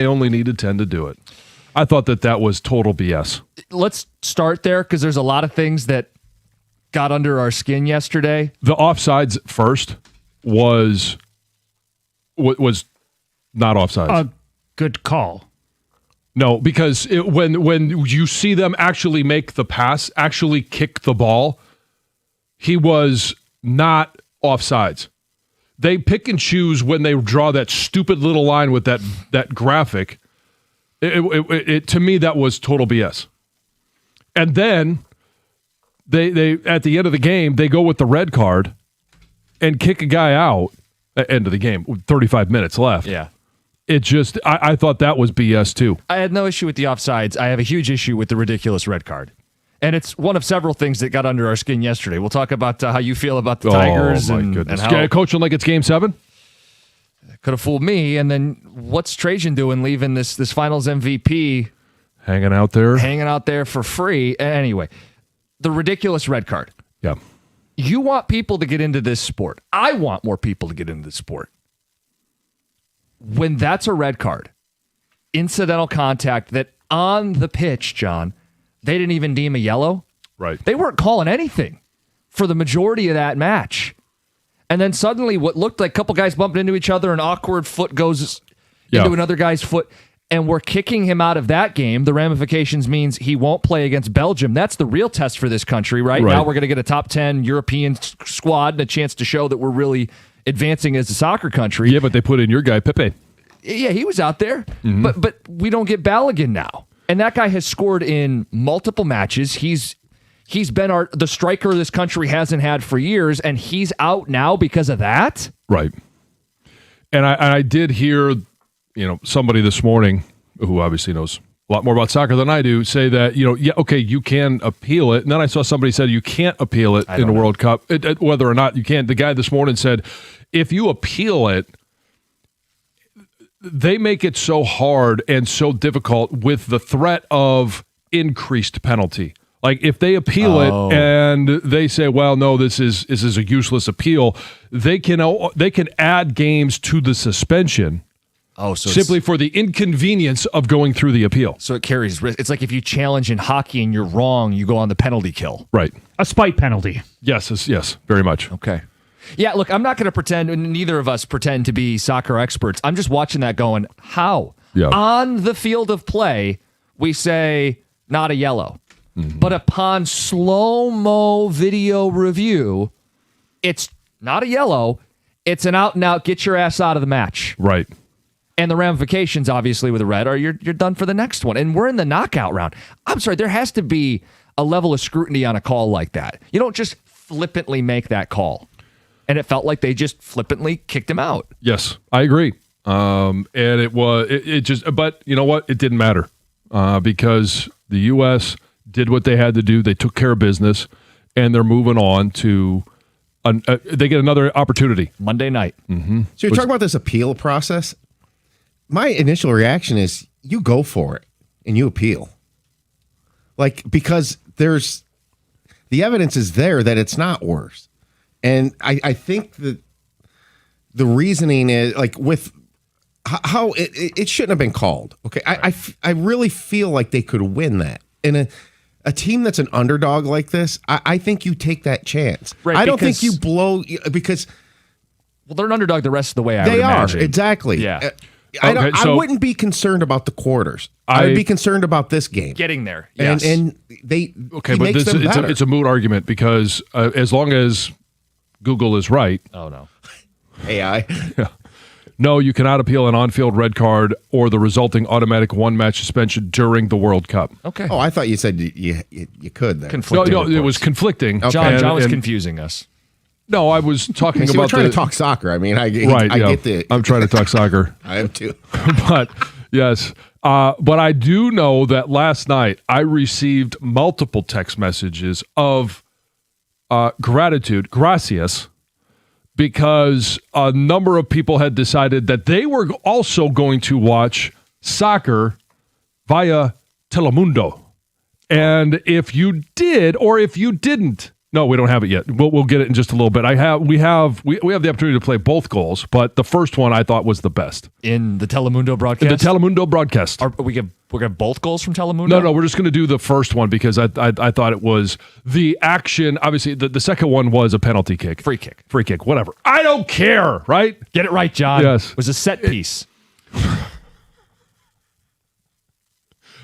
They only needed 10 to do it. I thought that was total BS. Let's start there because there's a lot of things that got under our skin yesterday. The offsides first was not offsides. A good call. No, because when you see them actually make the pass, actually kick the ball, he was not offsides. They pick and choose when they draw that stupid little line with that graphic. It to me, that was total BS. And then they at the end of the game, they go with the red card and kick a guy out at the end of the game with 35 minutes left. Yeah. It just, I thought that was BS too. I had no issue with the offsides. I have a huge issue with the ridiculous red card. And it's one of several things that got under our skin yesterday. We'll talk about how you feel about the Tigers. Oh, my goodness. And how coaching like it's Game 7? Could have fooled me. And then what's Trajan doing leaving this finals MVP? Hanging out there for free. Anyway, the ridiculous red card. Yeah. You want people to get into this sport. I want more people to get into this sport. When that's a red card, incidental contact that on the pitch, John, they didn't even deem a yellow. Right. They weren't calling anything for the majority of that match. And then suddenly what looked like a couple guys bumping into each other, an awkward foot goes into another guy's foot, and we're kicking him out of that game. The ramifications means he won't play against Belgium. That's the real test for this country, right? Now we're going to get a top 10 European squad and a chance to show that we're really advancing as a soccer country. Yeah, but they put in your guy, Pepe. Yeah, he was out there. Mm-hmm. But we don't get Balogun now. And that guy has scored in multiple matches. He's been the striker this country hasn't had for years, and he's out now because of that? Right. And I did hear, somebody this morning who obviously knows a lot more about soccer than I do say that, you can appeal it. And then I saw somebody said you can't appeal it in the World Cup, whether or not you can. The guy this morning said, if you appeal it, they make it so hard and so difficult with the threat of increased penalty. Like if they appeal it and they say, well, no, this is a useless appeal, they can add games to the suspension. Oh, so simply for the inconvenience of going through the appeal. So it carries risk. It's like if you challenge in hockey and you're wrong, you go on the penalty kill. Right. A spite penalty. Yes, very much. Okay. Yeah, look, I'm not going to pretend, and neither of us pretend to be soccer experts. I'm just watching that going, how? Yeah. On the field of play, we say, not a yellow. Mm-hmm. But upon slow-mo video review, it's not a yellow. It's an out-and-out, get your ass out of the match. Right. And the ramifications, obviously, with a red are you're done for the next one. And we're in the knockout round. I'm sorry, there has to be a level of scrutiny on a call like that. You don't just flippantly make that call. And it felt like they just flippantly kicked him out. Yes, I agree. And it just, but you know what? It didn't matter because the U.S. did what they had to do. They took care of business, and they're moving on to. They get another opportunity Monday night. Mm-hmm. So you're talking about this appeal process. My initial reaction is you go for it and you appeal, because there's the evidence is there that it's not worse. And I think that the reasoning is with how it shouldn't have been called. Okay. I really feel like they could win that. And a team that's an underdog like this, I think you take that chance. Right, I don't think you blow because. Well, they're an underdog the rest of the way. They are. Imagine. Exactly. Yeah. I wouldn't be concerned about the quarters. I would be concerned about this game. Getting there. Yes. And they okay, but it's a moot argument because as long as Google is right. Oh, no. AI. Yeah. No, you cannot appeal an on-field red card or the resulting automatic one-match suspension during the World Cup. Okay. Oh, I thought you said you could. There. Conflicting. No, it was conflicting. Okay. John was confusing us. No, I was talking about. We're trying to talk soccer. I mean, I get the. I'm trying to talk soccer. I am too. But yes, but I do know that last night I received multiple text messages of gratitude, gracias, because a number of people had decided that they were also going to watch soccer via Telemundo. And if you did or if you didn't No, we don't have it yet. We'll get it in just a little bit. We have the opportunity to play both goals, but the first one I thought was the best. In the Telemundo broadcast? The Telemundo broadcast. We're going to have both goals from Telemundo? No, we're just going to do the first one because I thought it was the action. Obviously, the second one was a penalty kick. Free kick, whatever. I don't care, right? Get it right, John. Yes. It was a set piece.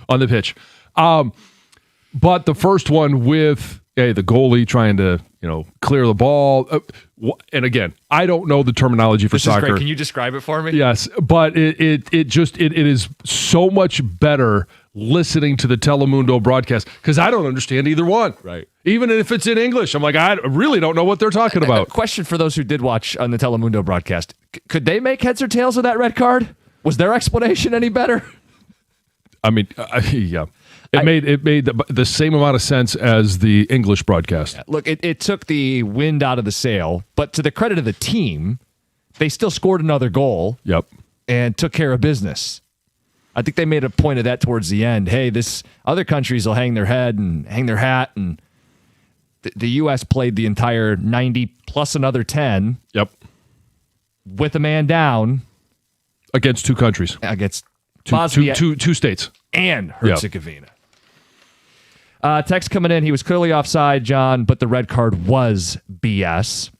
On the pitch. But the first one with the goalie trying to, clear the ball. And again, I don't know the terminology for soccer. Is great. Can you describe it for me? Yes, but it is so much better listening to the Telemundo broadcast because I don't understand either one. Right. Even if it's in English, I'm like, I really don't know what they're talking about. A question for those who did watch on the Telemundo broadcast. Could they make heads or tails of that red card? Was their explanation any better? I mean, yeah. It made the same amount of sense as the English broadcast. Look, it took the wind out of the sail, but to the credit of the team, they still scored another goal. Yep. And took care of business. I think they made a point of that towards the end. Hey, other countries will hang their head and hang their hat, and the U.S. played the entire 90 plus another 10. Yep. With a man down. Against two countries. Against Bosnia. Two states. And Herzegovina. Text coming in. He was clearly offside, John, but the red card was BS.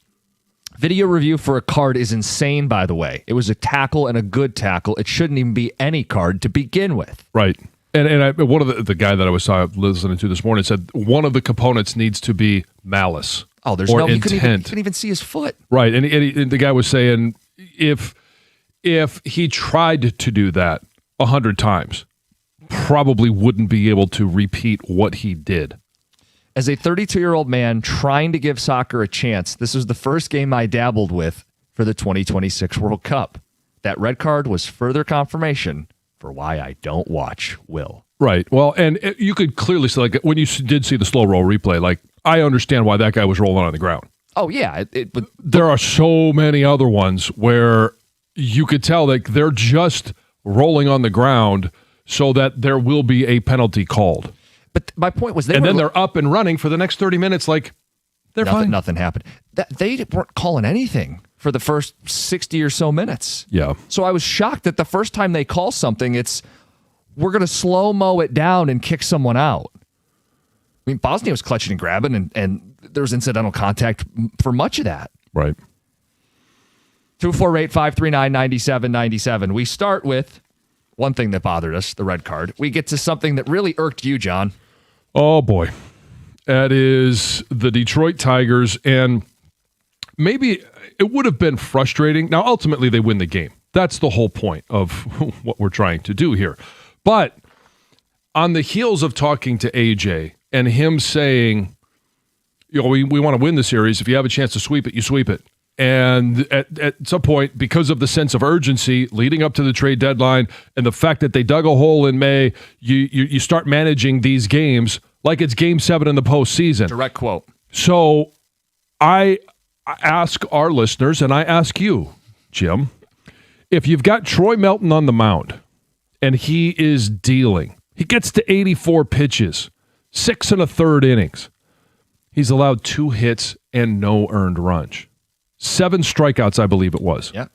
Video review for a card is insane, by the way. It was a tackle and a good tackle. It shouldn't even be any card to begin with. Right. And one of the guy that I was listening to this morning said one of the components needs to be malice. Oh, there's or no intent. You couldn't even see his foot. Right. And the guy was saying if he tried to do that 100 times, probably wouldn't be able to repeat what he did. As a 32-year-old man trying to give soccer a chance, this was the first game I dabbled with for the 2026 World Cup. That red card was further confirmation for why I don't watch Will. Right. Well, and you could clearly see, like, when you did see the slow roll replay, like, I understand why that guy was rolling on the ground. Oh, yeah. But there are so many other ones where you could tell that they're just rolling on the ground so that there will be a penalty called. But my point was then they're up and running for the next 30 minutes like they're fine. Nothing happened. They weren't calling anything for the first 60 or so minutes. Yeah. So I was shocked that the first time they call something, we're going to slow-mo it down and kick someone out. I mean, Bosnia was clutching and grabbing, and there was incidental contact for much of that. Right. 248-539-9797. We start with one thing that bothered us, the red card. We get to something that really irked you, John. Oh, boy. That is the Detroit Tigers, and maybe it would have been frustrating. Now, ultimately, they win the game. That's the whole point of what we're trying to do here. But on the heels of talking to AJ and him saying, we want to win the series. If you have a chance to sweep it, you sweep it. And at some point, because of the sense of urgency leading up to the trade deadline and the fact that they dug a hole in May, you start managing these games like it's Game 7 in the postseason. Direct quote. So I ask our listeners, and I ask you, Jim, if you've got Troy Melton on the mound and he is dealing, he gets to 84 pitches, 6 1/3 innings. He's allowed 2 hits and no earned runs. 7 strikeouts, I believe it was. Yeah.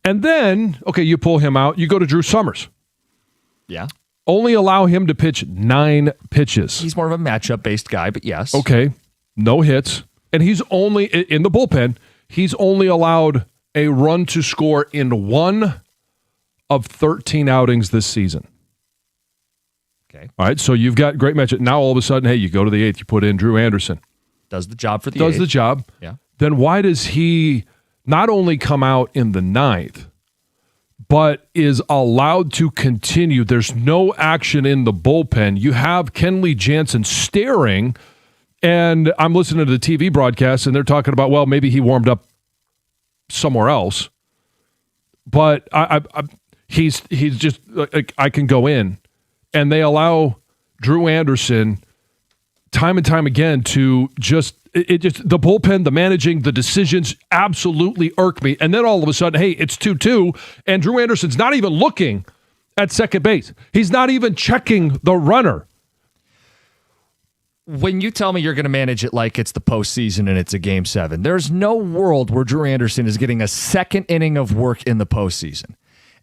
And then, okay, you pull him out. You go to Drew Summers. Yeah. Only allow him to pitch 9 pitches. He's more of a matchup-based guy, but yes. Okay. No hits. And he's only, in the bullpen, he's only allowed a run to score in 1 of 13 outings this season. Okay. All right, so you've got great matchup. Now, all of a sudden, hey, you go to the 8th, you put in Drew Anderson. Does the job for the Does 8th. the job. Yeah. Then why does he not only come out in the 9th, but is allowed to continue? There's no action in the bullpen. You have Kenley Jansen staring, and I'm listening to the TV broadcast, and they're talking about, well, maybe he warmed up somewhere else. But he's just like, I can go in, and they allow Drew Anderson time and time again to just the bullpen, the managing, the decisions absolutely irk me. And then all of a sudden, hey, it's 2-2, and Drew Anderson's not even looking at second base. He's not even checking the runner. when you tell me you're going to manage it like it's the postseason and it's a game 7, there's no world where Drew Anderson is getting a second inning of work in the postseason.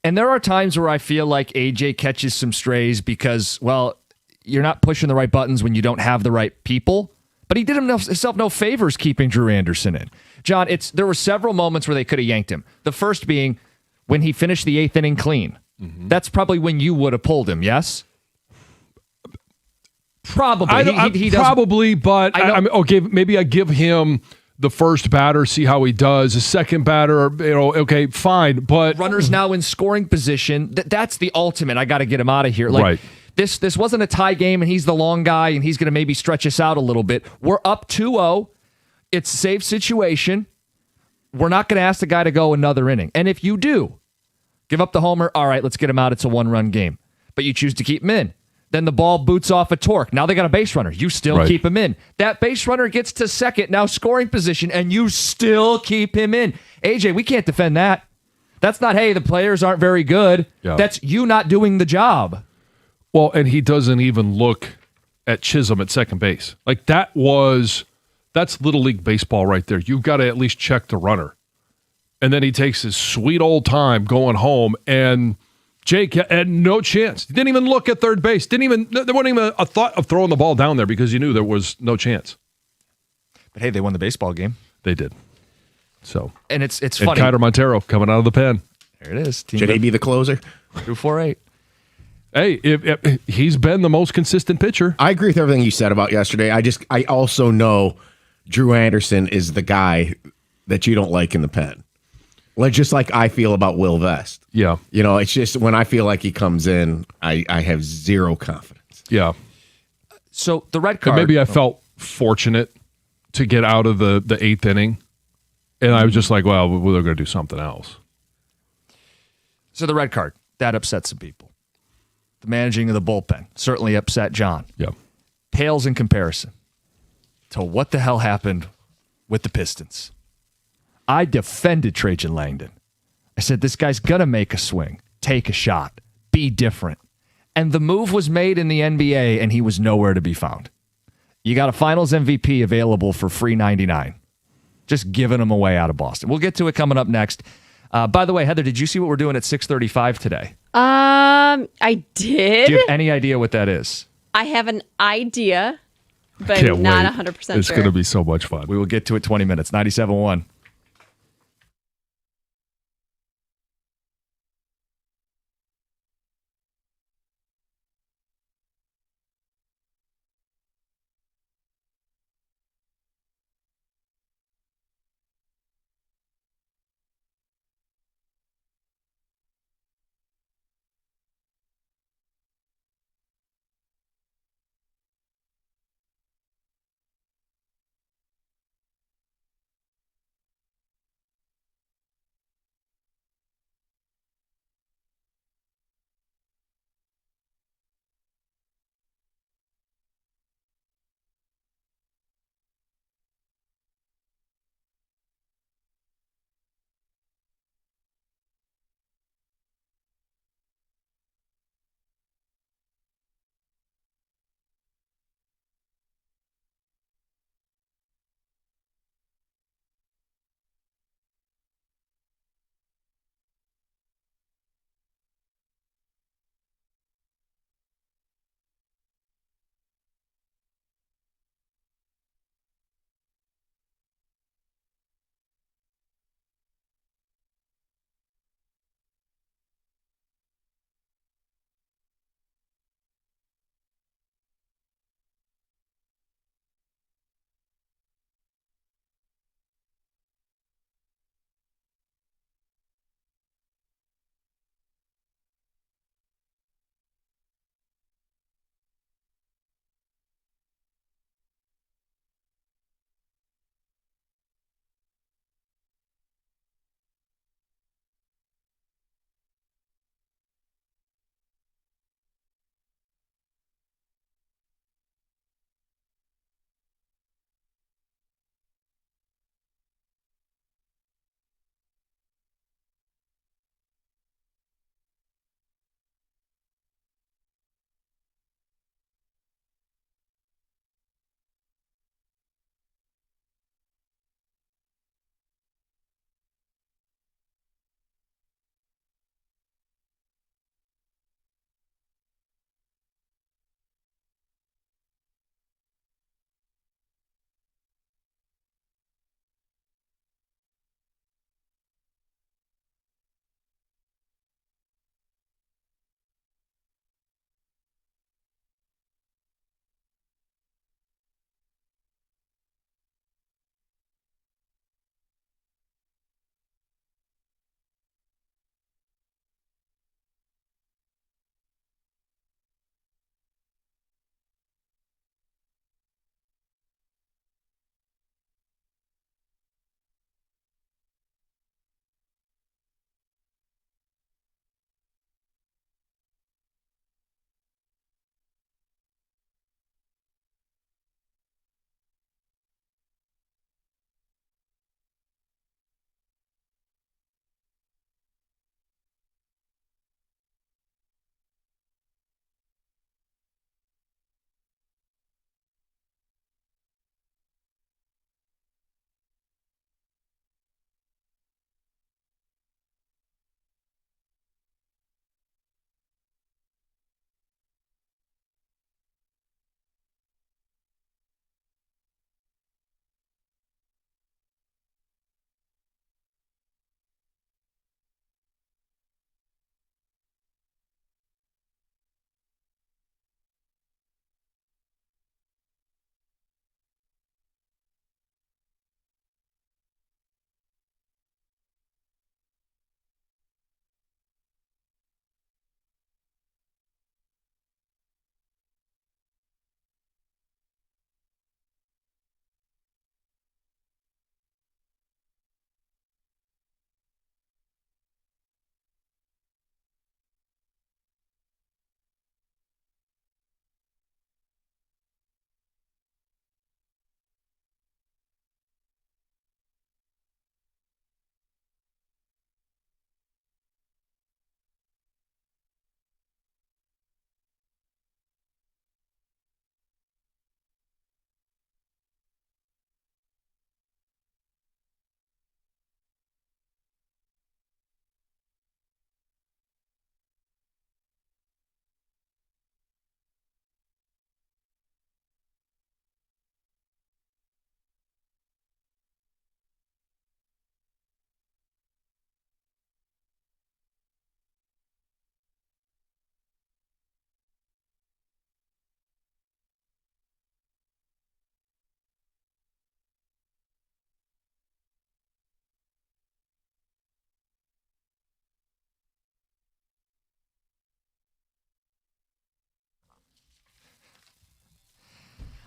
And there are times where I feel like AJ catches some strays because, well, you're not pushing the right buttons when you don't have the right people. But he did himself no favors keeping Drew Anderson in. John, there were several moments where they could have yanked him. The first being when he finished the 8th inning clean. Mm-hmm. That's probably when you would have pulled him, yes? Probably. He probably, but okay, maybe I give him the first batter, see how he does. The second batter, okay, fine. But runner's now in scoring position. That's the ultimate. I got to get him out of here. Like, right. This wasn't a tie game, and he's the long guy, and he's going to maybe stretch us out a little bit. We're up 2-0. It's a safe situation. We're not going to ask the guy to go another inning. And if you do, give up the homer, all right, let's get him out. It's a one-run game. But you choose to keep him in. Then the ball boots off a torque. Now they got a base runner. You still keep him in. That base runner gets to second, now scoring position, and you still keep him in. AJ, we can't defend that. That's not, hey, the players aren't very good. Yeah. That's you not doing the job. Well, and he doesn't even look at Chisholm at second base. Like that's Little League baseball right there. You've got to at least check the runner. And then he takes his sweet old time going home, and Jake had no chance. He didn't even look at third base. There wasn't even a thought of throwing the ball down there because you knew there was no chance. But hey, they won the baseball game. They did. So, and it's funny. And Kiter Montero coming out of the pen. There it is. Should he be the closer? 2-4-8. Hey, if he's been the most consistent pitcher. I agree with everything you said about yesterday. I also know Drew Anderson is the guy that you don't like in the pen. Just like I feel about Will Vest. Yeah. It's just when I feel like he comes in, I have zero confidence. Yeah. So the red card. And maybe I felt fortunate to get out of the 8th inning. And I was just like, well, they're going to do something else. So the red card, that upset some people. The managing of the bullpen certainly upset John. Yeah. Pales in comparison to what the hell happened with the Pistons. I defended Trajan Langdon. I said, this guy's going to make a swing, take a shot, be different. And the move was made in the NBA, and he was nowhere to be found. You got a finals MVP available for free $99. Just giving him away out of Boston. We'll get to it coming up next. By the way, Heather, did you see what we're doing at 6:35 today? I did. Do you have any idea what that is? I have an idea, but I'm not 100% sure. It's going to be so much fun. We will get to it 20 minutes. 97.1.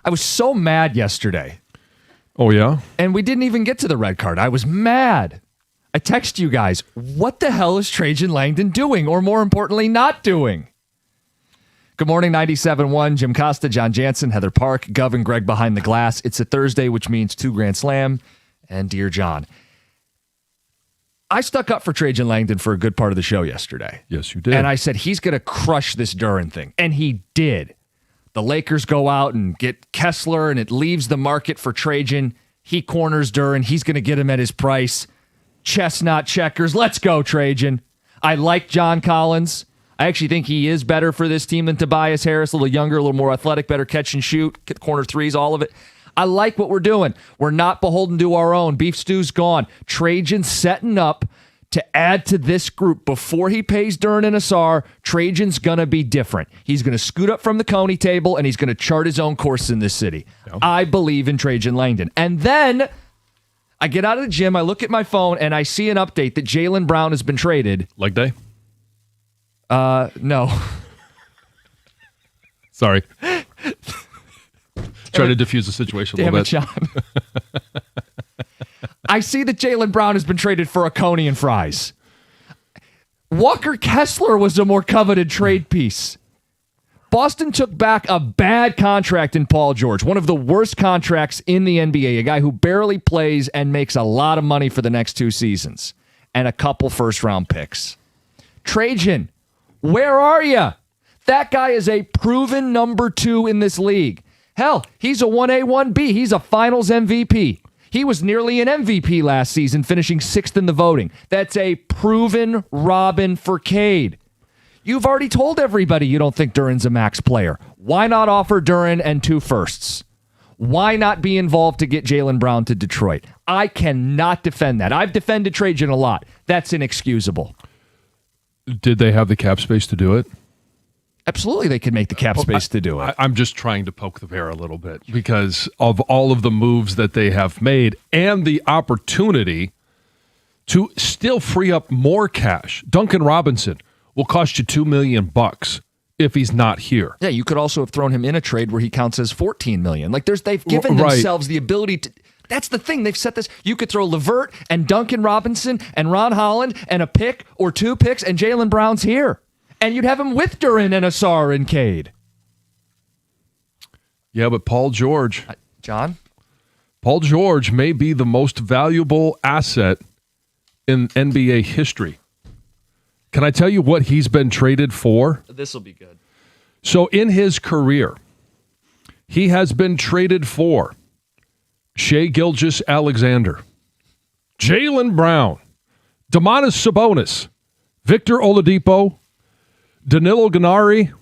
I was so mad yesterday. Oh, yeah? And we didn't even get to the red card. I was mad. I text you guys, what the hell is Trajan Langdon doing? Or more importantly, not doing? Good morning, 97.1. Jim Costa, John Jansen, Heather Park, Gov, and Greg behind the glass. It's a Thursday, which means 2 Grand Slam and Dear John. I stuck up for Trajan Langdon for a good part of the show yesterday. Yes, you did. And I said, he's going to crush this Duren thing. And he did. The Lakers go out and get Kessler, and it leaves the market for Trajan. He corners Duren. He's going to get him at his price. Chestnut checkers. Let's go, Trajan. I like John Collins. I actually think he is better for this team than Tobias Harris. A little younger, a little more athletic, better catch and shoot, get corner threes, all of it. I like what we're doing. We're not beholden to our own. Beef stew's gone. Trajan's setting up to add to this group before he pays Duren and Asar. Trajan's going to be different. He's going to scoot up from the Coney table, and he's going to chart his own course in this city. Yep. I believe in Trajan Langdon. And then I get out of the gym, I look at my phone, and I see an update that Jaylen Brown has been traded. Leg day? No. Sorry. Try to diffuse the situation a little bit. John. I see that Jaylen Brown has been traded for a Coney and fries. Walker Kessler was a more coveted trade piece. Boston took back a bad contract in Paul George, one of the worst contracts in the NBA, a guy who barely plays and makes a lot of money for the next 2 seasons, and a couple first-round picks. Trajan, where are you? That guy is a proven number 2 in this league. Hell, he's a 1A, 1B. He's a finals MVP. He was nearly an MVP last season, finishing 6th in the voting. That's a proven Robin for Cade. You've already told everybody you don't think Duren's a max player. Why not offer Duren and 2 firsts? Why not be involved to get Jaylen Brown to Detroit? I cannot defend that. I've defended Trajan a lot. That's inexcusable. Did they have the cap space to do it? Absolutely, they could make the cap space to do it. I'm just trying to poke the bear a little bit because of all of the moves that they have made and the opportunity to still free up more cash. Duncan Robinson will cost you $2 million if he's not here. Yeah, you could also have thrown him in a trade where he counts as $14 million. Like they've given themselves the ability to. That's the thing. They've set this. You could throw LeVert and Duncan Robinson and Ron Holland and a pick or 2 picks, and Jaylen Brown's here. And you'd have him with Duren and Asar and Cade. Yeah, but Paul George. John? Paul George may be the most valuable asset in NBA history. Can I tell you what he's been traded for? This will be good. So in his career, he has been traded for Shai Gilgeous-Alexander, Jaylen Brown, Domantas Sabonis, Victor Oladipo, Danilo Gallinari.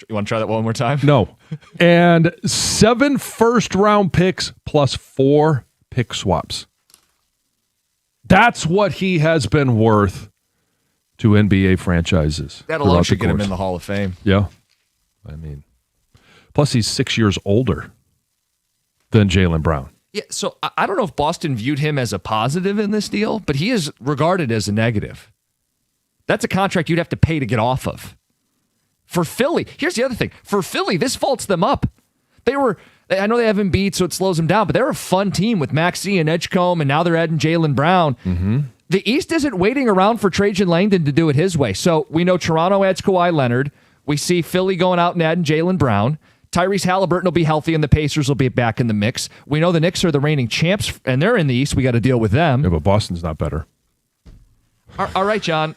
You want to try that one more time? No. And 7 first-round picks plus 4 pick swaps. That's what he has been worth to NBA franchises. That alone should get him in the Hall of Fame. Yeah. I mean, plus he's 6 years older than Jaylen Brown. Yeah, so I don't know if Boston viewed him as a positive in this deal, but he is regarded as a negative. That's a contract you'd have to pay to get off of. For Philly, here's the other thing. For Philly, this vaults them up. I know they have Embiid, so it slows them down, but they're a fun team with Maxey and Edgecombe, and now they're adding Jaylen Brown. Mm-hmm. The East isn't waiting around for Trajan Langdon to do it his way. So we know Toronto adds Kawhi Leonard. We see Philly going out and adding Jaylen Brown. Tyrese Halliburton will be healthy, and the Pacers will be back in the mix. We know the Knicks are the reigning champs, and they're in the East. We got to deal with them. Yeah, but Boston's not better. All right, John.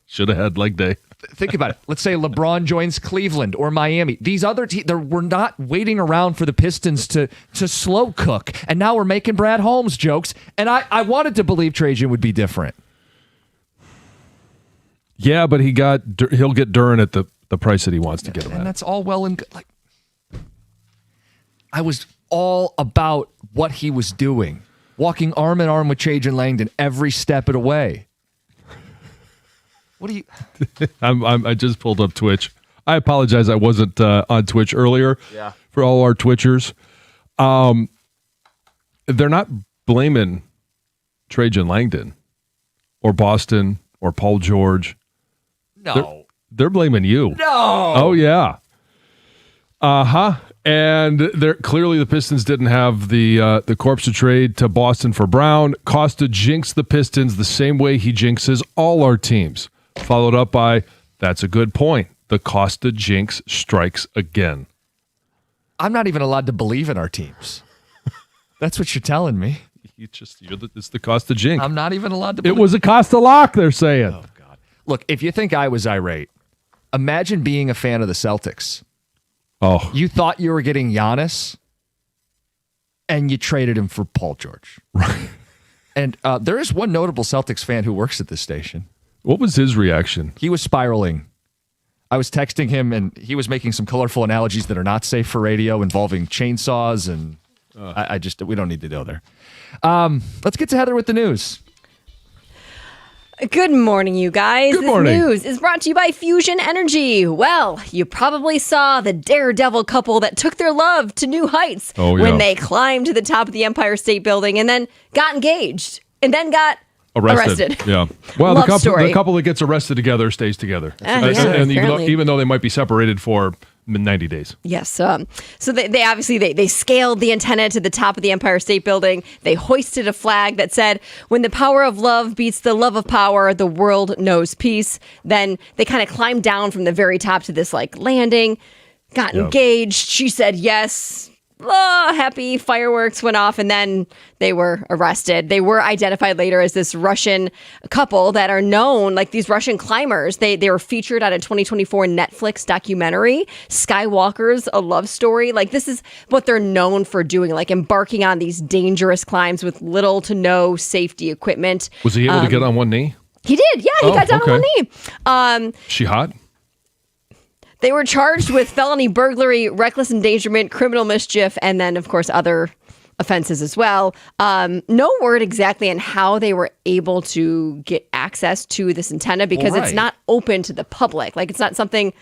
Should have had leg day. Think about it. Let's say LeBron joins Cleveland or Miami. These other teams, we're not waiting around for the Pistons to slow cook. And now we're making Brad Holmes jokes. And I wanted to believe Trajan would be different. Yeah, but he'll get Duren at the price that he wants to get him at. And that's all well and good. Like, I was all about what he was doing. Walking arm in arm with Trajan Langdon every step of the way. What do you... I just pulled up Twitch. I apologize. I wasn't on Twitch earlier. Yeah. For all our Twitchers. They're not blaming Trajan Langdon or Boston or Paul George. No. They're blaming you. No. Oh, yeah. And clearly the Pistons didn't have the corpse to trade to Boston for Brown. Costa jinxed the Pistons the same way he jinxes all our teams. Followed up by, that's a good point. The Costa jinx strikes again. I'm not even allowed to believe in our teams. That's what you're telling me. It's the Costa jinx. I'm not even allowed to believe. It was a Costa lock, they're saying. Oh, God. Look, if you think I was irate, imagine being a fan of the Celtics. Oh. You thought you were getting Giannis, and you traded him for Paul George. Right. And there is one notable Celtics fan who works at this station. What was his reaction? He was spiraling. I was texting him, and he was making some colorful analogies that are not safe for radio involving chainsaws, and we don't need to go there. Let's get to Heather with the news. Good morning, you guys. Good morning. This news is brought to you by Fusion Energy. Well, you probably saw the daredevil couple that took their love to new heights when they climbed to the top of the Empire State Building and then got engaged and then got arrested. Yeah. Well, Love the story. couple that gets arrested together stays together. Yeah, and apparently. even though they might be separated for 90 days. Yes. So they obviously they scaled the antenna to the top of the Empire State Building. They hoisted a flag that said, "When the power of love beats the love of power, the world knows peace." Then they kind of climbed down from the very top to this landing, got engaged. She said yes. Happy fireworks went off, and then they were arrested. They were identified later as this Russian couple that are known, like these Russian climbers. They were featured on a 2024 Netflix documentary, Skywalker's A Love Story. This is what they're known for doing, embarking on these dangerous climbs with little to no safety equipment. Was he able to get on one knee? He did. Yeah, he got down on one knee. She hot? They were charged with felony burglary, reckless endangerment, criminal mischief, and then, of course, other offenses as well. No word exactly on how they were able to get access to this antenna because it's not open to the public. It's not something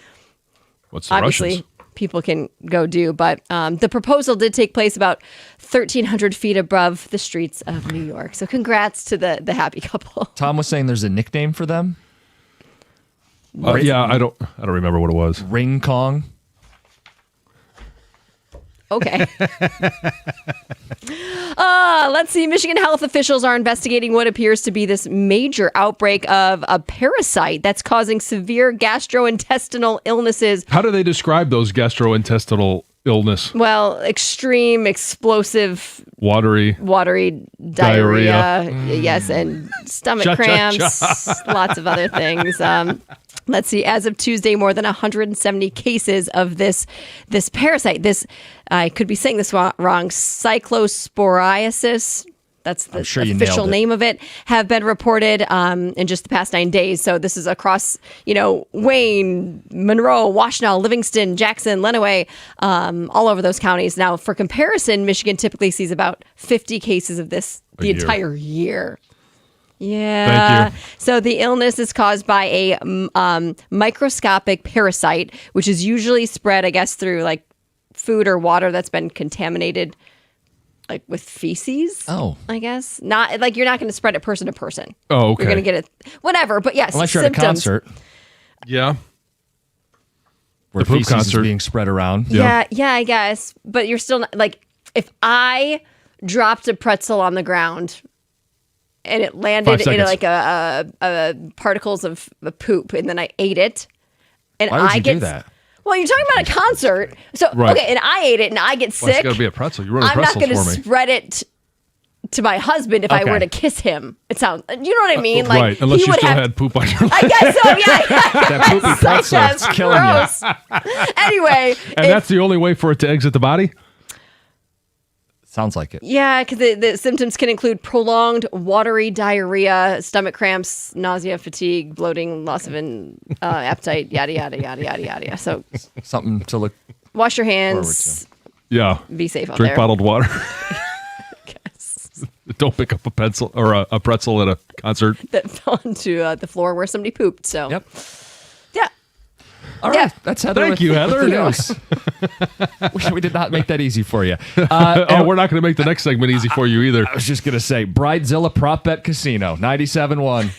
obviously Russians? People can go do. But the proposal did take place about 1,300 feet above the streets of New York. So congrats to the happy couple. Tom was saying there's a nickname for them. Yeah, I don't remember what it was. Ring Kong. Okay. Let's see. Michigan health officials are investigating what appears to be this major outbreak of a parasite that's causing severe gastrointestinal illnesses. How do they describe those gastrointestinal illness? Well, extreme, explosive, Watery diarrhea. Yes, and stomach cramps, lots of other things. Let's see. As of Tuesday, more than 170 cases of this parasite. I could be saying this wrong. Cyclosporiasis. That's the official name of it. Have been reported in just the past 9 days. So this is across, Wayne, Monroe, Washtenaw, Livingston, Jackson, Lenawee, all over those counties. Now, for comparison, Michigan typically sees about 50 cases of this the entire year. Yeah. Thank you. So the illness is caused by a microscopic parasite, which is usually spread, I guess, through food or water that's been contaminated, with feces. Oh, I guess not. You're not going to spread it person to person. Oh, okay. You're going to get it, whatever. But yes, unless you're symptoms. at a concert. Yeah. Where The poop feces concert. is being spread around. Yeah, I guess. But you're still not if I dropped a pretzel on the ground and it landed 5 in seconds. a particles of poop, and then I ate it, and Why would I you get do that? Well, you're talking about a concert, so Right. okay, and I ate it, and I get Well, sick. it's got to be a pretzel. You ruined I'm not pretzels going to for me. spread it to my husband if I Okay. were to kiss him. It sounds, you know what I mean? Right, unless he you would still have. had poop on your I guess so. Yeah. That poopy pretzel, That's it's killing you. gross. Anyway, And that's the only way for it to exit the body? Sounds like it. yeah, because the symptoms can include prolonged watery diarrhea, stomach cramps, nausea, fatigue, bloating, loss of appetite, yada yada yada yada yada. So Something to look. wash your hands. Yeah. Be safe out Drink there. bottled water. Don't pick up a pencil or a pretzel at a concert. That fell into the floor where somebody pooped. So Yep. yeah. All right. Yeah. That's Heather. Thank you, Heather. With the news. we did not make that easy for you. Oh, we're not going to make the next segment easy for you either. I was just going to say, Bridezilla Prop Bet Casino, 97.1.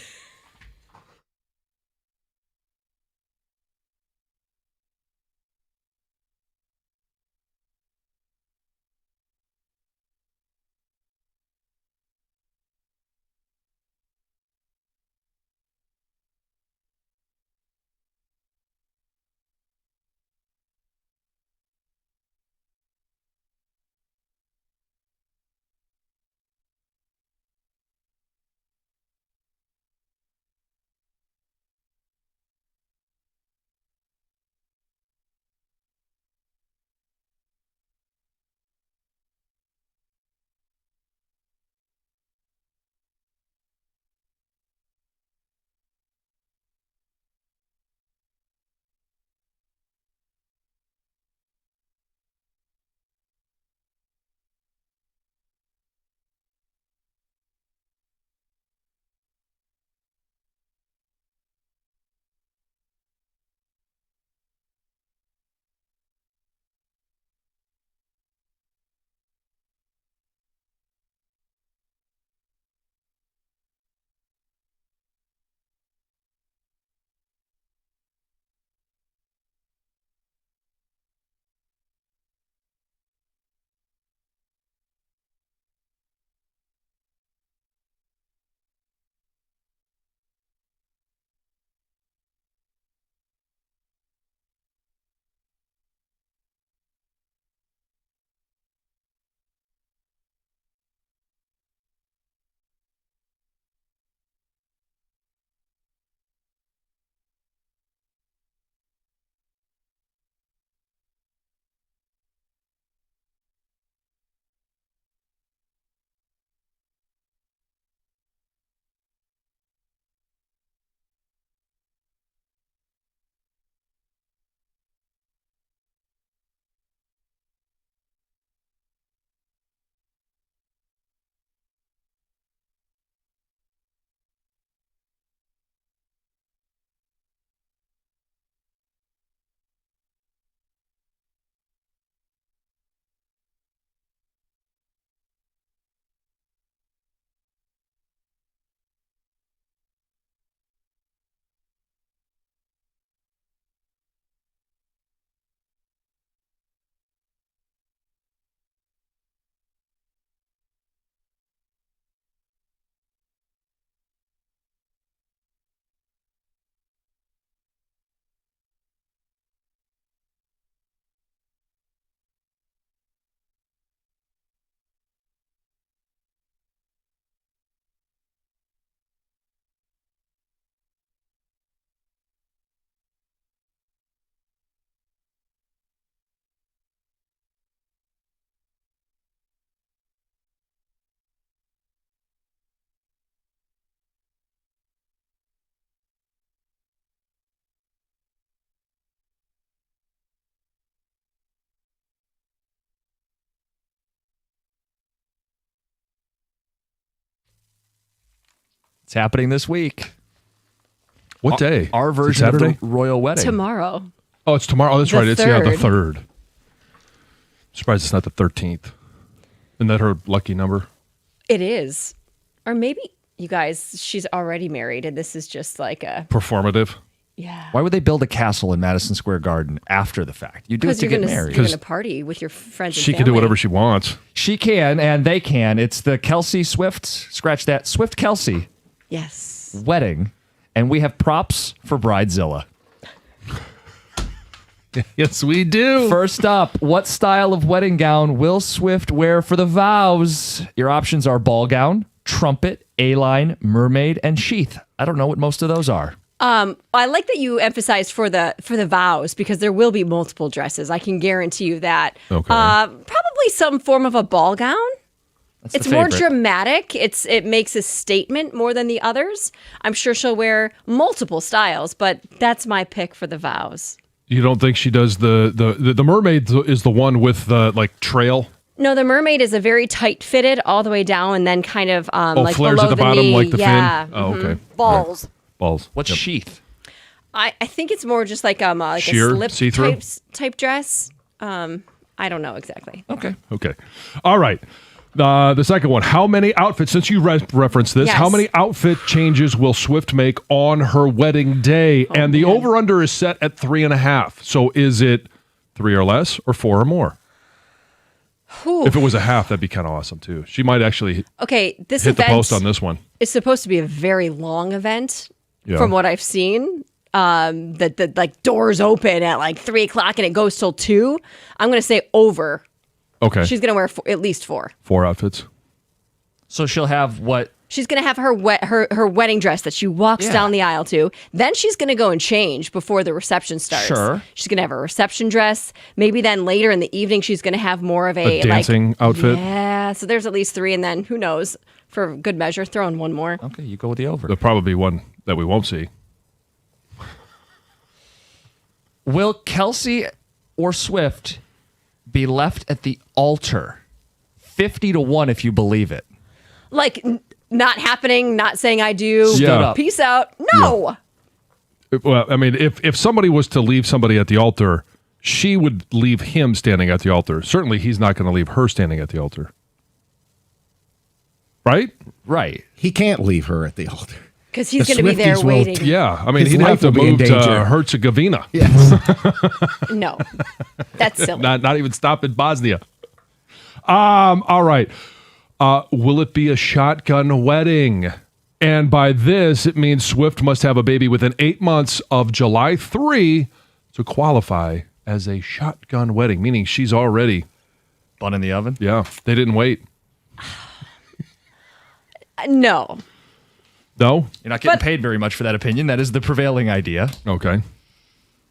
It's happening this week. What day? Our Is it version of Saturday? the royal wedding. Tomorrow. Oh, it's tomorrow. Oh, that's The right. It's the 3rd. 3rd. Surprised it's not the 13th. Isn't that her lucky number? It is. Or maybe, you guys, she's already married and this is just like a, Performative. yeah. Why would they build a castle in Madison Square Garden after the fact? You do it Because to you're get going married. to party with your friends and She can do family. whatever she wants. She can, and they can. It's the Kelsey Swift, scratch that, Swift Kelsey Yes. wedding. And we have props for Bridezilla. Yes, we do. First up, what style of wedding gown will Swift wear for the vows? Your options are ball gown, trumpet, A-line, mermaid, and sheath. I don't know what most of those are. I like that you emphasized for the vows because there will be multiple dresses. I can guarantee you that. Okay. Probably some form of a ball gown. That's It's the more favorite. dramatic. It makes a statement more than the others. I'm sure she'll wear multiple styles, but that's my pick for the vows. You don't think she does the mermaid is the one with the like trail? No, the mermaid is a very tight fitted all the way down and then kind of like flares below at the bottom knee. like the yeah. fin? Oh, okay. Balls. Balls. What's Yep. sheath? I think it's more just like a Sheer, slip see-through? type dress. I don't know exactly. Okay. Okay. All right. The second one. How many outfits, since you referenced this, Yes. how many outfit changes will Swift make on her wedding day? And the over-under is set at 3.5. So is it 3 or less or 4 or more? Whew. If it was a half, that'd be kind of awesome too. She might actually Okay, this hit the event post on this one. is supposed to be a very long event Yeah. from what I've seen. That like doors open at like 3:00 and it goes till 2. I'm going to say over. Okay. She's going to wear at least 4. 4 outfits. So she'll have what? She's going to have her wedding dress that she walks Yeah. down the aisle to. Then she's going to go and change before the reception starts. Sure. She's going to have a reception dress. Maybe then later in the evening she's going to have more of A a dancing outfit. Yeah, so there's at least 3 and then who knows, for good measure throw in one more. Okay, you go with the over. There'll probably be one that we won't see. Will Kelsey or Swift be left at the altar? 50-1 if you believe it. Like not happening, not saying I do. Yeah. up. Peace out. No. Well, I mean, if somebody was to leave somebody at the altar, she would leave him standing at the altar. Certainly, he's not going to leave her standing at the altar. Right? Right. He can't leave her at the altar. Because he's The going to be there Swifties will waiting. Yeah. I mean, His he'd have life to will be in move to danger. Herzegovina. Yes. No. That's silly. Not even stop in Bosnia. All right. Will it be a shotgun wedding? And by this, it means Swift must have a baby within 8 months of July 3 to qualify as a shotgun wedding, meaning she's already, Bun in the oven. yeah, they didn't wait. No. No? You're not getting But- paid very much for that opinion. That is the prevailing idea. Okay.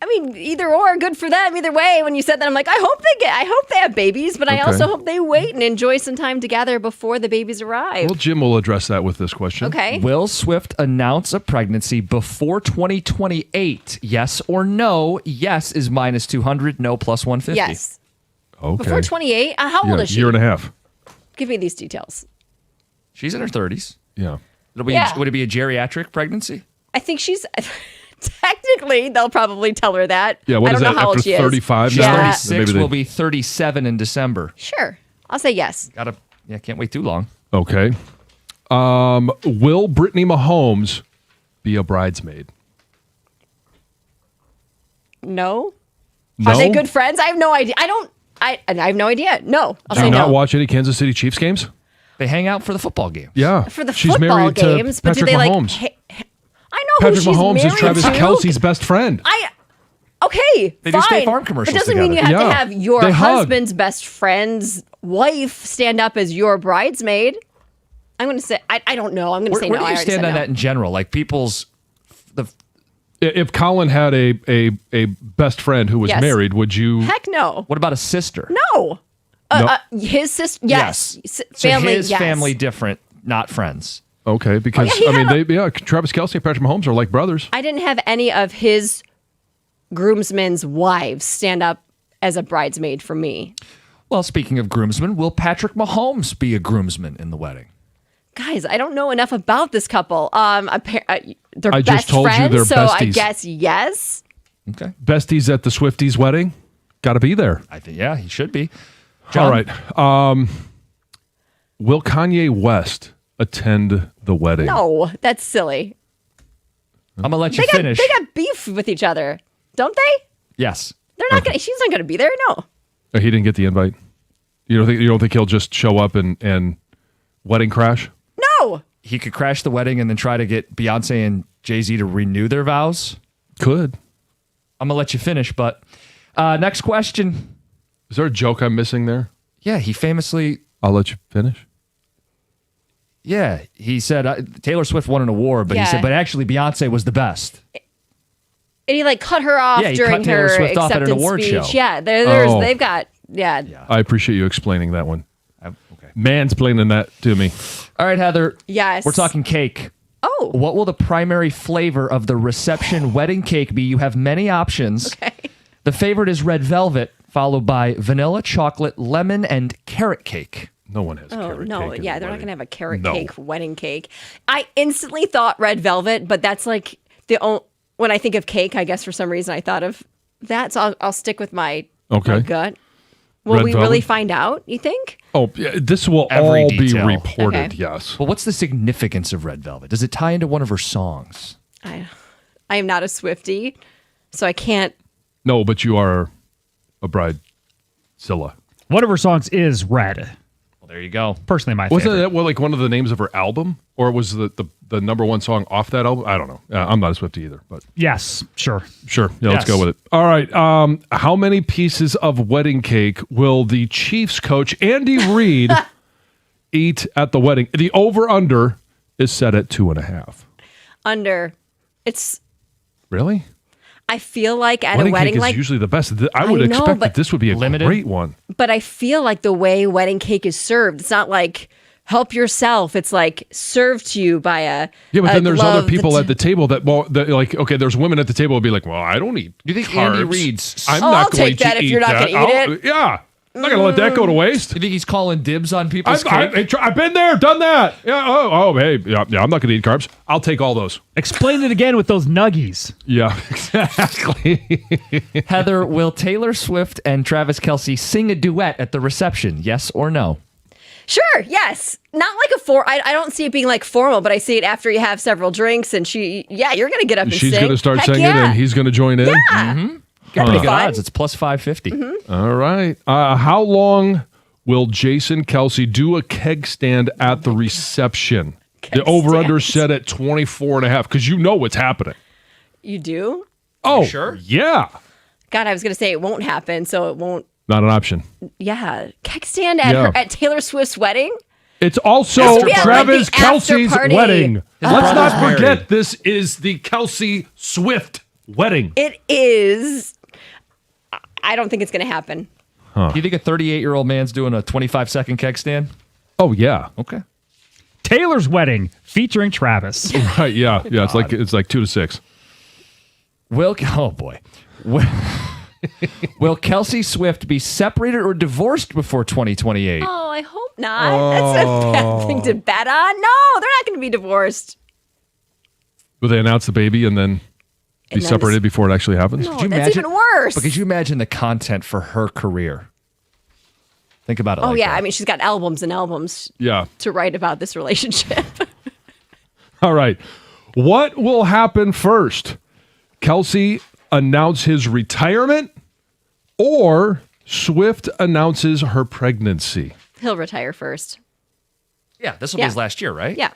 I mean, either or, good for them. Either way, when you said that, I'm like, I hope they have babies, but I Okay. also hope they wait and enjoy some time together before the babies arrive. Well, Jim will address that with this question. Okay. Will Swift announce a pregnancy before 2028? Yes or no? Yes is minus 200. No plus 150. Yes. Okay. Before 28? How old Yeah, is she? year and a half. Give me these details. She's in her 30s. Yeah. It'll be. Yeah. Would it be a geriatric pregnancy? I think she's technically they'll probably tell her that. Yeah, what I is don't know that, how old after she 35 is. now? Yeah. 36 Maybe they- will be 37 in December. Sure. I'll say yes. Can't wait too long. Okay. Will Brittany Mahomes be a bridesmaid? No. No? Are they good friends? I have no idea. I have no idea. No. I'll Do say you not no. watch any Kansas City Chiefs games? They hang out for the football game. Yeah. For the She's football married games, to but do Patrick they like Mahomes. I know Patrick who she's Mahomes is married Travis to. Kelce's best friend. Okay, They do fine. State Farm commercials It doesn't mean you have together. to Yeah. have your They hug. husband's best friend's wife stand up as your bridesmaid. I'm going to say I don't know. I'm going to Where, say where no. do I you already stand said on no. that in general? Like people's If Colin had a best friend who was Yes. married, would you? Heck no. what about a sister? No. No. His sister. Yes. So Family. his yes. family different, not friends. Okay, because Oh, yeah, he had Travis Kelce and Patrick Mahomes are like brothers. I didn't have any of his groomsmen's wives stand up as a bridesmaid for me. Well, speaking of groomsmen, will Patrick Mahomes be a groomsman in the wedding? Guys, I don't know enough about this couple. They're I best just told you friends, they're so I besties. guess yes. Okay. Besties at the Swifties wedding. Got to be there. I think, yeah, he should be. All right. Will Kanye West attend the wedding? No, that's silly. I'm going to let you They finish. got beef with each other, don't they? Yes. They're not gonna. She's not gonna be there. No. He didn't get the invite. You don't think he'll just show up and wedding crash? No. He could crash the wedding and then try to get Beyonce and Jay-Z to renew their vows. Could. I'm going to let you finish, but next question. Is there a joke I'm missing there? Yeah, he famously, I'll let you finish. he said Taylor Swift won an award, but he Yeah. said, but actually Beyonce was the best. And he like cut her off Yeah, he during cut Taylor her Swift off at an acceptance award speech. show. Yeah, Oh. they've got I appreciate you explaining that one. Okay. Mansplaining that to me. All right, Heather. Yes. We're talking cake. Oh. What will the primary flavor of the reception wedding cake be? You have many options. Okay. The favorite is red velvet, followed by vanilla, chocolate, lemon, and carrot cake. No one has Oh carrot no! cake. in Yeah, the they're not wedding. gonna have a carrot No. cake wedding cake. I instantly thought red velvet, but that's like when I think of cake, I guess for some reason I thought of that. So I'll stick with my Okay. gut. Will Red we really velvet? find out? You think? Oh, yeah, this will Every all detail. be reported. Okay. Yes. Well, what's the significance of red velvet? Does it tie into one of her songs? I am not a Swiftie, so I can't. No, but you are a bridezilla. One of her songs is Red. Well, there you go. Personally, my Wasn't favorite. that like one of the names of her album, or was the number one song off that album? I don't know. I'm not a Swiftie either, but Yes, sure. sure. Yeah, let's Yes. go with it. All right. How many pieces of wedding cake will the Chiefs coach Andy Reid eat at the wedding? The over/under is set at 2.5. Under. It's. Really? I feel like at Wedding a wedding cake is like, usually the best. I would know, expect but- that this would be a Limited? great one. but I feel like the way wedding cake is served, it's not like help yourself. It's like served to you by a. Yeah, but a then there's other glove people that- at the table that like, okay, there's women at the table would be like, well, I don't eat. Do you think carbs. Andy Reid's- I'm Oh, not I'll going take that to if eat you're not that. gonna eat it. Yeah, I'm not going to let that go to waste. Do you think he's calling dibs on people's cake? I've been there, done that. Yeah. Oh, hey, yeah. I'm not going to eat carbs. I'll take all those. Explain it again with those nuggies. Yeah, exactly. Heather, will Taylor Swift and Travis Kelce sing a duet at the reception? Yes or no? Sure, yes. Not like I don't see it being like formal, but I see it after you have several drinks and you're going to get up and She's sing. going to start Heck singing, yeah. and he's going to join in. Yeah. Got pretty good Fun. odds. It's plus 550. All right. How long will Jason Kelsey do a keg stand at the reception? The over/under set at 24.5 because you know what's happening. You do? Oh, sure? Yeah. God, I was going to say it won't happen, so it won't. Not an option. Yeah. Keg stand at, Yeah. at Taylor Swift's wedding? It's also Has to be at, like, Travis the after Kelsey's party. wedding. His Let's not brother's forget married. this is the Kelsey Swift wedding. It is. I don't think it's going to happen. Do you think a 38-year-old man's doing a 25-second keg stand? Oh yeah. Okay. Taylor's wedding featuring Travis. Right, yeah. Yeah, it's like 2 to 6. Oh boy. Will Kelsey Swift be separated or divorced before 2028? Oh, I hope not. That's a bad thing to bet on. No, they're not going to be divorced. Will they announce the baby and then be And then separated before it actually happens? No, Could you that's imagine- even worse. But could you imagine the content for her career? Think about it. Oh, like yeah. that. I mean, she's got albums and albums Yeah. to write about this relationship. All right. What will happen first? Kelsey announce his retirement or Swift announces her pregnancy? He'll retire first. yeah, this will be Yeah. his last year, right? Yeah.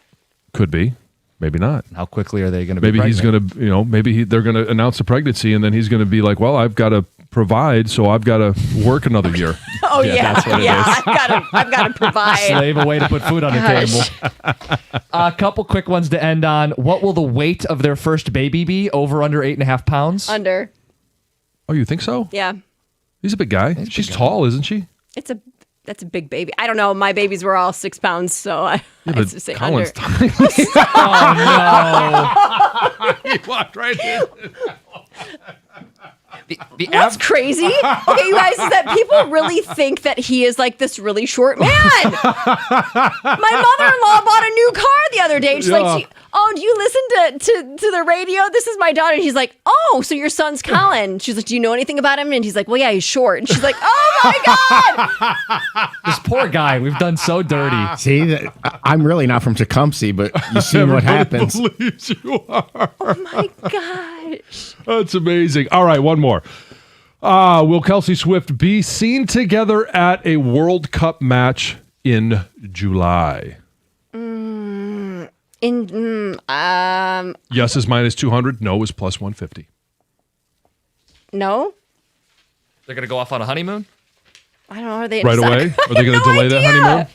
Could be. Maybe not. How quickly are they going to be Maybe he's pregnant? going to, they're going to announce the pregnancy and then he's going to be like, well, I've got to provide, so I've got to work another year. Oh, yeah. that's what it is. I've got to provide. Slave away to put food on the Gosh. table. A couple quick ones to end on. What will the weight of their first baby be? Over under 8.5 pounds? Under. Oh, you think so? Yeah. He's a big guy. She's tall, isn't she? That's a big baby. I don't know. My babies were all 6 pounds, so I But just say Colin's under. tiny. Oh He walked right in. The What's crazy? Okay, you guys, is that people really think that he is like this really short man. My mother-in-law bought a new car the other day. And she's like, oh, do you listen to the radio? This is my daughter. And he's like, oh, so your son's Colin. She's like, do you know anything about him? And he's like, well, yeah, he's short. And she's like, oh my God. This poor guy, we've done so dirty. See, I'm really not from Tecumseh, but you see what happens. Believes you are. Oh my gosh. That's amazing. All right, one more. Will Kelsey Swift be seen together at a World Cup match in July? Yes is minus 200. No is plus 150. No? They're going to go off on a honeymoon? I don't know. Are they Right away? Are they going to delay that idea. honeymoon?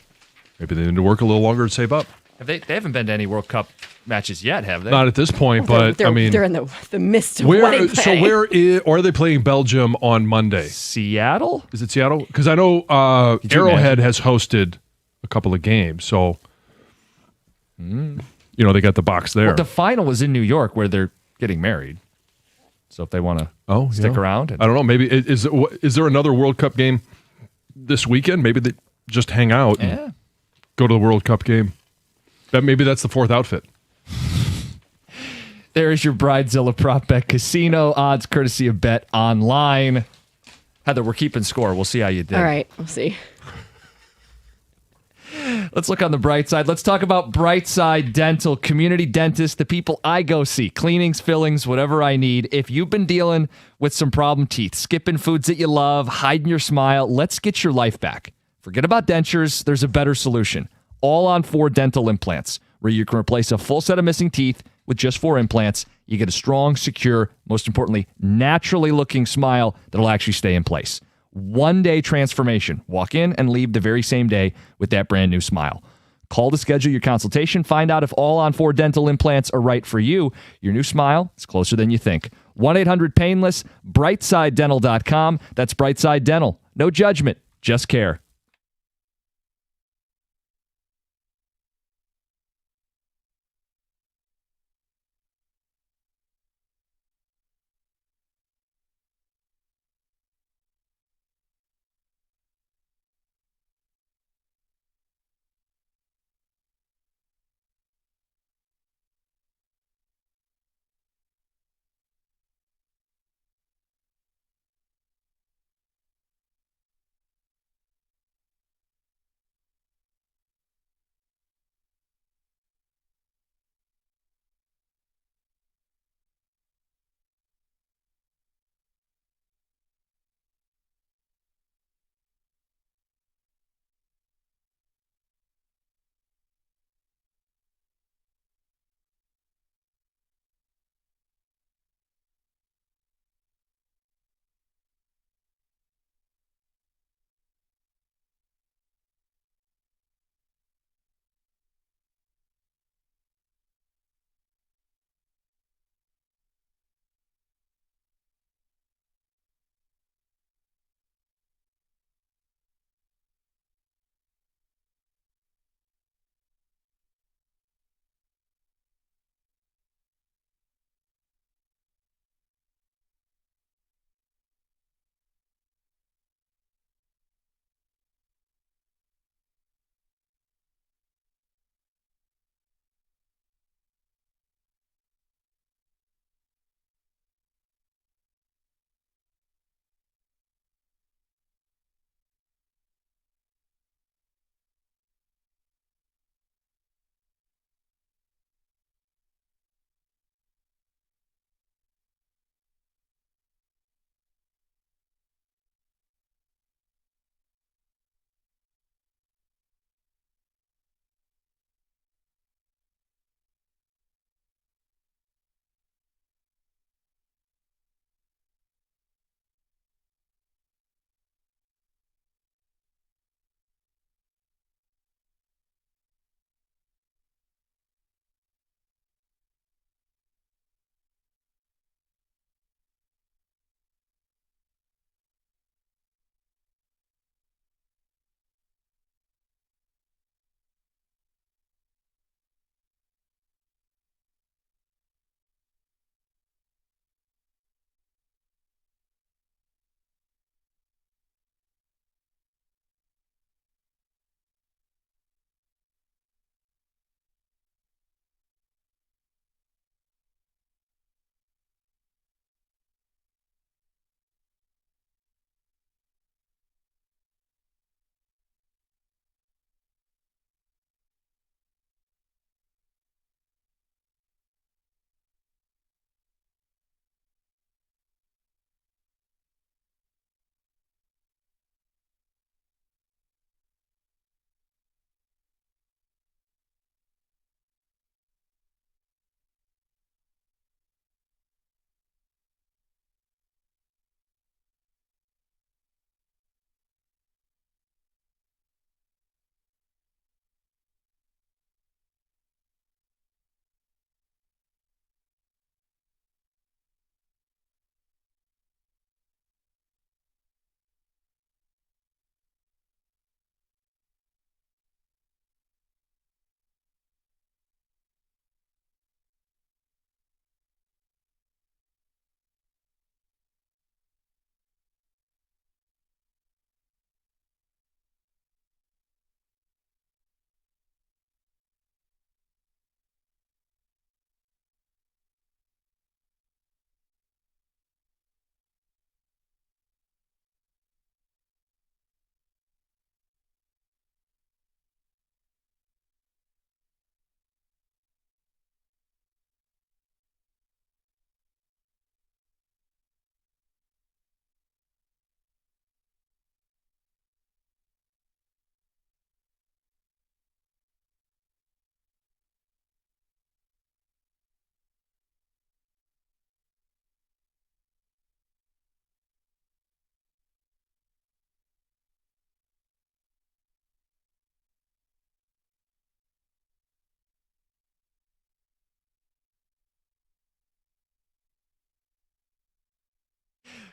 Maybe they need to work a little longer to save up. They haven't been to any World Cup matches yet, have they? Not at this point, but they're, I mean, they're in the midst of wedding planning. or are they playing Belgium on Monday? Seattle? Is it Seattle? Because I know Arrowhead has hosted a couple of games, so they got the box there. Well, the final was in New York where they're getting married. So if they want to stick around. I don't know. Maybe is there another World Cup game this weekend? Maybe they just hang out and go to the World Cup game. Maybe that's the fourth outfit. There is your Bridezilla prop bet casino odds courtesy of Bet Online. Heather, we're keeping score. We'll see how you did. All right, we'll see. Let's look on the bright side. Let's talk about Brightside Dental, community dentist, the people I go see, cleanings, fillings, whatever I need. If you've been dealing with some problem teeth, skipping foods that you love, hiding your smile, let's get your life back. Forget about dentures. There's a better solution. All-on-4 dental implants, where you can replace a full set of missing teeth with just 4 implants. You get a strong, secure, most importantly, naturally looking smile that'll actually stay in place. 1-day transformation. Walk in and leave the very same day with that brand new smile. Call to schedule your consultation. Find out if All-on-4 dental implants are right for you. Your new smile is closer than you think. 1-800-PAINLESS, BrightsideDental.com. That's Brightside Dental. No judgment, just care.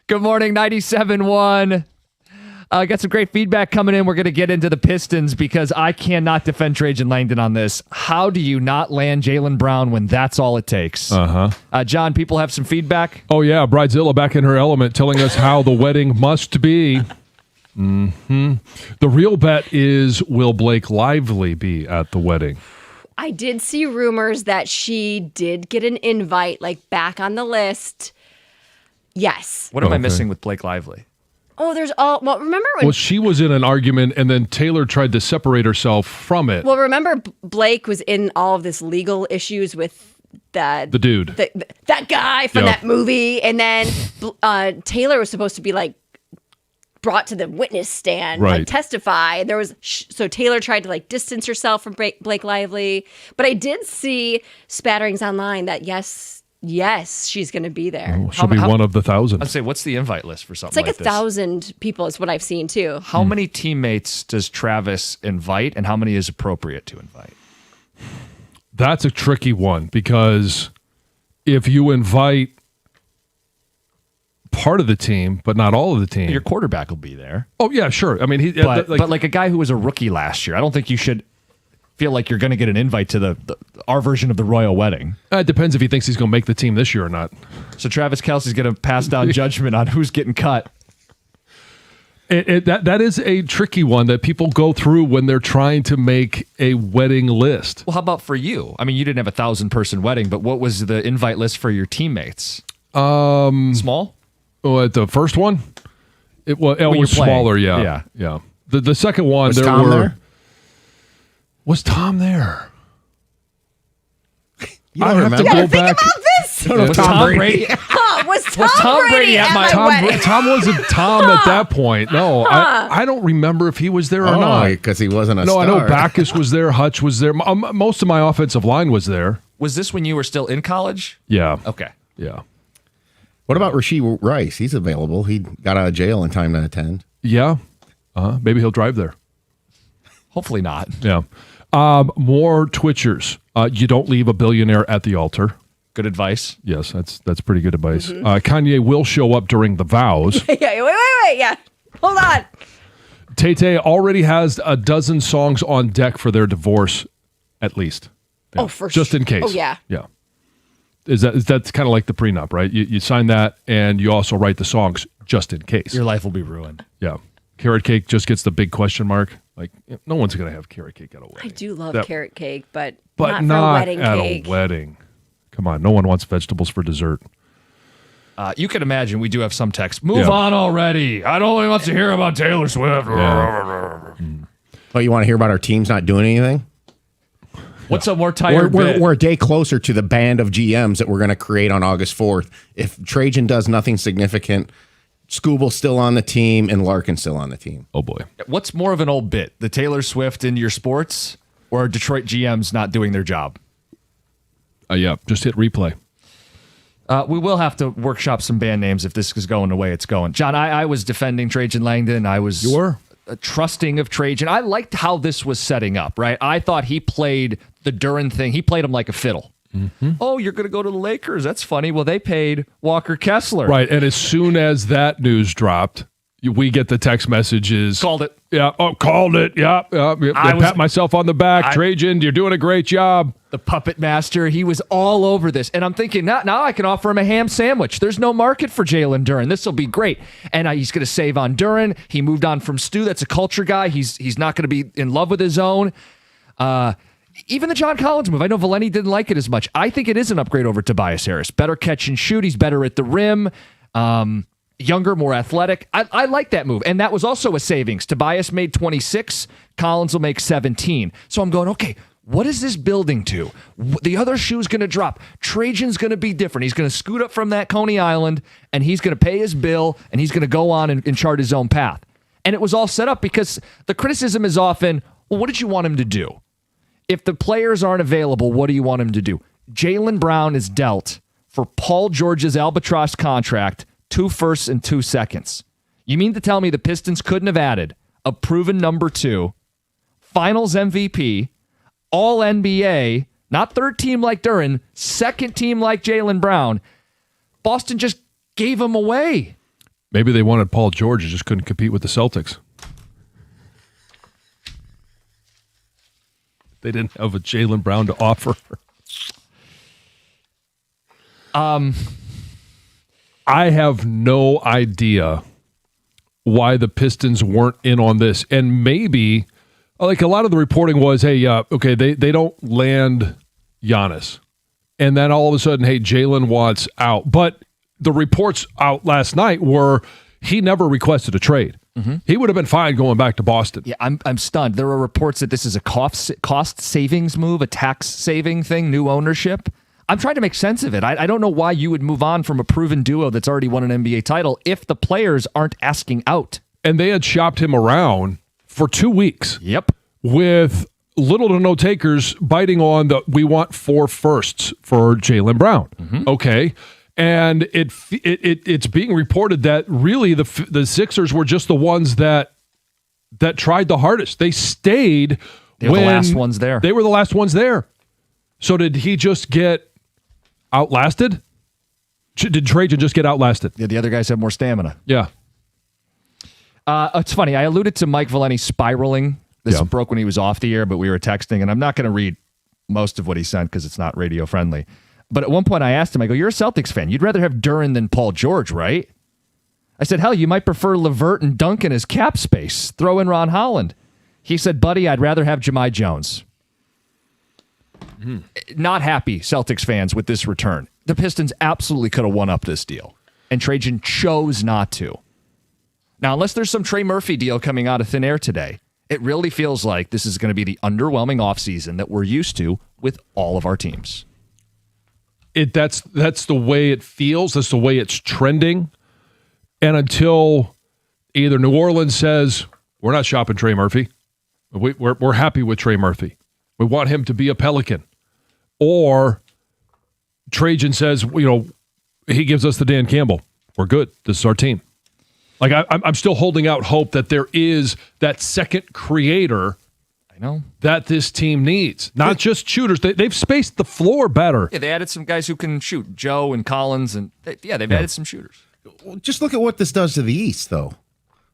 Good morning, 97.1. Got some great feedback coming in. We're going to get into the Pistons because I cannot defend Trajan Langdon on this. How do you not land Jaylen Brown when that's all it takes? John, people have some feedback. Oh, yeah. Bridezilla back in her element telling us how the wedding must be. The real bet is, will Blake Lively be at the wedding? I did see rumors that she did get an invite, like back on the list. Yes. What am I Okay. missing with Blake Lively? Oh, there's all. Well, remember when? Well, she was in an argument, and then Taylor tried to separate herself from it. Well, remember Blake was in all of this legal issues with The dude. that guy from Yeah. that movie, and then Taylor was supposed to be like brought to the witness stand, Right. like testify. There was so Taylor tried to like distance herself from Blake Lively, but I did see spatterings online that yes, she's going to be there. She'll be one of the 1,000. I'd say, what's the invite list for It's something like like this? 1,000 people is what I've seen too. How many teammates does Travis invite, and how many is appropriate to invite? That's a tricky one because if you invite part of the team, but not all of the team. Your quarterback will be there. Oh, yeah, sure. I mean, But like a guy who was a rookie last year, I don't think you should feel like you're going to get an invite to our version of the royal wedding. it depends if he thinks he's going to make the team this year or not. So Travis Kelce's going to pass down judgment on who's getting cut. That is a tricky one that people go through when they're trying to make a wedding list. Well, how about for you? I mean, you didn't have 1,000-person wedding, but what was the invite list for your teammates? Small? Oh, at the first one, it was you're playing. smaller. Yeah. Yeah. The second one, Was there Tom were. there? Was Tom there? You I don't have to remember? go Think back. about this. Was Tom Brady? Was Tom Brady at my wedding? Tom wasn't Tom at that point. No, I don't remember if he was there or Oh, not. because he wasn't a No, star. I know Backus was there. Hutch was there. Most of my offensive line was there. Was this when you were still in college? Yeah. Okay. Yeah. What about Rashee Rice? He's available. He got out of jail in time to attend. Yeah. Maybe he'll drive there. Hopefully not. Yeah. More Twitchers. You don't leave a billionaire at the altar. Good advice. Yes, that's pretty good advice. Kanye will show up during the vows. Yeah, wait. Yeah. Hold on. Tay-Tay already has a dozen songs on deck for their divorce, at least. Yeah. Oh, for just sure. in case. Oh, yeah. Yeah. That's kind of like the prenup, right? You sign that, and you also write the songs just in case. Your life will be ruined. Yeah. Carrot cake just gets the big question mark. Like, no one's going to have carrot cake at a wedding. I do love That- carrot cake, but But not for a wedding at cake. a wedding. Come on, no one wants vegetables for dessert. You can imagine we do have some text. Move Yeah. on already. I don't want to hear about Taylor Swift. Oh, you want to hear about our teams not doing anything? What's a more tired bit? We're a day closer to the band of GMs that we're going to create on August 4th. If Trajan does nothing significant, Scooble's still on the team and Larkin's still on the team. Oh, boy. What's more of an old bit? The Taylor Swift into your sports or Detroit GMs not doing their job? Yeah, just hit replay. We will have to workshop some band names if this is going the way it's going. John, I was defending Trajan Langdon. I was You were? Trusting of Trajan. I liked how this was setting up, right? I thought he played the Duren thing. He played him like a fiddle. Oh, you're going to go to the Lakers? That's funny. Well, they paid Walker Kessler. Right, and as soon as that news dropped, we get the text messages. Called it. Yeah, called it. Yeah. I pat myself on the back. Trajan, you're doing a great job. The puppet master, he was all over this. And I'm thinking, now I can offer him a ham sandwich. There's no market for Jalen Duren. This will be great. And he's going to save on Duren. He moved on from Stu. That's a culture guy. He's not going to be in love with his own. Even the John Collins move, I know Valenti didn't like it as much. I think it is an upgrade over Tobias Harris. Better catch and shoot. He's better at the rim. Younger, more athletic. I like that move. And that was also a savings. Tobias made 26. Collins will make 17. So I'm going, okay, what is this building to? The other shoe's going to drop. Trajan's going to be different. He's going to scoot up from that Coney Island, and he's going to pay his bill, and he's going to go on and chart his own path. And it was all set up because the criticism is often, well, what did you want him to do? If the players aren't available, what do you want him to do? Jaylen Brown is dealt for Paul George's albatross contract, 2 firsts and 2 seconds. You mean to tell me the Pistons couldn't have added a proven number 2, finals MVP, all NBA, not third team like Duren, second team like Jaylen Brown? Boston just gave him away. Maybe they wanted Paul George and just couldn't compete with the Celtics. They didn't have a Jaylen Brown to offer. I have no idea why the Pistons weren't in on this. And maybe, like a lot of the reporting was, hey, okay, they don't land Giannis. And then all of a sudden, hey, Jaylen wants out. But the reports out last night were he never requested a trade. Mm-hmm. He would have been fine going back to Boston. Yeah, I'm stunned. There are reports that this is a cost savings move, a tax saving thing, new ownership. I'm trying to make sense of it. I don't know why you would move on from a proven duo that's already won an NBA title if the players aren't asking out. And they had shopped him around for 2 weeks. Yep. With little to no takers biting on the we want 4 firsts for Jaylen Brown. Mm-hmm. Okay. And it's being reported that really the Sixers were just the ones that tried the hardest. They stayed. They were the last ones there. They were the last ones there. So did he just get outlasted? Did Trajan just get outlasted? Yeah, the other guys have more stamina. Yeah. It's funny. I alluded to Mike Valenti spiraling. This broke when he was off the air, but we were texting, and I'm not going to read most of what he sent because it's not radio friendly. But at one point I asked him, I go, you're a Celtics fan. You'd rather have Duren than Paul George, right? I said, hell, you might prefer LeVert and Duncan as cap space. Throw in Ron Holland. He said, buddy, I'd rather have Jahmai Jones. Not happy, Celtics fans, with this return. The Pistons absolutely could have won up this deal, and Trajan chose not to. Now, unless there's some Trey Murphy deal coming out of thin air today, it really feels like this is going to be the underwhelming offseason that we're used to with all of our teams. That's the way it feels. That's the way it's trending. And until either New Orleans says, we're not shopping Trey Murphy. We're happy with Trey Murphy. We want him to be a Pelican. Or Trajan says, he gives us the Dan Campbell. We're good. This is our team. Like I'm still holding out hope that there is that second creator that this team needs. Not just shooters. They've spaced the floor better. Yeah, they added some guys who can shoot. Joe and Collins. And they've added some shooters. Just look at what this does to the East, though.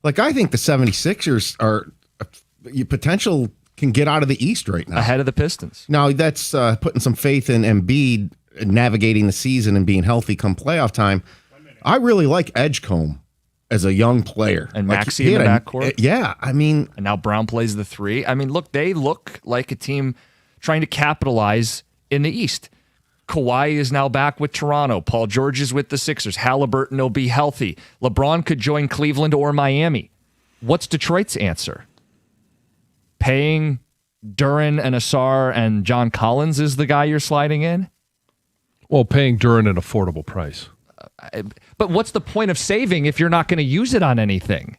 Like, I think the 76ers are potential can get out of the East right now. Ahead of the Pistons. Now, that's putting some faith in Embiid navigating the season and being healthy come playoff time. I really like Edgecombe as a young player. And Maxey in the backcourt. Yeah, I mean. And now Brown plays the 3. I mean, look, they look like a team trying to capitalize in the East. Kawhi is now back with Toronto. Paul George is with the Sixers. Halliburton will be healthy. LeBron could join Cleveland or Miami. What's Detroit's answer? Paying Duren and Asar and John Collins is the guy you're sliding in? Well, paying Duren an affordable price. But what's the point of saving if you're not going to use it on anything?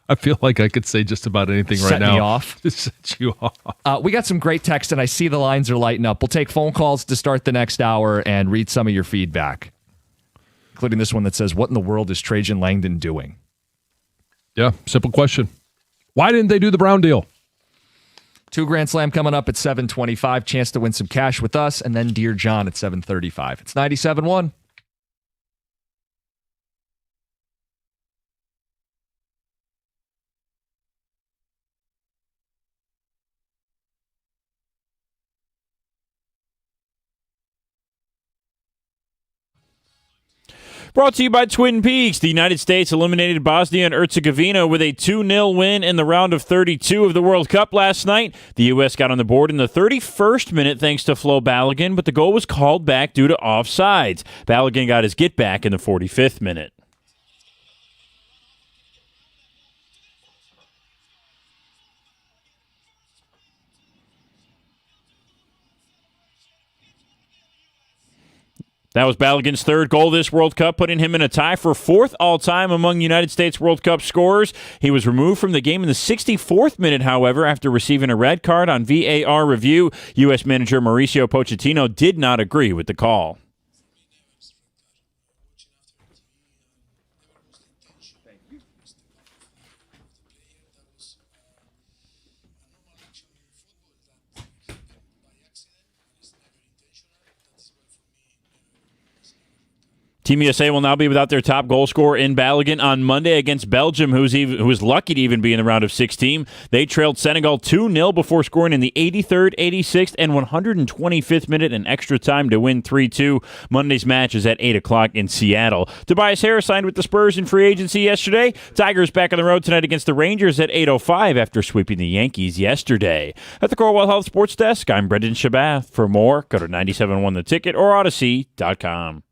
I feel like I could say just about anything right now. Set me off. Just set you off. We got some great text, and I see the lines are lighting up. We'll take phone calls to start the next hour and read some of your feedback, including this one that says, what in the world is Trajan Langdon doing? Yeah, simple question. Why didn't they do the Brown deal? 2 Grand Slam coming up at 7:25. Chance to win some cash with us, and then Dear John at 7:35. It's 97.1. Brought to you by Twin Peaks. The United States eliminated Bosnia and Herzegovina with a 2-0 win in the round of 32 of the World Cup last night. The U.S. got on the board in the 31st minute thanks to Flo Balogun, but the goal was called back due to offsides. Balogun got his get back in the 45th minute. That was Balogun's 3rd goal this World Cup, putting him in a tie for 4th all-time among United States World Cup scorers. He was removed from the game in the 64th minute, however, after receiving a red card on VAR review. U.S. manager Mauricio Pochettino did not agree with the call. Team USA will now be without their top goal scorer in Balogun on Monday against Belgium, who was lucky to even be in the round of 16. They trailed Senegal 2-0 before scoring in the 83rd, 86th, and 125th minute in extra time to win 3-2. Monday's match is at 8 o'clock in Seattle. Tobias Harris signed with the Spurs in free agency yesterday. Tigers back on the road tonight against the Rangers at 8:05 after sweeping the Yankees yesterday. At the Corewell Health Sports Desk, I'm Brendan Shabath. For more, go to 97.1 The Ticket or Odyssey.com.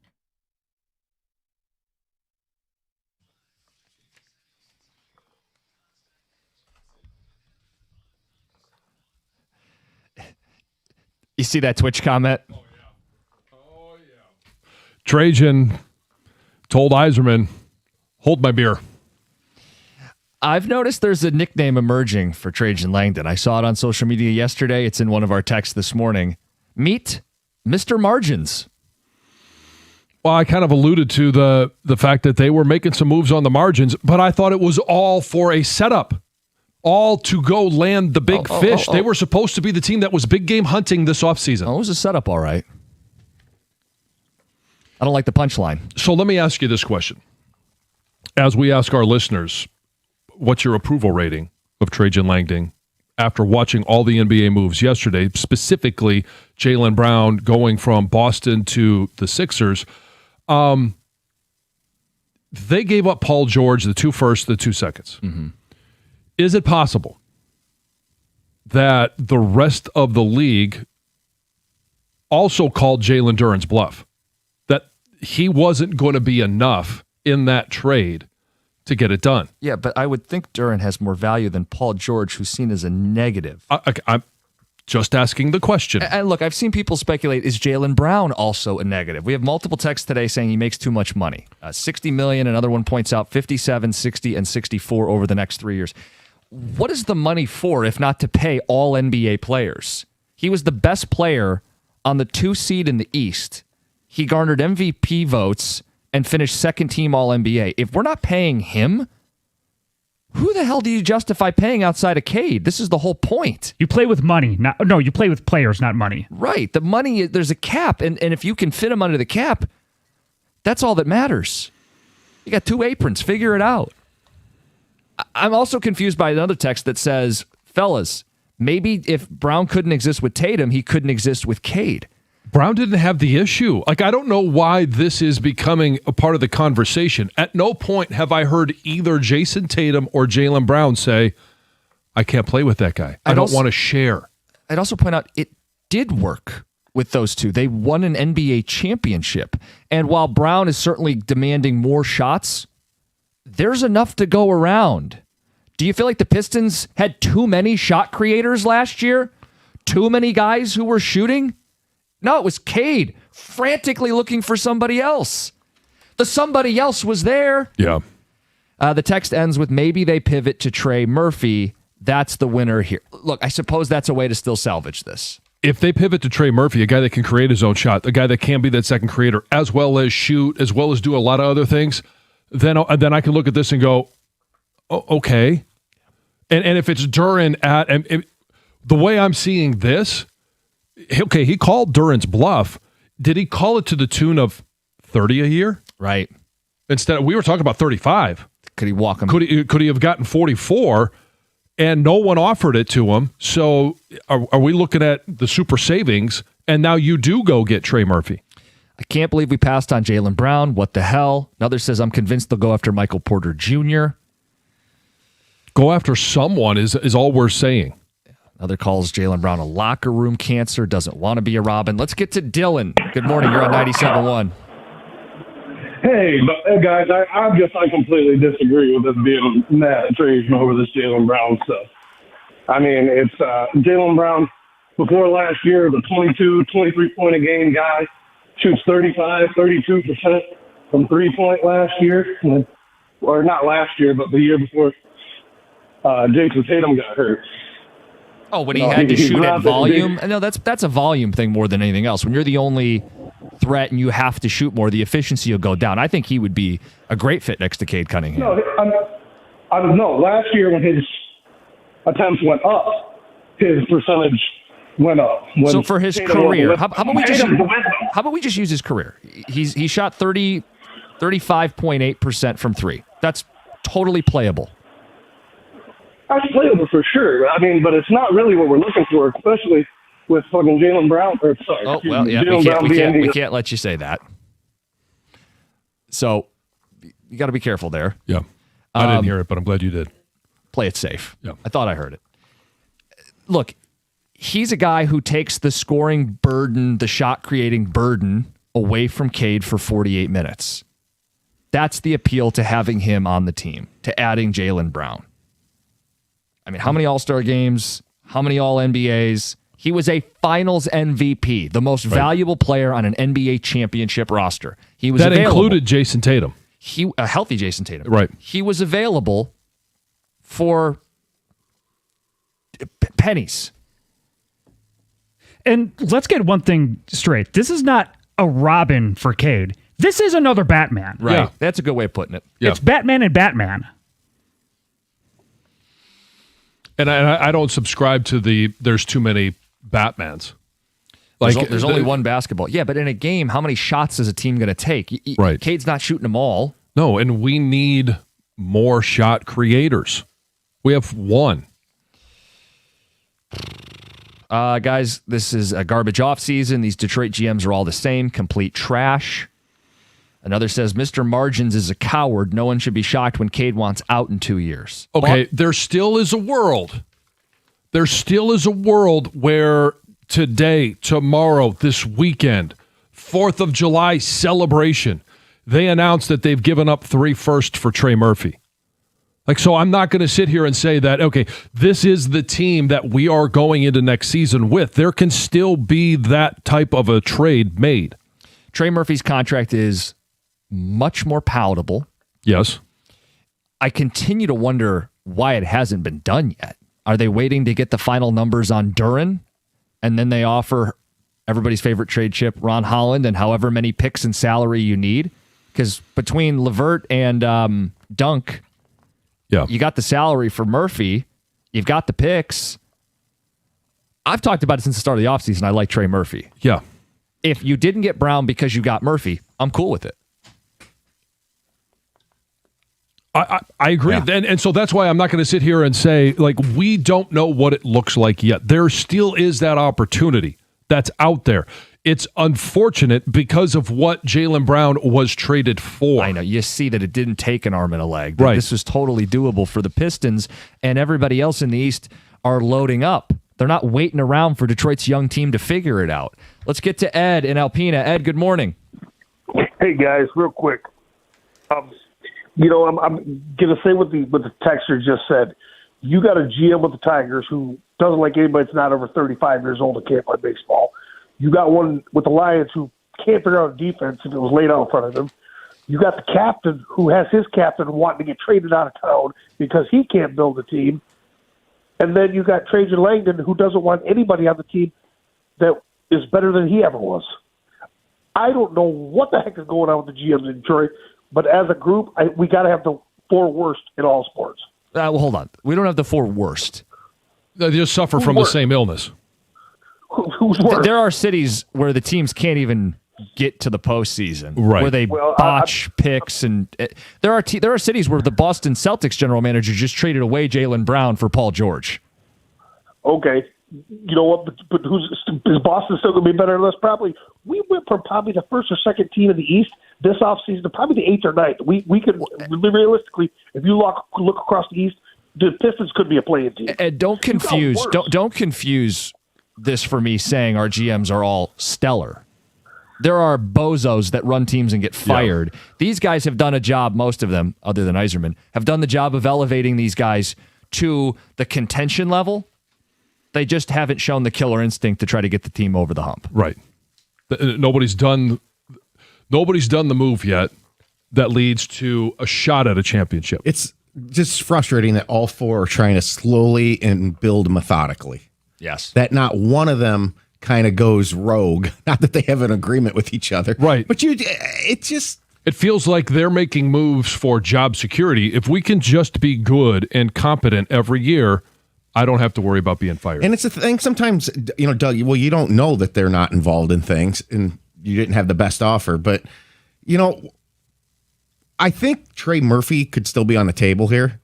You see that Twitch comment? Trajan told Yzerman, hold my beer. I've noticed there's a nickname emerging for Trajan Langdon. I saw it on social media yesterday. It's in one of our texts this morning. Meet Mr. Margins. Well, I kind of alluded to the fact that they were making some moves on the margins, but I thought it was all for a setup. All to go land the big fish. They were supposed to be the team that was big game hunting this offseason. Oh, it was a setup, all right. I don't like the punchline. So let me ask you this question. As we ask our listeners, what's your approval rating of Trajan Langdon after watching all the NBA moves yesterday, specifically Jaylen Brown going from Boston to the Sixers? They gave up Paul George, the 2 firsts, the 2 seconds. Mm-hmm. Is it possible that the rest of the league also called Jalen Duren's bluff? That he wasn't going to be enough in that trade to get it done? Yeah, but I would think Duren has more value than Paul George, who's seen as a negative. I'm just asking the question. And look, I've seen people speculate, is Jaylen Brown also a negative? We have multiple texts today saying he makes too much money. $60 million, another one points out 57, 60, and 64 over the next 3 years. What is the money for if not to pay all NBA players? He was the best player on the 2 seed in the East. He garnered MVP votes and finished second team All NBA. If we're not paying him, who the hell do you justify paying outside of Cade? This is the whole point. You play with money. You play with players, not money. Right. The money, there's a cap, and if you can fit him under the cap, that's all that matters. You got 2 aprons. Figure it out. I'm also confused by another text that says, fellas, maybe if Brown couldn't exist with Tatum, he couldn't exist with Cade. Brown didn't have the issue. I don't know why this is becoming a part of the conversation. At no point have I heard either Jason Tatum or Jaylen Brown say, I can't play with that guy. I don't want to share. I'd also point out it did work with those two. They won an NBA championship. And while Brown is certainly demanding more shots, there's enough to go around. Do you feel like the Pistons had too many shot creators last year? Too many guys who were shooting? No, it was Cade frantically looking for somebody else. The somebody else was there. Yeah. The text ends with, maybe they pivot to Trey Murphy. That's the winner here. Look, I suppose that's a way to still salvage this. If they pivot to Trey Murphy, a guy that can create his own shot, a guy that can be that second creator, as well as shoot, as well as do a lot of other things, then I can look at this and go, oh, okay. And if it's Duren the way I'm seeing this, okay, he called Duren's bluff. Did he call it to the tune of 30 a year? Right. Instead, we were talking about 35. Could he walk him? Could he have gotten 44? And no one offered it to him. So are we looking at the super savings? And now you do go get Trey Murphy. I can't believe we passed on Jaylen Brown. What the hell? Another says, I'm convinced they'll go after Michael Porter Jr. Go after someone is all we're saying. Another calls Jaylen Brown a locker room cancer, doesn't want to be a Robin. Let's get to Dylan. Good morning. You're on 97.1. Hey, guys, I completely disagree with us being mad at Trajan over this Jaylen Brown stuff. I mean, it's Jaylen Brown before last year, the 22, 23-point a game guy, shoots 35, 32% from three-point last year. Or not last year, but the year before Jason Tatum got hurt. Oh, when he had to shoot at volume? No, that's a volume thing more than anything else. When you're the only threat and you have to shoot more, the efficiency will go down. I think he would be a great fit next to Cade Cunningham. No, last year when his attempts went up, his percentage went up. So for his career, how about we just use his career? He shot 30 35.8% from three. That's totally playable. That's playable for sure. I mean, but it's not really what we're looking for, especially with fucking Jaylen Brown. Or sorry, Oh, well, yeah, Jaylen Brown we can't let you say that. So you got to be careful there. Yeah. I didn't hear it, but I'm glad you did. Play it safe. Yeah. I thought I heard it. Look, he's a guy who takes the scoring burden, the shot creating burden away from Cade for 48 minutes. That's the appeal to having him on the team, to adding Jaylen Brown. I mean, how many All-Star games? How many All-NBAs? He was a Finals MVP, the most valuable player on an NBA championship roster. He was That available. included Jason Tatum. A healthy Jason Tatum. Right. He was available for pennies. And let's get one thing straight. This is not a Robin for Cade. This is another Batman. Right. Yeah. That's a good way of putting it. Yeah. It's Batman and Batman. And I don't subscribe to there's too many Batmans. There's only one basketball. Yeah, but in a game, how many shots is a team going to take? Right. Cade's not shooting them all. No, and we need more shot creators. We have one. Guys, this is a garbage off season. These Detroit GMs are all the same, complete trash. Another says, Mr. Margins is a coward. No one should be shocked when Cade wants out in 2 years. Okay, there still is a world. There still is a world where today, tomorrow, this weekend, 4th of July celebration, they announced that they've given up 3 firsts for Trey Murphy. So I'm not going to sit here and say that, okay, this is the team that we are going into next season with. There can still be that type of a trade made. Trey Murphy's contract is much more palatable. Yes. I continue to wonder why it hasn't been done yet. Are they waiting to get the final numbers on Duren, and then they offer everybody's favorite trade chip, Ron Holland, and however many picks and salary you need? Because between LeVert and Dunk, you got the salary for Murphy, you've got the picks. I've talked about it since the start of the offseason. I like Trey Murphy. Yeah. If you didn't get Brown because you got Murphy, I'm cool with it. I agree. Yeah. And so that's why I'm not going to sit here and say, we don't know what it looks like yet. There still is that opportunity that's out there. It's unfortunate because of what Jaylen Brown was traded for. I know. You see that it didn't take an arm and a leg. That Right. This was totally doable for the Pistons, and everybody else in the East are loading up. They're not waiting around for Detroit's young team to figure it out. Let's get to Ed in Alpena. Ed, good morning. Hey, guys, real quick. I'm going to say what the texter just said. You got a GM with the Tigers who doesn't like anybody that's not over 35 years old that can't play baseball. You got one with the Lions who can't figure out defense if it was laid out in front of him. You got the captain who has his captain wanting to get traded out of town because he can't build a team. And then you got Trajan Langdon who doesn't want anybody on the team that is better than he ever was. I don't know what the heck is going on with the GMs in Detroit, but as a group, we got to have the 4 worst in all sports. Well, hold on. We don't have the 4 worst. They just suffer from the same illness. Who's worse? There are cities where the teams can't even get to the postseason, Right. where they botch picks, and there are cities where the Boston Celtics general manager just traded away Jaylen Brown for Paul George. Okay, you know what? But is Boston still going to be better than us? Probably. We went from probably the first or second team in the East this offseason to probably the 8th or 9th. We could realistically, if you look across the East, the Pistons could be a playing team. And don't confuse this for me saying our GMs are all stellar. There are bozos that run teams and get fired. Yeah. These guys have done a job, most of them, other than Yzerman, have done the job of elevating these guys to the contention level. They just haven't shown the killer instinct to try to get the team over the hump. Right. Nobody's done the move yet that leads to a shot at a championship. It's just frustrating that all 4 are trying to slowly and build methodically. Yes. That not one of them kind of goes rogue. Not that they have an agreement with each other. Right. But it feels like they're making moves for job security. If we can just be good and competent every year, I don't have to worry about being fired. And it's a thing sometimes, Doug, well, you don't know that they're not involved in things and you didn't have the best offer. But, I think Trey Murphy could still be on the table here.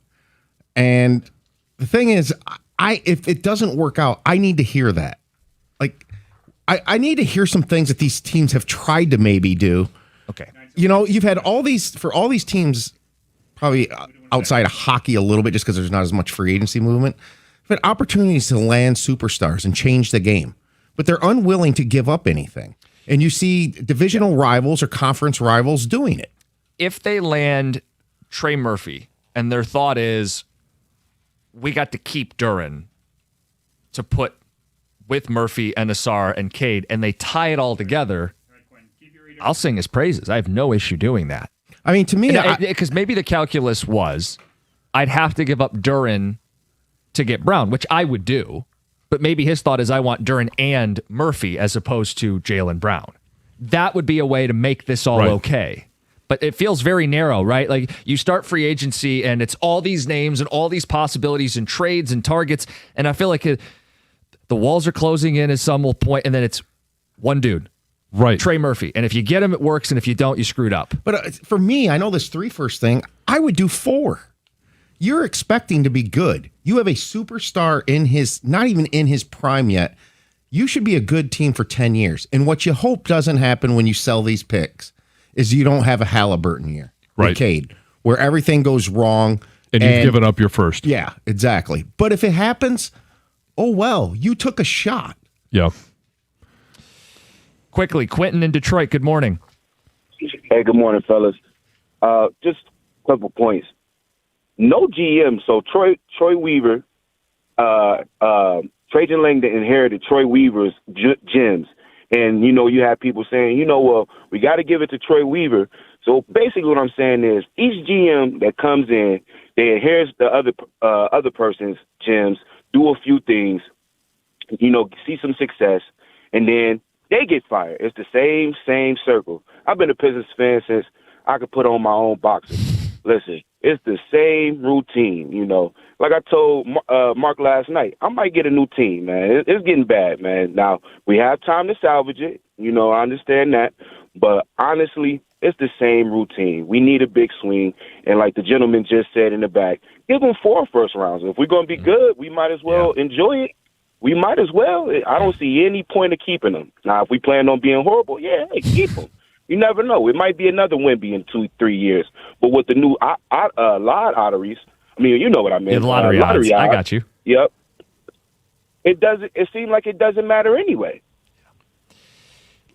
And the thing is, if it doesn't work out, I need to hear that. Like, I need to hear some things that these teams have tried to maybe do. Okay. You've had all these teams, probably outside of hockey a little bit, just because there's not as much free agency movement, but opportunities to land superstars and change the game. But they're unwilling to give up anything. And you see divisional rivals or conference rivals doing it. If they land Trey Murphy and their thought is, we got to keep Duran to put with Murphy and Asar and Cade, and they tie it all together, I'll sing his praises. I have no issue doing that. I mean, to me, because maybe the calculus was I'd have to give up Duran to get Brown, which I would do. But maybe his thought is I want Duran and Murphy as opposed to Jaylen Brown. That would be a way to make this all okay. But it feels very narrow, right? Like you start free agency and it's all these names and all these possibilities and trades and targets. And I feel like the walls are closing in at some point, and then it's one dude. Right. Trey Murphy. And if you get him, it works. And if you don't, you screwed up. But for me, I know this 3 first thing, I would do 4. You're expecting to be good. You have a superstar not even in his prime yet. You should be a good team for 10 years. And what you hope doesn't happen when you sell these picks is you don't have a Halliburton year. Right. Cade, where everything goes wrong. And you've given up your first. Yeah, exactly. But if it happens, oh well, you took a shot. Yeah. Quickly, Quentin in Detroit, good morning. Hey, good morning, fellas. Just a couple points. No GM, so Troy Weaver, Trajan Langdon inherited Troy Weaver's gems. And, you have people saying, well, we got to give it to Troy Weaver. So basically what I'm saying is each GM that comes in, they inherits the other person's gems, do a few things, see some success, and then they get fired. It's the same circle. I've been a Pistons fan since I could put on my own boxers. Listen, it's the same routine, Like I told Mark last night, I might get a new team, man. It's getting bad, man. Now, we have time to salvage it. I understand that. But honestly, it's the same routine. We need a big swing. And like the gentleman just said in the back, give them 4 first rounds. If we're going to be good, we might as well enjoy it. We might as well. I don't see any point of keeping them. Now, if we plan on being horrible, hey, keep them. You never know. It might be another Wemby in 2-3 years. But with the new lotteries, you know what I mean. The lottery odds. I got you. Yep. It seems like it doesn't matter anyway.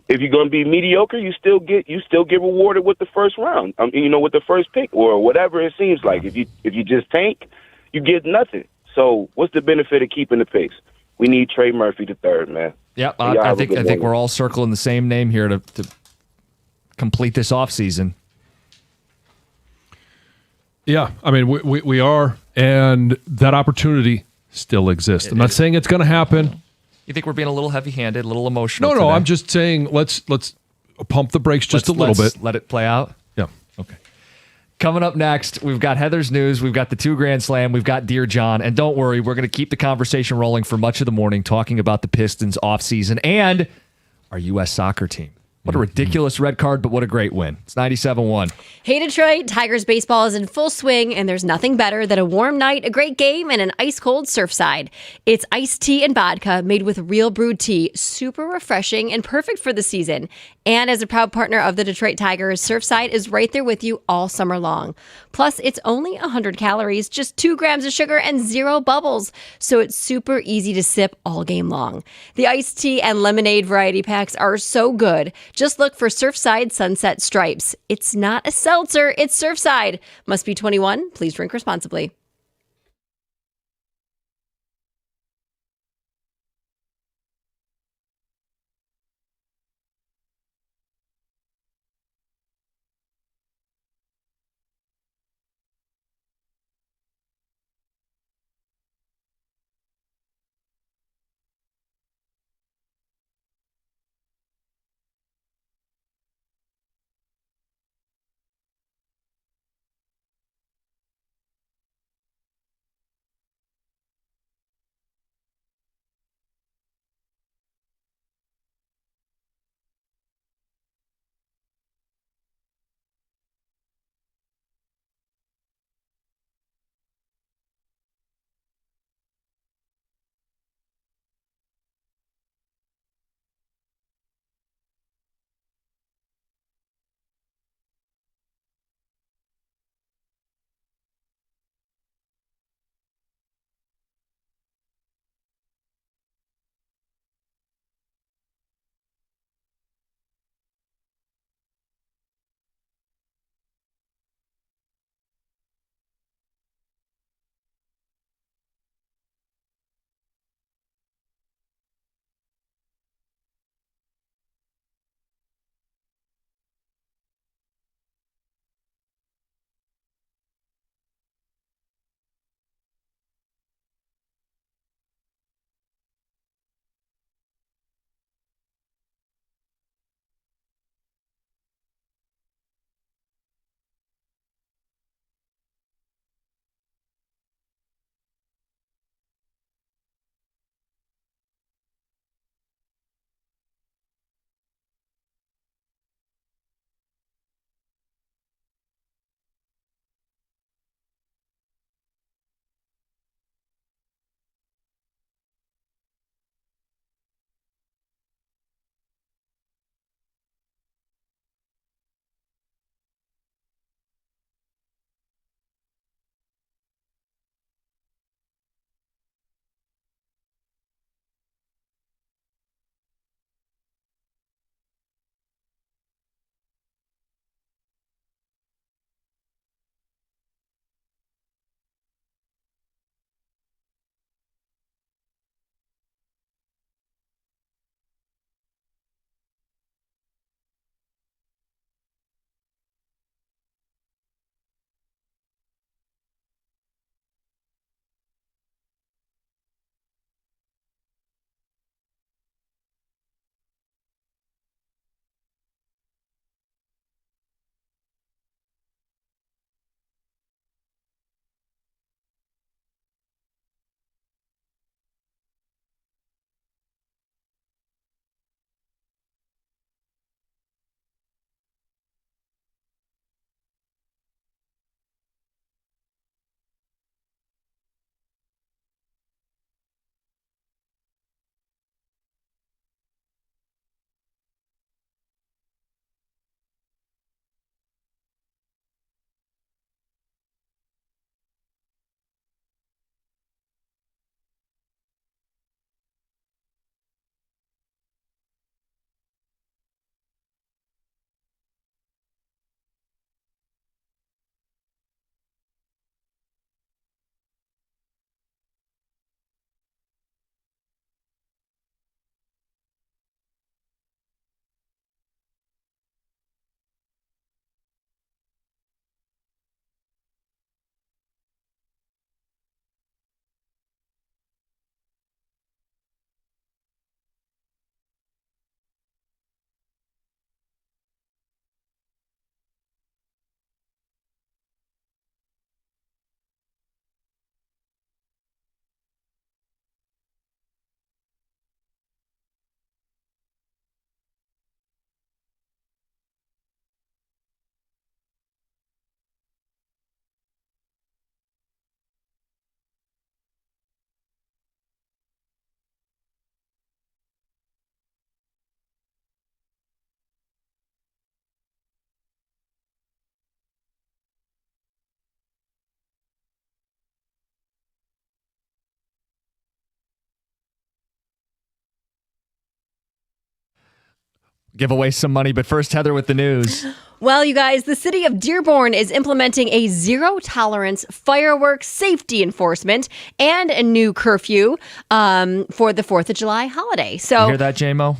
If you're going to be mediocre, you still get rewarded with the first round. With the first pick or whatever it seems like. If you just tank, you get nothing. So what's the benefit of keeping the picks? We need Trey Murphy the third, man. Yep, I think we're all circling the same name here to complete this offseason. Yeah, we are, and that opportunity still exists. I'm not saying it's going to happen. You think we're being a little heavy-handed, a little emotional? No, today? I'm just saying let's pump the brakes just a little bit. Let it play out. Yeah. Okay. Coming up next, we've got Heather's News, we've got the 2 Grand Slam, we've got Dear John, and don't worry, we're going to keep the conversation rolling for much of the morning, talking about the Pistons offseason and our U.S. soccer team. What a ridiculous red card, but what a great win. It's 97-1. Hey, Detroit, Tigers baseball is in full swing, and there's nothing better than a warm night, a great game, and an ice-cold Surfside. It's iced tea and vodka made with real brewed tea, super refreshing and perfect for the season. And as a proud partner of the Detroit Tigers, Surfside is right there with you all summer long. Plus, it's only 100 calories, just 2 grams of sugar, and 0 bubbles, so it's super easy to sip all game long. The iced tea and lemonade variety packs are so good. Just look for Surfside Sunset Stripes. It's not a seltzer, it's Surfside. Must be 21. Please drink responsibly. give away some money. But first, Heather with the news. Well, you guys, the city of Dearborn is implementing a zero-tolerance fireworks safety enforcement and a new curfew for the 4th of July holiday. So, You hear that, J-Mo?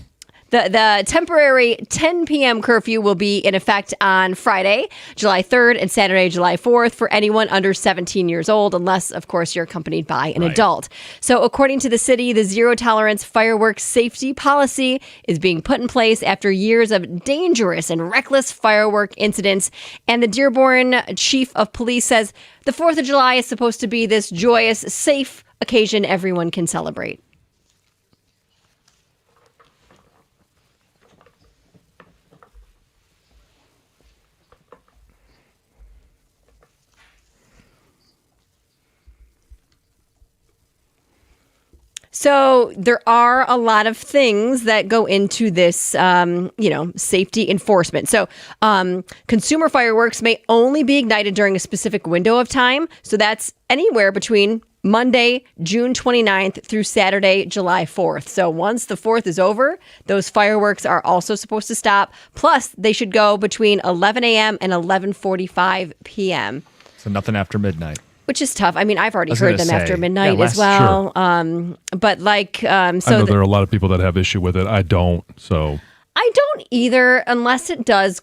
The temporary 10 p.m. curfew will be in effect on Friday, July 3rd, and Saturday, July 4th for anyone under 17 years old, unless, of course, you're accompanied by an adult. So according to the city, the zero-tolerance fireworks safety policy is being put in place after years of dangerous and reckless firework incidents. And the Dearborn chief of police says the 4th of July is supposed to be this joyous, safe occasion everyone can celebrate. So there are a lot of things that go into this, safety enforcement. So consumer fireworks may only be ignited during a specific window of time. So that's anywhere between Monday, June 29th through Saturday, July 4th. So once the 4th is over, those fireworks are also supposed to stop. Plus, they should go between 11 a.m. and 11:45 p.m. So nothing after midnight. Which is tough. I mean, I've already heard them after midnight as Sure. well. But I know there are a lot of people that have issue with it. I don't. So I don't either, unless it does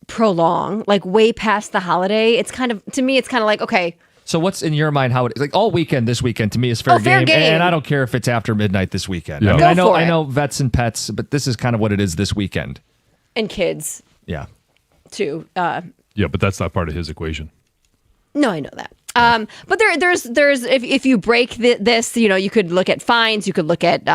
prolong, like way past the holiday. It's kind of, to me, it's kind of like, okay. So what's in your mind how it is? Like all weekend this weekend to me is fair, fair game. And I don't care if it's after midnight this weekend. Yeah. I mean, Go for I it. know vets and pets, but this is kind of what it is this weekend. And kids, Yeah. too. yeah, but that's not part of his equation. No, I know that. But there's if you break this, you could look at fines, you could look at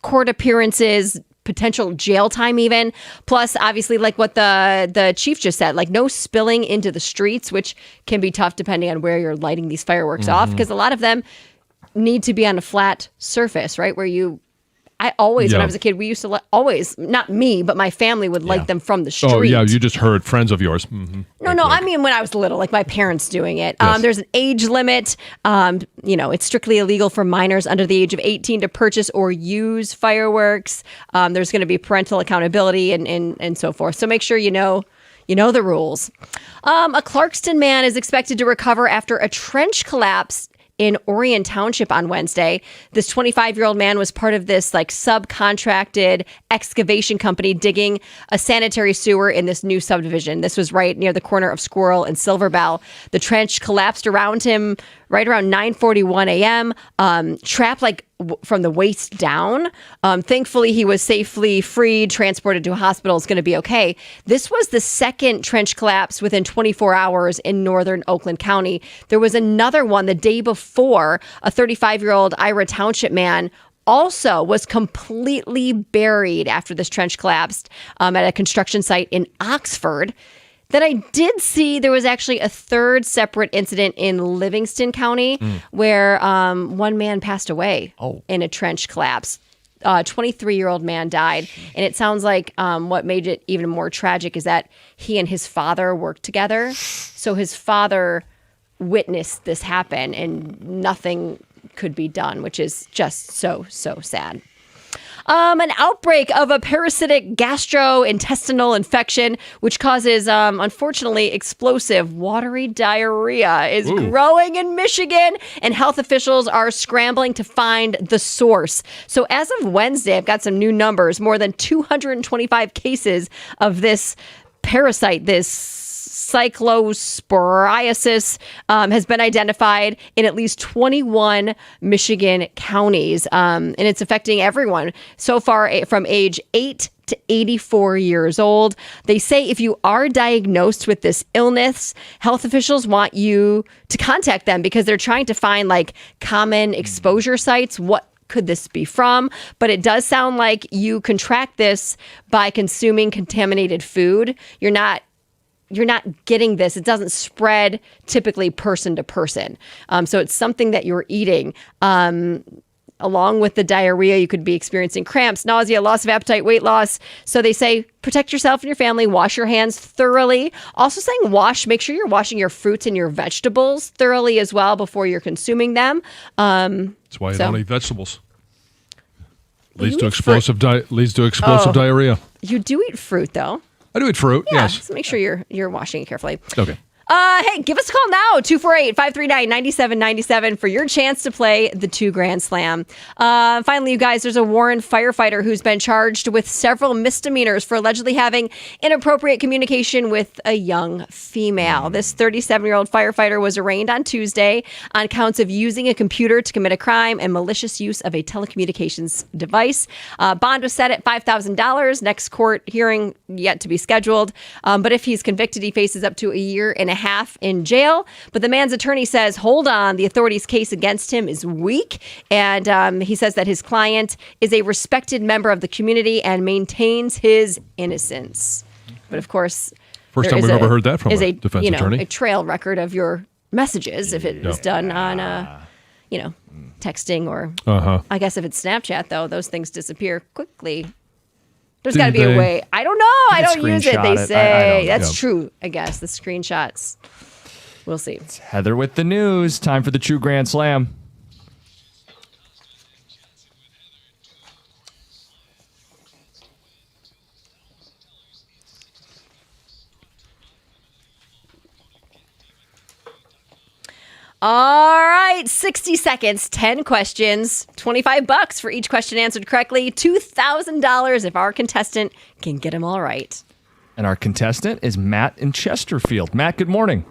court appearances, potential jail time even. Plus, obviously, like what the chief just said, like no spilling into the streets, which can be tough depending on where you're lighting these fireworks off, because a lot of them need to be on a flat surface, right? I always, when I was a kid, we used to always, not me, but my family would light them from the street. Oh, yeah, you just heard friends of yours. Mm-hmm. No, I mean when I was little, like my parents doing it. Yes. There's an age limit. It's strictly illegal for minors under the age of 18 to purchase or use fireworks. There's going to be parental accountability and so forth. So make sure you know the rules. A Clarkston man is expected to recover after a trench collapse in Orion Township on Wednesday. This 25-year-old man was part of this subcontracted excavation company digging a sanitary sewer in this new subdivision. This was right near the corner of Squirrel and Silver Bell. The trench collapsed around him right around 9:41 a.m., trapped from the waist down. Thankfully, he was safely freed, transported to a hospital. It's going to be okay. This was the second trench collapse within 24 hours in northern Oakland County. There was another one the day before. A 35-year-old Ira Township man also was completely buried after this trench collapsed at a construction site in Oxford. Then I did see there was actually a third separate incident in Livingston County where one man passed away in a trench collapse. A 23-year-old man died. And it sounds like what made it even more tragic is that he and his father worked together. So his father witnessed this happen and nothing could be done, which is just so sad. An outbreak of a parasitic gastrointestinal infection, which causes, unfortunately, explosive watery diarrhea, is growing in Michigan, and health officials are scrambling to find the source. So as of Wednesday, I've got some new numbers. More than 225 cases of this parasite, this cyclosporiasis, has been identified in at least 21 Michigan counties. And it's affecting everyone so far from age 8 to 84 years old. They say if you are diagnosed with this illness, health officials want you to contact them because they're trying to find common exposure sites. What could this be from? But it does sound like you contract this by consuming contaminated food. You're not getting this. It doesn't spread typically person to person. So it's something that you're eating. Along with the diarrhea, you could be experiencing cramps, nausea, loss of appetite, weight loss. So they say protect yourself and your family. Wash your hands thoroughly. Also saying make sure you're washing your fruits and your vegetables thoroughly as well before you're consuming them. That's why you don't eat vegetables. Leads You to eat explosive diarrhea. You do eat fruit, though. I do eat fruit. Yeah, Yes. so make sure you're washing it carefully. Okay. Hey, give us a call now, 248-539-9797 for your chance to play the $2 Grand Slam. Finally, you guys, there's a Warren firefighter who's been charged with several misdemeanors for allegedly having inappropriate communication with a young female. This 37-year-old firefighter was arraigned on Tuesday on counts of using a computer to commit a crime and malicious use of a telecommunications device. Bond was set at $5,000. Next court hearing yet to be scheduled. But if he's convicted, he faces up to a year and a half in jail. But the man's attorney says, hold on, the authorities' case against him is weak. And he says that his client is a respected member of the community and maintains his innocence. But of course, First time we've ever heard that from a defense attorney. A trail record of your messages if it was done on, texting or I guess if it's Snapchat, though, those things disappear quickly. There's got to be a way. I don't know. I don't use it. They say that's true. I guess the screenshots. We'll see. It's Heather with the news. Time for the True Grand Slam. All right, 60 seconds, 10 questions, $25 for each question answered correctly, $2,000 if our contestant can get them all right. And our contestant is Matt in Chesterfield. Matt, good morning.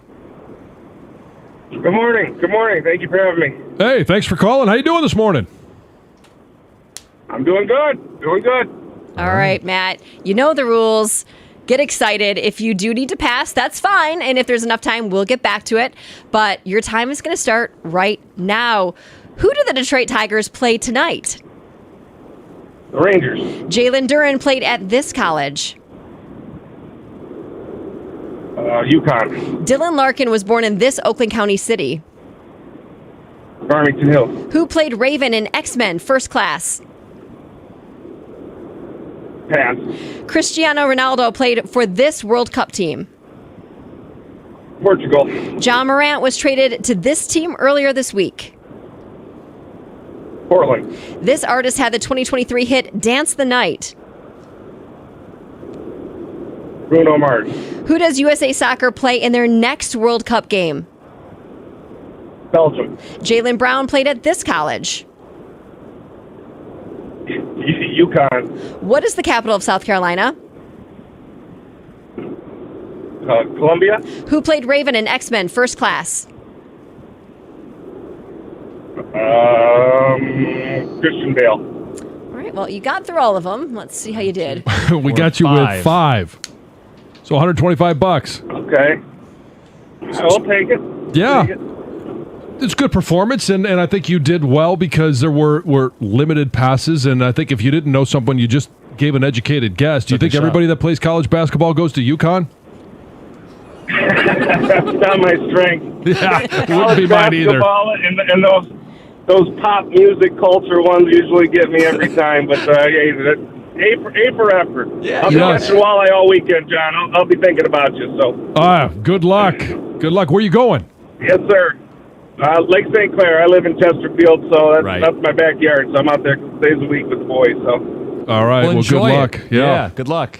Good morning. Good morning. Thank you for having me. Hey, thanks for calling. How you doing this morning? I'm doing good. Doing good. All right, Matt, you know the rules. Get excited. If you do need to pass, that's fine. And if there's enough time, we'll get back to it. But your time is going to start right now. Who do the Detroit Tigers play tonight? The Rangers. Jalen Duren played at this college. UConn. Dylan Larkin was born in this Oakland County city. Farmington Hills. Who played Raven in X-Men First Class? Pass. Cristiano Ronaldo played for this World Cup team. Portugal. John Morant was traded to this team earlier this week. Portland. This artist had the 2023 hit Dance the Night. Bruno Mars. Who does USA Soccer play in their next World Cup game? Belgium. Jaylen Brown played at this college. UConn. What is the capital of South Carolina? Columbia. Who played Raven in X-Men First Class? Christian Bale. All right, well, you got through all of them. Let's see how you did. We got you with 5. So $125. Okay. I'll take it. Yeah. Take it. It's good performance, and I think you did well because there were limited passes, and I think if you didn't know someone, you just gave an educated guess. Do you think everybody that plays college basketball goes to UConn? That's not my strength. Yeah, wouldn't be mine either. And those pop music culture ones usually get me every time, but A for effort. Yeah, I'll be watching Walleye all weekend, John. I'll be thinking about you. So. Good luck. Good luck. Where are you going? Yes, sir. Lake St. Clair. I live in Chesterfield, so that's my backyard. So I'm out there days a week with the boys. So. All right. Well, good luck. Yeah, good luck.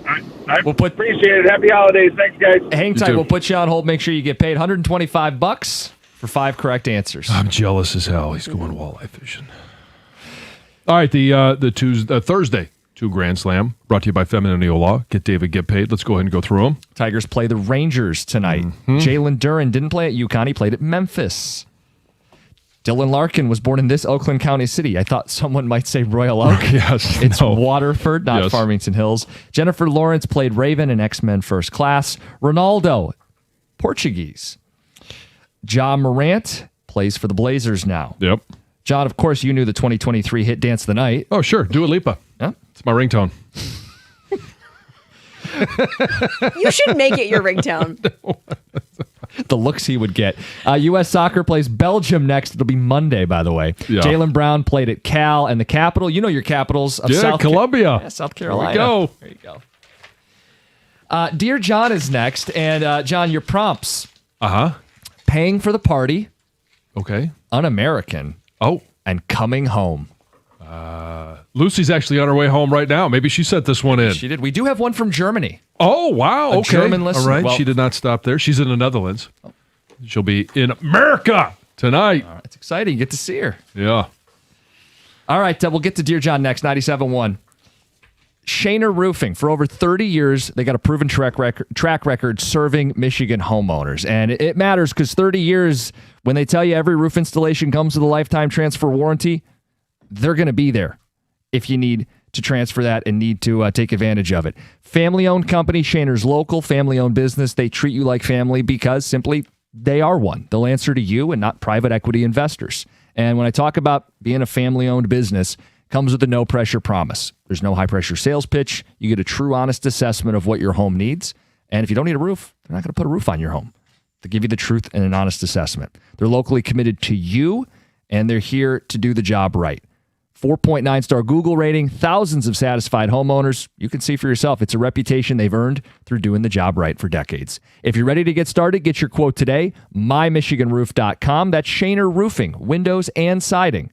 I appreciate it. Happy holidays. Thanks, guys. Hang tight. We'll put you on hold. Make sure you get paid $125 for 5 correct answers. I'm jealous as hell. He's going walleye fishing. All right. The Thursday 2 Grand Slam brought to you by Femininity Law. Get David, get paid. Let's go ahead and go through them. Tigers play the Rangers tonight. Jalen Duren didn't play at UConn. He played at Memphis. Dylan Larkin was born in this Oakland County city. I thought someone might say Royal Oak. Yes. It's Waterford, not Farmington Hills. Jennifer Lawrence played Raven in X-Men First Class. Ronaldo, Portuguese. John Morant plays for the Blazers now. Yep. John, of course, you knew the 2023 hit Dance the Night. Oh, sure. Dua Lipa. Yeah. It's my ringtone. You should make it your ringtone. The looks he would get. U.S. Soccer plays Belgium next. It'll be Monday, by the way. Yeah. Jaylen Brown played at Cal and the Capital. You know your Capitals of Columbia. South Carolina. There you go. Dear John is next. And John, your prompts. Uh-huh. Paying for the party. Okay. Un-American. Oh. And coming home. Lucy's actually on her way home right now. Maybe she sent this one in. She did. We do have one from Germany. Oh, wow. A Okay. German listener. All right. Well- She did not stop there. She's in the Netherlands. She'll be in America tonight. It's exciting. You get to see her. Yeah. All right, we'll get to Dear John next, 97.1. Shaner Roofing. For over 30 years, they got a proven track record serving Michigan homeowners. And it matters because 30 years, when they tell you every roof installation comes with a lifetime transfer warranty, they're going to be there if you need to transfer that and need to take advantage of it. Family-owned company, Shaner's local, family-owned business. They treat you like family because simply they are one. They'll answer to you and not private equity investors. And when I talk about being a family-owned business, comes with a no-pressure promise. There's no high-pressure sales pitch. You get a true, honest assessment of what your home needs. And if you don't need a roof, they're not going to put a roof on your home. They give you the truth and an honest assessment. They're locally committed to you, and they're here to do the job right. 4.9 star Google rating, thousands of satisfied homeowners. You can see for yourself, it's a reputation they've earned through doing the job right for decades. If you're ready to get started, get your quote today, mymichiganroof.com. That's Shaner Roofing, windows and siding.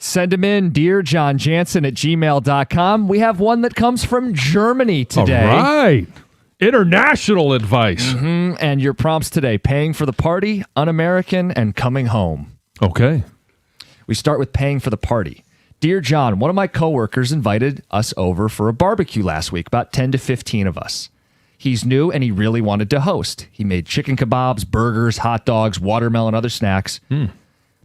Send them in, dearjohnjansen@gmail.com. We have one that comes from Germany today. All right. International advice. And your prompts today: paying for the party, un-American, and coming home. Okay. We start with paying for the party. Dear John, one of my coworkers invited us over for a barbecue last week, about 10 to 15 of us. He's new and he really wanted to host. He made chicken kebabs, burgers, hot dogs, watermelon, other snacks.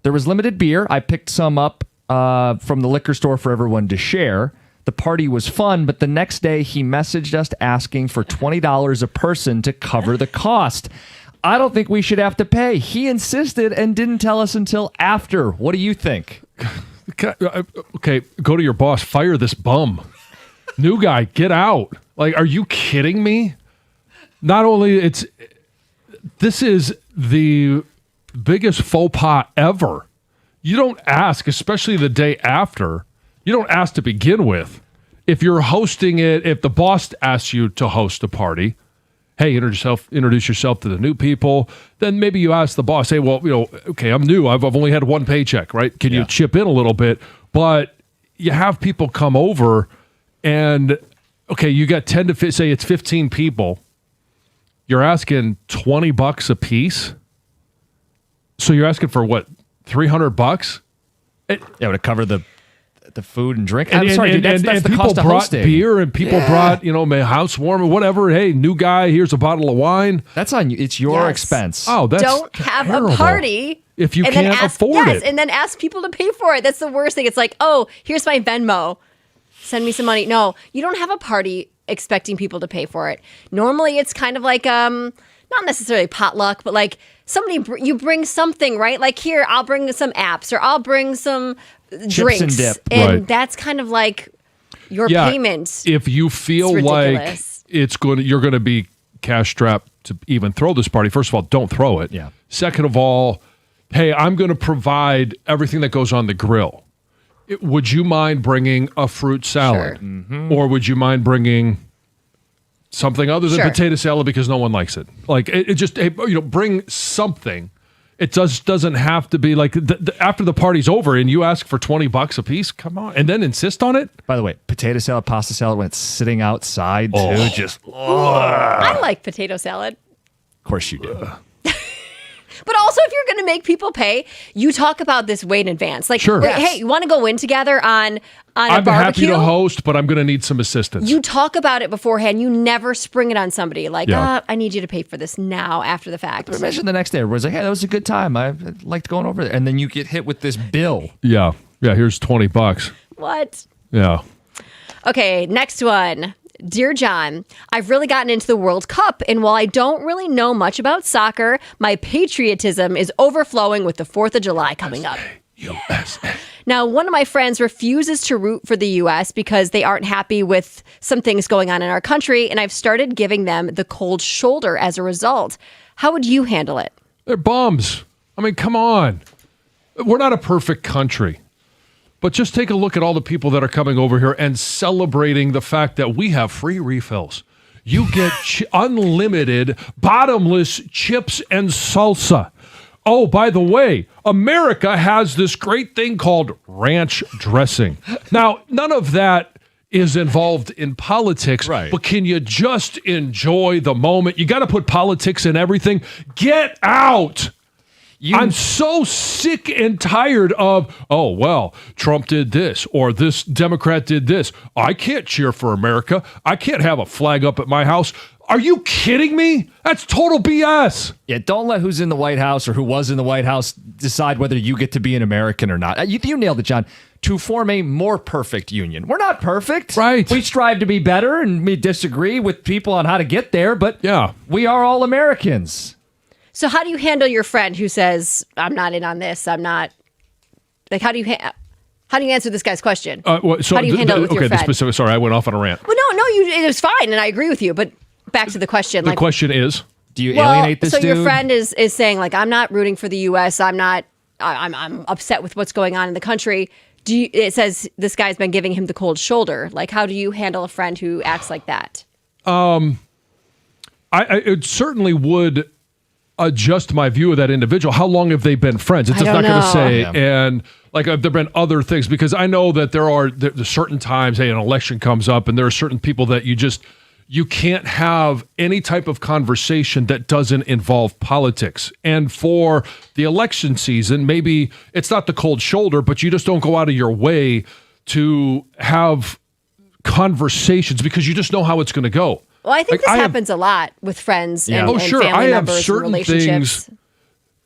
There was limited beer. I picked some up from the liquor store for everyone to share. The party was fun, but the next day he messaged us asking for $20 a person to cover the cost. I don't think we should have to pay. He insisted and didn't tell us until after. What do you think? Okay, go to your boss. Fire this bum. New guy, get out. Like, are you kidding me? Not only this is the biggest faux pas ever. You don't ask, especially the day after. You don't ask to begin with. If you're hosting it, if the boss asks you to host a party, hey, introduce yourself to the new people, then maybe you ask the boss, hey, well, okay, I'm new. I've only had one paycheck, right? Can you chip in a little bit? But you have people come over and, okay, you got 10 to, say it's 15 people. You're asking $20 a piece. So you're asking for what, $300? To cover the food and drink. And, I'm sorry, dude, that's the people cost of brought hosting. beer and people brought, housewarming, whatever. Hey, new guy, here's a bottle of wine. That's on you. It's your expense. Oh, that's Don't have terrible. a party if you and can't then afford it. and then ask people to pay for it. That's the worst thing. It's like, oh, here's my Venmo. Send me some money. No, you don't have a party expecting people to pay for it. Normally, it's kind of like not necessarily potluck, but like you bring something, right? Like here, I'll bring some apps or I'll bring some drinks, and dip. and Right. that's kind of like your payment. If you feel It's like ridiculous. you're going to be cash strapped to even throw this party. First of all, don't throw it. Yeah. Second of all, hey, I'm going to provide everything that goes on the grill. Would you mind bringing a fruit salad, or would you mind bringing something other than Sure. potato salad because no one likes it? Like it just bring something. It doesn't have to be like after the party's over and you ask for $20 a piece. Come on, and then insist on it. By the way, potato salad, pasta salad when it's sitting outside too. Just I like potato salad. of course you do. But also, if you're going to make people pay, you talk about this way in advance. Like, Sure. hey, you want to go in together on a I'm barbecue? happy to host, but I'm going to need some assistance. You talk about it beforehand. You never spring it on somebody. Like, Yeah. I need you to pay for this now after the fact. Imagine the next day, everyone's like, hey, that was a good time. I liked going over there. And then you get hit with this bill. Yeah. Here's $20. What? Yeah. Okay, next one. Dear John, I've really gotten into the World Cup, and while I don't really know much about soccer, my patriotism is overflowing with the 4th of July coming up. USA. Now, one of my friends refuses to root for the U.S. because they aren't happy with some things going on in our country, and I've started giving them the cold shoulder as a result. How would you handle it? They're bums. I mean, come on. We're not a perfect country. But just take a look at all the people that are coming over here and celebrating the fact that we have free refills. You get unlimited, bottomless chips and salsa. Oh, by the way, America has this great thing called ranch dressing. Now, none of that is involved in politics, Right. but can you just enjoy the moment? You got to put politics in everything. Get out. I'm so sick and tired of, oh, well, Trump did this or this Democrat did this. I can't cheer for America. I can't have a flag up at my house. Are you kidding me? That's total BS. Yeah, don't let who's in the White House or who was in the White House decide whether you get to be an American or not. You nailed it, John. To form a more perfect union. We're not perfect. Right. We strive to be better and we disagree with people on how to get there, but Yeah. we are all Americans. So how do you handle your friend who says, I'm not in on this, I'm not... Like, how do you answer this guy's question? So how do you handle it with your the friend? specific. Sorry, I went off on a rant. Well, no, it was fine, and I agree with you, but back to the question. The question is, Do you alienate this so dude? your friend is saying, like, I'm not rooting for the U.S., I'm upset with what's going on in the country. It says this guy's been giving him the cold shoulder. Like, how do you handle a friend who acts like that? I it certainly would adjust my view of that individual. How long have they been friends? It's just not going to say. Yeah. And like, have there been other things? Because I know that there's certain times, hey, an election comes up, and there are certain people that you can't have any type of conversation that doesn't involve politics. And for the election season, maybe it's not the cold shoulder, but you just don't go out of your way to have conversations because you just know how it's going to go. Well, I think this happens a lot with friends and, and sure. family I have members and certain relationships. things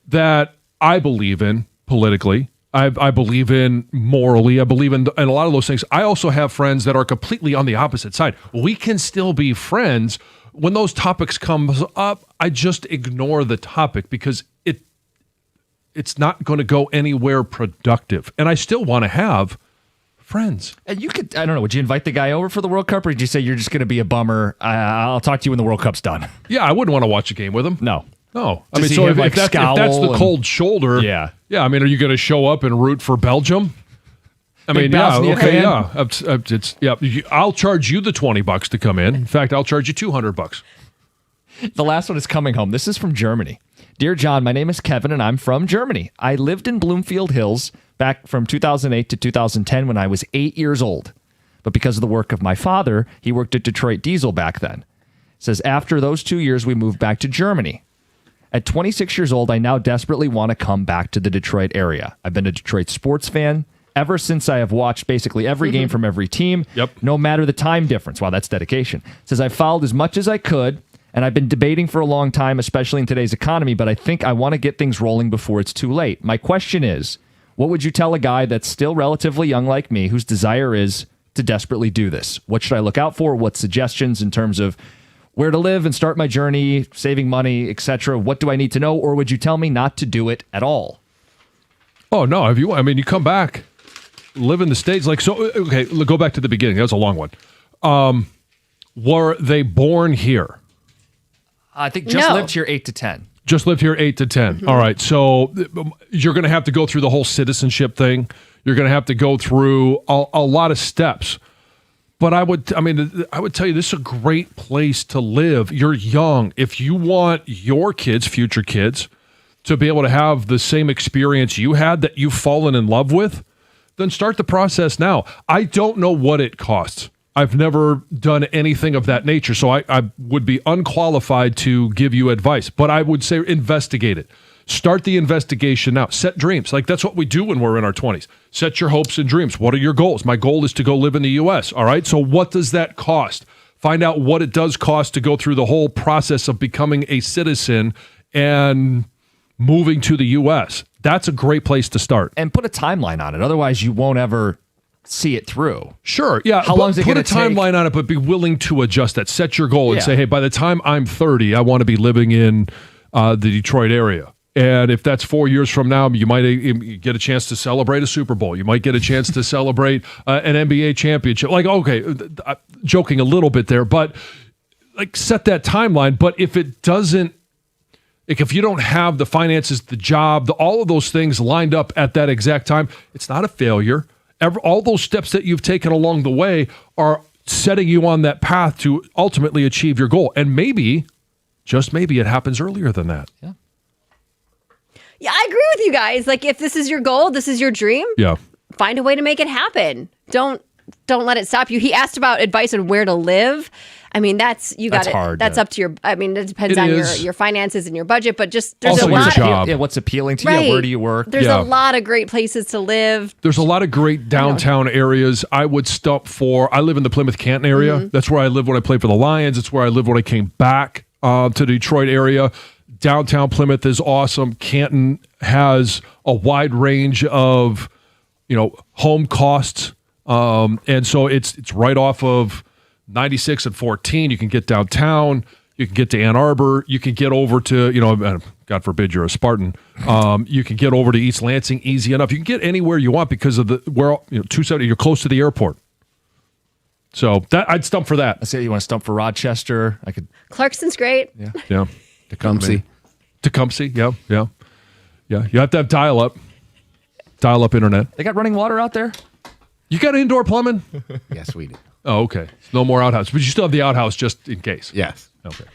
that I believe in politically. I believe in morally. I believe in a lot of those things. I also have friends that are completely on the opposite side. We can still be friends. When those topics come up, I just ignore the topic because it's not going to go anywhere productive. And I still want to have friends. And you could, I don't know, would you invite the guy over for the World Cup, or did you say you're just going to be a bummer? I'll talk to you when the World Cup's done. Yeah, I wouldn't want to watch a game with him. No. I mean, so if that's the cold shoulder, yeah. I mean, are you going to show up and root for Belgium? I mean, Bosnia fan. I'll charge you the $20 to come in. In fact, I'll charge you $200. The last one is coming home. This is from Germany. Dear John, my name is Kevin, and I'm from Germany. I lived in Bloomfield Hills back from 2008 to 2010 when I was 8 years old. But because of the work of my father, he worked at Detroit Diesel back then. It says, after those 2 years, we moved back to Germany. At 26 years old, I now desperately want to come back to the Detroit area. I've been a Detroit sports fan ever since I have watched basically every game from every team, no matter the time difference. Wow, that's dedication. It says, I followed as much as I could, and I've been debating for a long time, especially in today's economy, but I think I want to get things rolling before it's too late. My question is, what would you tell a guy that's still relatively young like me, whose desire is to desperately do this? What should I look out for? What suggestions in terms of where to live and start my journey, saving money, etc.? What do I need to know? Or would you tell me not to do it at all? Oh, no. You come back, live in the States. Okay, go back to the beginning. That was a long one. Were they born here? I think just lived here 8 to 10. Just lived here 8 to 10. Mm-hmm. All right. So you're going to have to go through the whole citizenship thing. You're going to have to go through a lot of steps. But I would tell you, this is a great place to live. You're young. If you want your kids, future kids, to be able to have the same experience you had that you've fallen in love with, then start the process now. I don't know what it costs. I've never done anything of that nature, so I would be unqualified to give you advice. But I would say investigate it. Start the investigation now. Set dreams. Like, that's what we do when we're in our 20s. Set your hopes and dreams. What are your goals? My goal is to go live in the U.S., all right? So what does that cost? Find out what it does cost to go through the whole process of becoming a citizen and moving to the U.S. That's a great place to start. And put a timeline on it. Otherwise, you won't ever see it through. Sure, yeah. How long is it going to take? Put a timeline on it, but be willing to adjust that. Set your goal and say, hey, by the time I'm 30, I want to be living in the Detroit area. And if that's 4 years from now, you might get a chance to celebrate a Super Bowl. You might get a chance to celebrate an NBA championship. Like, okay, joking a little bit there, but like, set that timeline. But if it doesn't, like, if you don't have the finances, the job, all of those things lined up at that exact time, it's not a failure. All those steps that you've taken along the way are setting you on that path to ultimately achieve your goal. And maybe, just maybe, it happens earlier than that. Yeah. Yeah, I agree with you guys. Like, if this is your goal, this is your dream. Yeah. Find a way to make it happen. Don't let it stop you. He asked about advice on where to live. I mean, that's hard. That's up to your. I mean, it depends on your finances and your budget. But just there's Also a lot. your job. Yeah, what's appealing to you? Right. Where do you work? There's a lot of great places to live. There's a lot of great downtown areas. I would stump for. I live in the Plymouth Canton area. Mm-hmm. That's where I lived when I played for the Lions. It's where I lived when I came back to the Detroit area. Downtown Plymouth is awesome. Canton has a wide range of, home costs, and so it's right off of 96 and 14. You can get downtown. You can get to Ann Arbor. You can get over to, God forbid you're a Spartan. You can get over to East Lansing easy enough. You can get anywhere you want because of 270. You're close to the airport. So I'd stump for that. I say you want to stump for Rochester. I could. Clarkson's great. Yeah. Tecumseh. Yeah. You have to have dial-up internet. They got running water out there? You got indoor plumbing? Yes, we do. Oh, okay. No more outhouse. But you still have the outhouse just in case. Yes. Okay.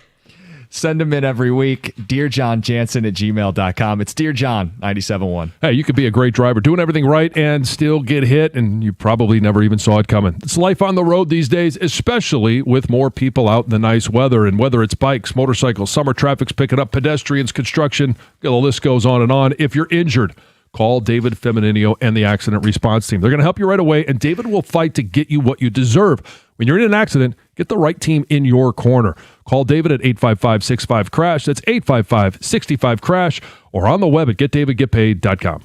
Send them in every week. DearJohnJansen@gmail.com. It's DearJohn971. Hey, you could be a great driver, doing everything right and still get hit, and you probably never even saw it coming. It's life on the road these days, especially with more people out in the nice weather. And whether it's bikes, motorcycles, summer traffic's picking up, pedestrians, construction, the list goes on and on. If you're injured, call David Femininio and the accident response team. They're going to help you right away, and David will fight to get you what you deserve. When you're in an accident, get the right team in your corner. Call David at 855-65-CRASH. That's 855-65-CRASH, or on the web at getdavidgetpaid.com.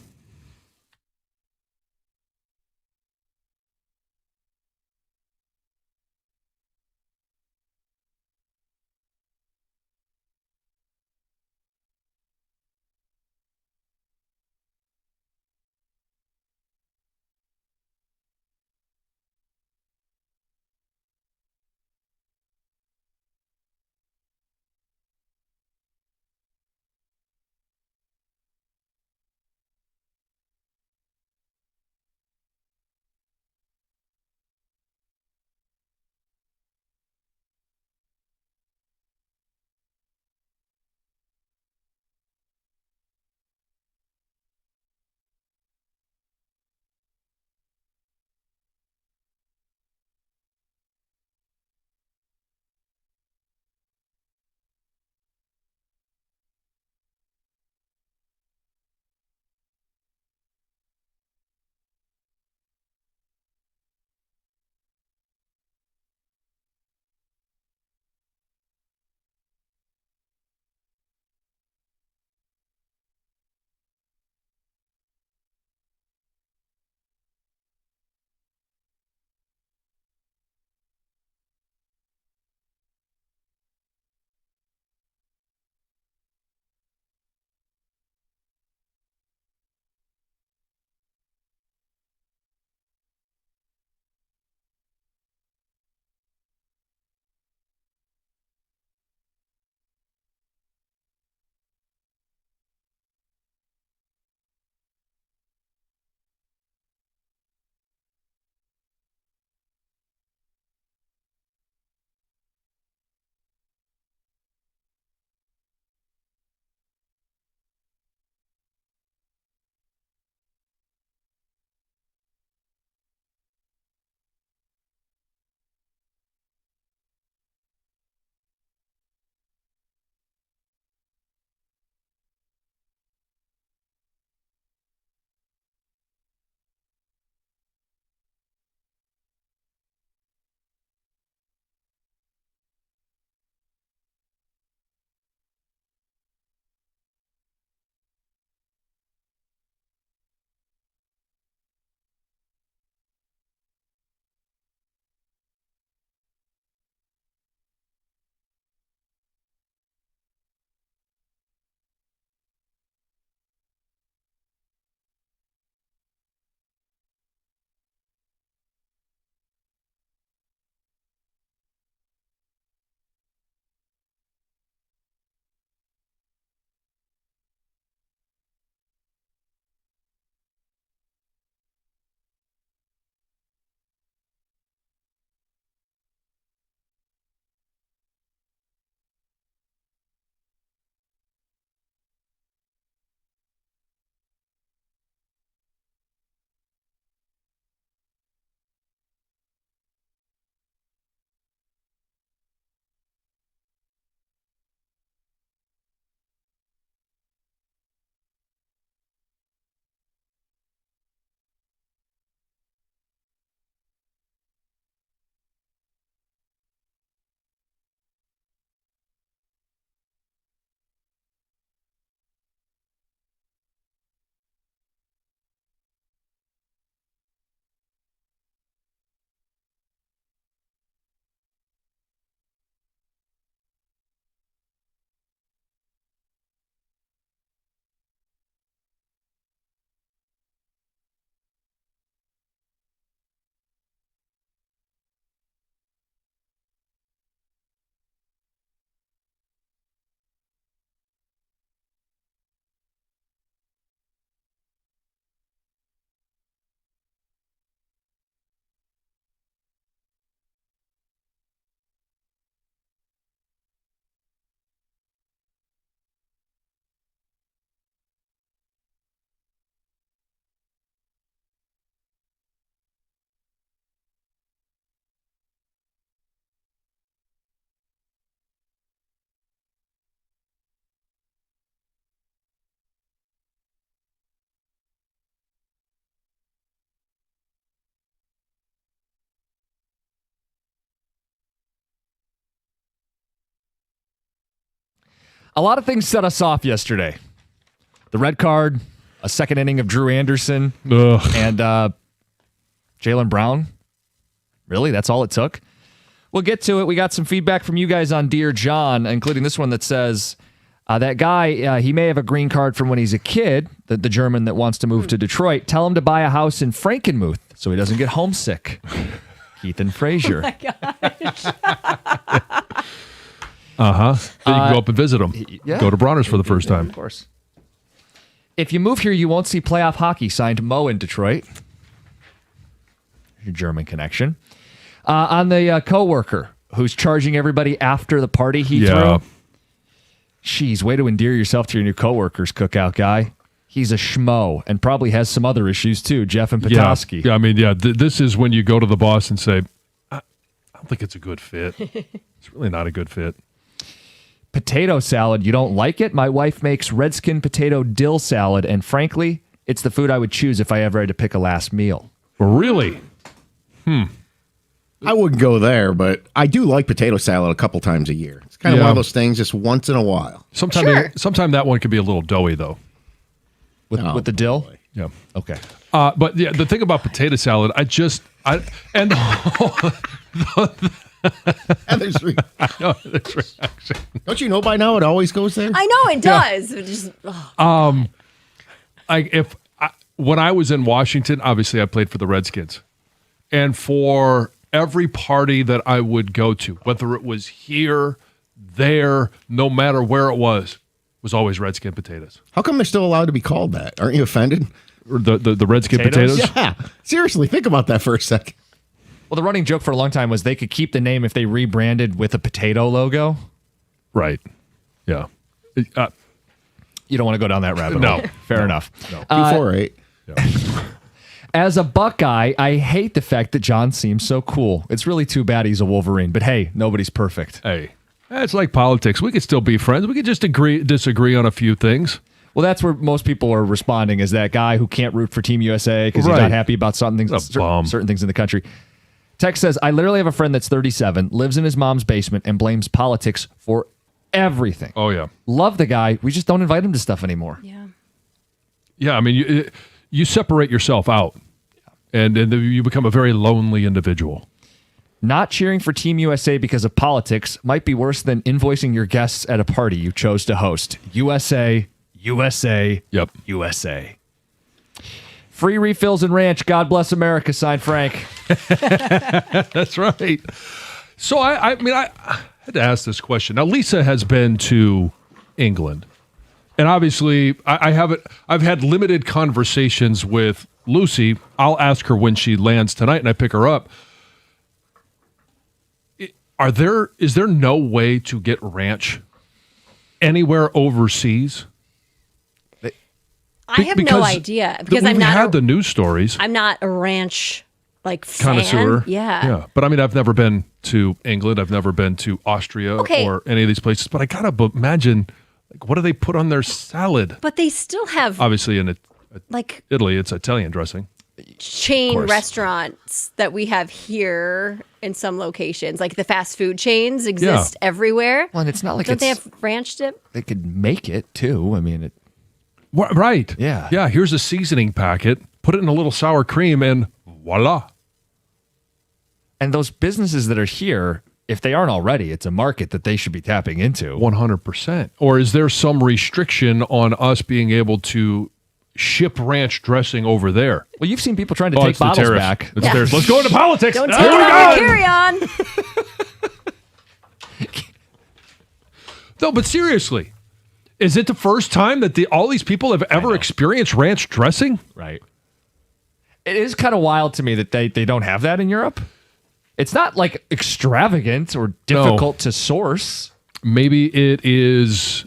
A lot of things set us off yesterday. The red card, a second inning of Drew Anderson, and Jaylen Brown. Really? That's all it took? We'll get to it. We got some feedback from you guys on Dear John, including this one that says, that guy, he may have a green card from when he's a kid, the German that wants to move to Detroit. Tell him to buy a house in Frankenmuth so he doesn't get homesick. Ethan Frazier. Oh my gosh. Then you can go up and visit him. yeah. Go to Bronner's for the first time. Of course. If you move here, you won't see playoff hockey, signed Mo in Detroit. Your German connection. On the coworker who's charging everybody after the party he threw. Jeez, way to endear yourself to your new coworkers, cookout guy. He's a schmo and probably has some other issues too, Jeff and Petoskey. Yeah, I mean, this is when you go to the boss and say, I don't think it's a good fit. It's really not a good fit. Potato salad, you don't like it? My wife makes Redskin potato dill salad, and frankly, it's the food I would choose if I ever had to pick a last meal. Really? I wouldn't go there, but I do like potato salad a couple times a year. It's kind of one of those things just once in a while. Sometime that one could be a little doughy, though. With the dill? Boy. Yeah. Okay. But yeah, the thing about potato salad, and There's reaction. Don't you know by now it always goes there? I know it does. It just, When I was in Washington, obviously I played for the Redskins. And for every party that I would go to, whether it was here, there, no matter where it was always Redskin potatoes. How come they're still allowed to be called that? Aren't you offended? The Redskin potatoes? Yeah. Seriously, think about that for a second. Well, the running joke for a long time was they could keep the name if they rebranded with a potato logo. Right. Yeah. You don't want to go down that rabbit hole. No. Fair enough. No. 248. As a Buckeye, I hate the fact that John seems so cool. It's really too bad he's a Wolverine, but hey, nobody's perfect. Hey, it's like politics. We could still be friends. We could just disagree on a few things. Well, that's where most people are responding, is that guy who can't root for Team USA because he's Right. not happy about certain things in the country. Tex says, I literally have a friend that's 37, lives in his mom's basement, and blames politics for everything. Oh, yeah. Love the guy. We just don't invite him to stuff anymore. yeah. Yeah, I mean, you separate yourself out, and you become a very lonely individual. Not cheering for Team USA because of politics might be worse than invoicing your guests at a party you chose to host. USA, USA, Yep. USA. Free refills and ranch. God bless America, signed Frank. That's right. So I had to ask this question. Now, Lisa has been to England, and obviously I've had limited conversations with Lucy. I'll ask her when she lands tonight, and I pick her up. Is there no way to get ranch anywhere overseas? I have no idea because we've had the news stories. I'm not a ranch fan. Connoisseur. Yeah. But I mean, I've never been to England. I've never been to Austria or any of these places. But I gotta imagine, like, what do they put on their salad? But they still have Obviously, in like Italy, it's Italian dressing. chain restaurants that we have here in some locations. Like the fast food chains exist everywhere. Well, and it's not like Don't they have ranch dip? They could make it too. I mean, Right. Yeah. Yeah. Here's a seasoning packet. Put it in a little sour cream, and voila. And those businesses that are here, if they aren't already, it's a market that they should be tapping into. 100%. Or is there some restriction on us being able to ship ranch dressing over there? Well, you've seen people trying to take it's the bottles tariffs. back. It's tariffs. Let's go into politics. Don't Oh, take it my on God. your carry-on. No, but seriously, is it the first time that all these people have ever experienced ranch dressing? Right. It is kind of wild to me that they don't have that in Europe. It's not like extravagant or difficult to source. Maybe it is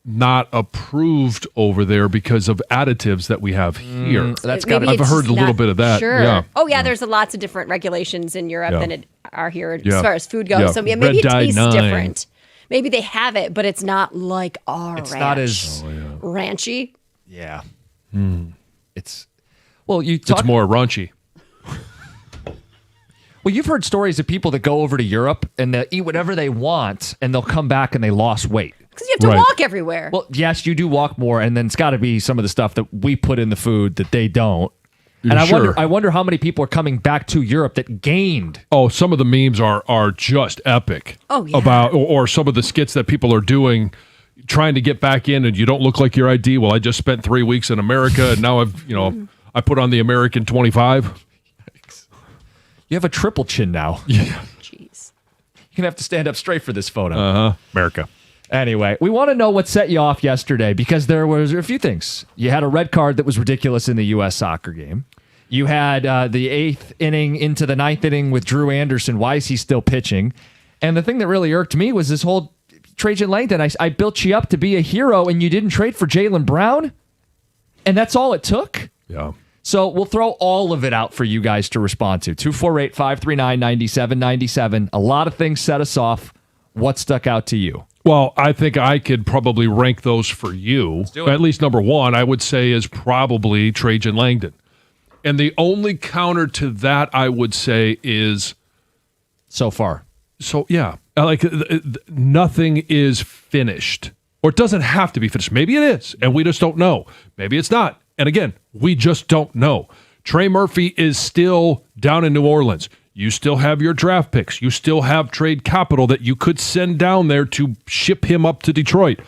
not approved over there because of additives that we have here. That's Maybe got. I've it's heard just a little not- bit of that. Sure. Yeah. Oh, yeah. There's lots of different regulations in Europe Yeah. than it are here Yeah. as far as food goes. Yeah. So maybe Red it Dye tastes 9. different. Maybe they have it, but it's not like our It's ranch. not as. Ranchy. Yeah. It's. Well, you talk. It's more raunchy. Well, you've heard stories of people that go over to Europe and they'll eat whatever they want, and they'll come back and they lost weight Because you have to Right. walk everywhere. Well, yes, you do walk more, and then it's got to be some of the stuff that we put in the food that they don't. And Sure. I wonder how many people are coming back to Europe that gained. Oh, some of the memes are just epic. Oh, yeah. About or some of the skits that people are doing, trying to get back in, and you don't look like your ID. Well, I just spent 3 weeks in America, and now I put on the American 25. You have a triple chin now. Yeah. Jeez. You're going to have to stand up straight for this photo. America. Anyway, we want to know what set you off yesterday because there was a few things. You had a red card that was ridiculous in the U.S. soccer game. You had the 8th inning into the 9th inning with Drew Anderson. Why is he still pitching? And the thing that really irked me was this whole Trajan Langdon. I built you up to be a hero, and you didn't trade for Jaylen Brown? And that's all it took? Yeah. So we'll throw all of it out for you guys to respond to. 248-539-9797. A lot of things set us off. What stuck out to you? Well, I think I could probably rank those for you. do it. At least number one, I would say, is probably Trajan Langdon. And the only counter to that, I would say, is So far. nothing is finished. Or it doesn't have to be finished. Maybe it is, and we just don't know. Maybe it's not. And again, we just don't know. Trey Murphy is still down in New Orleans. You still have your draft picks. You still have trade capital that you could send down there to ship him up to Detroit.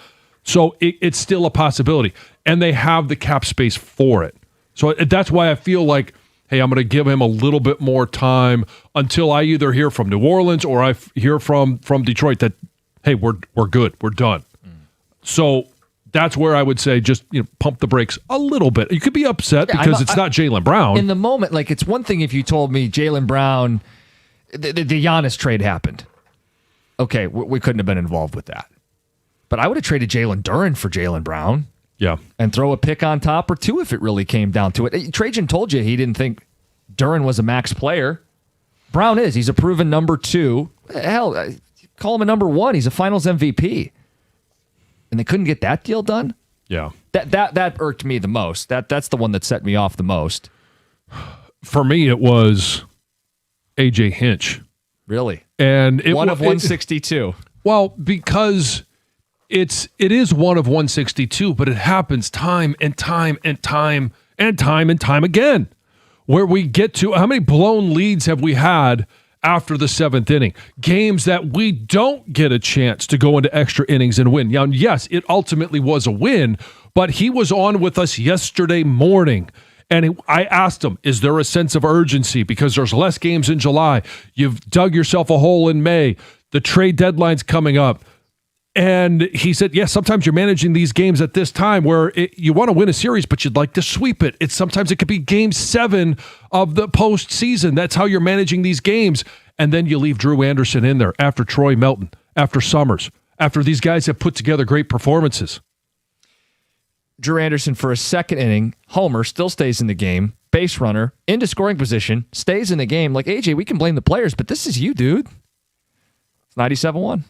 So it's still a possibility. And they have the cap space for it. So that's why I feel like, hey, I'm going to give him a little bit more time until I either hear from New Orleans or I hear from Detroit that, hey, we're good. We're done. So that's where I would say just pump the brakes a little bit. You could be upset because it's not Jaylen Brown. In the moment, like it's one thing if you told me Jaylen Brown, the Giannis trade happened. Okay, we couldn't have been involved with that. But I would have traded Jalen Duren for Jaylen Brown. Yeah. And throw a pick on top or two if it really came down to it. Trajan told you he didn't think Duren was a max player. Brown is. He's a proven number 2. Hell, call him a number 1. He's a finals MVP. And they couldn't get that deal done? Yeah. That irked me the most. That's the one that set me off the most. For me, it was AJ Hinch. Really? And one of 162. Well, because it is one of 162, but it happens time and time and time and time and time again. Where we get to how many blown leads have we had after the 7th inning? Games that we don't get a chance to go into extra innings and win. Now, yes, it ultimately was a win, but he was on with us yesterday morning. And I asked him, is there a sense of urgency? Because there's less games in July. You've dug yourself a hole in May. The trade deadline's coming up. And he said, yes, sometimes you're managing these games at this time where you want to win a series, but you'd like to sweep it. Sometimes it could be game 7 of the postseason. That's how you're managing these games. And then you leave Drew Anderson in there after Troy Melton, after Summers, after these guys have put together great performances. Drew Anderson for a 2nd inning. Homer still stays in the game. Base runner into scoring position, stays in the game. Like, AJ, we can blame the players, but this is you, dude. It's 97-1.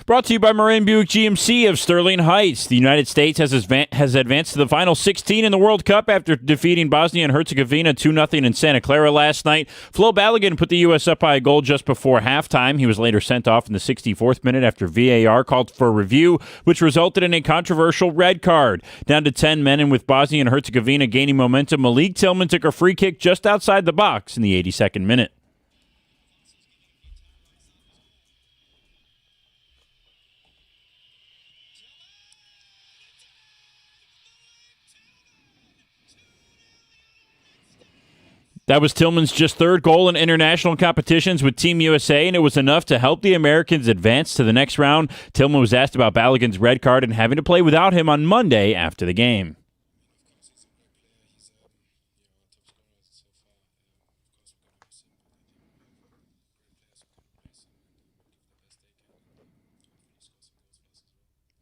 Brought to you by Moran Buick GMC of Sterling Heights. The United States has advanced to the final 16 in the World Cup after defeating Bosnia and Herzegovina 2-0 in Santa Clara last night. Flo Balogun put the U.S. up by a goal just before halftime. He was later sent off in the 64th minute after VAR called for a review, which resulted in a controversial red card. Down to 10 men, and with Bosnia and Herzegovina gaining momentum, Malik Tillman took a free kick just outside the box in the 82nd minute. That was Tillman's just 3rd goal in international competitions with Team USA, and it was enough to help the Americans advance to the next round. Tillman was asked about Balogun's red card and having to play without him on Monday after the game.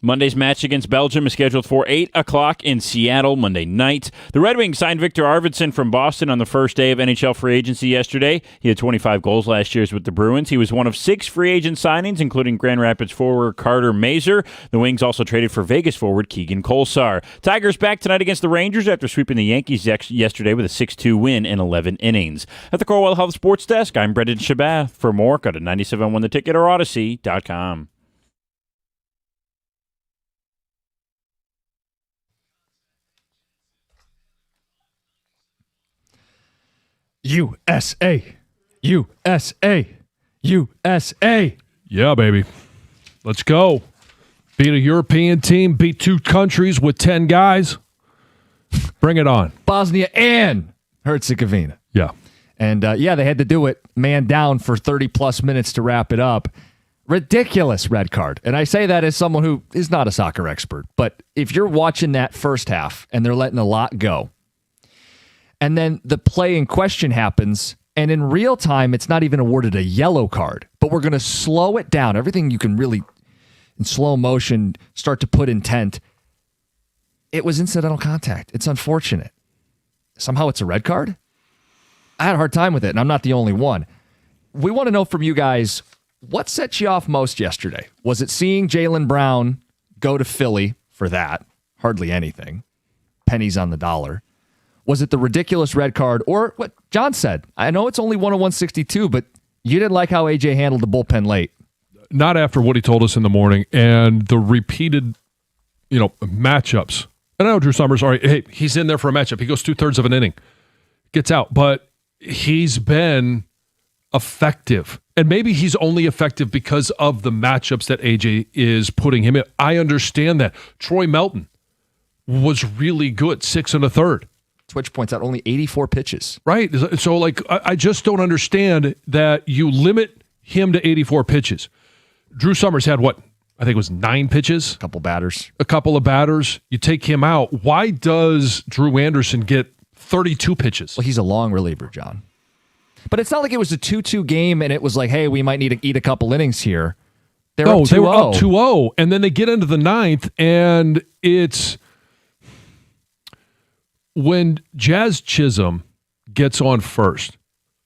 Monday's match against Belgium is scheduled for 8 o'clock in Seattle Monday night. The Red Wings signed Victor Arvidsson from Boston on the first day of NHL free agency yesterday. He had 25 goals last year with the Bruins. He was one of 6 free agent signings, including Grand Rapids forward Carter Mazer. The Wings also traded for Vegas forward Keegan Kolesar. Tigers back tonight against the Rangers after sweeping the Yankees yesterday with a 6-2 win in 11 innings. At the Corewell Health Sports Desk, I'm Brendan Shabath. For more, go to 97.1 The Ticket or Odyssey.com. USA, USA, USA. Yeah, baby. Let's go. Beat a European team, beat 2 countries with 10 guys. Bring it on. Bosnia and Herzegovina. Yeah. And they had to do it man down for 30-plus minutes to wrap it up. Ridiculous red card. And I say that as someone who is not a soccer expert. But if you're watching that first half and they're letting a lot go, and then the play in question happens, and in real time, it's not even awarded a yellow card, but we're going to slow it down. Everything you can really, in slow motion, start to put intent. It was incidental contact. It's unfortunate. Somehow it's a red card? I had a hard time with it, and I'm not the only one. We want to know from you guys, what set you off most yesterday? Was it seeing Jaylen Brown go to Philly for that? Hardly anything. Pennies on the dollar. Was it the ridiculous red card or what John said? I know it's only 101-62, but you didn't like how AJ handled the bullpen late. Not after what he told us in the morning and the repeated, matchups. And I know Drew Summers, all right, hey, he's in there for a matchup. He goes 2/3 of an inning, gets out, but he's been effective. And maybe he's only effective because of the matchups that AJ is putting him in. I understand that. Troy Melton was really good, 6 1/3. Twitch points out only 84 pitches. Right. So, I just don't understand that you limit him to 84 pitches. Drew Summers had what? I think it was 9 pitches. A couple of batters. You take him out. Why does Drew Anderson get 32 pitches? Well, he's a long reliever, John. But it's not like it was a 2-2 game and it was like, hey, we might need to eat a couple innings here. They were up 2-0. They were up 2-0. And then they get into the 9th, and it's when Jazz Chisholm gets on first.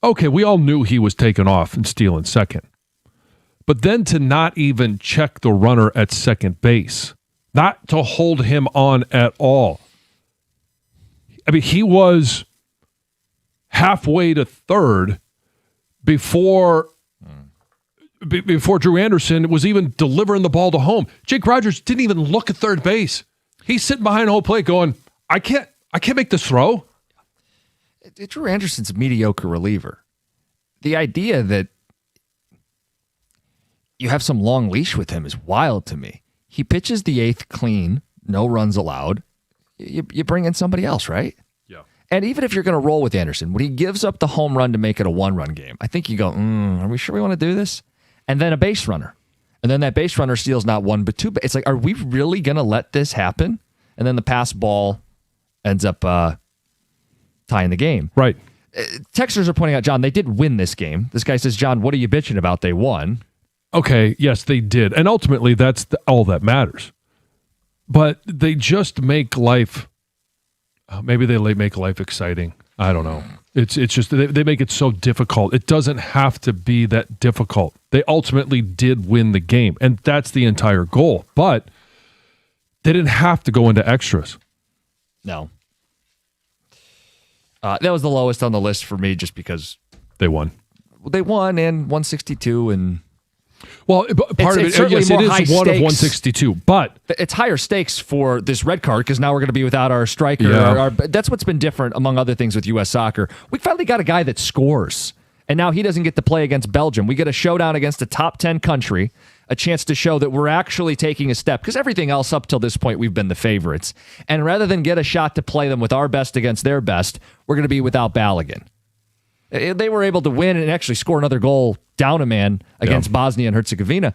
Okay, we all knew he was taking off and stealing second. But then to not even check the runner at second base, not to hold him on at all. I mean, he was halfway to third before Drew Anderson was even delivering the ball to home. Jake Rogers didn't even look at third base. He's sitting behind home plate going, I can't make this throw. Drew Anderson's a mediocre reliever. The idea that you have some long leash with him is wild to me. He pitches the 8th clean, no runs allowed. You bring in somebody else, right? Yeah. And even if you're going to roll with Anderson, when he gives up the home run to make it a 1-run game, I think you go, are we sure we want to do this? And then a base runner. And then that base runner steals not 1 but 2. It's like, are we really going to let this happen? And then the pass ball ends up tying the game. Right. Texters are pointing out, John, they did win this game. This guy says, John, what are you bitching about? They won. Okay, yes, they did. And ultimately, that's all that matters. But they just make life, maybe they make life exciting. I don't know. It's just, they make it so difficult. It doesn't have to be that difficult. They ultimately did win the game, and that's the entire goal. But they didn't have to go into extras. No. That was the lowest on the list for me just because they won. They won and 162 and... Well, part of it, yes, it is one of 162, but it's higher stakes for this red card because now we're going to be without our striker. Yeah. That's what's been different, among other things, with U.S. soccer. We finally got a guy that scores, and now he doesn't get to play against Belgium. We get a showdown against a top 10 country, a chance to show that we're actually taking a step because everything else up till this point, we've been the favorites. And rather than get a shot to play them with our best against their best, we're going to be without Balogun. They were able to win and actually score another goal down a man against Bosnia and Herzegovina.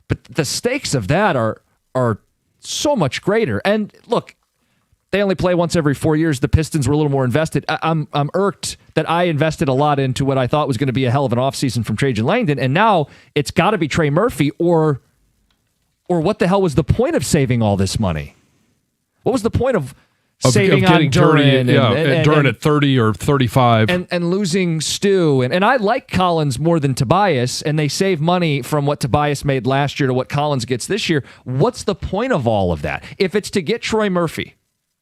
But the stakes of that are so much greater. And look, they only play once every 4 years. The Pistons were a little more invested. I'm irked that I invested a lot into what I thought was going to be a hell of an offseason from Trajan Langdon. And now it's got to be Trey Murphy or Or what the hell was the point of saving all this money? What was the point of saving of on getting Duran Duran at 30 or 35. And losing Stu. And I like Collins more than Tobias, and they save money from what Tobias made last year to what Collins gets this year. What's the point of all of that? If it's to get Trey Murphy,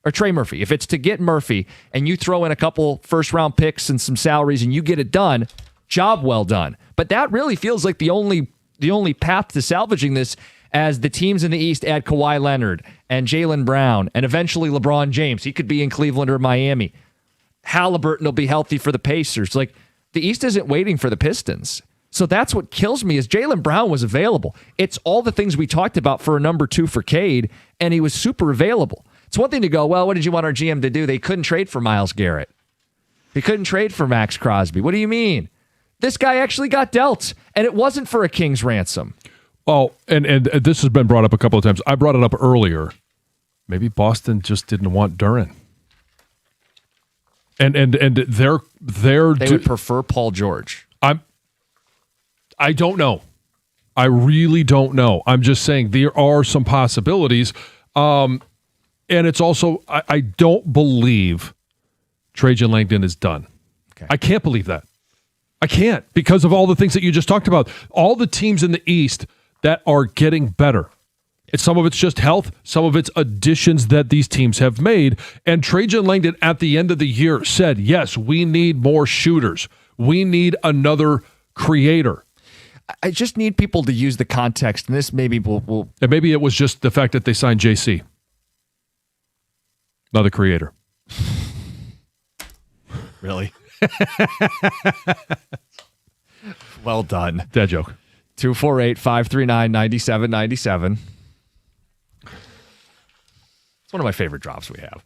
if it's to get Murphy and you throw in a couple first-round picks and some salaries and you get it done, job well done. But that really feels like the only path to salvaging this, as the teams in the East add Kawhi Leonard and Jaylen Brown and eventually LeBron James. He could be in Cleveland or Miami. Halliburton will be healthy for the Pacers. Like, the East isn't waiting for the Pistons. So that's what kills me is Jaylen Brown was available. It's all the things we talked about for a number 2 for Cade, and he was super available. It's one thing to go, well, what did you want our GM to do? They couldn't trade for Myles Garrett. They couldn't trade for Max Crosby. What do you mean? This guy actually got dealt, and it wasn't for a king's ransom. Oh, and this has been brought up a couple of times. I brought it up earlier. Maybe Boston just didn't want Duran. And they would prefer Paul George. I don't know. I really don't know. I'm just saying there are some possibilities. And it's also, I don't believe Trajan Langdon is done. Okay. I can't believe that. I can't, because of all the things that you just talked about. All the teams in the East that are getting better. Some of it's just health. Some of it's additions that these teams have made. And Trajan Langdon at the end of the year said, yes, we need more shooters. We need another creator. I just need people to use the context. And this maybe will. And maybe it was just the fact that they signed JC. Another creator. Really? Well done. Dad joke. 248-539-9797. It's one of my favorite drops we have.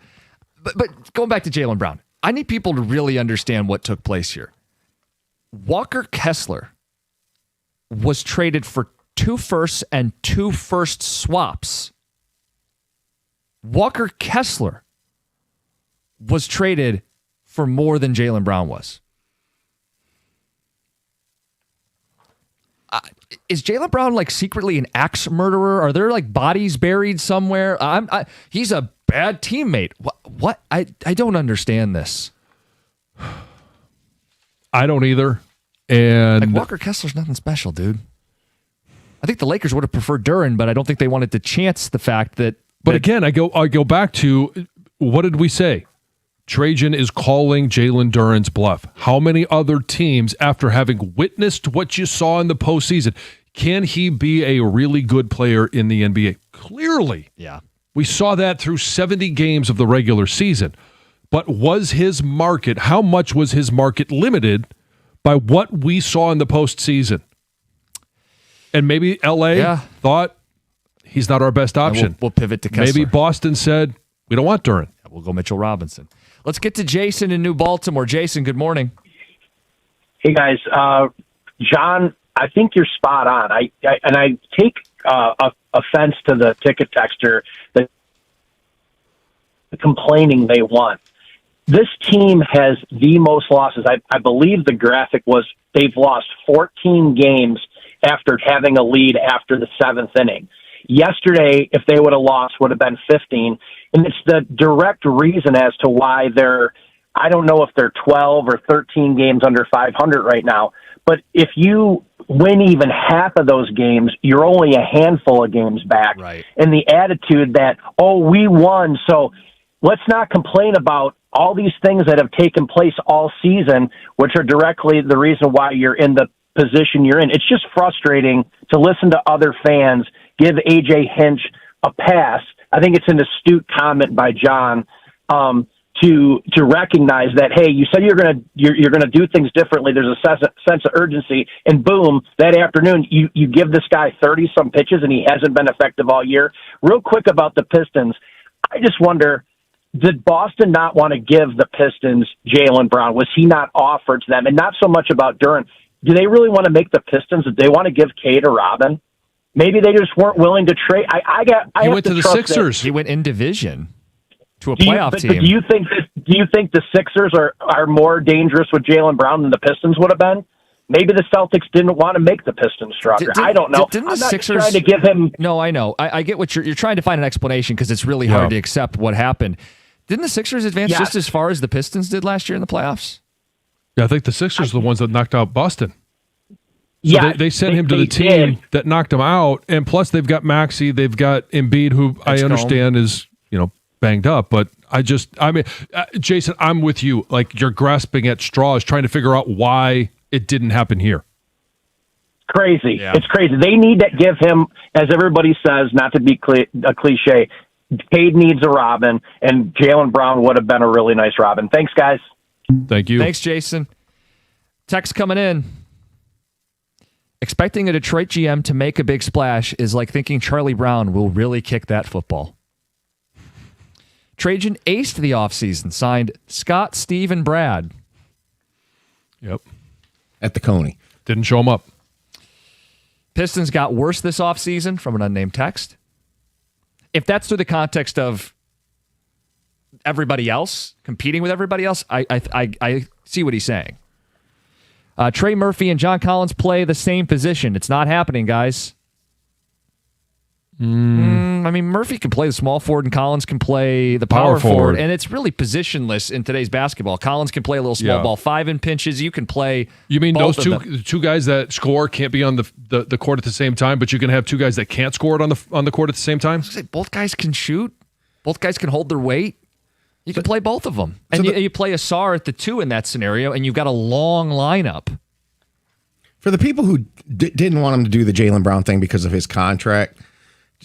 But going back to Jaylen Brown, I need people to really understand what took place here. Walker Kessler was traded for 2 firsts and 2 first swaps. Walker Kessler was traded for more than Jaylen Brown was. Is Jaylen Brown like secretly an axe murderer? Are there like bodies buried somewhere? He's a bad teammate. What? I don't understand this. I don't either. And like Walker Kessler's nothing special, dude. I think the Lakers would have preferred Duran, but I don't think they wanted to chance the fact that. But again, I go back to what did we say? Trajan is calling Jalen Duran's bluff. How many other teams, after having witnessed what you saw in the postseason, can he be a really good player in the NBA? Clearly. Yeah. We saw that through 70 games of the regular season. But was his market, how much was his market limited by what we saw in the postseason? And maybe LA thought he's not our best option. We'll pivot to Kessler. Maybe Boston said, we don't want Duran. We'll go Mitchell Robinson. Let's get to Jason in New Baltimore. Jason, good morning. Hey, guys. John, I think you're spot on. I take offense to the ticket texter that complaining they won. This team has the most losses. I believe the graphic was they've lost 14 games after having a lead after the 7th inning. Yesterday, if they would have lost, would have been 15. And it's the direct reason as to why I don't know if they're 12 or 13 games under 500 right now. But if you win even half of those games, you're only a handful of games back. Right. And the attitude that, we won, so let's not complain about all these things that have taken place all season, which are directly the reason why you're in the position you're in. It's just frustrating to listen to other fans give A.J. Hinch a pass. I think it's an astute comment by John to recognize that, hey, you said you're gonna do things differently. There's a sense of urgency, and boom, that afternoon you give this guy 30-some pitches and he hasn't been effective all year. Real quick about the Pistons, I just wonder, did Boston not want to give the Pistons Jaylen Brown? Was he not offered to them? And not so much about Duran. Do they really want to make the Pistons? Did they want to give Cade or Robin? Maybe they just weren't willing to trade. He went to the Sixers. He went in division to a playoff team. But do you think the Sixers are more dangerous with Jaylen Brown than the Pistons would have been? Maybe the Celtics didn't want to make the Pistons stronger. I don't know. Didn't the I'm not Sixers trying to give him. No, I know. I get what you're trying to find an explanation because it's really hard to accept what happened. Didn't the Sixers advance just as far as the Pistons did last year in the playoffs? Yeah, I think the Sixers are the ones that knocked out Boston. So Yeah, they sent him to the team that knocked him out, and plus they've got Maxey, they've got Embiid, who I understand is banged up, but Jason, I'm with you. Like, you're grasping at straws, trying to figure out why it didn't happen here. Crazy. Yeah. It's crazy. They need to give him, as everybody says, not to be a cliche, Cade needs a Robin, and Jaylen Brown would have been a really nice Robin. Thanks, guys. Thank you. Thanks, Jason. Text coming in. Expecting a Detroit GM to make a big splash is like thinking Charlie Brown will really kick that football. Trajan aced the offseason, signed Scott, Steve, and Brad. Yep. At the Coney. Didn't show him up. Pistons got worse this offseason from an unnamed text. If that's through the context of everybody else, competing with everybody else, I see what he's saying. Trey Murphy and John Collins play the same position. It's not happening, guys. Murphy can play the small forward and Collins can play the power forward. And it's really positionless in today's basketball. Collins can play a little small ball 5 in pinches. You can play. You mean those two guys that score can't be on the court at the same time, but you can have two guys that can't score it on the court at the same time? Both guys can shoot. Both guys can hold their weight. You can play both of them. And you play Asar at the 2 in that scenario, and you've got a long lineup. For the people who didn't want him to do the Jaylen Brown thing because of his contract,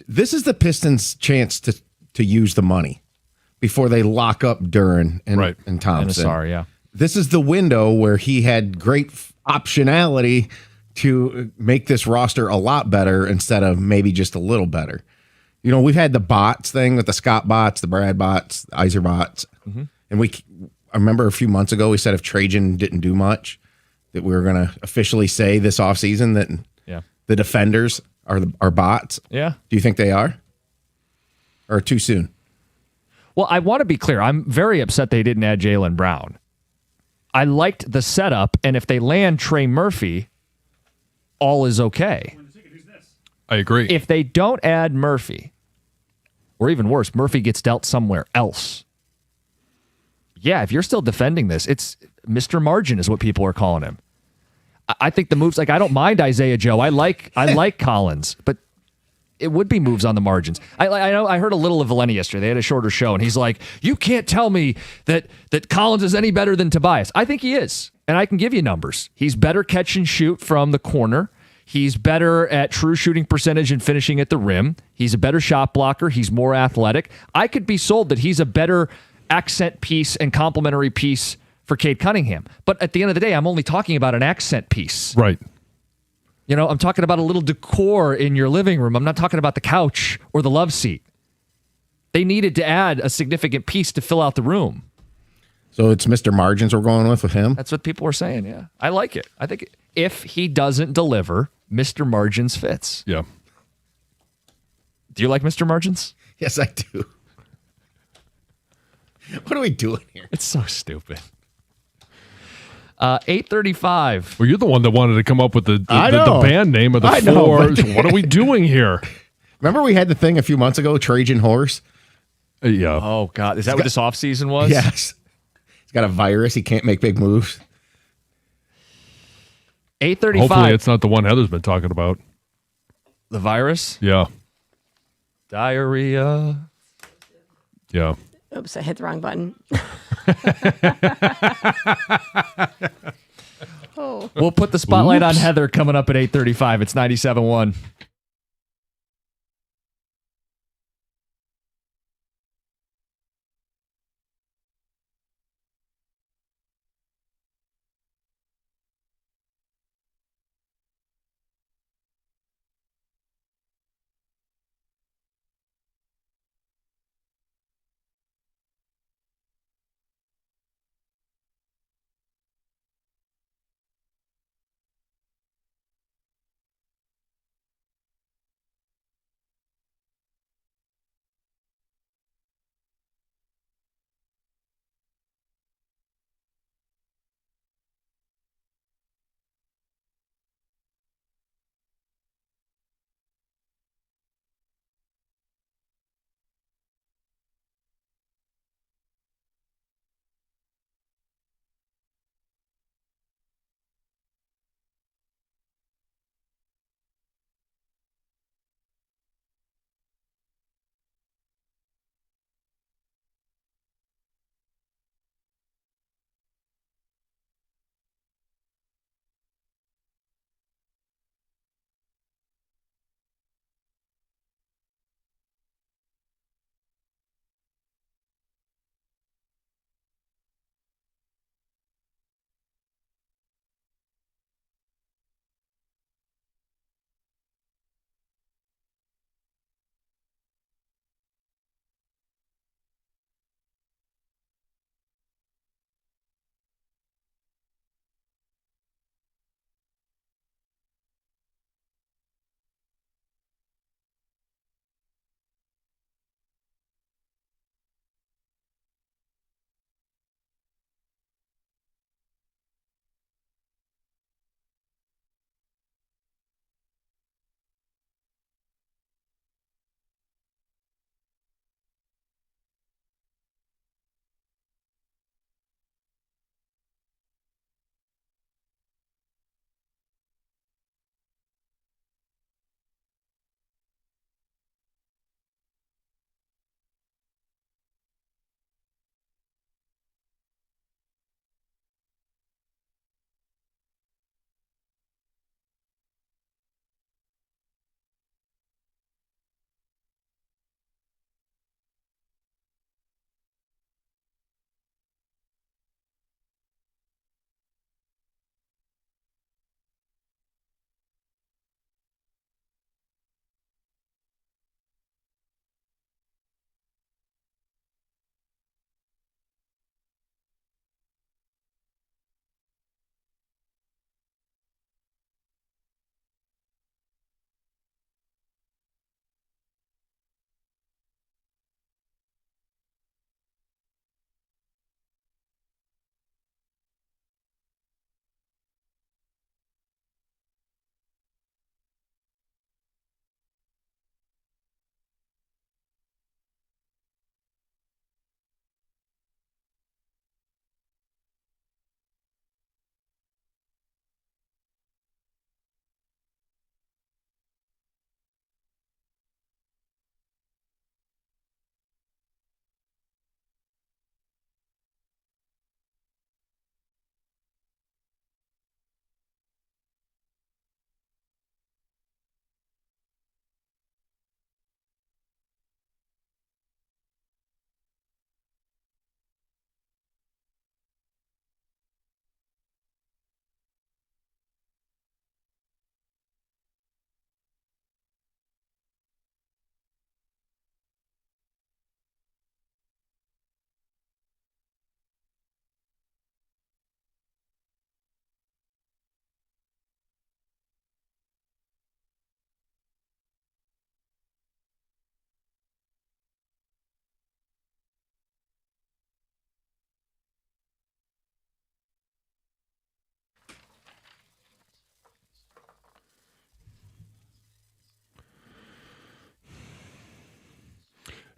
this is the Pistons' chance to use the money before they lock up Duren and Thompson. And Asar, yeah. This is the window where he had great optionality to make this roster a lot better instead of maybe just a little better. We've had the bots thing with the Scott bots, the Brad bots, the Iser bots. Mm-hmm. And I remember a few months ago we said if Trajan didn't do much, that we were going to officially say this offseason that the defenders are bots. Yeah. Do you think they are? Or too soon? Well, I want to be clear. I'm very upset they didn't add Jaylen Brown. I liked the setup, and if they land Trey Murphy, all is okay. I agree. If they don't add Murphy, or even worse, Murphy gets dealt somewhere else. Yeah, if you're still defending this, it's Mr. Margin is what people are calling him. I think the moves, I don't mind Isaiah Joe. I like Collins, but it would be moves on the margins. I know I heard a little of Valeni yesterday. They had a shorter show, and he's like, you can't tell me that Collins is any better than Tobias. I think he is, and I can give you numbers. He's better catch and shoot from the corner. He's better at true shooting percentage and finishing at the rim. He's a better shot blocker. He's more athletic. I could be sold that he's a better accent piece and complementary piece for Cade Cunningham. But at the end of the day, I'm only talking about an accent piece. Right. I'm talking about a little decor in your living room. I'm not talking about the couch or the love seat. They needed to add a significant piece to fill out the room. So it's Mr. Margins we're going with him? That's what people were saying, yeah. I like it. I think if he doesn't deliver, Mr. Margins fits. Yeah. Do you like Mr. Margins? Yes, I do. What are we doing here? It's so stupid. 8:35. Well, you're the one that wanted to come up with the band name of the What are we doing here? Remember we had the thing a few months ago, Trajan Horse? Yeah. Oh, God. Is that what this offseason was? Yes. He's got a virus. He can't make big moves. 8:35. Hopefully it's not the one Heather's been talking about. The virus? Yeah. Diarrhea. Yeah. Oops, I hit the wrong button. We'll put the spotlight on Heather coming up at 8:35. It's 97.1.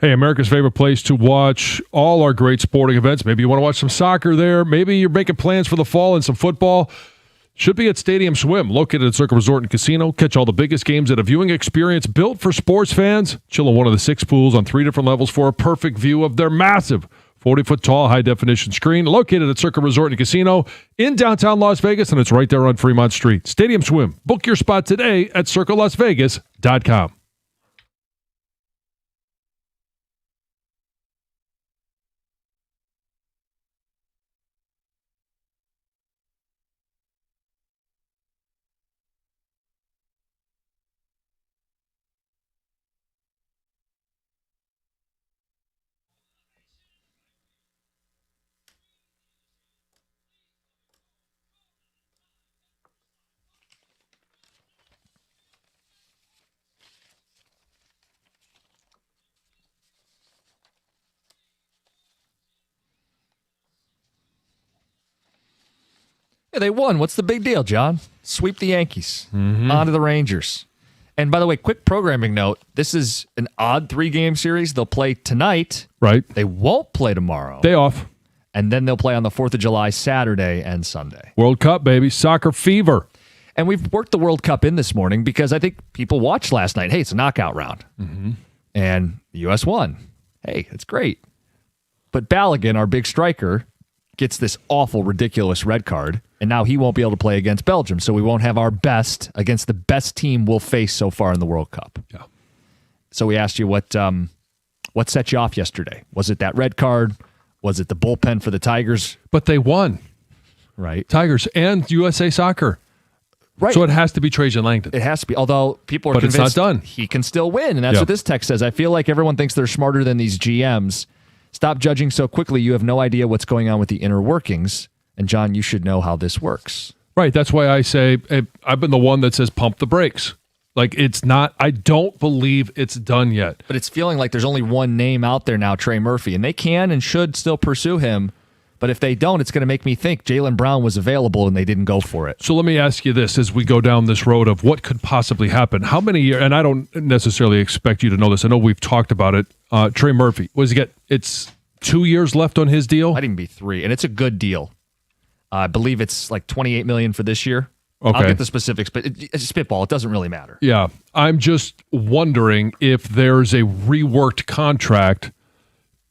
Hey, America's favorite place to watch all our great sporting events. Maybe you want to watch some soccer there. Maybe you're making plans for the fall and some football. Should be at Stadium Swim, located at Circa Resort and Casino. Catch all the biggest games at a viewing experience built for sports fans. Chill in one of the 6 pools on 3 different levels for a perfect view of their massive 40-foot tall high-definition screen, located at Circa Resort and Casino in downtown Las Vegas, and it's right there on Fremont Street. Stadium Swim. Book your spot today at circalasvegas.com. Yeah, they won. What's the big deal, John? Sweep the Yankees. On to the Rangers. And by the way, quick programming note. This is an odd 3-game series. They'll play tonight. Right. They won't play tomorrow. Day off. And then they'll play on the 4th of July, Saturday and Sunday. World Cup, baby. Soccer fever. And we've worked the World Cup in this morning because I think people watched last night. Hey, it's a knockout round. And the U.S. won. Hey, it's great. But Balogun, our big striker, gets this awful, ridiculous red card. And now he won't be able to play against Belgium. So we won't have our best against the best team we'll face so far in the World Cup. Yeah. So we asked you what set you off yesterday. Was it that red card? Was it the bullpen for the Tigers? But they won. Right. Tigers and USA Soccer. Right. So it has to be Trajan Langdon. It has to be. Although people are But it's convinced not done. he can still win. And that's what this text says. I feel like everyone thinks they're smarter than these GMs. Stop judging so quickly. You have no idea what's going on with the inner workings. And John, you should know how this works. Right. That's why I say I've been the one that says pump the brakes. Like it's not, I don't believe it's done yet. But it's feeling like there's only one name out there now, Trey Murphy, and they can and should still pursue him. But if they don't, it's going to make me think Jaylen Brown was available and they didn't go for it. So let me ask you this as we go down this road of what could possibly happen. How many years, and I don't necessarily expect you to know this. I know we've talked about it. Trey Murphy, what does he get? It's 2 years left on his deal? Might even be 3, and it's a good deal. I believe it's like $28 million for this year. Okay. I'll get the specifics, but it's a spitball. It doesn't really matter. Yeah. I'm just wondering if there's a reworked contract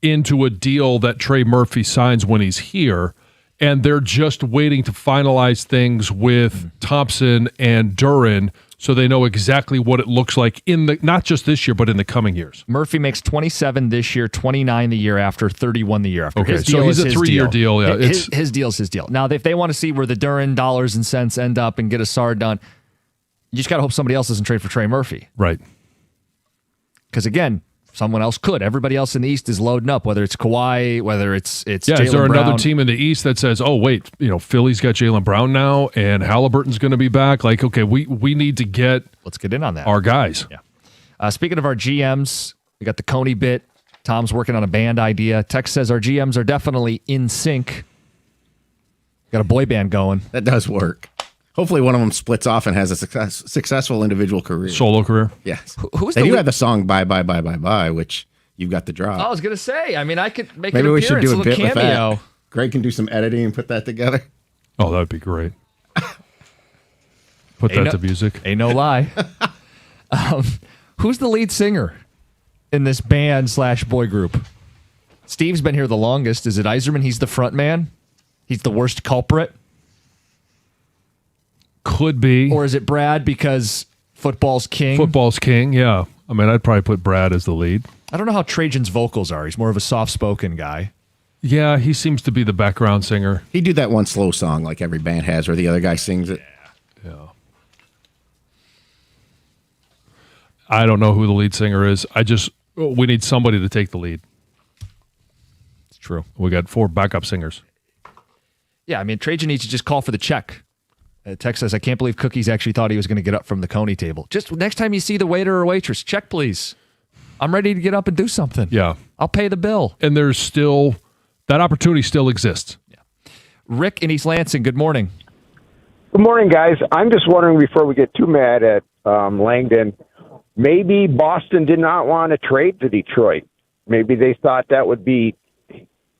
into a deal that Trey Murphy signs when he's here, and they're just waiting to finalize things with Thompson and Duran so they know exactly what it looks like in the not just this year, but in the coming years. Murphy makes 27 this year, 29 the year after, 31 the year after. Okay, his so deal he's is a his 3-year deal. Yeah, his deal is his deal. Now, if they want to see where the Duran dollars and cents end up and get a SAR done, you just got to hope somebody else doesn't trade for Trey Murphy. Right. Because again, someone else could. Everybody else in the East is loading up, whether it's Kawhi, whether it's yeah. Jaylen Is there Brown. another team in the East that says, "Oh, wait, Philly's got Jaylen Brown now, and Halliburton's going to be back"? Like, okay, we need to get let's get in on that. Our guys. Yeah. Speaking of our GMs, we got the Coney bit. Tom's working on a band idea. Tex says our GMs are definitely in sync. Got a boy band going. That does work. Hopefully one of them splits off and has a successful individual career. Solo career? Yes. Who's they the do lead- have the song Bye, Bye, Bye, Bye, Bye, which you've got the drop. I was going to say, I mean, I could make Maybe an we appearance, should do a little bit with cameo. that. Greg can do some editing and put that together. Oh, that'd be great. Put that to music. Ain't no lie. Who's the lead singer in this band / boy group? Steve's been here the longest. Is it Iserman? He's the front man? He's the worst culprit? Could be. Or is it Brad because football's king? Football's king, yeah. I mean, I'd probably put Brad as the lead. I don't know how Trajan's vocals are. He's more of a soft-spoken guy. Yeah, he seems to be the background singer. He'd do that one slow song like every band has where the other guy sings it. Yeah. I don't know who the lead singer is. We need somebody to take the lead. It's true. We got 4 backup singers. Yeah, I mean, Trajan needs to just call for the check. Tex says, I can't believe Cookies actually thought he was going to get up from the Coney table. Just next time you see the waiter or waitress, check, please. I'm ready to get up and do something. Yeah. I'll pay the bill. And there's still, that opportunity still exists. Yeah. Rick in East Lansing, good morning. Good morning, guys. I'm just wondering before we get too mad at Langdon, maybe Boston did not want to trade to Detroit. maybe they thought that would be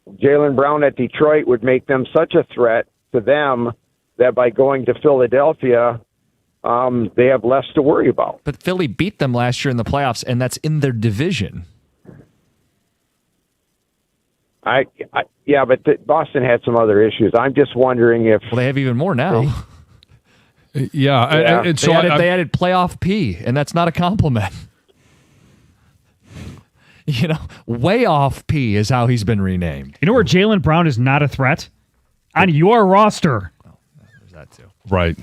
Jaylen Brown at Detroit would make them such a threat to them that by going to Philadelphia, they have less to worry about. But Philly beat them last year in the playoffs, and that's in their division. Yeah, but Boston had some other issues. I'm just wondering if... Well, they have even more now. Yeah. And so they added playoff P, and that's not a compliment. Way off P is how he's been renamed. You know where Jaylen Brown is not a threat? On your roster. There's that too. Right.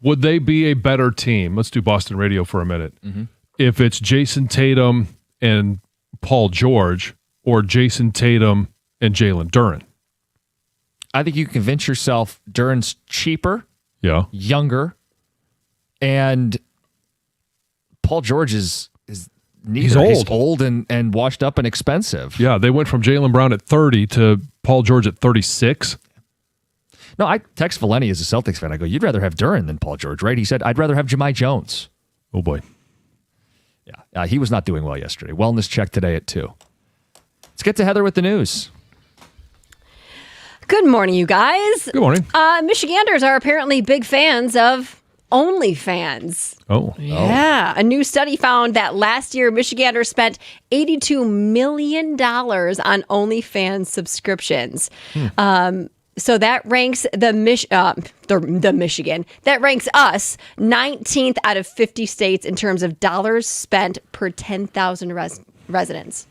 Would they be a better team? Let's do Boston radio for a minute. Mm-hmm. If it's Jason Tatum and Paul George, or Jason Tatum and Jalen Duren? I think you can convince yourself Duren's cheaper, younger, and Paul George is neither. He's old and washed up and expensive. Yeah, they went from Jaylen Brown at 30 to Paul George at 36. No, I text Valeni as a Celtics fan. I go, you'd rather have Duren than Paul George, right? He said, I'd rather have Jahmai Jones. Oh, boy. Yeah, he was not doing well yesterday. Wellness check today at 2. Let's get to Heather with the news. Good morning, you guys. Good morning. Michiganders are apparently big fans of OnlyFans. Oh. Yeah. A new study found that last year, Michiganders spent $82 million on OnlyFans subscriptions. So that ranks the Michigan. That ranks us 19th out of 50 states in terms of dollars spent per 10,000 residents.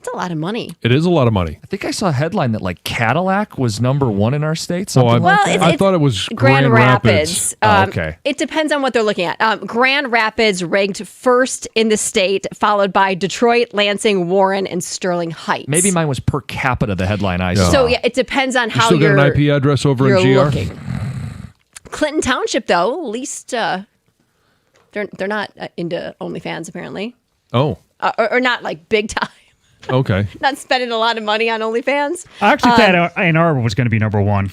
That's a lot of money. It is a lot of money. I think I saw a headline that Cadillac was number 1 in our state. I thought it was Grand Rapids. Okay. It depends on what they're looking at. Grand Rapids ranked first in the state, followed by Detroit, Lansing, Warren, and Sterling Heights. Maybe mine was per capita, the headline I saw. So yeah, it depends on how you're got an IP address over in GR? Looking. Clinton Township, though, at least they're not into OnlyFans, apparently. Oh. Or not big time. Okay. Not spending a lot of money on OnlyFans. I actually thought Ann Arbor was going to be number 1.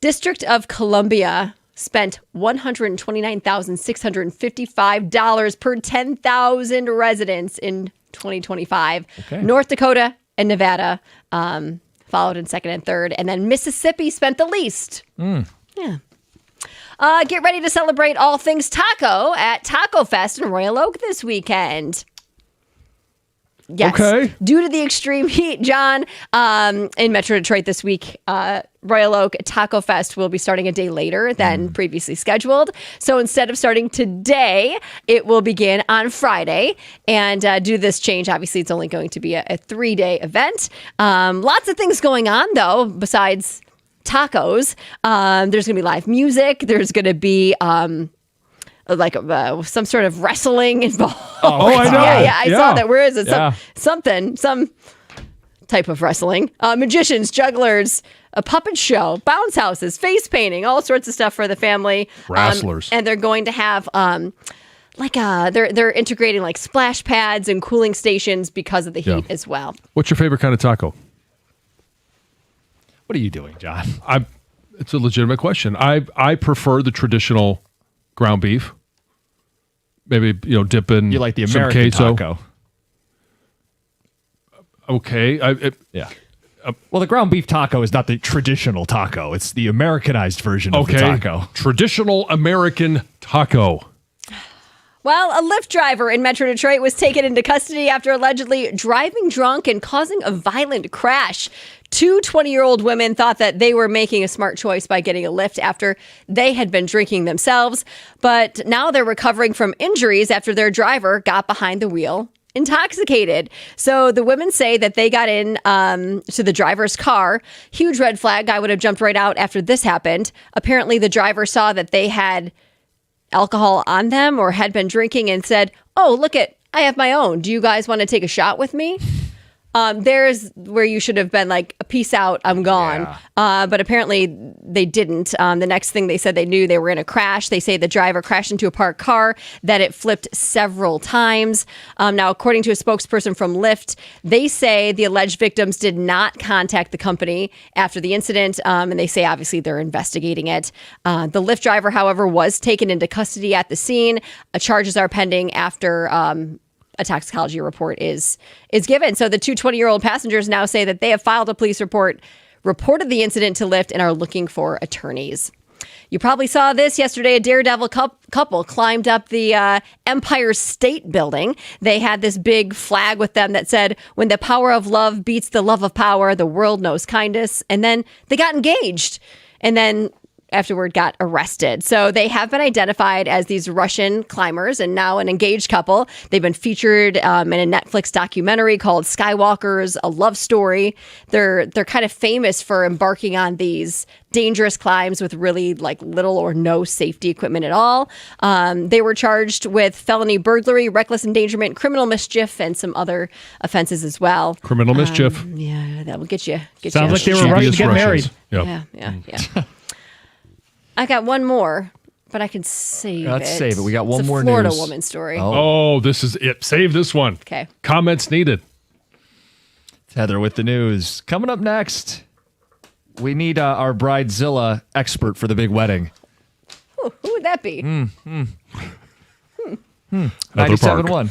District of Columbia spent $129,655 per 10,000 residents in 2025. Okay. North Dakota and Nevada followed in second and third. And then Mississippi spent the least. Yeah. Get ready to celebrate all things taco at Taco Fest in Royal Oak this weekend. Yes. Okay. Due to the extreme heat, John, in Metro Detroit this week, Royal Oak Taco Fest will be starting a day later than previously scheduled. So instead of starting today, it will begin on Friday. And due to this change, obviously, it's only going to be a 3-day event. Lots of things going on, though, besides tacos. There's going to be live music. There's going to be some sort of wrestling involved. Oh, I know. Yeah, I saw that. Where is it? Some type of wrestling. Magicians, jugglers, a puppet show, bounce houses, face painting, all sorts of stuff for the family. Wrestlers. And they're going to have they're integrating splash pads and cooling stations because of the heat as well. What's your favorite kind of taco? What are you doing, John? It's a legitimate question. I prefer the traditional ground beef. Maybe dip in you like the some American queso. taco. Okay. Yeah. Well, the ground beef taco is not the traditional taco. It's the Americanized version of the taco. Traditional American taco. Well, a Lyft driver in Metro Detroit was taken into custody after allegedly driving drunk and causing a violent crash. 2 20-year-old women thought that they were making a smart choice by getting a Lyft after they had been drinking themselves. But now they're recovering from injuries after their driver got behind the wheel intoxicated. So the women say that they got in to the driver's car. Huge red flag. Guy would have jumped right out after this happened. Apparently, the driver saw that they had alcohol on them or had been drinking and said, "Oh, look I have my own. Do you guys want to take a shot with me?" There's where you should have been like, peace out, I'm gone. But apparently they didn't. The next thing they said they knew they were in a crash. They say the driver crashed into a parked car, that it flipped several times. Now, according to a spokesperson from Lyft, they say the alleged victims did not contact the company after the incident. And they say, obviously, they're investigating it. The Lyft driver, however, was taken into custody at the scene. Charges are pending after a toxicology report is given. So the two 20-year-old passengers now say that they have filed a police report, reported the incident to Lyft, and are looking for attorneys. You probably saw this yesterday. A daredevil couple climbed up the Empire State Building. They had this big flag with them that said, "When the power of love beats the love of power, the world knows kindness." And then they got engaged. And then afterward got arrested. So they have been identified as these Russian climbers and now an engaged couple. They've been featured in a Netflix documentary called Skywalkers, A Love Story. They're kind of famous for embarking on these dangerous climbs with really like little or no safety equipment at all. They were charged with felony burglary, reckless endangerment, criminal mischief, and some other offenses as well. Criminal mischief. Yeah, that will get you. Sounds like they were rushing to get married. Yep. Yeah. I got one more, but I can save it. Let's save it. We got one more Florida news. woman story. Oh, this is it. Save this one. Okay. Comments needed. It's Heather with the news. Coming up next, we need our Bridezilla expert for the big wedding. Who would that be? 97.1.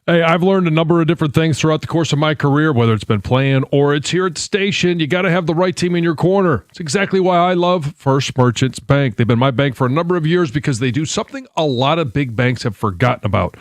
Hey, I've learned a number of different things throughout the course of my career, whether it's been playing or it's here at the station. You got to have the right team in your corner. It's exactly why I love First Merchants Bank. They've been my bank for a number of years because they do something a lot of big banks have forgotten about.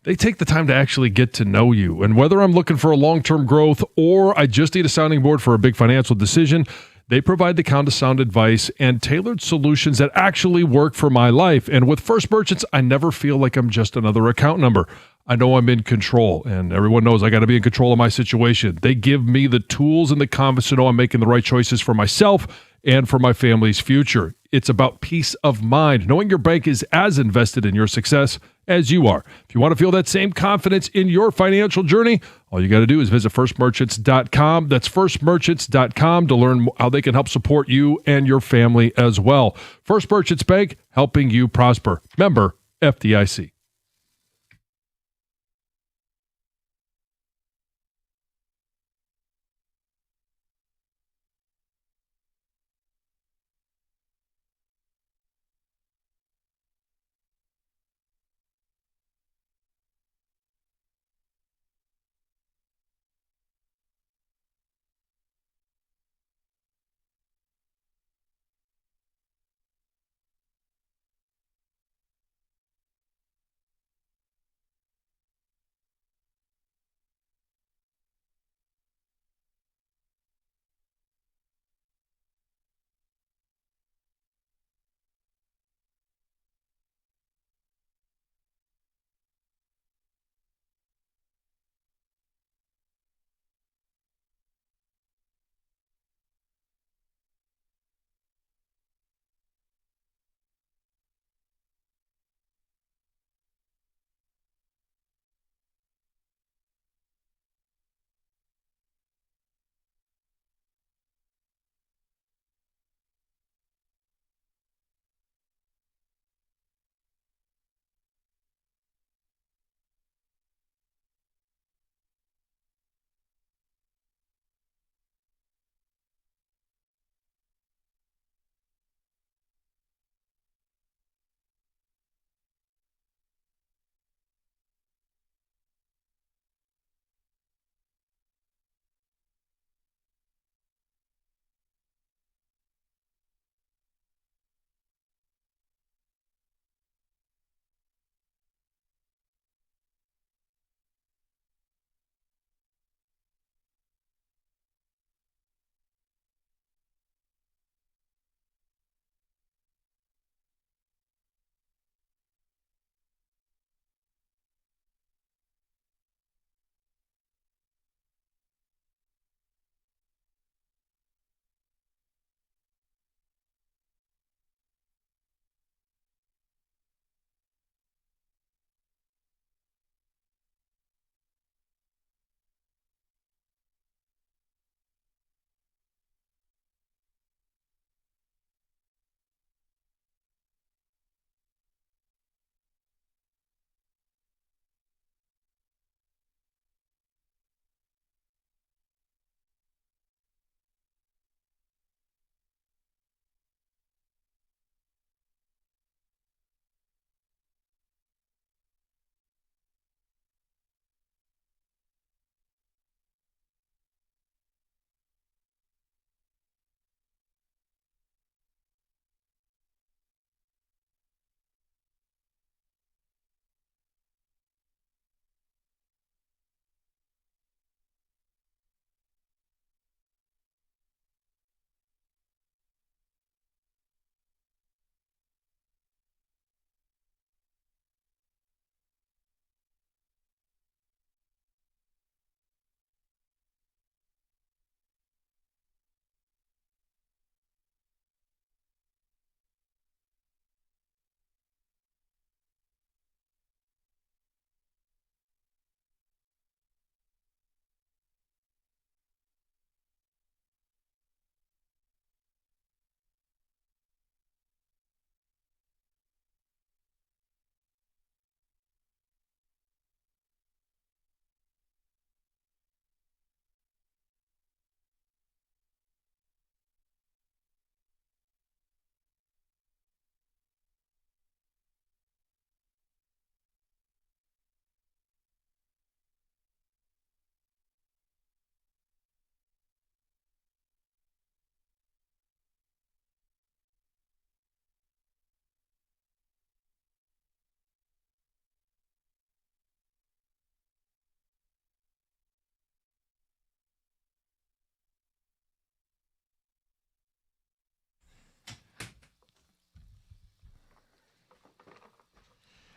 They take the time to actually get to know you. And whether I'm looking for a long-term growth or I just need a sounding board for a big financial decision, they provide the kind of sound advice and tailored solutions that actually work for my life. And with First Merchants, I never feel like I'm just another account number. I know I'm in control, and everyone knows I got to be in control of my situation. They give me the tools and the confidence to know I'm making the right choices for myself and for my family's future. It's about peace of mind, knowing your bank is as invested in your success as you are. If you want to feel that same confidence in your financial journey, all you got to do is visit firstmerchants.com. That's firstmerchants.com to learn how they can help support you and your family as well. First Merchants Bank, helping you prosper. Member FDIC.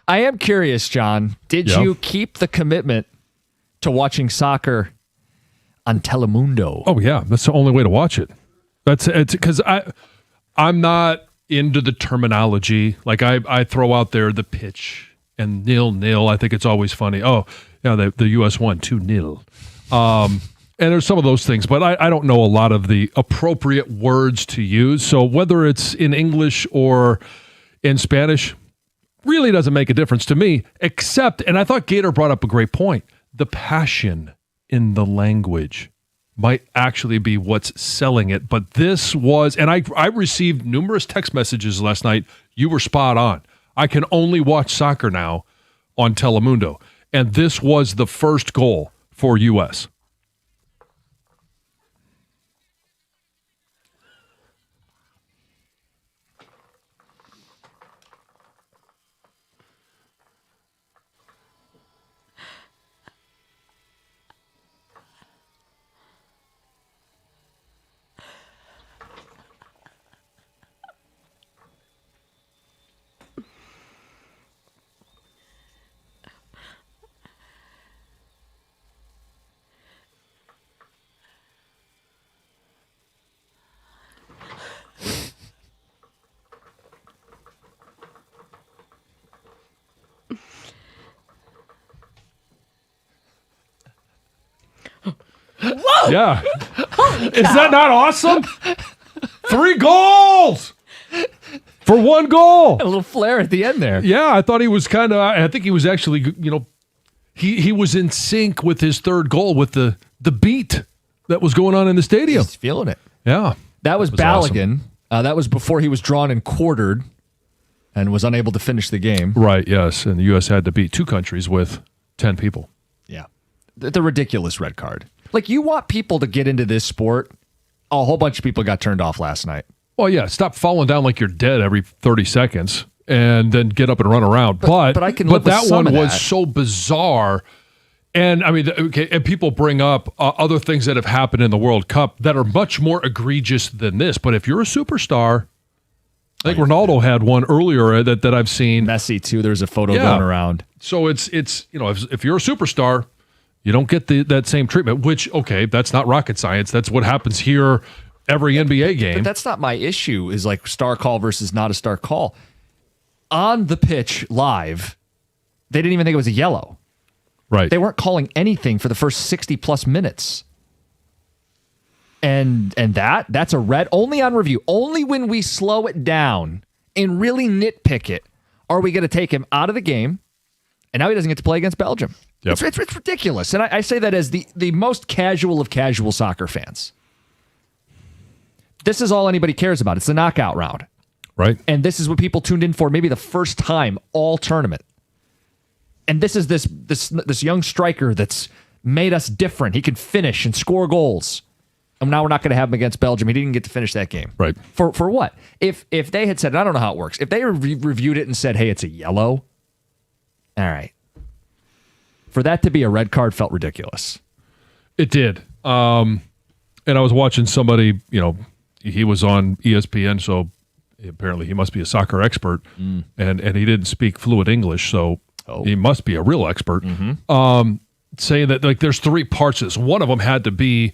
I am curious, John. Did you keep the commitment to watching soccer on Telemundo? Oh yeah, that's the only way to watch it. It's because I'm not into the terminology. Like I throw out there the pitch and 0-0. I think it's always funny. Oh yeah, the U.S. won 2-0. And there's some of those things, but I don't know a lot of the appropriate words to use. So whether it's in English or in Spanish really doesn't make a difference to me, except, and I thought Gator brought up a great point, the passion in the language might actually be what's selling it. But this was, and I received numerous text messages last night. You were spot on. I can only watch soccer now on Telemundo. And this was the first goal for U.S. Whoa! Yeah. Is that not awesome? 3 goals for 1 goal. A little flair at the end there. Yeah, I thought he was I think he was actually, he was in sync with his third goal with the beat that was going on in the stadium. He's feeling it. Yeah. That was Balogun. Awesome. That was before he was drawn and quartered and was unable to finish the game. Right, yes. And the U.S. had to beat 2 countries with 10 people. Yeah. The ridiculous red card. Like, you want people to get into this sport. A whole bunch of people got turned off last night. Well, yeah, stop falling down like you're dead every 30 seconds and then get up and run around. But that one was so bizarre. And I mean, okay, and people bring up other things that have happened in the World Cup that are much more egregious than this. But if you're a superstar, I think Ronaldo had one earlier that I've seen. Messi too. There's a photo going around. So it's if you're a superstar, you don't get that same treatment. Which, okay, that's not rocket science. That's what happens here every NBA game. But that's not my issue. Is like star call versus not a star call. On the pitch live, they didn't even think it was a yellow. Right. They weren't calling anything for the first 60 plus minutes. And that's a red only on review. Only when we slow it down and really nitpick it are we going to take him out of the game. And now he doesn't get to play against Belgium. Yep. It's ridiculous. And I say that as the most casual of casual soccer fans. This is all anybody cares about. It's the knockout round. Right. And this is what people tuned in for maybe the first time all tournament. And this is this young striker that's made us different. He can finish and score goals. And now we're not going to have him against Belgium. He didn't get to finish that game. Right. For what? If they had said, I don't know how it works. If they reviewed it and said, hey, it's a yellow. All right. For that to be a red card felt ridiculous. It did. And I was watching somebody, he was on ESPN, so apparently he must be a soccer expert. And he didn't speak fluent English, so he must be a real expert. Saying that like there's 3 parts to this. One of them had to be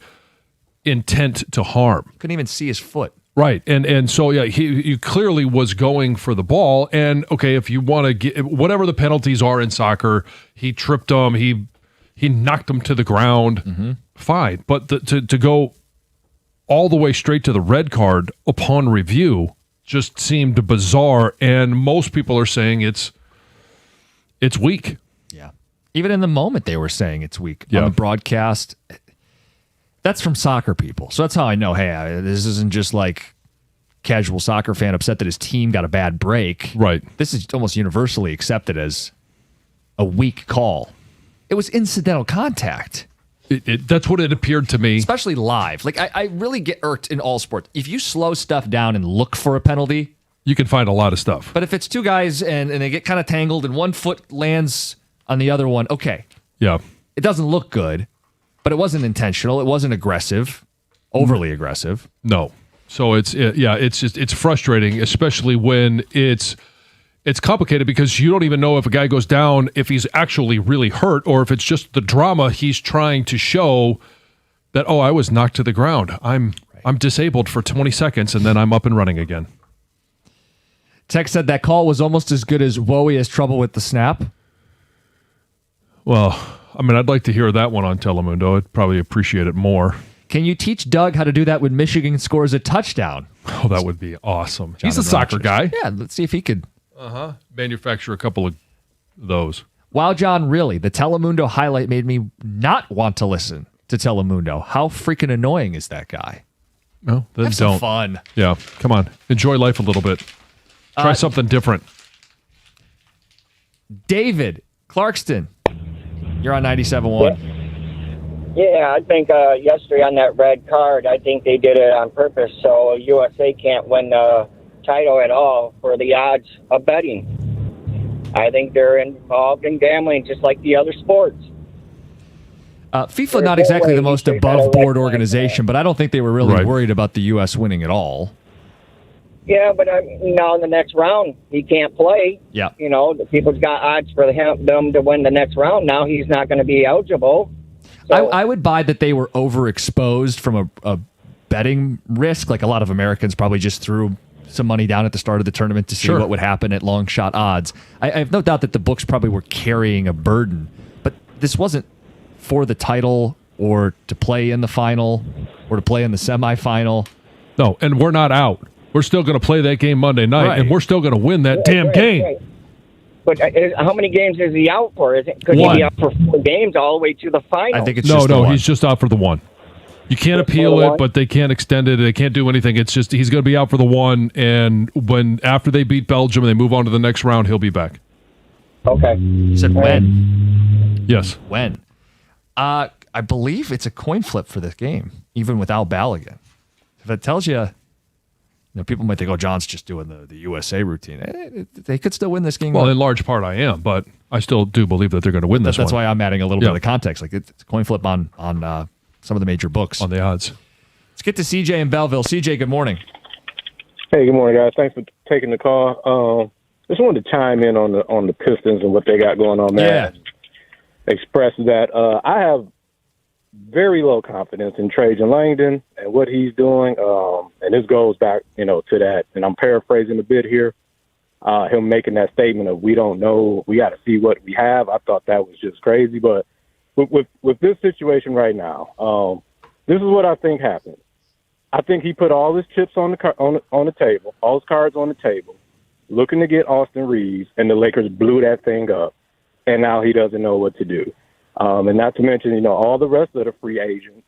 intent to harm. Couldn't even see his foot. Right. And so, yeah, he clearly was going for the ball. And, okay, if you want to get whatever the penalties are in soccer, he tripped him, he knocked him to the ground, fine. But to go all the way straight to the red card upon review just seemed bizarre. And most people are saying it's weak. Yeah. Even in the moment, they were saying it's weak. On the broadcast. That's from soccer people. So that's how I know, hey, this isn't just like casual soccer fan upset that his team got a bad break. Right. This is almost universally accepted as a weak call. It was incidental contact. That's what it appeared to me. Especially live. Like, I really get irked in all sports. If you slow stuff down and look for a penalty, you can find a lot of stuff. But if it's 2 guys and they get kind of tangled and one foot lands on the other one, okay. Yeah. It doesn't look good. But it wasn't intentional. It wasn't aggressive, overly aggressive. No. So it's frustrating, especially when it's It's complicated because you don't even know if a guy goes down, if he's actually really hurt, or if it's just the drama he's trying to show that, I was knocked to the ground. I'm disabled for 20 seconds, and then I'm up and running again. Tech said that call was almost as good as Wowie has trouble with the snap. Well, I'd like to hear that one on Telemundo. I'd probably appreciate it more. Can you teach Doug how to do that when Michigan scores a touchdown? Oh, that would be awesome. He's a soccer guy. Yeah, let's see if he could manufacture a couple of those. Wow, John, really? The Telemundo highlight made me not want to listen to Telemundo. How freaking annoying is that guy? No, then Have some don't. fun. Yeah, come on. Enjoy life a little bit. Try something different. David Clarkston, you're on 97.1. Yeah, I think yesterday on that red card, I think they did it on purpose so USA can't win the title at all for the odds of betting. I think they're involved in gambling just like the other sports. FIFA not exactly the most above-board organization, but I don't think they were really worried about the U.S. winning at all. Yeah, but now in the next round, he can't play. Yeah. The people's got odds for them to win the next round. Now he's not going to be eligible. So, I would buy that they were overexposed from a betting risk. Like a lot of Americans probably just threw some money down at the start of the tournament to see what would happen at long shot odds. I have no doubt that the books probably were carrying a burden, but this wasn't for the title or to play in the final or to play in the semifinal. No, and we're not out. We're still going to play that game Monday night, and we're still going to win that damn game. Right. But how many games is he out for? Could he be out for 4 games all the way to the final? I think it's he's just out for the one. You can't appeal it, but they can't extend it. They can't do anything. It's just he's going to be out for the one, and after they beat Belgium and they move on to the next round, he'll be back. Okay. You said when? Yes. When? I believe it's a coin flip for this game, even without Balogun. If it tells you, people might think, John's just doing the USA routine. They could still win this game. Well, in large part I am, but I still do believe that they're going to win this one. That's why I'm adding a little bit of context. Like it's a coin flip on some of the major books. On the odds. Let's get to CJ in Belleville. CJ, good morning. Hey, good morning, guys. Thanks for taking the call. Just wanted to chime in on the Pistons and what they got going on there. Yeah. Express that I have very low confidence in Trajan Langdon and what he's doing. And this goes back, to that. And I'm paraphrasing a bit here. Him making that statement of we don't know, we got to see what we have. I thought that was just crazy. But with this situation right now, this is what I think happened. I think he put all his chips on the table, all his cards on the table, looking to get Austin Reeves, and the Lakers blew that thing up. And now he doesn't know what to do. And not to mention, all the rest of the free agents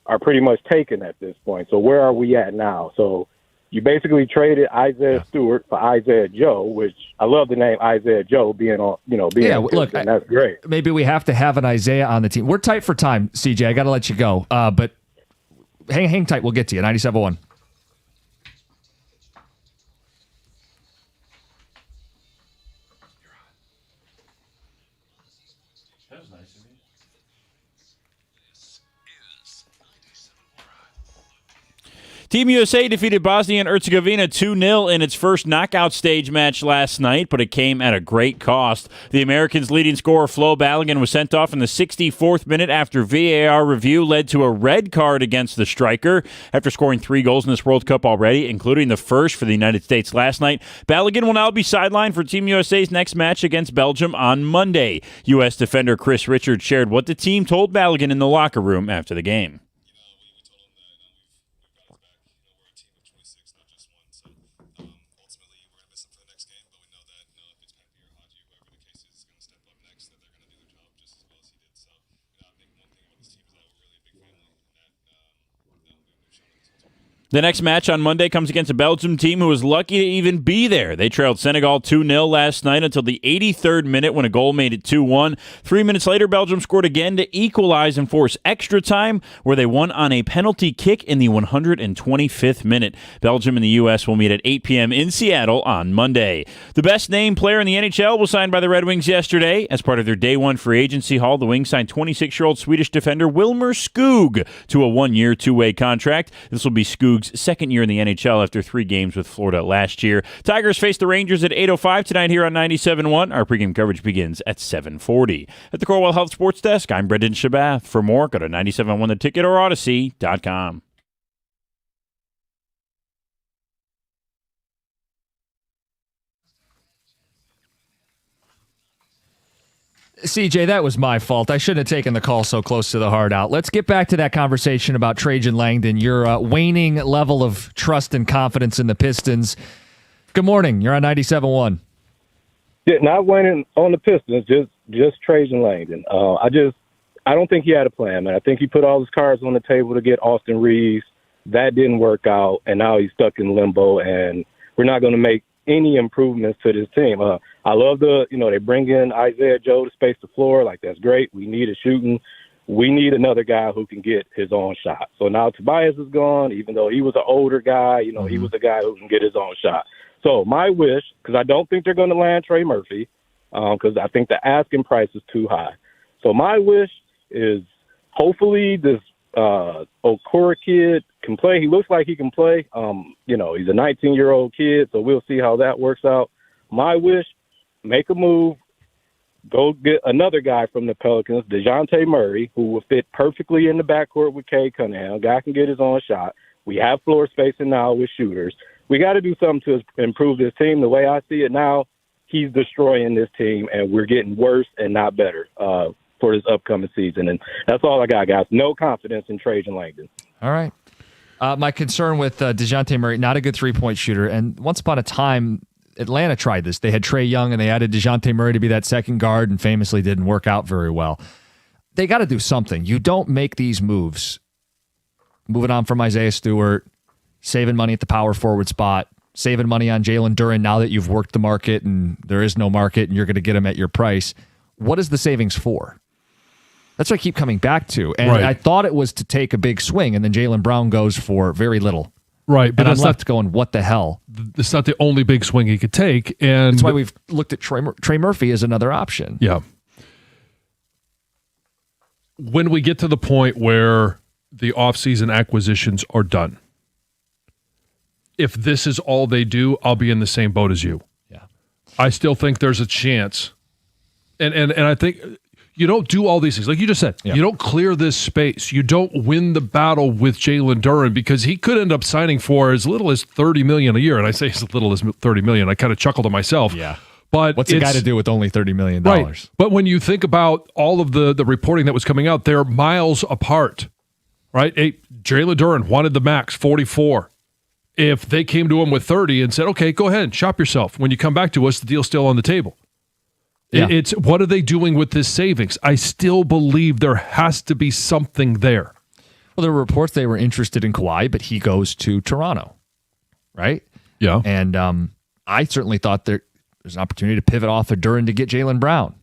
are pretty much taken at this point. So where are we at now? So you basically traded Isaiah Stewart for Isaiah Joe, which I love the name Isaiah Joe being on, look, and that's great. Maybe we have to have an Isaiah on the team. We're tight for time, CJ. I got to let you go. But hang tight. We'll get to you. 97.1. Team USA defeated Bosnia and Herzegovina 2-0 in its first knockout stage match last night, but it came at a great cost. The Americans' leading scorer Flo Balogun was sent off in the 64th minute after VAR review led to a red card against the striker. After scoring 3 goals in this World Cup already, including the first for the United States last night, Balogun will now be sidelined for Team USA's next match against Belgium on Monday. U.S. defender Chris Richards shared what the team told Balogun in the locker room after the game. The next match on Monday comes against a Belgium team who was lucky to even be there. They trailed Senegal 2-0 last night until the 83rd minute when a goal made it 2-1. 3 minutes later, Belgium scored again to equalize and force extra time, where they won on a penalty kick in the 125th minute. Belgium and the U.S. will meet at 8 p.m. in Seattle on Monday. The best named player in the NHL was signed by the Red Wings yesterday. As part of their Day 1 free agency haul, the Wings signed 26-year-old Swedish defender Wilmer Skog to a 1-year, 2-way contract. This will be Skog Cougs' second year in the NHL after 3 games with Florida last year. Tigers face the Rangers at 8:05 tonight here on 97.1. Our pregame coverage begins at 7:40. At the Corewell Health Sports Desk, I'm Brendan Shabath. For more, go to 97.1 The Ticket or Odyssey.com. CJ, that was my fault. I shouldn't have taken the call so close to the hard out. Let's get back to that conversation about Trajan Langdon, your waning level of trust and confidence in the Pistons. Good morning. You're on 97.1. Yeah, not waning on the Pistons, just Trajan Langdon. I don't think he had a plan, man. I think he put all his cards on the table to get Austin Reeves. That didn't work out, and now he's stuck in limbo, and we're not going to make any improvements to this team. I love they bring in Isaiah Joe to space the floor. Like, that's great. We need a shooting. We need another guy who can get his own shot. So now Tobias is gone, even though he was an older guy. He was a guy who can get his own shot. So my wish, because I don't think they're going to land Trey Murphy, because I think the asking price is too high. So my wish is hopefully this Okoro kid can play. He looks like he can play. He's a 19-year-old kid, so we'll see how that works out. My wish, make a move, go get another guy from the Pelicans, DeJounte Murray, who will fit perfectly in the backcourt with Cade Cunningham. Guy can get his own shot. We have floor spacing now with shooters. We got to do something to improve this team. The way I see it now, he's destroying this team, and we're getting worse and not better for this upcoming season. And that's all I got, guys. No confidence in Trajan Langdon. All right. My concern with DeJounte Murray, not a good three-point shooter. And once upon a time, Atlanta tried this. They had Trae Young, and they added DeJounte Murray to be that second guard, and famously didn't work out very well. They got to do something. You don't make these moves. Moving on from Isaiah Stewart, saving money at the power forward spot, saving money on Jalen Duren now that you've worked the market and there is no market and you're going to get him at your price. What is the savings for? That's what I keep coming back to. And I thought it was to take a big swing, and then Jaylen Brown goes for very little. Right, but and that's I'm left going, what the hell? It's not the only big swing he could take, and that's why we've looked at Trey Murphy as another option. Yeah. When we get to the point where the offseason acquisitions are done, if this is all they do, I'll be in the same boat as you. Yeah. I still think there's a chance, and I think you don't do all these things. Like you just said, you don't clear this space. You don't win the battle with Jalen Duren, because he could end up signing for as little as $30 million a year. And I say as little as $30 million. I kind of chuckle to myself. Yeah. But what's a guy to do with only $30 million? Right. But when you think about all of the reporting that was coming out, they're miles apart. Right? Jalen Duren wanted the max, 44. If they came to him with 30 and said, okay, go ahead, shop yourself. When you come back to us, the deal's still on the table. Yeah. It's what are they doing with this savings? I still believe there has to be something there. Well, there were reports they were interested in Kawhi, but he goes to Toronto, right? Yeah. And I certainly thought there's an opportunity to pivot off of Duren to get Jaylen Brown.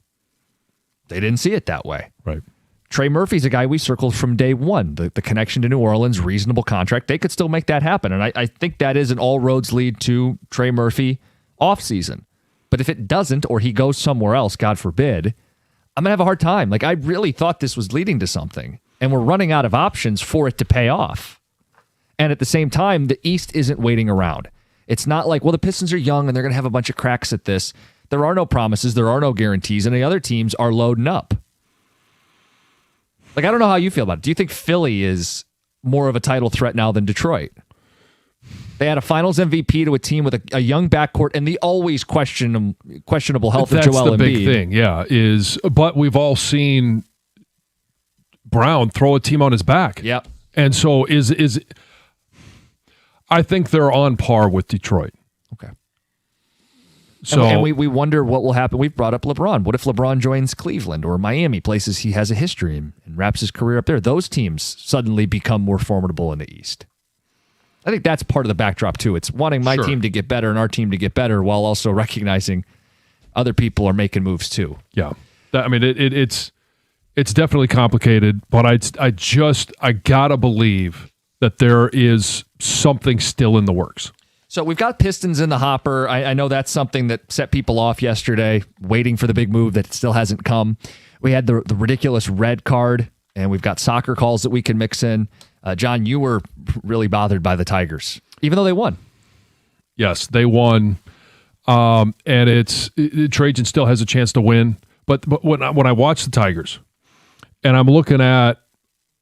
They didn't see it that way. Right. Trey Murphy's a guy we circled from day one. The connection to New Orleans, reasonable contract. They could still make that happen. And I think that is an all roads lead to Trey Murphy offseason. But if it doesn't, or he goes somewhere else, God forbid, I'm going to have a hard time. Like, I really thought this was leading to something, and we're running out of options for it to pay off. And at the same time, the East isn't waiting around. It's not like, well, the Pistons are young and they're going to have a bunch of cracks at this. There are no promises. There are no guarantees. And the other teams are loading up. Like, I don't know how you feel about it. Do you think Philly is more of a title threat now than Detroit? They had a finals MVP to a team with a young backcourt and the always questionable health of Joel Embiid. That's the big thing, yeah. But we've all seen Brown throw a team on his back. Yep. And so I think they're on par with Detroit. Okay. So and we wonder what will happen. We've brought up LeBron. What if LeBron joins Cleveland or Miami, places he has a history in, and wraps his career up there? Those teams suddenly become more formidable in the East. I think that's part of the backdrop, too. It's wanting my team to get better and our team to get better while also recognizing other people are making moves, too. Yeah. It's definitely complicated, but I got to believe that there is something still in the works. So we've got Pistons in the hopper. I know that's something that set people off yesterday, waiting for the big move that still hasn't come. We had the ridiculous red card and we've got soccer calls that we can mix in. John, you were really bothered by the Tigers, even though they won. Yes, they won, and Trajan still has a chance to win. But when I watch the Tigers, and I'm looking at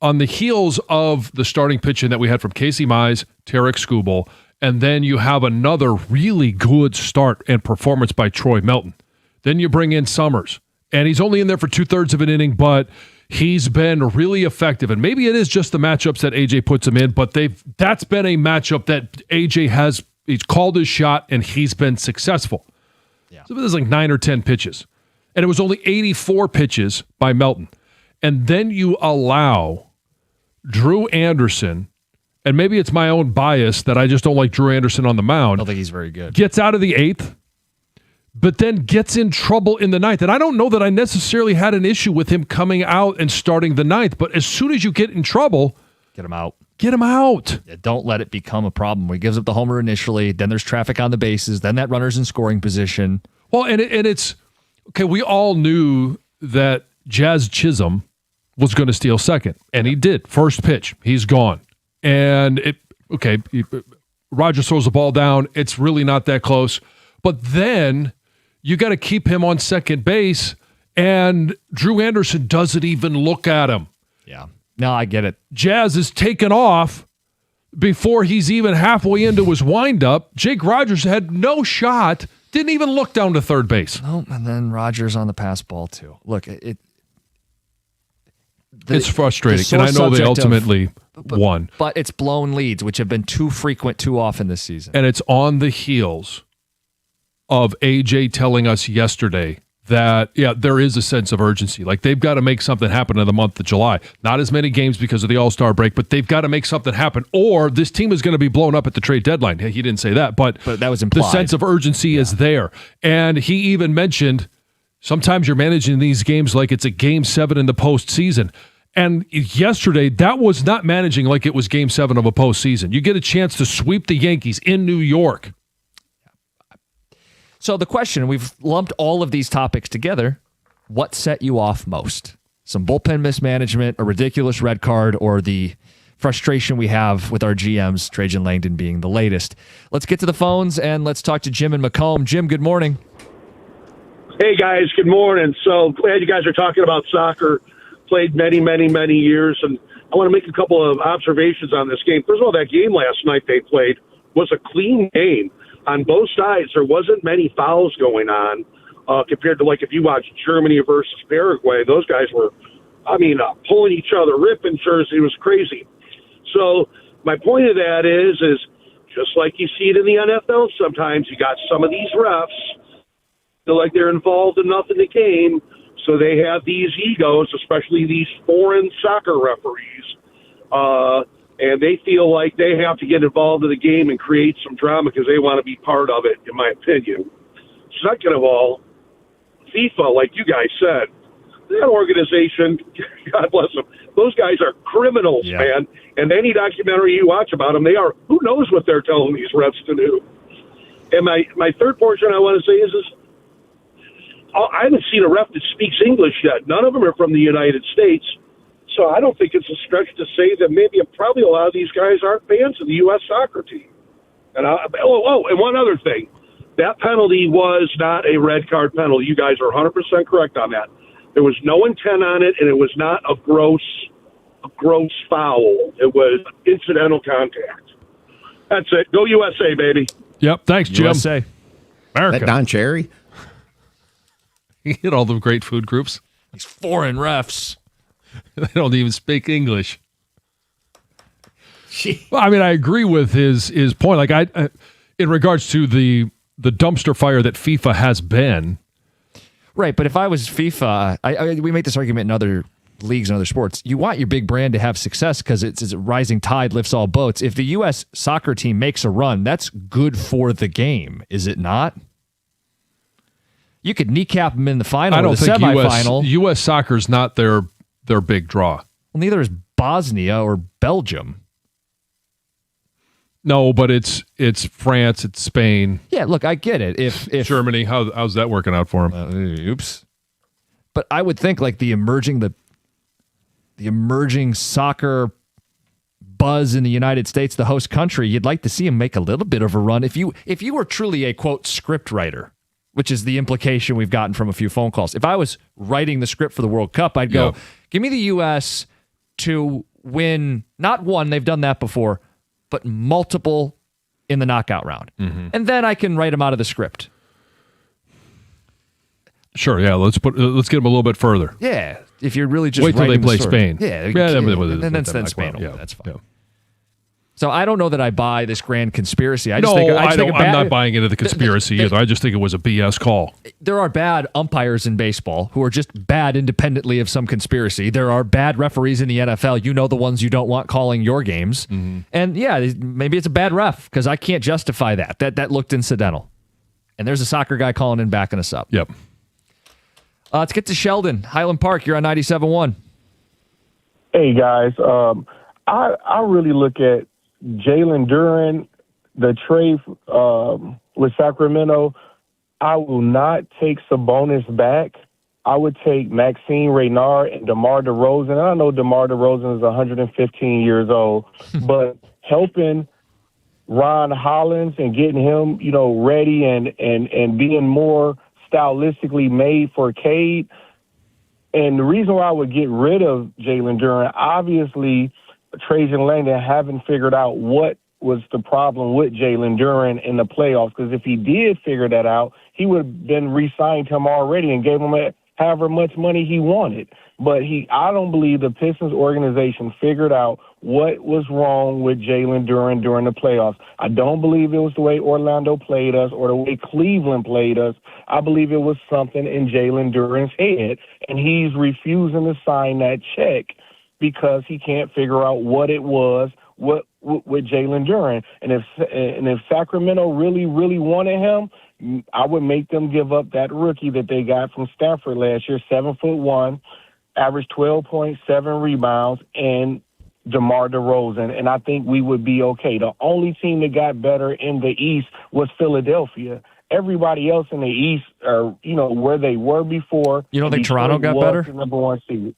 on the heels of the starting pitching that we had from Casey Mize, Tarek Skubal, and then you have another really good start and performance by Troy Melton. Then you bring in Summers, and he's only in there for 2/3 of an inning, but he's been really effective. And maybe it is just the matchups that AJ puts him in, but that's been a matchup that AJ he's called his shot, and he's been successful. Yeah. So there's like 9 or 10 pitches. And it was only 84 pitches by Melton. And then you allow Drew Anderson, and maybe it's my own bias that I just don't like Drew Anderson on the mound. I don't think he's very good. Gets out of the 8th, but then gets in trouble in the 9th. And I don't know that I necessarily had an issue with him coming out and starting the 9th, but as soon as you get in trouble, get him out. Get him out. Yeah, don't let it become a problem. He gives up the homer initially, then there's traffic on the bases, then that runner's in scoring position. Well, and it's, okay, we all knew that Jazz Chisholm was going to steal second, and he did. First pitch, he's gone. And Rogers throws the ball down. It's really not that close. But then you got to keep him on second base, and Drew Anderson doesn't even look at him. Yeah. No, I get it. Jazz is taken off before he's even halfway into his windup. Jake Rogers had no shot, didn't even look down to third base. No, and then Rogers on the pass ball too. Look, it's frustrating, and I know they ultimately won. But it's blown leads, which have been too frequent too often this season. And it's on the heels of AJ telling us yesterday that, there is a sense of urgency. Like, they've got to make something happen in the month of July. Not as many games because of the All-Star break, but they've got to make something happen, or this team is going to be blown up at the trade deadline. He didn't say that, but that was implied. The sense of urgency is there. And he even mentioned sometimes you're managing these games like it's a Game 7 in the postseason. And yesterday, that was not managing like it was Game 7 of a postseason. You get a chance to sweep the Yankees in New York. So the question, we've lumped all of these topics together. What set you off most? Some bullpen mismanagement, a ridiculous red card, or the frustration we have with our GMs, Trajan Langdon being the latest? Let's get to the phones, and let's talk to Jim in Macomb. Jim, good morning. Hey, guys, good morning. So glad you guys are talking about soccer. Played many, many, many years, and I want to make a couple of observations on this game. First of all, that game last night they played was a clean game. On both sides, there wasn't many fouls going on compared to, like, if you watch Germany versus Paraguay, those guys were, pulling each other, ripping shirts. It was crazy. So my point of that is just like you see it in the NFL sometimes, you got some of these refs feel like they're involved enough in the game, so they have these egos, especially these foreign soccer referees, and they feel like they have to get involved in the game and create some drama because they want to be part of it, in my opinion. Second of all, FIFA, like you guys said, that organization, God bless them, those guys are criminals, man. And any documentary you watch about them, who knows what they're telling these refs to do. And my third portion I want to say is I haven't seen a ref that speaks English yet. None of them are from the United States. So I don't think it's a stretch to say that maybe probably a lot of these guys aren't fans of the U.S. soccer team. And and one other thing. That penalty was not a red card penalty. You guys are 100% correct on that. There was no intent on it, and it was not a gross foul. It was incidental contact. That's it. Go USA, baby. Yep. Thanks, Jim. USA. America. That Don Cherry? He hit all the great food groups. These foreign refs. They don't even speak English. Well, I agree with his point. Like in regards to the dumpster fire that FIFA has been. Right, but if I was FIFA, we make this argument in other leagues and other sports. You want your big brand to have success because it's a rising tide lifts all boats. If the U.S. soccer team makes a run, that's good for the game, is it not? You could kneecap them in the final or the semifinal. U.S. soccer's not their big draw. Well, neither is Bosnia or Belgium. No, but it's France, it's Spain. Yeah, look, I get it. If Germany, how's that working out for them? Oops. But I would think like the the emerging soccer buzz in the United States, the host country, you'd like to see him make a little bit of a run. If you were truly a, quote, script writer, which is the implication we've gotten from a few phone calls. If I was writing the script for the World Cup, I'd go, give me the U.S. to win, not one, they've done that before, but multiple in the knockout round. Mm-hmm. And then I can write them out of the script. Sure, yeah. Let's get them a little bit further. Yeah, if you're really just wait till they play Spain. Yeah, and then Spain. Yeah, that's fine. Yeah. So I don't know that I buy this grand conspiracy. I'm not buying into the conspiracy either. I just think it was a BS call. There are bad umpires in baseball who are just bad independently of some conspiracy. There are bad referees in the NFL. You know the ones you don't want calling your games. Mm-hmm. And yeah, maybe it's a bad ref because I can't justify that. That looked incidental. And there's a soccer guy calling in backing us up. Yep. Let's get to Sheldon, Highland Park. You're on 97.1. Hey, guys. I really look at Jalen Duren, the trade with Sacramento. I will not take Sabonis back. I would take Maxime Reynard and DeMar DeRozan. I know DeMar DeRozan is 115 years old, but helping Ron Hollins and getting him, ready and being more stylistically made for Cade. And the reason why I would get rid of Jalen Duren, obviously, Trajan Langdon haven't figured out what was the problem with Jalen Duren in the playoffs. Because if he did figure that out, he would have been re-signed him already and gave him however much money he wanted. But I don't believe the Pistons organization figured out what was wrong with Jalen Duren during the playoffs. I don't believe it was the way Orlando played us or the way Cleveland played us. I believe it was something in Jalen Duren's head, and he's refusing to sign that check because he can't figure out what it was with Jalen Duren. And if Sacramento really, really wanted him, I would make them give up that rookie that they got from Stanford last year, 7'1", averaged 12.7 rebounds, and DeMar DeRozan, and I think we would be okay. The only team that got better in the East was Philadelphia. Everybody else in the East are, where they were before. You don't think Toronto got better? The number one seed.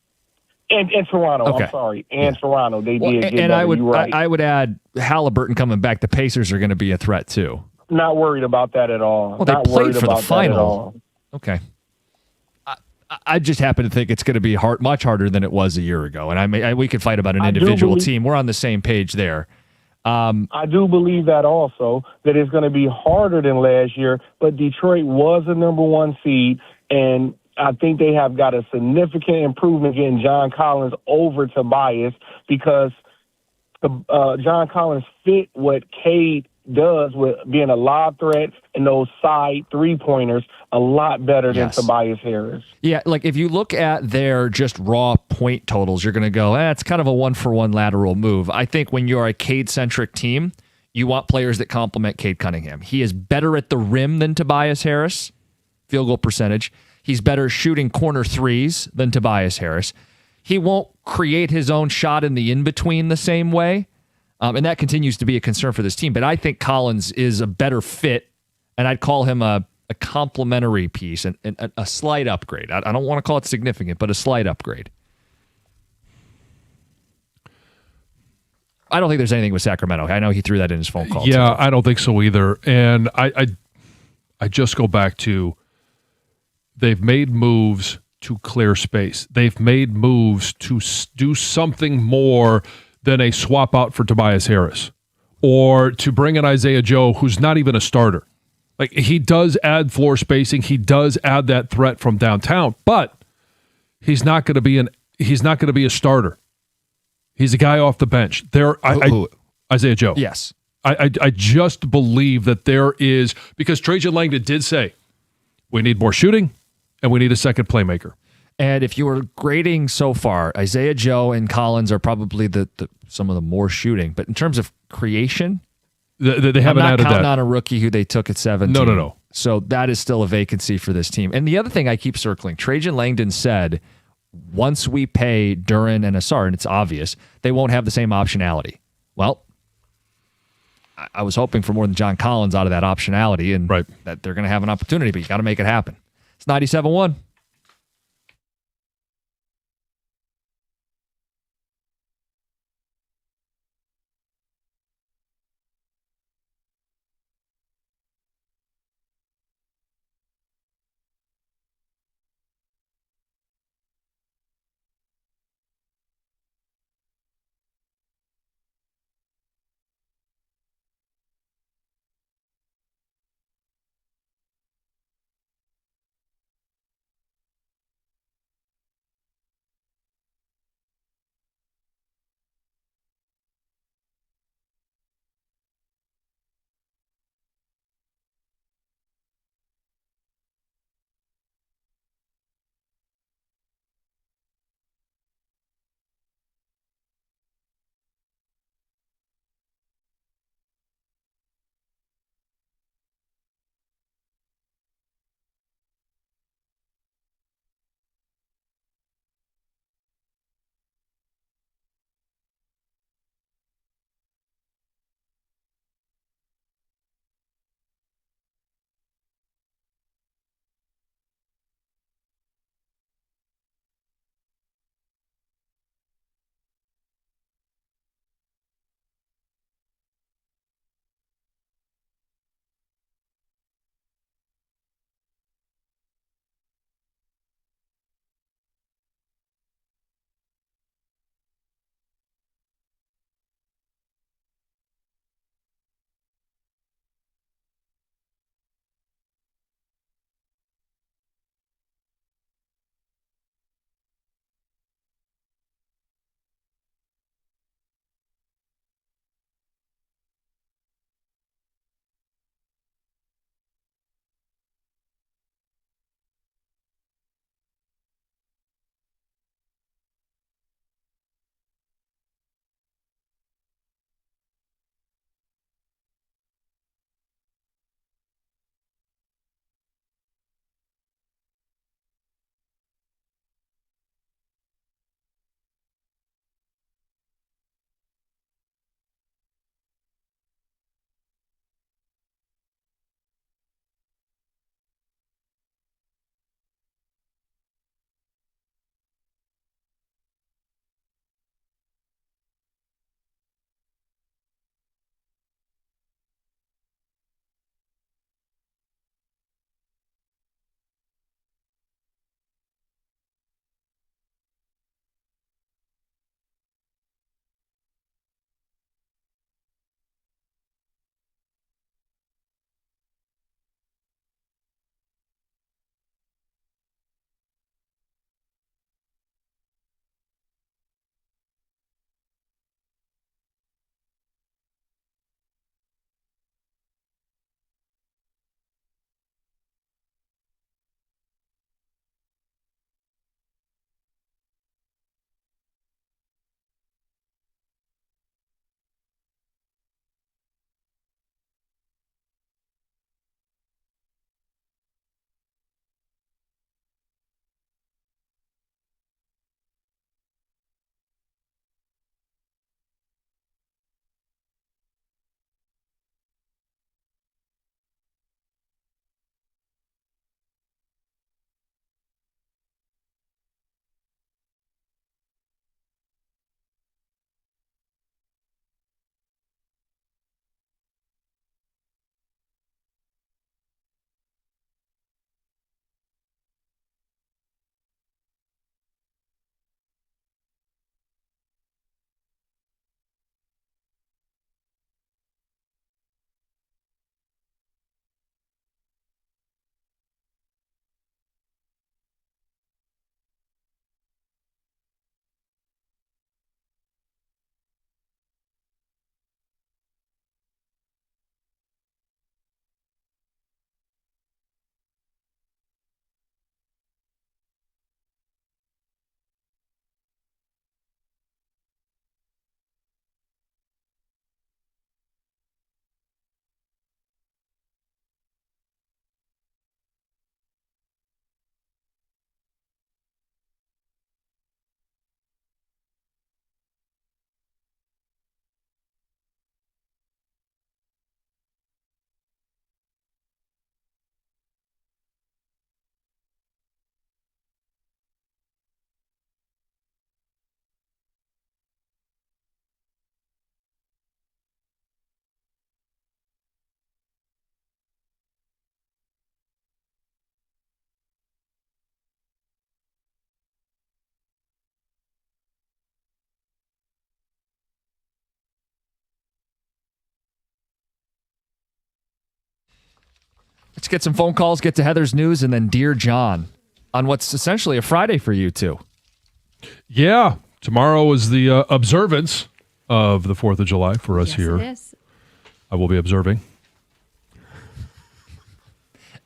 And Toronto, okay. I'm sorry. And Toronto, they did get and better. I would add Halliburton coming back. The Pacers are going to be a threat too. Not worried about that at all. Well, they Not played worried for the about final. Okay. I just happen to think it's going to be much harder than it was a year ago. And we could fight about an individual team. We're on the same page there. I do believe that also, that it's going to be harder than last year, but Detroit was the number one seed, and I think they have got a significant improvement getting John Collins over Tobias because John Collins fit what Cade does with being a lob threat and those side three-pointers a lot better than Tobias Harris. Yeah, like if you look at their just raw point totals, you're going to go, it's kind of a one-for-one lateral move. I think when you're a Cade-centric team, you want players that complement Cade Cunningham. He is better at the rim than Tobias Harris, field goal percentage. He's better shooting corner threes than Tobias Harris. He won't create his own shot in the in-between the same way. And that continues to be a concern for this team. But I think Collins is a better fit, and I'd call him a complementary piece and a slight upgrade. I don't want to call it significant, but a slight upgrade. I don't think there's anything with Sacramento. I know he threw that in his phone call. Yeah, too. I don't think so either. And I just go back to they've made moves to clear space. They've made moves to do something more than a swap out for Tobias Harris or to bring in Isaiah Joe, who's not even a starter. Like, he does add floor spacing. He does add that threat from downtown, but he's not going to be a starter. He's a guy off the bench. Isaiah Joe. Yes. I just believe that there is, because Trajan Langdon did say, we need more shooting and we need a second playmaker. And if you were grading so far, Isaiah Joe and Collins are probably some of the more shooting. But in terms of creation, they haven't added that. I'm not counting on a rookie who they took at 17. No. So that is still a vacancy for this team. And the other thing I keep circling, Trajan Langdon said, once we pay Duren and Asar, and it's obvious, they won't have the same optionality. Well, I was hoping for more than John Collins out of that optionality, and that they're going to have an opportunity, but you got to make it happen. It's 97.1. Let's get some phone calls, get to Heather's news, and then Dear John on what's essentially a Friday for you two. Yeah. Tomorrow is the observance of the 4th of July for us here. It is. I will be observing.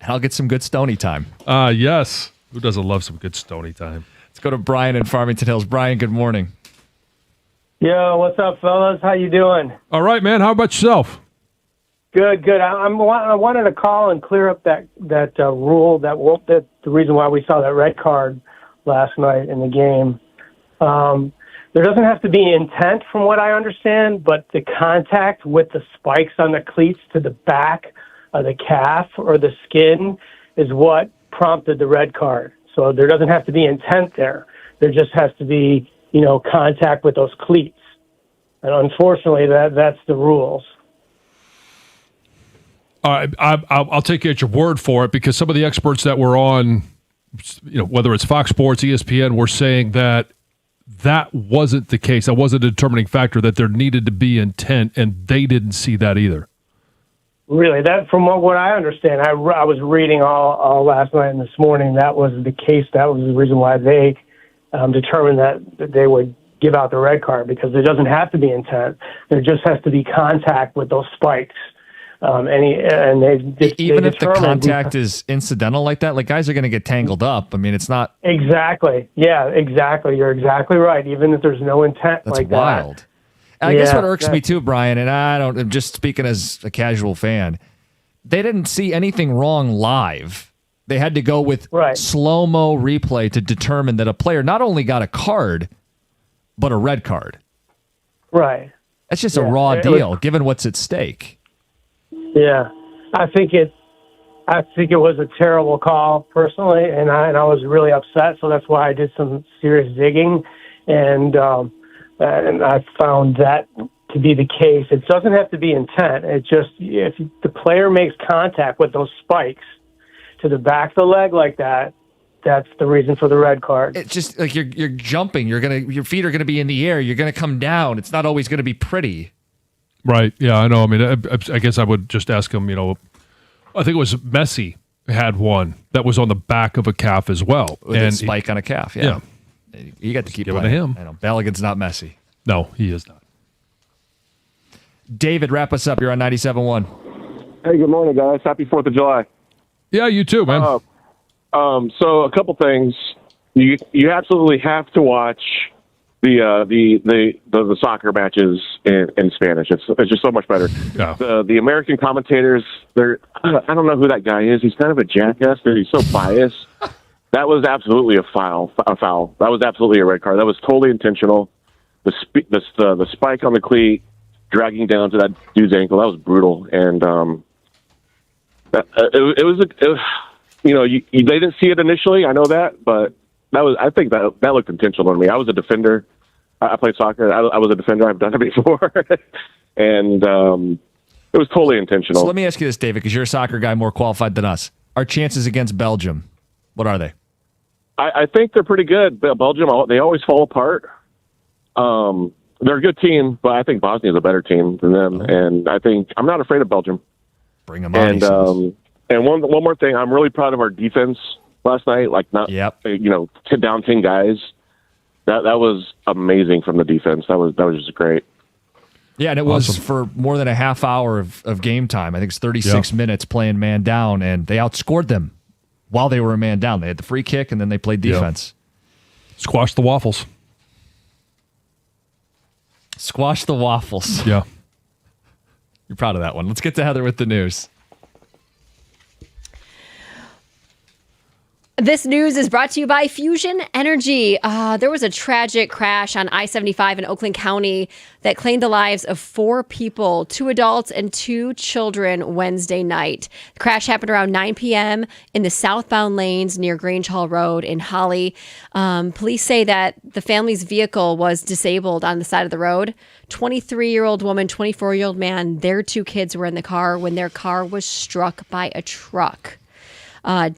And I'll get some good Stony time. Yes. Who doesn't love some good Stony time? Let's go to Brian in Farmington Hills. Brian, good morning. Yo, what's up, fellas? How you doing? All right, man. How about yourself? Good. I wanted to call and clear up that rule that the reason why we saw that red card last night in the game. There doesn't have to be intent, from what I understand, but the contact with the spikes on the cleats to the back of the calf or the skin is what prompted the red card. So there doesn't have to be intent there. There just has to be, contact with those cleats. And unfortunately, that's the rules. I'll take you at your word for it, because some of the experts that were on, whether it's Fox Sports, ESPN, were saying that wasn't the case. That wasn't a determining factor, that there needed to be intent, and they didn't see that either. Really, that from what I understand, I was reading all last night and this morning. That was the case. That was the reason why they determined that they would give out the red card, because there doesn't have to be intent. There just has to be contact with those spikes. Even if the contact is incidental like that, like guys are going to get tangled up. I mean, it's not exactly. Yeah, exactly. You're exactly right. Even if there's no intent, that's like wild. that. I guess what irks me too, Brian, and I'm just speaking as a casual fan, they didn't see anything wrong live. They had to go with slow-mo replay to determine that a player not only got a card, but a red card. Right. That's just a raw deal, given what's at stake. Yeah, I think it was a terrible call personally, and I was really upset. So that's why I did some serious digging, and I found that to be the case. It doesn't have to be intent. It just, if the player makes contact with those spikes to the back of the leg like that, that's the reason for the red card. It's just like you're jumping. Your feet are gonna be in the air. You're gonna come down. It's not always gonna be pretty. Right. Yeah, I know. I mean, I guess I would just ask him. I think it was Messi had one that was on the back of a calf as well, with a spike on a calf. Yeah. You got to keep give it playing. to him. I know. Balogun's not Messi. No, he is not. David, wrap us up. You're on 97.1. Hey, good morning, guys. Happy 4th of July. Yeah, you too, man. So a couple things. You absolutely have to watch the soccer matches in Spanish. It's just so much better. Yeah. The American commentators, I don't know who that guy is. He's kind of a jackass, but he's so biased. That was absolutely a foul. That was absolutely a red card. That was totally intentional. The spike on the cleat dragging down to that dude's ankle, that was brutal. And they didn't see it initially. I know that, but I think that looked intentional to me. I was a defender. I played soccer. I was a defender. I've done it before, and it was totally intentional. So let me ask you this, David, because you're a soccer guy more qualified than us. Our chances against Belgium, what are they? I think they're pretty good. Belgium, they always fall apart. They're a good team, but I think Bosnia is a better team than them. And I think I'm not afraid of Belgium. Bring them on. And one more thing, I'm really proud of our defense last night. Like down 10 guys. That was amazing from the defense. That was just great. Yeah, and it was for more than a half hour of game time. I think it's 36 minutes playing man down, and they outscored them while they were a man down. They had the free kick, and then they played defense. Squash the waffles. Squash the waffles. Yeah. You're proud of that one. Let's get to Heather with the news. This news is brought to you by Fusion Energy. There was a tragic crash on I-75 in Oakland County that claimed the lives of 4 people, 2 adults and 2 children Wednesday night. The crash happened around 9 p.m. in the southbound lanes near Grange Hall Road in Holly. Police say that the family's vehicle was disabled on the side of the road. 23-year-old woman, 24-year-old man, their 2 kids were in the car when their car was struck by a truck.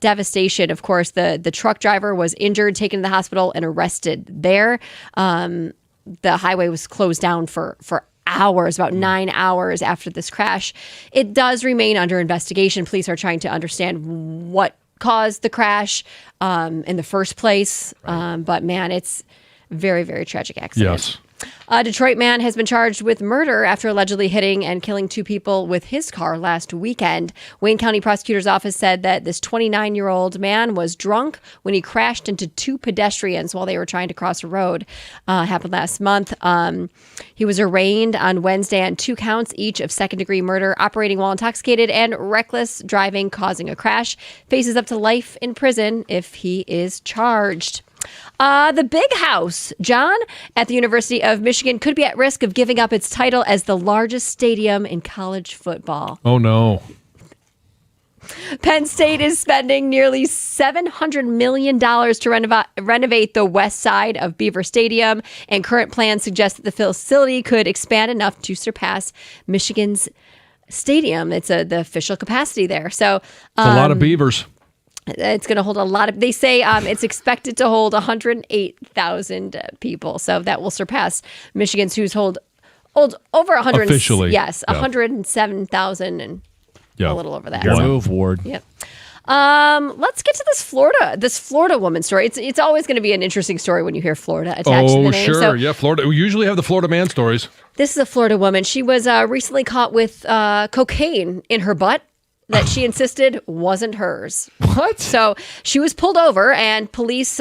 Devastation. Of course, the truck driver was injured, taken to the hospital, and arrested there. The highway was closed down for hours, about 9 hours after this crash. It does remain under investigation. Police are trying to understand what caused the crash in the first place. But man, it's very, very tragic accident. Yes. A Detroit man has been charged with murder after allegedly hitting and killing 2 people with his car last weekend. Wayne County Prosecutor's Office said that this 29-year-old man was drunk when he crashed into 2 pedestrians while they were trying to cross a road. Happened last month. He was arraigned on Wednesday on 2 counts each of second-degree murder, operating while intoxicated, and reckless driving causing a crash. Faces up to life in prison if he is charged. The Big House, John, at the University of Michigan could be at risk of giving up its title as the largest stadium in college football. Oh, no. Penn State is spending nearly $700 million to renovate the west side of Beaver Stadium, and current plans suggest that the facility could expand enough to surpass Michigan's stadium. It's the official capacity there. So It's a lot of Beavers. It's going to hold a lot of, they say it's expected to hold 108,000 people. So that will surpass Michigan's, who's hold over 100. Officially. Yes, Yeah. 107,000 and a little over that. Good So- move, Ward. Yep. Let's get to this Florida woman story. It's always going to be an interesting story when you hear Florida attached to the Oh, name. sure. So Yeah, Florida. We usually have the Florida man stories. this is a Florida woman. She was recently caught with cocaine in her butt that she insisted wasn't hers. What? So she was pulled over, and police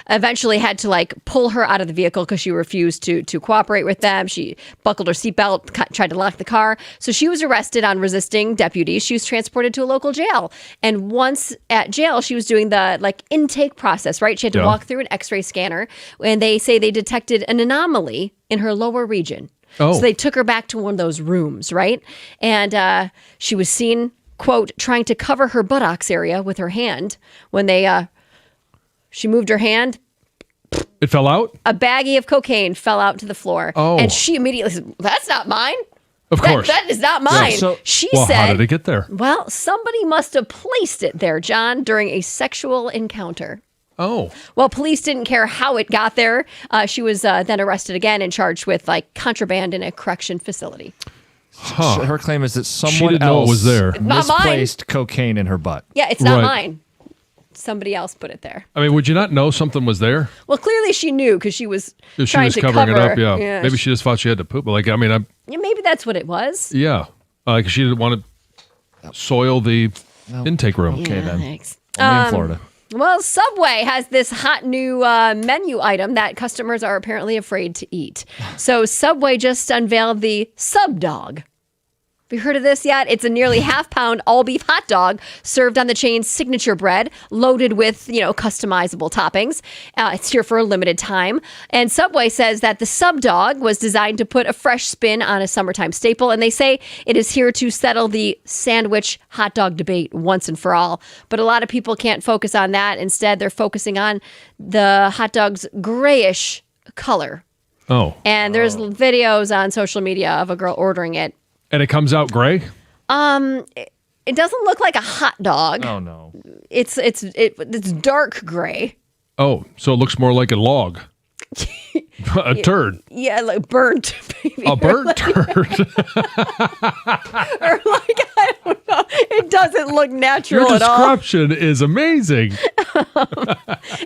eventually had to pull her out of the vehicle because she refused to cooperate with them. She buckled her seatbelt, tried to lock the car. So she was arrested on resisting deputies. She was transported to a local jail. And once at jail, she was doing the intake process, right? She had to walk through an X-ray scanner, and they say they detected an anomaly in her lower region. Oh. So they took her back to one of those rooms, right? And she was seen, quote, trying to cover her buttocks area with her hand. When she moved her hand, It fell out? a baggie of cocaine fell out to the floor. Oh. And she immediately said, that's not mine. Of course. That is not mine. So- she Well, said, how did it get there? well, somebody must have placed it there, John, during a sexual encounter. Oh. Well, police didn't care how it got there. She was then arrested again and charged with contraband in a correction facility. Huh. Her claim is that someone didn't know it else was there. Not mine. misplaced cocaine in her butt. Yeah, it's not Right. mine. Somebody else put it there. I mean, would you not know something was there? Well, clearly she knew because she was If she trying was to covering cover. it up, yeah. Maybe she just thought she had to poop. But Yeah, maybe that's what it was. yeah. Like she didn't want to soil the intake room. Okay, then. Thanks. Only in Florida. Well, Subway has this hot new menu item that customers are apparently afraid to eat. So Subway just unveiled the Sub Dog. Have you heard of this yet? It's a nearly half-pound all-beef hot dog served on the chain's signature bread, loaded with, customizable toppings. It's here for a limited time. And Subway says that the Sub Dog was designed to put a fresh spin on a summertime staple, and they say it is here to settle the sandwich hot dog debate once and for all. But a lot of people can't focus on that. Instead, they're focusing on the hot dog's grayish color. Oh. And there's videos on social media of a girl ordering it. And it comes out gray? It doesn't look like a hot dog. Oh, no. It's dark gray. Oh, so it looks more like a log. A turd. Yeah, like burnt. Maybe. A burnt turd. Or I don't know. It doesn't look natural Your at all. description is amazing.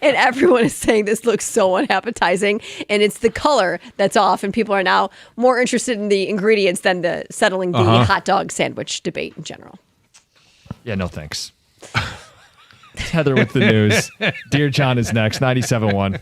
And everyone is saying this looks so unappetizing, and it's the color that's off. And people are now more interested in the ingredients than the settling the hot dog sandwich debate in general. Yeah, no thanks. Heather with the news. Dear John is next, 97.1.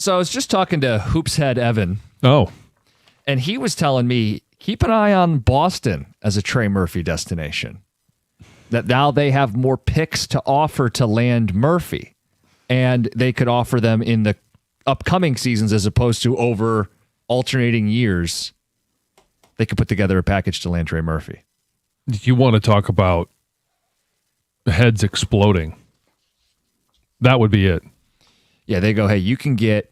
So I was just talking to Hoopshead Evan. Oh. And he was telling me, keep an eye on Boston as a Trey Murphy destination. That now they have more picks to offer to land Murphy. And they could offer them in the upcoming seasons as opposed to over alternating years. They could put together a package to land Trey Murphy. You want to talk about heads exploding. That would be it. Yeah, they go, hey, you can get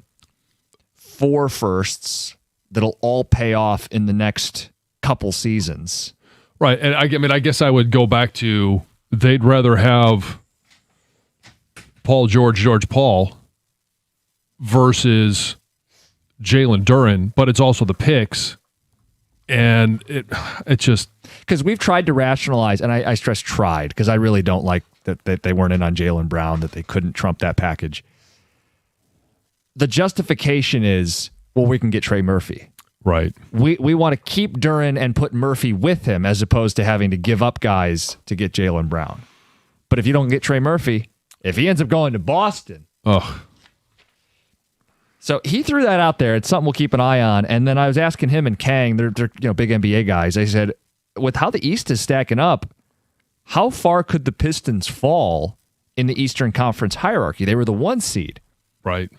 4 firsts that'll all pay off in the next couple seasons. Right. And I mean, I guess I would go back to they'd rather have George Paul versus Jalen Duren, but it's also the picks. And it just... Because we've tried to rationalize, and I stress tried, because I really don't like that they weren't in on Jaylen Brown, that they couldn't trump that package. The justification is, well, we can get Trey Murphy. Right. We want to keep Duren and put Murphy with him as opposed to having to give up guys to get Jaylen Brown. But if you don't get Trey Murphy, if he ends up going to Boston... Oh. So he threw that out there. It's something we'll keep an eye on. And then I was asking him and Kang, they're big NBA guys. I said, with how the East is stacking up, how far could the Pistons fall in the Eastern Conference hierarchy? They were the 1 seed. Right.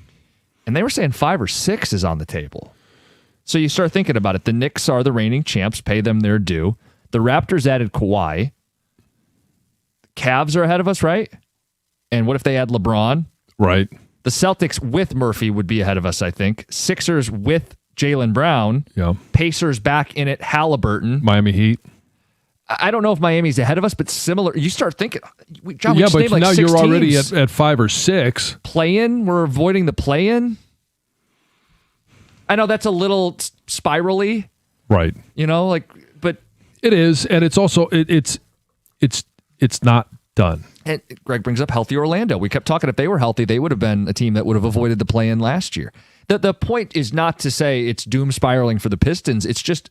And they were saying 5 or 6 is on the table. So you start thinking about it. The Knicks are the reigning champs. Pay them their due. The Raptors added Kawhi. The Cavs are ahead of us, right? And what if they add LeBron? Right. The Celtics with Murphy would be ahead of us, I think. Sixers with Jaylen Brown. Yeah. Pacers back in it, Halliburton. Miami Heat. I don't know if Miami's ahead of us, but similar. You start thinking, John, yeah, just but named like now 6 you're already teams. at 5 or 6. Play-in? We're avoiding the play-in? I know that's a little spirally. Right. But it is, and it's also it's not done. And Greg brings up healthy Orlando. We kept talking, if they were healthy, they would have been a team that would have avoided the play-in last year. The point is not to say it's doom spiraling for the Pistons. It's just,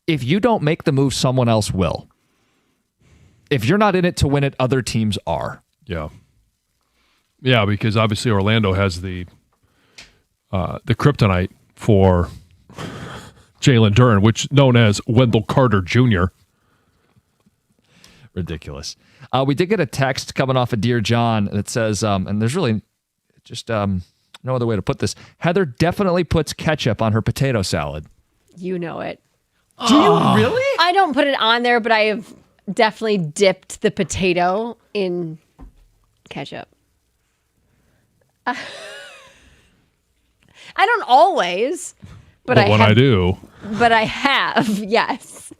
if you don't make the move, someone else will. If you're not in it to win it, other teams are. Yeah. Yeah, because obviously Orlando has the kryptonite for Jalen Duren, which known as Wendell Carter Jr. Ridiculous. We did get a text coming off of Dear John that says, and there's really just no other way to put this. Heather definitely puts ketchup on her potato salad. You know it. Do you really? I don't put it on there, but I have definitely dipped the potato in ketchup. I don't always, but when I do. But I have, yes.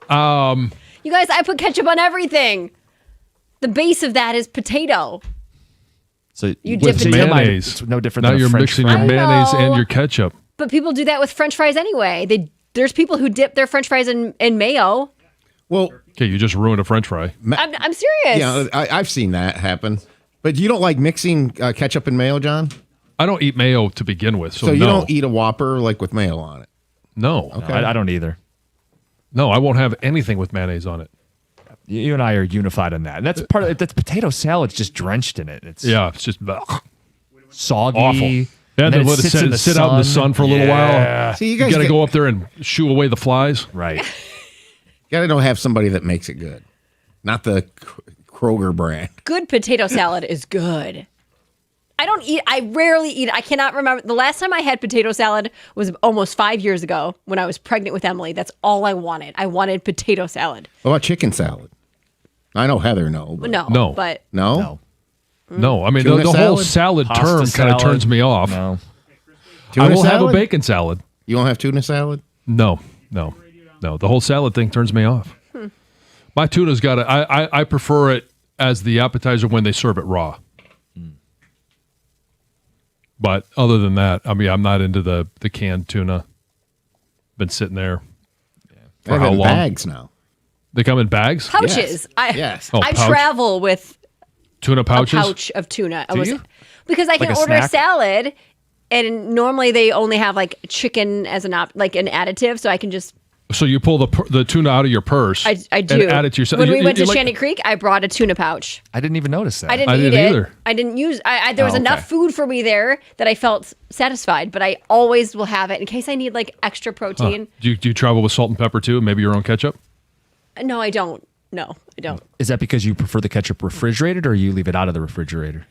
You guys, I put ketchup on everything. The base of that is potato. So you dip it in mayonnaise. It's no different now than a you're French mixing fry. your mayonnaise know. and your ketchup. But people do that with French fries anyway. There's people who dip their French fries in mayo. Well, okay, you just ruined a French fry. I'm serious. Yeah, I've seen that happen. But you don't like mixing ketchup and mayo, John? I don't eat mayo to begin with, so you no. don't eat a Whopper like with mayo on it? No. Okay. I don't either. No, I won't have anything with mayonnaise on it. You and I are unified on that. And that's part of that's potato salad's just drenched in it. It's just soggy. awful. Yeah, and then it let it sits in the sit out in the sun for a little while. See, you You guys got to get- go up there and shoo away the flies. Right. You got to have somebody that makes it good, not the Kroger brand. Good potato salad is good. I rarely eat it. I cannot remember. The last time I had potato salad was almost 5 years ago when I was pregnant with Emily. That's all I wanted. I wanted potato salad. What about chicken salad? I know Heather, no. But No. But No? No, I mean, Tuna the whole salad? salad Pasta term kind of salad? turns me off. No. Tuna I will have a salad? bacon salad. You won't have tuna salad? No. The whole salad thing turns me off. My tuna's got it. I prefer it as the appetizer when they serve it raw. But other than that, I mean, I'm not into the canned tuna. Been sitting there They for have how it in long? bags now. They come in bags? pouches. Yes. Oh, I pouch? travel with Tuna pouches? a pouch of tuna. Do you? Because I Like can a order a snack? salad, and normally they only have like chicken as like an additive, so I can just So you pull the tuna out of your purse. I do. And add it to yourself. When we went to Shanty Creek, I brought a tuna pouch. I didn't even notice that. I didn't eat it. I didn't use. There was enough food for me there that I felt satisfied. But I always will have it in case I need like extra protein. Do you travel with salt and pepper too, and maybe your own ketchup? No, I don't. No, I don't. Is that because you prefer the ketchup refrigerated, or you leave it out of the refrigerator?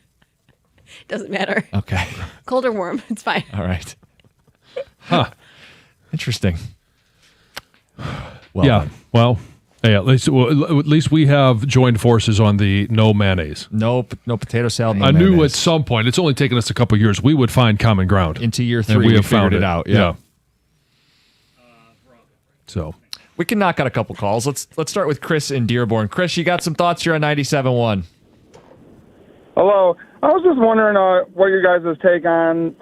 Doesn't matter. Okay. Cold or warm, it's fine. All right. Huh. Interesting. Well, yeah. Well, yeah. At least we have joined forces on the no mayonnaise. No potato salad. No I knew mayonnaise. at some point. It's only taken us a couple years. We would find common ground. Into year 3, and we have figured found it out. Yeah. So we can knock out a couple calls. Let's start with Chris in Dearborn. Chris, you got some thoughts here on 97.1. Hello. I was just wondering what your guys' take on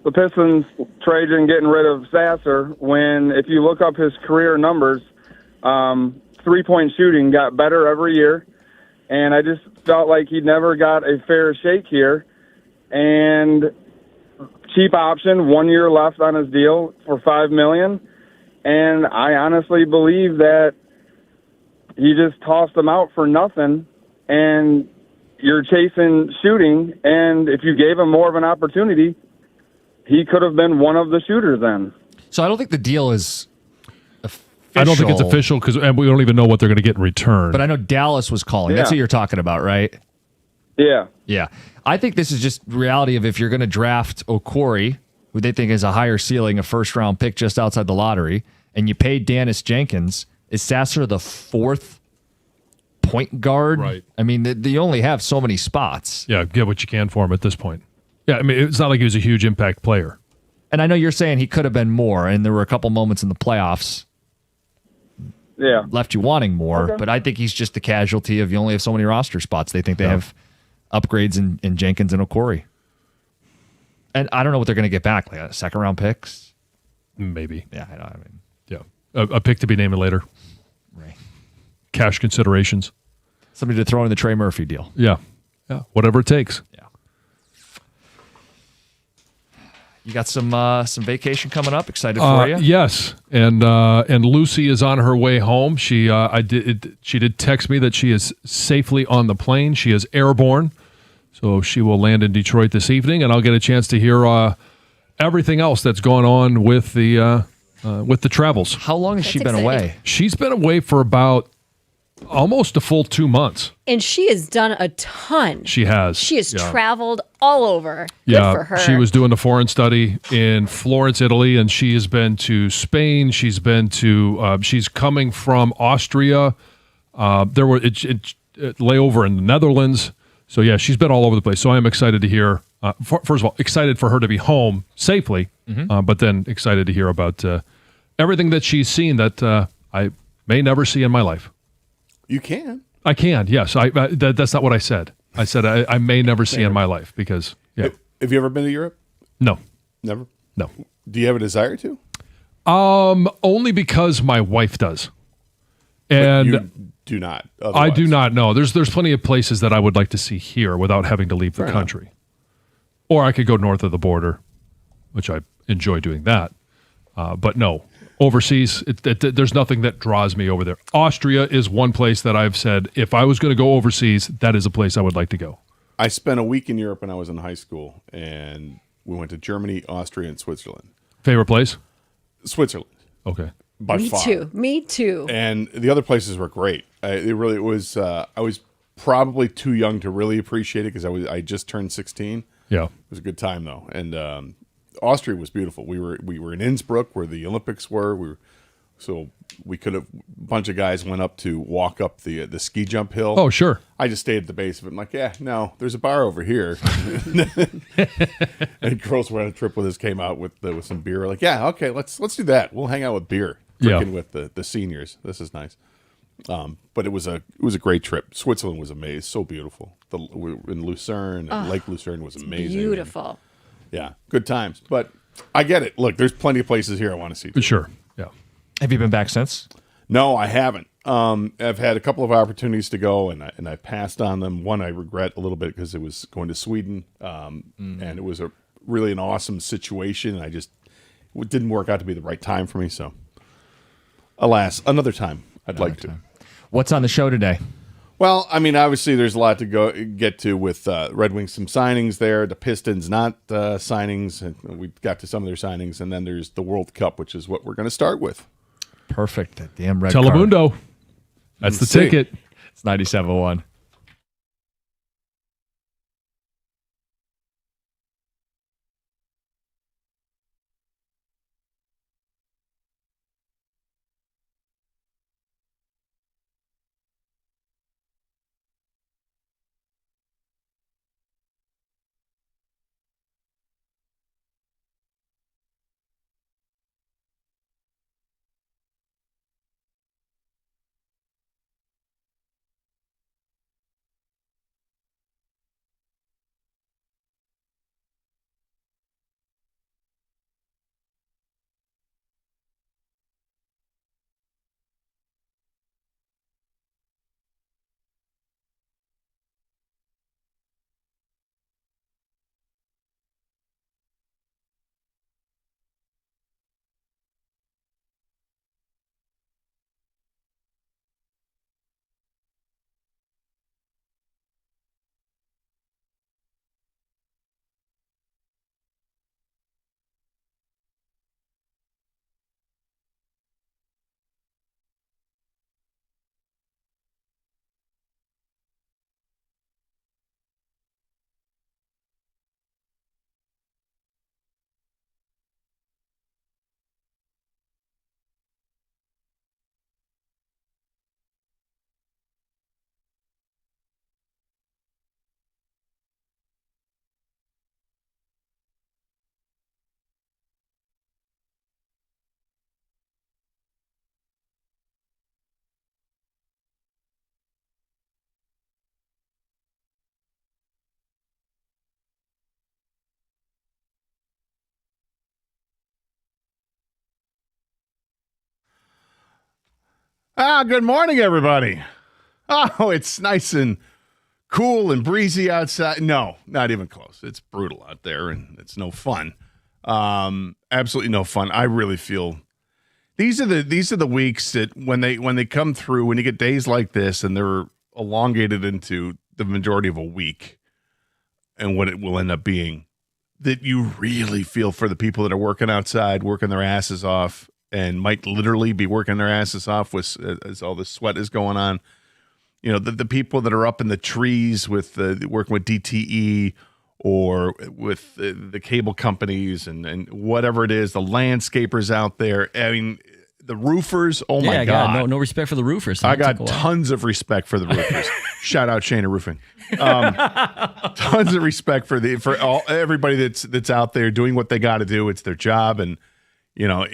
the Pistons Trajan getting rid of Sasser when, if you look up his career numbers, 3-point shooting got better every year. And I just felt like he never got a fair shake here. And cheap option, 1 year left on his deal for $5 million. And I honestly believe that he just tossed him out for nothing. And you're chasing shooting, and if you gave him more of an opportunity, he could have been one of the shooters then. So I don't think the deal is official. I don't think it's official because we don't even know what they're going to get in return. But I know Dallas was calling. That's Yeah. what you're talking about, right? Yeah. Yeah. I think this is just reality of if you're going to draft Okori, who they think is a higher ceiling, a first-round pick just outside the lottery, and you paid Dennis Jenkins, is Sasser the fourth point guard? Right. I mean, they only have so many spots. Yeah, get what you can for him at this point. Yeah, I mean, it's not like he was a huge impact player. And I know you're saying he could have been more, and there were a couple moments in the playoffs left you wanting more, but I think he's just the casualty of you only have so many roster spots. They think they have upgrades in Jenkins and Okori. And I don't know what they're going to get back, like second-round picks? Maybe. Yeah, I mean. Yeah. A pick to be named later. Right. Cash considerations. Somebody to throw in the Trey Murphy deal. Yeah. Yeah. Whatever it takes. Yeah. You got some vacation coming up. Excited for you? Yes, and Lucy is on her way home. She did text me that she is safely on the plane. She is airborne, so she will land in Detroit this evening, and I'll get a chance to hear everything else that's going on with the travels. How long has she been away? She's been away for about almost a full 2 months. And she has done a ton. She has. She has traveled all over. Good for her. She was doing the foreign study in Florence, Italy, and she has been to Spain. She's been to. She's coming from Austria. There were layover in the Netherlands. So yeah, she's been all over the place. So I am excited to hear. First of all, excited for her to be home safely, but then excited to hear about everything that she's seen that I may never see in my life. You can. I can, yes. That's not what I said. I said I may never see in my life because, yeah. Have you ever been to Europe? No. Never? No. Do you have a desire to? Only because my wife does. And you do not. I do not know. There's plenty of places that I would like to see here without having to leave the Fair country. Or I could go north of the border, which I enjoy doing that. But no. Overseas, there's nothing that draws me over there. Austria is one place that I've said, if I was going to go overseas, that is a place I would like to go. I spent a week in Europe when I was in high school, and we went to Germany, Austria, and Switzerland. Favorite place? Switzerland. Okay. By Me far. too. Me too. And the other places were great. It really was. I was probably too young to really appreciate it because I just turned 16. Yeah. It was a good time though, and Austria was beautiful. We were in Innsbruck where the Olympics were. So we could have. A bunch of guys went up to walk up the ski jump hill. Oh, sure. I just stayed at the base of it. I'm like, yeah, no, there's a bar over here. And girls were on a trip with us, came out with some beer. Like, yeah, okay, let's do that. We'll hang out with beer, drinking with the seniors. This is nice. But it was a great trip. Switzerland was amazing, so beautiful. We were in Lucerne, and Lake Lucerne was amazing. Beautiful. Yeah, good times. But I get it. Look, there's plenty of places here I want to see. Sure. Yeah. Have you been back since? No, I haven't. I've had a couple of opportunities to go, and I passed on them. One I regret a little bit because it was going to Sweden, and it was really an awesome situation. And it didn't work out to be the right time for me. So Alas, another time. I'd like to. What's on the show today? Well, I mean, obviously, there's a lot to get to with Red Wings. Some signings there. The Pistons not signings. And we got to some of their signings, and then there's the World Cup, which is what we're going to start with. Perfect. That damn red Telemundo. card. That's the ticket. It's 97.1. Good morning, everybody. Oh, it's nice and cool and breezy outside. No, not even close. It's brutal out there, and it's no fun. Absolutely no fun. I really feel these are the weeks that when they come through, when you get days like this, and they're elongated into the majority of a week, and what it will end up being, that you really feel for the people that are working outside, working their asses off, and might literally be working their asses off as all this sweat is going on. You know, the people that are up in the trees with working with DTE or with the cable companies and whatever it is, the landscapers out there. I mean, the roofers. Oh my God! No respect for the roofers. I got tons of respect for the roofers. Shout out Shana Roofing. Tons of respect for everybody that's out there doing what they got to do. It's their job, and you know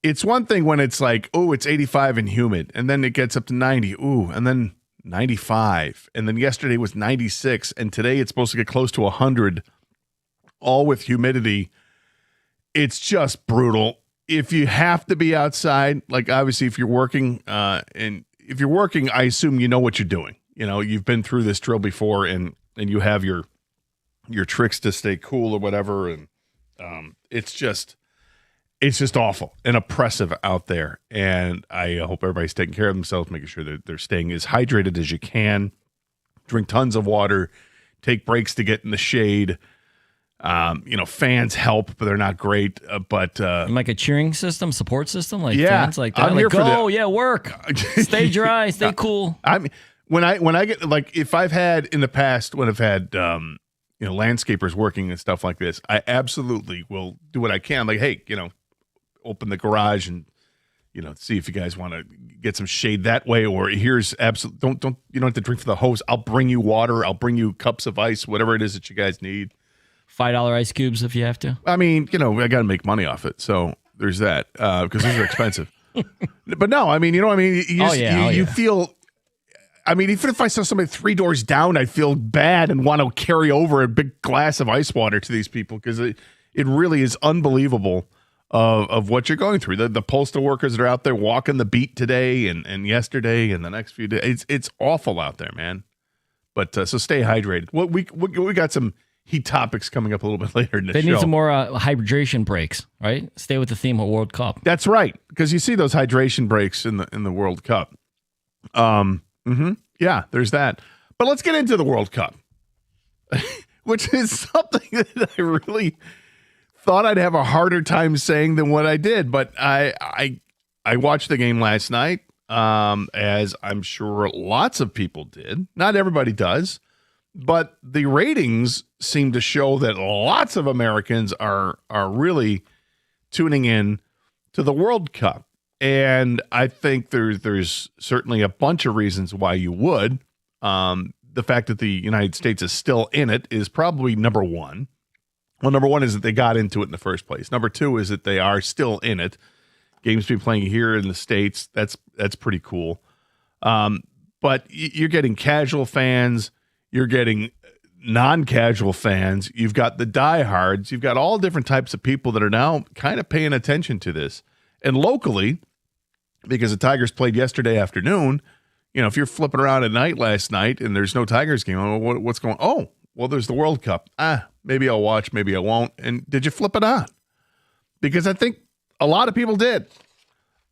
it's one thing when it's like, oh, it's 85 and humid, and then it gets up to 90, ooh, and then 95, and then yesterday was 96, and today it's supposed to get close to 100, all with humidity. It's just brutal. If you have to be outside, like obviously if you're working, and if you're working, I assume you know what you're doing. You know, you've been through this drill before, and you have your tricks to stay cool or whatever, and it's just awful and oppressive out there. And I hope everybody's taking care of themselves, making sure that they're staying as hydrated as you can. Drink tons of water. Take breaks to get in the shade. Fans help, but they're not great. But like a cheering system, support system, like yeah, fans like that. I'm like, here for go, yeah, work. Stay dry, stay cool. I mean, when I get like if I've had in the past when I've had landscapers working and stuff like this, I absolutely will do what I can. Like, hey, open the garage and see if you guys want to get some shade that way, or here's don't you don't have to drink from the hose. I'll bring you water. I'll bring you cups of ice, whatever it is that you guys need. $5 ice cubes if you have to. I mean, I got to make money off it, so there's that because those are expensive. But no, I mean, you know what I mean. You feel. I mean, even if I saw somebody 3 doors down, I'd feel bad and want to carry over a big glass of ice water to these people because it really is unbelievable of what you're going through. The postal workers that are out there walking the beat today and yesterday and the next few days. It's awful out there, man. But so stay hydrated. We got some heat topics coming up a little bit later in the show. They need some more hydration breaks, right? Stay with the theme of World Cup. That's right, because you see those hydration breaks in the World Cup. Yeah, there's that. But let's get into the World Cup, which is something that I really thought I'd have a harder time saying than what I did. But I watched the game last night, as I'm sure lots of people did. Not everybody does, but the ratings seem to show that lots of Americans are really tuning in to the World Cup. And I think there's certainly a bunch of reasons why you would. The fact that the United States is still in it is probably number one. Well, number one is that they got into it in the first place. Number two is that they are still in it. Games being playing here in the States, that's pretty cool. But you're getting casual fans, you're getting non-casual fans, you've got the diehards, you've got all different types of people that are now kind of paying attention to this. And locally, because the Tigers played yesterday afternoon, if you're flipping around at night last night and there's no Tigers game, what's going on? Oh, well, there's the World Cup. Maybe I'll watch, maybe I won't. And did you flip it on? Because I think a lot of people did.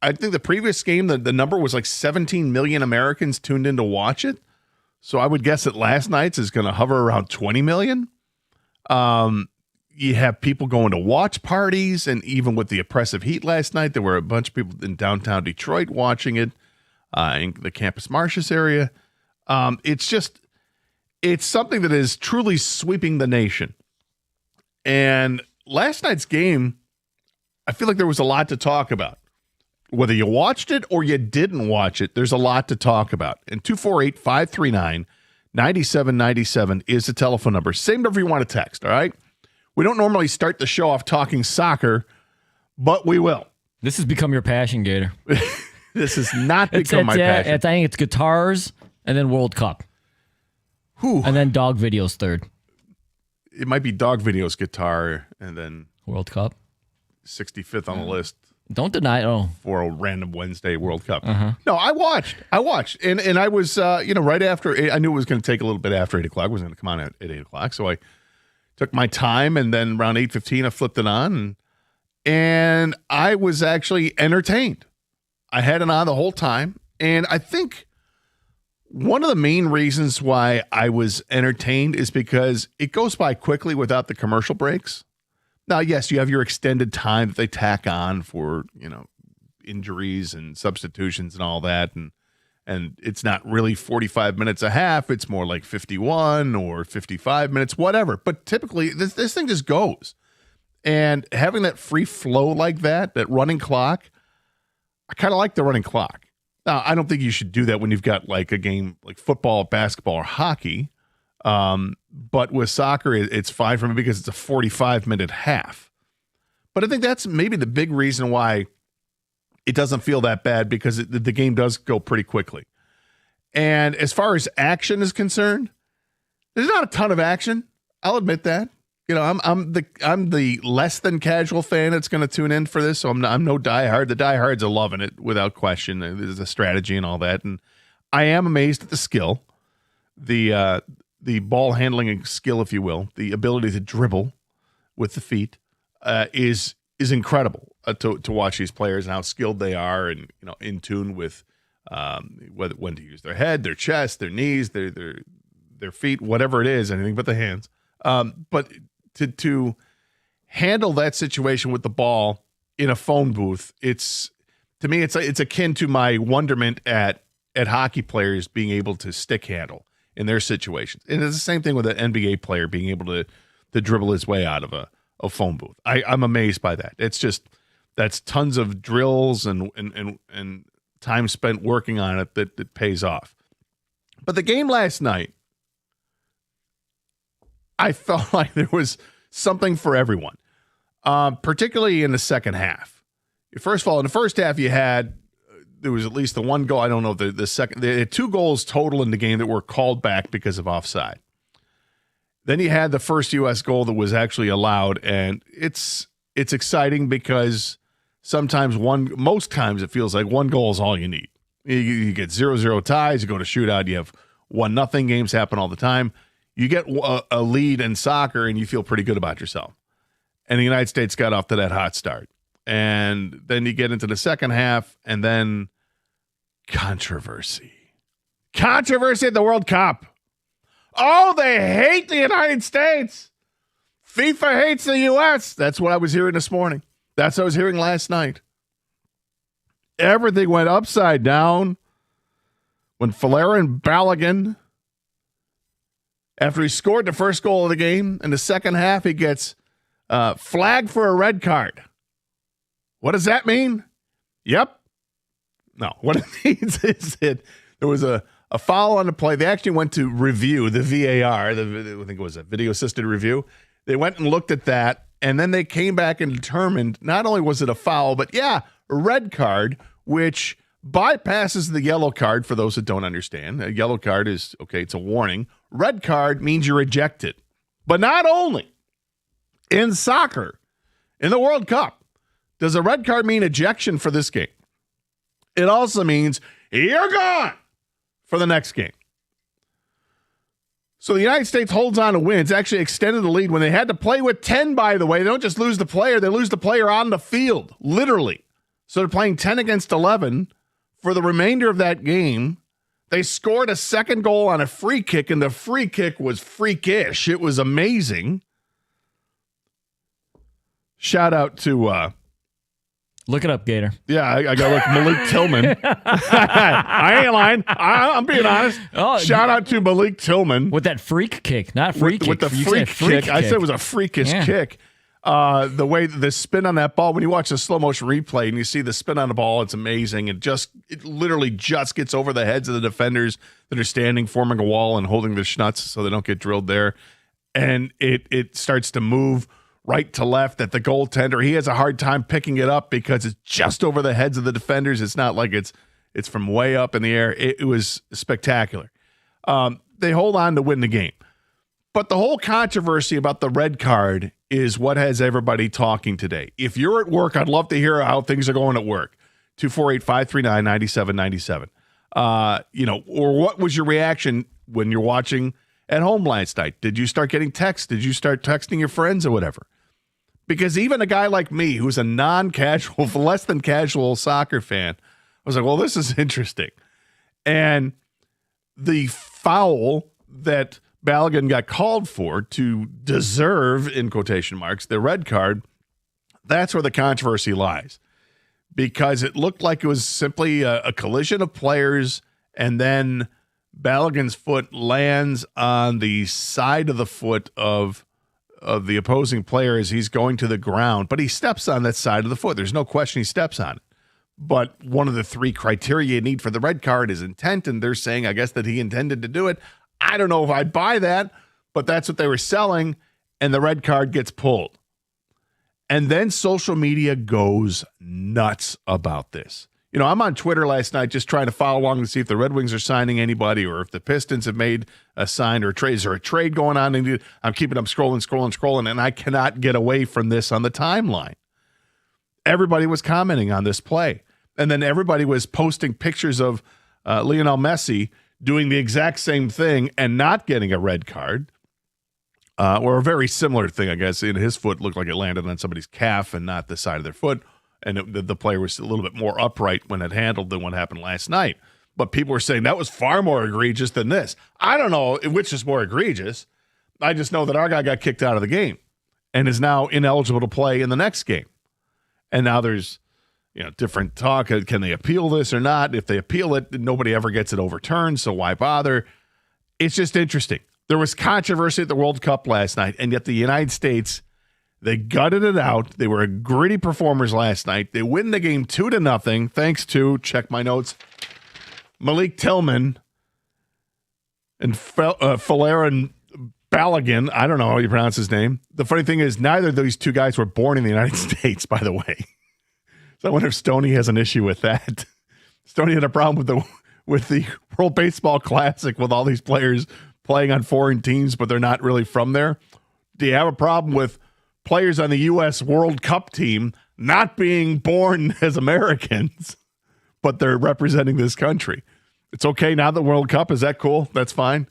I think the previous game, the number was like 17 million Americans tuned in to watch it. So I would guess that last night's is going to hover around 20 million. You have people going to watch parties, and even with the oppressive heat last night, there were a bunch of people in downtown Detroit watching it, in the Campus Martius area. It's something that is truly sweeping the nation. And last night's game, I feel like there was a lot to talk about. Whether you watched it or you didn't watch it, there's a lot to talk about. And 248-539-9797 is the telephone number. Same number you want to text, all right? We don't normally start the show off talking soccer, but we will. This has become your passion, Gator. This has not become my passion. I think it's guitars and then World Cup. And then dog videos third. It might be dog videos, guitar, and then World Cup. 65th on the list. Don't deny it. Oh, for a random Wednesday World Cup. Uh-huh. No, I watched, and I was, right after. I knew it was going to take a little bit after 8 o'clock. It was going to come on at 8 o'clock, so I took my time, and then around 8:15, I flipped it on, and I was actually entertained. I had it on the whole time, and I think one of the main reasons why I was entertained is because it goes by quickly without the commercial breaks. Now, yes, you have your extended time that they tack on for, injuries and substitutions and all that. And it's not really 45 minutes a half. It's more like 51 or 55 minutes, whatever. But typically, this thing just goes. And having that free flow like that running clock, I kind of like the running clock. Now, I don't think you should do that when you've got like a game like football, basketball, or hockey. But with soccer, it's fine for me because it's a 45-minute half. But I think that's maybe the big reason why it doesn't feel that bad, because the game does go pretty quickly. And as far as action is concerned, there's not a ton of action. I'll admit that. I'm the less than casual fan that's going to tune in for this, so I'm no diehard. The diehards are loving it without question. There's a strategy and all that, and I am amazed at the skill, the ball handling skill, if you will, the ability to dribble with the feet is incredible to watch these players and how skilled they are, and in tune with when to use their head, their chest, their knees, their feet, whatever it is, anything but the hands. But to handle that situation with the ball in a phone booth, to me it's akin to my wonderment at hockey players being able to stick handle in their situations. And it's the same thing with an NBA player being able to dribble his way out of a phone booth. I'm amazed by that. That's tons of drills and time spent working on it that pays off. But the game last night, I felt like there was something for everyone, particularly in the second half. First of all, in the first half, there was at least the one goal. I don't know the second. They had 2 goals total in the game that were called back because of offside. Then you had the first U.S. goal that was actually allowed, and it's exciting because most times it feels like one goal is all you need. You get 0-0 ties, you go to shootout, you have 1-0 games happen all the time. you get a lead in soccer and you feel pretty good about yourself. And the United States got off to that hot start. And then you get into the second half, and then controversy. Controversy at the World Cup. Oh, they hate the United States. FIFA hates the U.S. That's what I was hearing this morning. That's what I was hearing last night. Everything went upside down when Folarin Balogun, after he scored the first goal of the game, in the second half, he gets flagged for a red card. What does that mean? Yep. No, what it means is that there was a foul on the play. They actually went to review the VAR. I think it was a video assisted review. They went and looked at that, and then they came back and determined not only was it a foul, but a red card, which bypasses the yellow card for those that don't understand. A yellow card is, okay, it's a warning. Red card means you're ejected. But not only in soccer, in the World Cup, does a red card mean ejection for this game. It also means you're gone for the next game. So the United States holds on to wins, actually extended the lead when they had to play with 10, by the way. They don't just lose the player, they lose the player on the field, literally. So they're playing 10 against 11 for the remainder of that game. They scored a second goal on a free kick, and the free kick was freakish. It was amazing. Shout out to... Look it up, Gator. Yeah, I got to look. Malik Tillman. I ain't lying. I'm being honest. Oh, shout out to Malik Tillman. With that freak kick, not free kick. With the freak kick. I said it was a freakish kick. The way the spin on that ball, when you watch the slow motion replay and you see the spin on the ball, it's amazing. It literally just gets over the heads of the defenders that are standing, forming a wall and holding their schnutz so they don't get drilled there. And it starts to move right to left at the goaltender. He has a hard time picking it up because it's just over the heads of the defenders. It's not like it's from way up in the air. It was spectacular. They hold on to win the game. But the whole controversy about the red card is what has everybody talking today. If you're at work, I'd love to hear how things are going at work. 248-539-9797. Or what was your reaction when you're watching at home last night? Did you start getting texts? Did you start texting your friends or whatever? Because even a guy like me, who's a non-casual, less than casual soccer fan, I was like, well, this is interesting. And the foul that Balogun got called for to deserve, in quotation marks, the red card, that's where the controversy lies. Because it looked like it was simply a collision of players, and then Balogun's foot lands on the side of the foot of the opposing player as he's going to the ground, but he steps on that side of the foot. There's no question he steps on it. But one of the three criteria you need for the red card is intent, and they're saying, I guess, that he intended to do it. I don't know if I'd buy that, but that's what they were selling, and the red card gets pulled. And then social media goes nuts about this. You know, I'm on Twitter last night just trying to follow along to see if the Red Wings are signing anybody or if the Pistons have made a sign or a trade. Is there a trade going on? And I'm keeping them scrolling, and I cannot get away from this on the timeline. Everybody was commenting on this play. And then everybody was posting pictures of Lionel Messi doing the exact same thing and not getting a red card. Or a very similar thing, I guess. His foot looked like it landed on somebody's calf and not the side of their foot. And the player was a little bit more upright when it handled than what happened last night. But people were saying that was far more egregious than this. I don't know which is more egregious. I just know that our guy got kicked out of the game and is now ineligible to play in the next game. And now there's different talk. Can they appeal this or not? If they appeal it, nobody ever gets it overturned, so why bother? It's just interesting. There was controversy at the World Cup last night, and yet the United States, they gutted it out. They were gritty performers last night. They win the game 2-0, thanks to, check my notes, Malik Tillman and Folarin Balogun. I don't know how you pronounce his name. The funny thing is, neither of these two guys were born in the United States, by the way. So I wonder if Stoney has an issue with that. Stoney had a problem with the World Baseball Classic with all these players playing on foreign teams, but they're not really from there. Do you have a problem with players on the U.S. World Cup team not being born as Americans, but they're representing this country? It's okay now the World Cup. Is that cool? That's fine.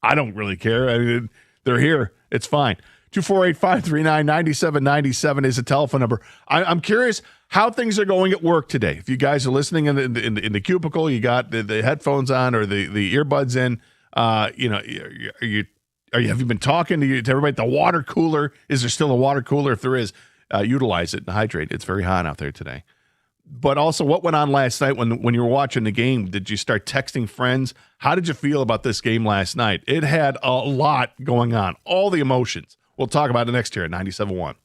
I don't really care. I mean, they're here. It's fine. 248-539-9797 is a telephone number. I'm curious how things are going at work today. If you guys are listening in the cubicle, you got the headphones on or the earbuds in. Have you been talking to everybody at the water cooler? Is there still a water cooler? If there is, utilize it and hydrate. It's very hot out there today. But also, what went on last night when you were watching the game? Did you start texting friends? How did you feel about this game last night? It had a lot going on, all the emotions. We'll talk about it next year at 97.1.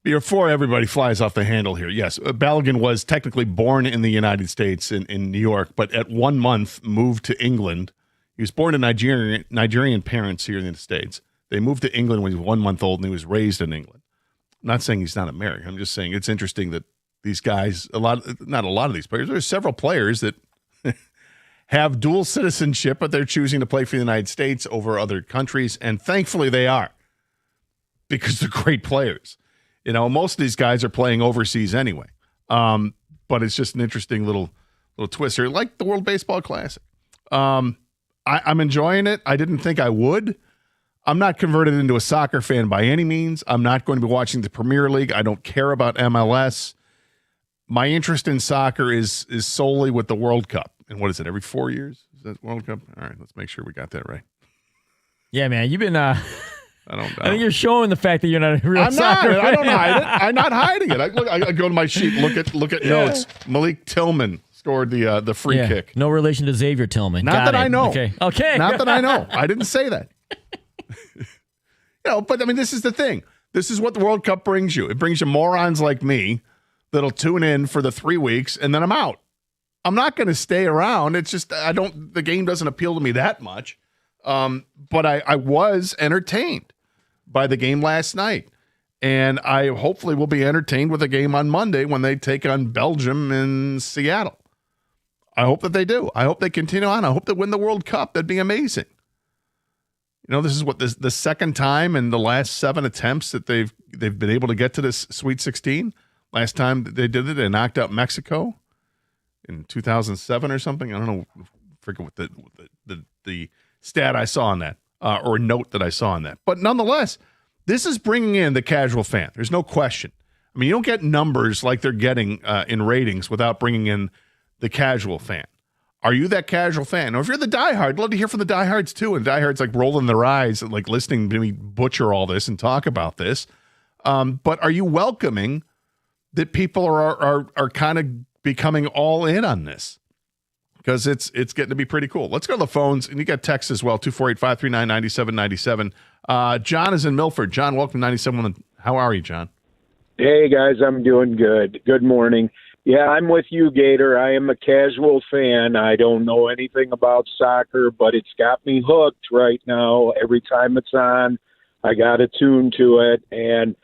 Before everybody flies off the handle here, yes, Balogun was technically born in the United States in New York, but at 1 month moved to England. He was born to Nigerian parents here in the States. They moved to England when he was 1 month old, and he was raised in England. I'm not saying he's not American. I'm just saying it's interesting that these guys, not a lot of these players, there's several players that have dual citizenship, but they're choosing to play for the United States over other countries, and thankfully they are, because they're great players. You know, most of these guys are playing overseas anyway. But it's just an interesting little twist here, like the World Baseball Classic. I'm enjoying it. I didn't think I would. I'm not converted into a soccer fan by any means. I'm not going to be watching the Premier League. I don't care about MLS. My interest in soccer is solely with the World Cup. And what is it, every 4 years? Is that World Cup? All right, let's make sure we got that right. Yeah, man, you've been... I think you're showing the fact that you're not a real soccer fan. I don't hide it. I'm not hiding it. I go to my sheet, look at notes. Malik Tillman scored the free kick. No relation to Xavier Tillman. Not that I know. Okay. Not that I know. I didn't say that. But I mean, this is the thing. This is what the World Cup brings you. It brings you morons like me that'll tune in for the 3 weeks and then I'm out. I'm not going to stay around. It's just the game doesn't appeal to me that much. But I was entertained by the game last night. And I hopefully will be entertained with a game on Monday when they take on Belgium in Seattle. I hope that they do. I hope they continue on. I hope they win the World Cup. That'd be amazing. You know, this is the second time in the last 7 attempts that they've been able to get to this Sweet 16. Last time they did it, they knocked out Mexico in 2007 or something. I don't know. I forget what the stat I saw on that or note that I saw on that. But nonetheless, this is bringing in the casual fan. There's no question. I mean, you don't get numbers like they're getting in ratings without bringing in the casual fan. Are you that casual fan? Or if you're the diehard, I'd love to hear from the diehards too. And diehards like rolling their eyes, like listening to me butcher all this and talk about this. But are you welcoming that people are kind of becoming all in on this? Because it's getting to be pretty cool. Let's go to the phones. And you got texts as well, 248-539-9797. John is in Milford. John, welcome to 97. How are you, John? Hey, guys. I'm doing good. Good morning. Yeah, I'm with you, Gator. I am a casual fan. I don't know anything about soccer, but it's got me hooked right now. Every time it's on, I got attuned to it. And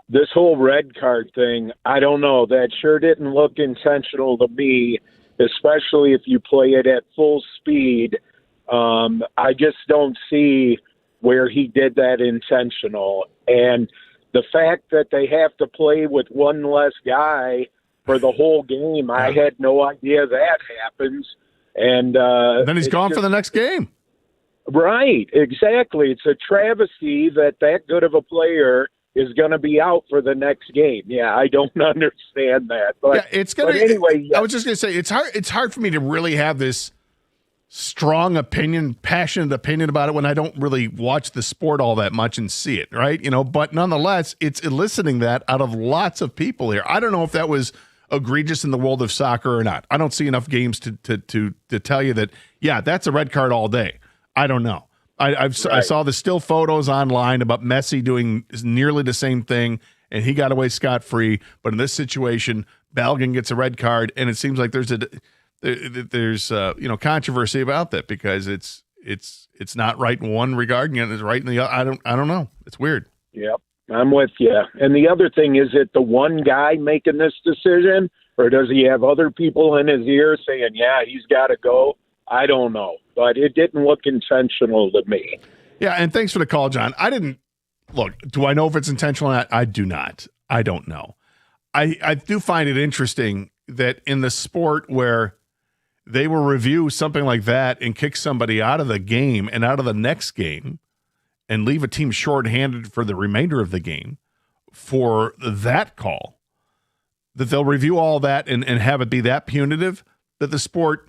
this whole red card thing, I don't know. That sure didn't look intentional to me, especially if you play it at full speed. I just don't see where he did that intentional. And the fact that they have to play with one less guy for the whole game, I had no idea that happens. And then he's gone for the next game. Right, exactly. It's a travesty that good of a player is going to be out for the next game. Yeah, I don't understand that. But, yeah, it's going to. Anyway, I was just going to say it's hard for me to really have this strong opinion, passionate opinion about it when I don't really watch the sport all that much and see it, right? You know, but nonetheless, it's eliciting that out of lots of people here. I don't know if that was egregious in the world of soccer or not. I don't see enough games to tell you that, yeah, that's a red card all day. I don't know. I saw the still photos online about Messi doing nearly the same thing, and he got away scot-free. But in this situation, Balogun gets a red card, and it seems like there's controversy about that because it's not right in one regard and it's right in the other. I don't know. It's weird. Yep, I'm with you. And the other thing, is it the one guy making this decision, or does he have other people in his ear saying, yeah, he's got to go? I don't know, but it didn't look intentional to me. Yeah, and thanks for the call, John. Do I know if it's intentional or not? I do not. I don't know. I do find it interesting that in the sport where they will review something like that and kick somebody out of the game and out of the next game and leave a team shorthanded for the remainder of the game for that call, that they'll review all that and have it be that punitive, that the sport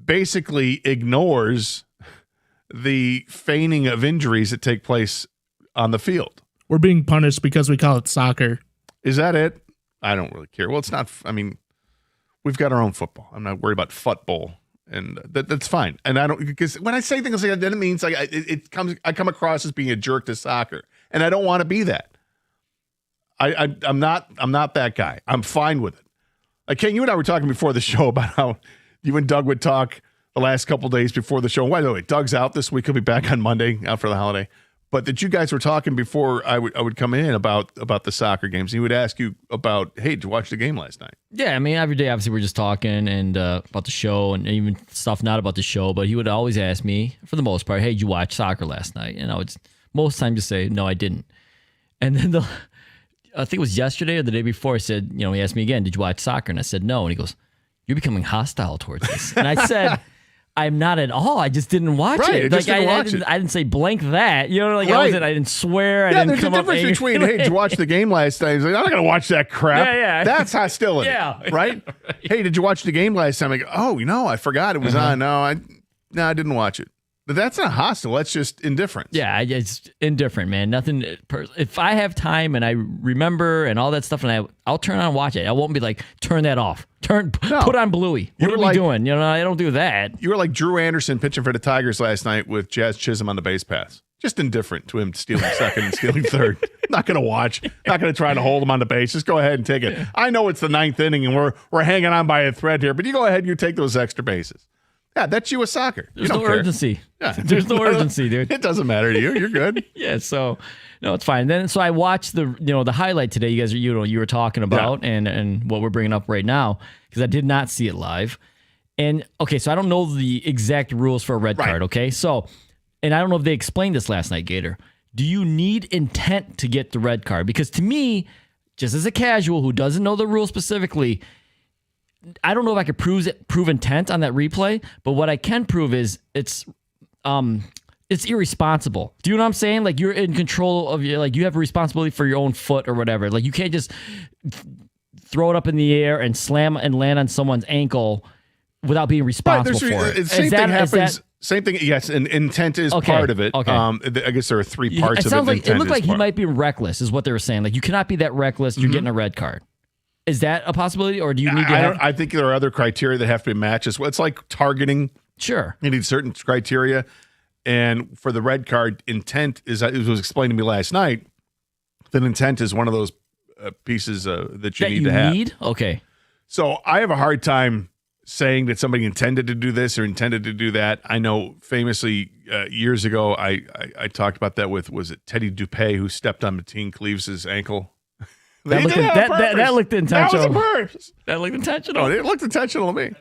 basically ignores the feigning of injuries that take place on the field. We're being punished because we call it soccer. Is that it? I don't really care. Well, it's not. I mean, we've got our own football. I'm not worried about football, and that's fine. And I don't, because when I say things like that, then it means like I come across as being a jerk to soccer, and I don't want to be that. I'm not that guy. I'm fine with it. Like, Ken, you and I were talking before the show about how you and Doug would talk the last couple days before the show. By the way, Doug's out this week. He'll be back on Monday out for the holiday. But that you guys were talking before I would come in about the soccer games. He would ask you about, hey, did you watch the game last night? Yeah, I mean, every day, obviously, we're just talking and about the show and even stuff not about the show. But he would always ask me, for the most part, hey, did you watch soccer last night? And I would most times just say, no, I didn't. And then I think it was yesterday or the day before, I said, he asked me again, did you watch soccer? And I said, no. And he goes, you're becoming hostile towards this. And I said, I'm not at all. I just didn't watch it. Like I didn't say blank that. I didn't swear. I didn't come up. There's a difference between, hey, did you watch the game last night? He's like, I'm not going to watch that crap. Yeah. That's hostility. Yeah. Right? Hey, did you watch the game last time? I go, oh, I forgot it was on. No, I didn't watch it. But that's not hostile. That's just indifference. Yeah, it's indifferent, man. Nothing. If I have time and I remember and all that stuff, and I'll turn on and watch it. I won't be like, turn that off. Put on Bluey. What are we doing? I don't do that. You were like Drew Anderson pitching for the Tigers last night with Jazz Chisholm on the base pass. Just indifferent to him stealing second and stealing third. Not going to watch. Not going to try to hold him on the base. Just go ahead and take it. I know it's the ninth inning and we're hanging on by a thread here, but you go ahead and you take those extra bases. Yeah, that's you with soccer. There's no urgency. Yeah. There's no urgency, dude. It doesn't matter to you. You're good. Yeah, so no, it's fine. Then so I watched the highlight today. You guys are you were talking about and what we're bringing up right now because I did not see it live. And okay, so I don't know the exact rules for a red card. Okay, so and I don't know if they explained this last night, Gator. Do you need intent to get the red card? Because to me, just as a casual who doesn't know the rules specifically, I don't know if I could prove intent on that replay, but what I can prove is it's irresponsible. Do you know what I'm saying? Like you're in control of you have a responsibility for your own foot or whatever. Like you can't just throw it up in the air and slam and land on someone's ankle without being responsible for it. Same thing happens. Same thing. Yes, and intent is part of it. Okay. I guess there are three parts it of sounds it. Like, it looked like he might be reckless, is what they were saying. Like you cannot be that reckless. You're getting a red card. Is that a possibility, or do you need to I think there are other criteria that have to be matched as well. It's like targeting. Sure. You need certain criteria. And for the red card, intent is, it was explained to me last night, that intent is one of those pieces that you need to have. Okay. So I have a hard time saying that somebody intended to do this or intended to do that. I know famously years ago, I talked about that with, was it Teddy Dupay, who stepped on Mateen Cleaves' ankle? That looked intentional. That was a purpose. That looked intentional. Oh, it looked intentional to me.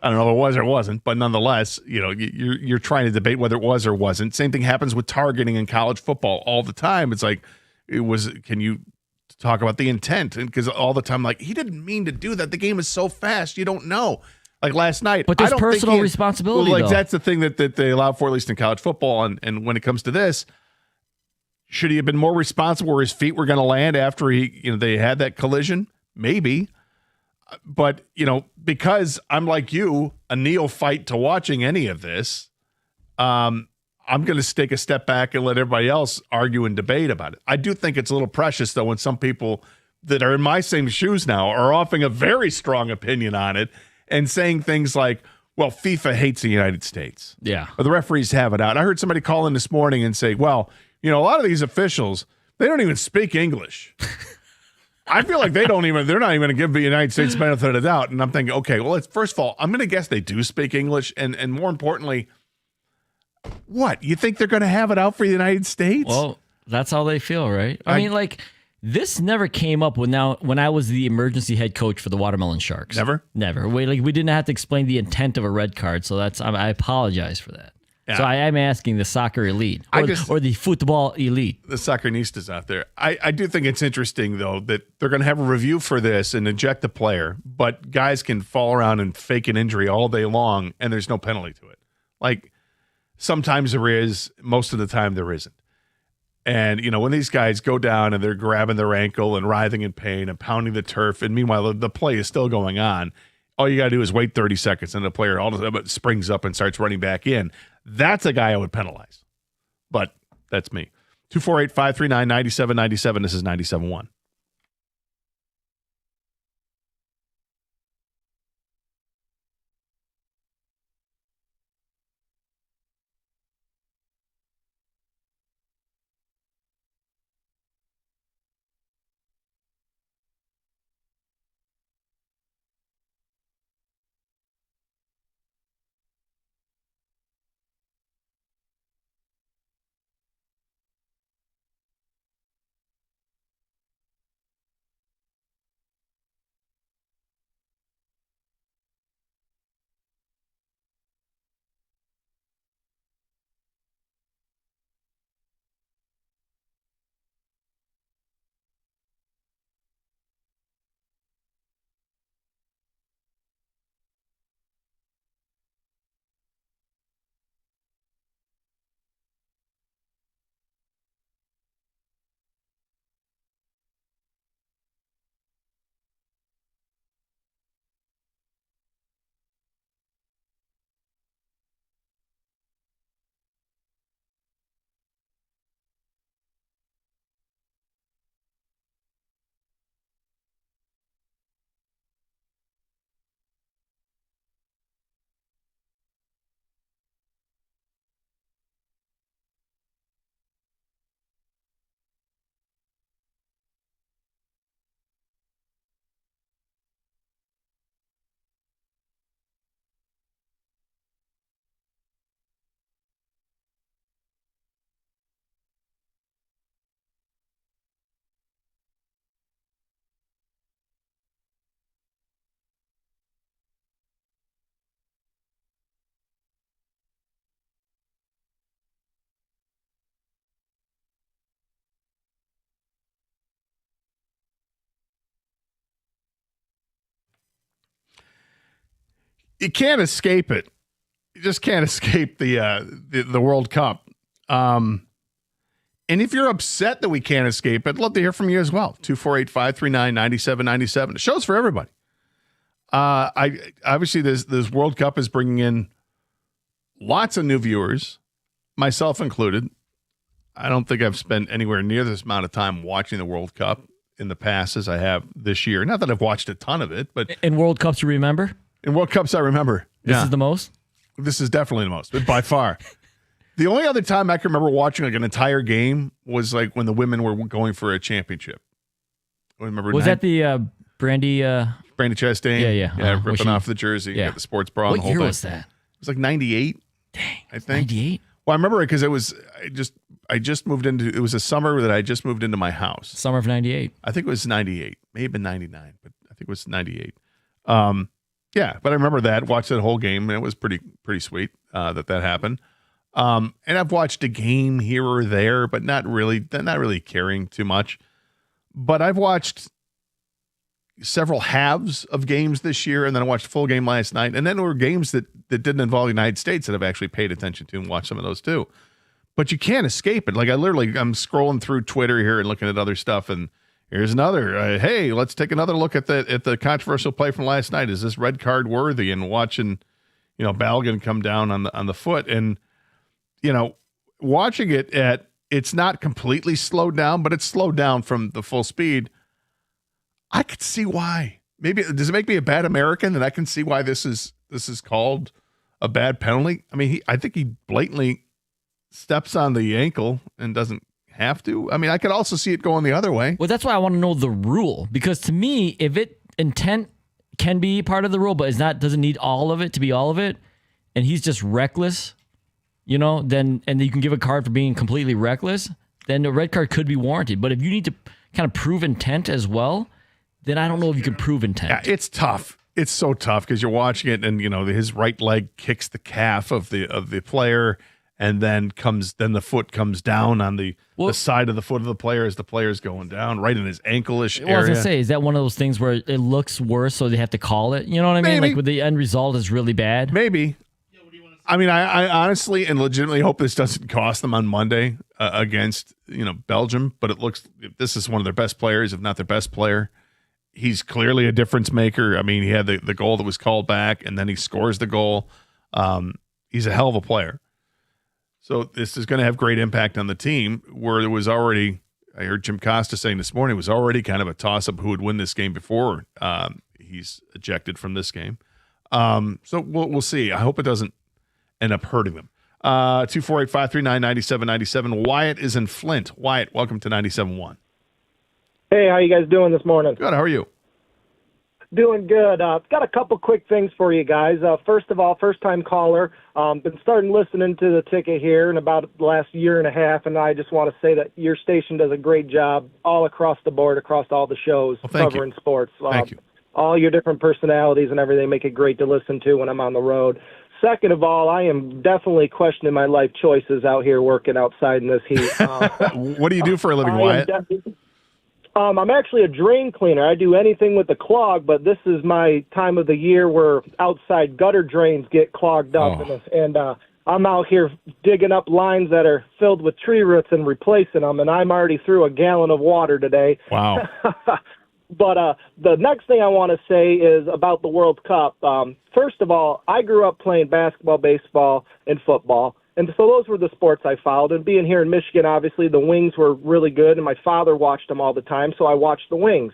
I don't know if it was or wasn't, but nonetheless, you're trying to debate whether it was or wasn't. Same thing happens with targeting in college football all the time. It's like, can you talk about the intent? And because all the time, like, he didn't mean to do that. The game is so fast, you don't know. Like last night. But there's personal responsibility, though. That's the thing that they allow for, at least in college football. And when it comes to this, should he have been more responsible where his feet were going to land after they had that collision? Maybe. But, because I'm like you, a neophyte to watching any of this, I'm going to take a step back and let everybody else argue and debate about it. I do think it's a little precious, though, when some people that are in my same shoes now are offering a very strong opinion on it and saying things like, well, FIFA hates the United States. Yeah. Or the referees have it out. I heard somebody call in this morning and say, well, a lot of these officials, they don't even speak English. I feel like they're not even going to give the United States benefit of the doubt. And I'm thinking, okay, well, first of all, I'm going to guess they do speak English. And more importantly, what? You think they're going to have it out for the United States? Well, that's how they feel, right? I mean, like, this never came up when I was the emergency head coach for the Watermelon Sharks. Never? Never. We didn't have to explain the intent of a red card, so I apologize for that. Yeah. So I am asking the soccer elite or the football elite. The soccernistas out there. I do think it's interesting, though, that they're going to have a review for this and eject the player, but guys can fall around and fake an injury all day long, and there's no penalty to it. Like, sometimes there is, most of the time there isn't. And, when these guys go down and they're grabbing their ankle and writhing in pain and pounding the turf, and meanwhile the play is still going on, all you got to do is wait 30 seconds, and the player all of a sudden springs up and starts running back in. That's a guy I would penalize. But that's me. 248-539-9797. This is 97.1. you can't escape it. You just can't escape the World Cup. And if you're upset that we can't escape it, I'd love to hear from you as well. 248-539-9797. The show's for everybody. Obviously this World Cup is bringing in lots of new viewers, myself included. I don't think I've spent anywhere near this amount of time watching the World Cup in the past as I have this year. Not that I've watched a ton of it, but in World Cups you remember? In World Cups I remember. This is the most? This is definitely the most, but by far. The only other time I can remember watching like an entire game was like when the women were going for a championship. I remember that the Brandy Chastain? Yeah. Ripping off the jersey, got the sports bra. What year was that? It was like 98. Dang, I think 98. Well, I remember it because I just moved into. It was a summer that I just moved into my house. Summer of 98. I think it was 98. May have been 99, but I think it was 98. Yeah, but I remember that. Watched that whole game, and it was pretty sweet that happened. And I've watched a game here or there, but not really caring too much. But I've watched several halves of games this year, and then I watched a full game last night. And then there were games that didn't involve the United States that I've actually paid attention to and watched some of those too. But you can't escape it. Like I'm scrolling through Twitter here and looking at other stuff, and here's another. Hey, let's take another look at the controversial play from last night. Is this red card worthy? And watching, Balogun come down on the foot, and watching it it's not completely slowed down, but it's slowed down from the full speed. I could see why. Maybe does it make me a bad American that I can see why this is called a bad penalty? I mean, I think he blatantly steps on the ankle and doesn't have to. I mean, I could also see it going the other way. Well, that's why I want to know the rule, because to me, if intent can be part of the rule, but doesn't need all of it to be all of it, and he's just reckless, then you can give a card for being completely reckless, then a red card could be warranted. But if you need to kind of prove intent as well, then I don't know if you can prove intent. Yeah, it's tough. It's so tough because you're watching it, and his right leg kicks the calf of the player, and then the foot comes down on the side of the foot of the player as the player's going down, right in his ankle-ish area. I was gonna say, is that one of those things where it looks worse, so they have to call it? You know what I mean? Like, with the end result is really bad. Maybe. I mean, I honestly and legitimately hope this doesn't cost them on Monday against Belgium. But it looks this is one of their best players, if not their best player. He's clearly a difference maker. I mean, he had the goal that was called back, and then he scores the goal. He's a hell of a player. So this is going to have great impact on the team. Where there was already, I heard Jim Costa saying this morning, it was already kind of a toss-up who would win this game before he's ejected from this game. So we'll see. I hope it doesn't end up hurting them. 248-539-9797. Wyatt is in Flint. Wyatt, welcome to 97.1. Hey, how you guys doing this morning? Good. How are you? Doing good. Got a couple quick things for you guys. First of all, first-time caller. Been starting listening to the ticket here in about the last year and a half, and I just want to say that your station does a great job all across the board, across all the shows covering sports. Thank you. All your different personalities and everything make it great to listen to when I'm on the road. Second of all, I am definitely questioning my life choices out here working outside in this heat. What do you do for a living, Wyatt? I'm actually a drain cleaner. I do anything with the clog, but this is my time of the year where outside gutter drains get clogged up, and I'm out here digging up lines that are filled with tree roots and replacing them, and I'm already through a gallon of water today. Wow. But the next thing I want to say is about the World Cup. First of all, I grew up playing basketball, baseball, and football. And so those were the sports I followed. And being here in Michigan, obviously, the Wings were really good, and my father watched them all the time, so I watched the Wings.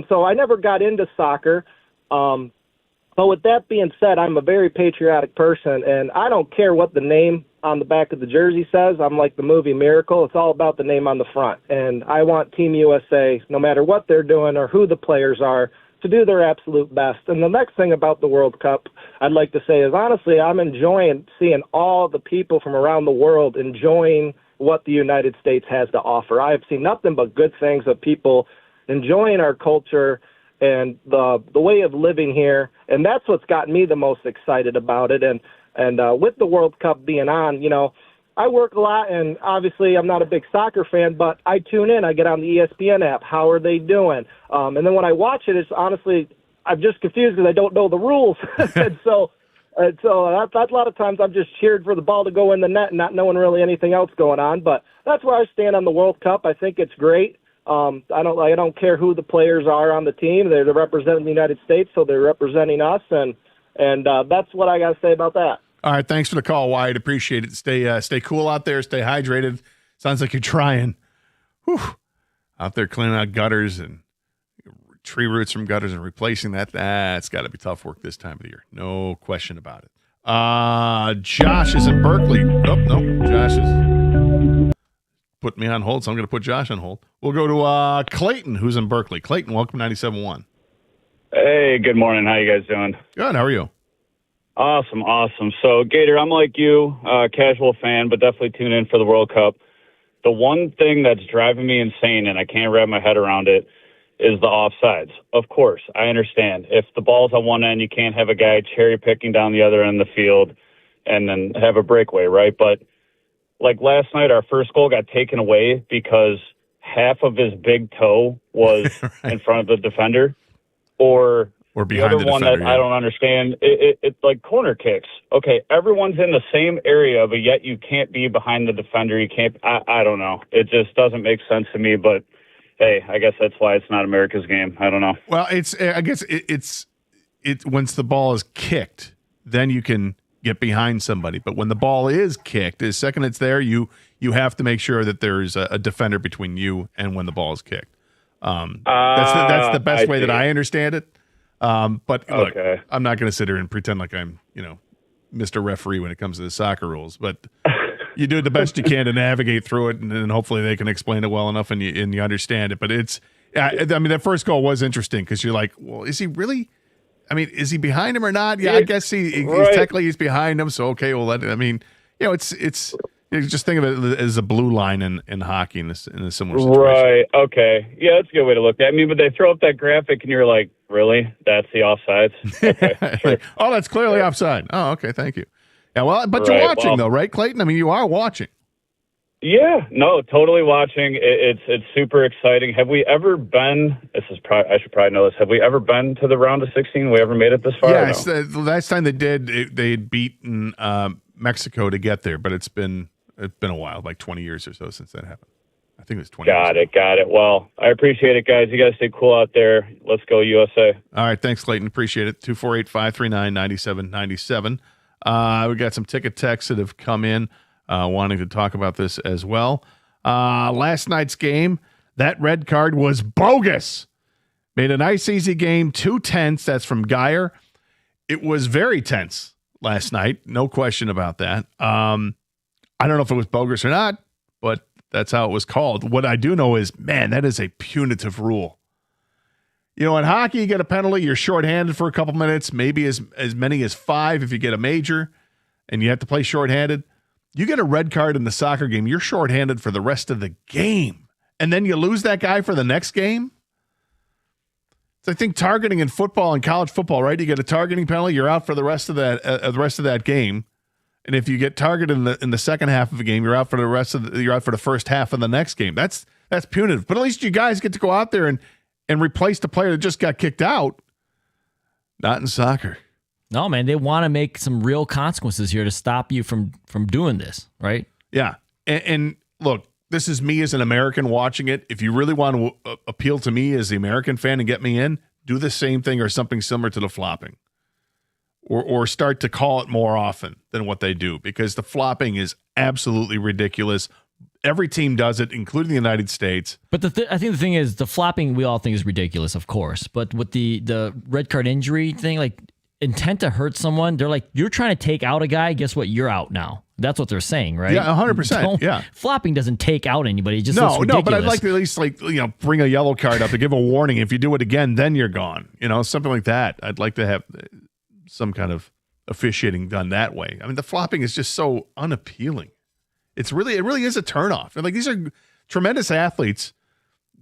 So I never got into soccer. But with that being said, I'm a very patriotic person, and I don't care what the name on the back of the jersey says. I'm like the movie Miracle. It's all about the name on the front. And I want Team USA, no matter what they're doing or who the players are, to do their absolute best. And the next thing about the World Cup I'd like to say is, honestly, I'm enjoying seeing all the people from around the world enjoying what the United States has to offer. I have seen nothing but good things of people enjoying our culture and the way of living here, and that's what's gotten me the most excited about it. And with the World Cup being on, I work a lot, and obviously I'm not a big soccer fan, but I tune in. I get on the ESPN app. How are they doing? And then when I watch it, it's honestly I'm just confused because I don't know the rules. and so that's a lot of times I'm just cheered for the ball to go in the net, not knowing really anything else going on. But that's where I stand on the World Cup. I think it's great. I don't care who the players are on the team. They're representing the United States, so they're representing us, and that's what I got to say about that. All right, thanks for the call, Wyatt. Appreciate it. Stay cool out there. Stay hydrated. Sounds like you're trying. Whew. Out there cleaning out gutters and tree roots from gutters and replacing that. That's got to be tough work this time of the year. No question about it. Josh is in Berkeley. Nope. Josh is put me on hold, so I'm going to put Josh on hold. We'll go to Clayton, who's in Berkeley. Clayton, welcome to 97.1. Hey, good morning. How you guys doing? Good. How are you? Awesome. So, Gator, I'm like you, casual fan, but definitely tune in for the World Cup. The one thing that's driving me insane, and I can't wrap my head around it, is the offsides. Of course, I understand. If the ball's on one end, you can't have a guy cherry-picking down the other end of the field and then have a breakaway, right? But, like last night, our first goal got taken away because half of his big toe was in front of the defender. Or behind the other one that I don't understand, it's like corner kicks. Okay, everyone's in the same area, but yet you can't be behind the defender. You can't. I don't know. It just doesn't make sense to me. But hey, I guess that's why it's not America's game. I don't know. Well, I guess it's once the ball is kicked, then you can get behind somebody. But when the ball is kicked, the second it's there, you have to make sure that there's a defender between you and when the ball is kicked. That's the best way that I understand it. But look, I'm not going to sit here and pretend like I'm, Mr. Referee when it comes to the soccer rules, but you do the best you can to navigate through it, and hopefully they can explain it well enough and you understand it. But that first goal was interesting because you're like, well, is he really? I mean, is he behind him or not? Yeah, I guess he's technically he's behind him. So okay, well, it's. You just think of it as a blue line in hockey in a similar situation. Right. Okay. Yeah, that's a good way to look at it. I mean, but they throw up that graphic and you're like, really? That's the offsides? Okay. Sure. Oh, that's clearly offside. Oh, okay. Thank you. Yeah, well, but you're watching though, right, Clayton? I mean, you are watching. Yeah. No, totally watching. It's super exciting. Have we ever been, I should probably know this, have we ever been to the round of 16? We ever made it this far? Yes. The last time they did, they had beaten Mexico to get there, but it's been a while, like 20 years or so since that happened. I think it was 20 years. Got it. Well, I appreciate it, guys. You guys stay cool out there. Let's go USA. All right. Thanks, Clayton. Appreciate it. 248-539-9797. We got some ticket texts that have come in wanting to talk about this as well. Last night's game, that red card was bogus. Made a nice, easy game, 2 tenths. That's from Geyer. It was very tense last night. No question about that. I don't know if it was bogus or not, but that's how it was called. What I do know is, man, that is a punitive rule. In hockey, you get a penalty, you're shorthanded for a couple minutes, maybe as many as 5 if you get a major, and you have to play shorthanded. You get a red card in the soccer game, you're shorthanded for the rest of the game, and then you lose that guy for the next game? So I think targeting in football and college football, right? You get a targeting penalty, you're out for the rest of that game. And if you get targeted in the second half of the game, you're out for the first half of the next game. That's punitive. But at least you guys get to go out there and replace the player that just got kicked out. Not in soccer. No, man, they want to make some real consequences here to stop you from doing this, right? Yeah. And look, this is me as an American watching it. If you really want to appeal to me as the American fan and get me in, do the same thing or something similar to the flopping. Or start to call it more often than what they do, because the flopping is absolutely ridiculous. Every team does it, including the United States. But I think the thing is, the flopping we all think is ridiculous, of course. But with the red card injury thing, like intent to hurt someone, they're like, you're trying to take out a guy. Guess what? You're out now. That's what they're saying, right? Yeah, 100%. Yeah, flopping doesn't take out anybody. It just looks ridiculous. But I'd like to at least bring a yellow card up to give a warning. If you do it again, then you're gone. Something like that. I'd like to have some kind of officiating done that way. I mean, the flopping is just so unappealing. It really is a turnoff. And these are tremendous athletes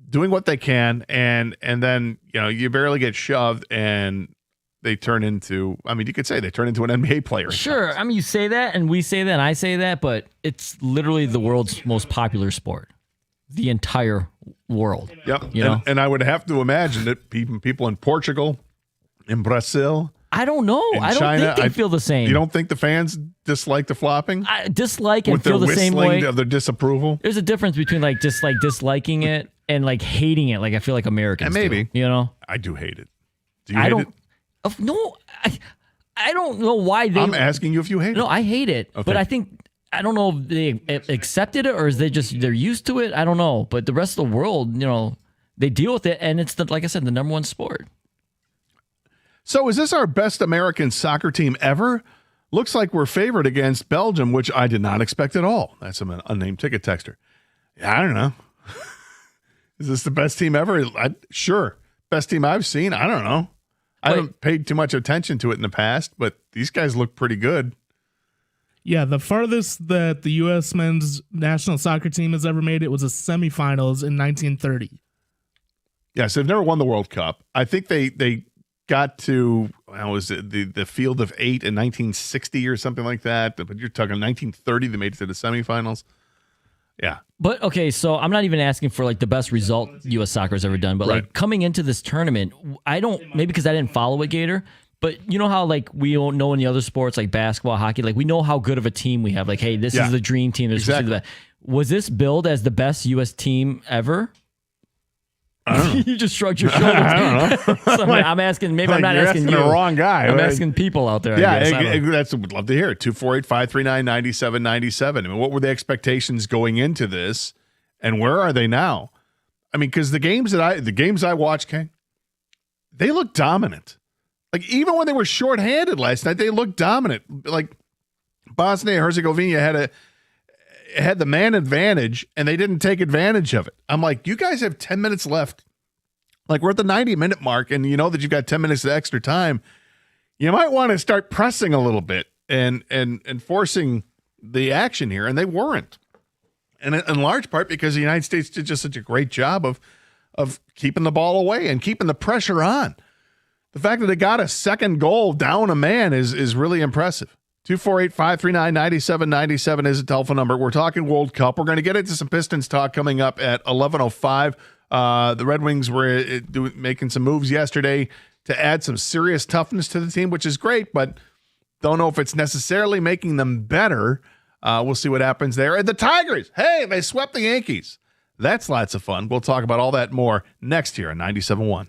doing what they can, and then you barely get shoved, and they turn into. I mean, you could say they turn into an NBA player. Sure, I mean, you say that, and we say that, and I say that, but it's literally the world's most popular sport. The entire world. Yep. And I would have to imagine that people in Portugal, in Brazil. I don't know. In I don't China, think they feel the same. You don't think the fans dislike the flopping? I dislike and with feel their the same whistling way. of their disapproval. There's a difference between just disliking it and hating it. I feel like Americans. And maybe do, I do hate it. Do you I hate don't. it? No, I don't know why they. I'm asking you if you hate it. No, I hate it, Okay. but I don't know if they accepted it or is they're used to it. I don't know, but the rest of the world, they deal with it, and it's like I said, the number one sport. So is this our best American soccer team ever? Looks like we're favored against Belgium, which I did not expect at all. That's an unnamed ticket texter. Yeah, I don't know. Is this the best team ever? Sure. Best team I've seen? I don't know. I haven't paid too much attention to it in the past, but these guys look pretty good. Yeah, the farthest that the U.S. men's national soccer team has ever made it was a semifinals in 1930. Yes, they've never won the World Cup. I think they got to was it the field of 8 in 1960 or something like that. But you're talking 1930. They made it to the semifinals. Yeah. But okay, so I'm not even asking for the best result U.S. soccer has ever done, but coming into this tournament, maybe because I didn't follow it, Gator. But you know how we don't know in the other sports like basketball, hockey, we know how good of a team we have. Hey, this is the dream team. Exactly. Was this billed as the best U.S. team ever? I don't know. You just shrugged your shoulders. I don't know. So I'm asking. Maybe I'm not you're asking you. the wrong guy. I'm asking people out there. Yeah, I guess. that's what we'd love to hear. 248-539-9797. I mean, what were the expectations going into this, and where are they now? I mean, because the games I watched, King, they look dominant. Even when they were shorthanded last night, they looked dominant. Bosnia Herzegovina had the man advantage, and they didn't take advantage of it. I'm like, you guys have 10 minutes left. We're at the 90-minute mark, and you know that you've got 10 minutes of extra time. You might want to start pressing a little bit and forcing the action here, and they weren't. And in large part because the United States did just such a great job of keeping the ball away and keeping the pressure on. The fact that they got a second goal down a man is really impressive. 248-539-9797 is the telephone number. We're talking World Cup. We're going to get into some Pistons talk coming up at 11:05. The Red Wings were making some moves yesterday to add some serious toughness to the team, which is great, but don't know if it's necessarily making them better. We'll see what happens there. And the Tigers, hey, they swept the Yankees. That's lots of fun. We'll talk about all that more next here on 97.1.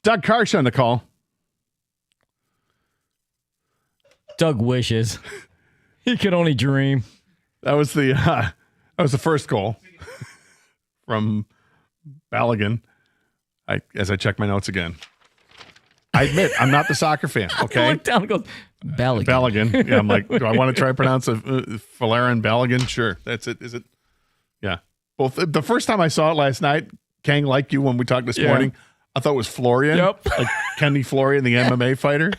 Doug Karsh on the call. Doug wishes. He could only dream. That was the first goal from Balogun. As I check my notes again. I admit, I'm not the soccer fan, okay? I look down and goes, Balogun. Yeah, I'm like, do I want to try to pronounce Folarin Balogun? Sure. That's it. Is it? Yeah. Well, the first time I saw it last night, Kang, like you when we talked this morning, I thought it was Florian. Yep. Like Kenny Florian, the MMA fighter.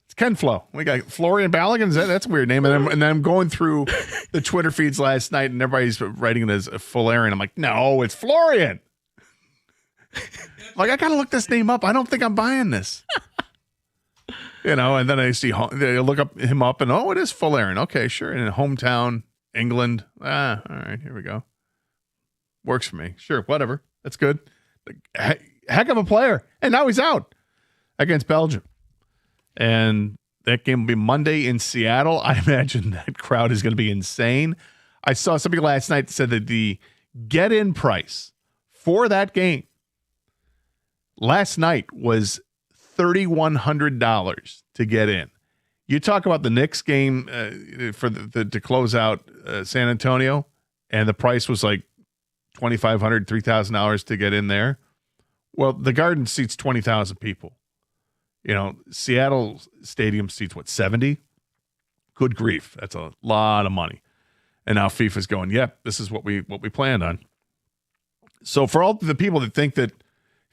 It's Ken Flo. We got Florian Balogun. That's a weird name. And then I'm going through the Twitter feeds last night, and everybody's writing it as Folarin. I'm like, no, it's Florian. Like, I got to look this name up. I don't think I'm buying this. And then I look him up, and it is Folarin. Okay, sure. In hometown, England. All right, here we go. Works for me. Sure, whatever. That's good. Heck of a player. And now he's out against Belgium. And that game will be Monday in Seattle. I imagine that crowd is going to be insane. I saw somebody last night that said that the get-in price for that game last night was $3,100 to get in. You talk about the Knicks game to close out San Antonio, and the price was like $2,500, $3,000 to get in there. Well, the Garden seats 20,000 people. Seattle Stadium seats 70? Good grief, that's a lot of money. And now FIFA's going, yep, this is what we planned on. So for all the people that think that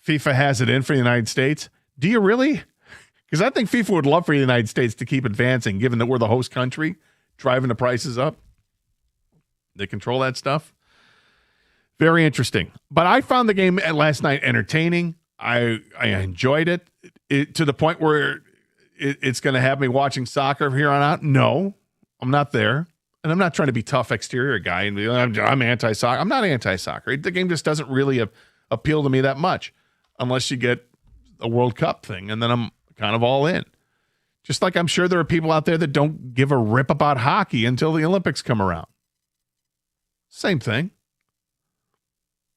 FIFA has it in for the United States, do you really? Because I think FIFA would love for the United States to keep advancing, given that we're the host country, driving the prices up. They control that stuff. Very interesting. But I found the game last night entertaining. I enjoyed it to the point where it's going to have me watching soccer from here on out. No, I'm not there. And I'm not trying to be tough exterior guy and be, I'm anti-soccer. I'm not anti-soccer. The game just doesn't really appeal to me that much unless you get a World Cup thing, and then I'm kind of all in. Just like I'm sure there are people out there that don't give a rip about hockey until the Olympics come around. Same thing.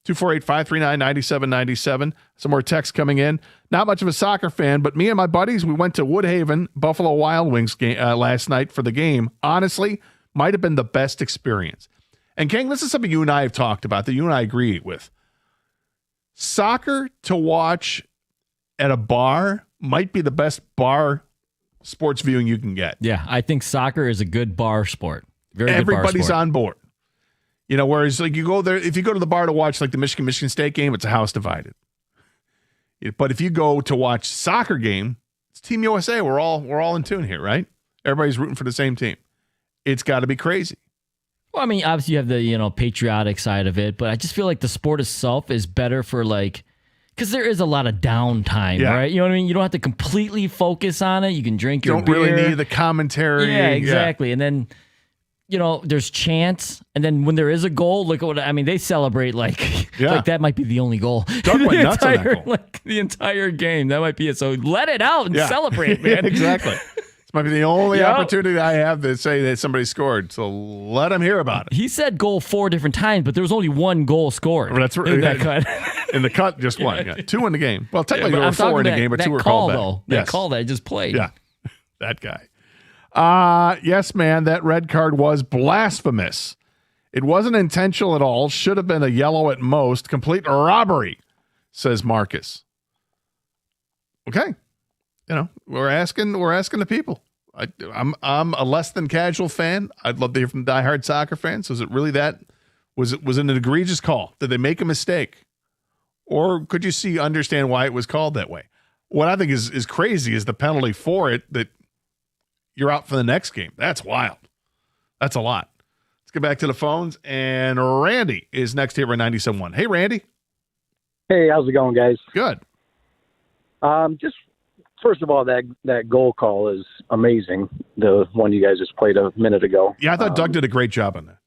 248-539-9797. Some more texts coming in. Not much of a soccer fan, but me and my buddies, we went to Woodhaven, Buffalo Wild Wings game, last night for the game. Honestly, might have been the best experience. And King, this is something you and I have talked about that you and I agree with. Soccer to watch at a bar might be the best bar sports viewing you can get. Yeah, I think soccer is a good bar sport. Very good bar Everybody's sport. on board. Whereas like you go there, if you go to the bar to watch like the Michigan State game, it's a house divided. But if you go to watch soccer game, it's Team USA. We're all in tune here, right? Everybody's rooting for the same team. It's got to be crazy. Well, I mean, obviously you have the patriotic side of it, but I just feel like the sport itself is better for because there is a lot of downtime, right? You know what I mean? You don't have to completely focus on it. You can drink your beer. You don't really need the commentary. Yeah, exactly. And then, there's chants. And then when there is a goal, look at what, they celebrate like that might be the only goal. Doug went nuts on that goal. The entire game. That might be it. So let it out and celebrate, man. Exactly. This might be the only opportunity I have to say that somebody scored. So let them hear about it. He said goal 4 different times, but there was only one goal scored. Well, that's right. In that cut. In the cut, just one. Yeah. 2 in the game. Well, technically there were 4 in the game, but 2 were called back. That call that I just played. Yeah, that guy. Yes, man, that red card was blasphemous. It wasn't intentional at all. Should have been a yellow at most. Complete robbery, says Marcus. Okay. We're asking the people. I'm a less than casual fan. I'd love to hear from diehard soccer fans. Was it really that? Was it an egregious call? Did they make a mistake? Or could you understand why it was called that way? What I think is crazy is the penalty for it, that you're out for the next game. That's wild. That's a lot. Let's get back to the phones. And Randy is next here at 97.1. Hey, Randy. Hey, how's it going, guys? Good. Just first of all, that goal call is amazing. The one you guys just played a minute ago. Yeah, I thought Doug did a great job on that.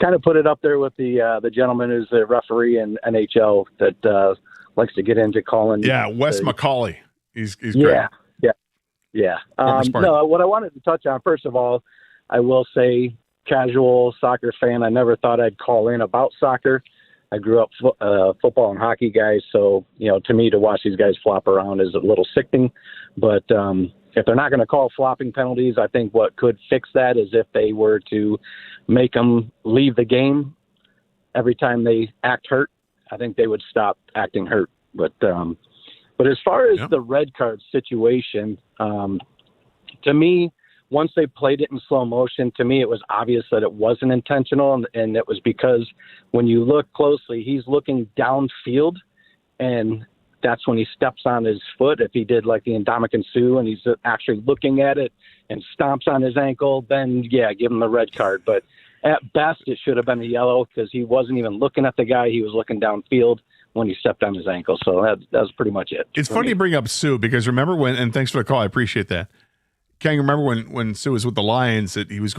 Kind of put it up there with the gentleman who's the referee in NHL that likes to get into calling. Yeah, Wes McCauley. He's great. Yeah. No, what I wanted to touch on, first of all, I will say, casual soccer fan, I never thought I'd call in about soccer. I grew up football and hockey guys, so to me, to watch these guys flop around is a little sickening. But if they're not going to call flopping penalties, I think what could fix that is if they were to make them leave the game every time they act hurt. I think they would stop acting hurt. But as far as the red card situation, to me, once they played it in slow motion, to me it was obvious that it wasn't intentional, and it was because when you look closely, he's looking downfield, and that's when he steps on his foot. If he did like the Ndamukong Suh and he's actually looking at it and stomps on his ankle, then give him the red card. But at best, it should have been a yellow because he wasn't even looking at the guy. He was looking downfield when he stepped on his ankle. So that was pretty much it. It's funny you bring up Suh because remember when, and thanks for the call, I appreciate that. Can you remember when Suh was with the Lions that he was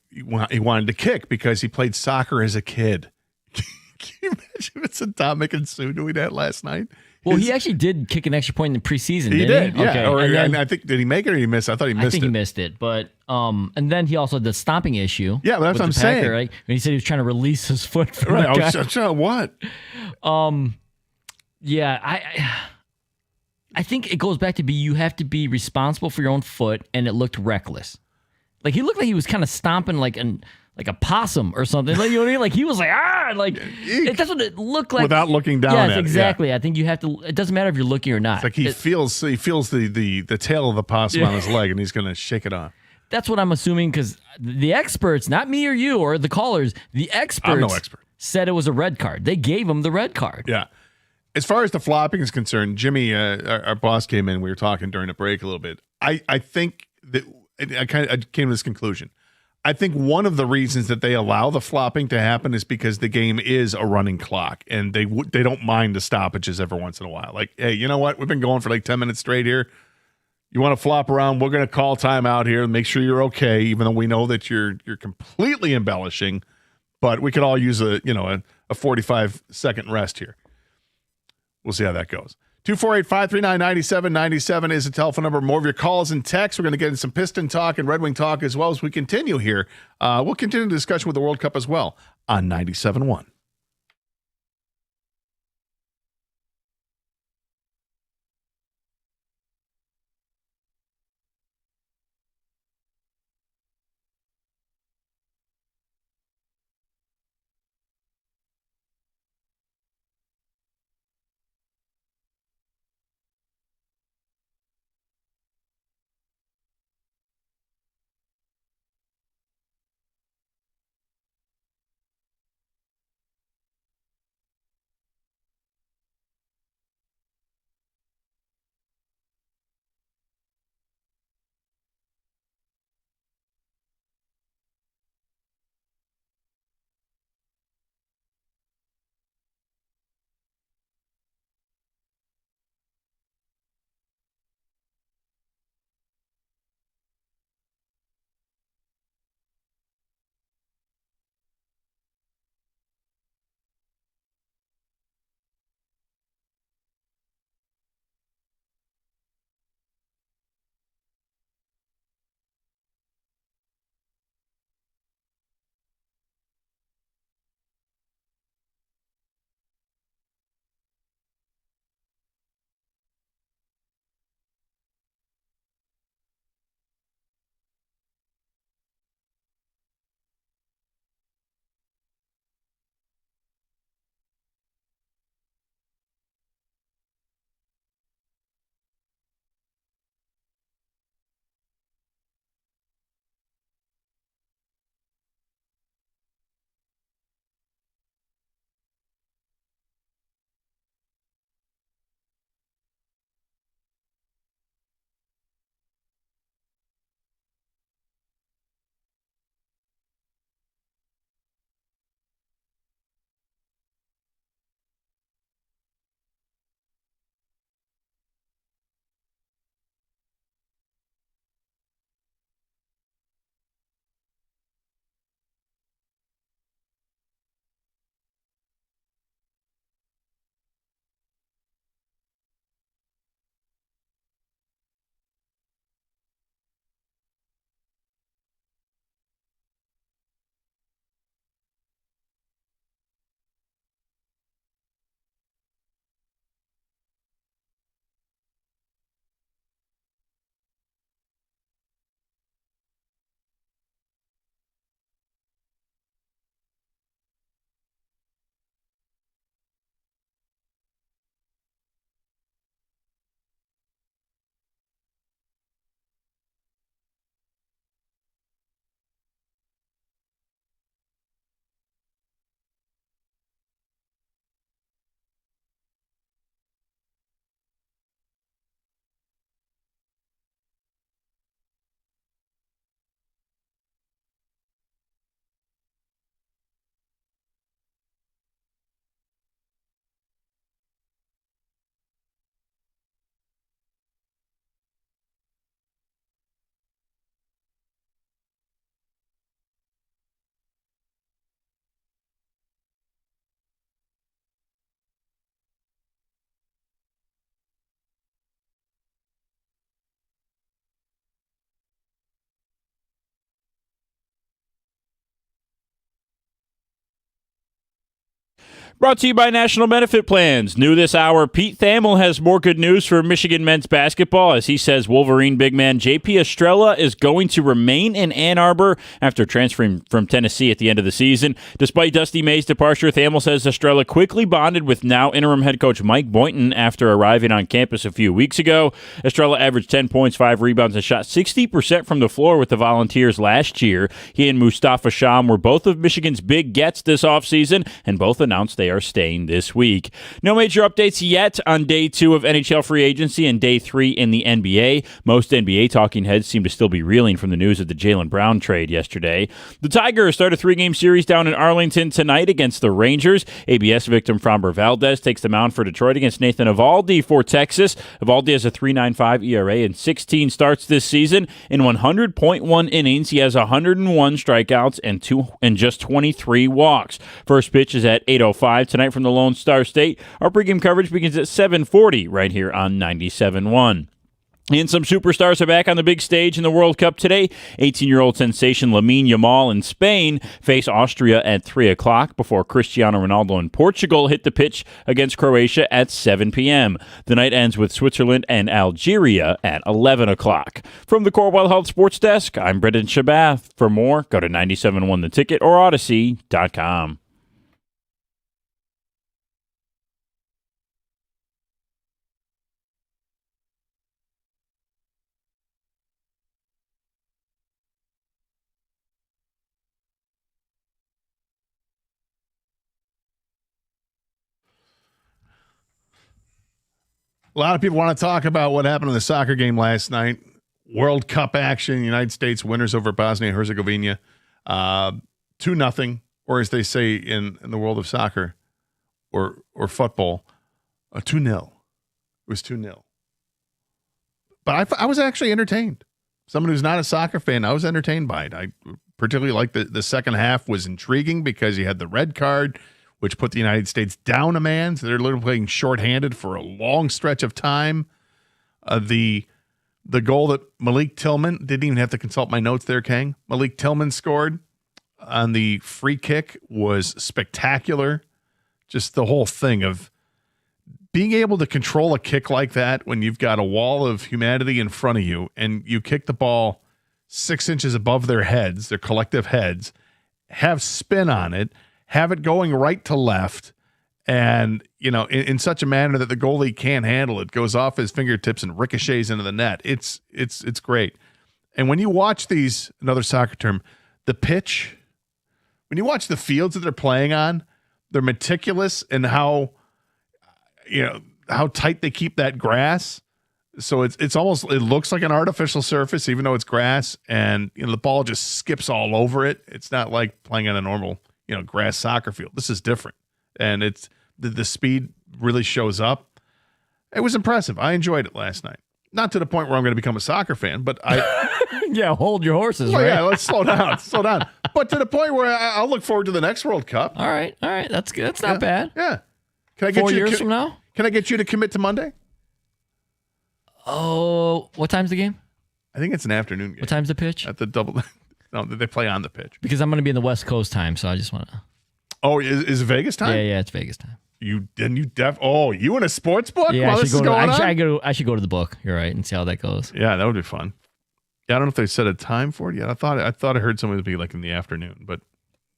he wanted to kick because he played soccer as a kid? Can you imagine it's Ndamukong Suh doing that last night? Well, he actually did kick an extra point in the preseason. He didn't did, yeah. Okay. Or, then, I think did he make it or he missed? I thought he missed it. I think he missed it, but and then he also had the stomping issue. Yeah, but that's what I'm saying. Right? And he said he was trying to release his foot from right. the guy. What? Yeah, I think it goes back to you have to be responsible for your own foot, and it looked reckless. Like he looked like he was kind of stomping like a possum or something. Like, you know what I mean? Like he was like that's what it looked like without looking down. Yes, at exactly. It, yeah. I think you have to. It doesn't matter if you're looking or not. It's like he feels the tail of the possum on his leg, and he's going to shake it off. That's what I'm assuming because the experts, not me or you or the callers, the experts I'm no expert. Said it was a red card. They gave him the red card. Yeah. As far as the flopping is concerned, Jimmy, our boss, came in. We were talking during the break a little bit. I think that I came to this conclusion. I think one of the reasons that they allow the flopping to happen is because the game is a running clock, and they don't mind the stoppages every once in a while. Like, hey, you know what? We've been going for like 10 minutes straight here. You want to flop around? We're going to call time out here and make sure you're okay, even though we know that you're completely embellishing. But we could all use a 45-second rest here. We'll see how that goes. 248-539-9797 is the telephone number. More of your calls and texts. We're going to get into some Piston talk and Red Wing talk as well as we continue here. We'll continue the discussion with the World Cup as well on 97.1. Brought to you by National Benefit Plans. New this hour, Pete Thamel has more good news for Michigan men's basketball as he says Wolverine big man J.P. Estrella is going to remain in Ann Arbor after transferring from Tennessee at the end of the season. Despite Dusty May's departure, Thamel says Estrella quickly bonded with now interim head coach Mike Boynton after arriving on campus a few weeks ago. Estrella averaged 10 points, 5 rebounds, and shot 60% from the floor with the Volunteers last year. He and Mustafa Sham were both of Michigan's big gets this offseason, and both announced they are staying this week. No major updates yet on day 2 of NHL free agency and day 3 in the NBA. Most NBA talking heads seem to still be reeling from the news of the Jaylen Brown trade yesterday. The Tigers start a 3-game series down in Arlington tonight against the Rangers. ABS victim Framber Valdez takes the mound for Detroit against Nathan Eovaldi for Texas. Eovaldi has a 3.95 ERA and 16 starts this season. In 100.1 innings, he has 101 strikeouts and just 23 walks. First pitch is at 8:05 tonight from the Lone Star State. Our pregame coverage begins at 7:40 right here on 97.1. And some superstars are back on the big stage in the World Cup today. 18-year-old sensation Lamine Yamal in Spain face Austria at 3 o'clock before Cristiano Ronaldo in Portugal hit the pitch against Croatia at 7 p.m. The night ends with Switzerland and Algeria at 11 o'clock. From the Corewell Health Sports Desk, I'm Brendan Shabath. For more, go to 97.1 The Ticket or Odyssey.com. A lot of people want to talk about what happened in the soccer game last night. World Cup action, United States winners over Bosnia and Herzegovina. 2-0, or as they say in the world of soccer or football, 2-0. It was 2-0. But I was actually entertained. Someone who's not a soccer fan, I was entertained by it. I particularly liked the second half was intriguing because you had the red card, which put the United States down a man. So they're literally playing shorthanded for a long stretch of time. The goal that Malik Tillman, didn't even have to consult my notes there, Kang. Malik Tillman scored on the free kick was spectacular. Just the whole thing of being able to control a kick like that when you've got a wall of humanity in front of you and you kick the ball 6 inches above their heads, their collective heads, have spin on it, have it going right to left, and, in such a manner that the goalie can't handle it, goes off his fingertips and ricochets into the net. It's great. And when you watch these, another soccer term, the pitch, when you watch the fields that they're playing on, they're meticulous in how tight they keep that grass. So it's almost, it looks like an artificial surface, even though it's grass, and the ball just skips all over it. It's not like playing on a normal grass soccer field. This is different. And it's the speed really shows up. It was impressive. I enjoyed it last night. Not to the point where I'm going to become a soccer fan, but yeah, hold your horses, well, right? Yeah, let's slow down. But to the point where I'll look forward to the next World Cup. All right. That's good. That's not bad. Yeah. Can I get 4 you years from now? Can I get you to commit to Monday? Oh, what time's the game? I think it's an afternoon game. What time's the pitch? At the double. No, they play on the pitch. Because I'm going to be in the West Coast time, so I just want to. Oh, is it Vegas time? Yeah, it's Vegas time. You in a sports book? Yeah, while this is going on? I should go to the book. You're right, and see how that goes. Yeah, that would be fun. Yeah, I don't know if they set a time for it yet. I thought I heard something would be like in the afternoon, but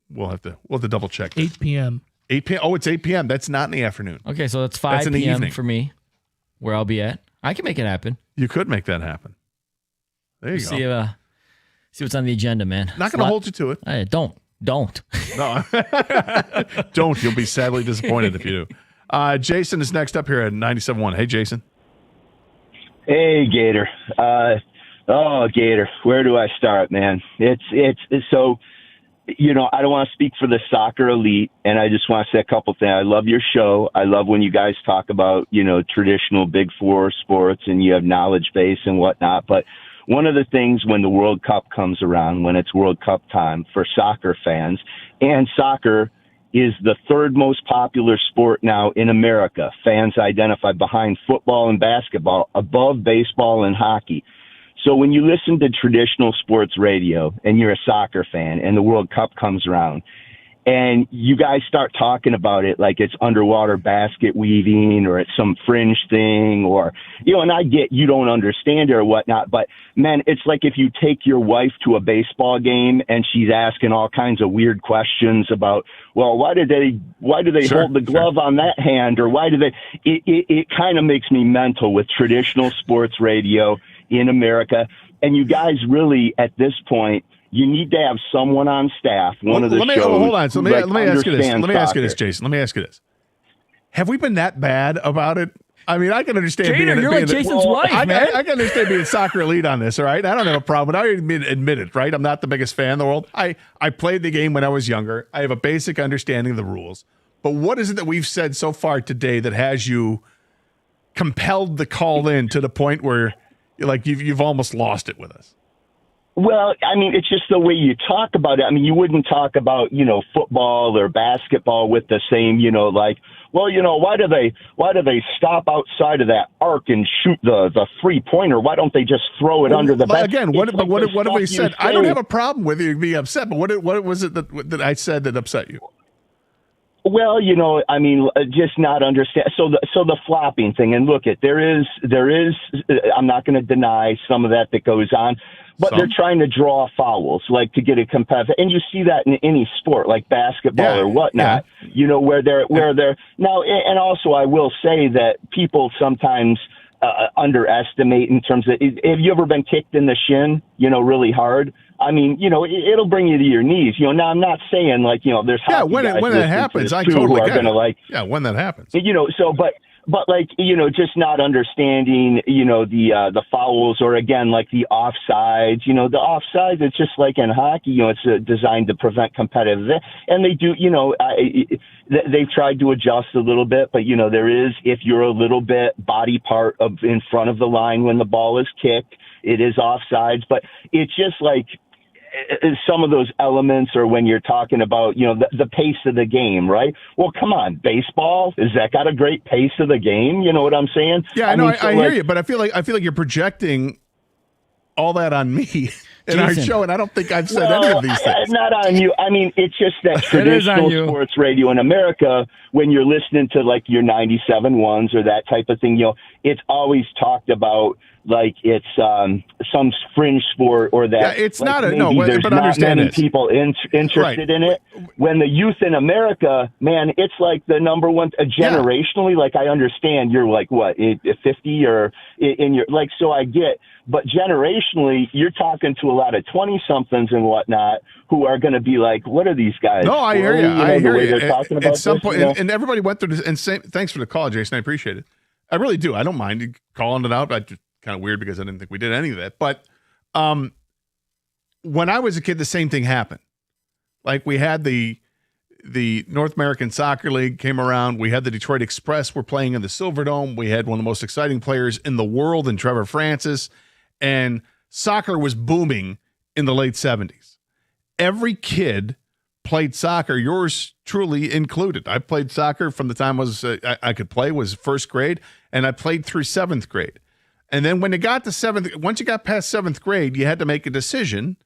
we'll have to double check. 8 p.m. 8 p.m. Oh, it's 8 p.m. That's not in the afternoon. Okay, so that's 5 in the p.m. evening for me, where I'll be at. I can make it happen. You could make that happen. There you go. See what's on the agenda, man. Not going to hold you to it. Hey, don't. No. Don't. You'll be sadly disappointed if you do. Jason is next up here at 97.1. Hey, Jason. Hey, Gator. Gator, where do I start, man? It's so, I don't want to speak for the soccer elite, and I just want to say a couple things. I love your show. I love when you guys talk about, traditional Big Four sports and you have knowledge base and whatnot, but one of the things when the World Cup comes around, when it's World Cup time for soccer fans, and soccer is the third most popular sport now in America. Fans identify behind football and basketball, above baseball and hockey. So when you listen to traditional sports radio and you're a soccer fan and the World Cup comes around, and you guys start talking about it like it's underwater basket weaving or it's some fringe thing, or, and I get you don't understand it or whatnot, but man, it's like if you take your wife to a baseball game and she's asking all kinds of weird questions about, well, why do they hold the glove on that hand, or why do they, it kind of makes me mental with traditional sports radio in America. And you guys really, at this point, you need to have someone on staff. Hold on. So let me ask you this. Let me ask you this, Jason. Let me ask you this. Have we been that bad about it? I mean, I can understand Gator, you're like Jason's wife, man. I can understand being soccer elite on this, all right? I don't have a problem. I admit it, right? I'm not the biggest fan in the world. I played the game when I was younger. I have a basic understanding of the rules. But what is it that we've said so far today that has you compelled to call in to the point where you've almost lost it with us? Well, I mean, it's just the way you talk about it. I mean, you wouldn't talk about, football or basketball with the same, why do they stop outside of that arc and shoot the 3-pointer? Why don't they just throw it under the basket? Again, what have we said? I don't have a problem with you being upset, but what was it that I said that upset you? Well, I mean, just not understand. So the flopping thing, and look, there is. I'm not going to deny some of that goes on, but they're trying to draw fouls, like to get a competitive, and you see that in any sport, like basketball or whatnot. Yeah. Where they're now, and also I will say that people sometimes underestimate in terms of. Have you ever been kicked in the shin? Really hard. I mean, it'll bring you to your knees. Now I'm not saying there's when that happens, I totally get it. When that happens, but just not understanding, the fouls, or again, like the offsides. The offsides, it's just like in hockey. It's designed to prevent competitive, and they do. They've tried to adjust a little bit, but there is, if you're a little bit body part of in front of the line when the ball is kicked, it is offsides. But it's just like some of those elements, or when you're talking about, the pace of the game, right? Well, come on, baseball, has that got a great pace of the game? You know what I'm saying? Yeah, I know. I hear you, but I feel like you're projecting all that on me in our show, and I don't think I've said any of these things. Not on you. I mean, it's just that traditional sports radio in America, when you're listening to like your 97 ones or that type of thing, it's always talked about like it's some fringe sport or that. Yeah, it's like not there's but not understand many this. people interested in it. When the youth in America, man, it's like the number one generationally. Like I understand you're like what 50 or in your like, so I get. But generationally, you're talking to a lot of 20-somethings and whatnot who are going to be like, "What are these guys?" No, I hear you. I hear you. They're talking about at some this, point, and everybody went through this. And thanks for the call, Jason. I appreciate it. I really do. I don't mind you calling it out. I just kind of weird because I didn't think we did any of that. But when I was a kid, the same thing happened. Like we had the North American Soccer League came around. We had the Detroit Express were playing in the Silverdome. We had one of the most exciting players in the world in Trevor Francis. And soccer was booming in the late 70s. Every kid played soccer, yours truly included. I played soccer from the time I could play, was first grade, and I played through 7th grade. And then when it got to once you got past 7th grade, you had to make a decision.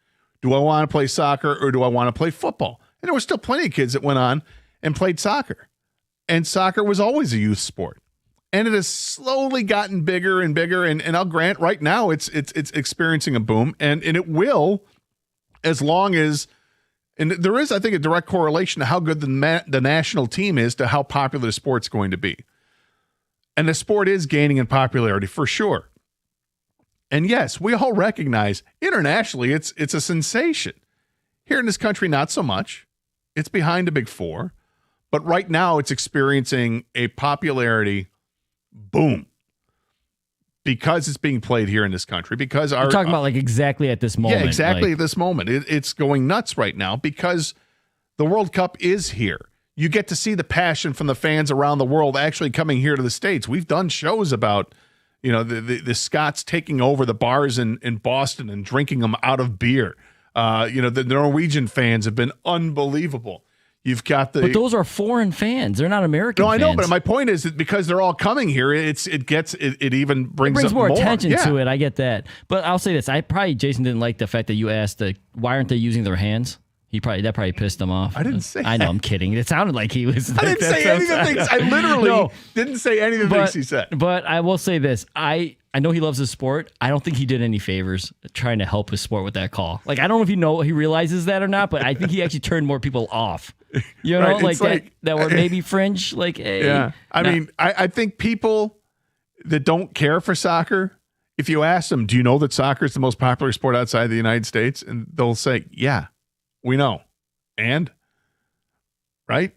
Do I want to play soccer or do I want to play football? And there were still plenty of kids that went on and played soccer. And soccer was always a youth sport. And it has slowly gotten bigger and bigger. And I'll grant right now it's experiencing a boom. And it will, as long as, and there is, I think, a direct correlation to how good the national team is to how popular the sport's going to be. And the sport is gaining in popularity for sure. And yes, we all recognize internationally it's a sensation. Here in this country, not so much. It's behind the big four. But right now it's experiencing a popularity boom because it's being played here in this country, because you're talking about like exactly at this moment. Yeah, exactly at this moment. It's going nuts right now because the World Cup is here. You get to see the passion from the fans around the world actually coming here to the States. We've done shows about, the Scots taking over the bars in Boston and drinking them out of beer. The Norwegian fans have been unbelievable. You've got but those are foreign fans. They're not American fans. No, I know, but my point is that because they're all coming here, it even brings up more attention to it. I get that. But I'll say this. Jason didn't like the fact that you asked, why aren't they using their hands? That probably pissed him off. I didn't say I know, that. I'm kidding. It sounded like he was. I didn't say any of the things. I literally didn't say any of the things he said. But I will say this. I know he loves his sport. I don't think he did any favors trying to help his sport with that call. Like, I don't know if he realizes that or not, but I think he actually turned more people off. You know, Right, that were maybe fringe. Like, hey, yeah. I mean, I think people that don't care for soccer, if you ask them, do you know that soccer is the most popular sport outside the United States? And they'll say, yeah, we know. And, right?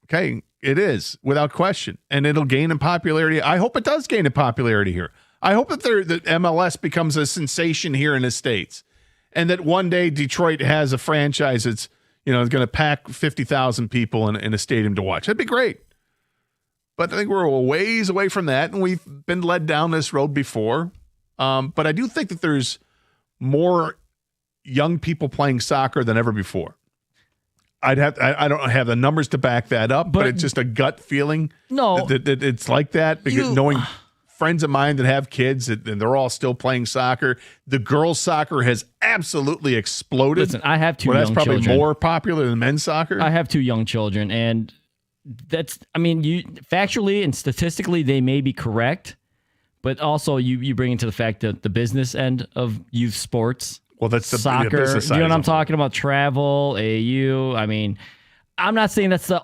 Okay, it is, without question. And it'll gain in popularity. I hope it does gain in popularity here. I hope that MLS becomes a sensation here in the States. And that one day Detroit has a franchise that's, going to pack 50,000 people in a stadium to watch. That'd be great. But I think we're a ways away from that, and we've been led down this road before. But I do think that there's more young people playing soccer than ever before. I don't have the numbers to back that up, but it's just a gut feeling. No, that it's like that because knowing friends of mine that have kids and they're all still playing soccer. The girls' soccer has absolutely exploded. Listen, I have two Well, young that's probably children. more popular than men's soccer. I have two young children, and you factually and statistically they may be correct, but also you bring into the fact that the business end of youth sports. Well, that's the soccer. business side You know of what I'm it. talking about? Travel, AU. I mean, I'm not saying that's the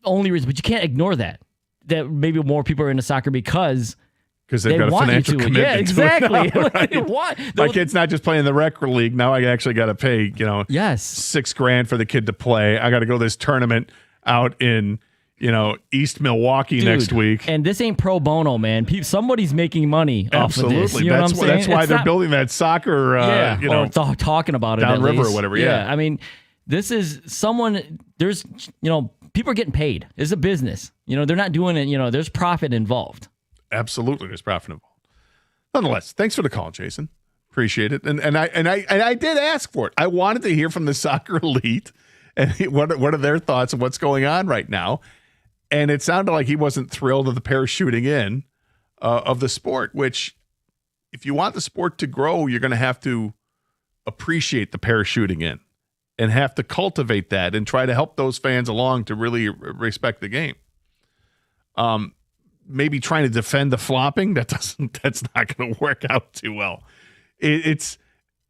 only reason, but you can't ignore that. That maybe more people are into soccer because they've they got a want you financial to. commitment. Yeah, to it exactly. now, right? They want- My kid's not just playing the rec league. Now I actually got to pay, yes, $6,000 for the kid to play. I got to go to this tournament out in, East Milwaukee Dude, next week. And this ain't pro bono, man. Somebody's making money off of this. Absolutely. You know what I'm saying? That's why It's they're not- building that soccer, or talking about it at downriver or least. whatever, yeah. I mean, this is there's, people are getting paid. It's a business. They're not doing it, there's profit involved. Absolutely, there's profit involved. Nonetheless, thanks for the call, Jason. Appreciate it. And I did ask for it. I wanted to hear from the soccer elite and what are their thoughts of what's going on right now. And it sounded like he wasn't thrilled with the parachuting in of the sport, which if you want the sport to grow, you're going to have to appreciate the parachuting in and have to cultivate that and try to help those fans along to really respect the game. Maybe trying to defend the flopping, that's not going to work out too well. It's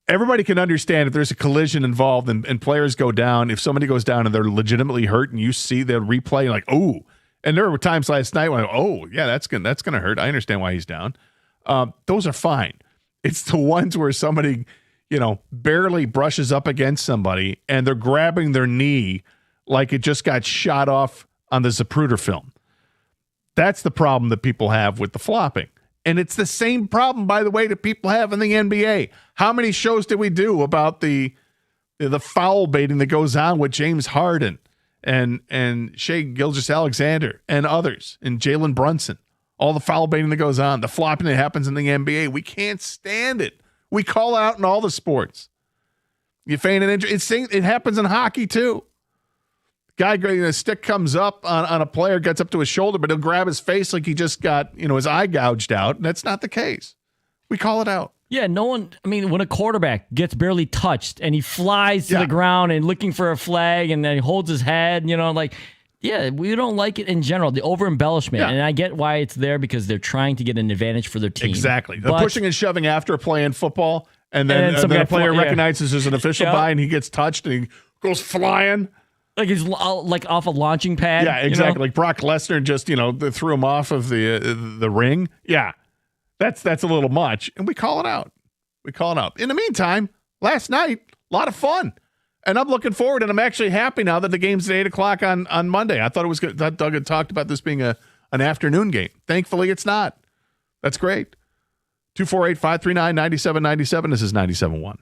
everybody can understand if there's a collision involved and players go down. If somebody goes down and they're legitimately hurt, and you see the replay, you're like, oh. And there were times last night when, oh yeah, that's gonna hurt. I understand why he's down. Those are fine. It's the ones where somebody, barely brushes up against somebody and they're grabbing their knee like it just got shot off on the Zapruder film. That's the problem that people have with the flopping. And it's the same problem, by the way, that people have in the NBA. How many shows did we do about the foul baiting that goes on with James Harden and Shai Gilgeous-Alexander and others and Jalen Brunson? All the foul baiting that goes on, the flopping that happens in the NBA. We can't stand it. We call out in all the sports. You feign an injury. It happens in hockey too. Guy, a stick comes up on a player, gets up to his shoulder, but he'll grab his face like he just got, his eye gouged out. That's not the case. We call it out. Yeah, when a quarterback gets barely touched and he flies to the ground and looking for a flag and then he holds his head, we don't like it in general, the over embellishment. Yeah. And I get why it's there because they're trying to get an advantage for their team. Exactly. The But- pushing and shoving after a play in football, and then some guy a player yeah. recognizes there's an official Yeah. by and he gets touched and he goes flying. Like he's like off a launching pad. Yeah, exactly. Like Brock Lesnar just, they threw him off of the ring. Yeah, that's a little much, and we call it out. In the meantime, last night, a lot of fun, and I'm looking forward, and I'm actually happy now that the game's at 8:00 on Monday. I thought it was good. Doug had talked about this being an afternoon game. Thankfully, it's not. That's great. 248-539-9797. This is 97.1.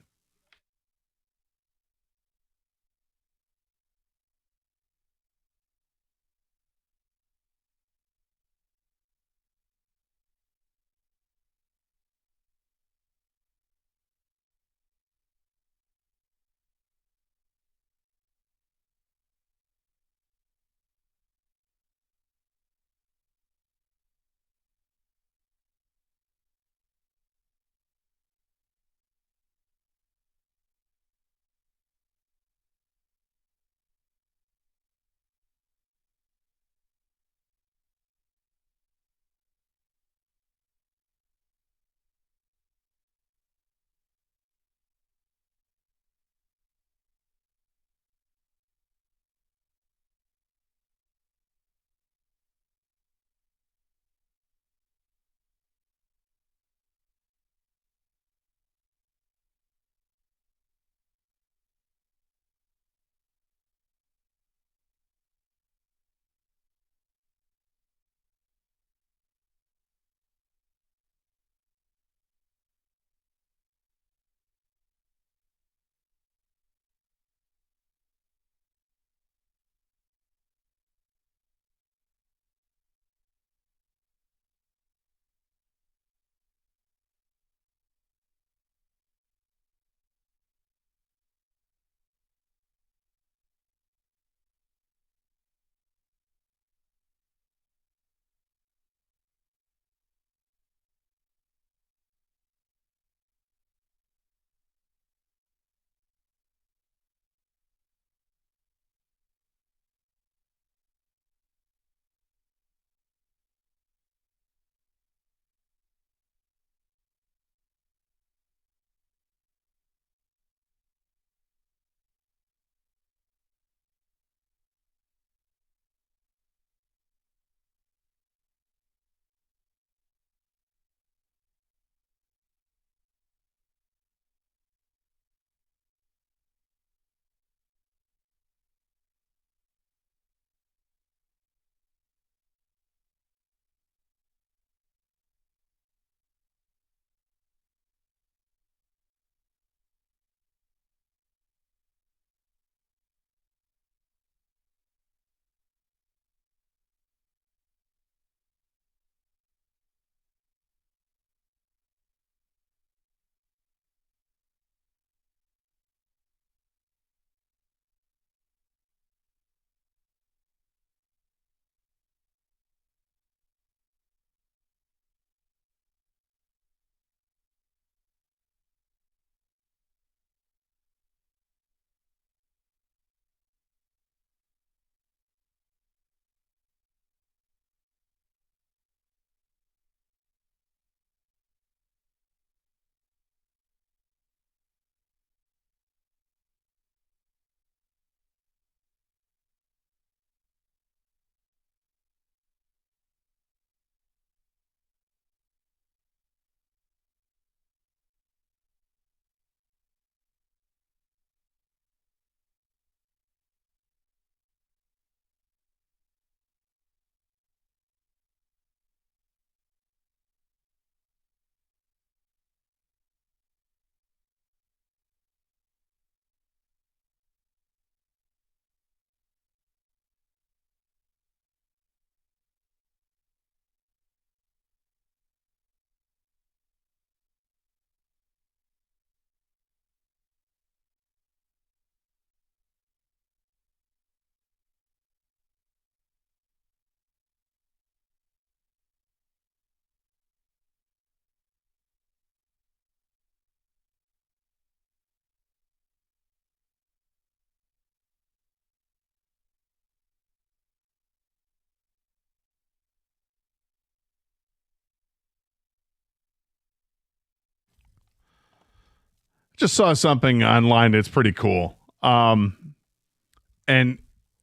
just saw something online that's pretty cool. And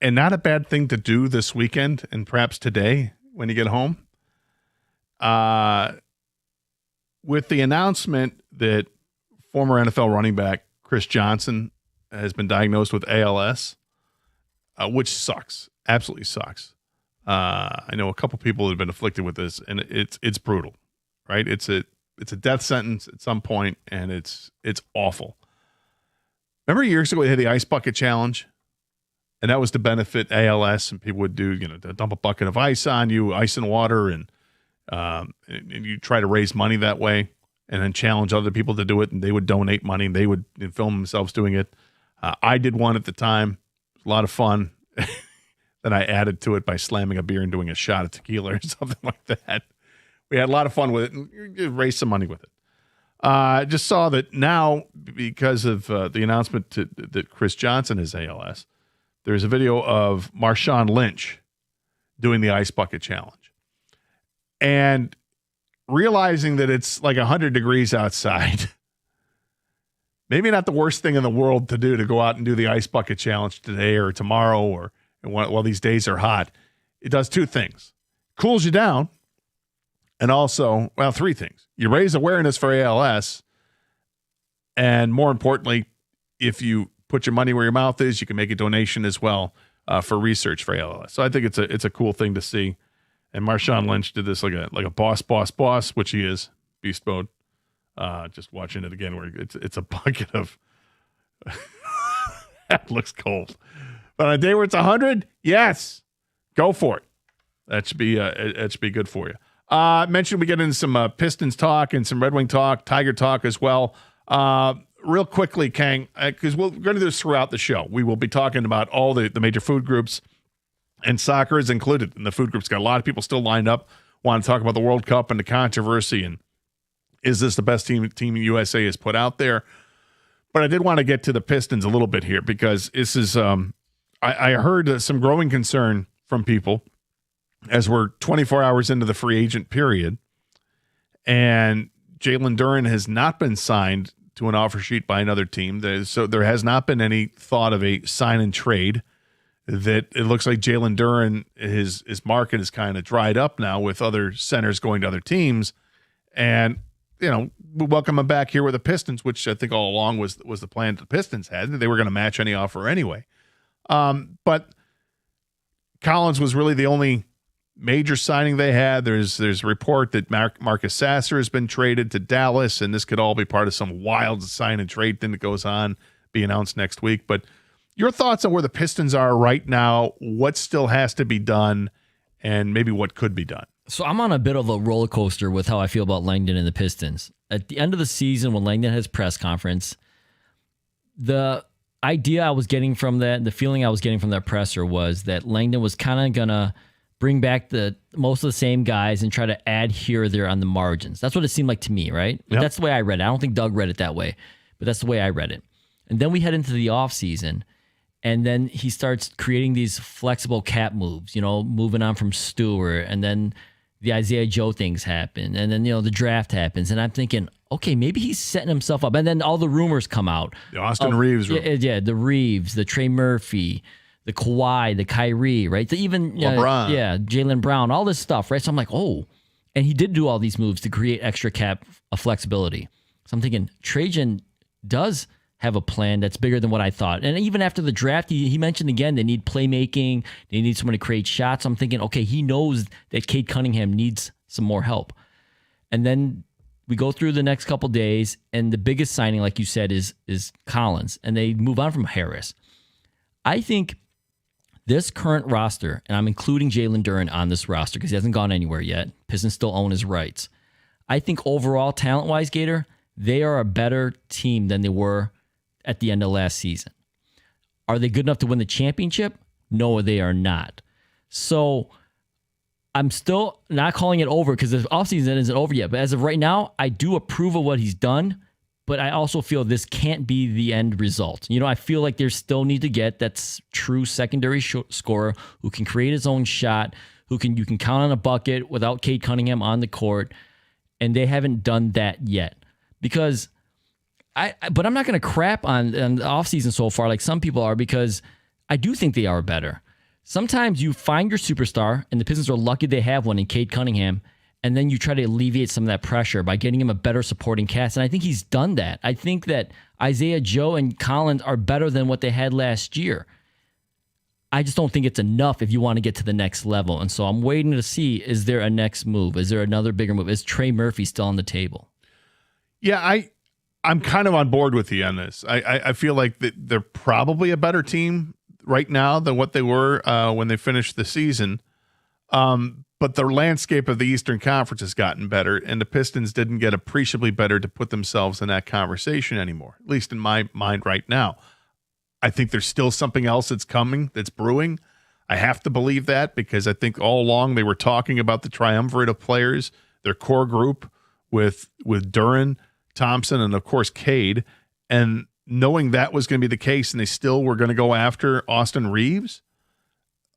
not a bad thing to do this weekend and perhaps today when you get home. With the announcement that former NFL running back Chris Johnson has been diagnosed with ALS, which sucks, absolutely sucks. I know a couple people have been afflicted with this, and it's brutal, right? It's a death sentence at some point, and it's awful. Remember years ago we had the Ice Bucket Challenge, and that was to benefit ALS, and people would do, dump a bucket of ice on you, ice and water, and you try to raise money that way, and then challenge other people to do it, and they would donate money, and they would film themselves doing it. I did one at the time. It was a lot of fun. Then I added to it by slamming a beer and doing a shot of tequila or something like that. We had a lot of fun with it and raised some money with it. I just saw that now, because of the announcement that Chris Johnson has ALS, there's a video of Marshawn Lynch doing the Ice Bucket Challenge. And realizing that it's like 100 degrees outside, maybe not the worst thing in the world to do, to go out and do the Ice Bucket Challenge today or tomorrow or while these days are hot. It does two things. Cools you down. And also, well, three things. You raise awareness for ALS. And more importantly, if you put your money where your mouth is, you can make a donation as well for research for ALS. So I think it's a cool thing to see. And Marshawn Lynch did this like a boss, which he is, beast mode. Just watching it again, where it's a bucket of. That looks cold. But on a day where it's 100, yes, go for it. That should be good for you. Mentioned we get into some Pistons talk and some Red Wing talk, Tiger talk as well. Real quickly, Kang, because we're going to do this throughout the show. We will be talking about all the major food groups, and soccer is included in the food groups. Got a lot of people still lined up, want to talk about the World Cup and the controversy, and is this the best team USA has put out there? But I did want to get to the Pistons a little bit here, because this is I heard some growing concern from people as we're 24 hours into the free agent period, and Jalen Duren has not been signed to an offer sheet by another team. So there has not been any thought of a sign and trade. That it looks like Jalen Duren, his market is kind of dried up now with other centers going to other teams. And, we welcome him back here with the Pistons, which I think all along was the plan the Pistons had. They were going to match any offer anyway. But Collins was really the only major signing they had. There's a report that Marcus Sasser has been traded to Dallas, and this could all be part of some wild sign and trade thing that goes on, be announced next week. But your thoughts on where the Pistons are right now, what still has to be done, and maybe what could be done? So I'm on a bit of a roller coaster with how I feel about Langdon and the Pistons. At the end of the season, when Langdon has press conference, the idea I was getting from that, the feeling I was getting from that presser was that Langdon was kind of going to bring back most of the same guys and try to add here or there on the margins. That's what it seemed like to me, right? Yep. That's the way I read it. I don't think Doug read it that way, but that's the way I read it. And then we head into the offseason, and then he starts creating these flexible cap moves, moving on from Stewart, and then the Isaiah Joe things happen, and then, the draft happens, and I'm thinking, okay, maybe he's setting himself up. And then all the rumors come out. The Austin Reeves rumor. Yeah, the Reeves, the Trey Murphy, the Kawhi, the Kyrie, right? Even LeBron. Jaylen Brown, all this stuff, right? So I'm like, oh. And he did do all these moves to create extra cap flexibility. So I'm thinking, Trajan does have a plan that's bigger than what I thought. And even after the draft, he mentioned again, they need playmaking. They need someone to create shots. I'm thinking, okay, he knows that Cade Cunningham needs some more help. And then we go through the next couple days, and the biggest signing, like you said, is Collins. And they move on from Harris. I think this current roster, and I'm including Jalen Duren on this roster because he hasn't gone anywhere yet. Pistons still own his rights. I think overall, talent-wise, Gator, they are a better team than they were at the end of last season. Are they good enough to win the championship? No, they are not. So I'm still not calling it over because the offseason isn't over yet. But as of right now, I do approve of what he's done, but I also feel this can't be the end result. I feel like there still need to get that true secondary scorer who can create his own shot, you can count on a bucket without Cade Cunningham on the court, and they haven't done that yet. Because But I'm not going to crap on the offseason so far like some people are, because I do think they are better. Sometimes you find your superstar, and the Pistons are lucky they have one in Cade Cunningham, and then you try to alleviate some of that pressure by getting him a better supporting cast, and I think he's done that. I think that Isaiah Joe and Collins are better than what they had last year. I just don't think it's enough if you want to get to the next level, and so I'm waiting to see, is there a next move? Is there another bigger move? Is Trey Murphy still on the table? Yeah, I'm kind of on board with you on this. I feel like that they're probably a better team right now than what they were when they finished the season. But the landscape of the Eastern Conference has gotten better, and the Pistons didn't get appreciably better to put themselves in that conversation anymore, at least in my mind right now. I think there's still something else that's coming, that's brewing. I have to believe that, because I think all along they were talking about the triumvirate of players, their core group with Duren, Thompson, and of course Cade, and knowing that was going to be the case, and they still were going to go after Austin Reeves.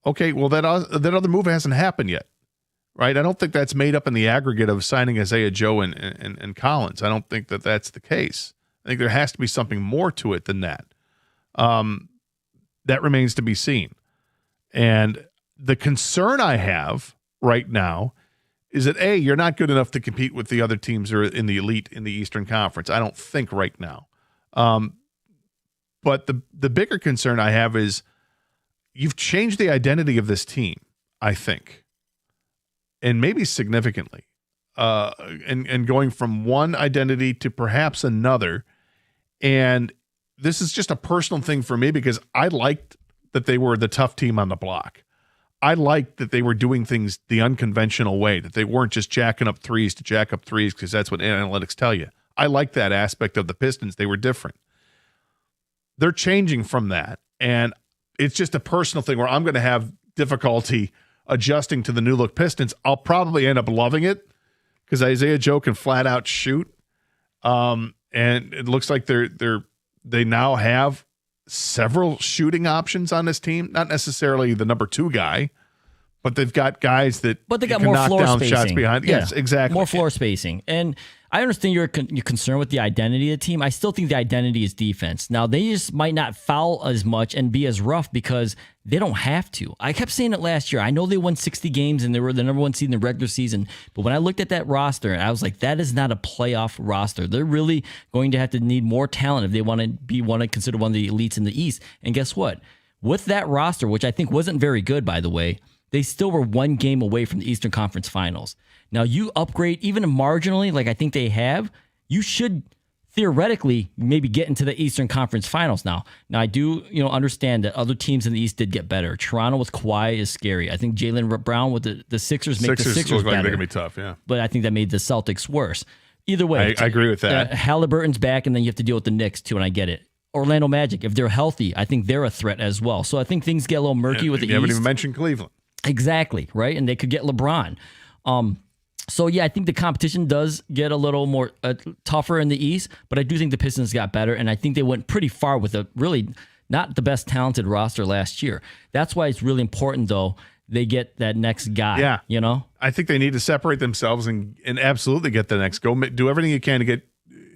Okay, well that other move hasn't happened yet, right? I don't think that's made up in the aggregate of signing Isaiah Joe and Collins. I don't think that that's the case. I think there has to be something more to it than that. That remains to be seen. And the concern I have right now is that, A, you're not good enough to compete with the other teams that are in the elite in the Eastern Conference. I don't think right now. But the bigger concern I have is you've changed the identity of this team, I think, and maybe significantly, and going from one identity to perhaps another. And this is just a personal thing for me, because I liked that they were the tough team on the block. I liked that they were doing things the unconventional way, that they weren't just jacking up threes to jack up threes because that's what analytics tell you. I like that aspect of the Pistons. They were different. They're changing from that, and it's just a personal thing where I'm going to have difficulty adjusting to the new look Pistons. I'll probably end up loving it because Isaiah Joe can flat out shoot, and it looks like they now have several shooting options on this team. Not necessarily the number 2 guy, but they've got guys that But they got can more knock floor down spacing. shots behind. Yeah, Yes, exactly. More floor spacing. And I understand you're concerned with the identity of the team. I still think the identity is defense. Now, they just might not foul as much and be as rough because they don't have to. I kept saying it last year. I know they won 60 games and they were the number 1 seed in the regular season. But when I looked at that roster, I was like, that is not a playoff roster. They're really going to have to need more talent if they want to consider one of the elites in the East. And guess what? With that roster, which I think wasn't very good, by the way, they still were 1 game away from the Eastern Conference Finals. Now, you upgrade even marginally, like I think they have, you should theoretically maybe get into the Eastern Conference Finals now. Now, I do understand that other teams in the East did get better. Toronto with Kawhi is scary. I think Jaylen Brown with the Sixers make the Sixers look better. like they're going to be tough, yeah. But I think that made the Celtics worse. Either way. I agree with that. Halliburton's back, and then you have to deal with the Knicks, too, and I get it. Orlando Magic, if they're healthy, I think they're a threat as well. So I think things get a little murky with the East. You haven't even mentioned Cleveland. Exactly, right? And they could get LeBron. So, yeah, I think the competition does get a little more tougher in the East, but I do think the Pistons got better, and I think they went pretty far with a really not the best talented roster last year. That's why it's really important, though, they get that next guy. Yeah. I think they need to separate themselves and absolutely get the next. Go do everything you can to get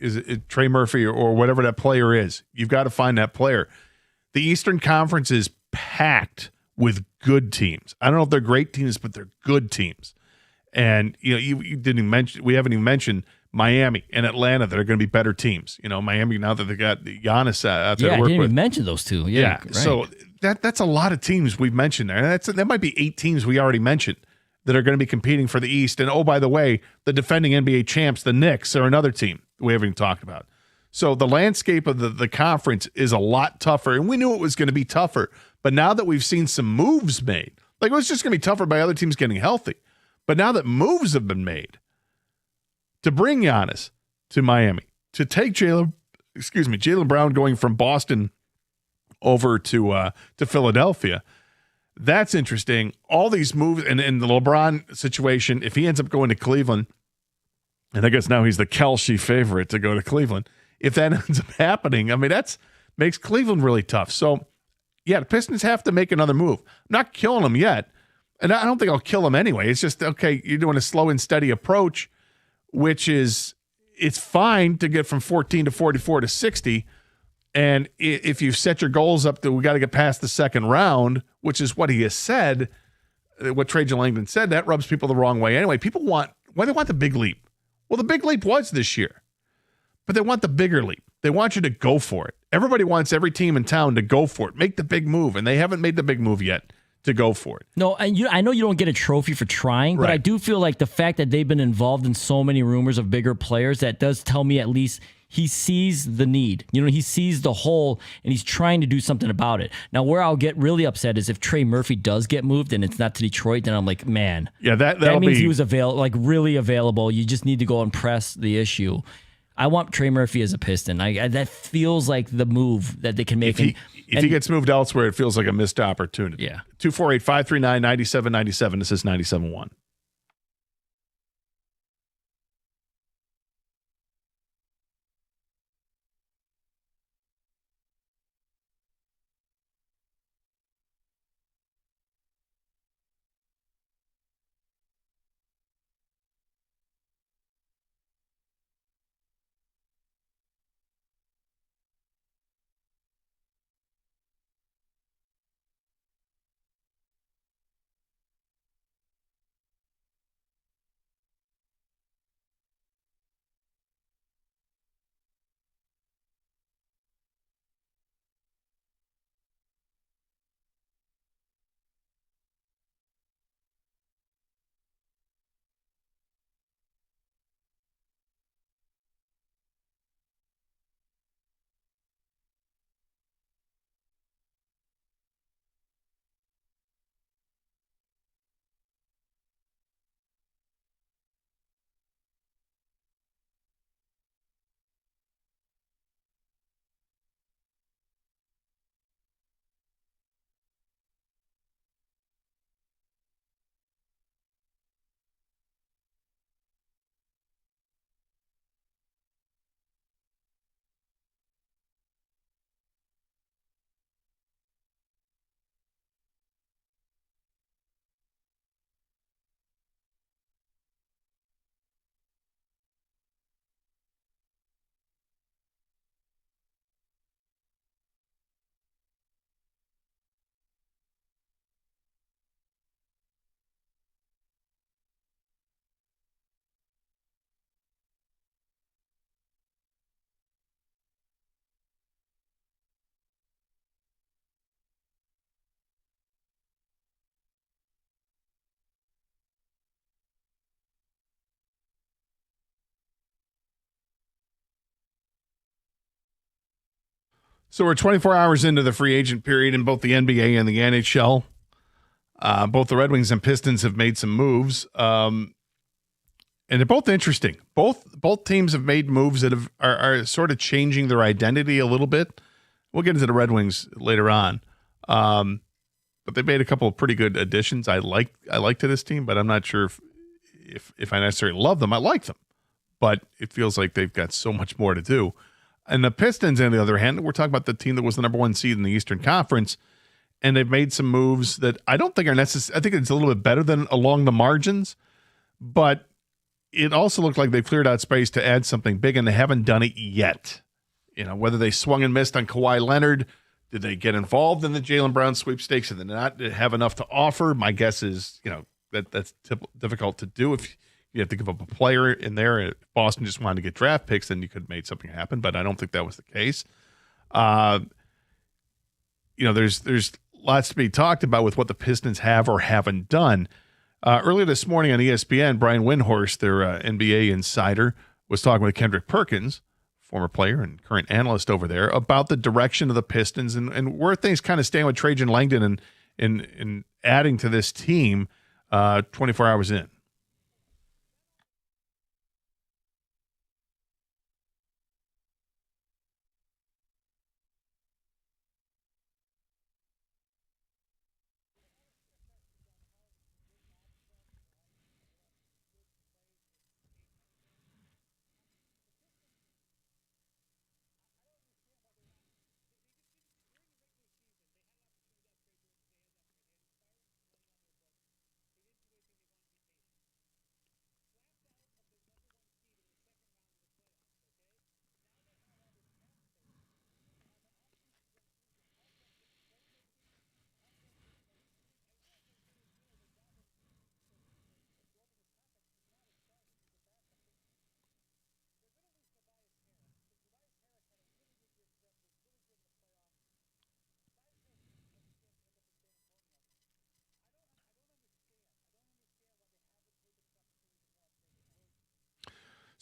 is it Trey Murphy or whatever that player is. You've got to find that player. The Eastern Conference is packed with good teams. I don't know if they're great teams, but they're good teams. And you didn't even mention, we haven't even mentioned Miami and Atlanta that are going to be better teams. Miami, now that they got Giannis out there to work with. Yeah, I didn't even mention those two. Yeah. Right. So that's a lot of teams we've mentioned there. That might be 8 teams we already mentioned that are going to be competing for the East. And oh, by the way, the defending NBA champs, the Knicks, are another team we haven't even talked about. So the landscape of the conference is a lot tougher, and we knew it was going to be tougher. But now that we've seen some moves made, like it was just going to be tougher by other teams getting healthy. But now that moves have been made to bring Giannis to Miami, to take Jaylen Brown going from Boston over to Philadelphia, that's interesting. All these moves and the LeBron situation, if he ends up going to Cleveland, and I guess now he's the Kelce favorite to go to Cleveland. If that ends up happening, I mean, makes Cleveland really tough. So, yeah, the Pistons have to make another move. I'm not killing them yet. And I don't think I'll kill them anyway. It's just, okay, you're doing a slow and steady approach, which is, it's fine to get from 14 to 44 to 60. And if you set your goals up that we got to get past the second round, which is what he has said, what Trajan Langdon said, that rubs people the wrong way. Anyway, people want the big leap. Well, the big leap was this year, but they want the bigger leap. They want you to go for it. Everybody wants every team in town to go for it, make the big move, and they haven't made the big move yet to go for it. No, and I know you don't get a trophy for trying, but Right. I do feel like the fact that they've been involved in so many rumors of bigger players, that does tell me at least he sees the need. He sees the hole, and he's trying to do something about it. Now, where I'll get really upset is if Trey Murphy does get moved and it's not to Detroit, then I'm like, man. Yeah, that means he was really available. You just need to go and press the issue. I want Trey Murphy as a Piston. That feels like the move that they can make. If he gets moved elsewhere, it feels like a missed opportunity. Yeah. 248-539-9797. This is 97.1. So we're 24 hours into the free agent period in both the NBA and the NHL. Both the Red Wings and Pistons have made some moves, and they're both interesting. Both teams have made moves that are sort of changing their identity a little bit. We'll get into the Red Wings later on, but they made a couple of pretty good additions. I like to this team, but I'm not sure if I necessarily love them. I like them, but it feels like they've got so much more to do. And the Pistons, on the other hand, we're talking about the team that was the number one seed in the Eastern Conference, and they've made some moves that I don't think are necessary. I think it's a little bit better than along the margins, but it also looked like they cleared out space to add something big, and they haven't done it yet. Whether they swung and missed on Kawhi Leonard, did they get involved in the Jaylen Brown sweepstakes and not have enough to offer? My guess is, that's difficult to do if you have to give up a player in there. If Boston just wanted to get draft picks, then you could have made something happen, but I don't think that was the case. There's lots to be talked about with what the Pistons have or haven't done. Earlier this morning on ESPN, Brian Windhorst, their NBA insider, was talking with Kendrick Perkins, former player and current analyst over there, about the direction of the Pistons and where things kind of stand with Trajan Langdon and adding to this team 24 hours in.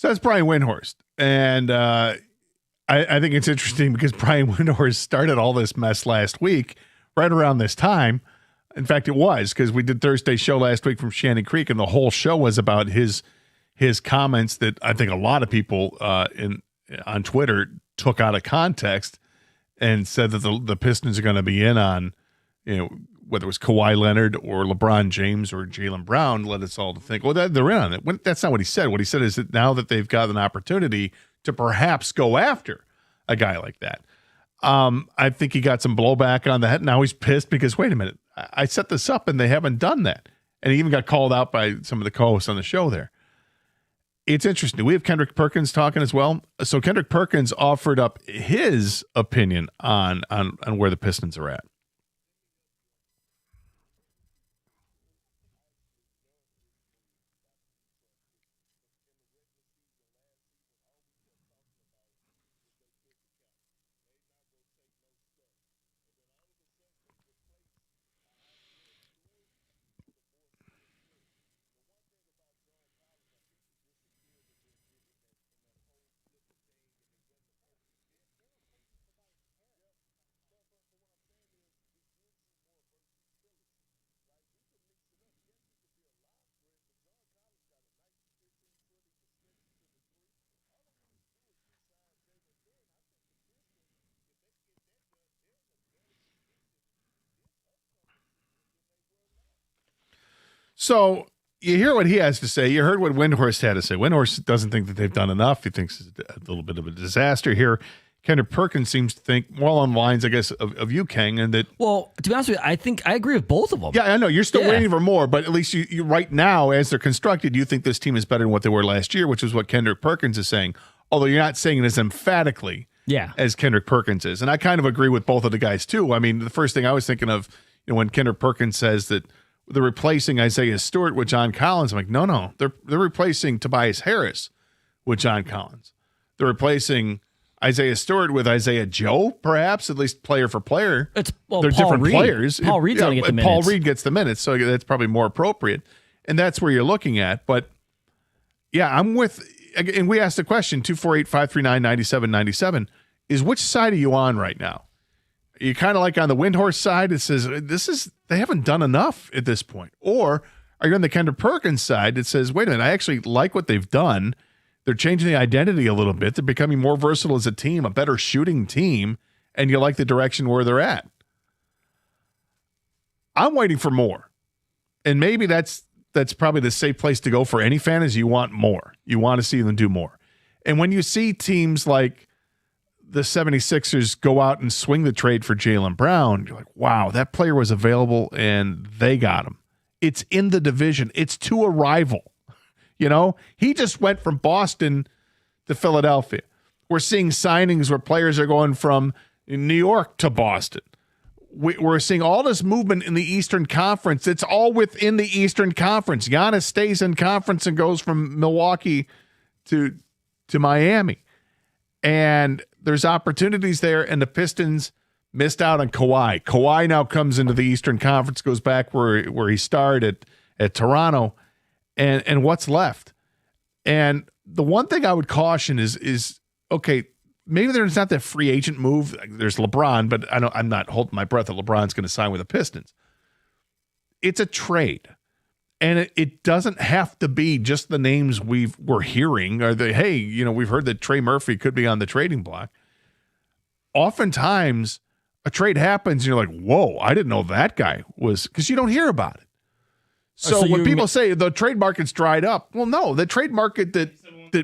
So that's Brian Windhorst. And I think it's interesting because Brian Windhorst started all this mess last week, right around this time. In fact, it was because we did Thursday's show last week from Shannon Creek, and the whole show was about his comments that I think a lot of people on Twitter took out of context and said that the Pistons are going to be in on, whether it was Kawhi Leonard or LeBron James or Jaylen Brown, led us all to think, well, they're in on it. That's not what he said. What he said is that now that they've got an opportunity to perhaps go after a guy like that. I think he got some blowback on that. Now he's pissed because, wait a minute, I set this up and they haven't done that. And he even got called out by some of the co-hosts on the show there. It's interesting. We have Kendrick Perkins talking as well. So Kendrick Perkins offered up his opinion on where the Pistons are at. So you hear what he has to say. You heard what Windhorst had to say. Windhorst doesn't think that they've done enough. He thinks it's a little bit of a disaster here. Kendrick Perkins seems to think more along the lines, I guess, of you, King, and that. Well, to be honest with you, I think I agree with both of them. Yeah, I know you're still waiting for more, but at least you right now, as they're constructed, you think this team is better than what they were last year, which is what Kendrick Perkins is saying. Although you're not saying it as emphatically, as Kendrick Perkins is, and I kind of agree with both of the guys too. I mean, the first thing I was thinking of, when Kendrick Perkins says that they're replacing Isaiah Stewart with John Collins. I'm like, no, they're replacing Tobias Harris with John Collins. They're replacing Isaiah Stewart with Isaiah Joe, perhaps, at least player for player. They're Paul different Reed. players. Paul Reed's going to get the minutes. Paul Reed gets the minutes, so that's probably more appropriate. And that's where you're looking at. But, yeah, I'm with – and we asked the question, 248-539-9797, is which side are you on right now? You kind of like on the Windhorst side, it says they haven't done enough at this point. Or are you on the Kendrick Perkins side that says, wait a minute, I actually like what they've done. They're changing the identity a little bit. They're becoming more versatile as a team, a better shooting team, and you like the direction where they're at. I'm waiting for more. And maybe that's probably the safe place to go for any fan is you want more. You want to see them do more. And when you see teams like the 76ers go out and swing the trade for Jaylen Brown, you're like, wow, that player was available and they got him. It's in the division. It's to a rival. He just went from Boston to Philadelphia. We're seeing signings where players are going from New York to Boston. We're seeing all this movement in the Eastern Conference. It's all within the Eastern Conference. Giannis stays in conference and goes from Milwaukee to Miami. And there's opportunities there, and the Pistons missed out on Kawhi. Kawhi now comes into the Eastern Conference, goes back where he started at Toronto, and what's left? And the one thing I would caution is okay, maybe there's not that free agent move. There's LeBron, but I'm not holding my breath that LeBron's going to sign with the Pistons. It's a trade. And it doesn't have to be just the names we're hearing or we've heard that Trey Murphy could be on the trading block. Oftentimes a trade happens and you're like, whoa, I didn't know that guy was, because you don't hear about it. So when people say the trade market's dried up, well, no, the trade market that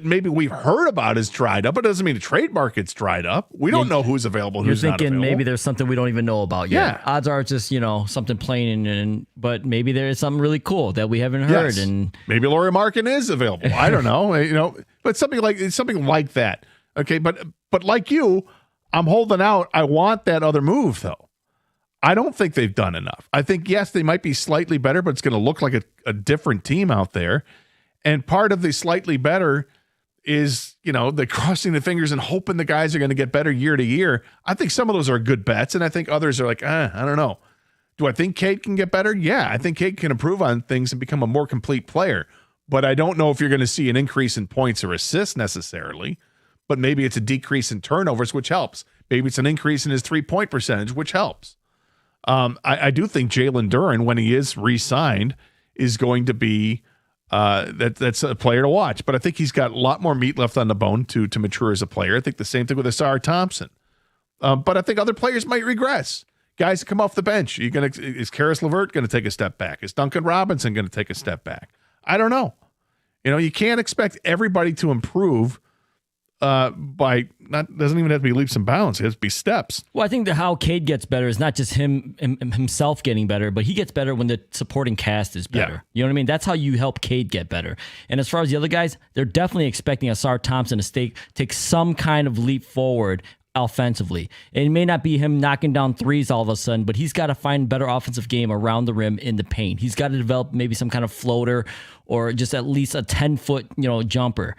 maybe we've heard about is dried up. It doesn't mean the trade market's dried up. We don't know who's available, who's not available. You're thinking maybe there's something we don't even know about yet. Yeah. Odds are it's just, something plain, but maybe there is something really cool that we haven't heard. Yes. And maybe Lauri Markkanen is available. I don't know, but something like that. Okay, but like you, I'm holding out. I want that other move, though. I don't think they've done enough. I think, yes, they might be slightly better, but it's going to look like a different team out there. And part of the slightly better is, the crossing the fingers and hoping the guys are going to get better year to year. I think some of those are good bets, and I think others are like, I don't know. Do I think Cade can get better? Yeah, I think Cade can improve on things and become a more complete player. but I don't know if you're going to see an increase in points or assists necessarily, but maybe it's a decrease in turnovers, which helps. Maybe it's an increase in his 3-point percentage, which helps. I do think Jalen Duren, when he is re-signed, is going to be that's a player to watch. But I think he's got a lot more meat left on the bone to mature as a player. I think the same thing with Asar Thompson. But I think other players might regress. Guys that come off the bench. Is Karis LeVert going to take a step back? Is Duncan Robinson going to take a step back? I don't know. You can't expect everybody to improve by doesn't even have to be leaps and bounds. It has to be steps. Well, I think that how Cade gets better is not just himself getting better, but he gets better when the supporting cast is better. Yeah. You know what I mean? That's how you help Cade get better. And as far as the other guys, they're definitely expecting Asar Thompson to take some kind of leap forward offensively. It may not be him knocking down threes all of a sudden, but he's got to find better offensive game around the rim in the paint. He's got to develop maybe some kind of floater or just at least a 10-foot, jumper.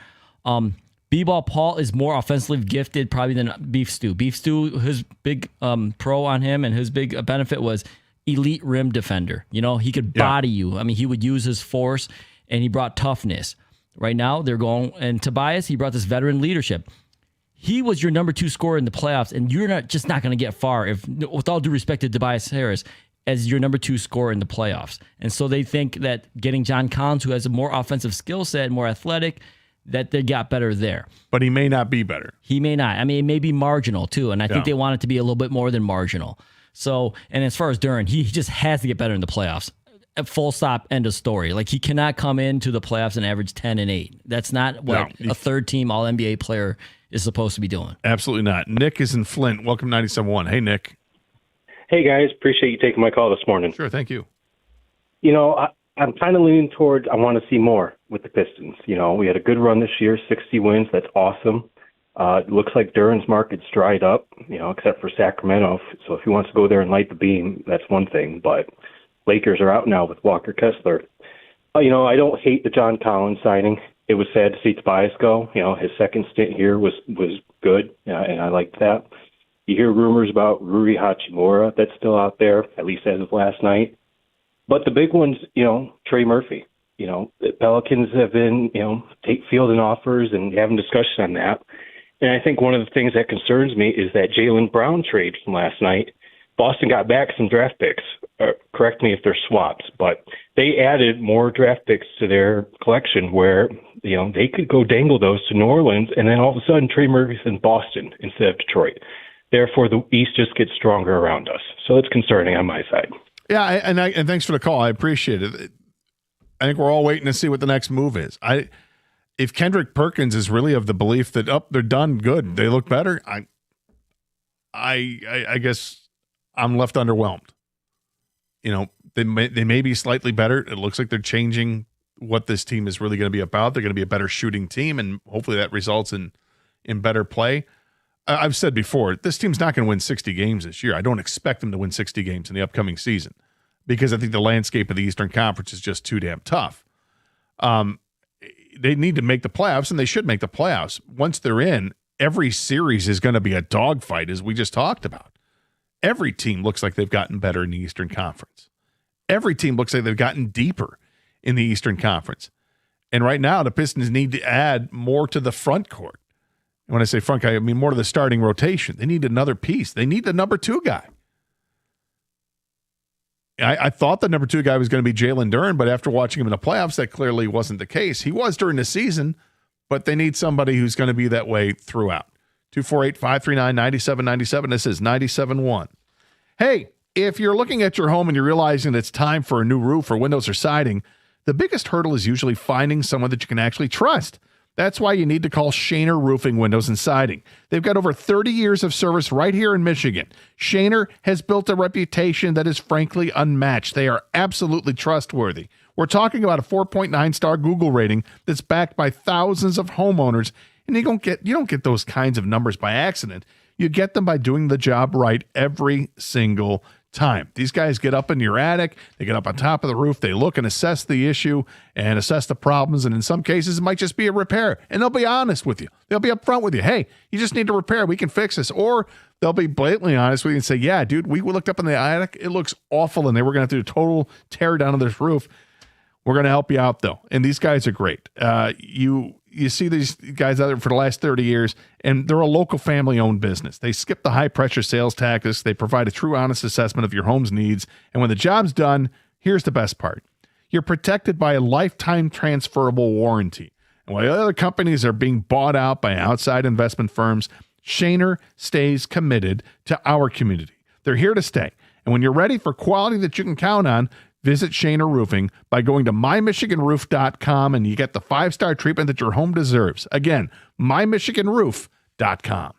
B-Ball Paul is more offensively gifted probably than Beef Stew. Beef Stew, his big pro on him and his big benefit was elite rim defender. He could body you. I mean, he would use his force and he brought toughness. Right now, they're going, and Tobias, he brought this veteran leadership. He was your number 2 scorer in the playoffs, and you're not going to get far, with all due respect to Tobias Harris, as your number 2 scorer in the playoffs. And so they think that getting John Collins, who has a more offensive skill set, more athletic, that they got better there. But he may not be better. He may not. I mean, it may be marginal, too, and I think they want it to be a little bit more than marginal. So, and as far as Duren, he just has to get better in the playoffs. Full stop, end of story. Like, he cannot come into the playoffs and average 10 and 8. That's not what a third-team All-NBA player is supposed to be doing. Absolutely not. Nick is in Flint. Welcome 97.1. Hey, Nick. Hey, guys. Appreciate you taking my call this morning. Sure, thank you. I'm kind of leaning towards I want to see more with the Pistons. We had a good run this year, 60 wins. That's awesome. It looks like Duren's market's dried up, except for Sacramento. So if he wants to go there and light the beam, that's one thing. But Lakers are out now with Walker Kessler. I don't hate the John Collins signing. It was sad to see Tobias go. His second stint here was good, and I liked that. You hear rumors about Rui Hachimura that's still out there, at least as of last night. But the big ones, Trey Murphy. The Pelicans have been, fielding offers and having discussion on that. And I think one of the things that concerns me is that Jaylen Brown trade from last night. Boston got back some draft picks. Correct me if they're swaps, but they added more draft picks to their collection where, they could go dangle those to New Orleans, and then all of a sudden Trey Murphy's in Boston instead of Detroit. Therefore, the East just gets stronger around us. So it's concerning on my side. Yeah, and thanks for the call. I appreciate it. I think we're all waiting to see what the next move is. If Kendrick Perkins is really of the belief that they're done good, they look better, I guess I'm left underwhelmed. They may be slightly better. It looks like they're changing what this team is really going to be about. They're going to be a better shooting team, and hopefully that results in better play. I've said before, this team's not going to win 60 games this year. I don't expect them to win 60 games in the upcoming season because I think the landscape of the Eastern Conference is just too damn tough. They need to make the playoffs, and they should make the playoffs. Once they're in, every series is going to be a dogfight, as we just talked about. Every team looks like they've gotten better in the Eastern Conference. Every team looks like they've gotten deeper in the Eastern Conference. And right now, the Pistons need to add more to the front court. And when I say front, I mean more to the starting rotation. They need another piece. They need the number 2 guy. I thought the number 2 guy was going to be Jalen Duren, but after watching him in the playoffs, that clearly wasn't the case. He was during the season, but they need somebody who's going to be that way throughout. 248-539-9797. This is 97.1. Hey, if you're looking at your home and you're realizing it's time for a new roof or windows or siding, the biggest hurdle is usually finding someone that you can actually trust. That's why you need to call Shaner Roofing, Windows, and Siding. They've got over 30 years of service right here in Michigan. Shaner has built a reputation that is frankly unmatched. They are absolutely trustworthy. We're talking about a 4.9-star Google rating that's backed by thousands of homeowners, and you don't get those kinds of numbers by accident. You get them by doing the job right every single time. These guys get up in your attic, they get up on top of the roof, they look and assess the issue and assess the problems, and in some cases it might just be a repair, and they'll be honest with you. They'll be upfront with you. Hey, you just need to repair, we can fix this. Or they'll be blatantly honest with you and say, yeah, dude, we looked up in the attic, it looks awful, and they were going to do a total tear down of this roof. We're going to help you out, though. And these guys are great. You see these guys out there for the last 30 years, and they're a local family-owned business. They skip the high-pressure sales tactics. They provide a true, honest assessment of your home's needs. And when the job's done, here's the best part. You're protected by a lifetime transferable warranty. And while other companies are being bought out by outside investment firms, Shaner stays committed to our community. They're here to stay. And when you're ready for quality that you can count on, visit Shaner Roofing by going to mymichiganroof.com, and you get the 5-star treatment that your home deserves. Again, mymichiganroof.com.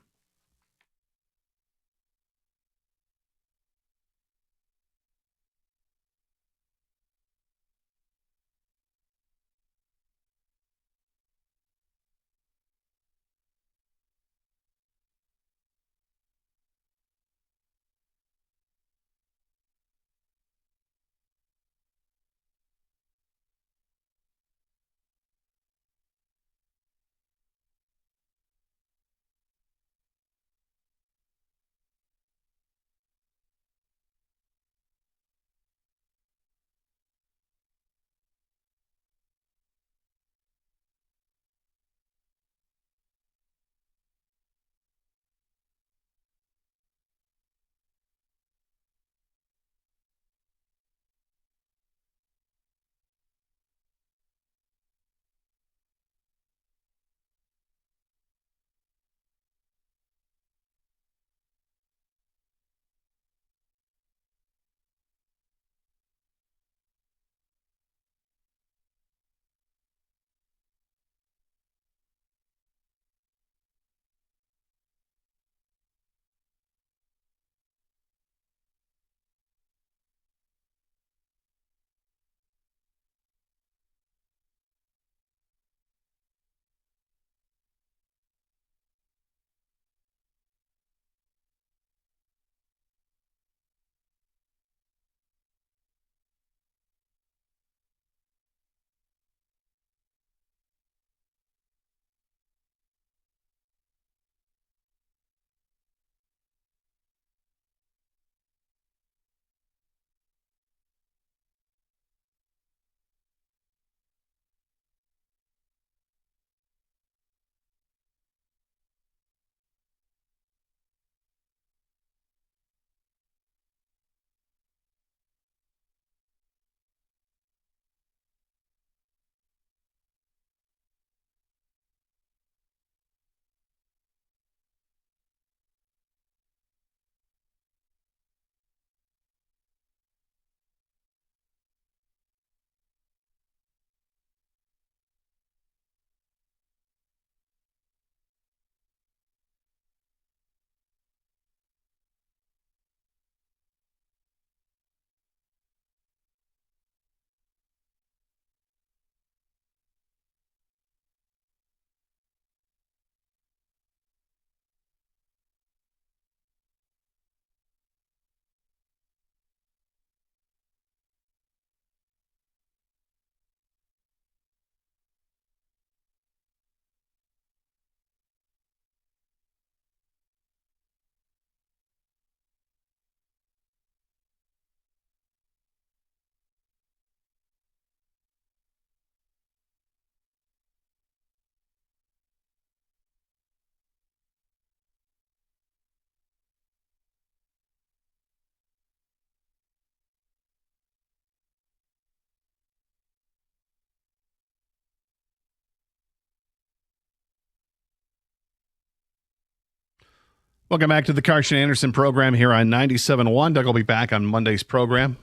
Welcome back to the Karsch and Anderson program here on 97.1. Doug will be back on Monday's program.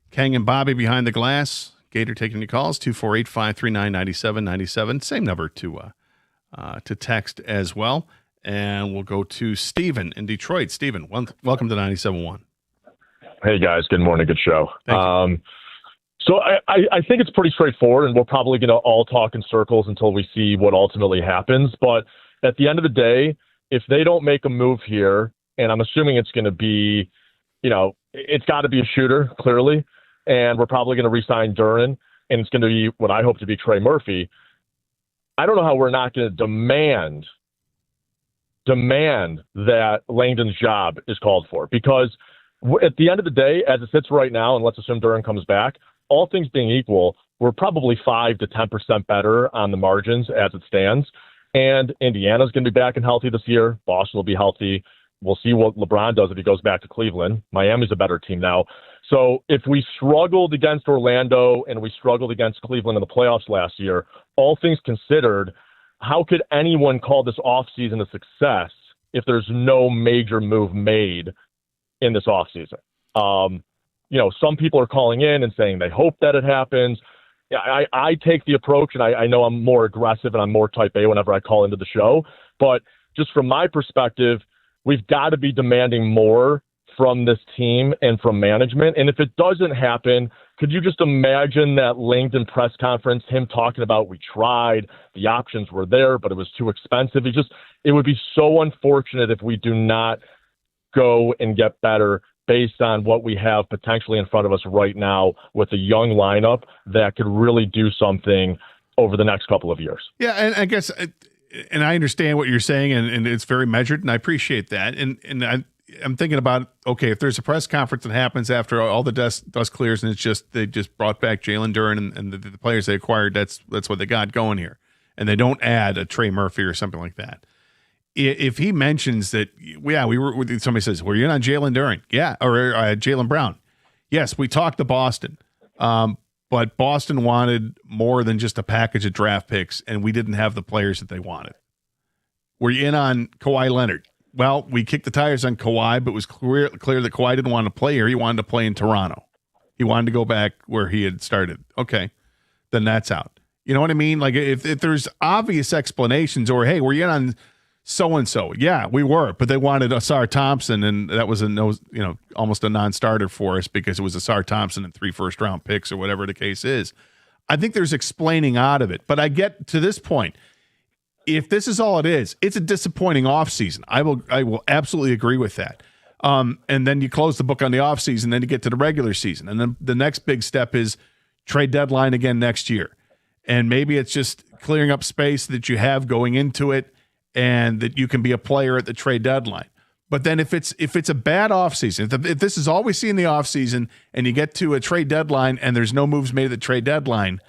Kang and Bobby behind the glass. Gator taking your calls, 248-539-9797. Same number to text as well. And we'll go to Stephen in Detroit. Stephen, welcome to 97.1. Hey, guys. Good morning. Good show. Thank you. So I think it's pretty straightforward, and we're probably going to all talk in circles until we see what ultimately happens. But at the end of the day, if they don't make a move here, and I'm assuming it's going to be, it's got to be a shooter, clearly, and we're probably going to re-sign Duren, and it's going to be what I hope to be Trey Murphy. I don't know how we're not going to demand that Langdon's job is called for, because at the end of the day, as it sits right now, and let's assume Duren comes back, all things being equal, we're probably 5 to 10% better on the margins as it stands. And Indiana's going to be back and healthy this year. Boston will be healthy. We'll see what LeBron does if he goes back to Cleveland. Miami's a better team now. So if we struggled against Orlando and we struggled against Cleveland in the playoffs last year, all things considered, how could anyone call this offseason a success if there's no major move made in this offseason? Some people are calling in and saying they hope that it happens. Yeah, I take the approach, and I know I'm more aggressive and I'm more type A whenever I call into the show. But just from my perspective, we've got to be demanding more from this team and from management. And if it doesn't happen, could you just imagine that Langdon press conference, him talking about we tried, the options were there, but it was too expensive. It would be so unfortunate if we do not go and get better based on what we have potentially in front of us right now with a young lineup that could really do something over the next couple of years. Yeah, and I guess, and I understand what you're saying, and it's very measured, and I appreciate that. And I'm thinking about, okay, if there's a press conference that happens after all the dust clears, and they just brought back Jalen Duren and the players they acquired, that's what they got going here, and they don't add a Trey Murphy or something like that. If he mentions that, somebody says, were you in on Jalen Duren? Yeah, or Jaylen Brown. Yes, we talked to Boston, but Boston wanted more than just a package of draft picks, and we didn't have the players that they wanted. Were you in on Kawhi Leonard? Well, we kicked the tires on Kawhi, but it was clear that Kawhi didn't want to play here. He wanted to play in Toronto. He wanted to go back where he had started. Okay, then that's out. You know what I mean? Like if there's obvious explanations, or hey, were you in on so-and-so? Yeah, we were, but they wanted Asar Thompson, and that was almost a non-starter for us because it was Asar Thompson and 3 first-round picks or whatever the case is. I think there's explaining out of it, but I get to this point. If this is all it is, it's a disappointing offseason. I will absolutely agree with that. And then you close the book on the offseason, then you get to the regular season. And then the next big step is trade deadline again next year. And maybe it's just clearing up space that you have going into it, and that you can be a player at the trade deadline. But then if it's a bad offseason, if this is all we see in the offseason, and you get to a trade deadline and there's no moves made at the trade deadline,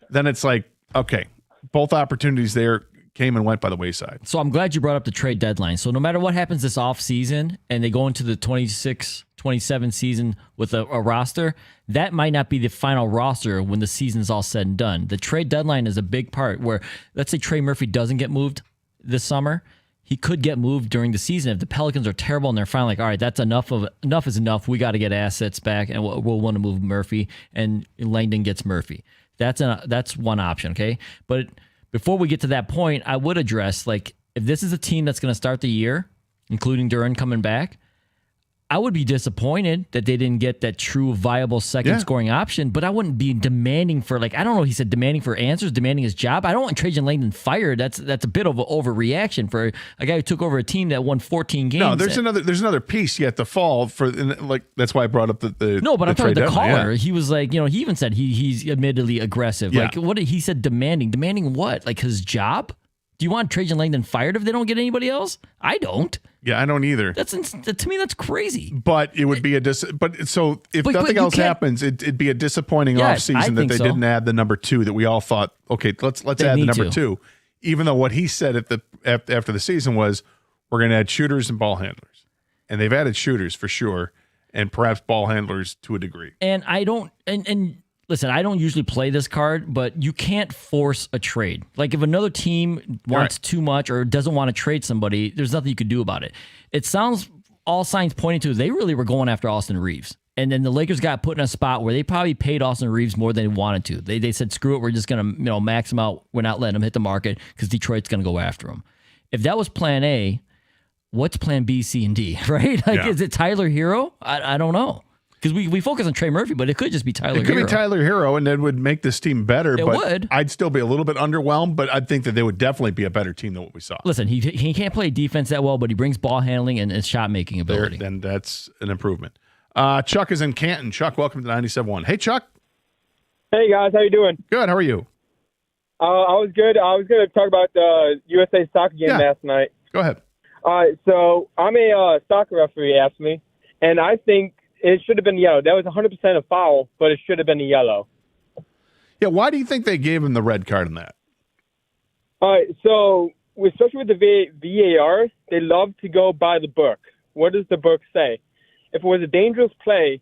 then it's like, okay, both opportunities there came and went by the wayside. So I'm glad you brought up the trade deadline. So no matter what happens this offseason and they go into the 26-27 season with a roster, that might not be the final roster when the season's all said and done. The trade deadline is a big part where, let's say Trey Murphy doesn't get moved this summer, he could get moved during the season. If the Pelicans are terrible and they're finally like, all right, that's enough is enough. We got to get assets back, and we'll want to move Murphy, and Langdon gets Murphy. That's one option, okay? But before we get to that point, I would address, like, if this is a team that's going to start the year, including Duren coming back, I would be disappointed that they didn't get that true viable second scoring option, but I wouldn't be demanding for, like, I don't know, he said demanding for answers, demanding his job. I don't want Trajan Langdon fired. That's a bit of an overreaction for a guy who took over a team that won 14 games. No, there's another piece yet to fall for, like, that's why I brought up the No, but I'm talking about the caller. Yeah. He was like, he even said he's admittedly aggressive. Yeah. Like, what did he said demanding? Demanding what? Like his job? Do you want Trajan Langdon fired if they don't get anybody else? I don't. Yeah, I don't either. To me, that's crazy. But it would be if nothing else happens, it'd be a disappointing offseason that they didn't add the number 2 that we all thought, okay, let's add the number 2. Even though what he said after the season was, we're going to add shooters and ball handlers. And they've added shooters for sure, and perhaps ball handlers to a degree. And I don't listen, I don't usually play this card, but you can't force a trade. Like if another team wants too much or doesn't want to trade somebody, there's nothing you could do about it. It sounds, all signs pointing to, they really were going after Austin Reeves. And then the Lakers got put in a spot where they probably paid Austin Reeves more than they wanted to. They said, screw it, we're just going to max him out. We're not letting him hit the market because Detroit's going to go after him. If that was plan A, what's plan B, C, and D, right? Like, is it Tyler Hero? I don't know. Because we focus on Trey Murphy, but it could just be Tyler Hero. It could be Tyler Hero, and that would make this team better. It would. I'd still be a little bit underwhelmed, but I think that they would definitely be a better team than what we saw. Listen, he can't play defense that well, but he brings ball handling and shot-making ability. Then that's an improvement. Chuck is in Canton. Chuck, welcome to 97.1. Hey, Chuck. Hey, guys. How you doing? Good. How are you? I was good. I was going to talk about the USA soccer game last night. Go ahead. All right. So I'm a soccer referee, asked me, and I think it should have been yellow. That was 100% a foul, but it should have been a yellow. Yeah, why do you think they gave him the red card in that? All right, so especially with the VAR, they love to go by the book. What does the book say? If it was a dangerous play,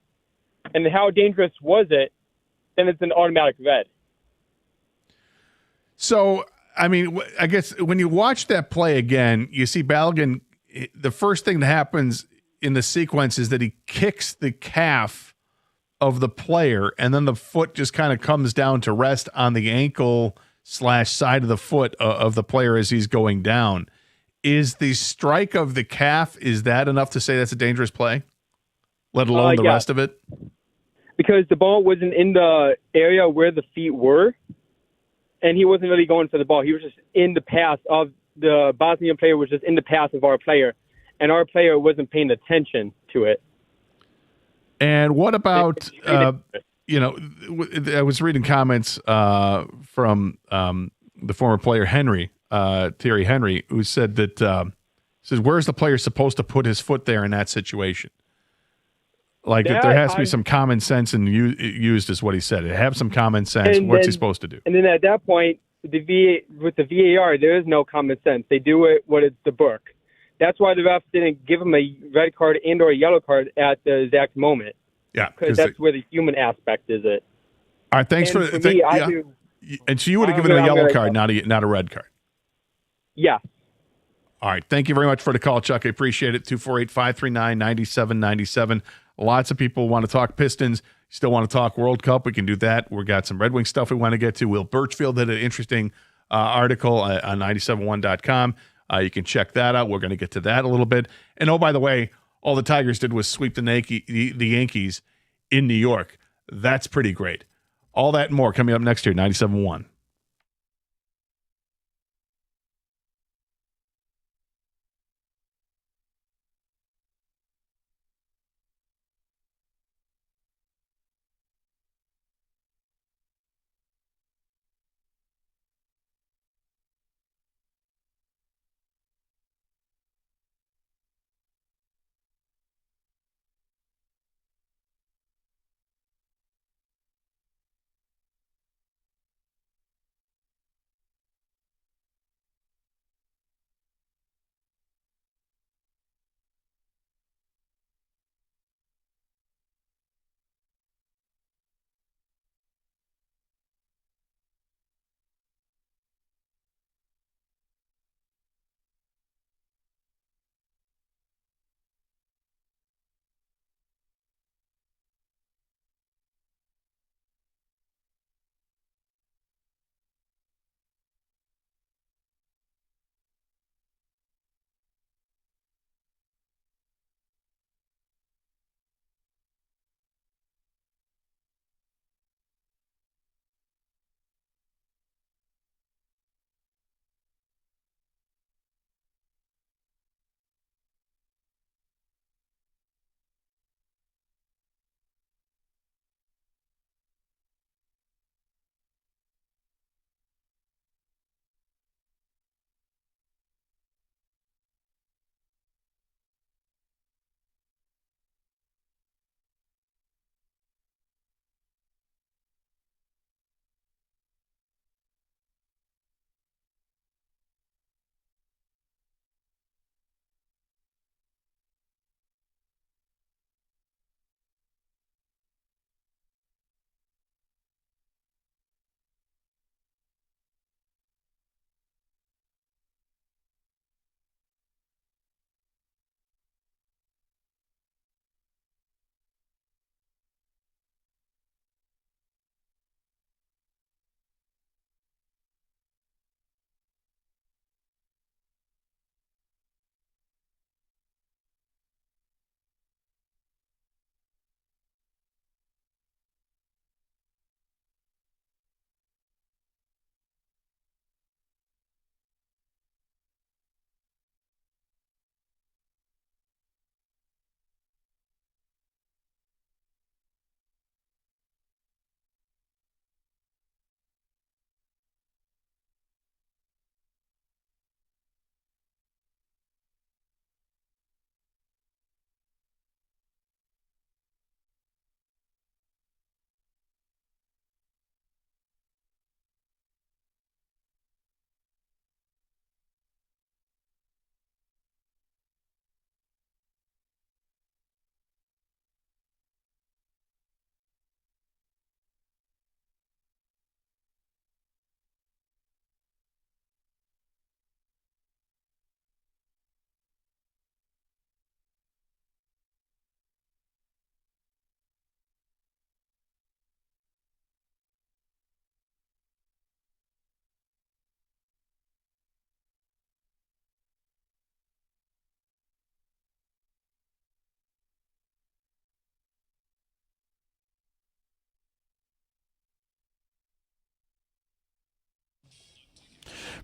and how dangerous was it, then it's an automatic red. So, I mean, I guess when you watch that play again, you see Balogun, the first thing that happens in the sequence is that he kicks the calf of the player, and then the foot just kind of comes down to rest on the ankle / side of the foot of the player as he's going down. Is the strike of the calf, is that enough to say that's a dangerous play? Let alone the rest of it? Because the ball wasn't in the area where the feet were, and he wasn't really going for the ball. He was just in the path of the Bosnian player, was just in the path of our player, and our player wasn't paying attention to it. And what about, I was reading comments from the former player Henry, Thierry Henry, who said that, says, where's the player supposed to put his foot there in that situation? Like, that there has to be some common sense and used is what he said. Have some common sense. What's he supposed to do? And then at that point, with the VAR, there is no common sense. They do it what it's the book. That's why the refs didn't give him a red card and or a yellow card at the exact moment. Yeah. Because that's where the human aspect is it. All right, thanks and for me, yeah. And so you would have given him a yellow card, not a red card. Yeah. All right. Thank you very much for the call, Chuck. I appreciate it. 248-539-9797. Lots of people want to talk Pistons. Still want to talk World Cup. We can do that. We got some Red Wing stuff we want to get to. Will Birchfield did an interesting article on 971.com. You can check that out. We're going to get to that a little bit. And oh, by the way, all the Tigers did was sweep the Yankees in New York. That's pretty great. All that and more coming up next year, 97.1.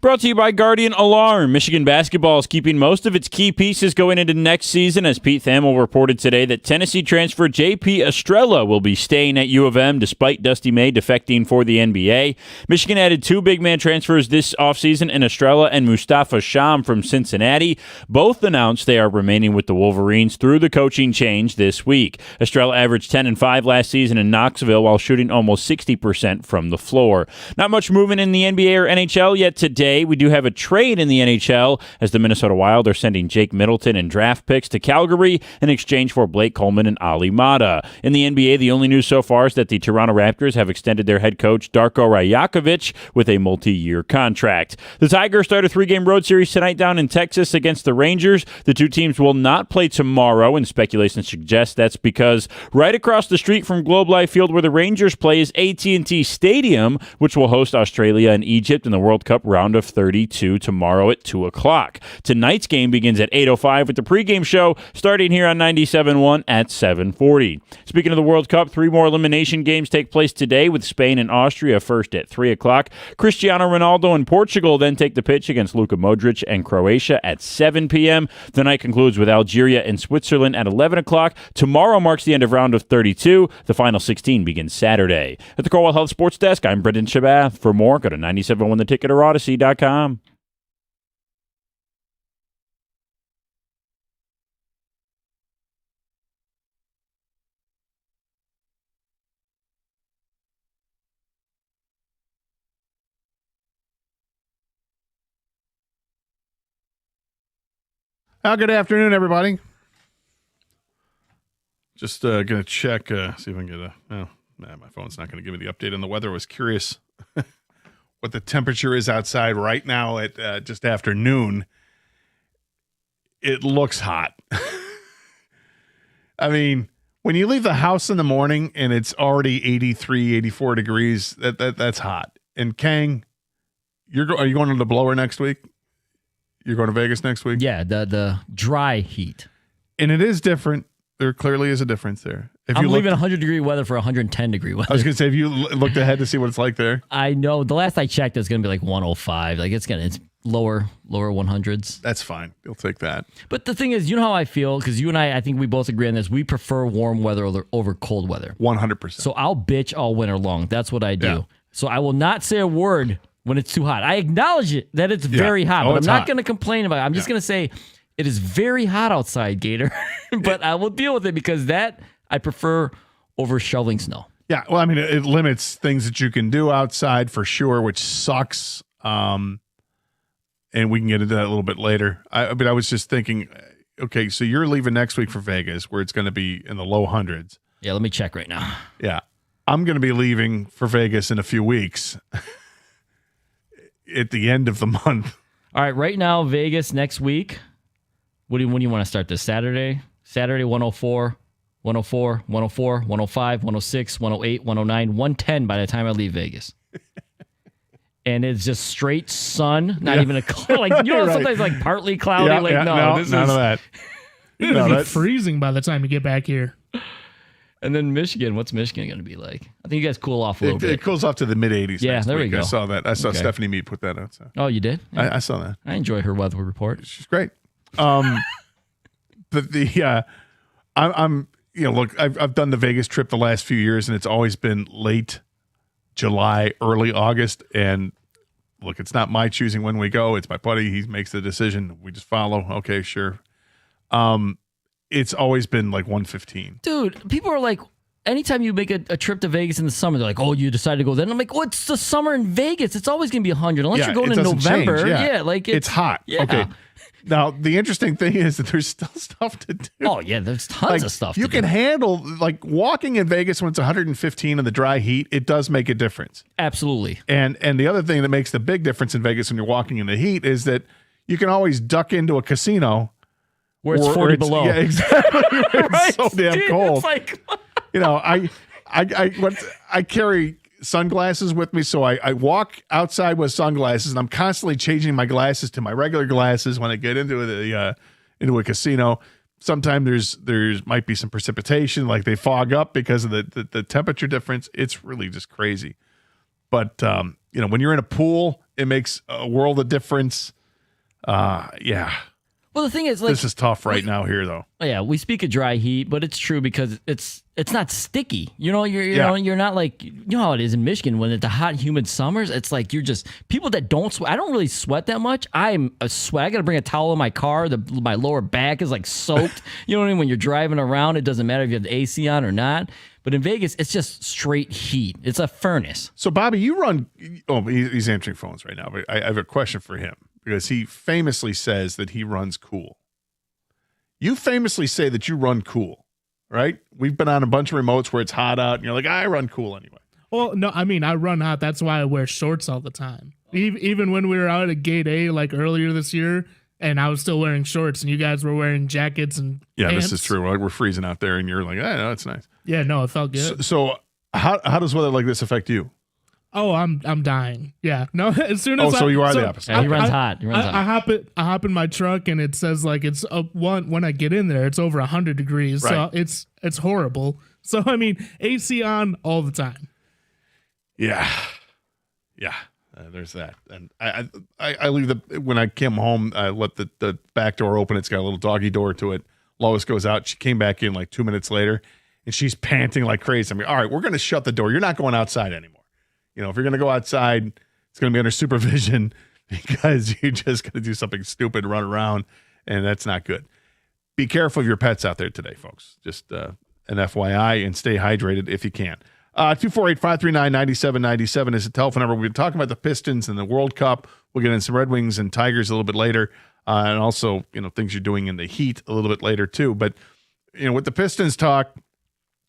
Brought to you by Guardian Alarm. Michigan basketball is keeping most of its key pieces going into next season, as Pete Thamel reported today that Tennessee transfer J.P. Estrella will be staying at U of M despite Dusty May defecting for the NBA. Michigan added 2 big man transfers this offseason in Estrella and Mustafa Sham from Cincinnati. Both announced they are remaining with the Wolverines through the coaching change this week. Estrella averaged 10 and 5 last season in Knoxville while shooting almost 60% from the floor. Not much movement in the NBA or NHL yet today. We do have a trade in the NHL as the Minnesota Wild are sending Jake Middleton and draft picks to Calgary in exchange for Blake Coleman and Ali Mata. In the NBA, the only news so far is that the Toronto Raptors have extended their head coach Darko Rajakovic with a multi-year contract. The Tigers start a 3-game road series tonight down in Texas against the Rangers. The two teams will not play tomorrow, and speculation suggests that's because right across the street from Globe Life Field where the Rangers play is AT&T Stadium, which will host Australia and Egypt in the World Cup round of 32 tomorrow at 2 o'clock. Tonight's game begins at 8:05 with the pregame show starting here on 97.1 at 7:40. Speaking of the World Cup, 3 more elimination games take place today with Spain and Austria first at 3 o'clock. Cristiano Ronaldo and Portugal then take the pitch against Luka Modric and Croatia at 7 p.m. The night concludes with Algeria and Switzerland at 11 o'clock. Tomorrow marks the end of round of 32. The final 16 begins Saturday. At the Corewell Health Sports Desk, I'm Brendan Shabath. For more, go to 971theticket or Odyssey.com. Good afternoon, everybody. Just going to check, see if I can get my phone's not going to give me the update on the weather. I was curious what the temperature is outside right now at just after noon. It looks hot. I mean, when you leave the house in the morning and it's already 83, 84 degrees, that's hot. And Kang, are you going to the blower next week? You're going to Vegas next week? Yeah, the dry heat. And it is different. There clearly is a difference there. I'm leaving 100-degree weather for 110-degree weather. I was going to say, have you looked ahead to see what it's like there? I know. The last I checked, it's going to be like 105. Like it's lower 100s. That's fine. You'll take that. But the thing is, you know how I feel? Because you and I think we both agree on this. We prefer warm weather over cold weather. 100%. So I'll bitch all winter long. That's what I do. Yeah. So I will not say a word when it's too hot. I acknowledge it that it's very hot, but I'm not going to complain about it. I'm just going to say it is very hot outside, Gator. But I will deal with it because that I prefer over shoveling snow. Yeah, well, I mean, it limits things that you can do outside for sure, which sucks. And we can get into that a little bit later. But I was just thinking, okay, so you're leaving next week for Vegas, where it's going to be in the low hundreds. Yeah, let me check right now. Yeah, I'm going to be leaving for Vegas in a few weeks. At the end of the month. All right, right now, Vegas next week. When do you want to start this? Saturday, 104, 104, 104, 105, 106, 108, 109, 110 by the time I leave Vegas. And it's just straight sun, not even a cloud. Like, you know, sometimes like partly cloudy. None of that. It'll be freezing by the time you get back here. And then Michigan, what's Michigan going to be like? I think you guys cool off a little bit. It cools off to the mid-80s. Yeah, there we go. I saw that. I saw Stephanie Mead put that out. So. Oh, you did? Yeah. I saw that. I enjoy her weather report. She's great. But I'm look, I've done the Vegas trip the last few years, and it's always been late July, early August. And look, it's not my choosing when we go. It's my buddy. He makes the decision. We just follow. Okay, sure. It's always been like 115. Dude, people are like, anytime you make a trip to Vegas in the summer, they're like, oh, you decided to go then. I'm like, well, it's the summer in Vegas. It's always going to be 100 unless you're going in November. Change, yeah, like it's hot. Yeah. Okay. Now, the interesting thing is that there's still stuff to do. Oh, yeah, there's tons of stuff to do. You can handle, like, walking in Vegas when it's 115 in the dry heat, it does make a difference. Absolutely. And the other thing that makes the big difference in Vegas when you're walking in the heat is that you can always duck into a casino where it's 40 below. Yeah, exactly. It's so damn cold. It's like, I carry sunglasses with me, so I walk outside with sunglasses, and I'm constantly changing my glasses to my regular glasses when I get into a casino. Sometimes there's might be some precipitation, like they fog up because of the temperature difference. It's really just crazy. But when you're in a pool It makes a world of difference. Yeah. Well, the thing is, like, this is tough right now here, though. Yeah, we speak of dry heat, but it's true because it's not sticky. You know, you're not like, you know how it is in Michigan when it's the hot, humid summers. It's like you're just people that don't sweat. I don't really sweat that much. I'm a sweat. I got to bring a towel in my car. My lower back is like soaked. You know what I mean? When you're driving around, it doesn't matter if you have the AC on or not. But in Vegas, it's just straight heat. It's a furnace. So, Bobby, you run. Oh, he's answering phones right now, but I have a question for him. Because he famously says that he runs cool. You famously say that you run cool, right? We've been on a bunch of remotes where it's hot out, and you're like, I run cool anyway. Well, no, I mean, I run hot. That's why I wear shorts all the time. Even when we were out at Gate A, like earlier this year, and I was still wearing shorts, and you guys were wearing jackets and pants. This is true. We're freezing out there, and you're like, no, it's nice. Yeah, no, it felt good. So how does weather like this affect you? Oh, I'm dying. Yeah. No, as soon as so you are the opposite. Yeah, he runs hot. I hop in my truck and it says like it's when I get in there, it's over 100 degrees. Right. So it's horrible. So I mean, AC on all the time. Yeah. There's that. And I leave when I came home, I let the back door open. It's got a little doggy door to it. Lois goes out. She came back in like 2 minutes later and she's panting like crazy. I mean, all right, we're going to shut the door. You're not going outside anymore. You know, if you're going to go outside, it's going to be under supervision because you're just going to do something stupid, run around, and that's not good. Be careful of your pets out there today, folks. Just an FYI, and stay hydrated if you can. 248-539-9797 is the telephone number. We've been talking about the Pistons and the World Cup. We'll get into some Red Wings and Tigers a little bit later, and also, you know, things you're doing in the Heat a little bit later too. But, you know, with the Pistons talk,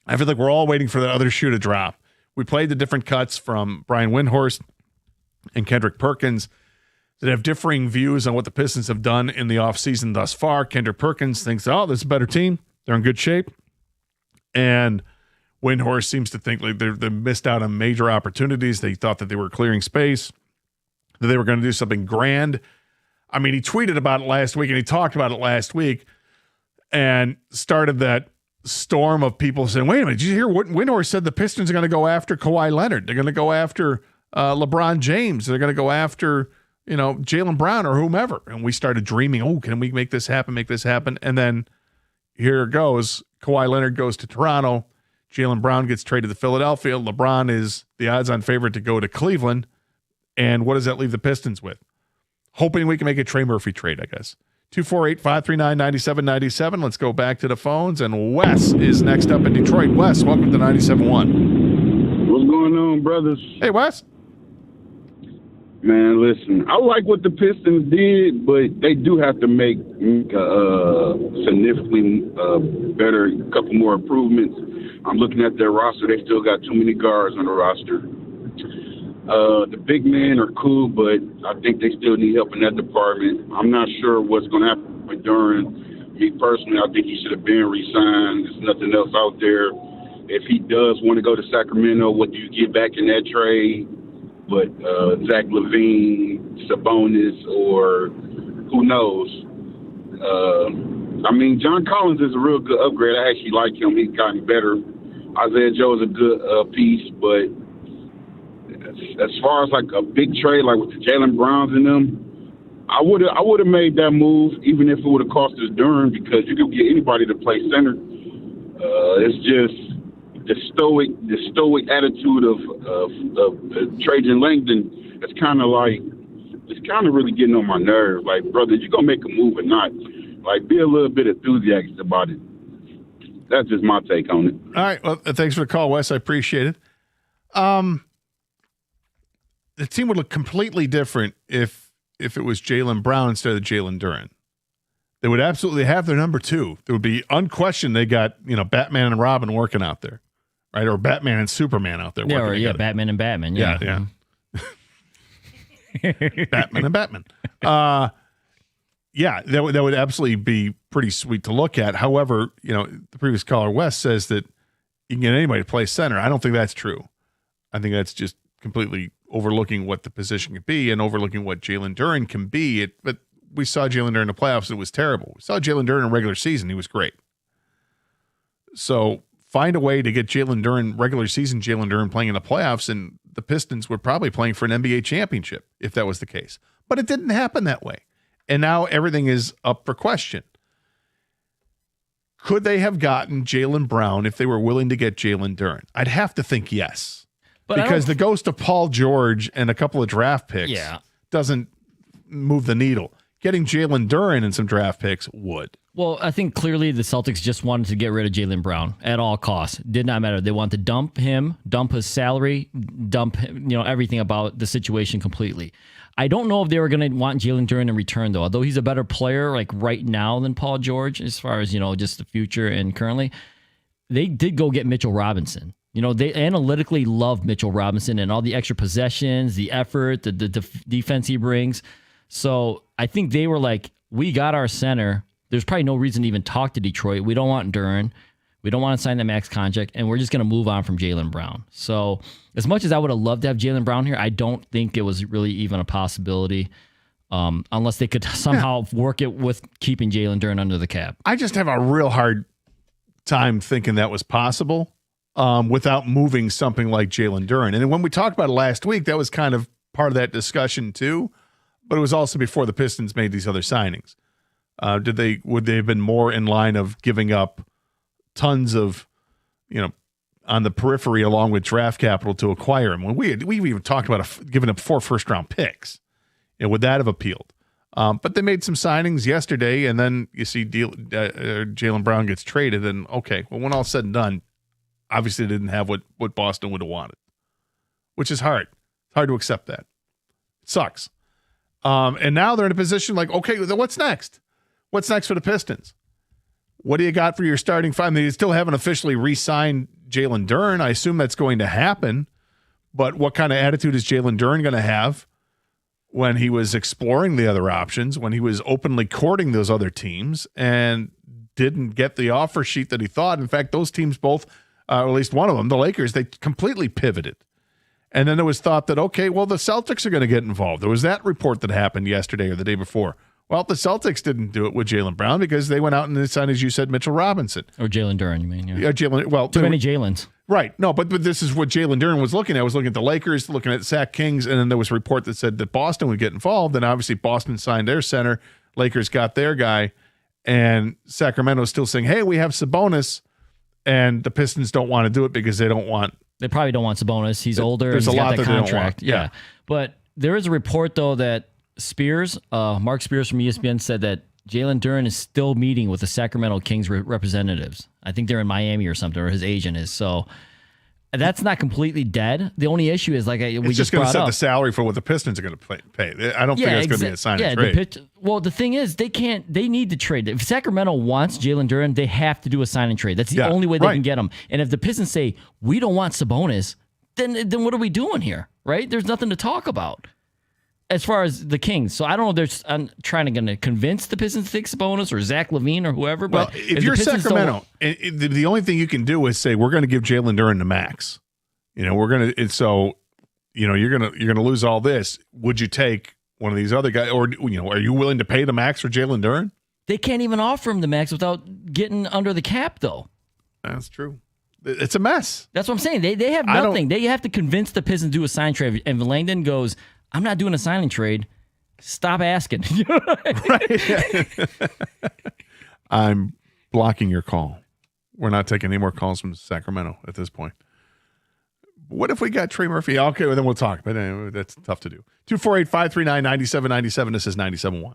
I feel like we're all waiting for that other shoe to drop. We played the different cuts from Brian Windhorst and Kendrick Perkins that have differing views on what the Pistons have done in the offseason thus far. Kendrick Perkins thinks, this is a better team. They're in good shape. And Windhorst seems to think like they missed out on major opportunities. They thought that they were clearing space, that they were going to do something grand. I mean, he tweeted about it last week, and he talked about it last week and started that storm of people saying, wait a minute, did you hear what Windhorst said? The Pistons are going to go after Kawhi Leonard. They're going to go after LeBron James. They're going to go after, you know, Jaylen Brown or whomever. And we started dreaming, can we make this happen? And then here it goes. Kawhi Leonard goes to Toronto. Jaylen Brown gets traded to Philadelphia. LeBron is the odds-on favorite to go to Cleveland. And what does that leave the Pistons with? Hoping we can make a Trey Murphy trade, I guess. 248-539-9797. Let's go back to the phones. And Wes is next up in Detroit. Wes, welcome to 97.1. What's going on, brothers? Hey, Wes. Man, listen, I like what the Pistons did, but they do have to make significantly better, a couple more improvements. I'm looking at their roster. They still got too many guards on the roster. The big men are cool, but I think they still need help in that department. I'm not sure what's going to happen with Duren. Me personally, I think he should have been re-signed. There's nothing else out there. If he does want to go to Sacramento, what do you get back in that trade? But Zach LaVine, Sabonis, or who knows? I mean, John Collins is a real good upgrade. I actually like him. He's gotten better. Isaiah Joe is a good piece, but as far as like a big trade, like with the Jaylen Browns in them, I would have made that move, even if it would have cost us Duren, because you could get anybody to play center. It's just the stoic attitude of Trajan Langdon. It's kind of really getting on my nerves. Like, brother, you gonna make a move or not? Like, be a little bit enthusiastic about it. That's just my take on it. All right. Well, thanks for the call, Wes. I appreciate it. The team would look completely different if it was Jaylen Brown instead of Jalen Duren. They would absolutely have their number two. There would be unquestioned they got, Batman and Robin working out there, right? Or Batman and Superman out there working together. Batman and Batman. Yeah. Batman and Batman. Yeah, that would absolutely be pretty sweet to look at. However, the previous caller, Wes, says that you can get anybody to play center. I don't think that's true. I think that's just completely overlooking what the position can be and overlooking what Jalen Duren can be. But we saw Jalen Duren in the playoffs. It was terrible. We saw Jalen Duren in the regular season. He was great. So find a way to get Jalen Duren, regular season Jalen Duren, playing in the playoffs, and the Pistons were probably playing for an NBA championship if that was the case. But it didn't happen that way. And now everything is up for question. Could they have gotten Jaylen Brown if they were willing to get Jalen Duren? I'd have to think yes. But because the ghost of Paul George and a couple of draft picks doesn't move the needle. Getting Jalen Duren and some draft picks would. Well, I think clearly the Celtics just wanted to get rid of Jaylen Brown at all costs. Did not matter. They wanted to dump him, dump his salary, dump everything about the situation completely. I don't know if they were going to want Jalen Duren in return, though. Although he's a better player like right now than Paul George as far as, just the future and currently. They did go get Mitchell Robinson. They analytically love Mitchell Robinson and all the extra possessions, the effort, the defense he brings. So I think they were like, we got our center. There's probably no reason to even talk to Detroit. We don't want Duren. We don't want to sign the max contract, and we're just going to move on from Jaylen Brown. So as much as I would have loved to have Jaylen Brown here, I don't think it was really even a possibility unless they could somehow work it with keeping Jalen Duren under the cap. I just have a real hard time thinking that was possible without moving something like Jalen Duren. And when we talked about it last week, that was kind of part of that discussion too, but it was also before the Pistons made these other signings. Would they have been more in line of giving up tons of, on the periphery along with draft capital to acquire him? When we even talked about giving up 4 first-round picks, would that have appealed? But they made some signings yesterday, and then you see Jaylen Brown gets traded, and okay, well, when all's said and done, obviously they didn't have what Boston would have wanted, which is hard. It's hard to accept that. It sucks. And now they're in a position like, okay, what's next? What's next for the Pistons? What do you got for your starting five? They still haven't officially re-signed Jalen Duren. I assume that's going to happen. But what kind of attitude is Jalen Duren going to have when he was exploring the other options, when he was openly courting those other teams and didn't get the offer sheet that he thought? In fact, those teams both, or at least one of them, the Lakers, they completely pivoted. And then it was thought that, okay, well, the Celtics are going to get involved. There was that report that happened yesterday or the day before. Well, the Celtics didn't do it with Jaylen Brown because they went out and they signed, as you said, Mitchell Robinson. Or Jalen Duren, you mean? Yeah, Jalen. Well, too many Jalen's. Right. No, but this is what Jalen Duren was looking at. I was looking at the Lakers, looking at Sac Kings, and then there was a report that said that Boston would get involved. And obviously Boston signed their center. Lakers got their guy. And Sacramento's still saying, hey, we have Sabonis. And the Pistons don't want to do it because they don't want. They probably don't want Sabonis. He's older. There's and he's a lot got that that they don't contract. want. Yeah. But there is a report, though, that Mark Spears from ESPN said that Jalen Duren is still meeting with the Sacramento Kings representatives. I think they're in Miami or something, or his agent is. So that's not completely dead. The only issue is, it's just going to set the salary for what the Pistons are going to pay. I don't think it's going to be a sign and trade. The thing is, they need to trade. If Sacramento wants Jalen Duren, they have to do a sign and trade. That's the only way they can get him. And if the Pistons say, we don't want Sabonis, then what are we doing here, right? There's nothing to talk about as far as the Kings. So I don't know if I'm going to convince the Pistons to take Sabonis or Zach LaVine or whoever. But if you're Sacramento, the only thing you can do is say, we're going to give Jalen Duren the max. We're going to, so, you're going to lose all this. Would you take one of these other guys, or, are you willing to pay the max for Jalen Duren? They can't even offer him the max without getting under the cap, though. That's true. It's a mess. That's what I'm saying. They have nothing. They have to convince the Pistons to do a sign trade. And Langdon goes, I'm not doing a signing trade. Stop asking. Right. I'm blocking your call. We're not taking any more calls from Sacramento at this point. What if we got Trey Murphy? Okay, well, then we'll talk. But anyway, that's tough to do. 248-539-9797. This is 97.1.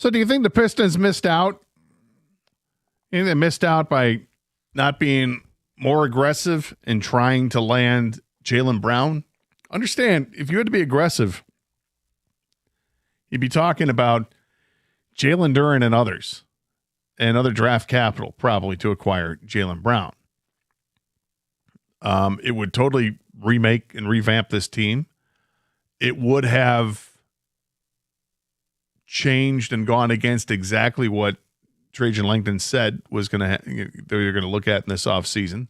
So do you think the Pistons missed out? You think they missed out by not being more aggressive in trying to land Jaylen Brown? Understand, if you had to be aggressive, you'd be talking about Jalen Duren and others, and other draft capital probably to acquire Jaylen Brown. It would totally remake and revamp this team. It would have changed and gone against exactly what Trajan Langdon said was going to they were going to look at in this offseason.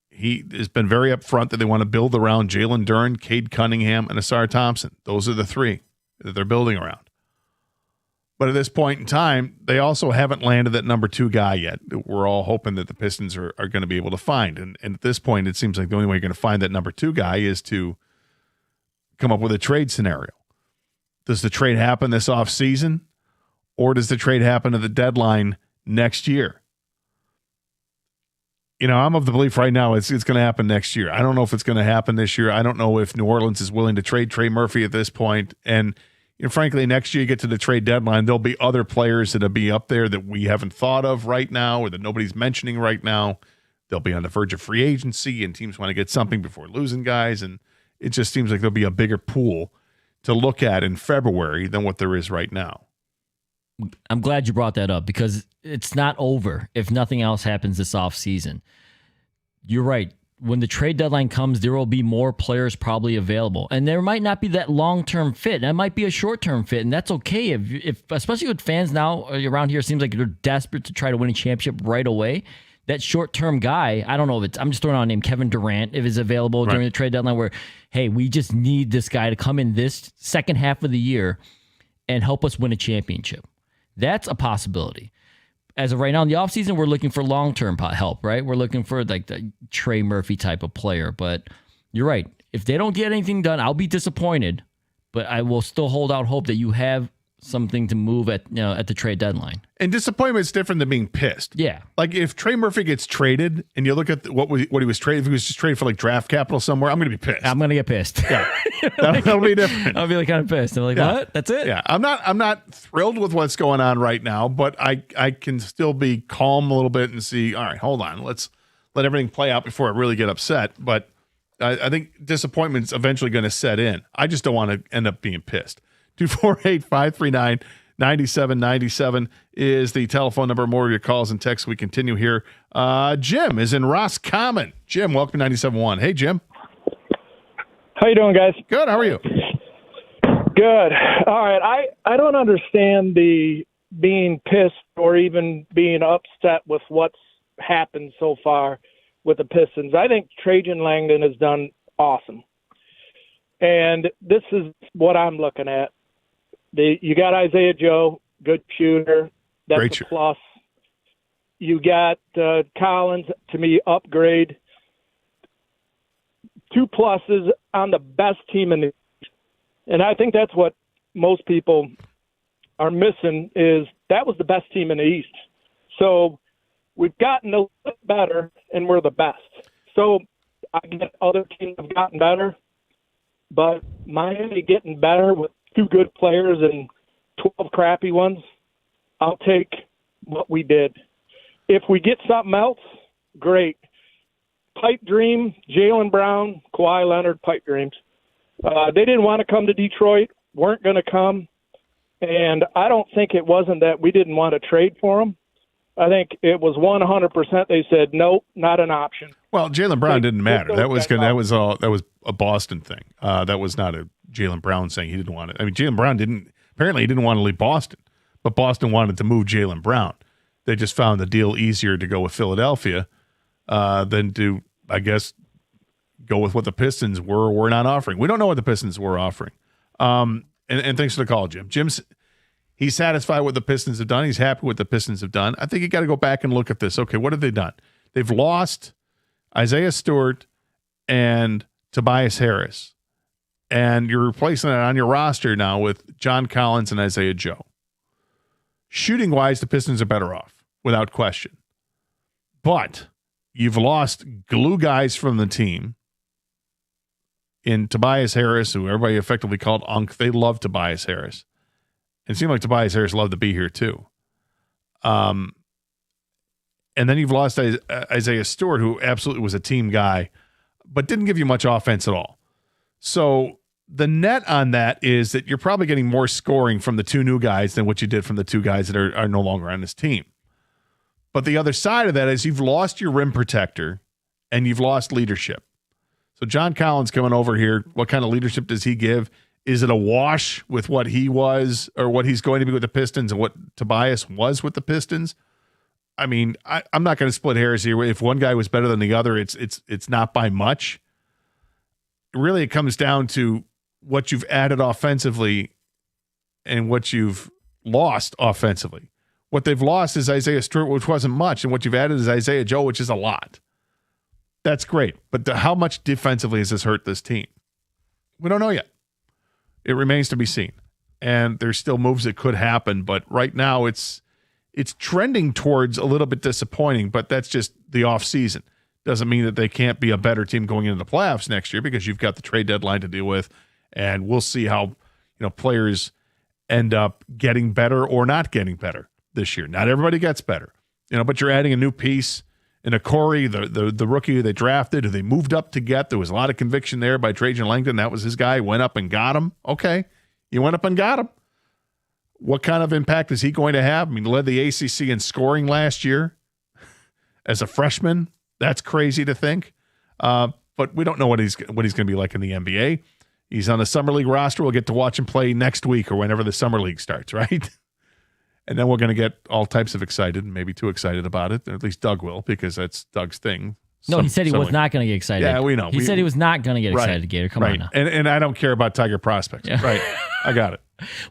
He has been very upfront that they want to build around Jalen Duren, Cade Cunningham, and Asar Thompson. Those are the three that they're building around. But at this point in time, they also haven't landed that number 2 guy yet. We're all hoping that the Pistons are going to be able to find. And at this point, it seems like the only way you're going to find that number 2 guy is to come up with a trade scenario. Does the trade happen this offseason, or does the trade happen at the deadline next year? You know, I'm of the belief right now it's going to happen next year. I don't know if it's going to happen this year. I don't know if New Orleans is willing to trade Trey Murphy at this point. And frankly, next year you get to the trade deadline, there'll be other players that'll be up there that we haven't thought of right now or that nobody's mentioning right now. They'll be on the verge of free agency, and teams want to get something before losing guys. And it just seems like there'll be a bigger pool to look at in February than what there is right now. I'm glad you brought that up because it's not over if nothing else happens this offseason. You're right. When the trade deadline comes, there will be more players probably available. And there might not be that long-term fit. That might be a short-term fit, and that's okay. If especially with fans now around here, it seems like they're desperate to try to win a championship right away. That short-term guy, I don't know if it's, I'm just throwing out a name, Kevin Durant, if it's available during the trade deadline where, hey, we just need this guy to come in this second half of the year and help us win a championship. That's a possibility. As of right now in the offseason, we're looking for long-term help, right? We're looking for like the Trey Murphy type of player. But you're right. If they don't get anything done, I'll be disappointed. But I will still hold out hope that you have something to move at the trade deadline. And disappointment is different than being pissed. Yeah. Like if Trey Murphy gets traded and you look at what he was traded, if he was just traded for like draft capital somewhere, I'm going to be pissed. I'm going to get pissed. Yeah. That'll be different. I'll be like kind of pissed. I'm like, what? That's it? Yeah. I'm not thrilled with what's going on right now, but I can still be calm a little bit and see, all right, hold on. Let's let everything play out before I really get upset. But I think disappointment's eventually going to set in. I just don't want to end up being pissed. 248-539-9797 is the telephone number. More of your calls and texts. We continue here. Jim is in Roscommon. Jim, welcome to 97.1. Hey, Jim. How you doing, guys? Good. How are you? Good. All right. I don't understand the being pissed or even being upset with what's happened so far with the Pistons. I think Trajan Langdon has done awesome. And this is what I'm looking at. You got Isaiah Joe, good shooter. That's Great a plus. You got Collins, to me, upgrade. 2 pluses on the best team in the East. And I think that's what most people are missing is that was the best team in the East. So we've gotten a little bit better, and we're the best. So I get other teams have gotten better, but Miami getting better with 2 good players and 12 crappy ones, I'll take what we did. If we get something else, great. Pipe dream, Jaylen Brown, Kawhi Leonard, pipe dreams. They didn't want to come to Detroit, weren't going to come, and I don't think it wasn't that we didn't want to trade for them. I think it was 100% they said, nope, not an option. Well, Jaylen Brown didn't matter. That was a Boston thing. That was not a Jaylen Brown saying he didn't want it. I mean, Jaylen Brown didn't want to leave Boston, but Boston wanted to move Jaylen Brown. They just found the deal easier to go with Philadelphia than to, I guess, go with what the Pistons were or were not offering. We don't know what the Pistons were offering. And thanks for the call, Jim. He's satisfied with what the Pistons have done. He's happy with what the Pistons have done. I think you got to go back and look at this. Okay, what have they done? They've lost Isaiah Stewart and Tobias Harris. And you're replacing that on your roster now with John Collins and Isaiah Joe. Shooting-wise, the Pistons are better off, without question. But you've lost glue guys from the team in Tobias Harris, who everybody effectively called Unk. They love Tobias Harris. And it seemed like Tobias Harris loved to be here too. And then you've lost Isaiah Stewart, who absolutely was a team guy, but didn't give you much offense at all. So the net on that is that you're probably getting more scoring from the two new guys than what you did from the two guys that are no longer on this team. But the other side of that is you've lost your rim protector and you've lost leadership. So John Collins coming over here, what kind of leadership does he give? Is it a wash with what he was or what he's going to be with the Pistons and what Tobias was with the Pistons? I mean, I'm not going to split hairs here. If one guy was better than the other, it's not by much. Really, it comes down to what you've added offensively and what you've lost offensively. What they've lost is Isaiah Stewart, which wasn't much, and what you've added is Isaiah Joe, which is a lot. That's great. But how much defensively has this hurt this team? We don't know yet. It remains to be seen. And there's still moves that could happen, but right now it's trending towards a little bit disappointing, but that's just the offseason. Doesn't mean that they can't be a better team going into the playoffs next year because you've got the trade deadline to deal with, and we'll see how players end up getting better or not getting better this year. Not everybody gets better, but you're adding a new piece in a Corey, the rookie they drafted, who they moved up to get. There was a lot of conviction there by Trajan Langdon. That was his guy. Went up and got him. Okay, you went up and got him. What kind of impact is he going to have? I mean, led the ACC in scoring last year as a freshman. That's crazy to think. But we don't know what he's going to be like in the NBA. He's on the Summer League roster. We'll get to watch him play next week or whenever the Summer League starts, right? And then we're going to get all types of excited, maybe too excited about it. Or at least Doug will, because that's Doug's thing. No, he said he was not going to get excited. Yeah, we know. He said he was not going to get excited, Gator. Come on now. And I don't care about Tiger prospects. Yeah. Right. I got it.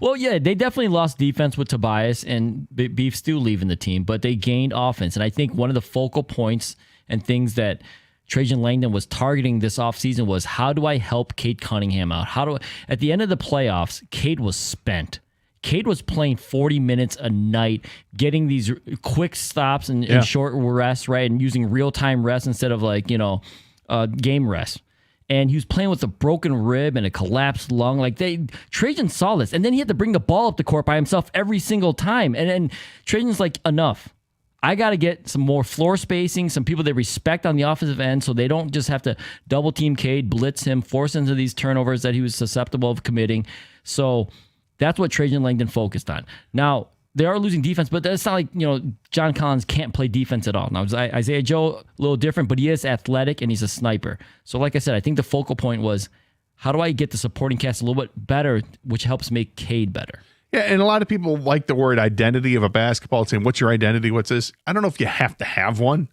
Well, yeah, they definitely lost defense with Tobias and Beef Stew leaving the team, but they gained offense. And I think one of the focal points and things that Trajan Langdon was targeting this offseason was, how do I help Cade Cunningham out? At the end of the playoffs, Cade was spent. Cade was playing 40 minutes a night, getting these quick stops and short rests, right? And using real-time rest instead of game rest. And he was playing with a broken rib and a collapsed lung. Trajan saw this. And then he had to bring the ball up the court by himself every single time. And then Trajan's like, enough. I got to get some more floor spacing, some people they respect on the offensive end so they don't just have to double team Cade, blitz him, force into these turnovers that he was susceptible of committing. So that's what Trajan Langdon focused on. Now, they are losing defense, but it's not like, John Collins can't play defense at all. Now, Isaiah Joe, a little different, but he is athletic and he's a sniper. So like I said, I think the focal point was, how do I get the supporting cast a little bit better, which helps make Cade better? Yeah, and a lot of people like the word identity of a basketball team. What's your identity? What's this? I don't know if you have to have one,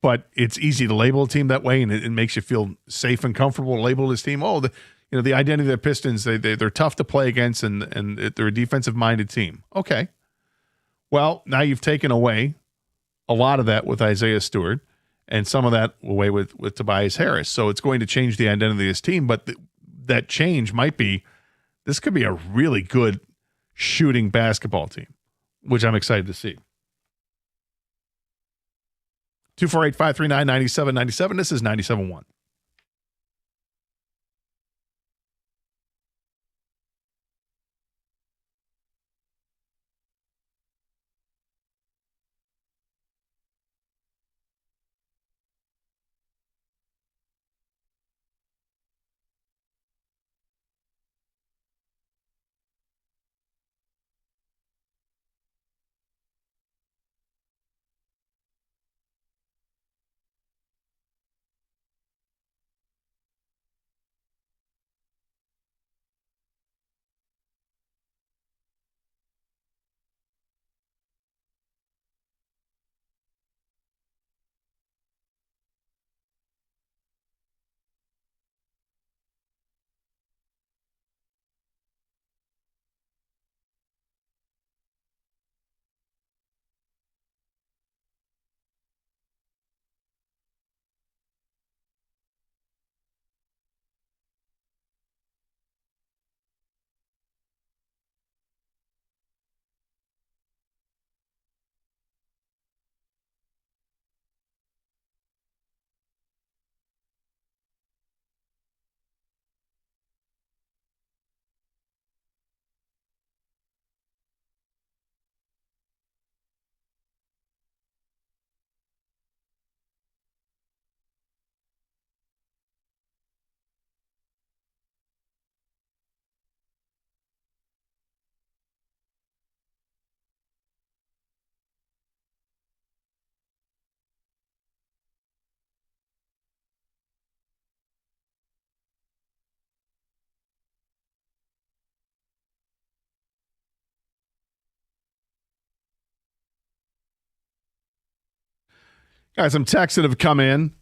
but it's easy to label a team that way, and it makes you feel safe and comfortable to label this team. Oh, the identity of the Pistons, they're tough to play against, and they're a defensive-minded team. Okay. Well, now you've taken away a lot of that with Isaiah Stewart and some of that away with Tobias Harris. So it's going to change the identity of this team, but that change might be, this could be a really good shooting basketball team, which I'm excited to see. 248-539-9797. This is 97.1. Guys, some texts that have come in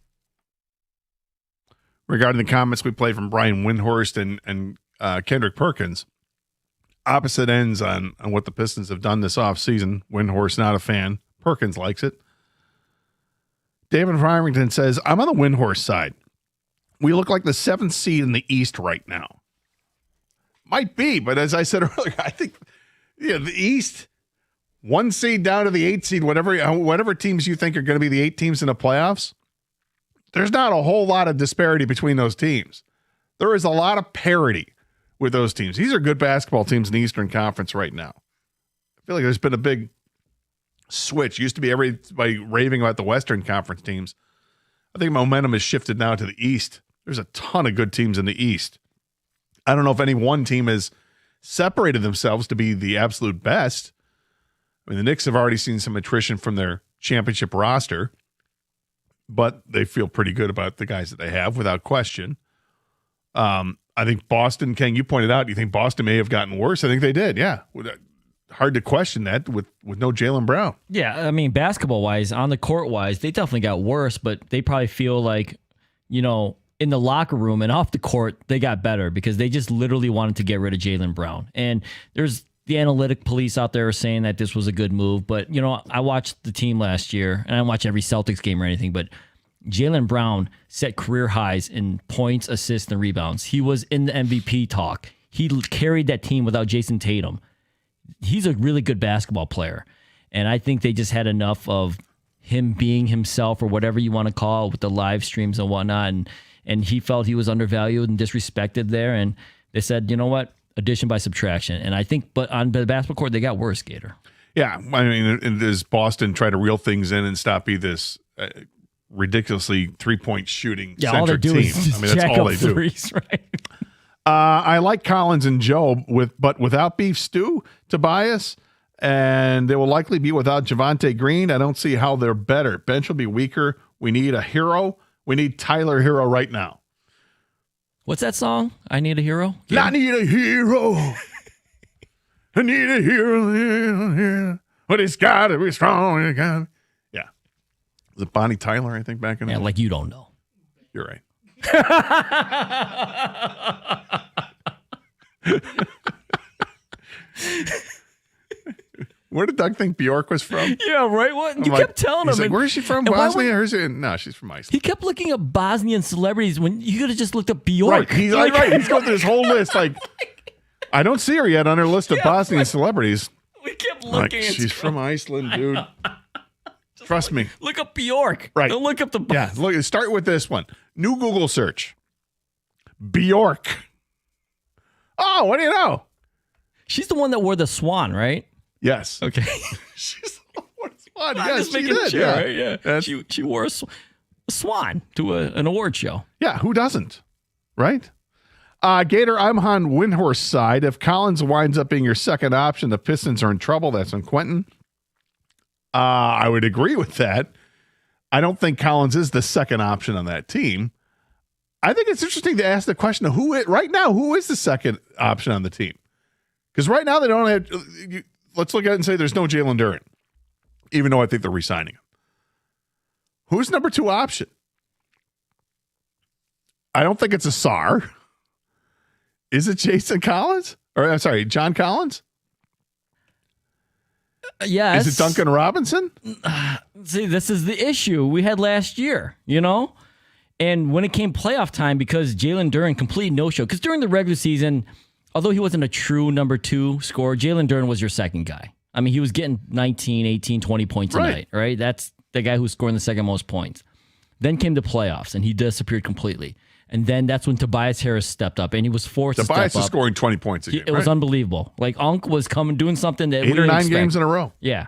regarding the comments we played from Brian Windhorst and Kendrick Perkins. Opposite ends on what the Pistons have done this offseason. Windhorst not a fan. Perkins likes it. David Farmington says, I'm on the Windhorst side. We look like the 7th seed in the East right now. Might be, but as I said earlier, I think the East, 1 seed down to the 8th seed, whatever teams you think are going to be the 8 teams in the playoffs, there's not a whole lot of disparity between those teams. There is a lot of parity with those teams. These are good basketball teams in the Eastern Conference right now. I feel like there's been a big switch. Used to be everybody raving about the Western Conference teams. I think momentum has shifted now to the East. There's a ton of good teams in the East. I don't know if any one team has separated themselves to be the absolute best. I mean, the Knicks have already seen some attrition from their championship roster, but they feel pretty good about the guys that they have, without question. I think Boston, Ken, you pointed out, you think Boston may have gotten worse. I think they did, yeah. Hard to question that with no Jaylen Brown. Yeah, I mean, basketball-wise, on the court-wise, they definitely got worse, but they probably feel like, in the locker room and off the court, they got better because they just literally wanted to get rid of Jaylen Brown. And there's the analytic police out there saying that this was a good move, but, I watched the team last year, and I didn't watch every Celtics game or anything, but Jaylen Brown set career highs in points, assists, and rebounds. He was in the MVP talk. He carried that team without Jason Tatum. He's a really good basketball player. And I think they just had enough of him being himself, or whatever you want to call it, with the live streams and whatnot. And he felt he was undervalued and disrespected there. And they said, you know what? Addition by subtraction. And I think, but on the basketball court, they got worse, Gator. Yeah. I mean, does Boston try to reel things in and stop be this ridiculously 3-point shooting all they do team? is I mean, that's all they threes, do. Right? I like Collins and Joe, but without Beef Stew, Tobias, and they will likely be without Javonte Green. I don't see how they're better. Bench will be weaker. We need a hero. We need Tyler Hero right now. What's that song? I Need a Hero? Yeah. I need a hero. I need a hero. But it's got to be strong. Yeah. Was it Bonnie Tyler, I think, back in the day? Like you don't know. You're right. Where did Doug think Bjork was from? Yeah, right. What you kept telling him? Like, where is she from? Bosnia? No, she's from Iceland. He kept looking up Bosnian celebrities when you could have just looked up Bjork. Right. He's right. He's going through this whole list. Like, I don't see her yet on her list of Bosnian celebrities. We kept looking. She's from Iceland, dude. Trust me. Look up Bjork. Right. Don't look up the. Yeah. Look. Start with this one. New Google search. Bjork. Oh, what do you know? She's the one that wore the swan, right? Yes. Okay. She's the one swan. I'm Yes, just she making did. sure, Yeah. right? Yeah. She wore a swan to an award show. Yeah. Who doesn't? Right? Gator, I'm on Windhorst's side. If Collins winds up being your second option, the Pistons are in trouble. That's on Quentin. I would agree with that. I don't think Collins is the second option on that team. I think it's interesting to ask the question of who is the second option on the team? Because right now they don't have. Let's look at it and say there's no Jalen Duren, even though I think they're re-signing him. Who's number 2 option? I don't think it's a Sarr. Is it Jason Collins? Or I'm sorry, John Collins? Yes. Is it Duncan Robinson? See, this is the issue we had last year, And when it came playoff time, because Jalen Duren completely no-show, because during the regular season, although he wasn't a true number 2 scorer, Jalen Duren was your second guy. I mean, he was getting 19, 18, 20 points a night, right? That's the guy who's scoring the second most points. Then came the playoffs, and he disappeared completely. And then that's when Tobias Harris stepped up, and he was forced to step up. Tobias is scoring 20 points a game. It was unbelievable. Like, Unc was doing something that 8 or 9 games in a row. Yeah.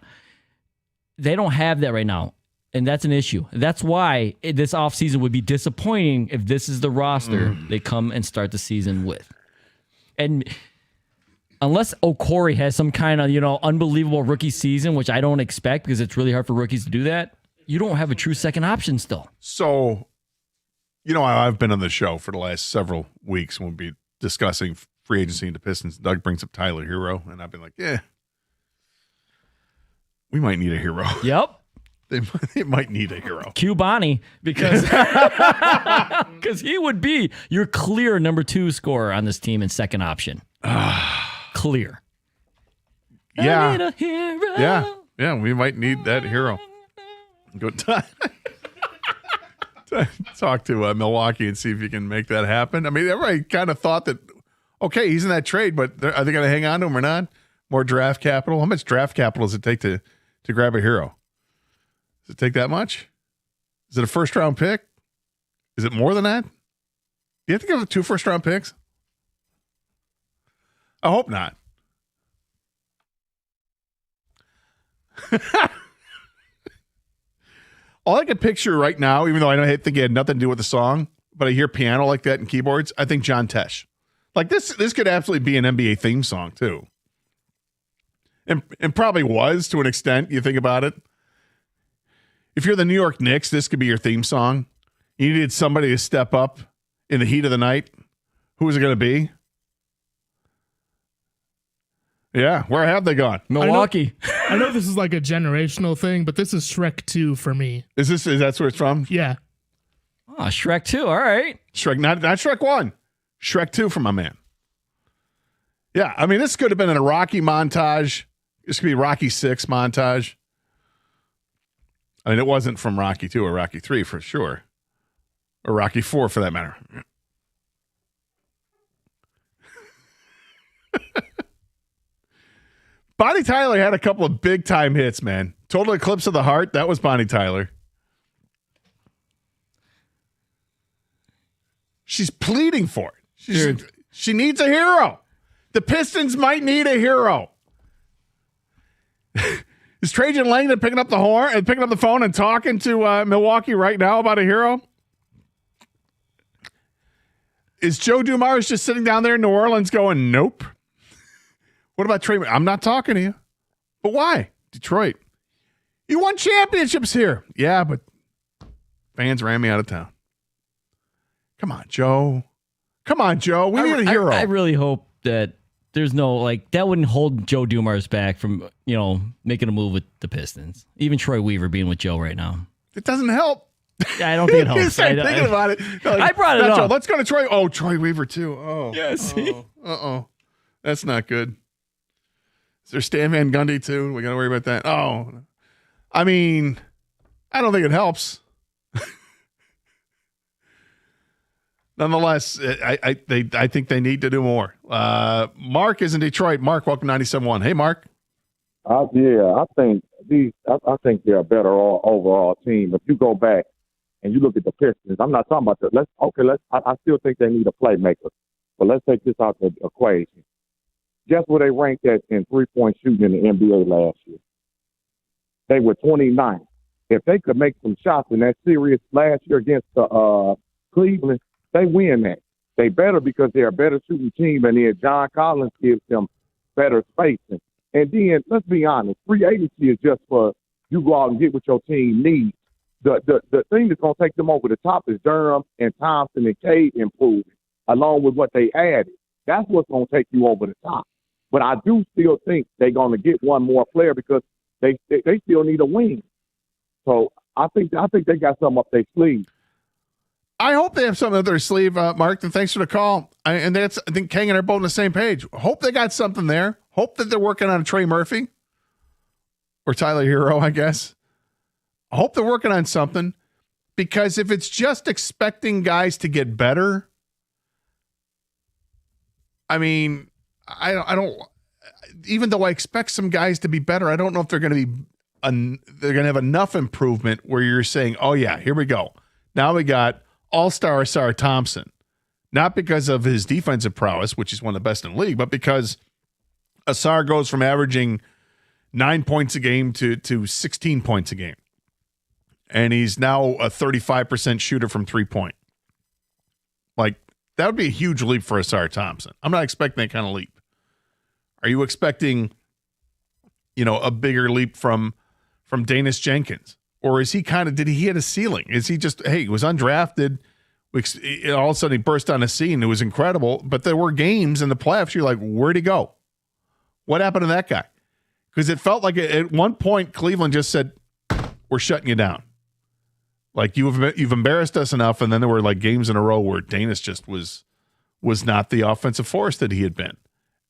They don't have that right now, and that's an issue. That's why this offseason would be disappointing if this is the roster they come and start the season with. And unless Okori has some kind of, unbelievable rookie season, which I don't expect because it's really hard for rookies to do that, you don't have a true second option still. So, I've been on the show for the last several weeks when we'll be discussing free agency into Pistons. Doug brings up Tyler Hero, and I've been like, we might need a hero. Yep. They might need a hero. Cue Bonnie, because he would be your clear number 2 scorer on this team and second option. Clear. Yeah. I need a hero. Yeah, we might need that hero. Go talk to Milwaukee and see if you can make that happen. I mean, everybody kind of thought that, okay, he's in that trade, but are they going to hang on to him or not? More draft capital? How much draft capital does it take to grab a hero? Does it take that much? Is it a first-round pick? Is it more than that? Do you have to give 2 first-round picks? I hope not. All I can picture right now, even though I think it had nothing to do with the song, but I hear piano like that and keyboards, I think John Tesh. Like this could absolutely be an NBA theme song too. And probably was to an extent, you think about it. If you're the New York Knicks, this could be your theme song. You needed somebody to step up in the heat of the night. Who is it going to be? Yeah, where have they gone? Milwaukee. I know this is like a generational thing, but this is Shrek 2 for me. Is that where it's from? Yeah. Oh, Shrek 2. All right. Shrek, not Shrek 1. Shrek 2 for my man. Yeah, I mean, this could have been in a Rocky montage. This could be Rocky 6 montage. I mean, it wasn't from Rocky 2 or Rocky 3 for sure. Or Rocky 4 for that matter. Bonnie Tyler had a couple of big-time hits, man. Total Eclipse of the Heart, that was Bonnie Tyler. She's pleading for it. She needs a hero. The Pistons might need a hero. Is Trajan Langdon picking up the phone and talking to Milwaukee right now about a hero? Is Joe Dumars just sitting down there in New Orleans going, nope? What about Trey? I'm not talking to you. But why? Detroit. You won championships here. Yeah, but fans ran me out of town. Come on, Joe. We need a hero. I really hope that there's no, that wouldn't hold Joe Dumars back from, making a move with the Pistons. Even Troy Weaver being with Joe right now. It doesn't help. I don't think it helps. Thinking about it. I brought it up. Joe, let's go to Troy. Oh, Troy Weaver too. Oh. Yeah, see? Uh-oh. That's not good. Is there Stan Van Gundy too? We got to worry about that. Oh. I mean, I don't think it helps. Nonetheless, I think they need to do more. Mark is in Detroit. Mark, welcome to 97.1. Hey, Mark. I think they're a better overall team. If you go back and you look at the Pistons, I'm not talking about that. I still think they need a playmaker, but let's take this out of the equation. Guess where they ranked at in 3-point shooting in the NBA last year? They were 29th. If they could make some shots in that series last year against Cleveland, they win that. They better because they're a better shooting team, and then John Collins gives them better spacing. And then, let's be honest, free agency is just for you go out and get what your team needs. The thing that's going to take them over the top is Durham and Thompson and Cade improving, along with what they added. That's what's going to take you over the top. But I do still think they're going to get one more player because they still need a wing. So I think they got something up their sleeve. I hope they have something up their sleeve, Mark, and thanks for the call. I think Kang and I are both on the same page. Hope they got something there. Hope that they're working on Trey Murphy or Tyler Hero, I guess. I hope they're working on something because if it's just expecting guys to get better, I mean, I don't. Even though I expect some guys to be better, I don't know if they're going to be. They're going to have enough improvement where you're saying, "Oh yeah, here we go." Now we got All-Star Asar Thompson, not because of his defensive prowess, which is one of the best in the league, but because Asar goes from averaging 9 points a game to 16 points a game, and he's now a 35% shooter from 3-point. Like that would be a huge leap for Asar Thompson. I'm not expecting that kind of leap. Are you expecting, a bigger leap from Danis Jenkins? Or is he did he hit a ceiling? Is he just, he was undrafted. All of a sudden he burst on the scene. It was incredible. But there were games in the playoffs. You're like, where'd he go? What happened to that guy? Because it felt like at one point Cleveland just said, we're we're shutting you down. Like you've embarrassed us enough, and then there were like games in a row where Danis just was not the offensive force that he had been,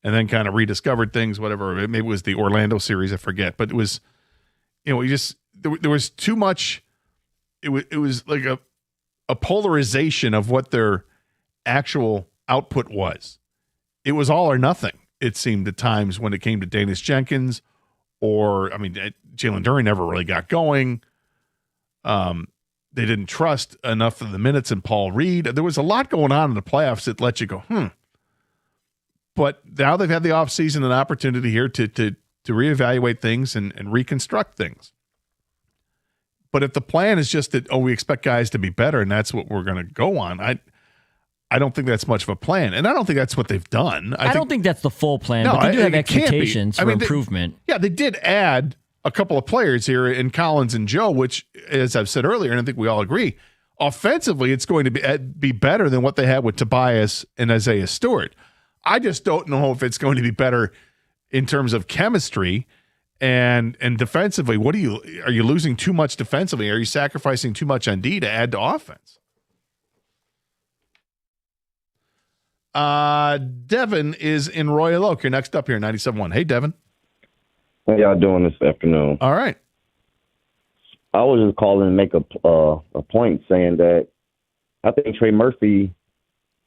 and then kind of rediscovered things. Whatever, maybe it was the Orlando series, I forget, but it was, you just there was too much. It was like a polarization of what their actual output was. It was all or nothing. It seemed at times when it came to Danis Jenkins, or Jalen Duren never really got going. They didn't trust enough of the minutes in Paul Reed. There was a lot going on in the playoffs that let you go, But now they've had the offseason, an opportunity here to reevaluate things and reconstruct things. But if the plan is just that, we expect guys to be better and that's what we're going to go on, I don't think that's much of a plan. And I don't think that's what they've done. I don't think that's the full plan, but they do have expectations for improvement. They did add a couple of players here in Collins and Joe, which, as I've said earlier, and I think we all agree, offensively, it's going to be better than what they had with Tobias and Isaiah Stewart. I just don't know if it's going to be better in terms of chemistry and defensively. Are you losing too much defensively? Are you sacrificing too much on D to add to offense? Devin is in Royal Oak. You're next up here, 97.1. Hey, Devin. How y'all doing this afternoon? All right. I was just calling to make a point saying that I think Trey Murphy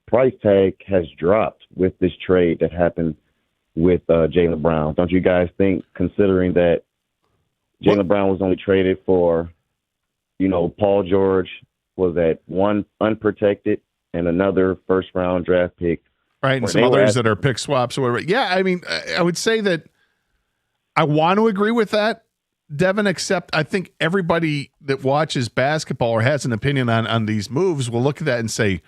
price tag has dropped with this trade that happened with Jaylen Brown. Don't you guys think, considering that Jaylen Brown was only traded for, Paul George was at one unprotected and another first-round draft pick. Right, and some others that are pick swaps or whatever. Yeah, I would say that I want to agree with that, Devin, except I think everybody that watches basketball or has an opinion on these moves will look at that and say,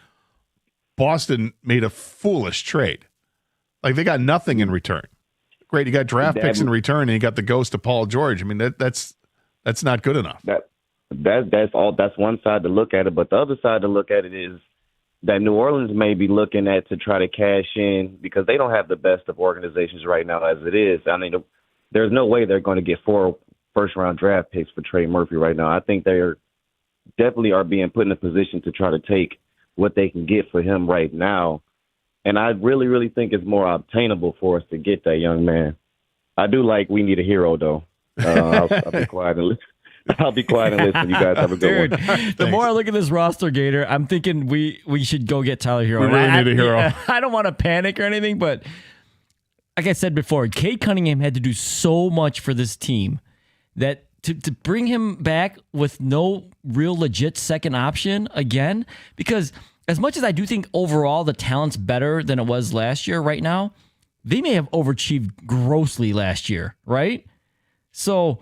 Boston made a foolish trade. Like, they got nothing in return. Great, you got draft picks in return, and you got the ghost of Paul George. That's not good enough. That's one side to look at it, but the other side to look at it is that New Orleans may be looking at to try to cash in because they don't have the best of organizations right now as it is. There's no way they're going to get 4 first-round draft picks for Trey Murphy right now. I think they definitely are being put in a position to try to take what they can get for him right now. And I really, really think it's more obtainable for us to get that young man. I do like we need a hero, though. I'll be quiet and listen. I'll be quiet and listen. You guys have a good one. The more I look at this roster, Gator, I'm thinking we should go get Tyler Hero. We really need a hero. I don't want to panic or anything, but like I said before, Cade Cunningham had to do so much for this team that to bring him back with no real legit second option again, because as much as I do think overall the talent's better than it was last year right now, they may have overachieved grossly last year, right? So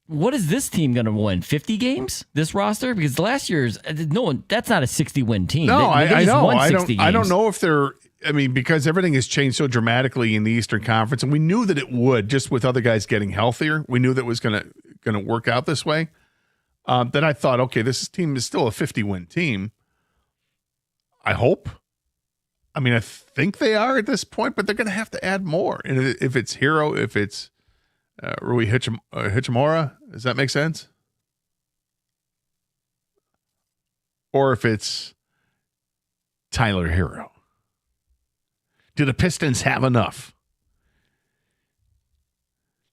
what is this team going to win? 50 games? This roster? Because last year's that's not a 60-win team. No, I know. I don't know if they're. Because everything has changed so dramatically in the Eastern Conference, and we knew that it would, just with other guys getting healthier. We knew that it was going to work out this way. Then I thought, okay, this team is still a 50-win team. I hope. I think they are at this point, but they're going to have to add more. And if it's Hero, if it's Rui Hachimura, does that make sense? Or if it's Tyler Hero. Do the Pistons have enough?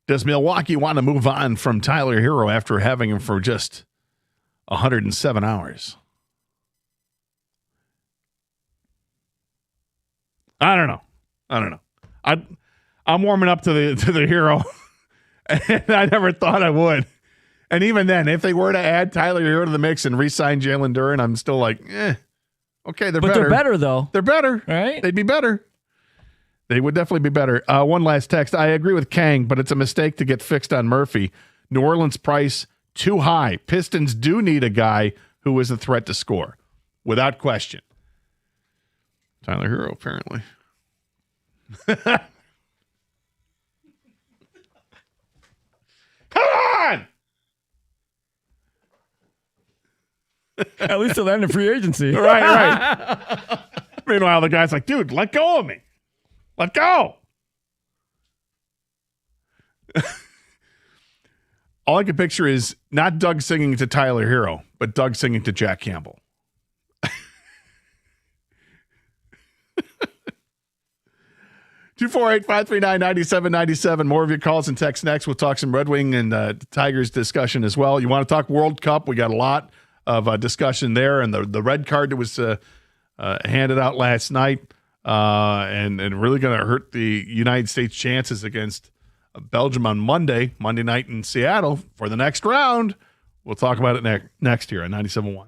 Does Milwaukee want to move on from Tyler Hero after having him for just 107 hours? I don't know. I'm warming up to the Hero, and I never thought I would. And even then, if they were to add Tyler Hero to the mix and re-sign Jalen Duren, I'm still like, okay, they're better. But they're better, though. They're better. Right? They'd be better. They would definitely be better. One last text. I agree with Kang, but it's a mistake to get fixed on Murphy. New Orleans price too high. Pistons do need a guy who is a threat to score, without question. Tyler Hero, apparently. Come on! At least he'll end in free agency. Right. Meanwhile, the guy's like, dude, let go of me. Let go. all I can picture is not Doug singing to Tyler Hero, but Doug singing to Jack Campbell. 248-539-9797. More of your calls and texts next. We'll talk some Red Wing and Tigers discussion as well. You want to talk World Cup? We got a lot of discussion there, and the red card that was handed out last night, and really going to hurt the United States' chances against Belgium on Monday night in Seattle for the next round. We'll talk about it next year on 97.1.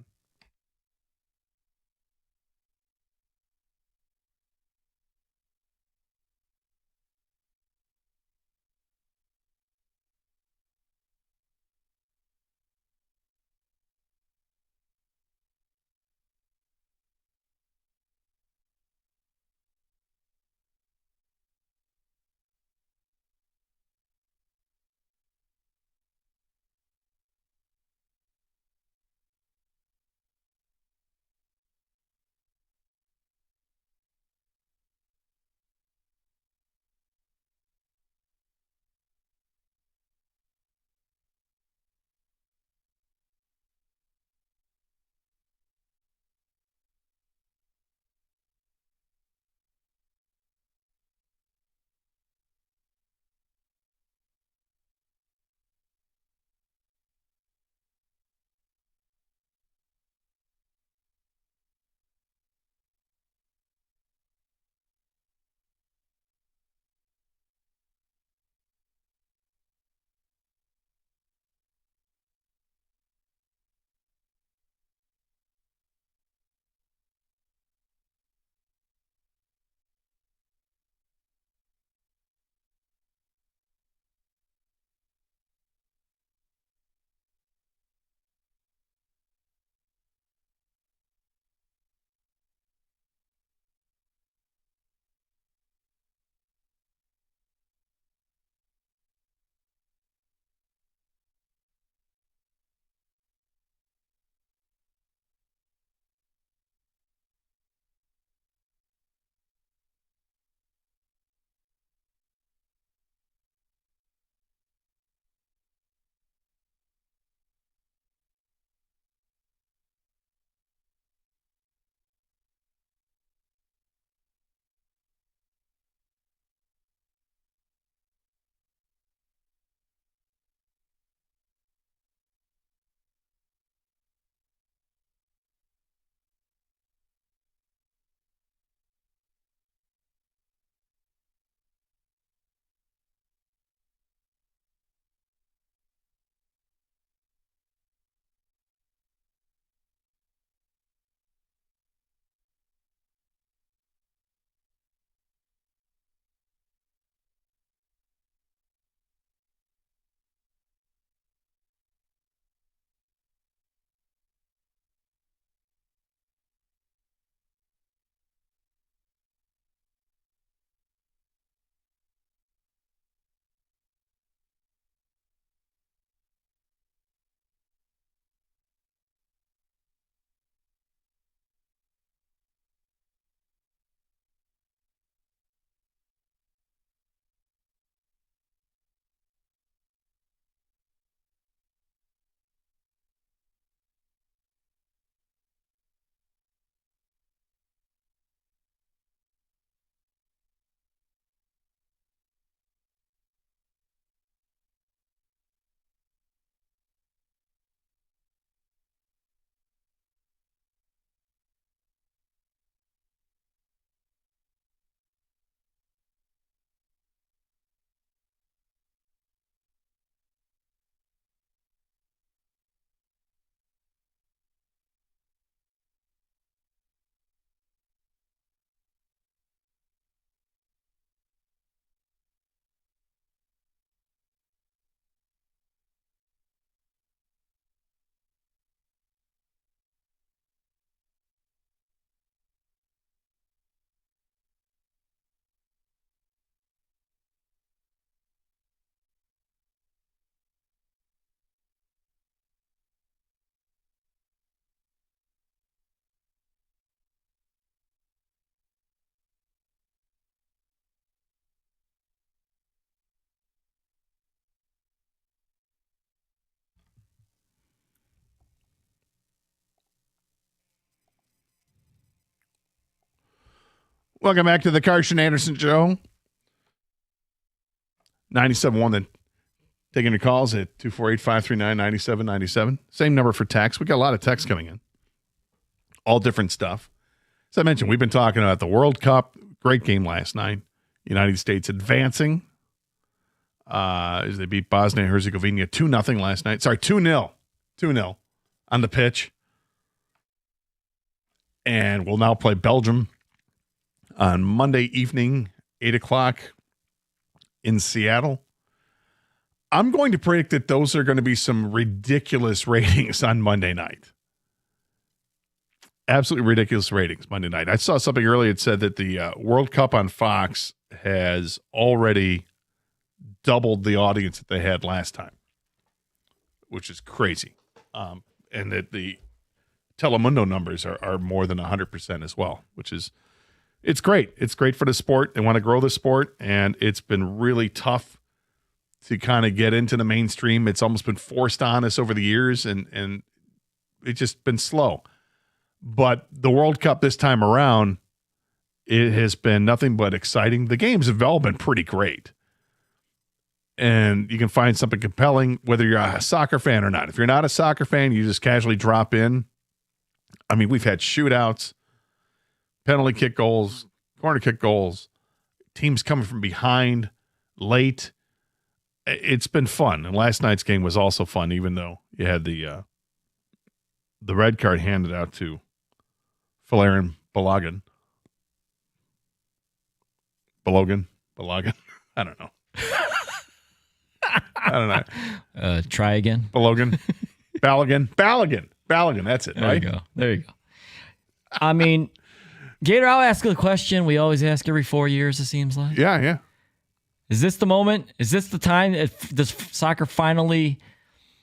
Welcome back to the Karsch and Anderson Show. 97.1, then taking your calls at 248-539-9797. Same number for text. We got a lot of texts coming in. All different stuff. As I mentioned, we've been talking about the World Cup. Great game last night. United States advancing as they beat Bosnia and Herzegovina 2-0 last night. Sorry, 2-0. 2-0 on the pitch. And we'll now play Belgium on Monday evening, 8 o'clock in Seattle. I'm going to predict that those are going to be some ridiculous ratings on Monday night. Absolutely ridiculous ratings Monday night. I saw something earlier that said that the World Cup on Fox has already doubled the audience that they had last time, which is crazy. And that the Telemundo numbers are more than 100% as well, which is, it's great. It's great for the sport. They want to grow the sport, and it's been really tough to kind of get into the mainstream. It's almost been forced on us over the years, and it's just been slow. But the World Cup this time around, it has been nothing but exciting. The games have all been pretty great. And you can find something compelling, whether you're a soccer fan or not. If you're not a soccer fan, you just casually drop in. I mean, we've had shootouts, penalty kick goals, corner kick goals, teams coming from behind late. It's been fun. And last night's game was also fun, even though you had the red card handed out to Folarin Balogun. Balogun? I don't know. I don't know. Try again. Balogun. Balogun. That's it, right? There you go. I mean, Gator, I'll ask a question we always ask every 4 years, it seems like. Yeah. Is this the moment? Is this the time? Does soccer finally...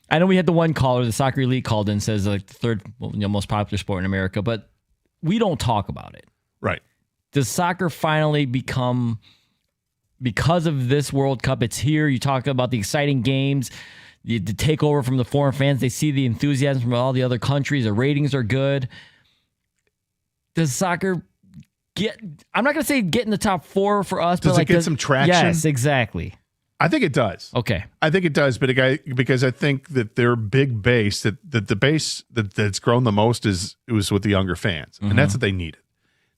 I know we had the one caller, the Soccer Elite called in and says like the third most popular sport in America, but we don't talk about it. Right. Does soccer finally become, because of this World Cup, it's here, you talk about the exciting games, the takeover from the foreign fans, they see the enthusiasm from all the other countries, the ratings are good. Does soccer get, I'm not going to say get in the top four for us, does but like it get some traction? Yes, exactly. I think it does. Okay. I think it does, but because I think that their big base, that the base that's grown the most was with the younger fans. And that's what they needed.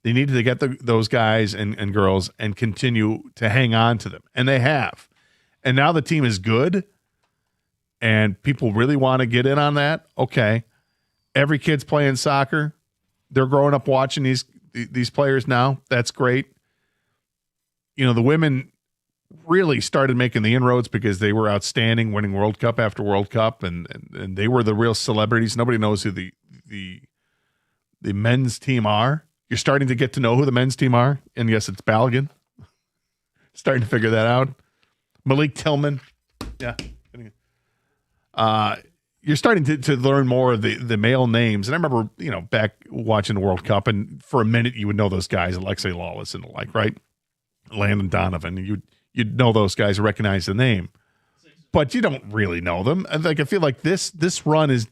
They needed to get those guys and girls and continue to hang on to them. And they have. And now the team is good and people really want to get in on that. Okay. Every kid's playing soccer. They're growing up watching these players now. That's great. You know, the women really started making the inroads because they were outstanding, winning World Cup after World Cup, and they were the real celebrities. Nobody knows who the men's team are. You're starting to get to know who the men's team are, and yes, it's Balogun. Starting to figure that out. Malik Tillman, yeah. You're starting to learn more of the male names, and I remember back watching the World Cup, and for a minute you would know those guys, Alexei Lawless and the like, right? Landon Donovan, you'd know those guys, recognize the name, but you don't really know them. And I feel like this run is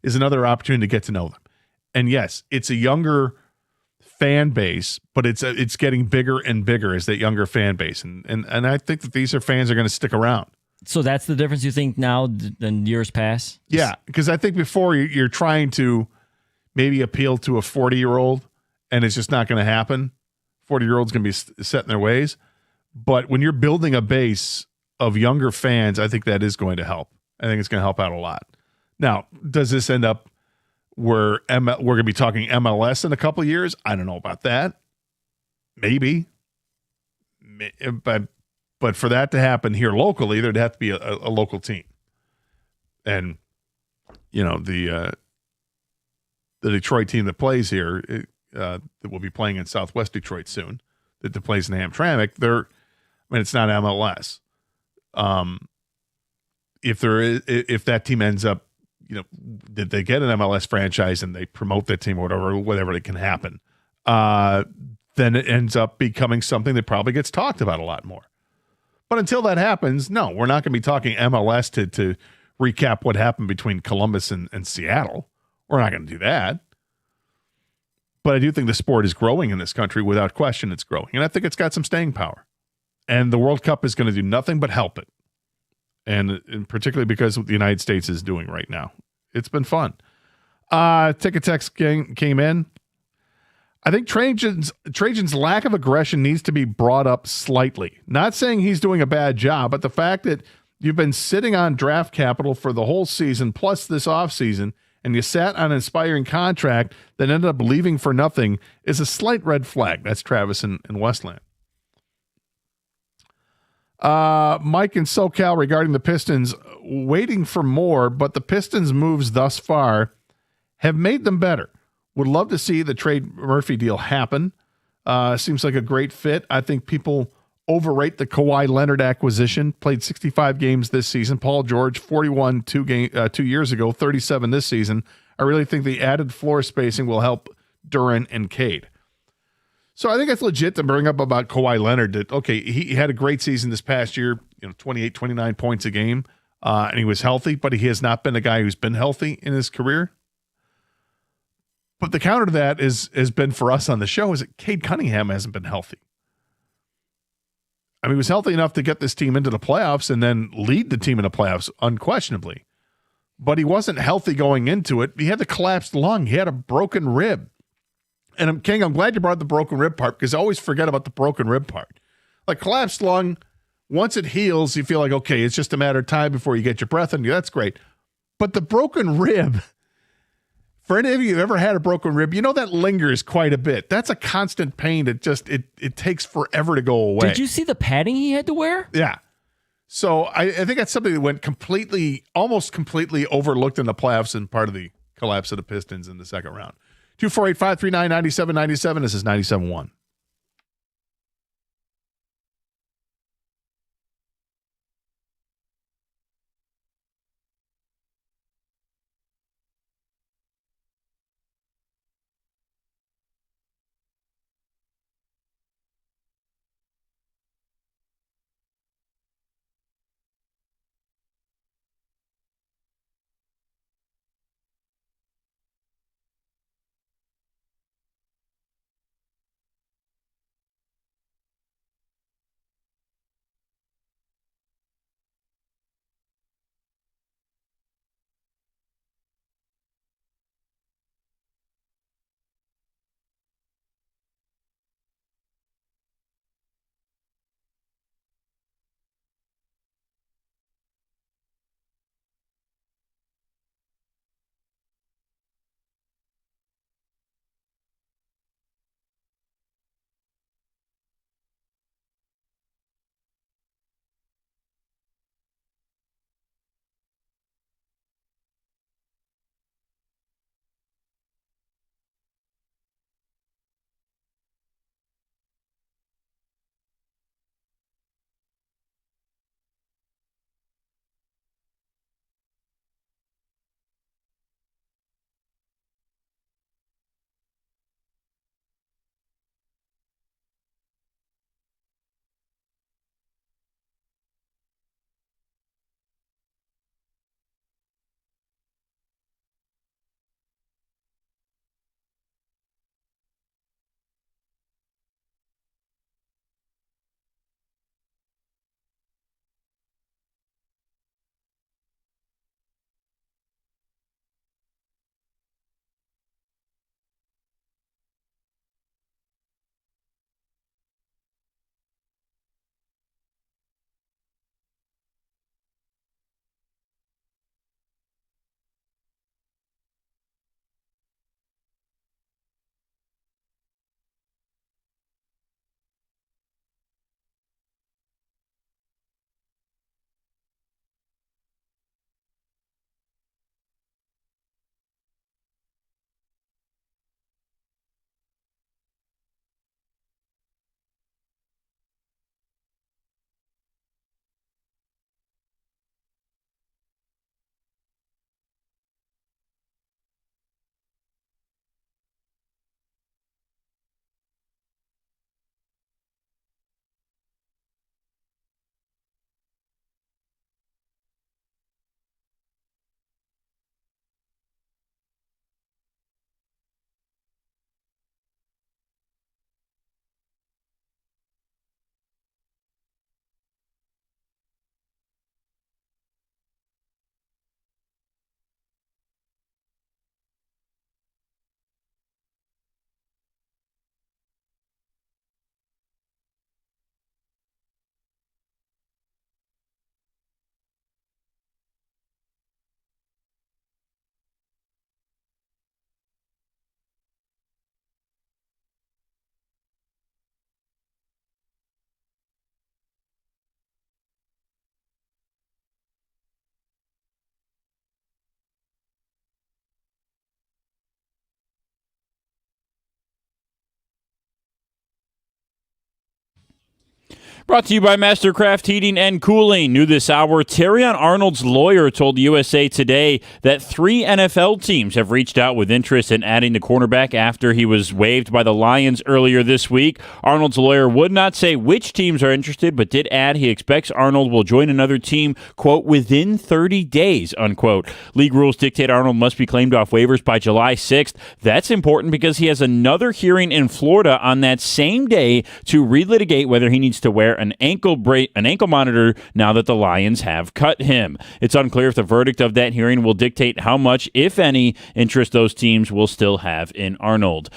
another opportunity to get to know them. And yes, it's a younger fan base, but it's getting bigger and bigger as that younger fan base. And I think that these fans are going to stick around. So that's the difference you think now than years past? Yeah, because I think before you're trying to maybe appeal to a 40-year-old, and it's just not going to happen. 40-year-olds going to be set in their ways. But when you're building a base of younger fans, I think that is going to help. I think it's going to help out a lot. Now, does this end up where we're going to be talking MLS in a couple of years? I don't know about that. Maybe. But for that to happen here locally, there'd have to be a local team. And, the Detroit team that plays here, that will be playing in Southwest Detroit soon, that plays in Hamtramck, it's not MLS. If that team ends up, that they get an MLS franchise and they promote that team or whatever it can happen, then it ends up becoming something that probably gets talked about a lot more. But until that happens, no, we're not going to be talking MLS to recap what happened between Columbus and Seattle. We're not going to do that. But I do think the sport is growing in this country. Without question, it's growing. And I think it's got some staying power. And the World Cup is going to do nothing but help it. And particularly because of what the United States is doing right now. It's been fun. Ticket text came in. I think Trajan's lack of aggression needs to be brought up slightly. Not saying he's doing a bad job, but the fact that you've been sitting on draft capital for the whole season, plus this offseason, and you sat on an inspiring contract that ended up leaving for nothing is a slight red flag. That's Travis in Westland. Mike in SoCal regarding the Pistons, waiting for more, but the Pistons' moves thus far have made them better. Would love to see the Trey Murphy deal happen. Seems like a great fit. I think people overrate the Kawhi Leonard acquisition. Played 65 games this season. Paul George, 41 2 years ago, 37 this season. I really think the added floor spacing will help Duren and Cade. So I think it's legit to bring up about Kawhi Leonard that, okay, he had a great season this past year, 28, 29 points a game, and he was healthy, but he has not been a guy who's been healthy in his career. But the counter to that has been for us on the show is that Cade Cunningham hasn't been healthy. I mean, he was healthy enough to get this team into the playoffs and then lead the team in the playoffs, unquestionably. But he wasn't healthy going into it. He had the collapsed lung. He had a broken rib. And King, I'm glad you brought the broken rib part because I always forget about the broken rib part. Like collapsed lung, once it heals, you feel like, okay, it's just a matter of time before you get your breath in you. That's great. But the broken rib, for any of you who've ever had a broken rib, you know that lingers quite a bit. That's a constant pain that just, it takes forever to go away. Did you see the padding he had to wear? Yeah. So I think that's something that went almost completely overlooked in the playoffs and part of the collapse of the Pistons in the second round. 248-539-9797. This is 97.1. Brought to you by Mastercraft Heating and Cooling. New this hour, Terrion Arnold's lawyer told USA Today that 3 NFL teams have reached out with interest in adding the cornerback after he was waived by the Lions earlier this week. Arnold's lawyer would not say which teams are interested, but did add he expects Arnold will join another team, quote, within 30 days, unquote. League rules dictate Arnold must be claimed off waivers by July 6th. That's important because he has another hearing in Florida on that same day to relitigate whether he needs to wear an ankle monitor now that the Lions have cut him. It's unclear if the verdict of that hearing will dictate how much, if any, interest those teams will still have in Arnold.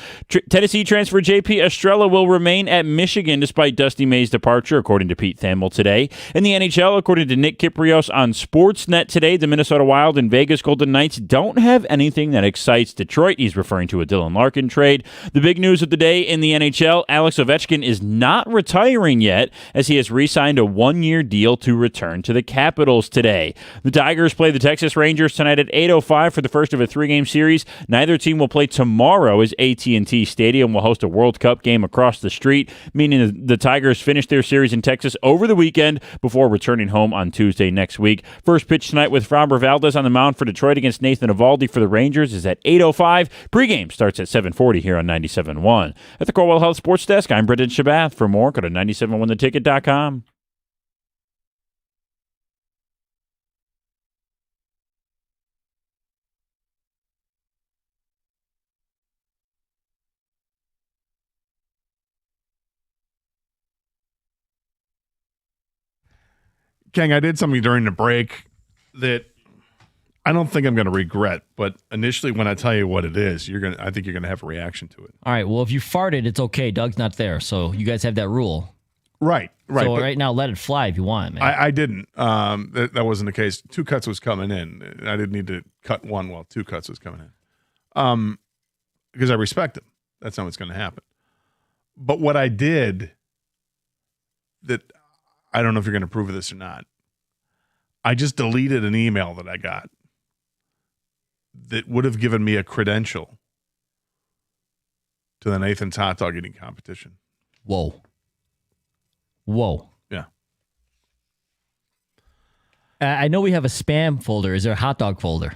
Tennessee transfer J.P. Estrella will remain at Michigan despite Dusty May's departure, according to Pete Thamel today. In the NHL, according to Nick Kypreos on Sportsnet today, the Minnesota Wild and Vegas Golden Knights don't have anything that excites Detroit. He's referring to a Dylan Larkin trade. The big news of the day in the NHL, Alex Ovechkin is not retiring yet, as he has re-signed a 1-year deal to return to the Capitals today. The Tigers play the Texas Rangers tonight at 8:05 for the first of a 3-game series. Neither team will play tomorrow as AT&T Stadium will host a World Cup game across the street, meaning the Tigers finish their series in Texas over the weekend before returning home on Tuesday next week. First pitch tonight with Framber Valdez on the mound for Detroit against Nathan Eovaldi for the Rangers is at 8:05. Pre-game starts at 7:40 here on 97.1. At the Corewell Health Sports Desk, I'm Brendan Shabath. For more, go to 971theticket.com. King, I did something during the break that I don't think I'm going to regret, but initially when I tell you what it is, I think you're going to have a reaction to it. All right. Well, if you farted, it's okay. Doug's not there, so you guys have that rule. Right. So right now, let it fly if you want, man. I didn't. That wasn't the case. 2 cuts was coming in. I didn't need to cut one while 2 cuts was coming in. Because I respect him. That's not what's going to happen. But what I did that I don't know if you're going to approve of this or not. I just deleted an email that I got that would have given me a credential to the Nathan's hot dog eating competition. Whoa. Yeah. I know we have a spam folder. Is there a hot dog folder?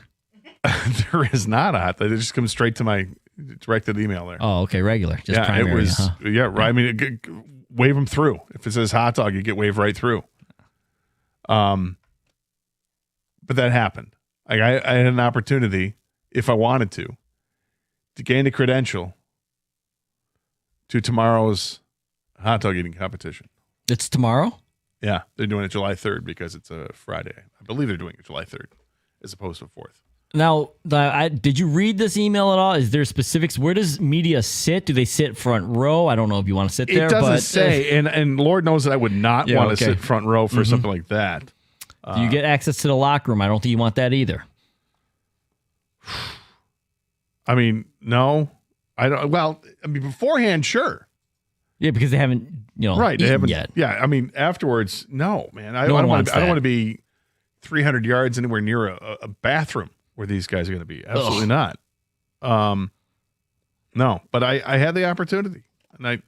There is not a hot dog. It just comes straight to my directed email there. Oh, okay. Regular. Just primary, it was. huh? Yeah, right. I mean, wave them through. If it says hot dog, you get waved right through. But that happened. I had an opportunity, if I wanted to gain a credential to tomorrow's hot dog eating competition. It's tomorrow? Yeah, they're doing it July 3rd because it's a Friday. I believe they're doing it July 3rd as opposed to 4th. Now, did you read this email at all? Is there specifics? Where does media sit? Do they sit front row? I don't know if you want to sit there. It doesn't say, and Lord knows that I would not want to sit front row for something like that. Do you get access to the locker room? I don't think you want that either. I mean, no. I don't. Well, I mean, beforehand, sure. Yeah, because they haven't, right? They haven't yet. Yeah, I mean, afterwards, no, man. I don't want to be 300 yards anywhere near a bathroom where these guys are going to be. Absolutely not. No, but I had the opportunity, and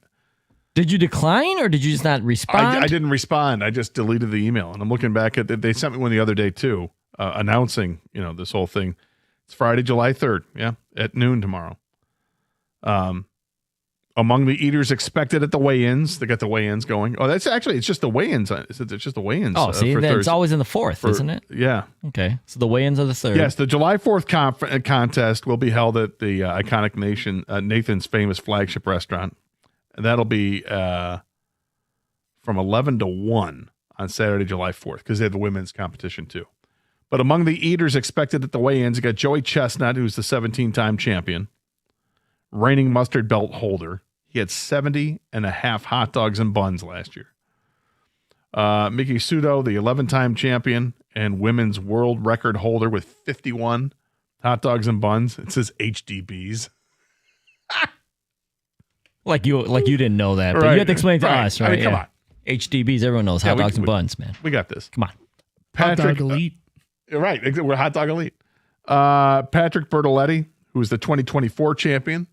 Did you decline or did you just not respond? I didn't respond. I just deleted the email, and I'm looking back at it. They sent me one the other day too, announcing this whole thing. It's Friday, July 3rd. Yeah, at noon tomorrow. Among the eaters expected at the weigh-ins, they got the weigh-ins going. Oh, it's just the weigh-ins. It's just the weigh-ins. Oh, see, it's always in the 4th, isn't it? Yeah. Okay, so the weigh-ins are the 3rd. Yes, the July 4th contest will be held at the iconic Nathan's famous flagship restaurant. And that'll be from 11 to 1 on Saturday, July 4th, because they have the women's competition too. But among the eaters expected at the weigh-ins, you got Joey Chestnut, who's the 17-time champion, reigning mustard belt holder. He had 70 and a half hot dogs and buns last year. Miki Sudo, the 11-time champion and women's world record holder with 51 hot dogs and buns. It says HDBs. Like you didn't know that, but right. you have to explain to us, right? I mean, come on. HDBs, everyone knows hot dogs and buns, man. We got this. Come on. Patrick, hot dog elite. Right. We're hot dog elite. Patrick Bertoletti, who was the 2024 champion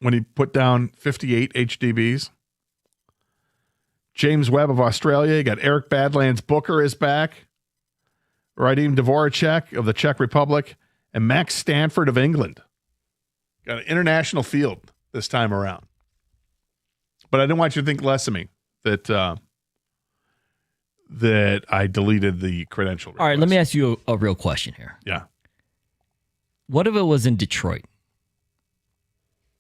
when he put down 58 HDBs. James Webb of Australia. You got Eric Badlands Booker is back. Radim Dvoracek of the Czech Republic. And Max Stanford of England. Got an international field this time around. But I didn't want you to think less of me that I deleted the credential request. All right, let me ask you a real question here. Yeah. What if it was in Detroit?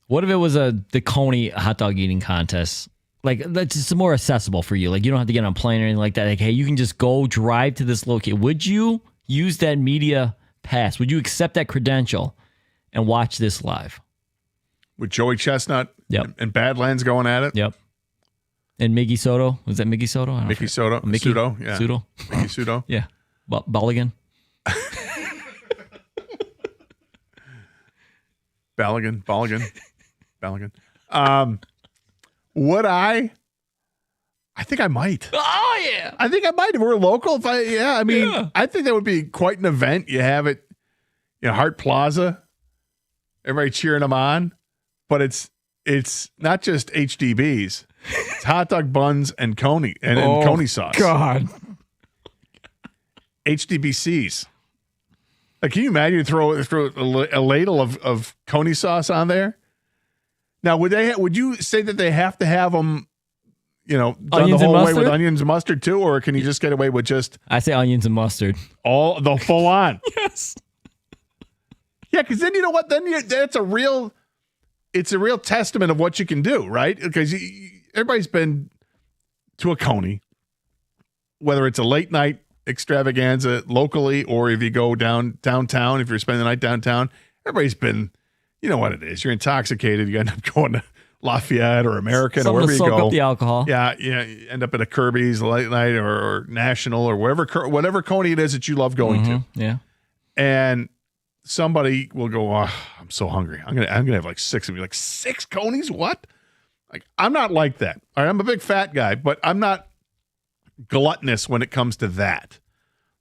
What if it was the Coney hot dog eating contest? Like, that's just more accessible for you. Like, you don't have to get on a plane or anything like that. Like, hey, you can just go drive to this location. Would you use that media pass? Would you accept that credential and watch this live? With Joey Chestnut and Badlands going at it? Yep. And Miggy Soto. Was that Miggy Soto? Mickey Soto. Mickey Sudo. Yeah. Sudo. Mickey Sudo. Yeah. Balligan. Balligan. Would I think I might. Oh, yeah. I think I might if we're local. I think that would be quite an event. You have it, Hart Plaza, everybody cheering them on, but it's not just HDBs. It's hot dog buns and Coney and Coney sauce. God. HDBCs. Like, can you imagine you throw a ladle of Coney sauce on there? Now, would you say that they have to have them, done onions the whole and way with mustard? onions and mustard too, or can you just get away with just I say onions and mustard. all the full on? Yes. Yeah, because then you know what? Then it's a real testament of what you can do, right? Because everybody's been to a Coney, whether it's a late night extravaganza locally or if you go downtown, if you're spending the night downtown, everybody's been. You know what it is. You're intoxicated. You end up going to Lafayette or American or wherever you go. Up the alcohol. Yeah. You end up at a Kirby's late night or National or whatever Coney it is that you love going to. Yeah. And somebody will go, oh, I'm so hungry. I'm gonna have like 6 of you. Like 6 Coneys? What? Like, I'm not like that. All right, I'm a big fat guy, but I'm not gluttonous when it comes to that.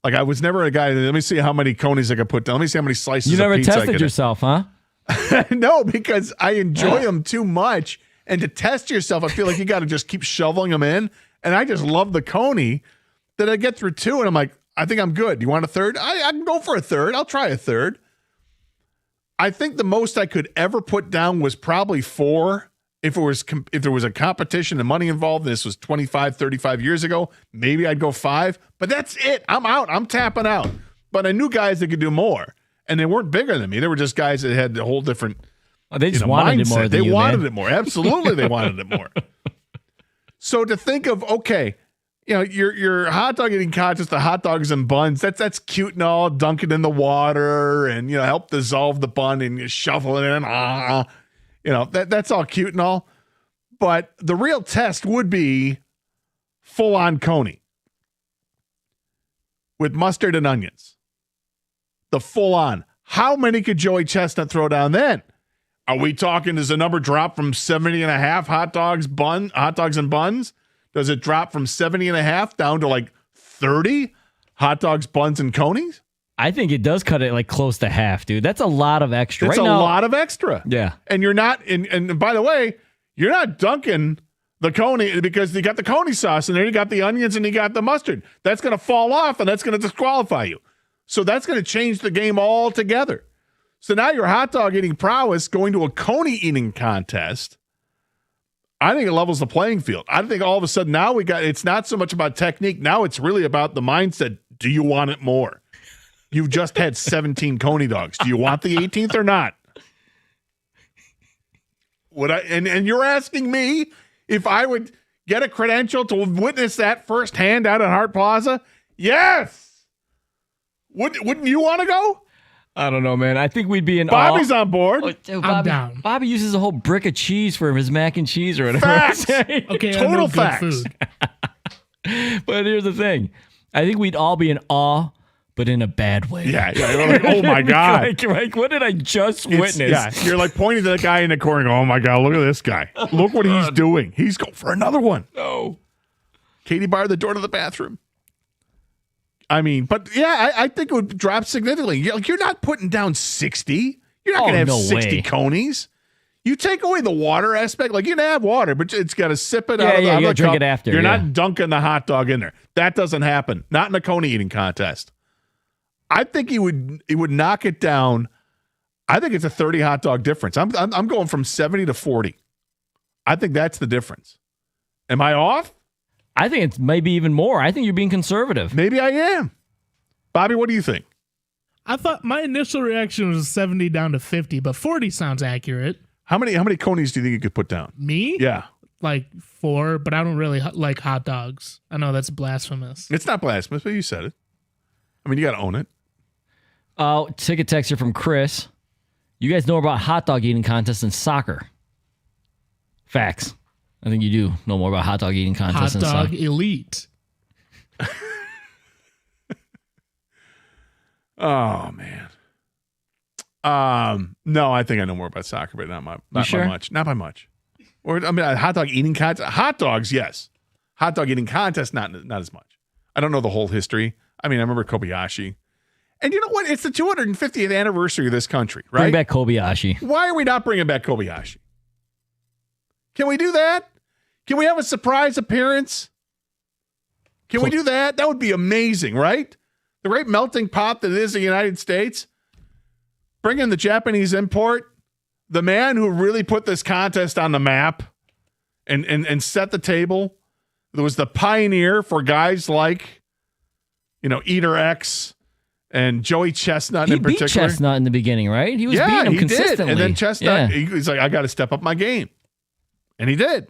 Like, I was never a guy. Let me see how many Coneys I can put down. Let me see how many slices. You never of pizza I tested can yourself, huh? No, because I enjoy them too much. And to test yourself, I feel like you got to just keep shoveling them in. And I just love the Coney that I get through 2. And I'm like, I think I'm good. You want a third? I can go for a third. I'll try a third. I think the most I could ever put down was probably 4. If there was a competition and money involved, this was 25, 35 years ago, maybe I'd go 5. But that's it. I'm out. I'm tapping out. But I knew guys that could do more. And they weren't bigger than me. They were just guys that had a whole different they just wanted mindset. it more. They than you, wanted man. it more. Absolutely, they wanted it more. So to think of, okay, your hot dog eating contest, the hot dogs and buns, that's cute and all, dunk it in the water and help dissolve the bun and you shuffle it in. That's all cute and all. But the real test would be full on Coney with mustard and onions. The full on. How many could Joey Chestnut throw down then? Are we talking, does the number drop from 70.5 hot dogs and buns? Does it drop from 70.5 down to like 30 hot dogs, buns, and Coneys? I think it does cut it like close to half, dude. That's a lot of extra. It's right a now, lot of extra. Yeah. And you're not, and by the way, you're not dunking the Coney because you got the Coney sauce and then you got the onions and you got the mustard. That's going to fall off and that's going to disqualify you. So that's going to change the game altogether. So now your hot dog eating prowess going to a Coney eating contest, I think it levels the playing field. I think all of a sudden now it's not so much about technique. Now it's really about the mindset. Do you want it more? You've just had 17 Coney dogs. Do you want the 18th or not? Would I? And you're asking me if I would get a credential to witness that firsthand out at Hart Plaza? Yes. Wouldn't you want to go? I don't know, man. I think we'd be in Bobby's on board. I'm down. Bobby uses a whole brick of cheese for his mac and cheese or whatever. Facts. Okay, Total good facts. food. But here's the thing. I think we'd all be in awe, but in a bad way. Yeah. You're like, oh my God. like, what did I just witness? Yeah, you're like pointing to the guy in the corner going, oh my God, look at this guy. Look what he's doing. He's going for another one. No. Katie barred the door to the bathroom. I mean, but yeah, I think it would drop significantly. You're not putting down 60. You're not going to have 60 Coneys. You take away the water aspect, like you can have water, but it's got to sip it out of you the gotta drink cup. it after. You're yeah. not dunking the hot dog in there. That doesn't happen. Not in a coney eating contest. I think he would knock it down. I think it's a 30 hot dog difference. I'm going from 70 to 40. I think that's the difference. Am I off? I think it's maybe even more. I think you're being conservative. Maybe I am. Bobby, what do you think? I thought my initial reaction was 70 down to 50, but 40 sounds accurate. How many conies do you think you could put down? Me? Yeah. Like 4, but I don't really like hot dogs. I know that's blasphemous. It's not blasphemous, but you said it. I mean, you got to own it. Ticket texture from Chris. You guys know about hot dog eating contests and soccer. Facts. I think you do know more about hot dog eating contests Hot and dog soccer. elite. Oh, man. No, I think I know more about soccer, but not by much. Not by much. Or I mean, a hot dog eating contest. Hot dogs, yes. Hot dog eating contest, not as much. I don't know the whole history. I mean, I remember Kobayashi. And you know what? It's the 250th anniversary of this country, right? Bring back Kobayashi. Why are we not bringing back Kobayashi? Can we do that? Can we have a surprise appearance? Can we do that? That would be amazing, right? The great melting pot that is the United States. Bring in the Japanese import. The man who really put this contest on the map and set the table. There was the pioneer for guys like, Eater X and Joey Chestnut in particular. He beat Chestnut in the beginning, right? He was beating him consistently. Did. And then Chestnut, he's like, I got to step up my game. And he did.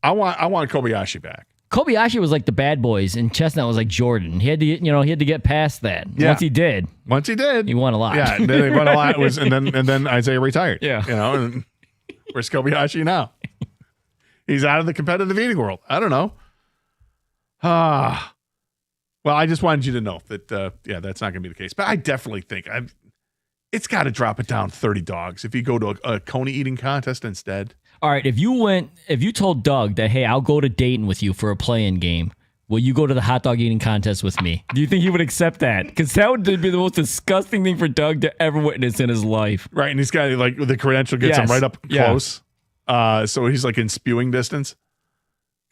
I want Kobayashi back. Kobayashi was like the bad boys, and Chestnut was like Jordan. He had to get past that. Yeah. Once he did, he won a lot. Yeah, and then they won a lot. And then Isaiah retired. Yeah, and where's Kobayashi now? He's out of the competitive eating world. I don't know. Well, I just wanted you to know that. That's not going to be the case. But I definitely think it's got to drop it down 30 dogs if you go to a coney eating contest instead. All right, if you told Doug that, hey, I'll go to Dayton with you for a play-in game, will you go to the hot dog eating contest with me? Do you think he would accept that? Because that would be the most disgusting thing for Doug to ever witness in his life. Right, and he's got like the credential gets him right up close. So he's like in spewing distance.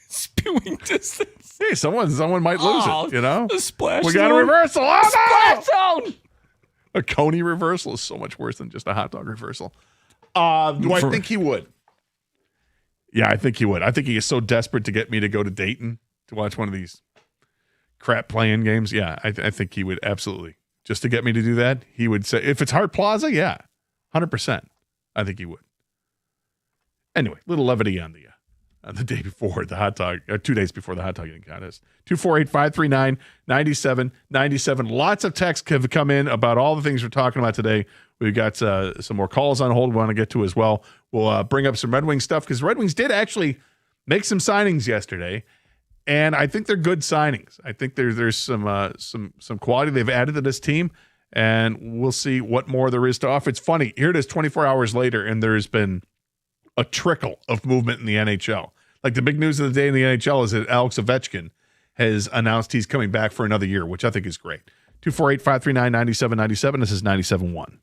Spewing distance. Hey, someone might lose it. The splash we got zone. a reversal. Oh, Splash zone. A coney reversal is so much worse than just a hot dog reversal. Do I think he would? Yeah, I think he would. I think he is so desperate to get me to go to Dayton to watch one of these crap play-in games. Yeah, I think he would absolutely. Just to get me to do that, he would say, if it's Hart Plaza, yeah, 100%. I think he would. Anyway, little levity on the day before the hot dog, 2 days before the hot dog eating contest. 248-539-9797. Lots of texts have come in about all the things we're talking about today. We've got some more calls on hold we want to get to as well. We'll bring up some Red Wings stuff because Red Wings did actually make some signings yesterday, and I think they're good signings. I think there's some quality they've added to this team, and we'll see what more there is to offer. It's funny. Here it is 24 hours later, and there's been a trickle of movement in the NHL. Like the big news of the day in the NHL is that Alex Ovechkin has announced he's coming back for another year, which I think is great. 248-539-9797. This is 97.1.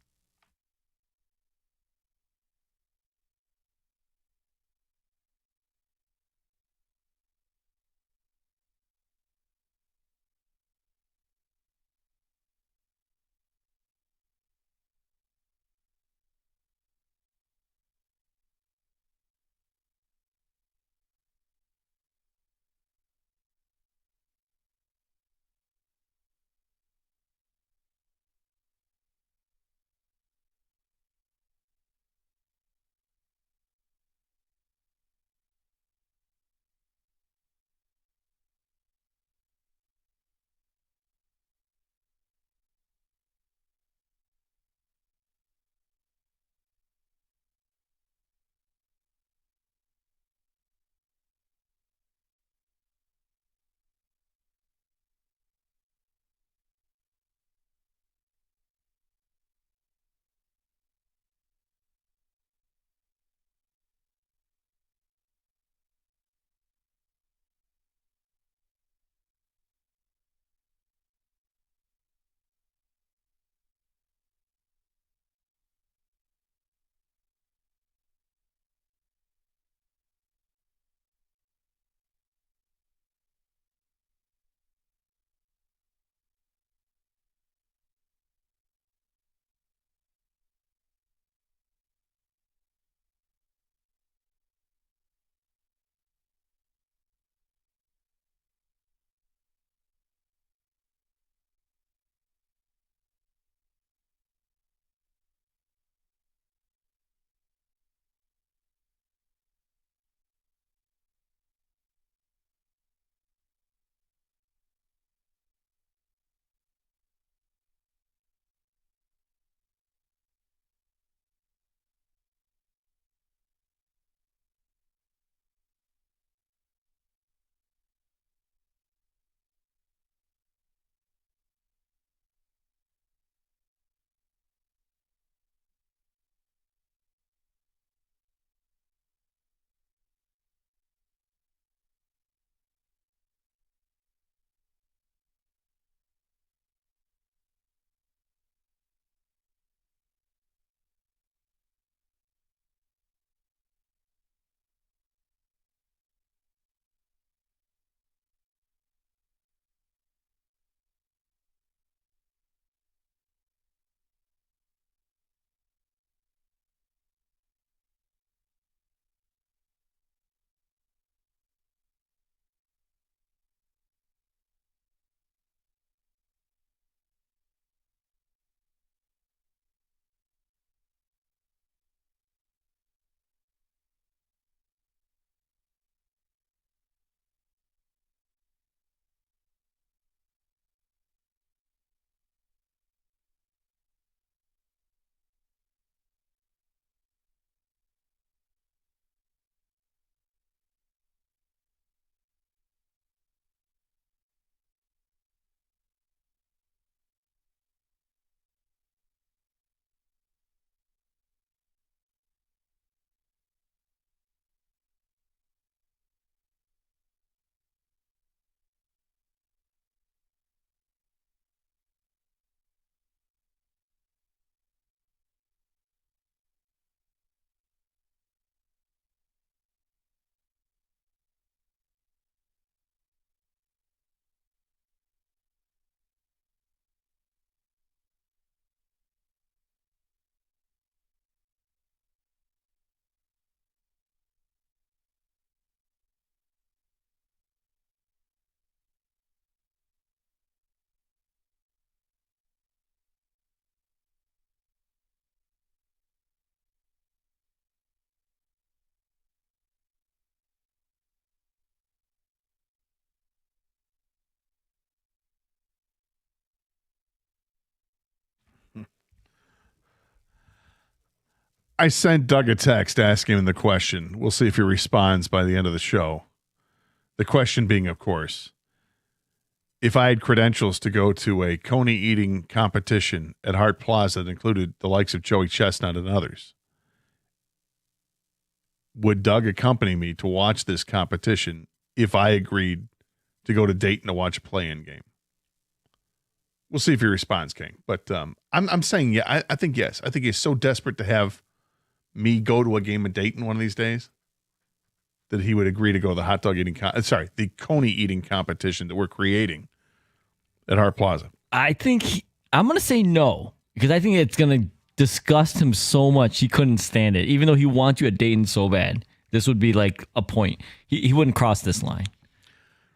I sent Doug a text asking him the question. We'll see if he responds by the end of the show. The question being, of course, if I had credentials to go to a coney eating competition at Hart Plaza that included the likes of Joey Chestnut and others, would Doug accompany me to watch this competition if I agreed to go to Dayton to watch a play-in game? We'll see if he responds, King. But I'm saying, yeah, I think yes. I think he's so desperate to have me go to a game in Dayton one of these days that he would agree to go to the hot dog eating, the coney eating competition that we're creating at Hart Plaza. I think I'm going to say no, because I think it's going to disgust him so much he couldn't stand it. Even though he wants you at Dayton so bad, this would be like a point. He wouldn't cross this line.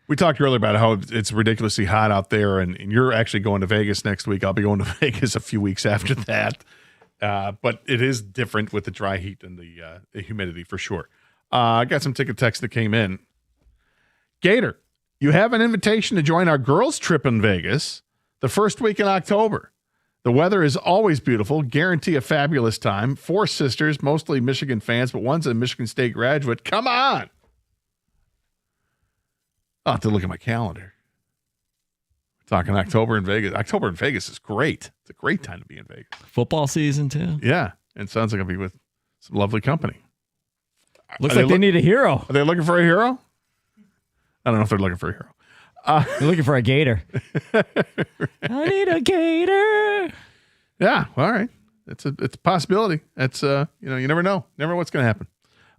We talked earlier about how it's ridiculously hot out there, and you're actually going to Vegas next week. I'll be going to Vegas a few weeks after that. But it is different with the dry heat and the humidity for sure. I got some ticket text that came in. Gator, you have an invitation to join our girls' trip in Vegas the first week in October. The weather is always beautiful. Guarantee a fabulous time. 4 sisters, mostly Michigan fans, but one's a Michigan State graduate. Come on. I'll have to look at my calendar. We're talking October in Vegas. October in Vegas is great. It's a great time to be in Vegas. Football season, too. Yeah. And it sounds like I'll be with some lovely company. Looks like they need a hero. Are they looking for a hero? I don't know if they're looking for a hero. They're looking for a gator. I need a gator. Yeah, all right. It's a possibility. It's you never know. Never know what's going to happen.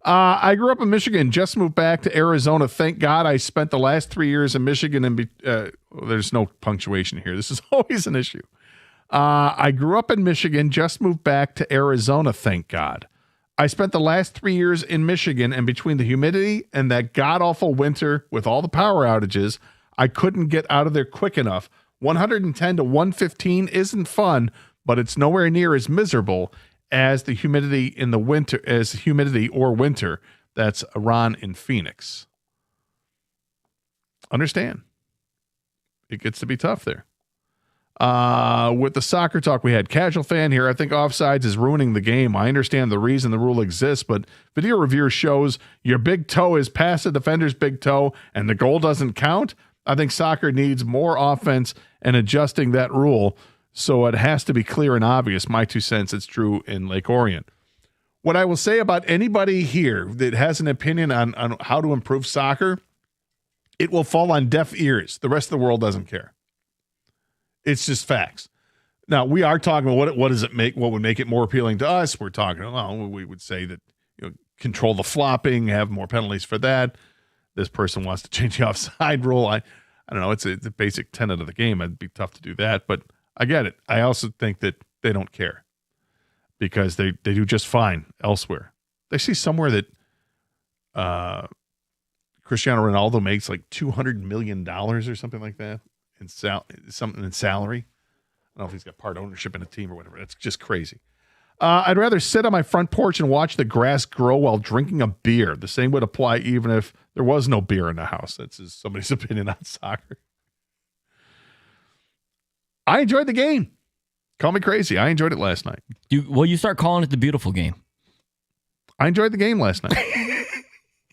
I grew up in Michigan, just moved back to Arizona. Thank God I spent the last 3 years in Michigan. And there's no punctuation here. This is always an issue. I grew up in Michigan, just moved back to Arizona. Thank God. I spent the last 3 years in Michigan, and between the humidity and that god-awful winter with all the power outages, I couldn't get out of there quick enough. 110 to 115 isn't fun, but it's nowhere near as miserable as the humidity in the winter, winter. That's Ron in Phoenix. Understand. It gets to be tough there. With the soccer talk we had, casual fan here. I think offsides is ruining the game. I understand the reason the rule exists, but video review shows your big toe is past the defender's big toe and the goal doesn't count. I think soccer needs more offense and adjusting that rule, so it has to be clear and obvious. My 2 cents, it's true in Lake Orion. What I will say about anybody here that has an opinion on how to improve soccer, it will fall on deaf ears. The rest of the world doesn't care. It's just facts. Now, we are talking about what does it make, what would make it more appealing to us. We're talking, we would say that, control the flopping, have more penalties for that. This person wants to change the offside rule. I don't know. It's a basic tenet of the game. It'd be tough to do that, but I get it. I also think that they don't care because they do just fine elsewhere. They see somewhere that Cristiano Ronaldo makes like $200 million or something like that in something in salary. I don't know if he's got part ownership in a team or whatever. That's just crazy. I'd rather sit on my front porch and watch the grass grow while drinking a beer. The same would apply even if there was no beer in the house. That's just somebody's opinion on soccer. I enjoyed the game. Call me crazy. I enjoyed it last night. You start calling it the beautiful game. I enjoyed the game last night.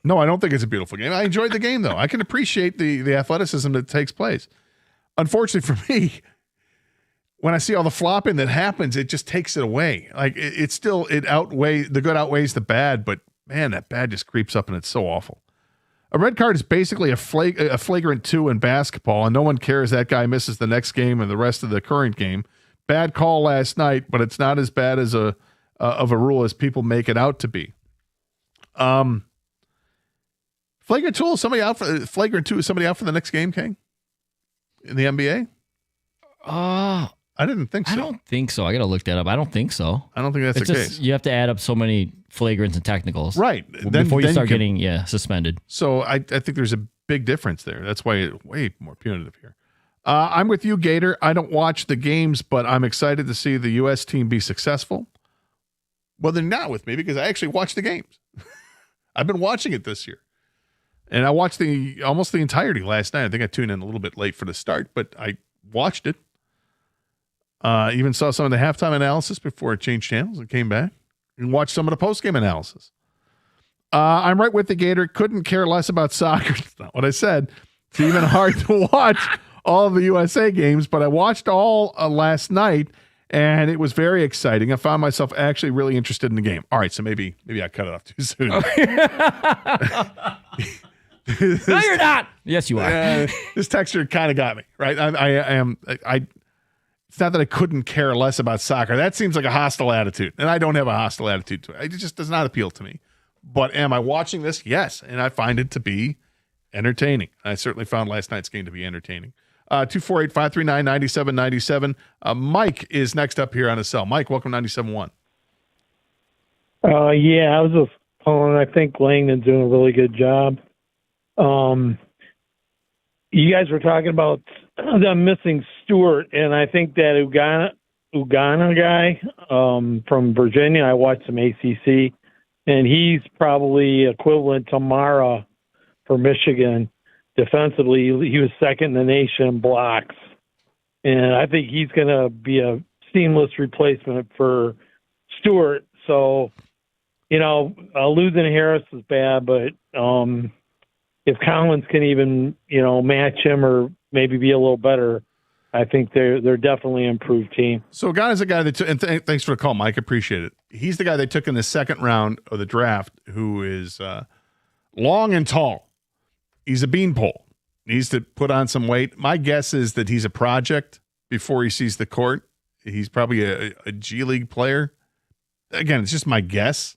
No, I don't think it's a beautiful game. I enjoyed the game, though. I can appreciate the athleticism that takes place. Unfortunately for me, when I see all the flopping that happens, it just takes it away. Like the good outweighs the bad, but man, that bad just creeps up and it's so awful. A red card is basically a flagrant 2 in basketball, and no one cares that guy misses the next game and the rest of the current game. Bad call last night, but it's not as bad as of a rule as people make it out to be. Flagrant 2 is somebody out for the next game, King? In the NBA? I didn't think so. I don't think so. I got to look that up. I don't think so. I don't think that's the case. You have to add up so many flagrants and technicals. Right. Before you start getting suspended. So I think there's a big difference there. That's why it's way more punitive here. I'm with you, Gator. I don't watch the games, but I'm excited to see the U.S. team be successful. Well, they're not with me because I actually watch the games. I've been watching it this year. And I watched almost the entirety last night. I think I tuned in a little bit late for the start, but I watched it. Even saw some of the halftime analysis before it changed channels and came back. and watch some of the post-game analysis. I'm right with the Gator. Couldn't care less about soccer. That's not what I said. It's even hard to watch all of the USA games, but I watched all last night, and it was very exciting. I found myself actually really interested in the game. All right, so maybe I cut it off too soon. No, you're not. Yes, you are. This texture kind of got me, right? It's not that I couldn't care less about soccer. That seems like a hostile attitude, and I don't have a hostile attitude to it. It just does not appeal to me. But am I watching this? Yes, and I find it to be entertaining. I certainly found last night's game to be entertaining. 248-539-9797. Mike is next up here on the cell. Mike, welcome 97.1. Yeah, I was just calling. I think Langdon's doing a really good job. You guys were talking about them missing Stewart, and I think that Ugana guy from Virginia, I watched some ACC, and he's probably equivalent to Mara for Michigan defensively. He was second in the nation in blocks, and I think he's going to be a seamless replacement for Stewart. So, losing Harris is bad, but if Collins can even, match him or maybe be a little better, I think they're definitely an improved team. So Ghana's a guy that and thanks for the call, Mike. Appreciate it. He's the guy they took in the second round of the draft who is long and tall. He's a beanpole. Needs to put on some weight. My guess is that he's a project before he sees the court. He's probably a G League player. Again, it's just my guess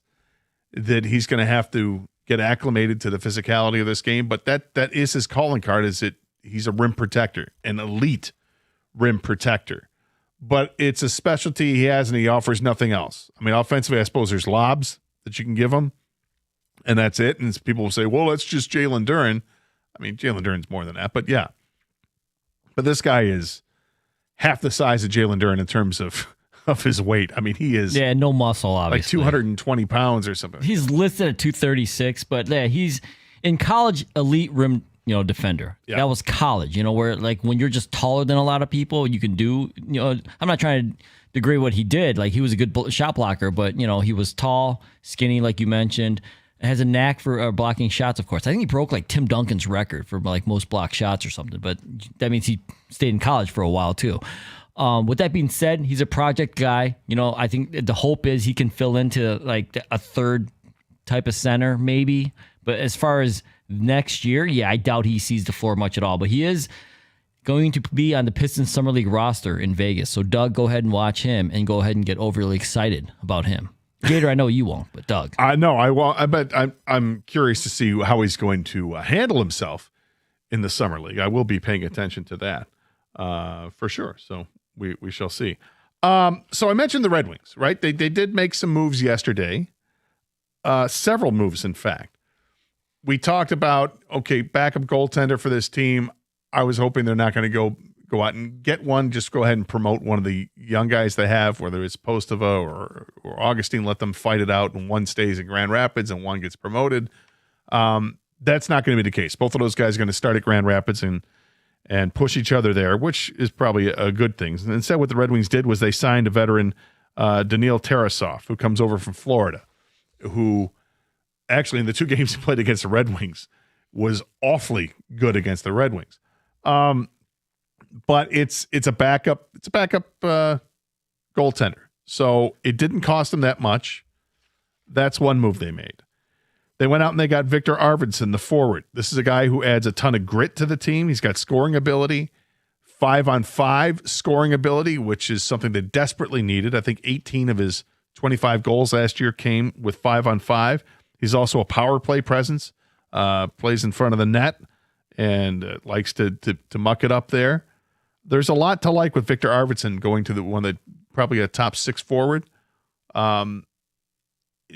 that he's going to have to get acclimated to the physicality of this game. But that is his calling card, is that he's a rim protector, an elite rim protector. But it's a specialty he has, and he offers nothing else. I mean, offensively, I suppose there's lobs that you can give him, and that's it. And people will say, well, that's just Jalen Duren. I mean, Jalen Duren's more than that, but yeah. But this guy is half the size of Jalen Duren in terms of his weight. I mean, he is no muscle, obviously. Like 220 pounds or something. He's listed at 236, but yeah, he's in college elite rim, defender. Yeah. That was college, where like when you're just taller than a lot of people, you can do, I'm not trying to degrade what he did. Like he was a good shot blocker, but he was tall, skinny, like you mentioned. Has a knack for blocking shots, of course. I think he broke like Tim Duncan's record for like most blocked shots or something, but that means he stayed in college for a while too. With that being said, he's a project guy. I think the hope is he can fill into like a third type of center maybe. But as far as next year, yeah, I doubt he sees the floor much at all. But he is going to be on the Pistons Summer League roster in Vegas. So Doug, go ahead and watch him and go ahead and get overly excited about him. Gator, I know you won't, but Doug. I know I won't. I bet I'm curious to see how he's going to handle himself in the Summer League. I will be paying attention to that for sure. So we shall see. So I mentioned the Red Wings, right? They did make some moves yesterday. Several moves, in fact. We talked about, backup goaltender for this team. I was hoping they're not going to go out and get one. Just go ahead and promote one of the young guys they have, whether it's Postova or Augustine. Let them fight it out, and one stays in Grand Rapids and one gets promoted. That's not going to be the case. Both of those guys are going to start at Grand Rapids and push each other there, which is probably a good thing. And instead, what the Red Wings did was they signed a veteran, Daniil Tarasov, who comes over from Florida, who actually in the two games he played against the Red Wings was awfully good against the Red Wings. But it's a backup goaltender. So it didn't cost them that much. That's one move they made. They went out and they got Victor Arvidsson, the forward. This is a guy who adds a ton of grit to the team. He's got scoring ability, 5-on-5 scoring ability, which is something they desperately needed. I think 18 of his 25 goals last year came with 5-on-5. He's also a power play presence, plays in front of the net, and likes to muck it up there. There's a lot to like with Victor Arvidsson going to the one that probably a top 6 forward.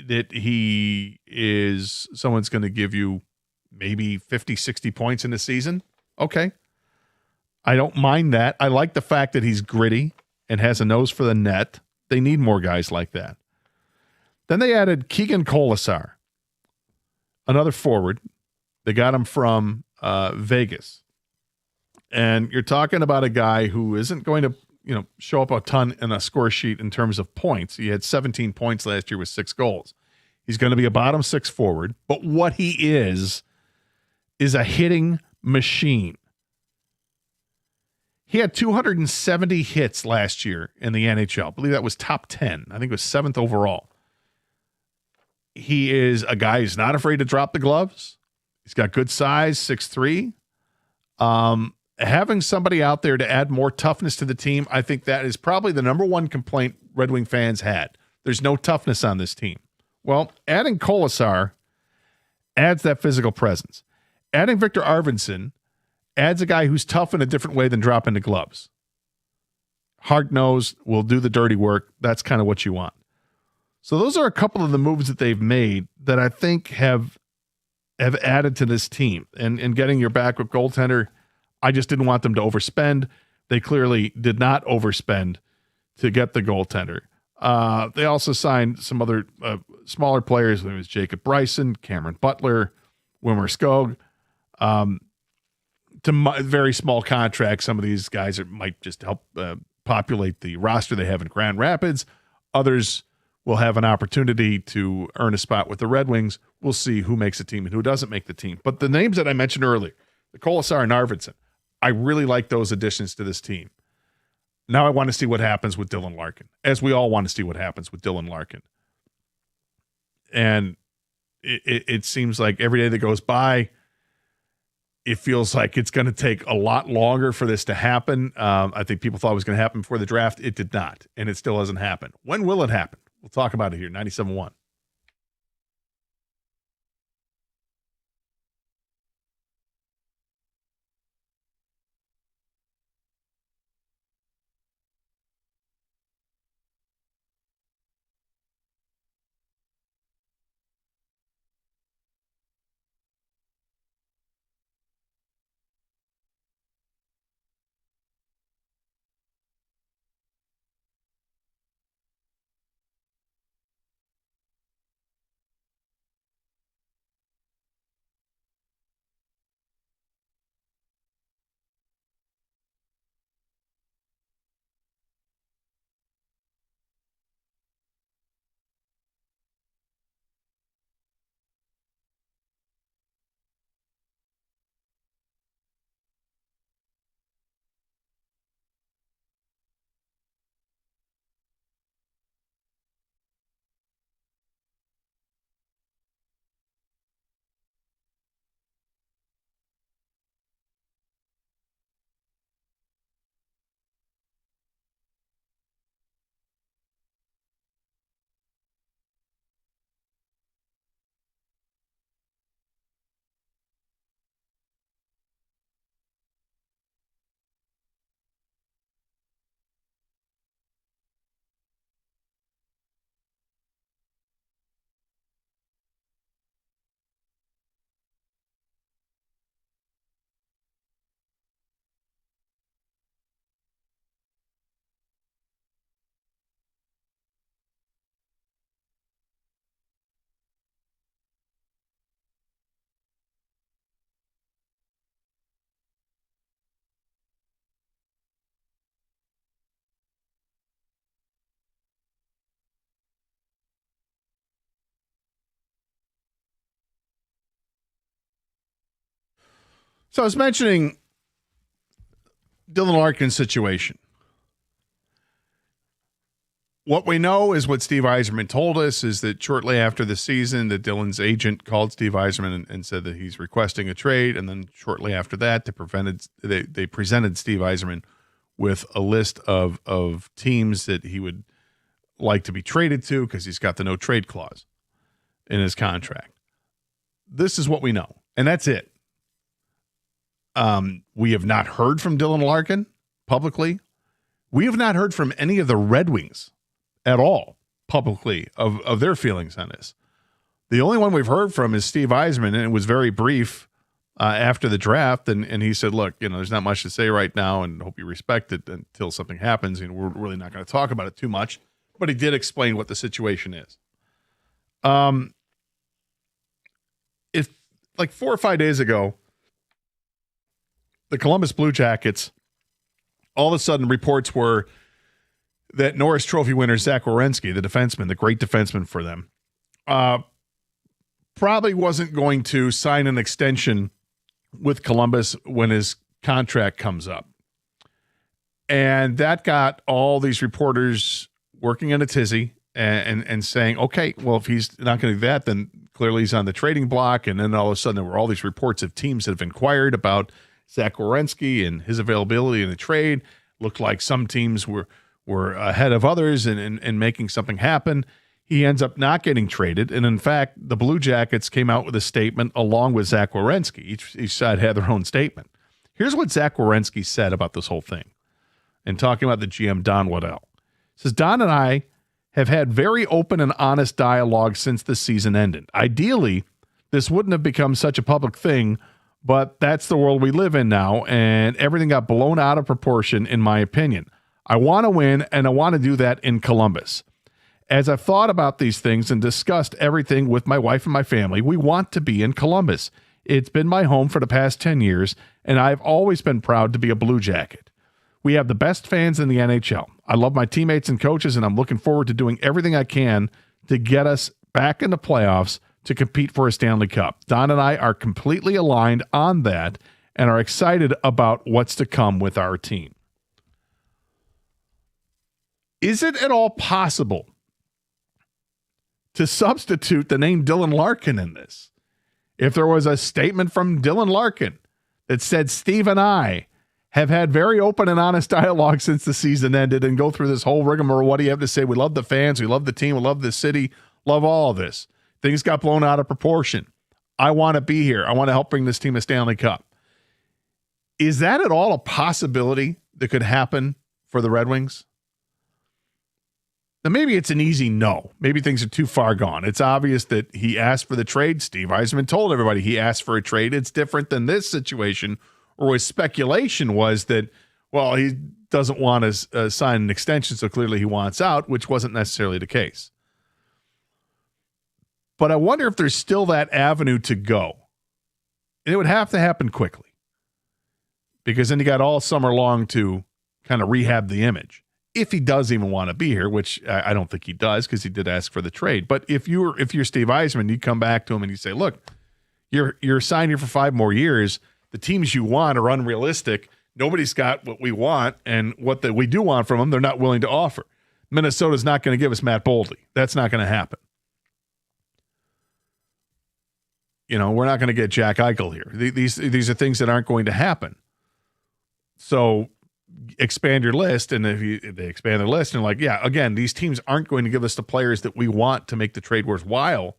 That he is someone's going to give you maybe 50, 60 points in a season. Okay. I don't mind that. I like the fact that he's gritty and has a nose for the net. They need more guys like that. Then they added Keegan Colasar, another forward. They got him from Vegas. And you're talking about a guy who isn't going to, show up a ton in a score sheet in terms of points. He had 17 points last year with 6 goals. He's going to be a bottom 6 forward, but what he is a hitting machine. He had 270 hits last year in the NHL. I believe that was top 10. I think it was 7th overall. He is a guy who's not afraid to drop the gloves. He's got good size, 6'3". Having somebody out there to add more toughness to the team, I think that is probably the number one complaint Red Wing fans had. There's no toughness on this team. Well, adding Kolesar adds that physical presence. Adding Victor Arvidsson adds a guy who's tough in a different way than dropping the gloves. Hard-nosed, will do the dirty work. That's kind of what you want. So those are a couple of the moves that they've made that I think have added to this team. And getting your backup goaltender, I just didn't want them to overspend. They clearly did not overspend to get the goaltender. They also signed some other smaller players. There was Jacob Bryson, Cameron Butler, Wilmer Skog. To very small contracts. Some of these guys might just help populate the roster they have in Grand Rapids. Others will have an opportunity to earn a spot with the Red Wings. We'll see who makes the team and who doesn't make the team. But the names that I mentioned earlier, the Kolesar and Arvidsson, I really like those additions to this team. Now I want to see what happens with Dylan Larkin, as we all want to see what happens with Dylan Larkin. And it seems like every day that goes by, it feels like it's going to take a lot longer for this to happen. I think people thought it was going to happen before the draft. It did not, and it still hasn't happened. When will it happen? We'll talk about it here, 97.1. So I was mentioning Dylan Larkin's situation. What we know is what Steve Yzerman told us is that shortly after the season, that Dylan's agent called Steve Yzerman and said that he's requesting a trade. And then shortly after that, they presented Steve Yzerman with a list of teams that he would like to be traded to because he's got the no trade clause in his contract. This is what we know, and that's it. We have not heard from Dylan Larkin publicly. We have not heard from any of the Red Wings at all publicly of their feelings on this. The only one we've heard from is Steve Yzerman, and it was very brief after the draft. And he said, look, there's not much to say right now, and hope you respect it until something happens. And we're really not going to talk about it too much. But he did explain what the situation is. If like 4 or 5 days ago, the Columbus Blue Jackets all of a sudden reports were that Norris Trophy winner Zach Werenski, the defenseman, the great defenseman for them, probably wasn't going to sign an extension with Columbus when his contract comes up. And that got all these reporters working in a tizzy and saying, okay, well, if he's not going to do that, then clearly he's on the trading block. And then all of a sudden there were all these reports of teams that have inquired about Zach Werenski and his availability in the trade. Looked like some teams were ahead of others and making something happen. He ends up not getting traded. And in fact, the Blue Jackets came out with a statement along with Zach Werenski. Each side had their own statement. Here's what Zach Werenski said about this whole thing. And talking about the GM, Don Waddell. He says, Don and I have had very open and honest dialogue since the season ended. Ideally, this wouldn't have become such a public thing, but that's the world we live in now, and everything got blown out of proportion, in my opinion. I want to win, and I want to do that in Columbus. As I've thought about these things and discussed everything with my wife and my family, we want to be in Columbus. It's been my home for the past 10 years, and I've always been proud to be a Blue Jacket. We have the best fans in the NHL. I love my teammates and coaches, and I'm looking forward to doing everything I can to get us back in the playoffs to compete for a Stanley Cup. Don and I are completely aligned on that and are excited about what's to come with our team. Is it at all possible to substitute the name Dylan Larkin in this? If there was a statement from Dylan Larkin that said, Steve and I have had very open and honest dialogue since the season ended, and go through this whole rigmarole. What do you have to say? We love the fans. We love the team. We love the city. Love all of this. Things got blown out of proportion. I want to be here. I want to help bring this team a Stanley Cup. Is that at all a possibility that could happen for the Red Wings? Now, maybe it's an easy no. Maybe things are too far gone. It's obvious that he asked for the trade. Steve Yzerman told everybody he asked for a trade. It's different than this situation, or his speculation was that, well, he doesn't want to sign an extension, so clearly he wants out, which wasn't necessarily the case. But I wonder if there's still that avenue to go. And it would have to happen quickly, because then you got all summer long to kind of rehab the image. If he does even want to be here, which I don't think he does, because he did ask for the trade. But if you're Steve Yzerman, you come back to him and you say, look, you're signed here for 5 more years. The teams you want are unrealistic. Nobody's got what we want, and what we do want from them, they're not willing to offer. Minnesota's not going to give us Matt Boldy. That's not going to happen. We're not going to get Jack Eichel here. These are things that aren't going to happen. So expand your list, and if they expand their list and like, yeah, again, these teams aren't going to give us the players that we want to make the trade worthwhile.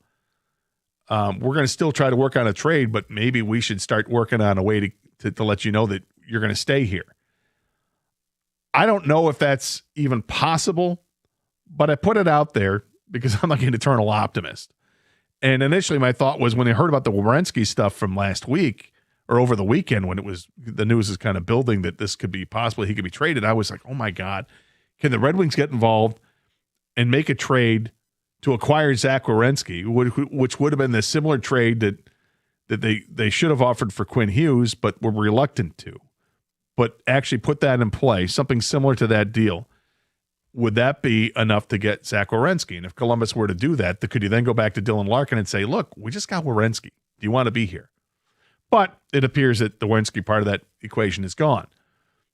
We're going to still try to work on a trade, but maybe we should start working on a way to let you know that you're going to stay here. I don't know if that's even possible, but I put it out there because I'm like an eternal optimist. And initially my thought was, when I heard about the Werenski stuff from last week or over the weekend, when the news is kind of building that this could be possible, he could be traded, I was like, oh my God, can the Red Wings get involved and make a trade to acquire Zach Werenski, which would have been the similar trade that they should have offered for Quinn Hughes, but were reluctant to. But actually put that in play, something similar to that deal. Would that be enough to get Zach Werenski? And if Columbus were to do that, could you then go back to Dylan Larkin and say, look, we just got Werenski. Do you want to be here? But it appears that the Werenski part of that equation is gone.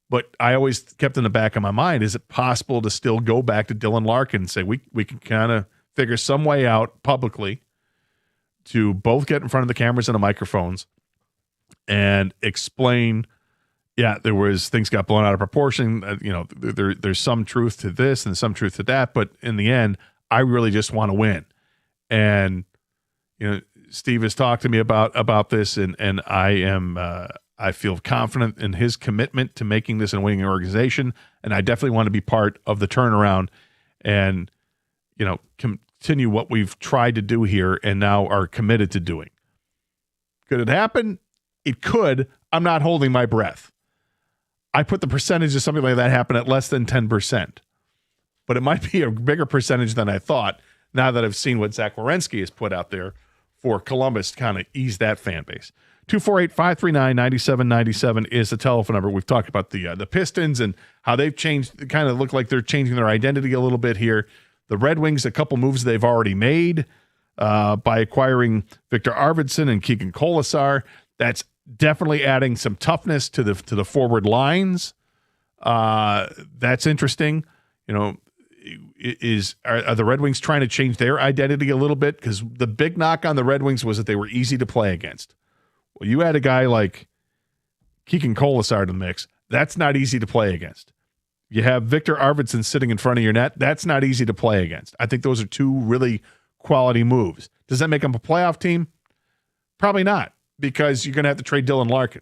But I always kept in the back of my mind, is it possible to still go back to Dylan Larkin and say, we can kind of figure some way out publicly to both get in front of the cameras and the microphones and explain, yeah, things got blown out of proportion. There's some truth to this and some truth to that, but in the end, I really just want to win. And Steve has talked to me about this, and I feel confident in his commitment to making this a winning organization, and I definitely want to be part of the turnaround and continue what we've tried to do here and now are committed to doing. Could it happen? It could. I'm not holding my breath. I put the percentage of something like that happen at less than 10%. But it might be a bigger percentage than I thought, now that I've seen what Zach Werenski has put out there for Columbus to kind of ease that fan base. 248-539-9797 is the telephone number. We've talked about the Pistons and how they've changed, kind of look like they're changing their identity a little bit here. The Red Wings, a couple moves they've already made by acquiring Victor Arvidsson and Keegan Colasar. That's definitely adding some toughness to the forward lines. That's interesting. You know, are the Red Wings trying to change their identity a little bit? Because the big knock on the Red Wings was that they were easy to play against. Well, you add a guy like Keegan Colasar to the mix. That's not easy to play against. You have Victor Arvidsson sitting in front of your net. That's not easy to play against. I think those are two really quality moves. Does that make them a playoff team? Probably not, because you're going to have to trade Dylan Larkin.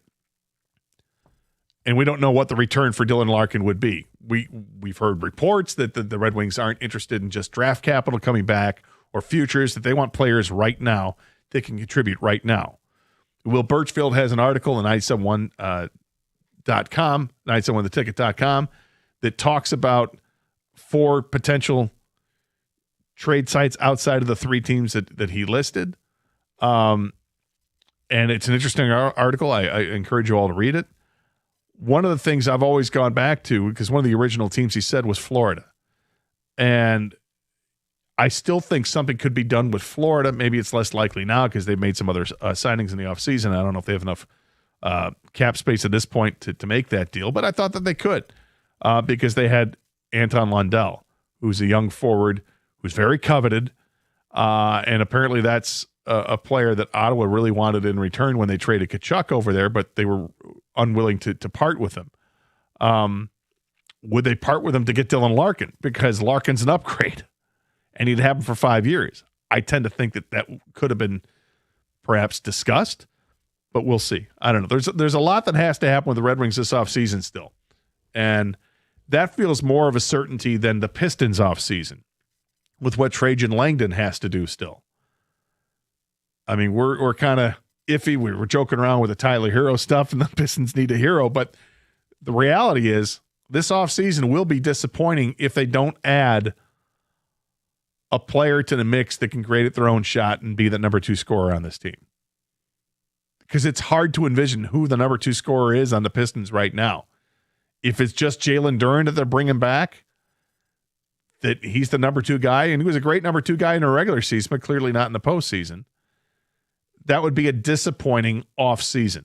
And we don't know what the return for Dylan Larkin would be. We've heard reports that the Red Wings aren't interested in just draft capital coming back or futures, that they want players right now that can contribute right now. Will Birchfield has an article in 971.com, 971theticket.com, that talks about 4 potential trade sites outside of the 3 teams that he listed. And it's an interesting article. I encourage you all to read it. One of the things I've always gone back to, because one of the original teams he said was Florida. And I still think something could be done with Florida. Maybe it's less likely now because they've made some other signings in the offseason. I don't know if they have enough cap space at this point to make that deal, but I thought that they could because they had Anton Lundell, who's a young forward who's very coveted, and apparently that's a player that Ottawa really wanted in return when they traded Tkachuk over there, but they were unwilling to part with him. Would they part with him to get Dylan Larkin? Because Larkin's an upgrade, and he'd have him for 5 years. I tend to think that could have been perhaps discussed, but we'll see. I don't know. There's a lot that has to happen with the Red Wings this offseason still, and that feels more of a certainty than the Pistons offseason with what Trajan Langdon has to do still. I mean, we're kind of iffy. We were joking around with the Tyler Hero stuff, and the Pistons need a hero, but the reality is this offseason will be disappointing if they don't add a player to the mix that can create their own shot and be the number 2 scorer on this team. Because it's hard to envision who the number 2 scorer is on the Pistons right now. If it's just Jalen Duren that they're bringing back, that he's the number 2 guy, and he was a great number 2 guy in a regular season, but clearly not in the postseason, that would be a disappointing offseason.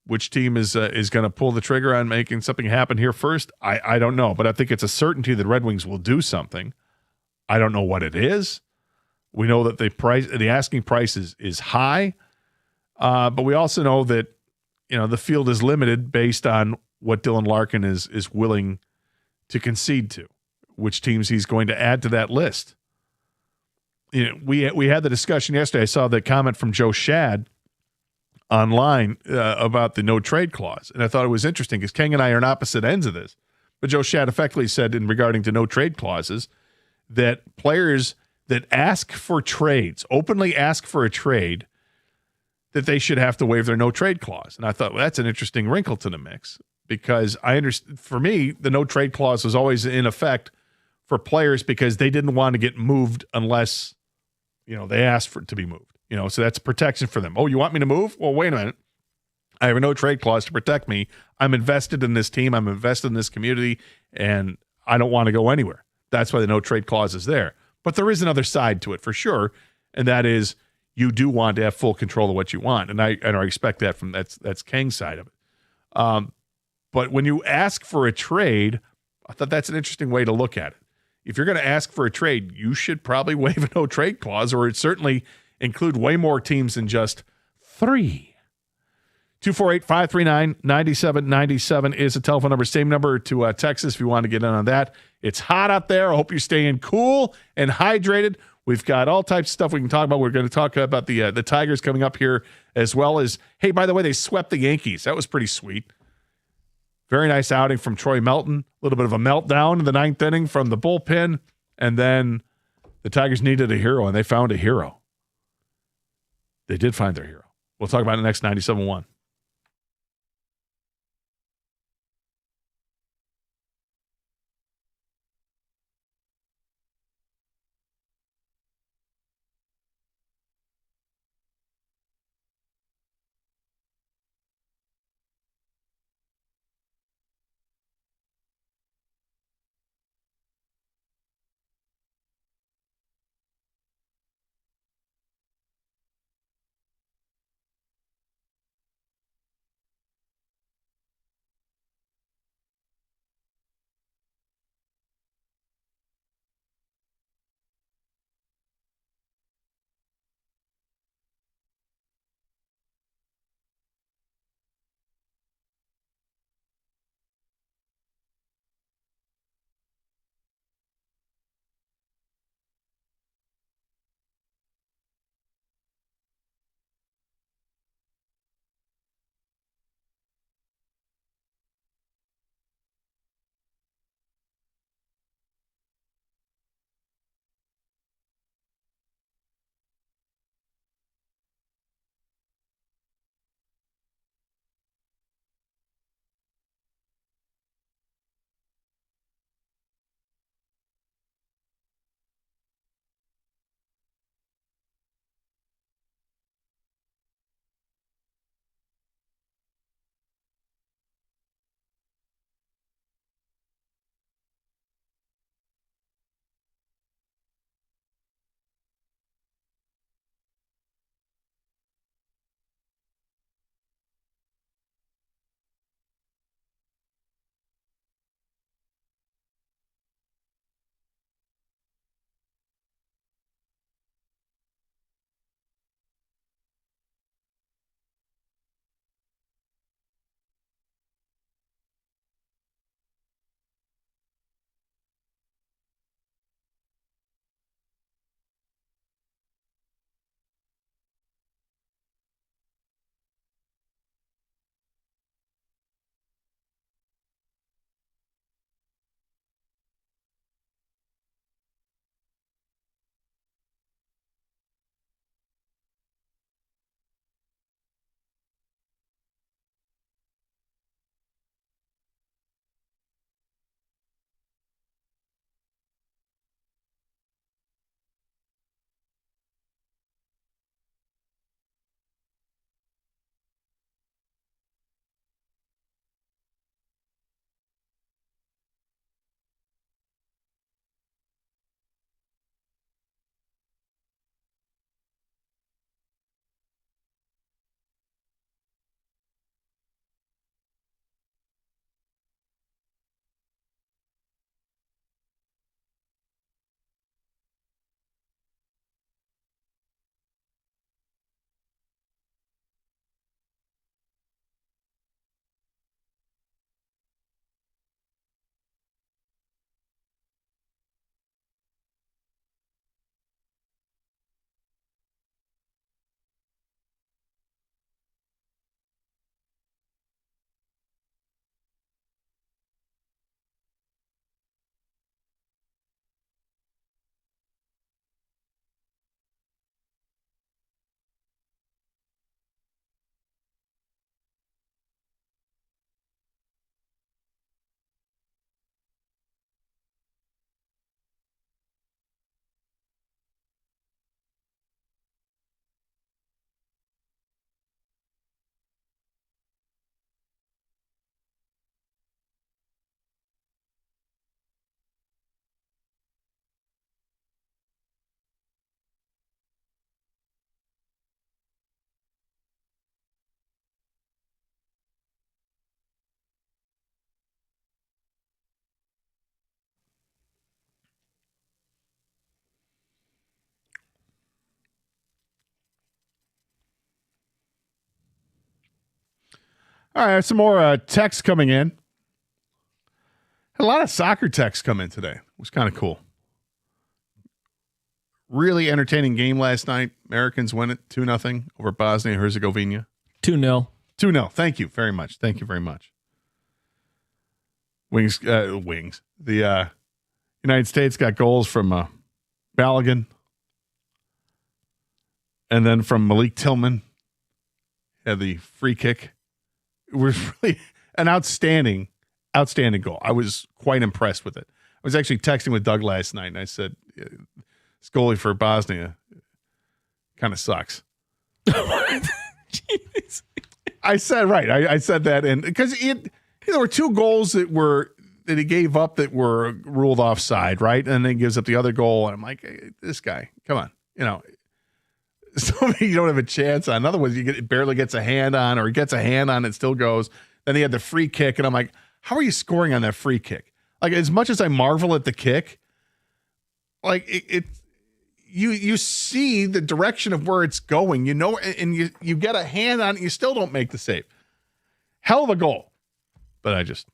Which team is going to pull the trigger on making something happen here first? I don't know, but I think it's a certainty that Red Wings will do something. I don't know what it is. We know that the asking price is high, but we also know that the field is limited based on what Dylan Larkin is willing to concede to, which teams he's going to add to that list. We had the discussion yesterday. I saw the comment from Joe Shad online about the no trade clause, and I thought it was interesting because King and I are on opposite ends of this. But Joe Shad effectively said, in regarding to no trade clauses, that players that ask for trades, openly ask for a trade, that they should have to waive their no trade clause. And I thought, well, that's an interesting wrinkle to the mix, because for me, the no trade clause was always in effect for players because they didn't want to get moved unless they asked for it to be moved. So that's protection for them. Oh, you want me to move? Well, wait a minute. I have a no trade clause to protect me. I'm invested in this team. I'm invested in this community, and I don't want to go anywhere. That's why the no trade clause is there. But there is another side to it for sure, and that is you do want to have full control of what you want, and I expect that from that's Kang's side of it. But when you ask for a trade, I thought that's an interesting way to look at it. If you're going to ask for a trade, you should probably waive a no trade clause, or it certainly include way more teams than just 3. 248-539-9797 is the telephone number. Same number to Texas if you want to get in on that. It's hot out there. I hope you're staying cool and hydrated. We've got all types of stuff we can talk about. We're going to talk about the Tigers coming up here, as well as, hey, by the way, they swept the Yankees. That was pretty sweet. Very nice outing from Troy Melton. A little bit of a meltdown in the 9th inning from the bullpen. And then the Tigers needed a hero, and they found a hero. They did find their hero. We'll talk about it next 97.1. All right, some more texts coming in. Had a lot of soccer texts come in today. It was kind of cool. Really entertaining game last night. Americans win it 2-0 over Bosnia and Herzegovina. 2-0. 2-0. Thank you very much. Thank you very much. Wings. The United States got goals from Balogun and then from Malik Tillman. Had the free kick. It was really an outstanding goal. I was quite impressed with it. I was actually texting with Doug last night, and I said, this goalie for Bosnia kind of sucks. Jeez. I said, right. I said that, and because there were 2 goals that he gave up that were ruled offside, right? And then he gives up the other goal, and I'm like, hey, this guy, come on. So you don't have a chance on. In other words, barely gets a hand on, or he gets a hand on, it still goes. Then he had the free kick, and I'm like, how are you scoring on that free kick? Like, as much as I marvel at the kick, like you see the direction of where it's going, and you get a hand on it, you still don't make the save. Hell of a goal. But I just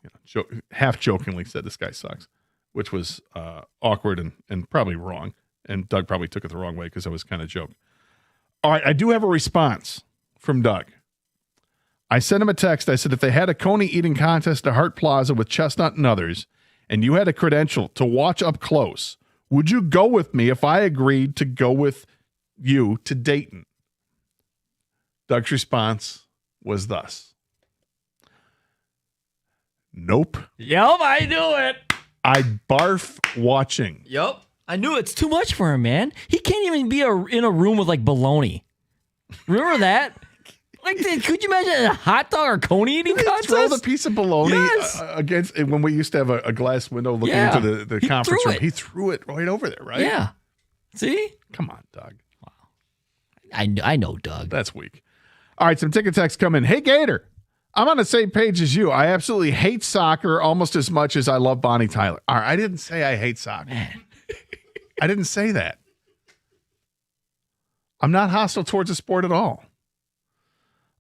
half jokingly said this guy sucks, which was awkward and probably wrong. And Doug probably took it the wrong way because I was kind of joking. All right, I do have a response from Doug. I sent him a text. I said, if they had a coney eating contest at Hart Plaza with Chestnut and others, and you had a credential to watch up close, would you go with me if I agreed to go with you to Dayton? Doug's response was thus. Nope. Yep, I knew it. I barf watching. Yep. I knew it's too much for him, man. He can't even be in a room with like bologna. Remember that? Like, could you imagine a hot dog or coney eating contest? Throw the piece of bologna Yes. against when we used to have a glass window looking into the conference room. It. He threw it right over there, right? Yeah. See? Come on, Doug. Wow. I know, Doug. That's weak. All right, some ticket texts come in. Hey, Gator. I'm on the same page as you. I absolutely hate soccer almost as much as I love Bonnie Tyler. All right, I didn't say I hate soccer. Man. I didn't say that. I'm not hostile towards the sport at all.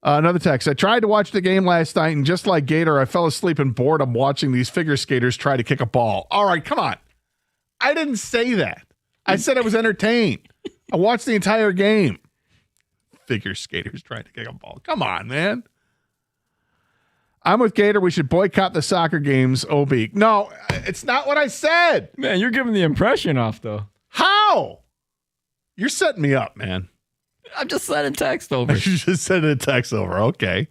Another text. I tried to watch the game last night, and just like Gator, I fell asleep in boredom watching these figure skaters try to kick a ball. All right, come on. I didn't say that. I said I was entertained. I watched the entire game. Figure skaters trying to kick a ball. Come on, man. I'm with Gator. We should boycott the soccer games, OB. No, it's not what I said. Man, you're giving the impression off, though. How? You're setting me up, man. I'm just sending text over. You just sent a text over. Okay.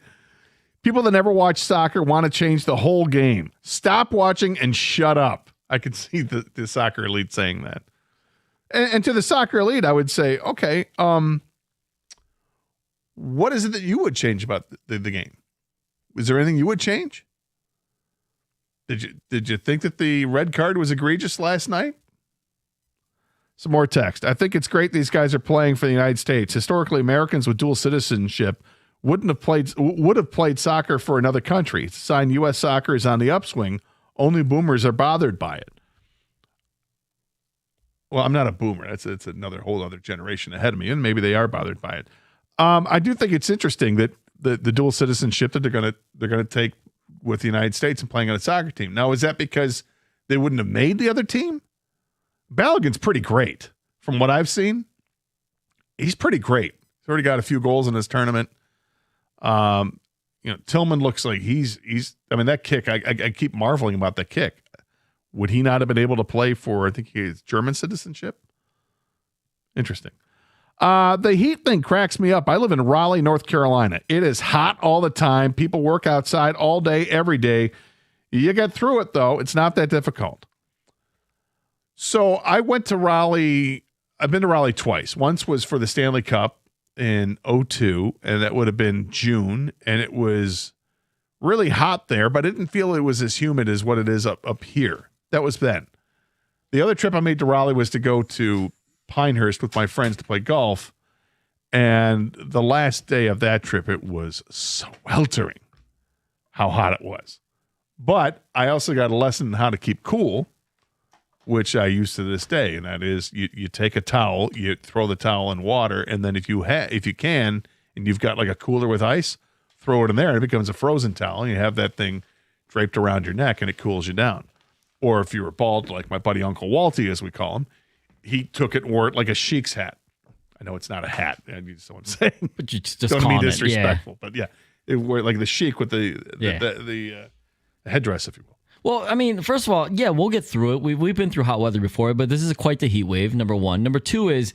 People that never watch soccer want to change the whole game. Stop watching and shut up. I could see the soccer elite saying that. And to the soccer elite, I would say, okay, what is it that you would change about the game? Is there anything you would change? Did you think that the red card was egregious last night? Some more text. I think it's great these guys are playing for the United States. Historically, Americans with dual citizenship would have played soccer for another country. It's a sign U.S. soccer is on the upswing. Only boomers are bothered by it. Well, I'm not a boomer. It's another whole other generation ahead of me, and maybe they are bothered by it. I do think it's interesting that the dual citizenship that they're gonna take with the United States and playing on a soccer team. Now, is that because they wouldn't have made the other team? Balogun's pretty great from what I've seen. He's pretty great. He's already got a few goals in this tournament. Tillman looks like he's. I mean, that kick. I keep marveling about that kick. Would he not have been able to play for? I think he has German citizenship. Interesting. The heat thing cracks me up. I live in Raleigh, North Carolina. It is hot all the time. People work outside all day, every day. You get through it, though. It's not that difficult. So I went to Raleigh. I've been to Raleigh twice. Once was for the Stanley Cup in 2002, and that would have been June, and it was really hot there, but I didn't feel it was as humid as what it is up here. That was then. The other trip I made to Raleigh was to go to Pinehurst with my friends to play golf, and the last day of that trip, it was sweltering how hot it was. But I also got a lesson in how to keep cool, which I use to this day, and that is you take a towel, you throw the towel in water, and then if you can, and you've got like a cooler with ice, throw it in there, and it becomes a frozen towel, and you have that thing draped around your neck, and it cools you down. Or if you were bald, like my buddy Uncle Walty, as we call him, he took it and wore it like a sheik's hat. I know it's not a hat. I need someone saying, but you just don't mean calling it, disrespectful. But yeah, it wore like the sheik with the headdress, if you will. Well, I mean, first of all, yeah, we'll get through it. We've been through hot weather before, but this is quite the heat wave, number one. Number two is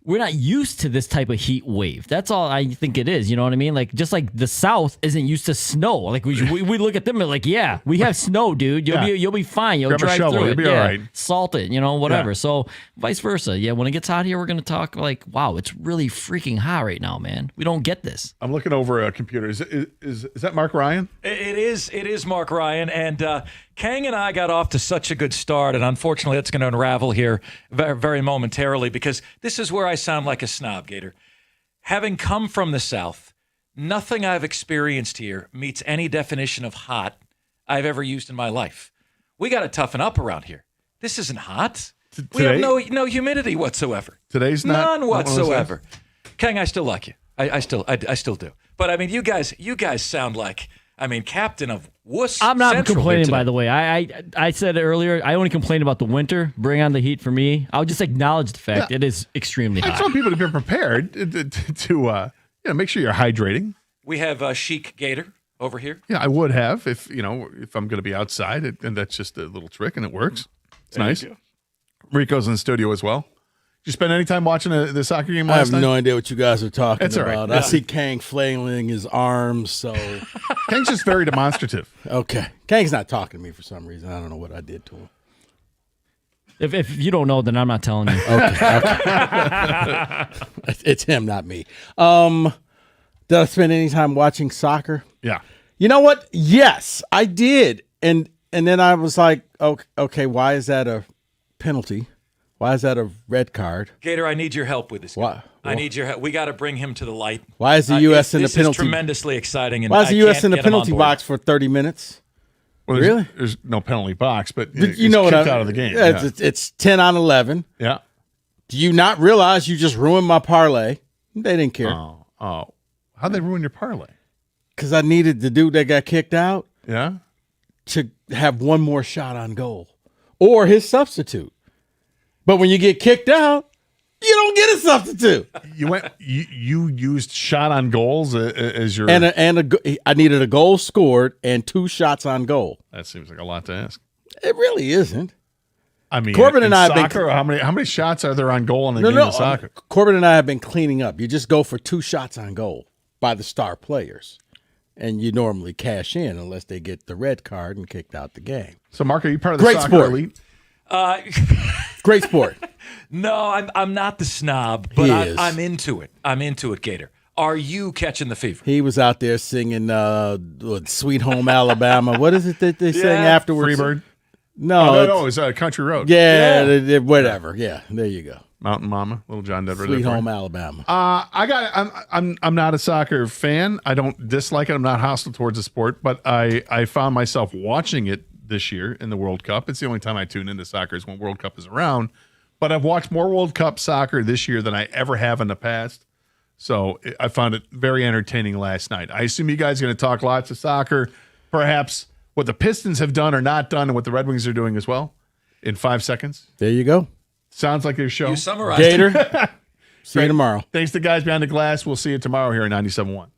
we're not used to this type of heat wave. That's all I think it is. You know what I mean? Like, just like the South isn't used to snow. Like, we look at them and like, yeah, we have snow, dude. You'll be fine. You'll Grab a drive shovel, through you'll it. be all right. Salt it, whatever. Yeah. So vice versa. Yeah, when it gets hot here, we're going to talk like, wow, it's really freaking hot right now, man. We don't get this. I'm looking over a computer. Is that Mark Ryan? It is Mark Ryan, and Kang and I got off to such a good start, and unfortunately it's going to unravel here very, very momentarily because this is where I sound like a snob, Gator. Having come from the South, nothing I've experienced here meets any definition of hot I've ever used in my life. We got to toughen up around here. This isn't hot. We have no humidity whatsoever. Today's not none whatsoever. Kang, I still like you. I still do. But I mean, you guys sound like, captain of Wuss. I'm not Central complaining, here by the way. I said it earlier. I only complain about the winter. Bring on the heat for me. I'll just acknowledge the fact it is extremely I hot. just want people to be prepared to make sure you're hydrating. We have Chic Gator over here. Yeah, I would have if I'm going to be outside, and that's just a little trick, and it works. It's There you nice. go. Rico's in the studio as well. Did you spend any time watching the soccer game I last have night? no idea what you guys are talking It's all right. about. Yeah. I see Kang flailing his arms, so Kang's just very demonstrative. Okay, Kang's not talking to me for some reason. I don't know what I did to him. If you don't know, then I'm not telling you. Okay. It's him, not me. Did I spend any time watching soccer? Yeah. You know what? Yes, I did. And then I was like, okay, why is that a penalty? Why is that a red card? Gator, I need your help with this. Why? I need your help. We got to bring him to the light. Why is the U.S. in the This penalty? is tremendously exciting. And Why is the I U.S. can't in the get him on penalty board. box for 30 minutes? Well, Really? There's no penalty box, but But he's you know what? kicked out of the game. Yeah, it's 10 on 11. Yeah. Do you not realize you just ruined my parlay? They didn't care. Oh. How'd they ruin your parlay? Because I needed the dude that got kicked out Yeah. to have one more shot on goal or his substitute. But when you get kicked out, you don't get a substitute. You used shot on goals as your I needed a goal scored and 2 shots on goal. That seems like a lot to ask. It really isn't. I mean, Corbin and in I have been- soccer, how many shots are there on goal in the game of soccer? Corbin and I have been cleaning up. You just go for 2 shots on goal by the star players, and you normally cash in unless they get the red card and kicked out the game. So, Mark, are you part of the Great soccer sport. elite? Great sport. No, I'm not the snob, but He is. I'm into it. I'm into it, Gator. Are you catching the fever? He was out there singing Sweet Home Alabama. What is it that they sang afterwards? Freebird? No, no, it's Country Road. Yeah, whatever. Yeah, there you go. Mountain Mama, Little John Denver. Sweet Home Alabama. I'm not a soccer fan. I don't dislike it. I'm not hostile towards the sport, but I found myself watching it this year in the World Cup. It's the only time I tune into soccer is when World Cup is around. But I've watched more World Cup soccer this year than I ever have in the past. So I found it very entertaining last night. I assume you guys are going to talk lots of soccer, perhaps what the Pistons have done or not done and what the Red Wings are doing as well in 5 seconds. There you go. Sounds like your show. You summarized Gator. it. See you tomorrow. Thanks to guys behind the glass. We'll see you tomorrow here at 97.1.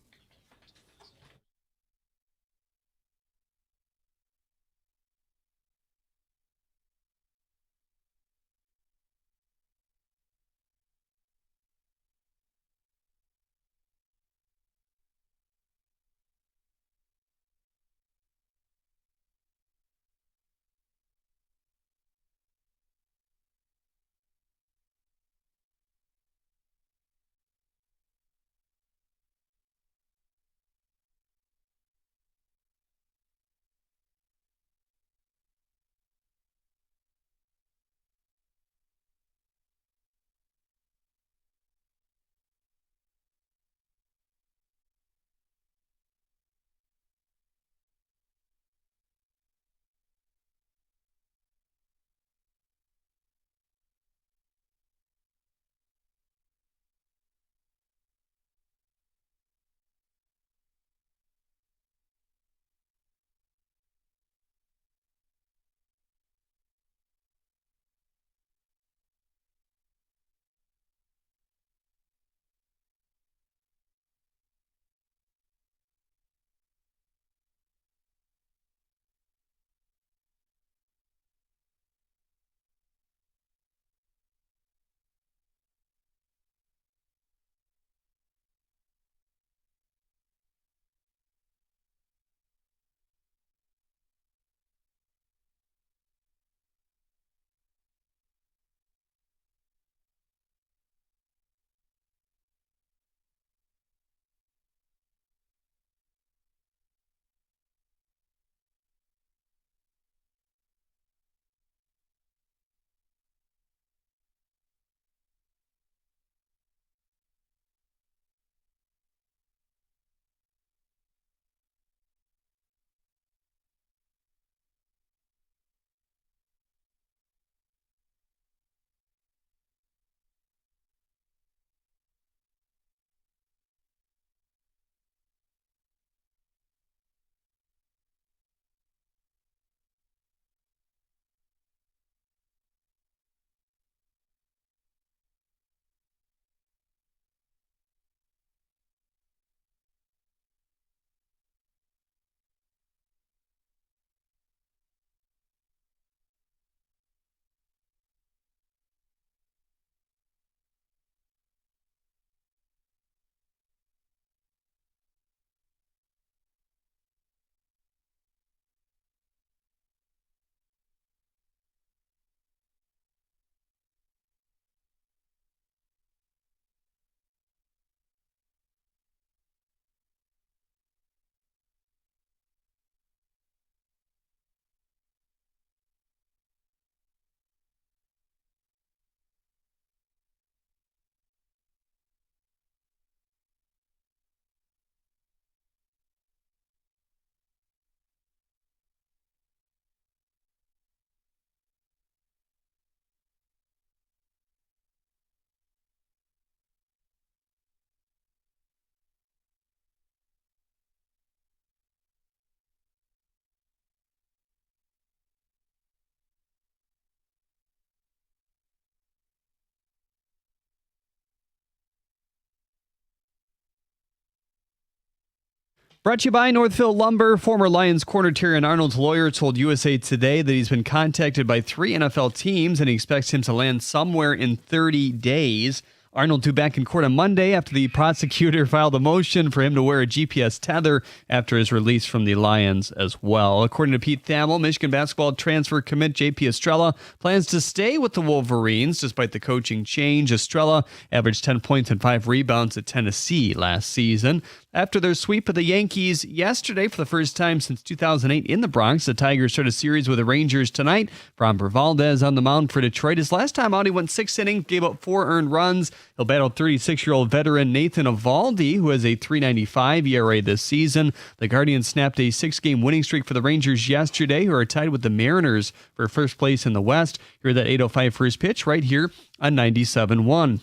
Brought to you by Northfield Lumber. Former Lions corner Terrion Arnold's lawyer told USA Today that he's been contacted by 3 NFL teams and he expects him to land somewhere in 30 days. Arnold due back in court on Monday after the prosecutor filed a motion for him to wear a GPS tether after his release from the Lions as well. According to Pete Thamel, Michigan basketball transfer commit JP Estrella plans to stay with the Wolverines despite the coaching change. Estrella averaged 10 points and 5 rebounds at Tennessee last season. After their sweep of the Yankees yesterday for the first time since 2008 in the Bronx, the Tigers start a series with the Rangers tonight. Framber Valdez on the mound for Detroit. His last time out, he went 6 innings, gave up 4 earned runs. He'll battle 36-year-old veteran Nathan Eovaldi, who has a .395 ERA this season. The Guardians snapped a 6-game winning streak for the Rangers yesterday, who are tied with the Mariners for first place in the West. Hear that 8:05 first pitch right here on 97.1.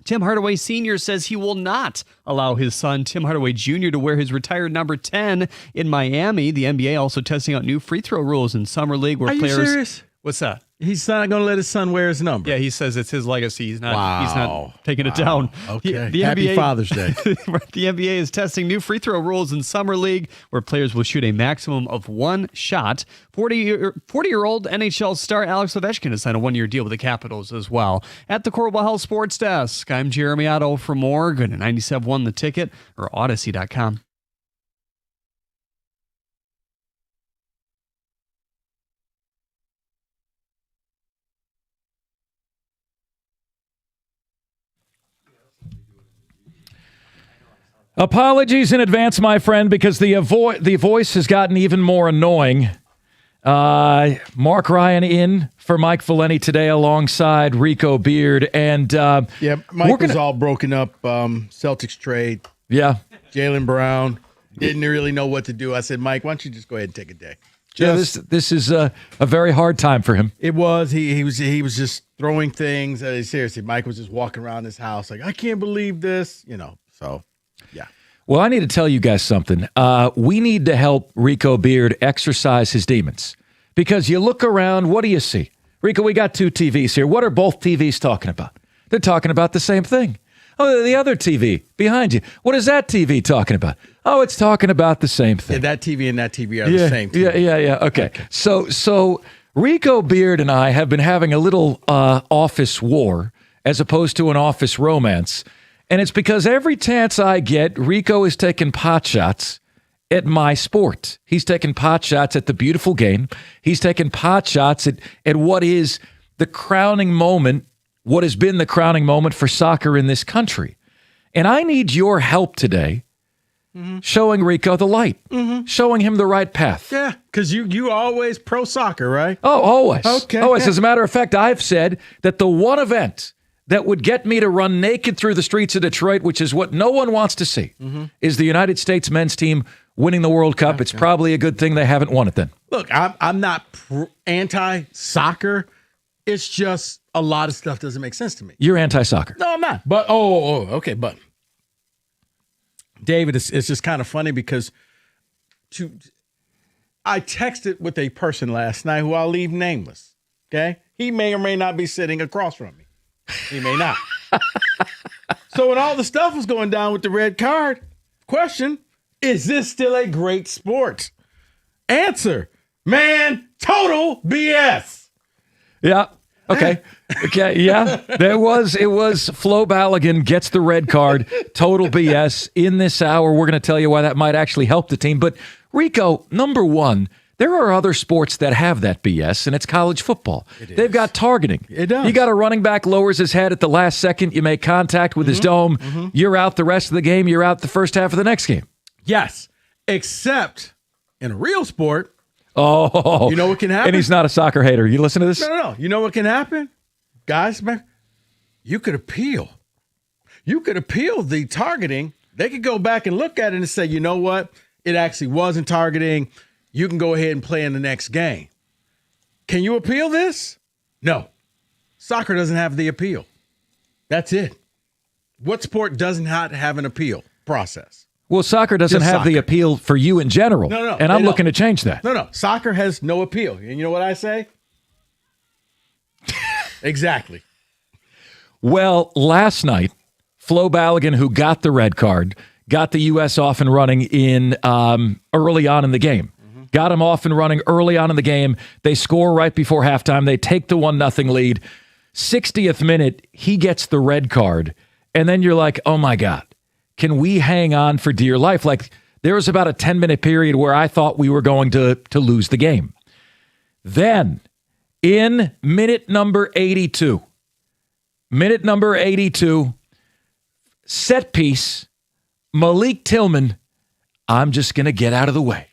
Tim Hardaway Sr. says he will not allow his son, Tim Hardaway Jr., to wear his retired number 10 in Miami. The NBA also testing out new free throw rules in Summer League where Are players... you serious? What's that? He's not going to let his son wear his number. Yeah, he says it's his legacy. He's not. Wow. He's not taking it down. Okay. The Happy NBA Father's Day. The NBA is testing new free throw rules in Summer League where players will shoot a maximum of 1 shot. 40-year-old NHL star Alex Ovechkin has signed a 1-year deal with the Capitals as well. At the Corwell Health Sports Desk, I'm Jeremy Otto. For more, go to 97.1 The Ticket or Odyssey.com. Apologies in advance, my friend, because the voice has gotten even more annoying. Mark Ryan in for Mike Valenti today alongside Rico Beard. And Mike was all broken up. Celtics trade. Yeah. Jaylen Brown didn't really know what to do. I said, Mike, why don't you just go ahead and take a day? This is a very hard time for him. It was. He was just throwing things. Seriously, Mike was just walking around his house like, I can't believe this. So... yeah. Well, I need to tell you guys something. We need to help Rico Beard exercise his demons. Because you look around, what do you see? Rico, we got 2 TVs here. What are both TVs talking about? They're talking about the same thing. Oh, the other TV behind you. What is that TV talking about? Oh, it's talking about the same thing. Yeah, that TV and that TV are the same TV. Yeah. Okay. So Rico Beard and I have been having a little office war as opposed to an office romance. And it's because every chance I get, Rico is taking pot shots at my sport. He's taking pot shots at the beautiful game. He's taking pot shots at what is the crowning moment, what has been the crowning moment for soccer in this country. And I need your help today showing Rico the light, showing him the right path. Yeah, because you always pro soccer, right? Oh, always. Okay. Always. Yeah. As a matter of fact, I've said that the one event that would get me to run naked through the streets of Detroit, which is what no one wants to see, is the United States men's team winning the World Cup. Okay. It's probably a good thing they haven't won it then. Look, I'm not anti-soccer. It's just a lot of stuff doesn't make sense to me. You're anti-soccer. No, I'm not. But, okay. But, David, it's just kind of funny because I texted with a person last night who I'll leave nameless, okay? He may or may not be sitting across from me. He may not. So when all the stuff was going down with the red card, question, is this still a great sport? Answer, man, total BS. Yeah. Okay. Yeah. It was Flo Balogun gets the red card. Total BS. In this hour, we're going to tell you why that might actually help the team. But Rico, number one, there are other sports that have that BS, and it's college football. They've got targeting. It does. You got a running back lowers his head at the last second. You make contact with his dome. You're out the rest of the game. You're out the first half of the next game. Yes, except in a real sport. Oh. You know what can happen? And he's not a soccer hater. You listen to this? No. You know what can happen? Guys, man, you could appeal. You could appeal the targeting. They could go back and look at it and say, you know what? It actually wasn't targeting. You can go ahead and play in the next game. Can you appeal this? No. Soccer doesn't have the appeal. That's it. What sport does not have an appeal process? Well, soccer doesn't have the appeal for you in general. No. And I'm looking to change that. No. Soccer has no appeal. And you know what I say? Exactly. Well, last night, Flo Balogun, who got the red card, got the U.S. off and running in early on in the game. Got them off and running early on in the game. They score right before halftime. They take the 1-0 lead. 60th minute, he gets the red card. And then you're like, oh my God, can we hang on for dear life? Like, there was about a 10-minute period where I thought we were going to lose the game. Then, in minute number 82, set piece, Malik Tillman, I'm just going to get out of the way.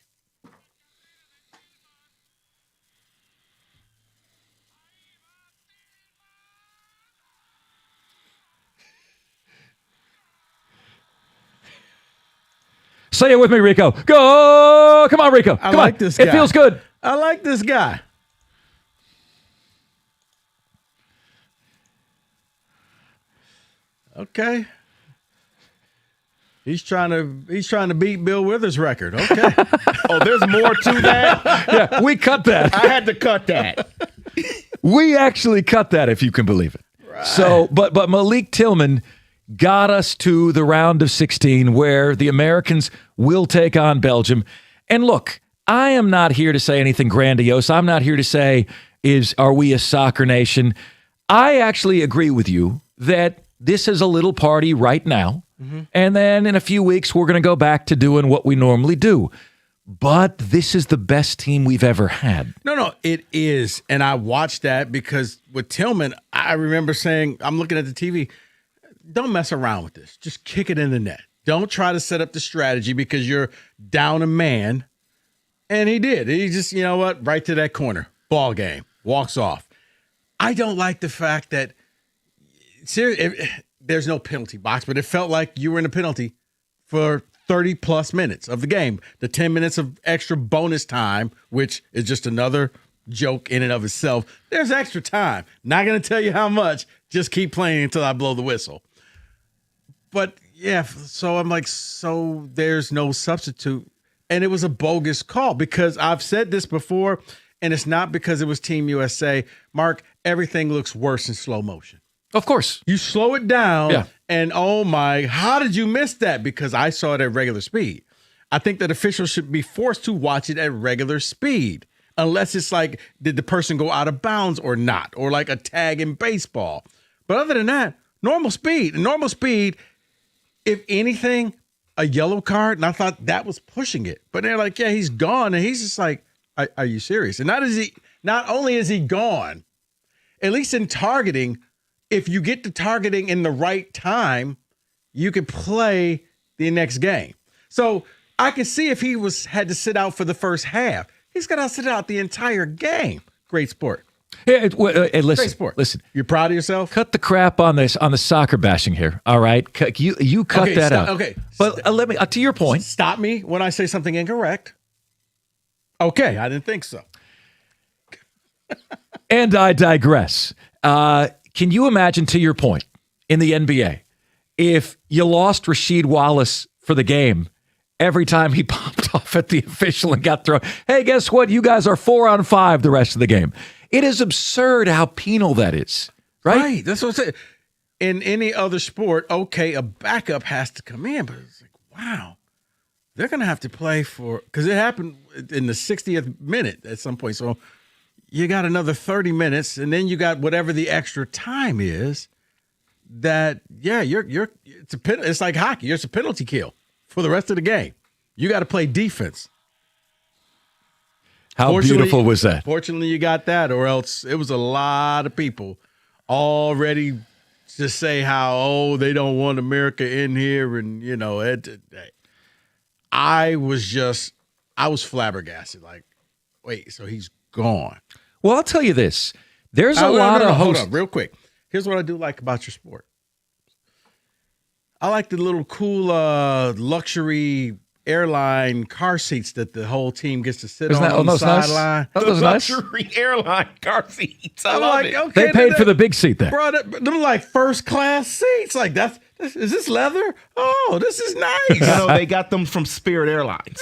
Say it with me, Rico. Go! Come on, Rico. Come I like on. this guy. It feels good. I like this guy. Okay. He's trying to beat Bill Withers' record. Okay. Oh, there's more to that? Yeah, we cut that. I had to cut that. We actually cut that, if you can believe it. Right. So, but Malik Tillman got us to the round of 16 where the Americans will take on Belgium. And look, I am not here to say anything grandiose. I'm not here to say, are we a soccer nation? I actually agree with you that this is a little party right now. Mm-hmm. And then in a few weeks, we're going to go back to doing what we normally do. But this is the best team we've ever had. No, it is. And I watched that because with Tillman, I remember saying, I'm looking at the TV, don't mess around with this. Just kick it in the net. Don't try to set up the strategy because you're down a man. And he did. He just, you know what, right to that corner. Ball game. Walks off. I don't like the fact that there's no penalty box, but it felt like you were in a penalty for 30-plus minutes of the game. The 10 minutes of extra bonus time, which is just another joke in and of itself. There's extra time. Not going to tell you how much. Just keep playing until I blow the whistle. But, yeah, so I'm like, so there's no substitute. And it was a bogus call because I've said this before, and it's not because it was Team USA. Mark, everything looks worse in slow motion. Of course. You slow it down, yeah. And oh my, how did you miss that? Because I saw it at regular speed. I think that officials should be forced to watch it at regular speed, unless it's like, did the person go out of bounds or not? Or like a tag in baseball. But other than that, normal speed. Normal speed, if anything, a yellow card, and I thought that was pushing it. But they're like, yeah, he's gone. And he's just like, are you serious? And not only is he gone, at least in targeting, if you get to targeting in the right time, you could play the next game. So I could see if he had to sit out for the first half. He's got to sit out the entire game. Great sport. Hey, listen, great sport. Listen. You're proud of yourself? Cut the crap on the soccer bashing here, all right? You cut that out. Okay. But let me, to your point. Stop me when I say something incorrect. Okay, I didn't think so. And I digress. Can you imagine, to your point, in the NBA, if you lost Rasheed Wallace for the game every time he popped off at the official and got thrown? Hey, guess what? You guys are 4-on-5 the rest of the game. It is absurd how penal that is, right? Right. That's what I'm saying. In any other sport, okay, a backup has to come in, but it's like, wow, they're going to have to play because it happened in the 60th minute at some point. So you got another 30 minutes, and then you got whatever the extra time is. That it's like hockey. It's a penalty kill for the rest of the game. You got to play defense. How beautiful was that? Fortunately, you got that, or else it was a lot of people already to say how they don't want America in here, and I was flabbergasted. Like, wait, so he's gone. Well, I'll tell you this. There's a lot of hosts. Hold on, real quick. Here's what I do like about your sport. I like the little cool luxury airline car seats that the whole team gets to sit on the sideline. Those nice. Luxury airline car seats. I love it. Okay, they paid for the big seat there. Bro, them like first class seats. Like is this leather? Oh, this is nice. They got them from Spirit Airlines.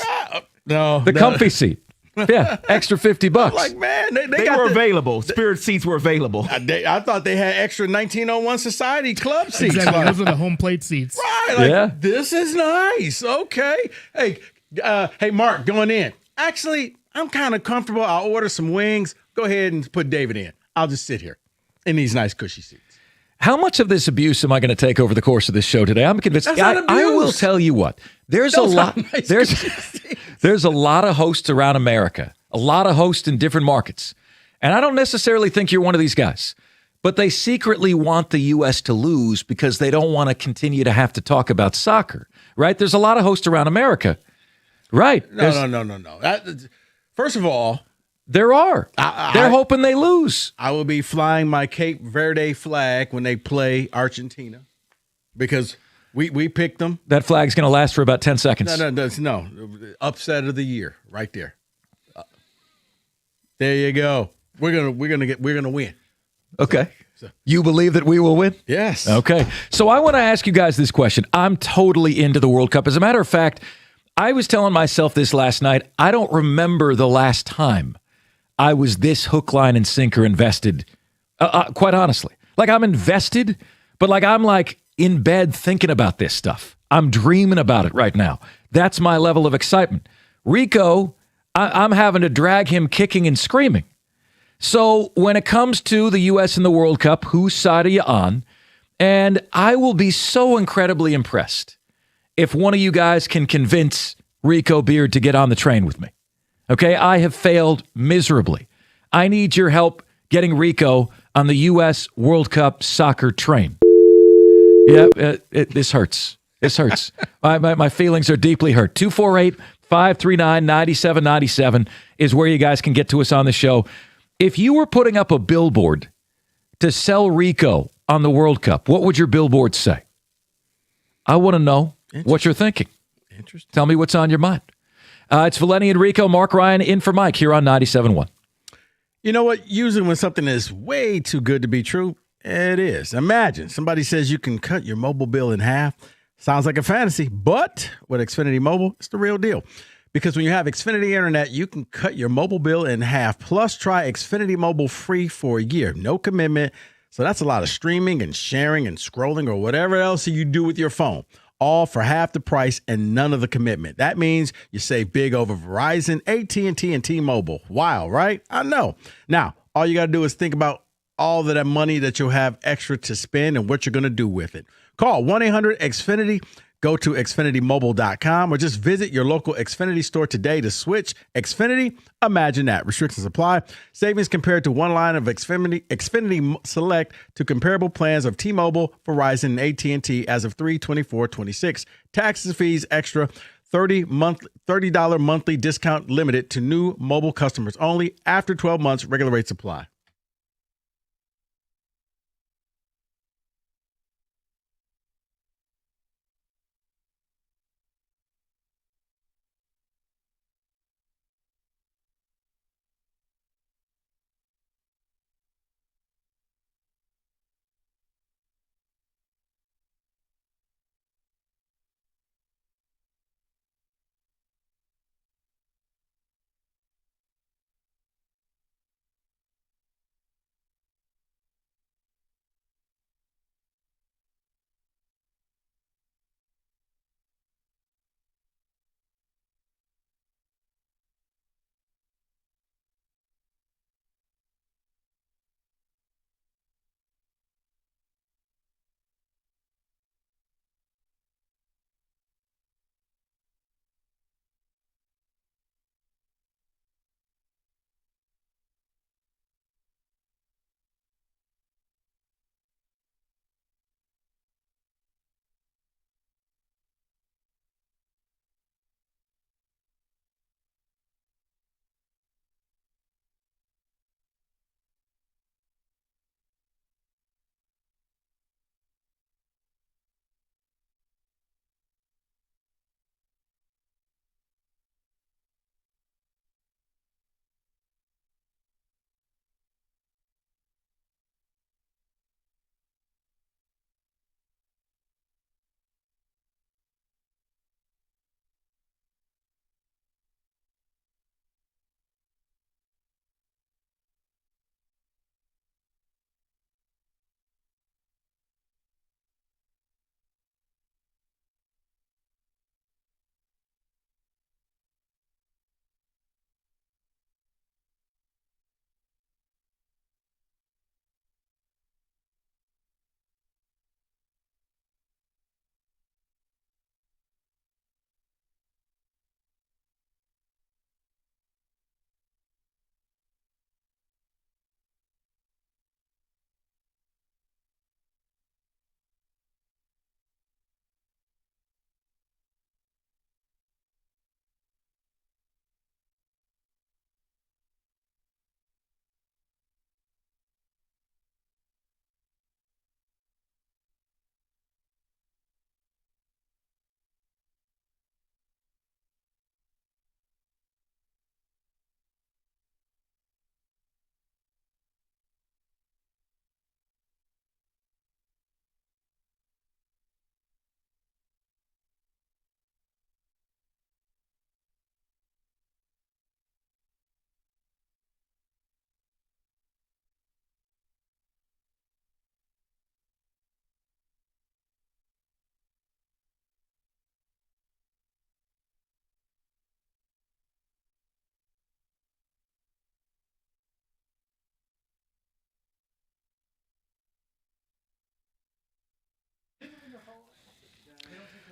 No, the comfy seat. Yeah, extra $50. Like, man, they They got were the- available. Spirit seats were available. I thought they had extra 1901 Society Club seats. Exactly. Like, Those are the home plate seats. right, like, Yeah. this is nice. Okay. Hey, Mark, going in. Actually, I'm kind of comfortable. I'll order some wings. Go ahead and put David in. I'll just sit here in these nice cushy seats. How much of this abuse am I going to take over the course of this show today? I'm convinced. That's not I will abuse. tell you what. There's a Those lot. are nice There's a lot of hosts around America. A lot of hosts in different markets, and I don't necessarily think you're one of these guys. But they secretly want the U.S. to lose because they don't want to continue to have to talk about soccer. Right? There's a lot of hosts around America. Right? No. First of all, there are. They're hoping they lose. I will be flying my Cape Verde flag when they play Argentina because we picked them. That flag's going to last for about 10 seconds. No. Upset of the year, right there. There you go. We're gonna win. Okay. You believe that we will win? Yes. Okay. So I want to ask you guys this question. I'm totally into the World Cup. As a matter of fact, I was telling myself this last night. I don't remember the last time I was this hook, line, and sinker invested. Quite honestly, like I'm invested, but like I'm like in bed thinking about this stuff. I'm dreaming about it right now. That's my level of excitement. Rico, I'm having to drag him kicking and screaming. So when it comes to the U.S. and the World Cup, whose side are you on? And I will be so incredibly impressed if one of you guys can convince Rico Beard to get on the train with me. Okay, I have failed miserably. I need your help getting Rico on the U.S. World Cup soccer train. Yeah, this hurts. This hurts. My feelings are deeply hurt. 248-539-9797 is where you guys can get to us on the show. If you were putting up a billboard to sell Rico on the World Cup, what would your billboard say? I want to know what you're thinking. Interesting. Tell me what's on your mind. It's Valeni and Rico, Mark Ryan in for Mike here on 97.1. You know what? Usually when something is way too good to be true, it is. Imagine somebody says you can cut your mobile bill in half. Sounds like a fantasy, but with Xfinity Mobile, it's the real deal. Because when you have Xfinity Internet, you can cut your mobile bill in half. Plus, try Xfinity Mobile free for a year. No commitment. So that's a lot of streaming and sharing and scrolling or whatever else you do with your phone. All for half the price and none of the commitment. That means you save big over Verizon, AT&T, and T-Mobile. Wow, right? I know. Now, all you got to do is think about all of that money that you'll have extra to spend and what you're going to do with it. Call 1-800-XFINITY. Go to XfinityMobile.com or just visit your local Xfinity store today to switch. Xfinity, imagine that. Restrictions apply. Savings compared to one line of Xfinity Select to comparable plans of T-Mobile, Verizon, and AT&T as of 3/24/26. Taxes and fees extra. $30 monthly discount limited to new mobile customers only. After 12 months, regular rates apply.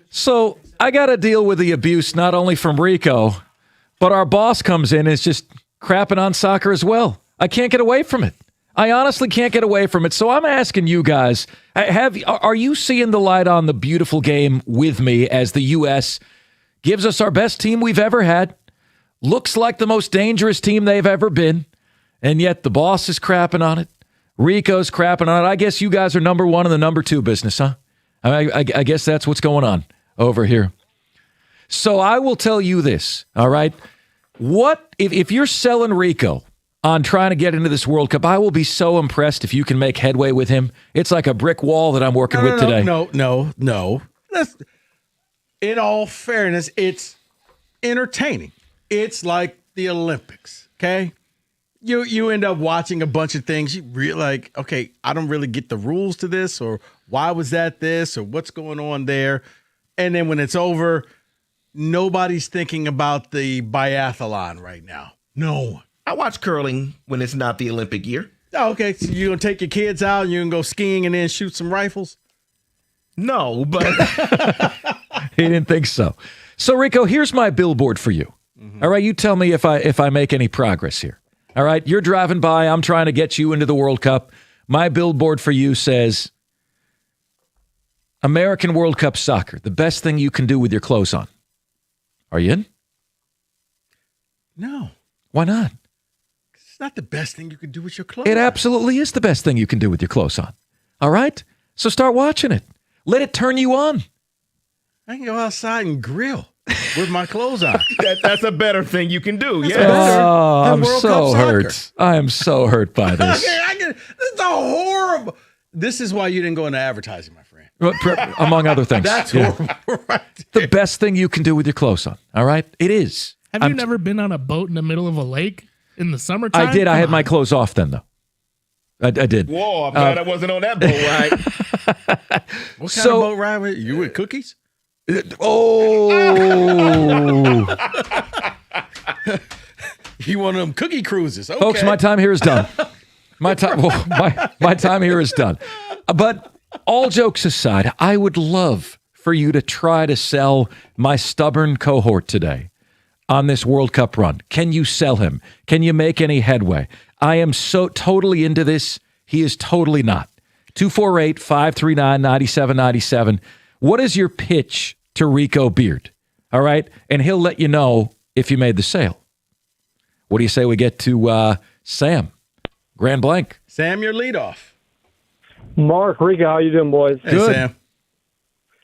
So I got to deal with the abuse not only from Rico, but our boss comes in and is just crapping on soccer as well. I can't get away from it. I honestly can't get away from it. So I'm asking you guys, are you seeing the light on the beautiful game with me as the U.S. gives us our best team we've ever had, looks like the most dangerous team they've ever been, and yet the boss is crapping on it. Rico's crapping on it. I guess you guys are number one in the number two business, huh? I guess that's what's going on over here. So I will tell you this, all right? What if you're selling Rico on trying to get into this World Cup, I will be so impressed if you can make headway with him. It's like a brick wall that I'm working with today. No. In all fairness, it's entertaining. It's like the Olympics, okay? You end up watching a bunch of things. You like, okay, I don't really get the rules to this, or why was that this, or what's going on there. And then when it's over, nobody's thinking about the biathlon right now. No. I watch curling when it's not the Olympic year. Oh, okay. So you're going to take your kids out and you're going to go skiing and then shoot some rifles? No, but he didn't think so. So, Rico, here's my billboard for you. Mm-hmm. All right, you tell me if I make any progress here. All right, you're driving by. I'm trying to get you into the World Cup. My billboard for you says, American World Cup soccer, the best thing you can do with your clothes on. Are you in? No. Why not? It's not the best thing you can do with your clothes. It absolutely is the best thing you can do with your clothes on. All right? So start watching it. Let it turn you on. I can go outside and grill with my clothes on. That's a better thing you can do. That's Yeah. Oh, I'm World so Cup soccer. hurt. I am so hurt by this. This is a horrible. This is why you didn't go into advertising, my friend. Among other things. That's Yeah. horrible. Right. The best thing you can do with your clothes on. All right? It is. Have you never been on a boat in the middle of a lake in the summertime? I did. I Come had on. my clothes off then, though. I did. Whoa, I'm glad I wasn't on that boat ride. What kind of boat ride were you with cookies? Oh. You one of them cookie cruises. Okay. Folks, my time here is done. My time here is done. But all jokes aside, I would love for you to try to sell my stubborn cohort today on this World Cup run. Can you sell him? Can you make any headway? I am so totally into this. He is totally not. 248-539-9797. What is your pitch to Rico Beard? All right? And he'll let you know if you made the sale. What do you say we get to Sam? Grand Blank. Sam, your leadoff. Mark, Rico, how you doing, boys? Hey, Good. Sam.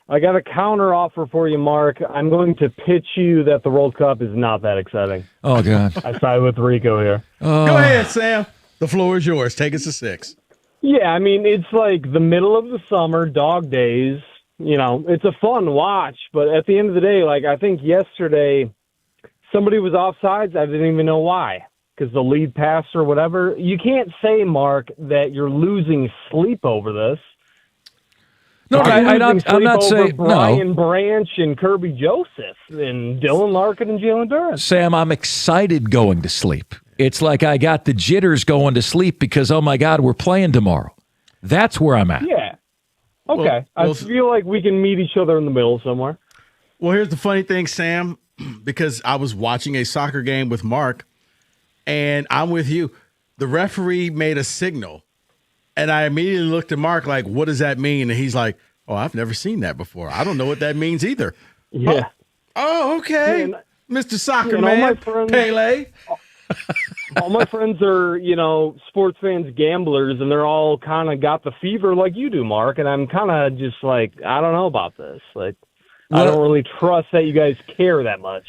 I got a counter offer for you, Mark. I'm going to pitch you that the World Cup is not that exciting. Oh, God. I side with Rico here. Oh. Go ahead, Sam. The floor is yours. Take us to 6. Yeah, I mean, it's like the middle of the summer, dog days. You know, it's a fun watch, but at the end of the day, like, I think yesterday somebody was offsides. I didn't even know why, because the lead pass or whatever. You can't say, Mark, that you're losing sleep over this. No, I'm not saying Brian no. Branch and Kirby Joseph and Dylan Larkin and Jalen Duran. Sam, I'm excited going to sleep. It's like I got the jitters going to sleep because, oh, my God, we're playing tomorrow. That's where I'm at. Yeah. Okay. I feel like we can meet each other in the middle somewhere. Well, here's the funny thing, Sam, because I was watching a soccer game with Mark, and I'm with you. The referee made a signal, and I immediately looked at Mark like, what does that mean? And he's like, oh, I've never seen that before. I don't know what that means either. Yeah. Oh, okay. Yeah, Mr. Soccer and all my Man, friends- Pele. All my friends are, sports fans, gamblers, and they're all kind of got the fever like you do, Mark. And I'm kind of just like, I don't know about this. Like, I don't really trust that you guys care that much.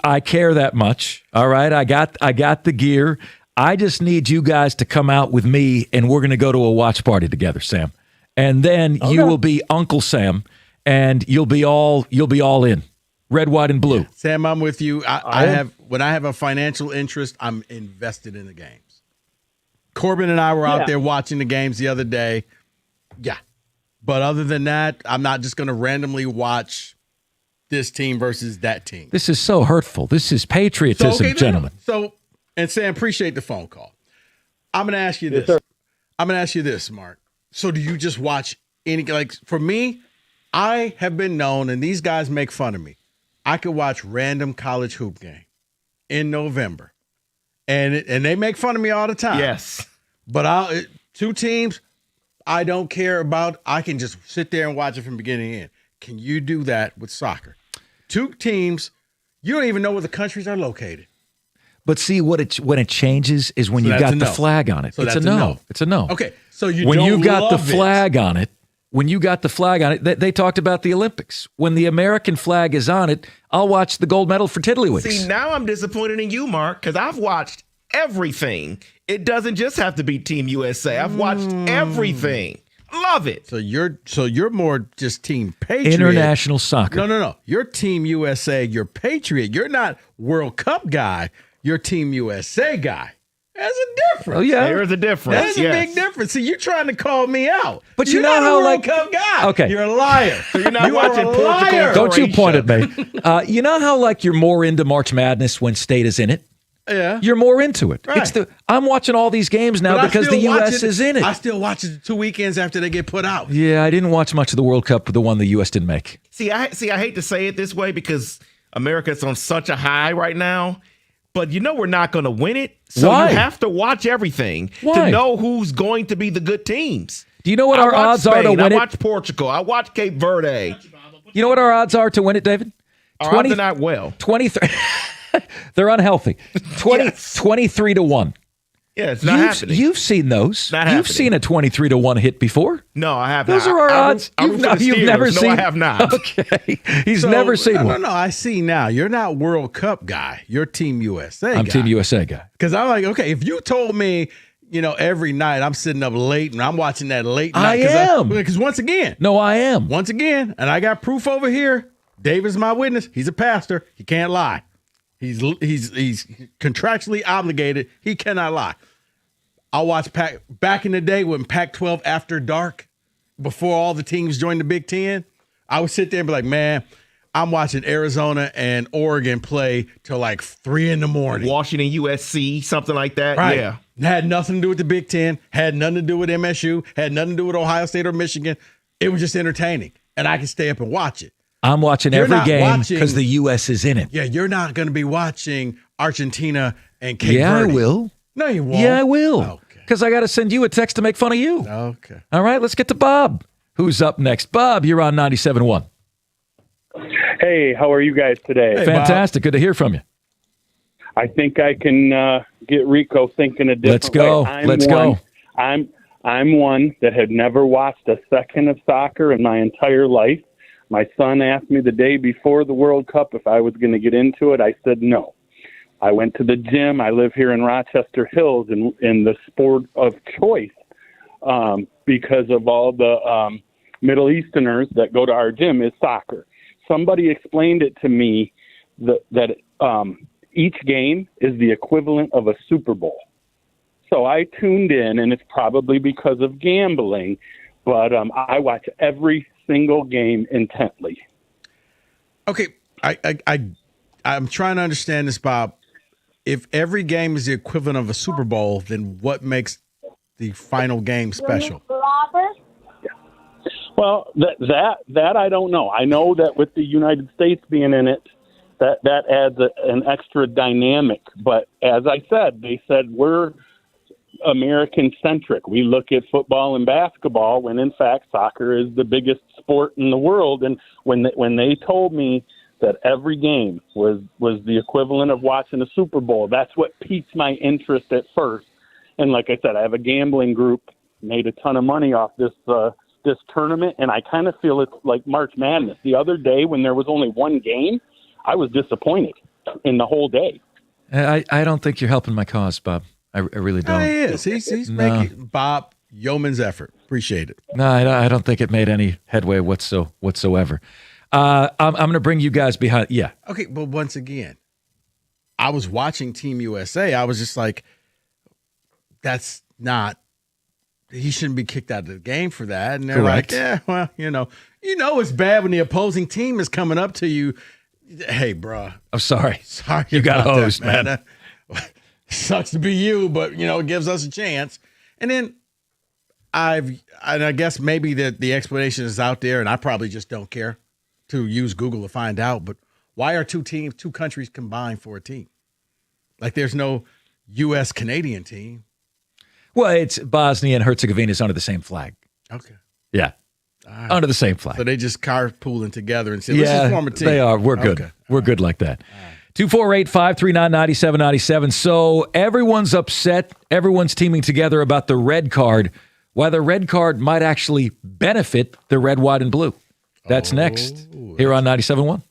I care that much. All right. I got the gear. I just need you guys to come out with me, and we're going to go to a watch party together, Sam. And then you will be Uncle Sam, and you'll be all in. Red, white, and blue. Sam, I'm with you. When I have a financial interest, I'm invested in the games. Corbin and I were out there watching the games the other day. Yeah. But other than that, I'm not just going to randomly watch this team versus that team. This is so hurtful. This is patriotism, gentlemen. And Sam, appreciate the phone call. I'm going to ask you this. I'm going to ask you this, Mark. So do you just watch for me, I have been known, and these guys make fun of me. I could watch random college hoop game in November, and they make fun of me all the time. Yes. But two teams I don't care about. I can just sit there and watch it from beginning to end. Can you do that with soccer? Two teams, you don't even know where the countries are located. But see, when it changes is when you've got the flag on it. So it's a that's no. It's a no. Okay, so when you've got the love flag on it. When you got the flag on it, they talked about the Olympics. When the American flag is on it, I'll watch the gold medal for Tiddlywinks. See, now I'm disappointed in you, Mark, because I've watched everything. It doesn't just have to be Team USA. I've watched everything. Love it. So you're more just Team Patriot. International soccer. No. You're Team USA. You're Patriot. You're not World Cup guy. You're Team USA guy. There's a difference. Oh yeah, there is a difference. There's a big difference. See, you're trying to call me out, but you're you know not how a World Cup guy. Okay, you're a liar. So you're not watching Portugal. Don't you point at me. You know how you're more into March Madness when state is in it. Yeah, you're more into it. Right. I'm watching all these games now because the U.S. is in it. I still watch it 2 weekends after they get put out. Yeah, I didn't watch much of the World Cup, the one the U.S. didn't make. I hate to say it this way because America's on such a high right now. But we're not going to win it. So Why? You have to watch everything to know who's going to be the good teams. Do you know what our odds are to win it? I watch Portugal. I watch Cape Verde. You know what our odds are to win it, David? Our odds are not well. 23. They're unhealthy. 23 to 1. Yeah, it's not happening. You've seen those. Not You've happening. seen a 23 to 1 hit before. No, I have Those not. are our odds. You've never seen. No, I have not. Okay. He's never seen one. No, I see now. You're not World Cup guy. You're Team USA guy. I'm Team USA guy. Because I'm like, okay, if you told me, every night I'm sitting up late and I'm watching that late night. I am. Because once again. No, I am. Once again, and I got proof over here. David's my witness. He's a pastor. He can't lie. He's contractually obligated. He cannot lie. I'll watch back in the day when Pac-12 After Dark, before all the teams joined the Big Ten, I would sit there and be like, man, I'm watching Arizona and Oregon play till like 3 a.m. Washington, USC, something like that. Right. Yeah. Had nothing to do with the Big Ten, had nothing to do with MSU, had nothing to do with Ohio State or Michigan. It was just entertaining, and I could stay up and watch it. I'm watching every game because the U.S. is in it. Yeah, you're not going to be watching Argentina and Cape Yeah, Verde. I will. No, you won't. Yeah, I will. Because I got to send you a text to make fun of you. Okay. All right, let's get to Bob, who's up next. Bob, you're on 97.1. Hey, how are you guys today? Hey, fantastic. Good to hear from you. I think I can get Rico thinking a different Let's go. way. Let's go. I'm one that had never watched a second of soccer in my entire life. My son asked me the day before the World Cup if I was going to get into it. I said no. I went to the gym. I live here in Rochester Hills in the sport of choice because of all the Middle Easterners that go to our gym is soccer. Somebody explained it to me that each game is the equivalent of a Super Bowl. So I tuned in, and it's probably because of gambling, but I watch every single game intently. Okay, I'm trying to understand this, Bob. If every game is the equivalent of a Super Bowl, then what makes the final game special? Well, that I don't know. I know that with the United States being in it, that adds an extra dynamic. But as I said, they said we're American-centric. We look at football and basketball when, in fact, soccer is the biggest sport in the world. And when they told me that every game was the equivalent of watching a Super Bowl, that's what piqued my interest at first. And like I said, I have a gambling group, made a ton of money off this tournament, and I kind of feel it's like March Madness. The other day when there was only one game, I was disappointed in the whole day. I don't think you're helping my cause, Bob. I really don't. No, he is. He's making Bob yeoman's effort. Appreciate it. No, I don't think it made any headway whatsoever. I'm going to bring you guys behind. Yeah. Okay, but once again, I was watching Team USA. I was just like, that's not. He shouldn't be kicked out of the game for that. And they're Correct. like, yeah, well, it's bad when the opposing team is coming up to you. Hey, bro. I'm sorry. Sorry, You got about that, hosed, man. Sucks to be you, but it gives us a chance. And then I guess maybe the explanation is out there, and I probably just don't care to use Google to find out. But why are two countries combined for a team? Like there's no U.S. Canadian team. Well, it's Bosnia and Herzegovina is under the same flag. Okay. Yeah. Right. Under the same flag. So they just carpooling together and say, let's just form a team. They are. We're good. Okay. We're good like that. 248-539-9797. So everyone's upset. Everyone's teaming together about the red card, why the red card might actually benefit the red, white, and blue. That's next here on 97.1.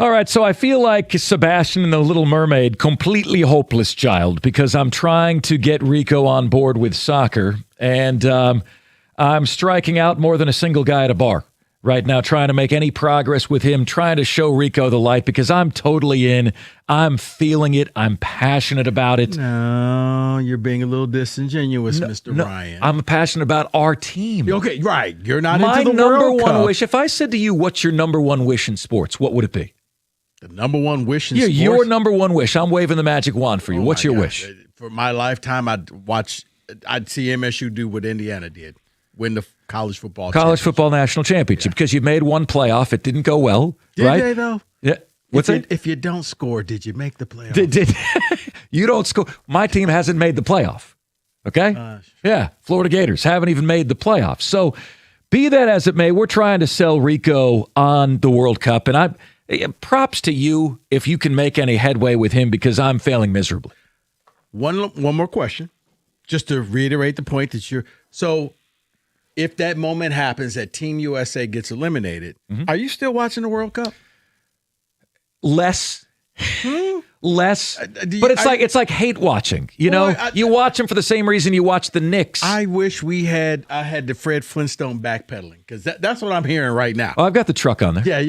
All right, so I feel like Sebastian and the Little Mermaid, completely hopeless child, because I'm trying to get Rico on board with soccer, and I'm striking out more than a single guy at a bar. right now, trying to make any progress with him, trying to show Rico the light because I'm totally in. I'm feeling it. I'm passionate about it. No, you're being a little disingenuous, Mr. Ryan. I'm passionate about our team. Okay, right. You're not My into the number World one Cup. wish. If I said to you, what's your number one wish in sports, what would it be? The number one wish in Yeah, sports? your number one wish. I'm waving the magic wand for you. What's your wish? For my lifetime, I'd see MSU do what Indiana did. Win the college football Football national championship because you made one playoff. It didn't go well, Did right? they, though? Yeah. What's that? If you don't score, did you make the playoff? Did you don't score? My team hasn't made the playoff. Okay? Yeah. Florida Gators haven't even made the playoffs. So be that as it may, we're trying to sell Rico on the World Cup. And props to you if you can make any headway with him because I'm failing miserably. One more question, just to reiterate the point that you're – so if that moment happens that Team USA gets eliminated, are you still watching the World Cup? Less. But it's like hate watching. You know, you watch them for the same reason you watch the Knicks. I wish I had the Fred Flintstone backpedaling because that's what I'm hearing right now. Oh, I've got the truck on there. Yeah,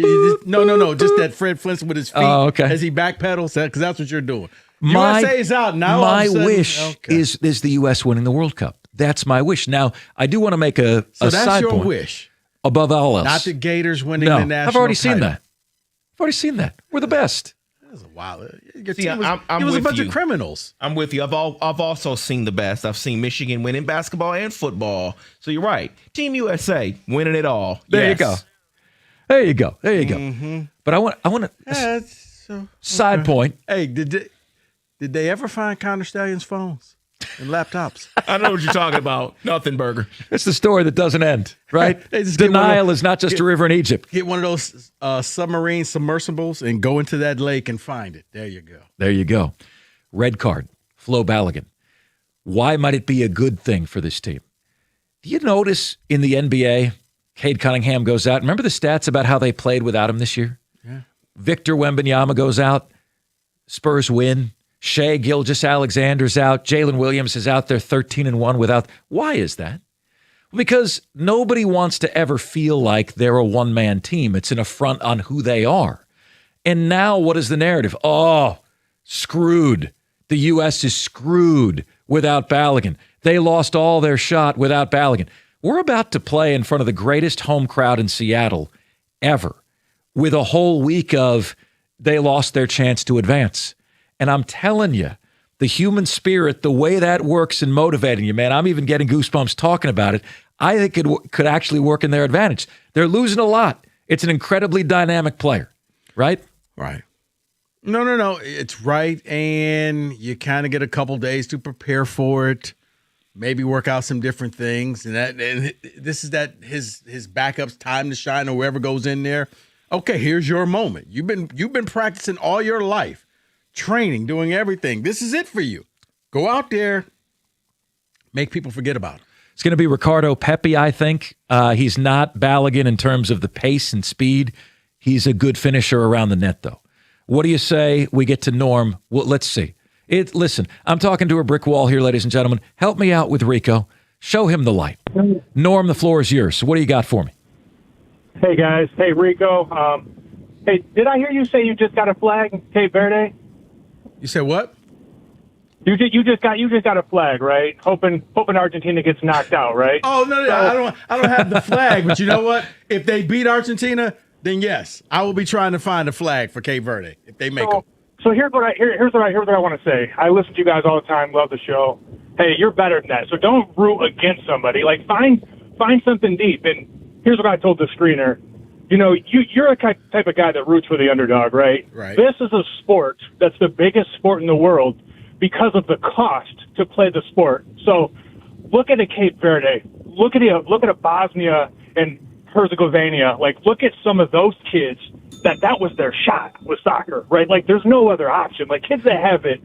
no, just that Fred Flintstone with his feet as he backpedals because that's what you're doing. USA is out now. My wish is the U.S. winning the World Cup. That's my wish. Now I do want to make a that's side your point wish above all else. Not the Gators winning the national. I've already seen title. that. I've already seen that. We're the best. That was a while. See, it was with a bunch you. of criminals. I'm with you. I've also seen the best. I've seen Michigan win in basketball and football. So you're right. Team USA winning it all. There Yes. you go. Mm-hmm. But I want to side point. Hey, did they ever find Connor Stallion's phones and laptops? I know what you're talking about. Nothing burger. It's the story that doesn't end, right? They just get Denial is not just a river in Egypt. Get one of those submarine submersibles and go into that lake and find it. There you go. There you go. Red card, Flo Balogun. Why might it be a good thing for this team? Do you notice in the NBA, Cade Cunningham goes out? Remember the stats about how they played without him this year? Yeah. Victor Wembanyama goes out. Spurs win. Shai Gilgeous-Alexander's out. Jalen Williams is out there 13-1 without. Why is that? Because nobody wants to ever feel like they're a one-man team. It's an affront on who they are. And now what is the narrative? Oh, screwed. The U.S. is screwed without Balogun. They lost all their shot without Balogun. We're about to play in front of the greatest home crowd in Seattle ever with a whole week of they lost their chance to advance. And I'm telling you, the human spirit, the way that works in motivating you, man, I'm even getting goosebumps talking about it. I think it could actually work in their advantage. They're losing a lot. It's an incredibly dynamic player, right? Right. No. It's right. And you kind of get a couple days to prepare for it. Maybe work out some different things. And this is his backup's time to shine or whoever goes in there. Okay, here's your moment. You've been practicing all your life. Training, doing everything. This is it for you. Go out there, make people forget about it. It's going to be Ricardo Pepi, I think. He's not Balogun in terms of the pace and speed. He's a good finisher around the net, though. What do you say we get to Norm? Well, let's see. Listen, I'm talking to a brick wall here, ladies and gentlemen. Help me out with Rico. Show him the light. Norm, the floor is yours. So what do you got for me? Hey, guys. Hey, Rico. Hey, did I hear you say you just got a flag in Cape Verde? You said what? You just got a flag, right? Hoping Argentina gets knocked out, right? Oh no, I don't have the flag, but you know what? If they beat Argentina, then yes, I will be trying to find a flag for Cape Verde if they make them. So here's what I want to say. I listen to you guys all the time, love the show. Hey, you're better than that. So don't root against somebody. Like find something deep. And here's what I told the screener. You know, you're a type of guy that roots for the underdog, right? Right. This is a sport that's the biggest sport in the world because of the cost to play the sport. So look at a Cape Verde. Look at a Bosnia and Herzegovina. Like, look at some of those kids that was their shot with soccer, right? Like, there's no other option. Like, kids that have it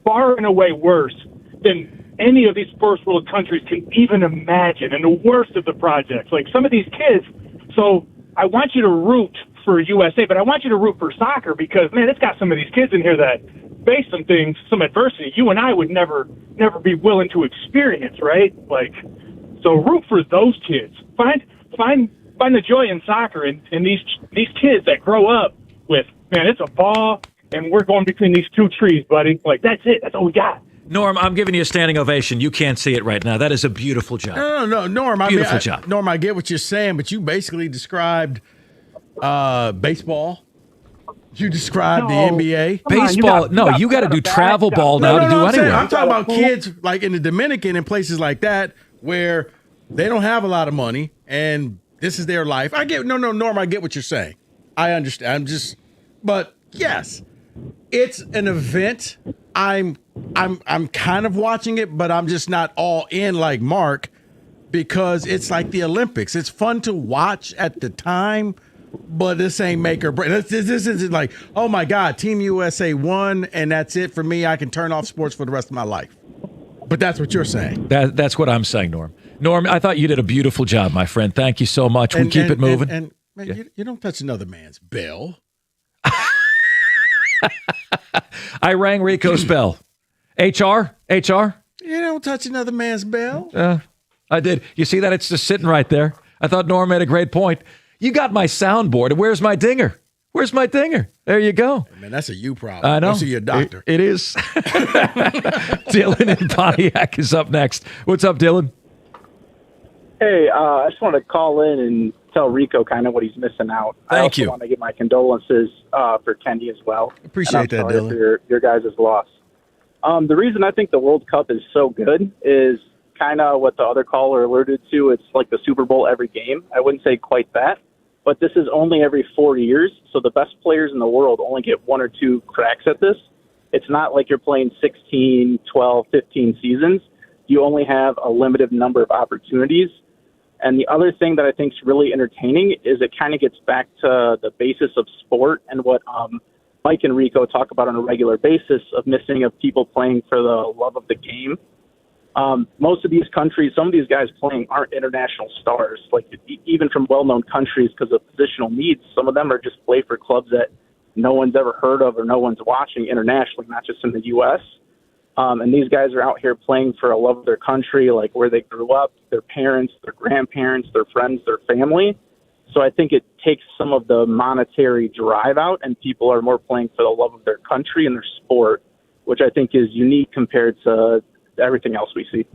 far and away worse than any of these first world countries can even imagine, and the worst of the projects. Like, some of these kids, so I want you to root for USA, but I want you to root for soccer because, man, it's got some of these kids in here that face some things, some adversity you and I would never be willing to experience, right? Like, so root for those kids. Find find the joy in soccer and these kids that grow up with, man, it's a ball and we're going between these two trees, buddy. Like, that's it. That's all we got. Norm, I'm giving you a standing ovation. You can't see it right now. That is a beautiful job. No, Norm. Beautiful job. Norm, I get what you're saying, but you basically described baseball. You described the NBA. Baseball. You got to do travel ball now to do anyway. I'm talking about kids like in the Dominican and places like that where they don't have a lot of money and this is their life. I get Norm, I get what you're saying. I understand. But yes, it's an event. I'm kind of watching it, but I'm just not all in like Mark because it's like the Olympics. It's fun to watch at the time, but this ain't make or break. This isn't like, oh my God, Team USA won and that's it for me. I can turn off sports for the rest of my life. But that's what you're saying. That's what I'm saying, Norm. Norm, I thought you did a beautiful job, my friend. Thank you so much. We keep it moving. And man, you don't touch another man's bell. I rang Rico's bell. HR? You don't touch another man's bell. I did. You see that? It's just sitting right there. I thought Norm made a great point. You got my soundboard. Where's my dinger? There you go. Hey, man, that's a you problem. I know. Go see your doctor. It is. Dylan in Pontiac is up next. What's up, Dylan? Hey, I just want to call in and tell Rico kind of what he's missing out. Thank you. I want to give my condolences for Kenny as well. Appreciate that, sorry Dylan. For your guys' loss. The reason I think the World Cup is so good is kind of what the other caller alluded to. It's like the Super Bowl every game. I wouldn't say quite that, but this is only every 4 years. So the best players in the world only get 1 or 2 cracks at this. It's not like you're playing 16, 12, 15 seasons. You only have a limited number of opportunities. And the other thing that I think is really entertaining is it kind of gets back to the basis of sport and what Mike and Rico talk about on a regular basis of missing of people playing for the love of the game. Most of these countries, some of these guys playing aren't international stars, like even from well-known countries because of positional needs. Some of them are just play for clubs that no one's ever heard of or no one's watching internationally, not just in the U.S. And these guys are out here playing for a love of their country, like where they grew up, their parents, their grandparents, their friends, their family. So I think it takes some of the monetary drive out, and people are more playing for the love of their country and their sport, which I think is unique compared to everything else we see.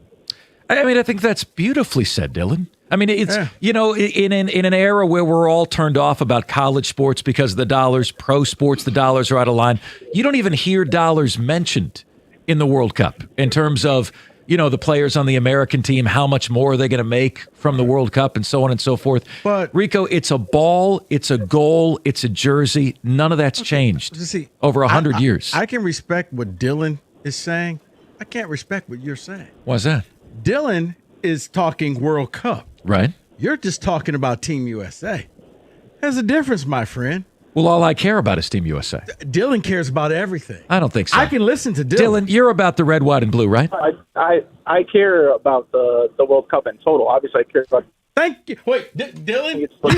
I mean, I think that's beautifully said, Dylan. I mean, it's, in an era where we're all turned off about college sports because of the dollars, pro sports, the dollars are out of line. You don't even hear dollars mentioned in the World Cup in terms of, the players on the American team, how much more are they going to make from the World Cup and so on and so forth. But Rico, it's a ball, it's a goal, it's a jersey. None of that's changed over 100 years. I can respect what Dylan is saying. I can't respect what you're saying. Why's that? Dylan is talking World Cup. Right. You're just talking about Team USA. There's a difference, my friend. Well, all I care about is Team USA. Dylan cares about everything. I don't think so. I can listen to Dylan. Dylan, you're about the red, white, and blue, right? I care about the World Cup in total. Obviously, I care about. Thank you. Wait, Dylan, it's the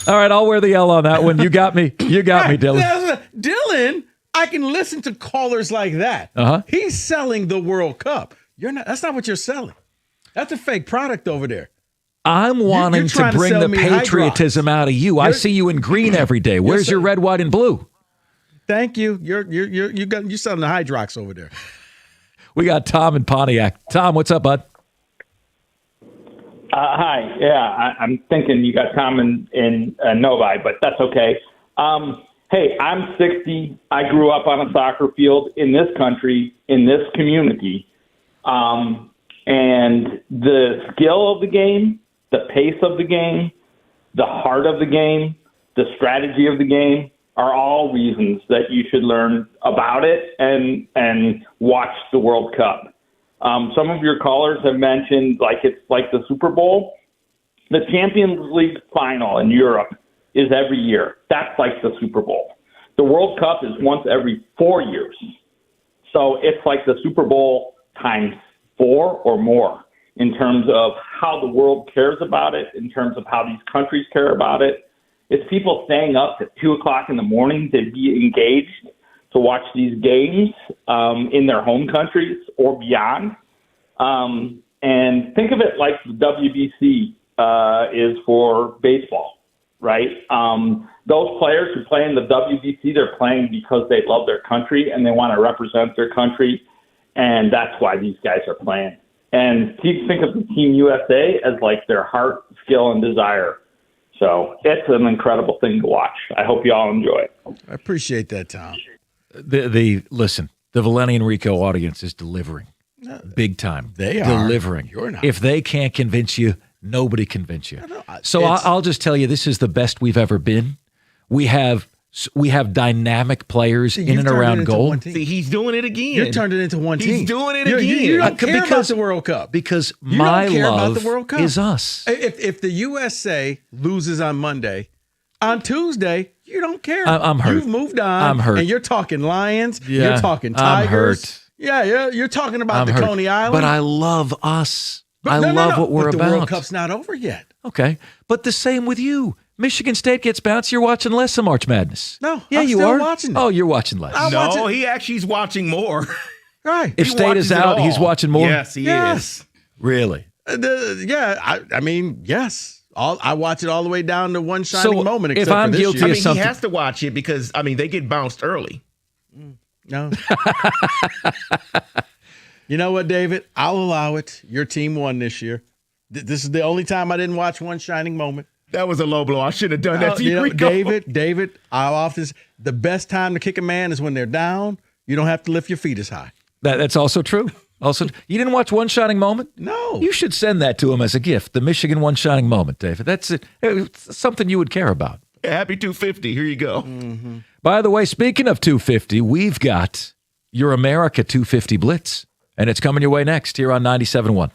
All right, I'll wear the L on that one. You got me. You got me, Dylan. Dylan, I can listen to callers like that. He's selling the World Cup. You're not. That's not what you're selling. That's a fake product over there. I'm wanting to bring the patriotism out of you. I see you in green every day. Where's your red, white, and blue? Thank you. You're selling the Hydrox over there. We got Tom in Pontiac. Tom, what's up, bud? Hi. Yeah, I'm thinking you got Tom in Novi, but that's okay. Hey, I'm 60. I grew up on a soccer field in this country, in this community. And the skill of the game, the pace of the game, the heart of the game, the strategy of the game are all reasons that you should learn about it and watch the World Cup. Some of your callers have mentioned it's like the Super Bowl. The Champions League final in Europe is every year. That's like the Super Bowl. The World Cup is once every 4 years. So it's like the Super Bowl times 4 or more in terms of how the world cares about it, in terms of how these countries care about it. It's people staying up at 2 o'clock in the morning to be engaged, to watch these games in their home countries or beyond. And think of it like the WBC is for baseball, right? Those players who play in the WBC, they're playing because they love their country and they want to represent their country, and that's why these guys are playing. And think of the Team USA as like their heart, skill, and desire. So it's an incredible thing to watch. I hope you all enjoy it. I appreciate that, Tom. Listen, the Valenti and Rico audience is delivering big time. They are delivering. You're not. If they can't convince you, nobody convince you. So I'll just tell you, this is the best we've ever been. We have dynamic players in and around goal. See, he's doing it again. You're turned it into one team. He's doing it again. You don't care about the World Cup. Because You my don't care love about the World Cup. is us. If the USA loses on Monday, on Tuesday, you don't care. I'm hurt. You've moved on. I'm hurt. And you're talking Lions. Yeah, You're talking I'm Tigers. hurt. Yeah, you're talking about the Coney Island. But I love us. But I no, love what we're but about. the World Cup's not over yet. Okay. But the same with you. Michigan State gets bounced. You're watching less of March Madness. No, yeah, I'm you still are watching it. Oh, you're watching less. No, he actually is watching more. Right. If He State is watches it out, all. he's watching more. Yes, he is. Really? I mean, yes. I watch it all the way down to one shining moment. if Except I'm for this guilty year. of He something, has to watch it because they get bounced early. No. You know what, David? I'll allow it. Your team won this year. This is the only time I didn't watch one shining moment. That was a low blow. I should have done that to you, Rico. David, I often the best time to kick a man is when they're down. You don't have to lift your feet as high. that's also true. Also, you didn't watch One Shining Moment? No. You should send that to him as a gift. The Michigan One Shining Moment, David. That's it. It's something you would care about. Happy 250. Here you go. Mm-hmm. By the way, speaking of 250, we've got your America 250 Blitz, and it's coming your way next here on 97.1.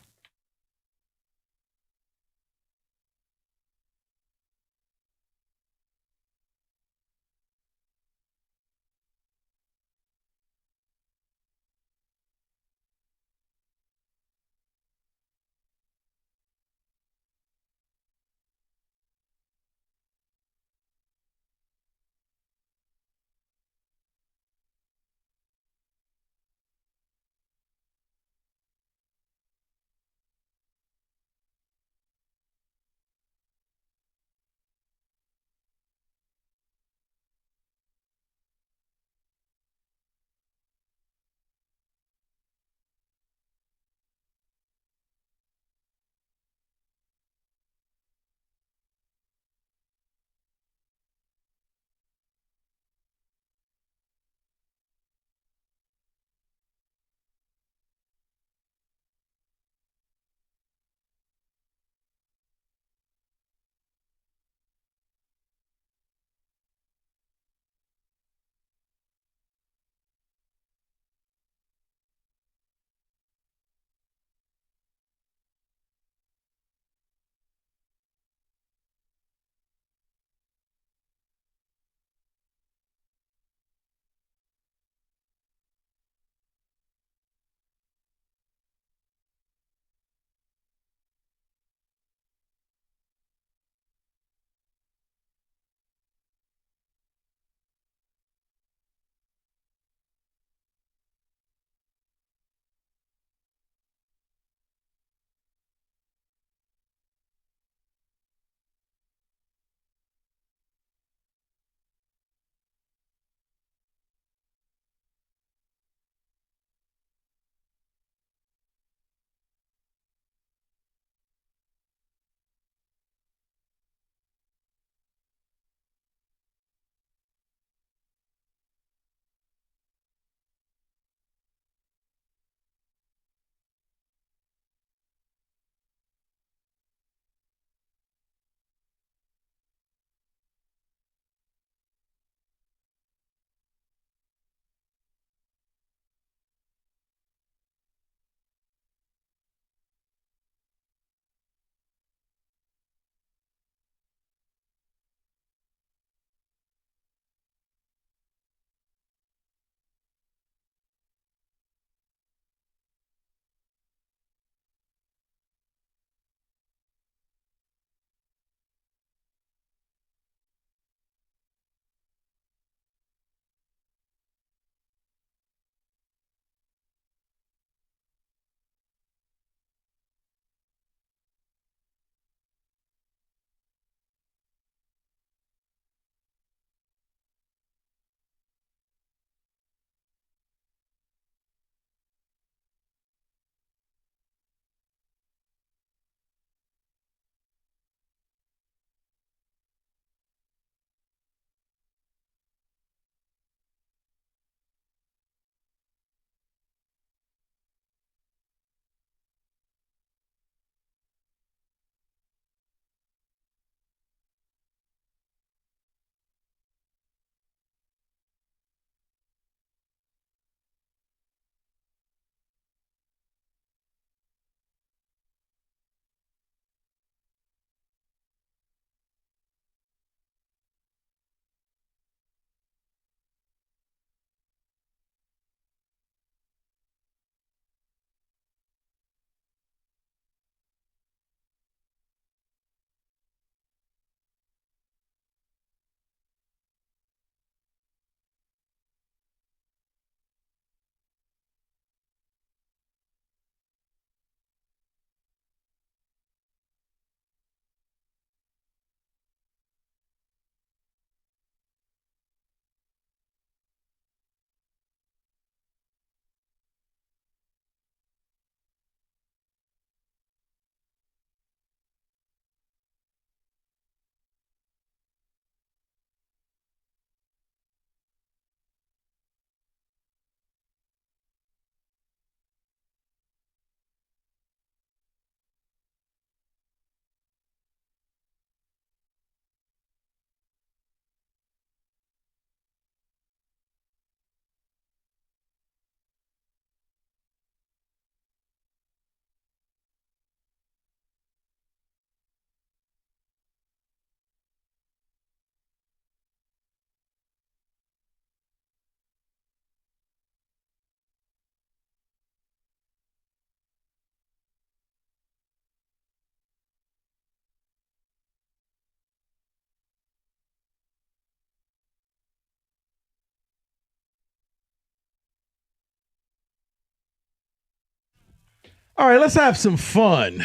All right, let's have some fun.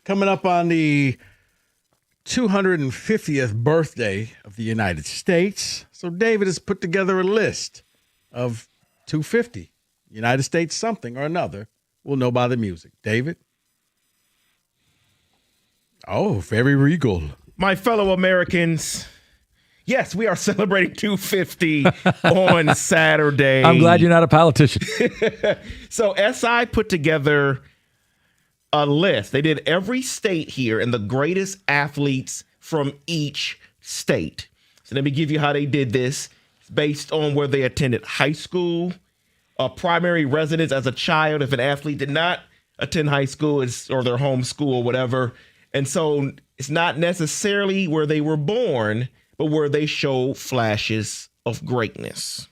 Coming up on the 250th birthday of the United States. So David has put together a list of 250. United States something or another. We'll know by the music. David? Oh, very regal. My fellow Americans, yes, we are celebrating 250 on Saturday. I'm glad you're not a politician. So SI put together a list. They did every state here and the greatest athletes from each state. So let me give you how they did this. It's based on where they attended high school, primary residence as a child. If an athlete did not attend high school or their home school or whatever. And so it's not necessarily where they were born, but where they show flashes of greatness.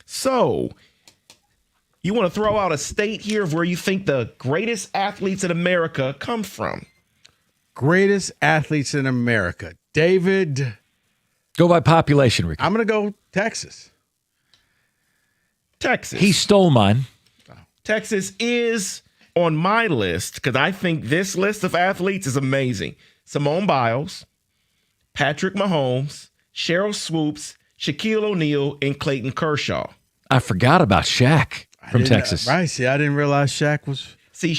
So you want to throw out a state here of where you think the greatest athletes in America come from? Greatest athletes in America. David. Go by population, Rick. I'm going to go Texas. Texas. He stole mine. Texas is on my list because I think this list of athletes is amazing. Simone Biles, Patrick Mahomes, Cheryl Swoops, Shaquille O'Neal, and Clayton Kershaw. I forgot about Shaq from Texas. Right. See, I didn't realize Shaq was. See,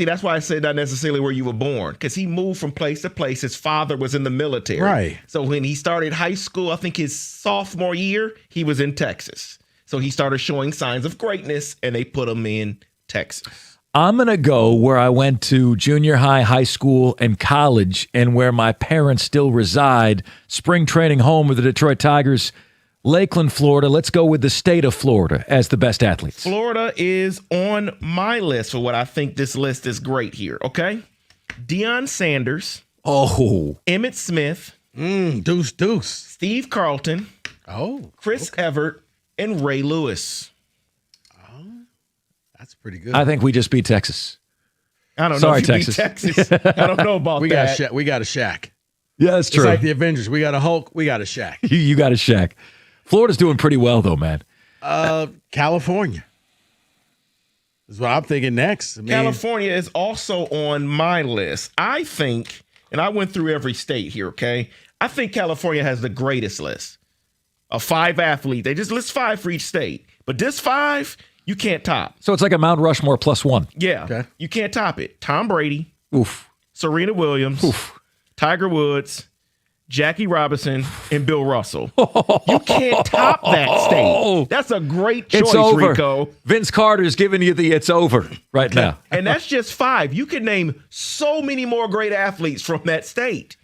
that's why I said not necessarily where you were born, because he moved from place to place. His father was in the military. Right. So when he started high school, I think his sophomore year, he was in Texas. So he started showing signs of greatness, and they put him in Texas. I'm going to go where I went to junior high, high school, and college, and where my parents still reside, spring training home with the Detroit Tigers, Lakeland, Florida. Let's go with the state of Florida as the best athletes. Florida is on my list for what I think this list is great here, okay? Deion Sanders. Oh. Emmitt Smith. Deuce. Steve Carlton. Oh. Chris Evert and Ray Lewis. That's pretty good. I think we just beat Texas. I don't Sorry, know if you Texas. beat Texas. I don't know about we that. We got a Shaq. Yeah, that's true. It's like the Avengers. We got a Hulk. We got a Shaq. You got a Shaq. Florida's doing pretty well, though, man. California is what I'm thinking next. California is also on my list. I think, and I went through every state here, okay? I think California has the greatest list of 5 athletes. They just list 5 for each state. But this 5, you can't top. So it's like a Mount Rushmore +1. Yeah. Okay. You can't top it. Tom Brady. Oof. Serena Williams. Oof. Tiger Woods. Jackie Robinson and Bill Russell. You can't top that state. That's a great choice, It's over. Rico. Vince Carter's giving you the it's over right now. And that's just 5. You can name so many more great athletes from that state.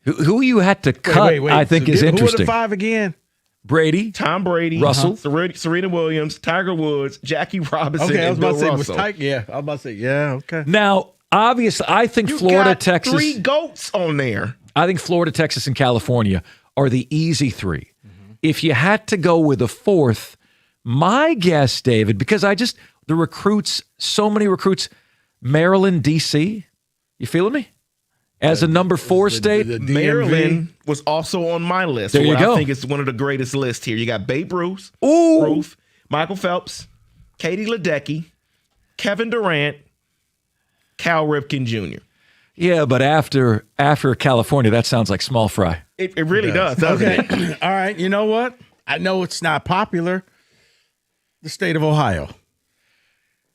Who you had to cut, I think, is interesting. Who are the 5 again? Brady. Tom Brady. Russell. Serena Williams. Tiger Woods. Jackie Robinson Okay, I was and about Bill to say, Russell. I was about to say, yeah, okay. Now, obviously, I think You Florida, got Texas. 3 GOATs on there. I think Florida, Texas, and California are the easy 3. Mm-hmm. If you had to go with a 4th, my guess, David, because the recruits, so many recruits, Maryland, D.C., you feeling me? As a number 4 state? The Maryland was also on my list. There you go. I think it's one of the greatest lists here. You got Babe Ruth, Michael Phelps, Katie Ledecky, Kevin Durant, Cal Ripken Jr. Yeah, but after California, that sounds like small fry. It really does, doesn't it? All right, you know what? I know it's not popular. The state of Ohio.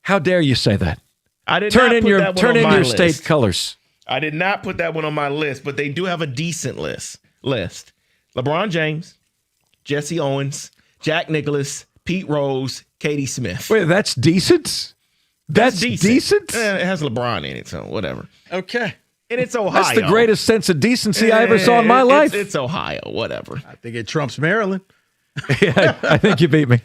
How dare you say that? I did turn not in put your that one turn on in my your list. state colors. I did not put that one on my list, but they do have a decent list. LeBron James, Jesse Owens, Jack Nicklaus, Pete Rose, Katie Smith. Wait, that's decent? That's decent? It has LeBron in it, so whatever. Okay. And it's Ohio. That's the greatest sense of decency I ever saw in my life. It's Ohio, whatever. I think it trumps Maryland. Yeah, I think you beat me.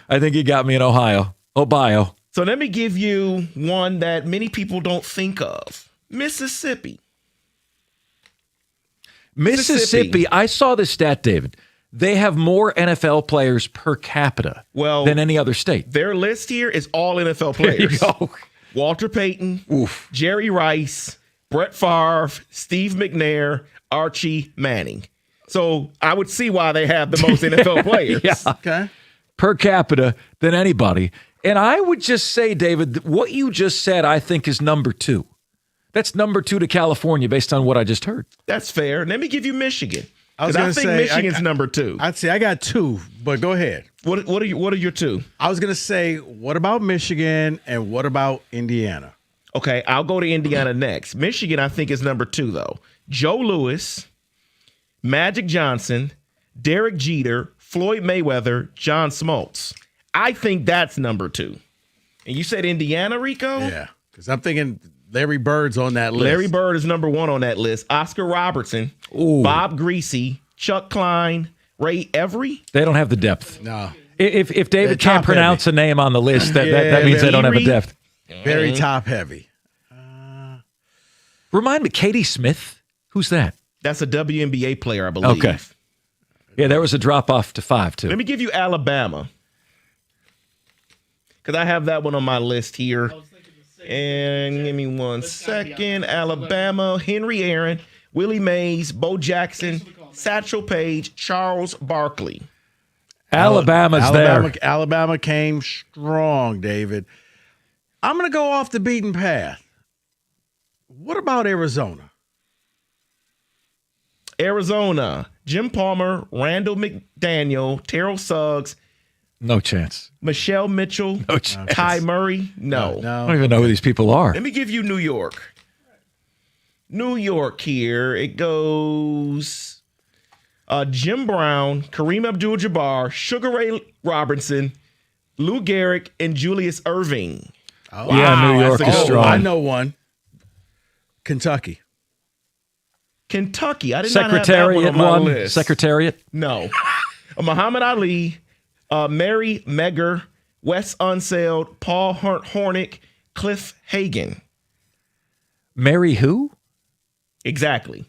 I think you got me in Ohio. So let me give you one that many people don't think of. Mississippi. Mississippi, I saw this stat, David. They have more NFL players per capita than any other state. Their list here is all NFL players. There you go. Walter Payton, Jerry Rice, Brett Favre, Steve McNair, Archie Manning. So I would see why they have the most NFL players. Yeah. Okay. Per capita than anybody. And I would just say, David, that what you just said, I think, is number 2. That's number 2 to California based on what I just heard. That's fair. Let me give you Michigan. I was Because going I to think say Michigan's number 2. I'd say I got 2, but go ahead. What are your 2? I was going to say, what about Michigan and what about Indiana? Okay, I'll go to Indiana next. Michigan, I think, is number 2, though. Joe Louis, Magic Johnson, Derek Jeter, Floyd Mayweather, John Smoltz. I think that's number 2. And you said Indiana, Rico? Yeah, because I'm thinking Larry Bird's on that list. Larry Bird is number 1 on that list. Oscar Robertson, Bob Greasy, Chuck Klein, Ray Every. They don't have the depth. No. If David can't pronounce a name on the list, that means they don't have the depth. Very top heavy. Remind me, Katie Smith? Who's that? That's a WNBA player, I believe. Okay. Yeah, there was a drop off to 5, too. Let me give you Alabama. Because I have that one on my list here. And give me one second. Alabama, Henry Aaron, Willie Mays, Bo Jackson, Satchel Paige, Charles Barkley. Alabama's there. Alabama came strong, David. I'm going to go off the beaten path. What about Arizona? Arizona, Jim Palmer, Randall McDaniel, Terrell Suggs. No chance. Michelle Mitchell, No chance. Ty Murray. No. I don't even know who these people are. Let me give you New York. New York here. It goes Jim Brown, Kareem Abdul-Jabbar, Sugar Ray Robinson, Lou Gehrig, and Julius Erving. Oh, Wow, yeah, New York that's a is good strong. one. I know one. Kentucky. Kentucky. I did not have that Secretariat one on my one. list. Secretariat. No. Muhammad Ali, Mary Megger, Wes Unseld, Paul Hornick, Cliff Hagan. Mary who? Exactly.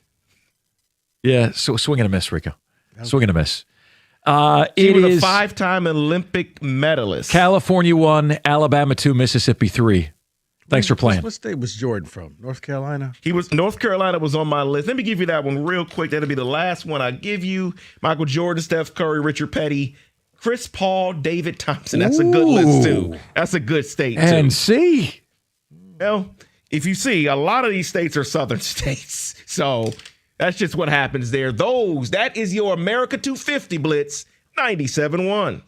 Yeah, so swing and a miss, Rico. Swing and a miss. She It was is a 5-time Olympic medalist. California 1, Alabama 2, Mississippi 3. Thanks for playing. What state was Jordan from? North Carolina? North Carolina was on my list. Let me give you that one real quick. That'll be the last one I give you. Michael Jordan, Steph Curry, Richard Petty, Chris Paul, David Thompson. That's a good list, too. That's a good state, too. And see. Well, if you see, a lot of these states are southern states. So that's just what happens there. That is your America 250 Blitz 97.1.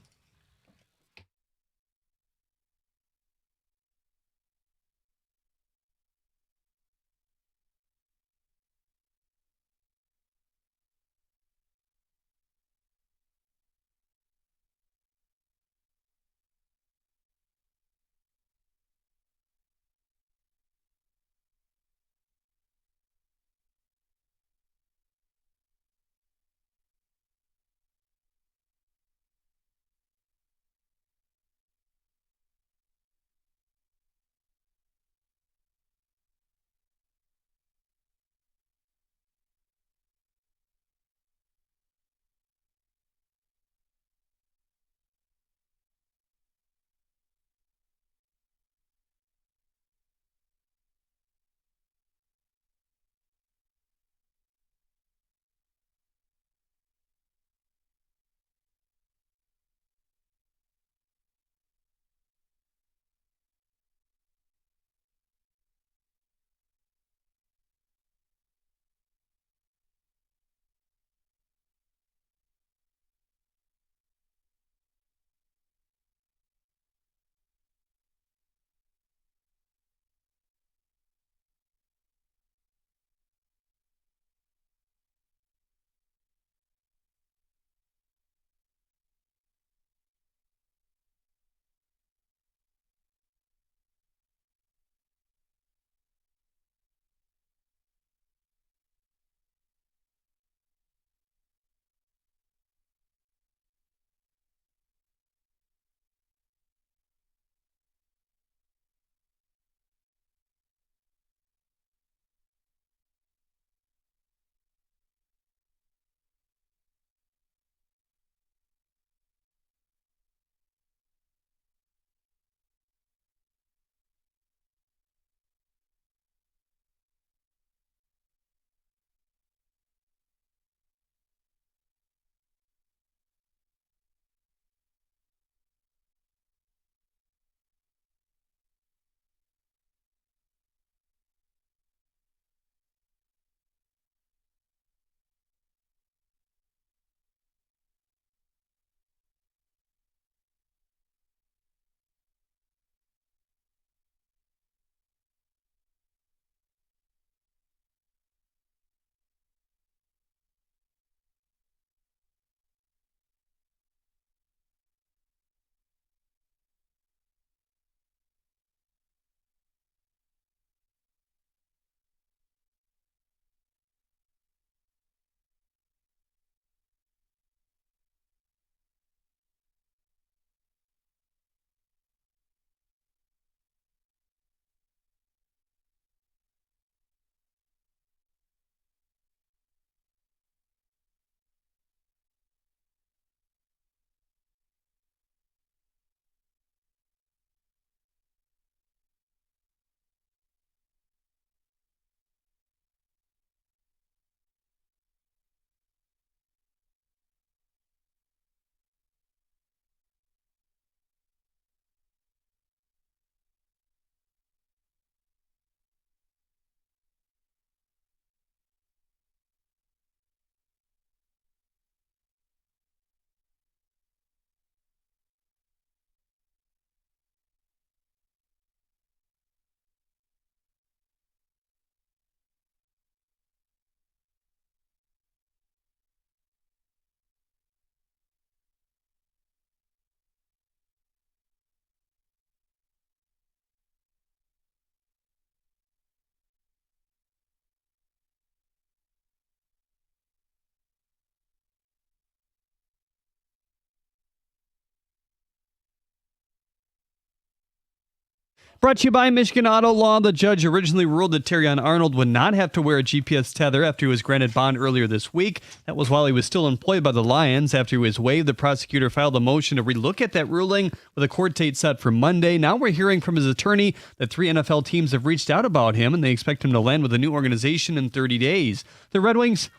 Brought to you by Michigan Auto Law. The judge originally ruled that Terrion Arnold would not have to wear a GPS tether after he was granted bond earlier this week. That was while he was still employed by the Lions. After he was waived, the prosecutor filed a motion to relook at that ruling with a court date set for Monday. Now we're hearing from his attorney that 3 NFL teams have reached out about him, and they expect him to land with a new organization in 30 days. The Red Wings...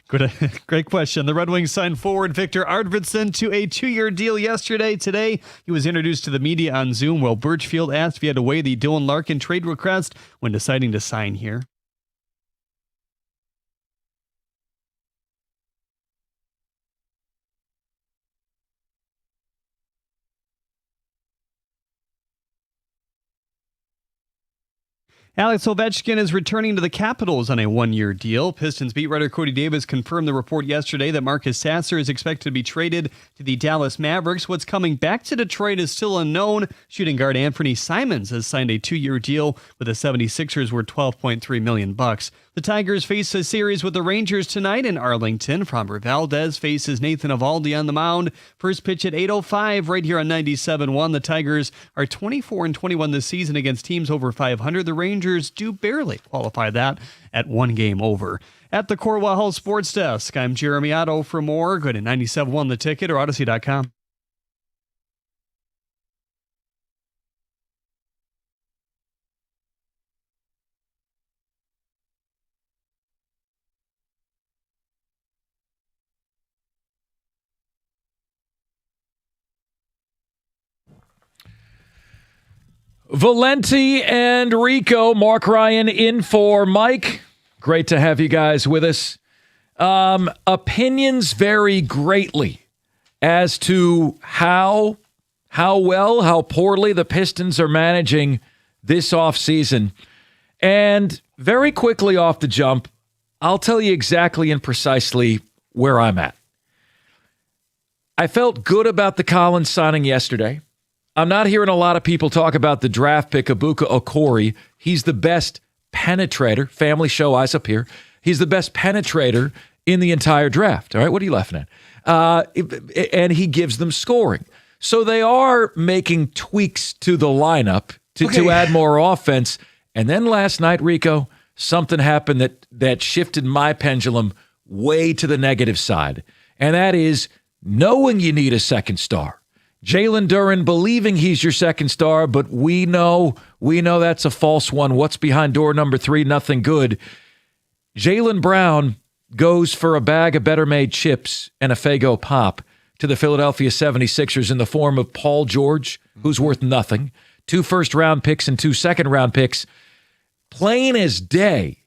Great question. The Red Wings signed forward Victor Arvidsson to a 2-year deal yesterday. Today, he was introduced to the media on Zoom while Birchfield asked if he had to weigh the Dylan Larkin trade request when deciding to sign here. Alex Ovechkin is returning to the Capitals on a 1-year deal. Pistons beat writer Cody Davis confirmed the report yesterday that Marcus Sasser is expected to be traded to the Dallas Mavericks. What's coming back to Detroit is still unknown. Shooting guard Anthony Simons has signed a 2-year deal with the 76ers worth $12.3 million. The Tigers face a series with the Rangers tonight in Arlington. Framber Valdez faces Nathan Eovaldi on the mound. First pitch at 8:05 right here on 97.1. The Tigers are 24-21 this season against teams over 500. The Rangers do barely qualify that at 1 game over. At the Corwell Hall Sports Desk, I'm Jeremy Otto. For more, go to 97.1 The Ticket or Odyssey.com. Valenti and Rico, Mark Ryan in for Mike. Great to have you guys with us. Opinions vary greatly as to how well, how poorly the Pistons are managing this offseason. And very quickly off the jump, I'll tell you exactly and precisely where I'm at. I felt good about the Collins signing yesterday. I'm not hearing a lot of people talk about the draft pick, Ibuka Okori. He's the best penetrator. Family show, eyes up here. He's the best penetrator in the entire draft. All right, what are you laughing at? And he gives them scoring. So they are making tweaks to the lineup to add more offense. And then last night, Rico, something happened that shifted my pendulum way to the negative side. And that is knowing you need a second star. Jalen Duren believing he's your second star, but we know that's a false one. What's behind door number 3? Nothing good. Jaylen Brown goes for a bag of Better Made chips and a Faygo Pop to the Philadelphia 76ers in the form of Paul George, who's worth nothing, 2 first-round picks and 2 second-round picks. Plain as day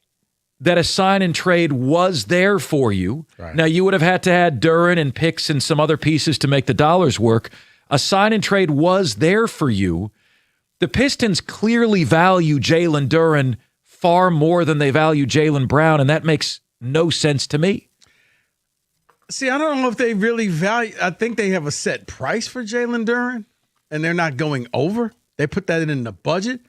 that a sign and trade was there for you. Right. Now, you would have had to add Duren and picks and some other pieces to make the dollars work. A sign and trade was there for you. The Pistons clearly value Jalen Duren far more than they value Jaylen Brown, and that makes no sense to me. See, I don't know if they really value. I think they have a set price for Jalen Duren, and they're not going over. They put that in the budget,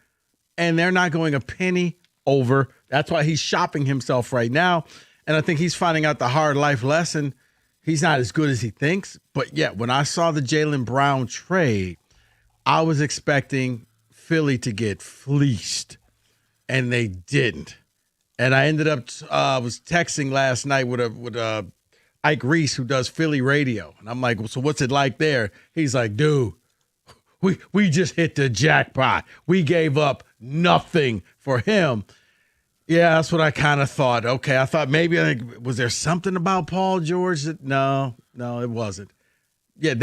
and they're not going a penny over. That's why he's shopping himself right now, and I think he's finding out the hard life lesson. He's not as good as he thinks. But, yeah, when I saw the Jaylen Brown trade, I was expecting Philly to get fleeced, and they didn't. And I ended up was texting last night with Ike Reese, who does Philly radio. And I'm like, well, so what's it like there? He's like, dude, we just hit the jackpot. We gave up nothing for him. Yeah, that's what I kind of thought. Okay, I thought maybe, was there something about Paul George? No, it wasn't. Yeah,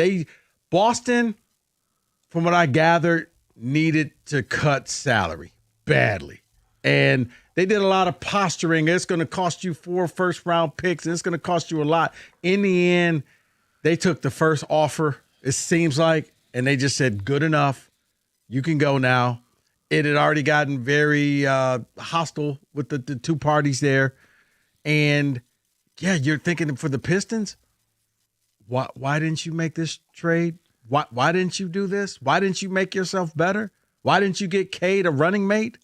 Boston, from what I gathered, needed to cut salary badly. And they did a lot of posturing. It's going to cost you 4 first-round picks, and it's going to cost you a lot. In the end, they took the first offer, it seems like, and they just said, good enough. You can go now. It had already gotten very hostile with the 2 parties there. And, yeah, you're thinking for the Pistons, why didn't you make this trade? Why didn't you do this? Why didn't you make yourself better? Why didn't you get Cade a running mate?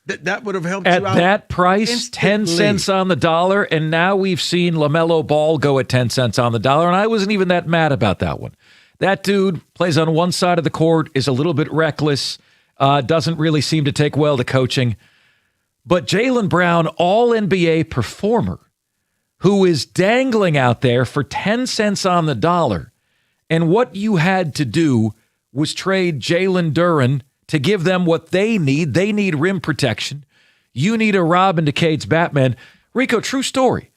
That would have helped at you out. At that price, instantly. 10 cents on the dollar, and now we've seen LaMelo Ball go at 10 cents on the dollar, and I wasn't even that mad about that one. That dude plays on one side of the court, is a little bit reckless, Doesn't really seem to take well to coaching. But Jaylen Brown, all-NBA performer, who is dangling out there for 10 cents on the dollar. And what you had to do was trade Jalen Duren to give them what they need. They need rim protection. You need a Robin to Cade's Batman. Rico, true story.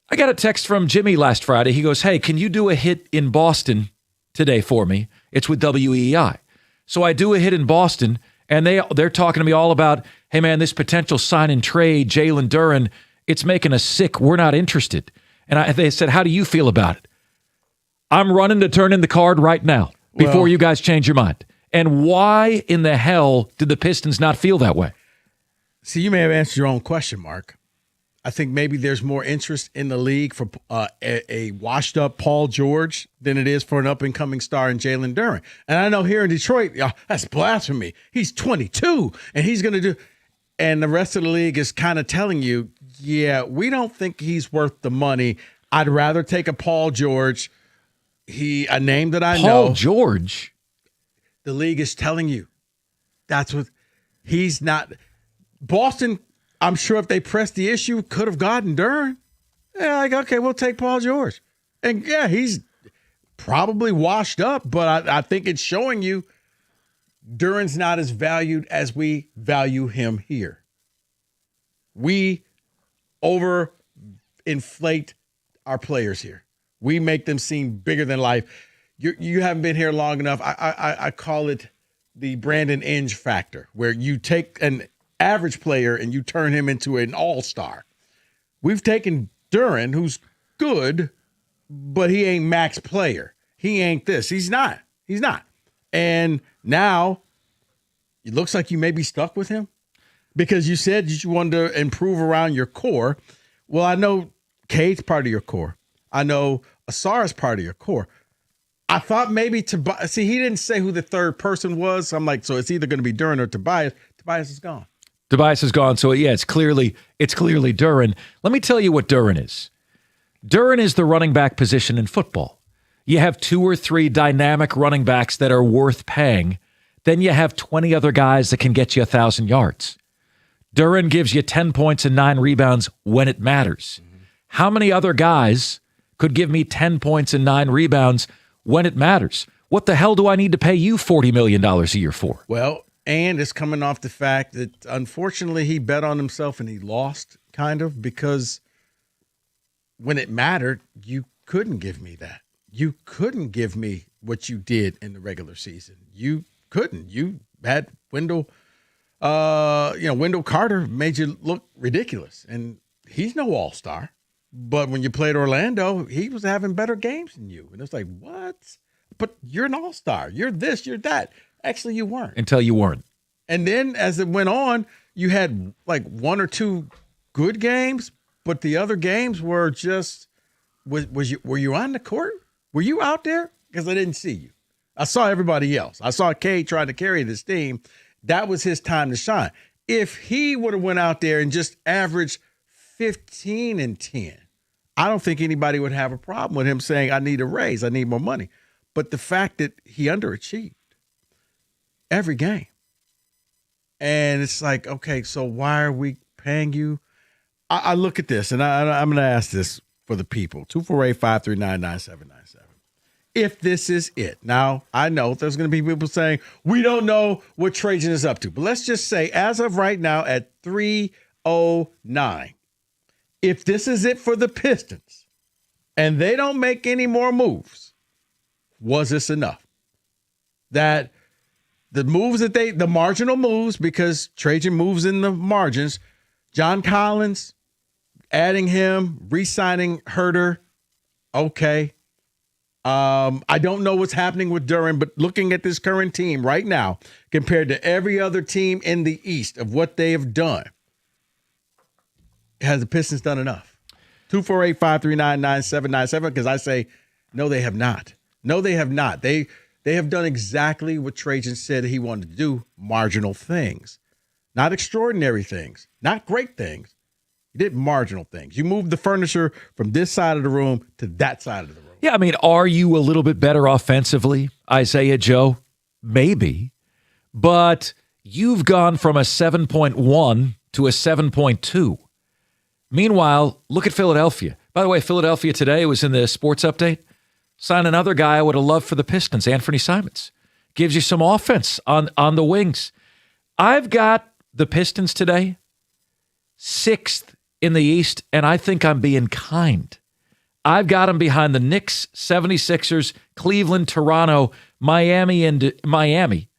I got a text from Jimmy last Friday. He goes, hey, can you do a hit in Boston today for me? It's with WEEI. So I do a hit in Boston, and they're talking to me all about, hey, man, this potential sign and trade, Jalen Duren, it's making us sick. We're not interested. And they said, how do you feel about it? I'm running to turn in the card right now before you guys change your mind. And why in the hell did the Pistons not feel that way? See, you may have answered your own question, Mark. I think maybe there's more interest in the league for a washed-up Paul George than it is for an up-and-coming star in Jalen Duren. And I know here in Detroit, that's blasphemy. He's 22, and he's going to do – and the rest of the league is kind of telling you, yeah, we don't think he's worth the money. I'd rather take a Paul George, a name that I know. Paul George? The league is telling you. That's what – he's not – Boston – I'm sure if they pressed the issue, could have gotten Duren. Yeah, like, okay, we'll take Paul George. And, yeah, he's probably washed up, but I think it's showing you Duren's not as valued as we value him here. We overinflate our players here. We make them seem bigger than life. You haven't been here long enough. I call it the Brandon Inge factor, where you take an average player and you turn him into an all-star. We've taken Duren, who's good, but he ain't max player. He ain't this. He's not. And now it looks like you may be stuck with him because you said you wanted to improve around your core. Well, I know Cade's part of your core. I know Asara's part of your core. I thought maybe Tobias. See, he didn't say who the third person was. So I'm like, so it's either going to be Duren or Tobias. Tobias is gone. Tobias is gone, so yeah, it's clearly Duren. Let me tell you what Duren is. Duren is the running back position in football. You have 2 or 3 dynamic running backs that are worth paying. Then you have 20 other guys that can get you 1,000 yards. Duren gives you 10 points and 9 rebounds when it matters. How many other guys could give me 10 points and 9 rebounds when it matters? What the hell do I need to pay you $40 million a year for? Well, and it's coming off the fact that, unfortunately, he bet on himself and he lost, kind of, because when it mattered, you couldn't give me that. You couldn't give me what you did in the regular season. You couldn't. You had Wendell Carter made you look ridiculous, and he's no all-star. But when you played Orlando, he was having better games than you. And it's like, what? But you're an all-star. You're this, you're that. Actually, you weren't. Until you weren't. And then as it went on, you had like 1 or 2 good games, but the other games were just, were you on the court? Were you out there? Because I didn't see you. I saw everybody else. I saw Cade trying to carry this team. That was his time to shine. If he would have went out there and just averaged 15 and 10, I don't think anybody would have a problem with him saying, I need a raise, I need more money. But the fact that he underachieved every game. And it's like, okay, so why are we paying you? I look at this, and I'm going to ask this for the people. 248-539-9797. If this is it. Now, I know there's going to be people saying, we don't know what Trajan is up to. But let's just say, as of right now at 3:09, if this is it for the Pistons, and they don't make any more moves, was this enough? That the moves that the marginal moves, because Trajan moves in the margins, John Collins, adding him, re-signing Herter, okay. I don't know what's happening with Duren, but looking at this current team right now, compared to every other team in the East of what they have done, has the Pistons done enough? 248-539-9797, because I say, no, they have not. No, they have not. They have done exactly what Trajan said he wanted to do, marginal things. Not extraordinary things, not great things. You did marginal things. You moved the furniture from this side of the room to that side of the room. Yeah, I mean, are you a little bit better offensively, Isaiah Joe? Maybe. but you've gone from a 7.1 to a 7.2. Meanwhile, look at Philadelphia. By the way, Philadelphia today was in the sports update. Sign another guy I would have loved for the Pistons, Anthony Simons. Gives you some offense on the wings. I've got the Pistons today, 6th in the East, and I think I'm being kind. I've got them behind the Knicks, 76ers, Cleveland, Toronto, Miami, and Miami.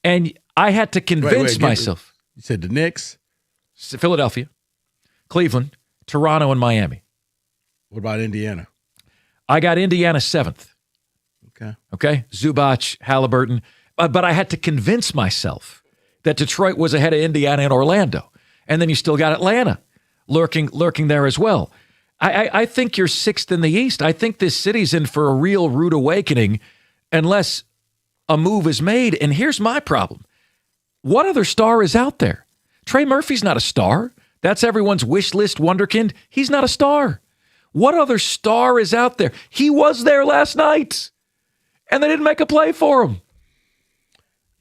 And I had to convince myself. You said the Knicks? Philadelphia, Cleveland, Toronto, and Miami. What about Indiana? I got Indiana 7th. Okay. Zubac, Halliburton. But I had to convince myself that Detroit was ahead of Indiana and Orlando. And then you still got Atlanta lurking there as well. I think you're 6th in the East. I think this city's in for a real rude awakening unless a move is made. And here's my problem. What other star is out there? Trey Murphy's not a star. That's everyone's wish list wonderkind. He's not a star. What other star is out there? He was there last night, and they didn't make a play for him.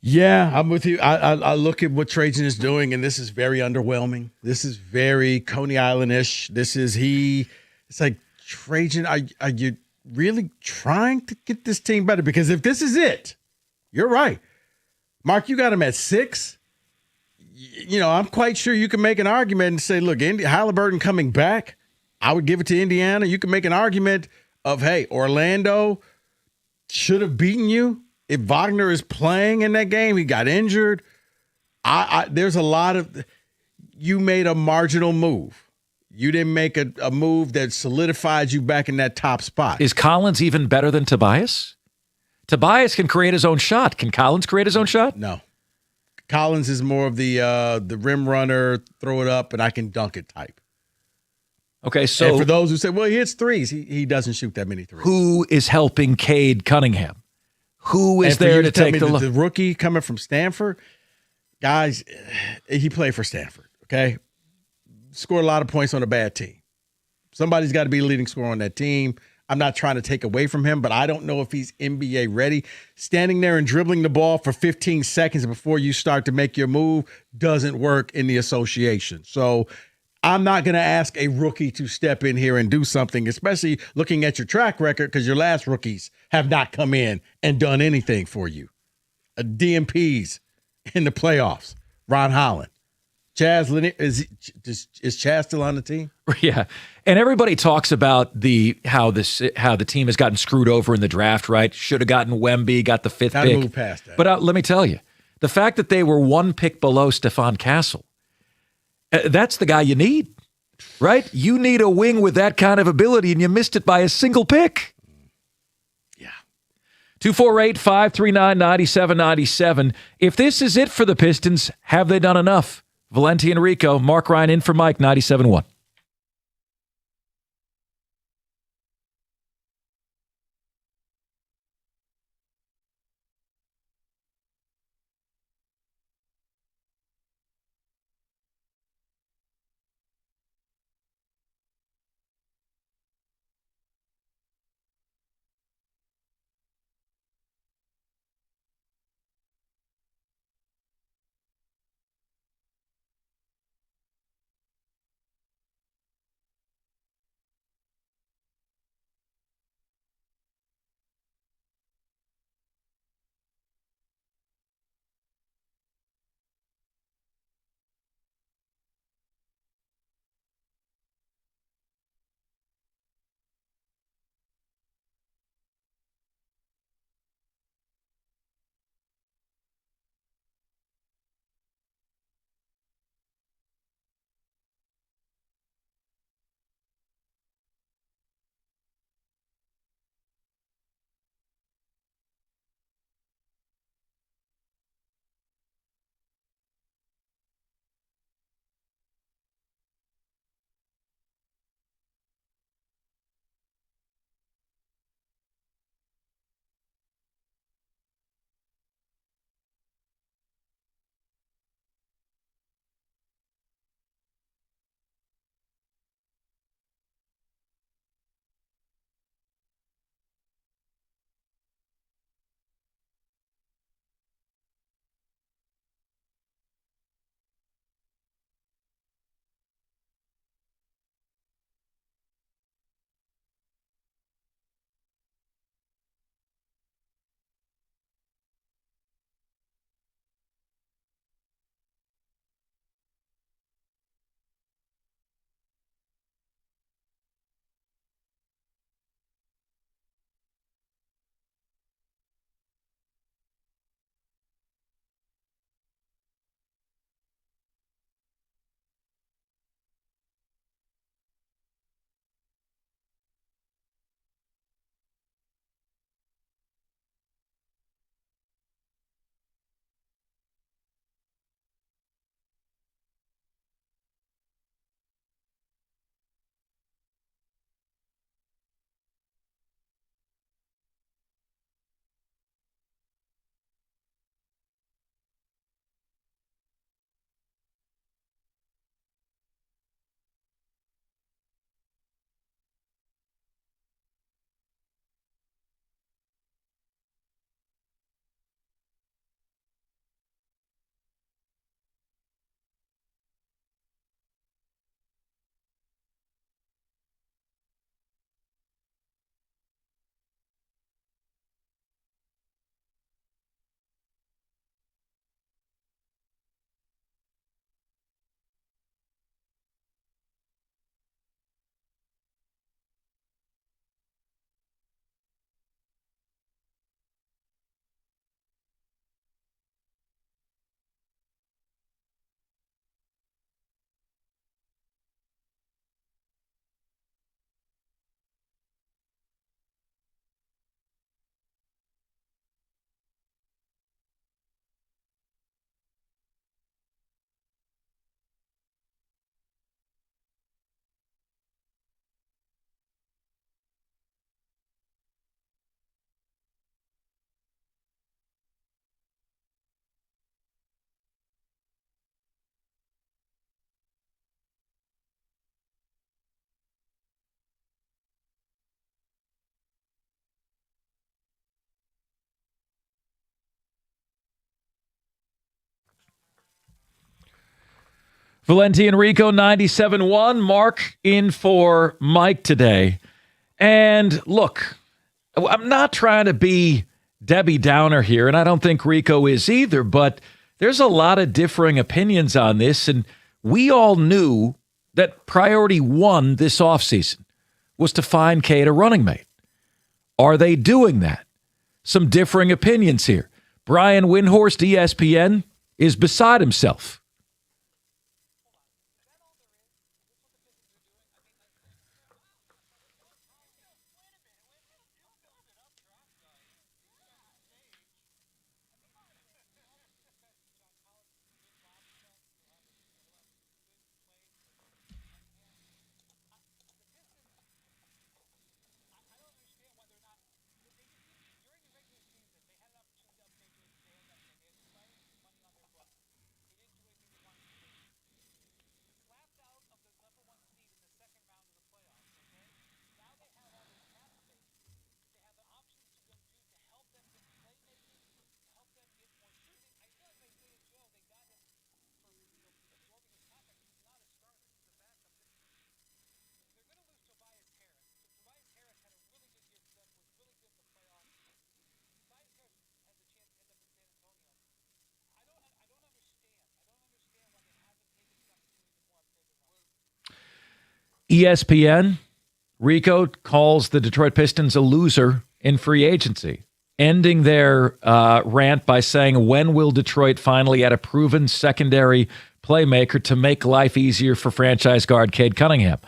Yeah, I'm with you. I look at what Trajan is doing, and this is very underwhelming. This is very Coney Island-ish. It's like, Trajan, are you really trying to get this team better? Because if this is it, you're right. Mark, you got him at 6. I'm quite sure you can make an argument and say, look, Halliburton coming back, I would give it to Indiana. You can make an argument of, hey, Orlando should have beaten you. If Wagner is playing in that game, he got injured. There's a lot of – you made a marginal move. You didn't make a move that solidified you back in that top spot. Is Collins even better than Tobias? Tobias can create his own shot. Can Collins create his own shot? No. Collins is more of the rim runner, throw it up, and I can dunk it type. Okay, so and for those who say, well, he hits threes, he doesn't shoot that many threes. Who is helping Cade Cunningham? Who is there to take the rookie coming from Stanford? Guys, he played for Stanford, okay? Scored a lot of points on a bad team. Somebody's got to be a leading scorer on that team. I'm not trying to take away from him, but I don't know if he's NBA ready. Standing there and dribbling the ball for 15 seconds before you start to make your move doesn't work in the association. So I'm not going to ask a rookie to step in here and do something, especially looking at your track record, because your last rookies have not come in and done anything for you. DMPs in the playoffs. Ron Holland. Chaz Linear, is Chaz still on the team? Yeah. And everybody talks about how the team has gotten screwed over in the draft, right? Should have gotten Wemby, got the 5th pick. Move past that. But let me tell you, the fact that they were 1 pick below Stephon Castle, that's the guy you need, right? You need a wing with that kind of ability, and you missed it by a single pick. Yeah. 248-539-9797. If this is it for the Pistons, have they done enough? Valenti and Rico, Mark Ryan in for Mike, 97.1. Valenti and Rico, 97.1. Mark in for Mike today. And look, I'm not trying to be Debbie Downer here, and I don't think Rico is either, but there's a lot of differing opinions on this, and we all knew that priority one this offseason was to find Cade a running mate. Are they doing that? Some differing opinions here. Brian Windhorst, ESPN, is beside himself. ESPN, Rico calls the Detroit Pistons a loser in free agency, ending their rant by saying, when will Detroit finally add a proven secondary playmaker to make life easier for franchise guard Cade Cunningham?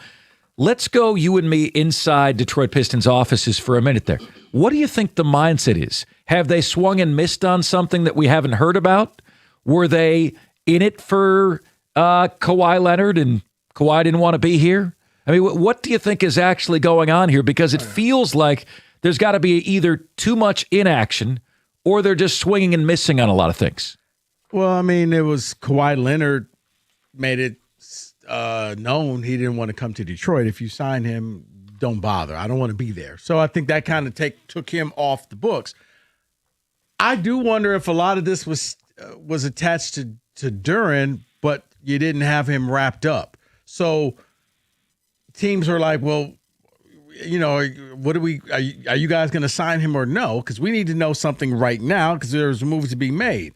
Let's go, you and me, inside Detroit Pistons offices for a minute there. What do you think the mindset is? Have they swung and missed on something that we haven't heard about? Were they in it for Kawhi Leonard and Kawhi didn't want to be here? I mean, what do you think is actually going on here? Because it feels like there's got to be either too much inaction or they're just swinging and missing on a lot of things. Well, I mean, it was Kawhi Leonard made it known he didn't want to come to Detroit. If you sign him, don't bother. I don't want to be there. So I think that kind of took him off the books. I do wonder if a lot of this was attached to Duren, but you didn't have him wrapped up. So teams are like, well, you know, what are you guys going to sign him or no? Because we need to know something right now because there's a move to be made.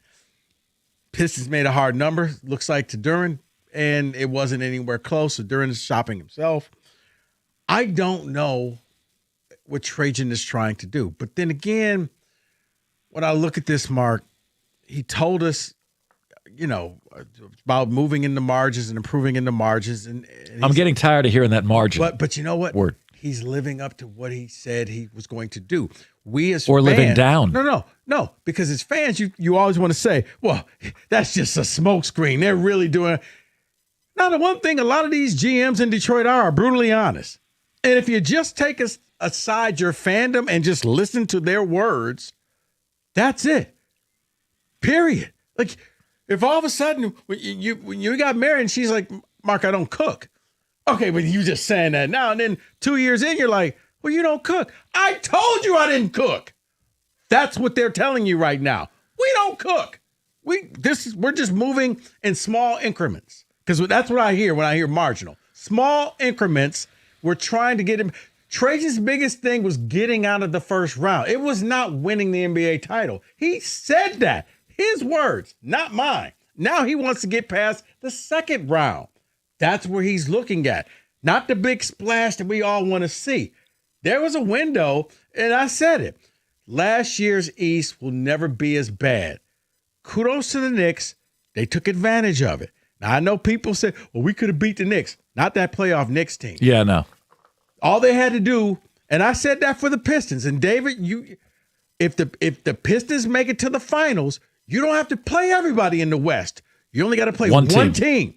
Pistons made a hard number, looks like, to Duren, and it wasn't anywhere close. So Duren is shopping himself. I don't know what Trajan is trying to do. But then again, when I look at this, Mark, he told us, you know, about moving in the margins and improving in the margins. And I'm getting tired of hearing that margin. But you know what? Word. He's living up to what he said he was going to do. We as or fans, living down. No. Because as fans, you always want to say, well, that's just a smokescreen. They're really doing. Now, the one thing a lot of these GMs in Detroit are brutally honest. And if you just take aside your fandom and just listen to their words, that's it. Period. Like, if all of a sudden when you got married and she's like, Mark, I don't cook. Okay, but you just saying that now. And then 2 years in, you're like, well, you don't cook. I told you I didn't cook. That's what they're telling you right now. We don't cook. We're just moving in small increments. Because that's what I hear when I hear marginal. Small increments. We're trying to get him. Trajan's biggest thing was getting out of the first round. It was not winning the NBA title. He said that. His words, not mine. Now he wants to get past the second round. That's where he's looking at. Not the big splash that we all want to see. There was a window, and I said it. Last year's East will never be as bad. Kudos to the Knicks. They took advantage of it. Now, I know people say, well, we could have beat the Knicks. Not that playoff Knicks team. Yeah, no. All they had to do, and I said that for the Pistons. And David, if the Pistons make it to the finals, you don't have to play everybody in the West. You only got to play one team.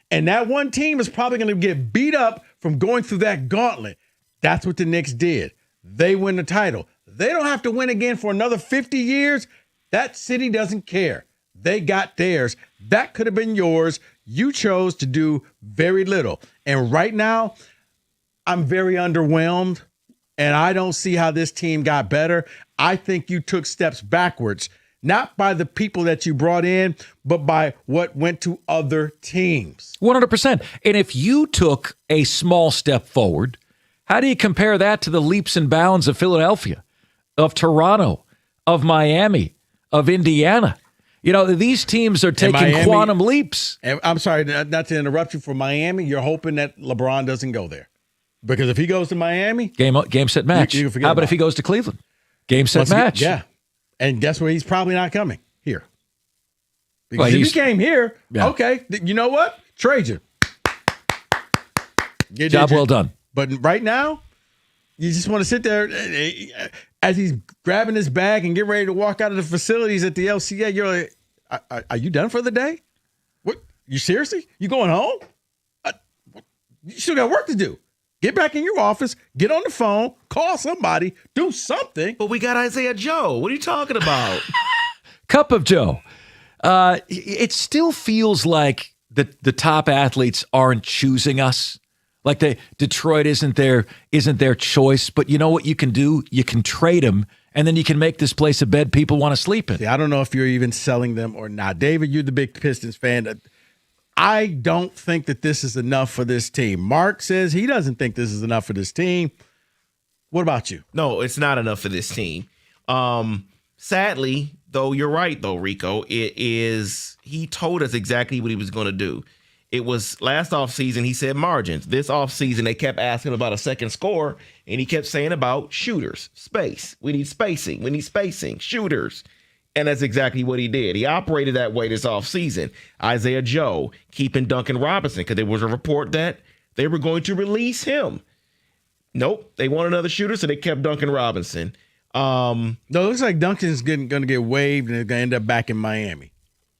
And that one team is probably going to get beat up from going through that gauntlet. That's what the Knicks did. They win the title. They don't have to win again for another 50 years. That city doesn't care. They got theirs. That could have been yours. You chose to do very little. And right now, I'm very underwhelmed, and I don't see how this team got better. I think you took steps backwards. not by the people that you brought in, but by what went to other teams. 100%. And if you took a small step forward, how do you compare that to the leaps and bounds of Philadelphia, of Toronto, of Miami, of Indiana? You know, these teams are taking Miami, quantum leaps. And I'm sorry not to interrupt you. For Miami, you're hoping that LeBron doesn't go there. Because if he goes to Miami, game set match. You How about if he goes to Cleveland? Game set match. Yeah. And guess where he's probably not coming? Here. Because Well, if he he's- came here, Yeah. okay, you know what? Trade you. Job well done. But right now, you just want to sit there as he's grabbing his bag and getting ready to walk out of the facilities at the LCA. You're like, are you done for the day? What? You seriously? You going home? You still got work to do. Get back in your office, get on the phone, call somebody, do something. But we got Isaiah Joe. What are you talking about? Cup of Joe. It still feels like the top athletes aren't choosing us. Like Detroit isn't their choice. But you know what you can do? You can trade them, and then you can make this place a bed people want to sleep in. See, I don't know if you're even selling them or not. David, you're the big Pistons fan. I don't think that this is enough for this team. Mark says he doesn't think this is enough for this team. What about you? No, it's not enough for this team. Sadly, though, you're right, though, Rico. He told us exactly what he was going to do. It was last offseason, he said margins. This offseason, they kept asking about a second score, and he kept saying about shooters, space. We need spacing. We need spacing, shooters. And that's exactly what he did. He operated that way this offseason. Isaiah Joe keeping Duncan Robinson because there was a report that they were going to release him. Nope. They want another shooter, so they kept Duncan Robinson. No, it looks like Duncan's going to get waived and is going to end up back in Miami.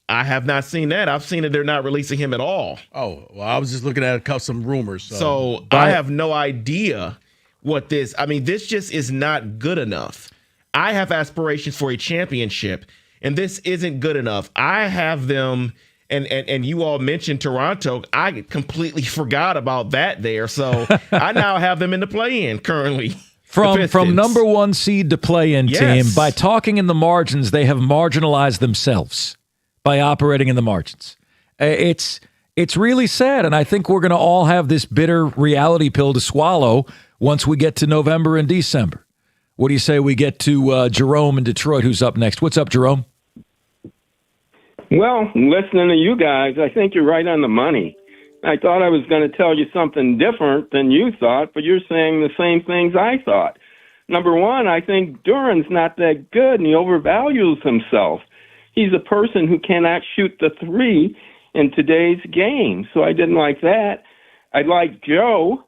I have not seen that. I've seen that they're not releasing him at all. Oh, well, I was just looking at some rumors. So I have no idea what this. I mean, this just is not good enough. I have aspirations for a championship, and this isn't good enough. I have them, and you all mentioned Toronto. I completely forgot about that there. So I now have them in the play-in currently. From number one seed to play-in team, by talking in the margins, they have marginalized themselves by operating in the margins. It's really sad, and I think we're going to all have this bitter reality pill to swallow once we get to November and December. What do you say we get to Jerome in Detroit, who's up next? What's up, Jerome? Well, listening to you guys, I think you're right on the money. I thought I was going to tell you something different than you thought, but you're saying the same things I thought. Number one, I think Duran's not that good, and he overvalues himself. He's a person who cannot shoot the three in today's game, so I didn't like that. I like Joe.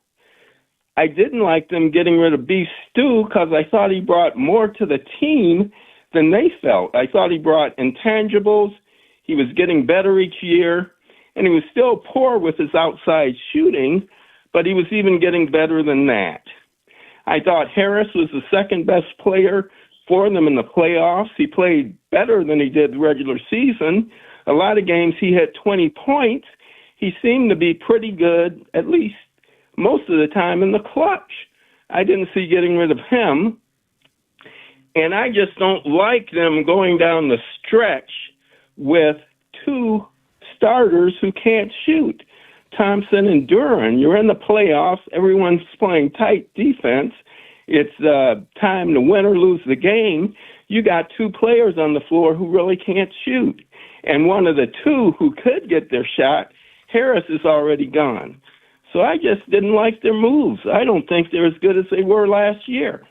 I didn't like them getting rid of Beef Stew because I thought he brought more to the team than they felt. I thought he brought intangibles. He was getting better each year, and he was still poor with his outside shooting, but he was even getting better than that. I thought Harris was the second best player for them in the playoffs. He played better than he did the regular season. A lot of games he hit 20 points. He seemed to be pretty good, at least most of the time in the clutch. I didn't see getting rid of him. And I just don't like them going down the stretch with two starters who can't shoot. Thompson and Duran. You're in the playoffs. Everyone's playing tight defense. It's time to win or lose the game. You got two players on the floor who really can't shoot. And one of the two who could get their shot, Harris, is already gone. So I just didn't like their moves. I don't think they're as good as they were last year.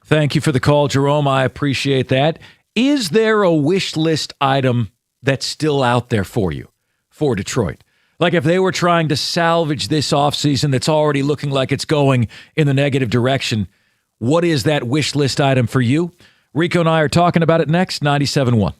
Thank you for the call, Jerome. I appreciate that. Is there a wish list item that's still out there for you, for Detroit? Like if they were trying to salvage this offseason that's already looking like it's going in the negative direction, what is that wish list item for you? Rico and I are talking about it next, 97.1.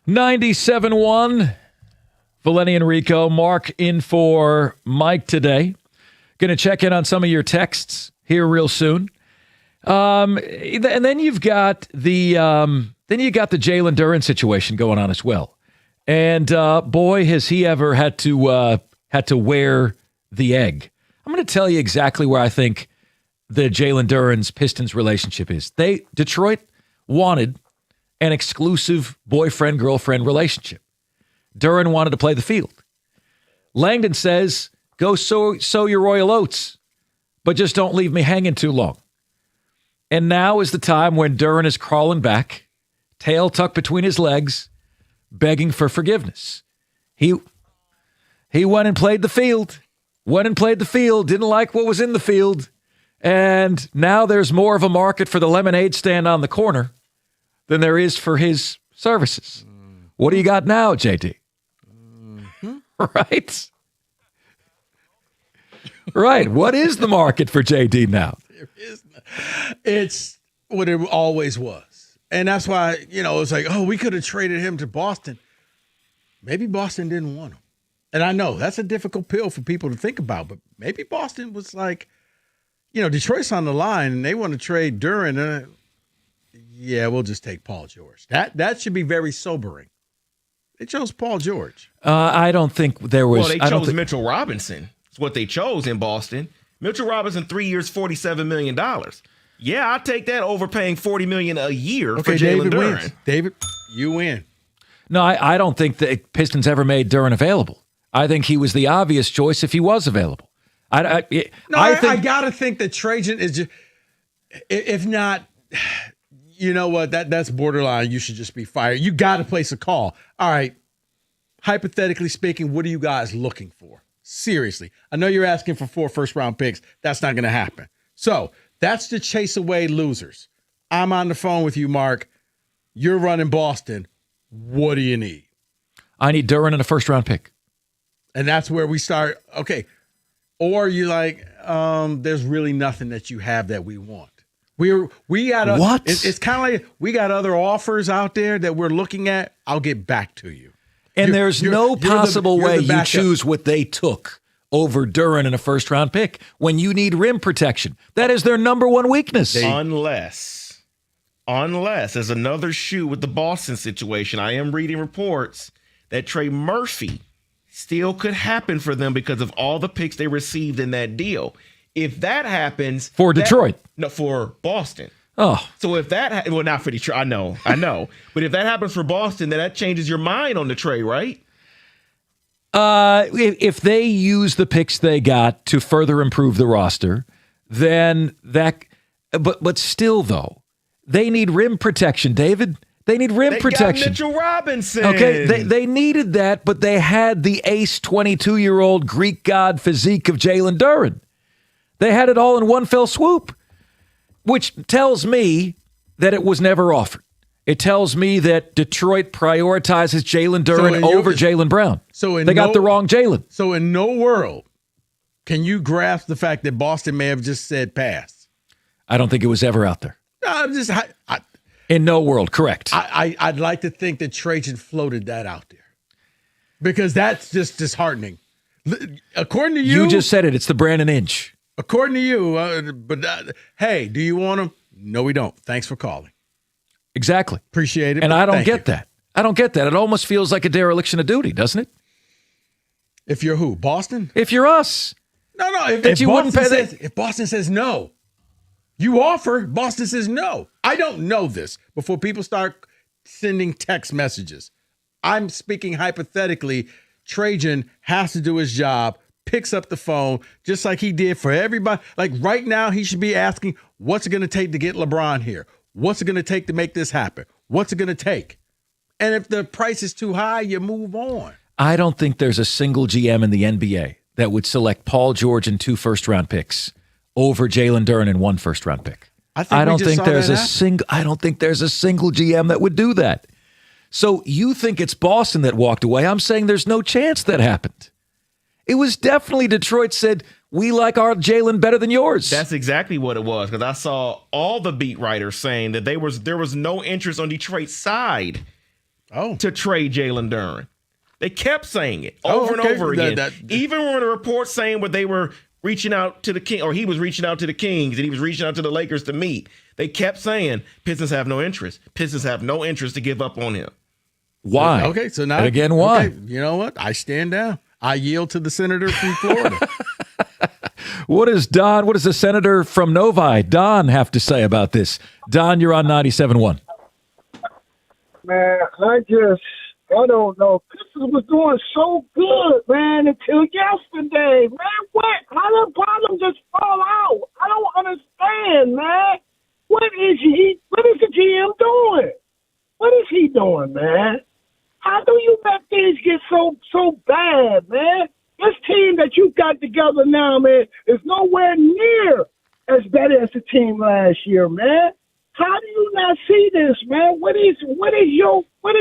97.1. Valeni and Rico. Mark in for Mike today. Going to check in on some of your texts here real soon. And then you've got the Jalen Duren situation going on as well. And boy, has he ever had to wear the egg. I'm going to tell you exactly where I think the Jalen Duren's Pistons relationship is. Detroit wanted an exclusive boyfriend-girlfriend relationship. Duren wanted to play the field. Langdon says, go sow your royal oats, but just don't leave me hanging too long. And now is the time when Duren is crawling back, tail tucked between his legs, begging for forgiveness. He went and played the field, didn't like what was in the field, and now there's more of a market for the lemonade stand on the corner than there is for his services. What do you got now, JD? Right? Right. What is the market for JD now? It's what it always was. And that's why, it's like, oh, we could have traded him to Boston. Maybe Boston didn't want him. And I know that's a difficult pill for people to think about, but maybe Boston was like, Detroit's on the line and they want to trade Duren. Yeah, we'll just take Paul George. That should be very sobering. They chose Paul George. I don't think there was. Well, they chose Mitchell Robinson. It's what they chose in Boston. Mitchell Robinson, 3 years, $47 million. Yeah, I'll take that over paying $40 million a year for Jalen Duren. Wins. David, you win. No, I don't think the Pistons ever made Duren available. I think he was the obvious choice if he was available. I got to think that Trajan is just, if not, you know what, that's borderline. You should just be fired. You got to place a call. All right, hypothetically speaking, what are you guys looking for? Seriously. I know you're asking for 4 first-round picks. That's not going to happen. So that's to chase away losers. I'm on the phone with you, Mark. You're running Boston. What do you need? I need Duren and a first-round pick. And that's where we start. Okay. Or you like, there's really nothing that you have that we want. We got what? It's kind of like we got other offers out there that we're looking at. I'll get back to you. And there's no possible way you choose what they took over Duren and a first-round pick when you need rim protection. That is their number one weakness. Unless there's another shoe with the Boston situation. I am reading reports that Trey Murphy still could happen for them because of all the picks they received in that deal. If that happens for Detroit, no, for Boston. Oh, so if that well, not for Detroit, I know, but if that happens for Boston, then that changes your mind on the trade, right? If they use the picks they got to further improve the roster, then that. But still, though, they need rim protection, David. They need rim protection. Got Mitchell Robinson. Okay, they needed that, but they had the ace 22-year-old Greek god physique of Jalen Duren. They had it all in one fell swoop, which tells me that it was never offered. It tells me that Detroit prioritizes Jalen Duren over Jaylen Brown. They got the wrong Jalen. So in no world can you grasp the fact that Boston may have just said pass. I don't think it was ever out there. In no world, correct. I'd like to think that Trajan floated that out there because that's just disheartening. According to you, you just said it. It's the Brandon Inge. According to you, hey, do you want him? No, we don't. Thanks for calling. Exactly. Appreciate it. And I don't get that. I don't get that. It almost feels like a dereliction of duty, doesn't it? If you're who? Boston? If you're us. No. If Boston says no, you offer, Boston says no. I don't know this before people start sending text messages. I'm speaking hypothetically. Trajan has to do his job, picks up the phone, just like he did for everybody. Like right now, he should be asking, what's it going to take to get LeBron here? What's it going to take to make this happen? What's it going to take? And if the price is too high, you move on. I don't think there's a single GM in the NBA that would select Paul George and 2 first-round picks over Jalen Duren and 1 first-round pick. I don't think there's a single GM that would do that. So you think it's Boston that walked away. I'm saying there's no chance that happened. It was definitely Detroit said, we like our Jalen better than yours. That's exactly what it was, because I saw all the beat writers saying that there was no interest on Detroit's side. to trade Jalen Duren. They kept saying it over and over again. Even when the reports saying where they were reaching out to the King, or he was reaching out to the Kings, and he was reaching out to the Lakers to meet, they kept saying Pistons have no interest. Pistons have no interest to give up on him. Why? Okay, so now and again, why? Okay, you know what? I stand down. I yield to the senator from Florida. What does the senator from Novi, Don, have to say about this? Don, you're on 97.1. Man, I don't know. Pistons was doing so good, man, until yesterday. Man, what? How did bottom just fall out? I don't understand, man. What is the GM doing? What is he doing, man? How do you let things get so bad, man? This team that you got together now, man, is nowhere near as bad as the team last year, man. How do you not see this, man? What is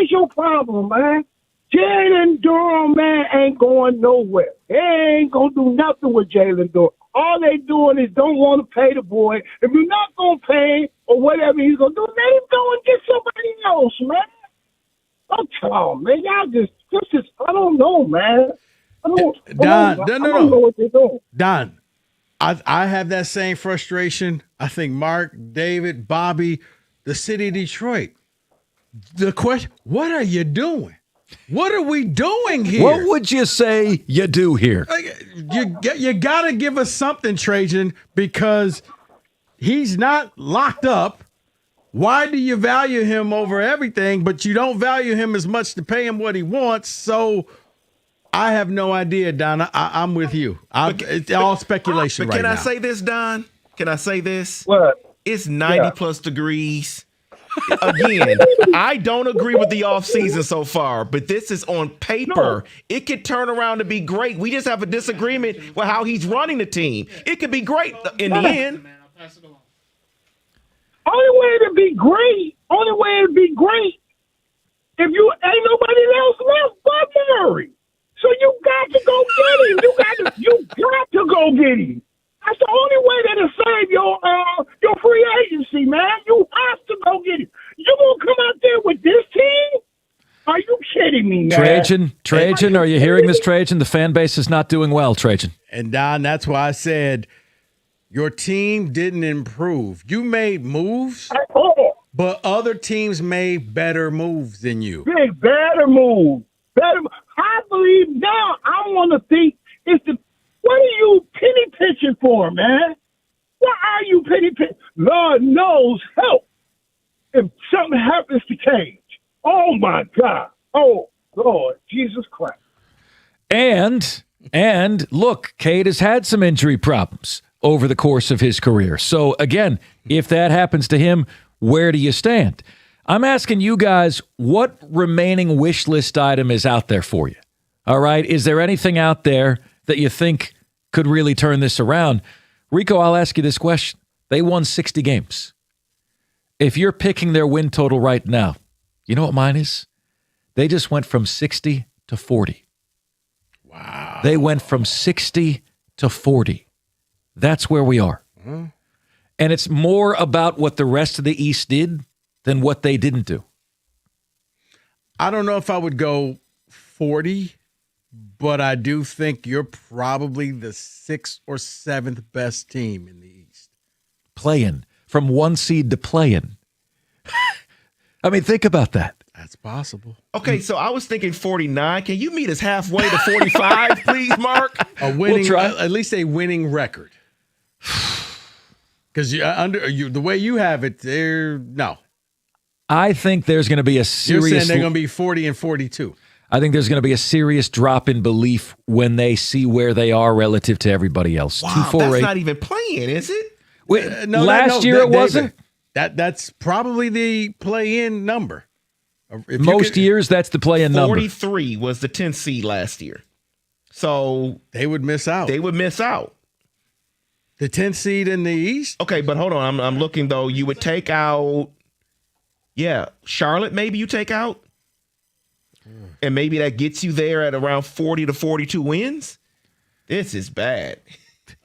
your problem, man? Jalen Duren, man, ain't going nowhere. They ain't gonna do nothing with Jalen Duren. All they doing is don't want to pay the boy. If you're not gonna pay or whatever he's gonna do, let him go and get somebody else, man. Don't tell him, man. Y'all just I don't know, man. I don't know what they're doing. Don, I have that same frustration. I think Mark, David, Bobby, the city of Detroit. The question, what are you doing? What are we doing here? What would you say you do here? You got to give us something, Trajan, because he's not locked up. Why do you value him over everything, but you don't value him as much to pay him what he wants? So I have no idea, Don. I'm with you. It's all speculation right now. Can I say this, Don? Can I say this? What? It's 90 plus degrees. Again, I don't agree with the offseason so far, but this is on paper. No. It could turn around to be great. We just have a disagreement with how he's running the team. It could be great in the end. Only way to be great, if you ain't nobody else left but Murray. So you got to go get him. You got to go get him. That's the only way to save your free agency, man. You have to go get him. You gonna come out there with this team? Are you kidding me, man? Trajan, are you hearing this, Trajan? The fan base is not doing well, Trajan. And Don, that's why I said your team didn't improve. You made moves, but other teams made better moves than you. Big better move. I believe now. I want to think what are you penny pitching for, man? What are you penny pitching? Lord knows help if something happens to Cage. Oh my God. Oh Lord Jesus Christ. And look, Cade has had some injury problems over the course of his career. So again, if that happens to him, where do you stand? I'm asking you guys, what remaining wish list item is out there for you? All right. Is there anything out there that you think could really turn this around? Rico, I'll ask you this question. They won 60 games. If you're picking their win total right now, you know what mine is? They just went from 60 to 40. Wow. They went from 60 to 40. That's where we are. Mm-hmm. And it's more about what the rest of the East did than what they didn't do. I don't know if I would go 40, but I do think you're probably the 6th or 7th best team in the East. Play-in. From 1 seed to play-in. I mean, think about that. That's possible. Okay, so I was thinking 49. Can you meet us halfway to 45, please, Mark? We'll try. At least a winning record. Because the way you have it, no. I think there's going to be a serious... You're saying they're going to be 40 and 42. I think there's going to be a serious drop in belief when they see where they are relative to everybody else. Wow, that's not even playing, is it? Last year it wasn't? That's probably the play-in number. Most years, that's the play-in number. 43 was the 10th seed last year. So... They would miss out. The 10th seed in the East? Okay, but hold on. I'm looking, though. You would take out... Yeah, Charlotte maybe you take out? And maybe that gets you there at around 40 to 42 wins? This is bad.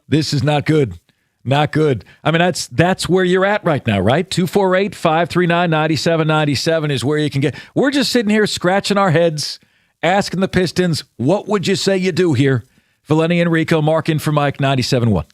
This is not good. Not good. I mean, that's where you're at right now, right? 248-539-9797 is where you can get. We're just sitting here scratching our heads, asking the Pistons, what would you say you do here? Valenti and Rico, Mark in for Mike, 97.1.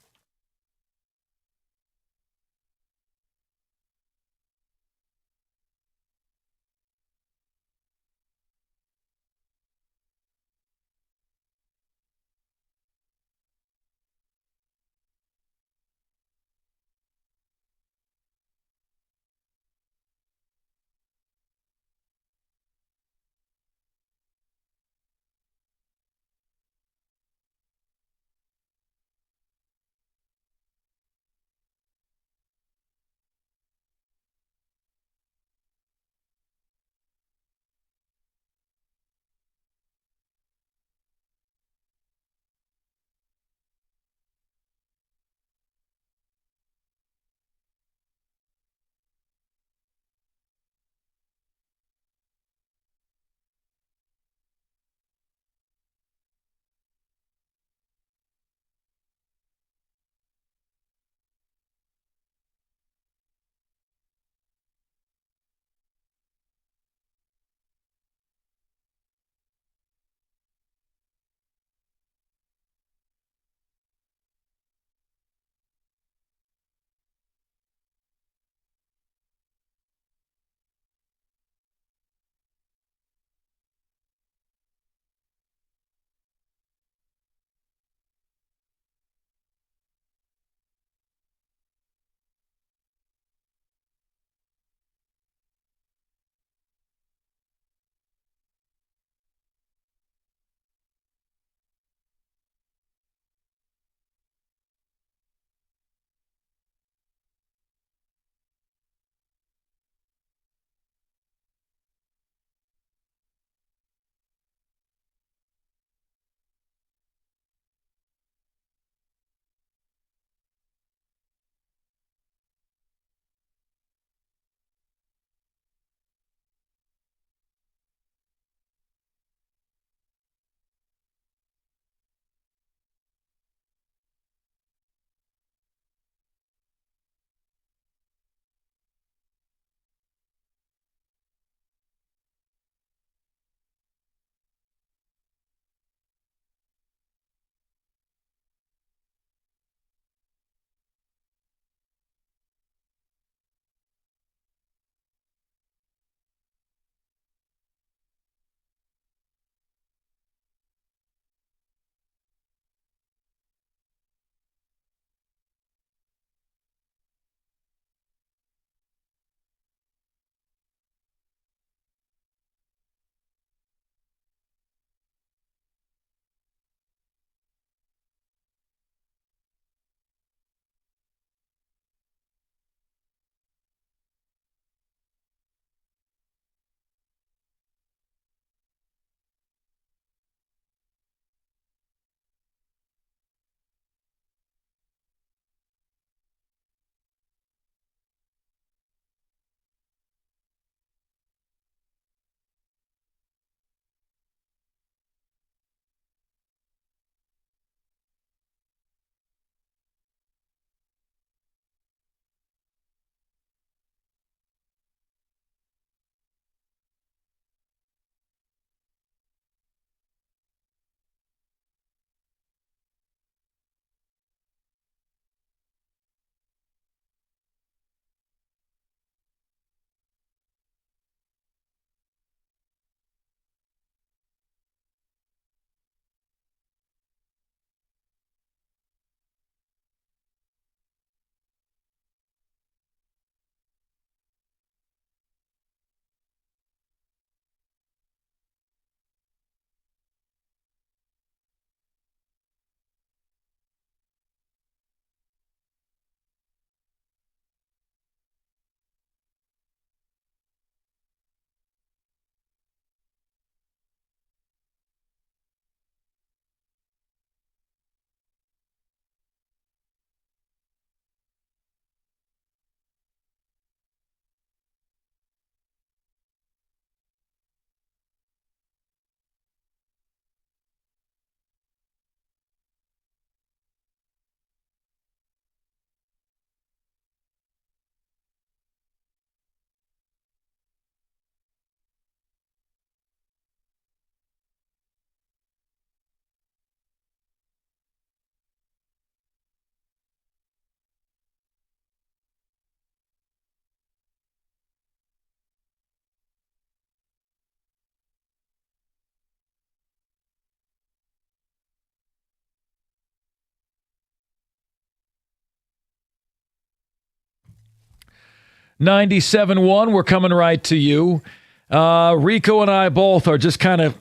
97.1, we're coming right to you. Rico and I both are just kind of,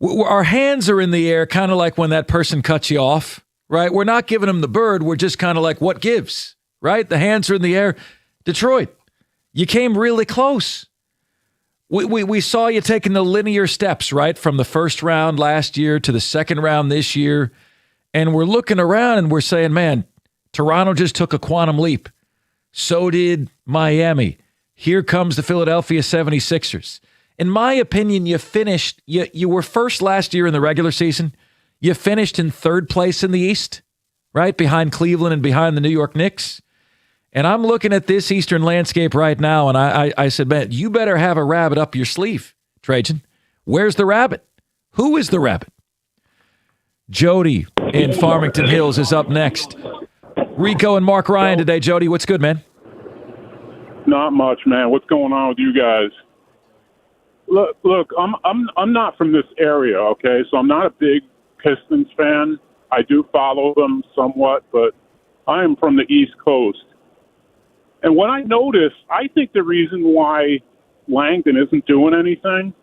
our hands are in the air, kind of like when that person cuts you off, right? We're not giving them the bird. We're just kind of like, what gives, right? The hands are in the air. Detroit, you came really close. We saw you taking the linear steps, right? From the first round last year to the second round this year. And we're looking around and we're saying, man, Toronto just took a quantum leap. So did Miami. Here comes the Philadelphia 76ers. In my opinion, you finished, you were first last year in the regular season. You finished in third place in the East, right? Behind Cleveland and behind the New York Knicks. And I'm looking at this Eastern landscape right now, and I said, man, you better have a rabbit up your sleeve, Trajan. Where's the rabbit? Who is the rabbit? Jody in Farmington Hills is up next. Rico and Mark Ryan today. Jody, what's good, man? Not much, man. What's going on with you guys? Look, I'm not from this area, okay? So I'm not a big Pistons fan. I do follow them somewhat, but I am from the East Coast. And what I notice, I think the reason why Langdon isn't doing anything,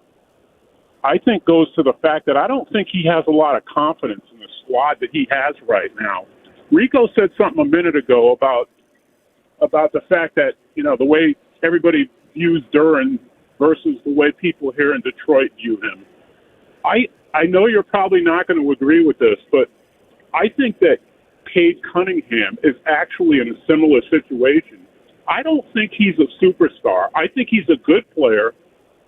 I think goes to the fact that I don't think he has a lot of confidence in the squad that he has right now. Rico said something a minute ago about the fact that, you know, the way everybody views Duren versus the way people here in Detroit view him. I know you're probably not going to agree with this, but I think that Cade Cunningham is actually in a similar situation. I don't think he's a superstar. I think he's a good player,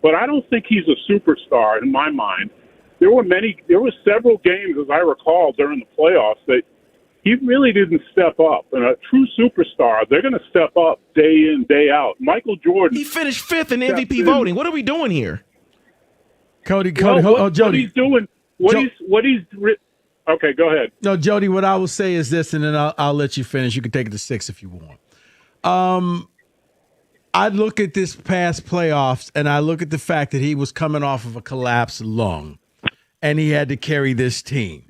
but I don't think he's a superstar in my mind. There were several games, as I recall, during the playoffs that he really didn't step up. And a true superstar, they're going to step up day in, day out. Michael Jordan. He finished fifth in MVP voting. What are we doing here? Cody, Jody. What he's doing, okay, go ahead. No, Jody, what I will say is this, and then I'll let you finish. You can take it to 6 if you want. I look at this past playoffs, and I look at the fact that he was coming off of a collapsed lung, and he had to carry this team.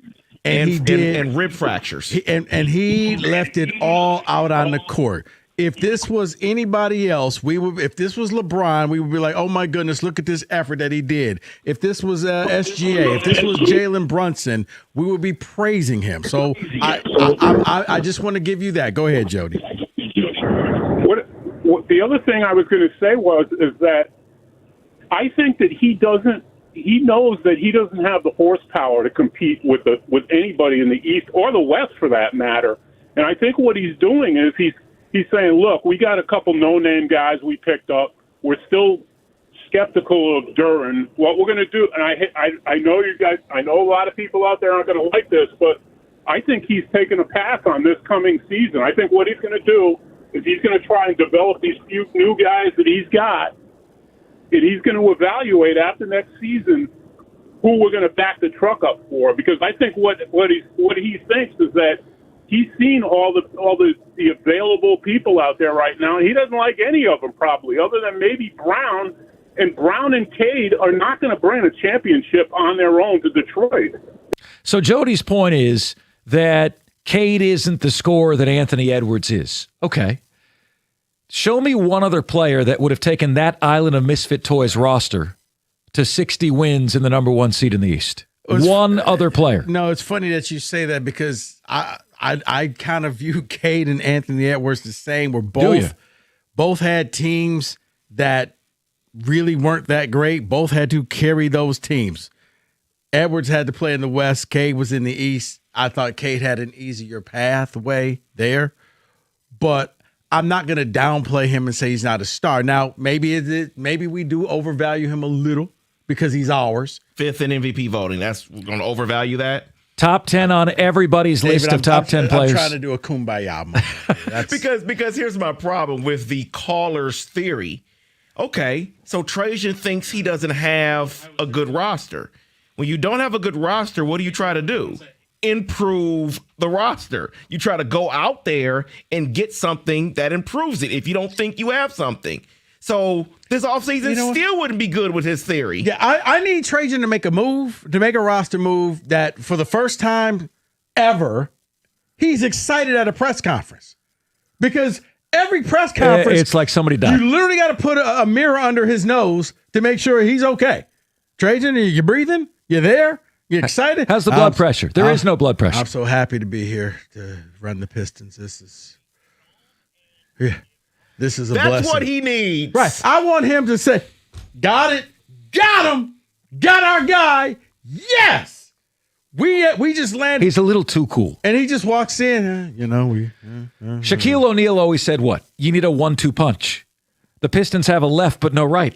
And he did, and rib fractures. And he left it all out on the court. If this was anybody else, if this was LeBron, we would be like, oh my goodness, look at this effort that he did. If this was SGA, if this was Jalen Brunson, we would be praising him. So I just want to give you that. Go ahead, Jody. What the other thing I was going to say is that I think that he knows that he doesn't have the horsepower to compete with anybody in the East or the West for that matter. And I think what he's doing is he's saying, look, we got a couple no-name guys we picked up. We're still skeptical of Duren. What we're going to do, and I know you guys, I know a lot of people out there aren't going to like this, but I think he's taking a pass on this coming season. I think what he's going to do is he's going to try and develop these few new guys that he's got, and he's going to evaluate after next season who we're going to back the truck up for. Because I think what he thinks is that he's seen all the available people out there right now, and he doesn't like any of them probably, other than maybe Brown. And Brown and Cade are not going to bring a championship on their own to Detroit. So Jody's point is that Cade isn't the scorer that Anthony Edwards is. Okay. Show me one other player that would have taken that Island of Misfit Toys roster to 60 wins in the number 1 seed in the East. One other player. No, it's funny that you say that because I kind of view Cade and Anthony Edwards the same. We're both had teams that really weren't that great. Both had to carry those teams. Edwards had to play in the West. Cade was in the East. I thought Cade had an easier pathway there, but I'm not going to downplay him and say he's not a star. Now, maybe we do overvalue him a little because he's ours. 5th in MVP voting. We're going to overvalue that. Top 10 on everybody's David, list of top 10 players. I'm trying to do a kumbaya moment. because here's my problem with the caller's theory. Okay, so Trajan thinks he doesn't have a good roster. When you don't have a good roster, what do you try to do? Improve the roster. You try to go out there and get something that improves it if you don't think you have something. So this offseason still wouldn't be good with his theory. Yeah, I need Trajan to make a roster move that for the first time ever, he's excited at a press conference. Because Every press conference, it's like somebody died. You literally got to put a mirror under his nose to make sure he's okay. Trajan, you breathing? You there? You excited? How's the blood pressure? There is no blood pressure. I'm so happy to be here to run the Pistons. This is a blessing. That's what he needs. Right. I want him to say, got it, got him, got our guy. Yes. We just landed. He's a little too cool. And he just walks in. Shaquille O'Neal always said what? You need a 1-2 punch. The Pistons have a left but no right.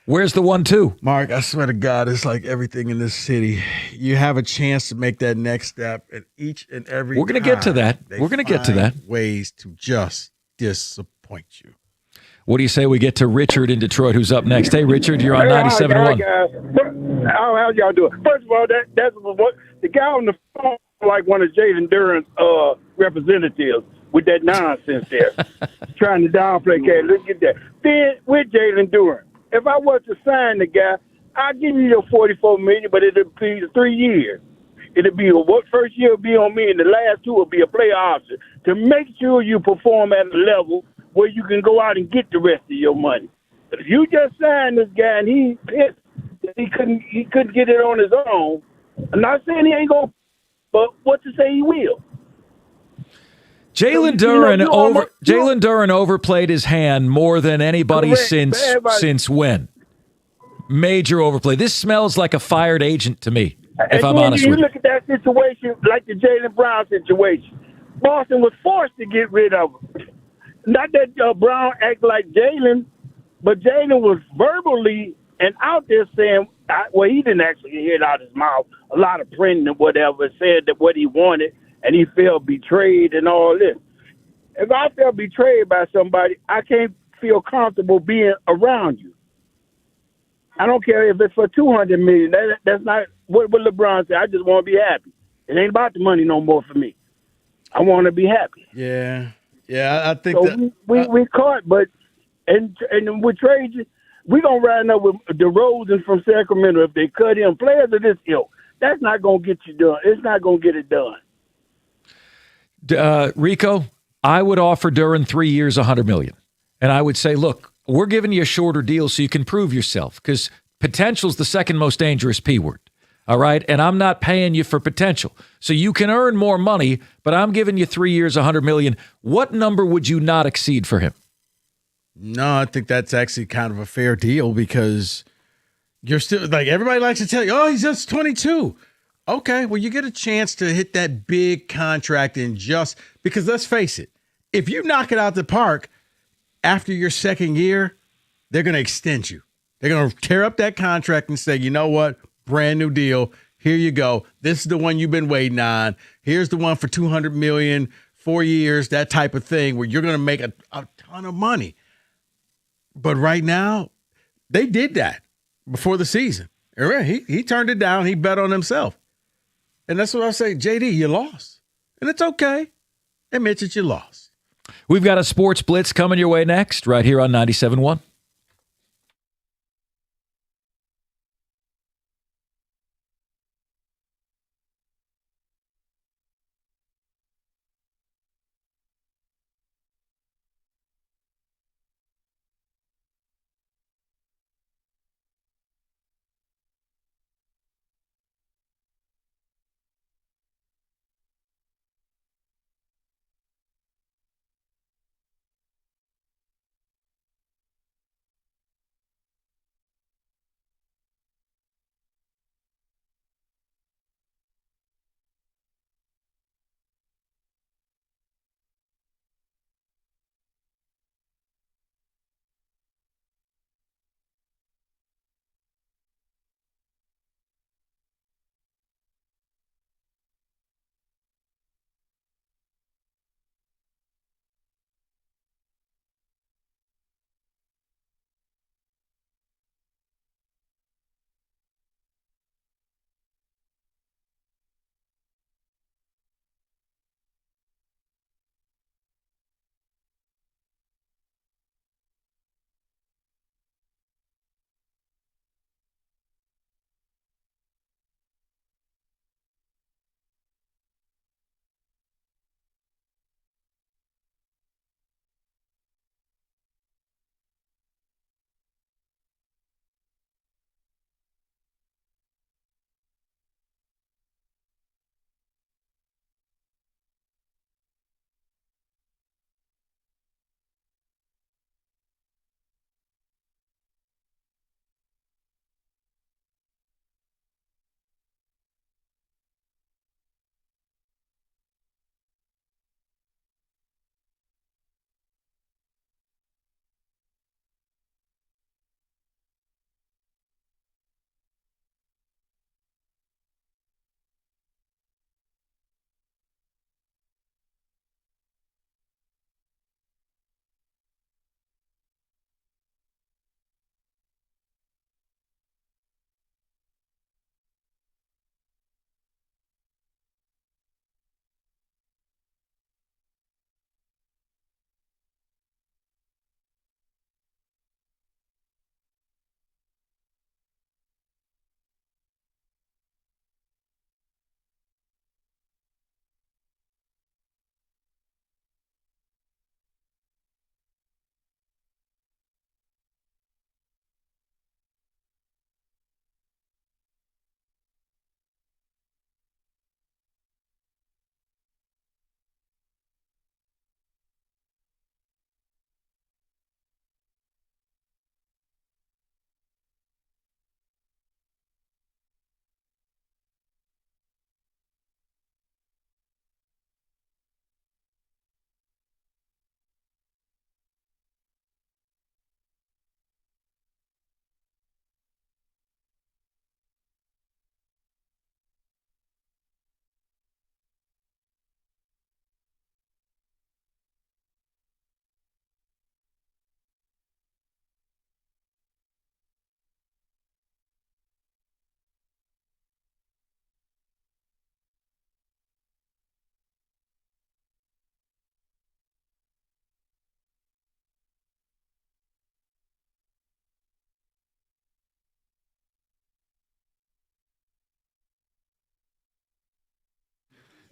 Where's the 1-2? Mark, I swear to God, it's like everything in this city. You have a chance to make that next step, and each and every We're going to get to that. We're going to get to that. Ways to just disappoint you. What do you say we get to Richard in Detroit, who's up next? Hey, Richard, you're on 97.1. How y'all doing? First of all, that's what the guy on the phone like one of Jalen Duren's representatives with that nonsense there, trying to downplay Cat. Look at that. Then with Jalen Duren, if I was to sign the guy, I'll give you your $44 million, but it'll be 3 years. It'll be first year will be on me, and the last 2 will be a play option to make sure you perform at a level where you can go out and get the rest of your money. But if you just sign this guy and he pissed, he couldn't get it on his own. I'm not saying he ain't gonna, but what to say he will. Jalen Duren overplayed his hand more than anybody since when? Major overplay. This smells like a fired agent to me, if I'm honest with you. You look at that situation like the Jaylen Brown situation. Boston was forced to get rid of him. Not that Brown act like Jalen, but Jalen was verbally and out there saying, well, he didn't actually hear it out his mouth. A lot of printing and whatever said that what he wanted, and he felt betrayed and all this. If I felt betrayed by somebody, I can't feel comfortable being around you. I don't care if it's for $200 million. That's not what LeBron said. I just want to be happy. It ain't about the money no more for me. I want to be happy. Yeah, I think so that we caught, but and with Trajan, we gonna ride up with DeRozan from Sacramento. If they cut him, players of this ilk, that's not gonna get you done. It's not gonna get it done. Rico, I would offer Duren 3 years, $100 million, and I would say, look, we're giving you a shorter deal so you can prove yourself because potential's the second most dangerous P word. All right. And I'm not paying you for potential. So you can earn more money, but I'm giving you 3 years, $100 million. What number would you not exceed for him? No, I think that's actually kind of a fair deal because you're still like everybody likes to tell you, oh, he's just 22. Okay. Well, you get a chance to hit that big contract in just because let's face it, if you knock it out the park after your second year, they're going to extend you. They're going to tear up that contract and say, you know what? Brand new deal. Here you go. This is the one you've been waiting on. Here's the one for $200 million, 4 years, that type of thing where you're going to make a ton of money. But right now, they did that before the season. He turned it down. He bet on himself. And that's what I say, JD, you lost. And it's okay. Admit that you lost. We've got a sports blitz coming your way next, right here on 97.1.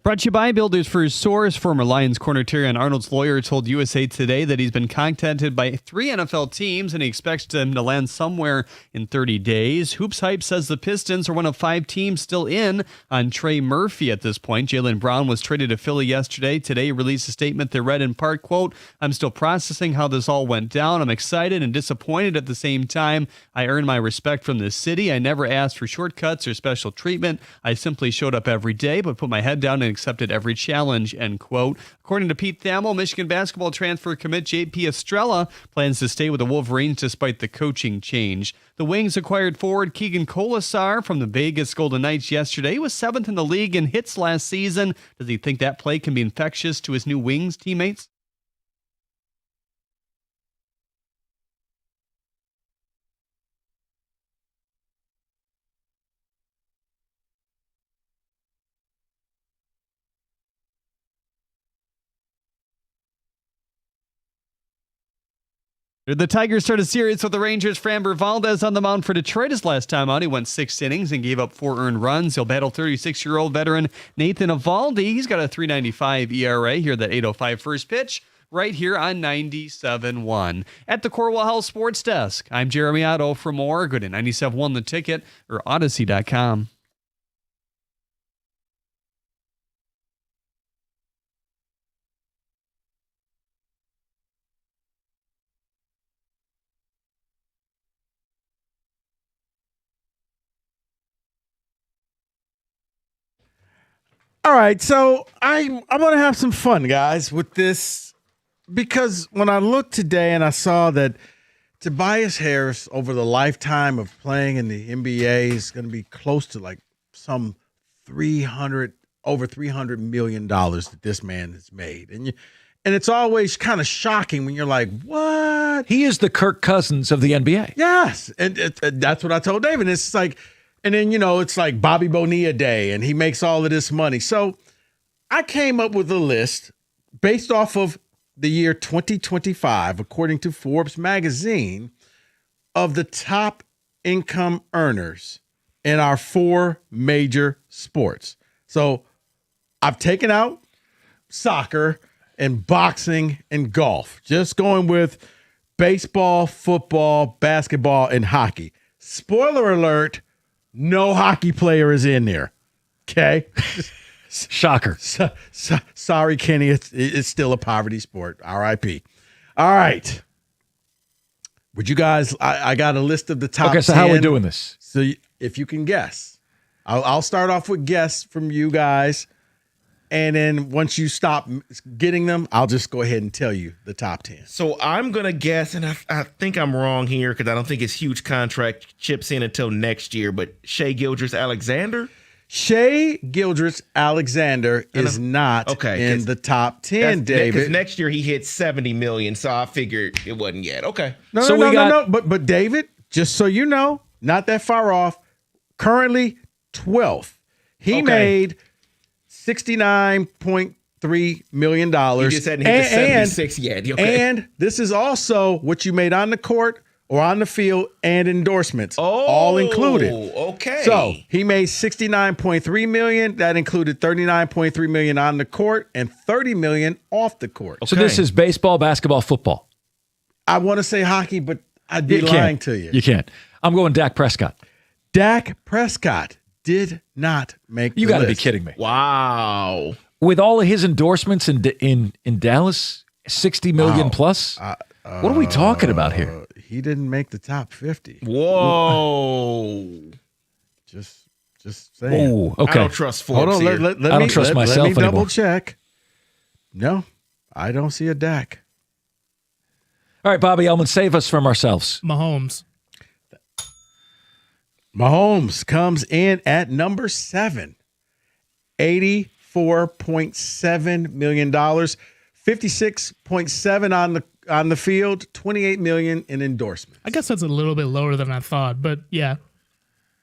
Brought to you by Builders for Source. Former Lions corner Terrion Arnold's lawyer told USA Today that he's been contacted by 3 NFL teams and he expects them to land somewhere in 30 days. Hoops Hype says the Pistons are one of 5 teams still in on Trey Murphy at this point. Jaylen Brown was traded to Philly yesterday. Today he released a statement that read in part, quote, "I'm still processing how this all went down. I'm excited and disappointed at the same time. I earned my respect from this city. I never asked for shortcuts or special treatment. I simply showed up every day, but put my head down and accepted every challenge," end quote. According to Pete Thamel, Michigan basketball transfer commit JP Estrella plans to stay with the Wolverines despite the coaching change. The Wings acquired forward Keegan Colasar from the Vegas Golden Knights yesterday. He was 7th in the league in hits last season. Does he think that play can be infectious to his new Wings teammates? The Tigers start a series with the Rangers. Framber Valdez on the mound for Detroit. His last time out, he went 6 innings and gave up 4 earned runs. He'll battle 36-year-old veteran Nathan Eovaldi. He's got a 3.95 ERA. Here, that 8:05 first pitch, right here on 97.1. At the Corwell Health Sports Desk, I'm Jeremy Otto. For more, go to 97.1 The Ticket or Odyssey.com. All right, so I'm going to have some fun, guys, with this, because when I looked today and I saw that Tobias Harris, over the lifetime of playing in the NBA, is going to be close to like some over $300 million that this man has made, and it's always kind of shocking when you're like, what? He is the Kirk Cousins of the NBA. Yes, and that's what I told David. It's like. And then, it's like Bobby Bonilla Day, and he makes all of this money. So I came up with a list based off of the year 2025, according to Forbes magazine, of the top income earners in our 4 major sports. So I've taken out soccer and boxing and golf, just going with baseball, football, basketball, and hockey. Spoiler alert. No hockey player is in there. Okay. Shocker. Sorry, Kenny. It's still a poverty sport. RIP. All right. Would you guys, I got a list of the top 10. Okay, so how are we doing this? So if you can guess, I'll start off with guess from you guys. And then once you stop getting them, I'll just go ahead and tell you the top 10. So I'm going to guess, and I think I'm wrong here because I don't think his huge contract chips in until next year, but Shai Gilgeous-Alexander? Shai Gilgeous-Alexander is not in the top 10, David. Because next year he hit 70 million, so I figured it wasn't yet. Okay. No. But David, just so you know, not that far off, currently 12th. He made $69.3 million. You just hadn't hit the 76 yet. Okay. And this is also what you made on the court or on the field and endorsements, all included. Okay. So he made $69.3 million. That included $39.3 million on the court and $30 million off the court. So this is baseball, basketball, football. I want to say hockey, but I'd be lying to you. You can't. I'm going Dak Prescott. Dak Prescott did not make the You got to be list. kidding me. Wow. With all of his endorsements in Dallas, 60 million plus? What are we talking about here? He didn't make the top 50. Whoa. Just saying. Oh, okay. I don't trust Forbes Hold on, here. let I me don't trust let myself me double anymore. check. No, I don't see a Dak. All right, Bobby Ellman, save us from ourselves. Mahomes comes in at number 7. $84.7 million. 56.7 on the field, $28 million in endorsements. I guess that's a little bit lower than I thought, but yeah.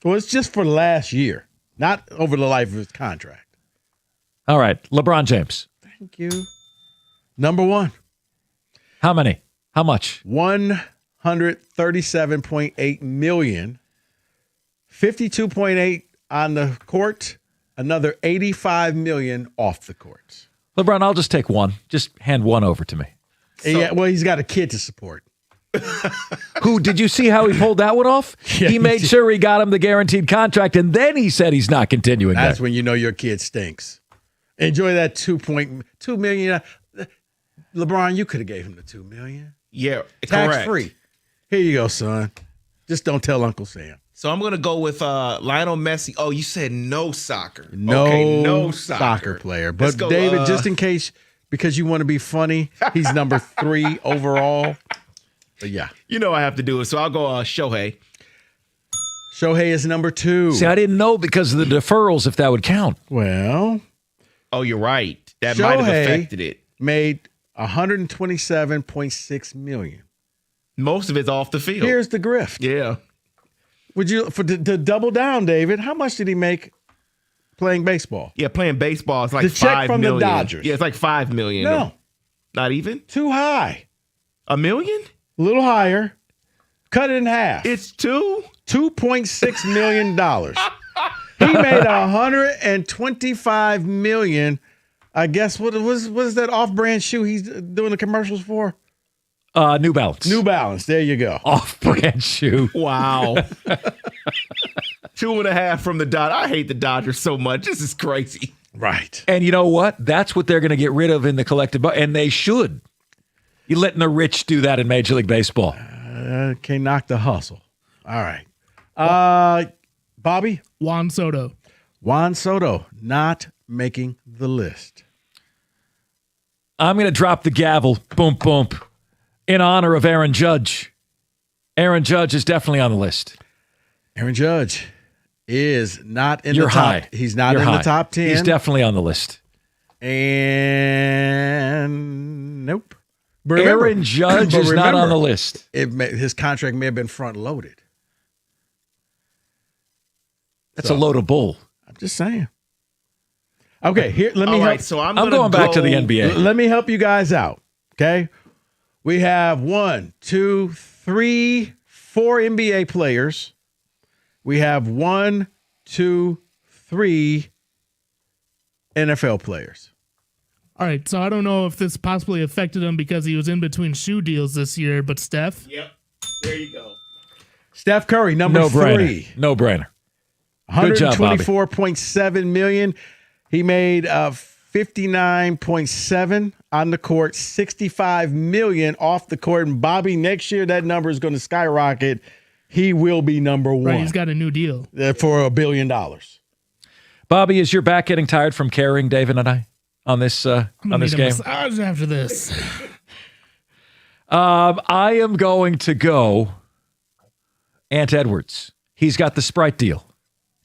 Well, it's just for last year, not over the life of his contract. All right, LeBron James. Thank you. Number 1. How many? How much? $137.8 million. 52.8 on the court another $85 million off the courts. LeBron, I'll just take one. Just hand one over to me. Well, he's got a kid to support. Who, did you see how he pulled that one off? Yeah, he made sure he got him the guaranteed contract, and then he said he's not continuing. That's there. when you know your kid stinks. Enjoy that $2.2 million. LeBron, you could have gave him the $2 million. Yeah, tax correct. free. Here you go, son. Just don't tell Uncle Sam. So I'm gonna go with Lionel Messi. Oh, you said no soccer. No, okay, no soccer player. Let's But go, David, just in case, because you want to be funny, he's number 3 overall. But yeah, you know I have to do it. So I'll go Shohei. Shohei is number 2. See, I didn't know because of the deferrals if that would count. Well, oh, you're right. That might have affected it. Made $127.6 million. Most of it's off the field. Here's the grift. Yeah. Would you to double down, David? How much did he make playing baseball? Yeah, playing baseball is like the check $5 from million. the Dodgers. Yeah, it's like $5 million. No, not even. Too high. $1 million? A little higher. Cut it in half. It's $2.6 million. He made $125 million. I guess what is that off-brand shoe he's doing the commercials for? New Balance. New Balance. There you go. Off-brand shoe. Wow. 2.5 from the Dodgers. I hate the Dodgers so much. This is crazy. Right. And you know what? That's what they're going to get rid of in the collective. And they should. You're letting the rich do that in Major League Baseball. Can't knock the hustle. All right. Bobby? Juan Soto. Juan Soto not making the list. I'm going to drop the gavel. Boom, boom. In honor of Aaron Judge. Aaron Judge is definitely on the list. Aaron Judge is not in You're the top. high. He's not You're in high. the top 10. He's definitely on the list. And nope. But remember- Aaron Judge but is not on remember, the list. His contract may have been front loaded. That's a load of bull. I'm just saying. Okay, here let me All help. right, so I'm going gonna back to the NBA. Let me help you guys out. Okay. We have 1, 2, 3, 4 NBA players. We have 1, 2, 3 NFL players. All right, so I don't know if this possibly affected him because he was in between shoe deals this year, but Steph? Yep. There you go. Steph Curry, number No 3. brainer. No brainer. Good job, Bobby. $124.7 million. He made 59.7 on the court, $65 million off the court. And Bobby, next year that number is going to skyrocket. He will be number 1. Right, he's got a new deal. For $1 billion. Bobby, is your back getting tired from carrying David and I on this I'm gonna need a game? massage after this. I am going to go Ant Edwards. He's got the Sprite deal.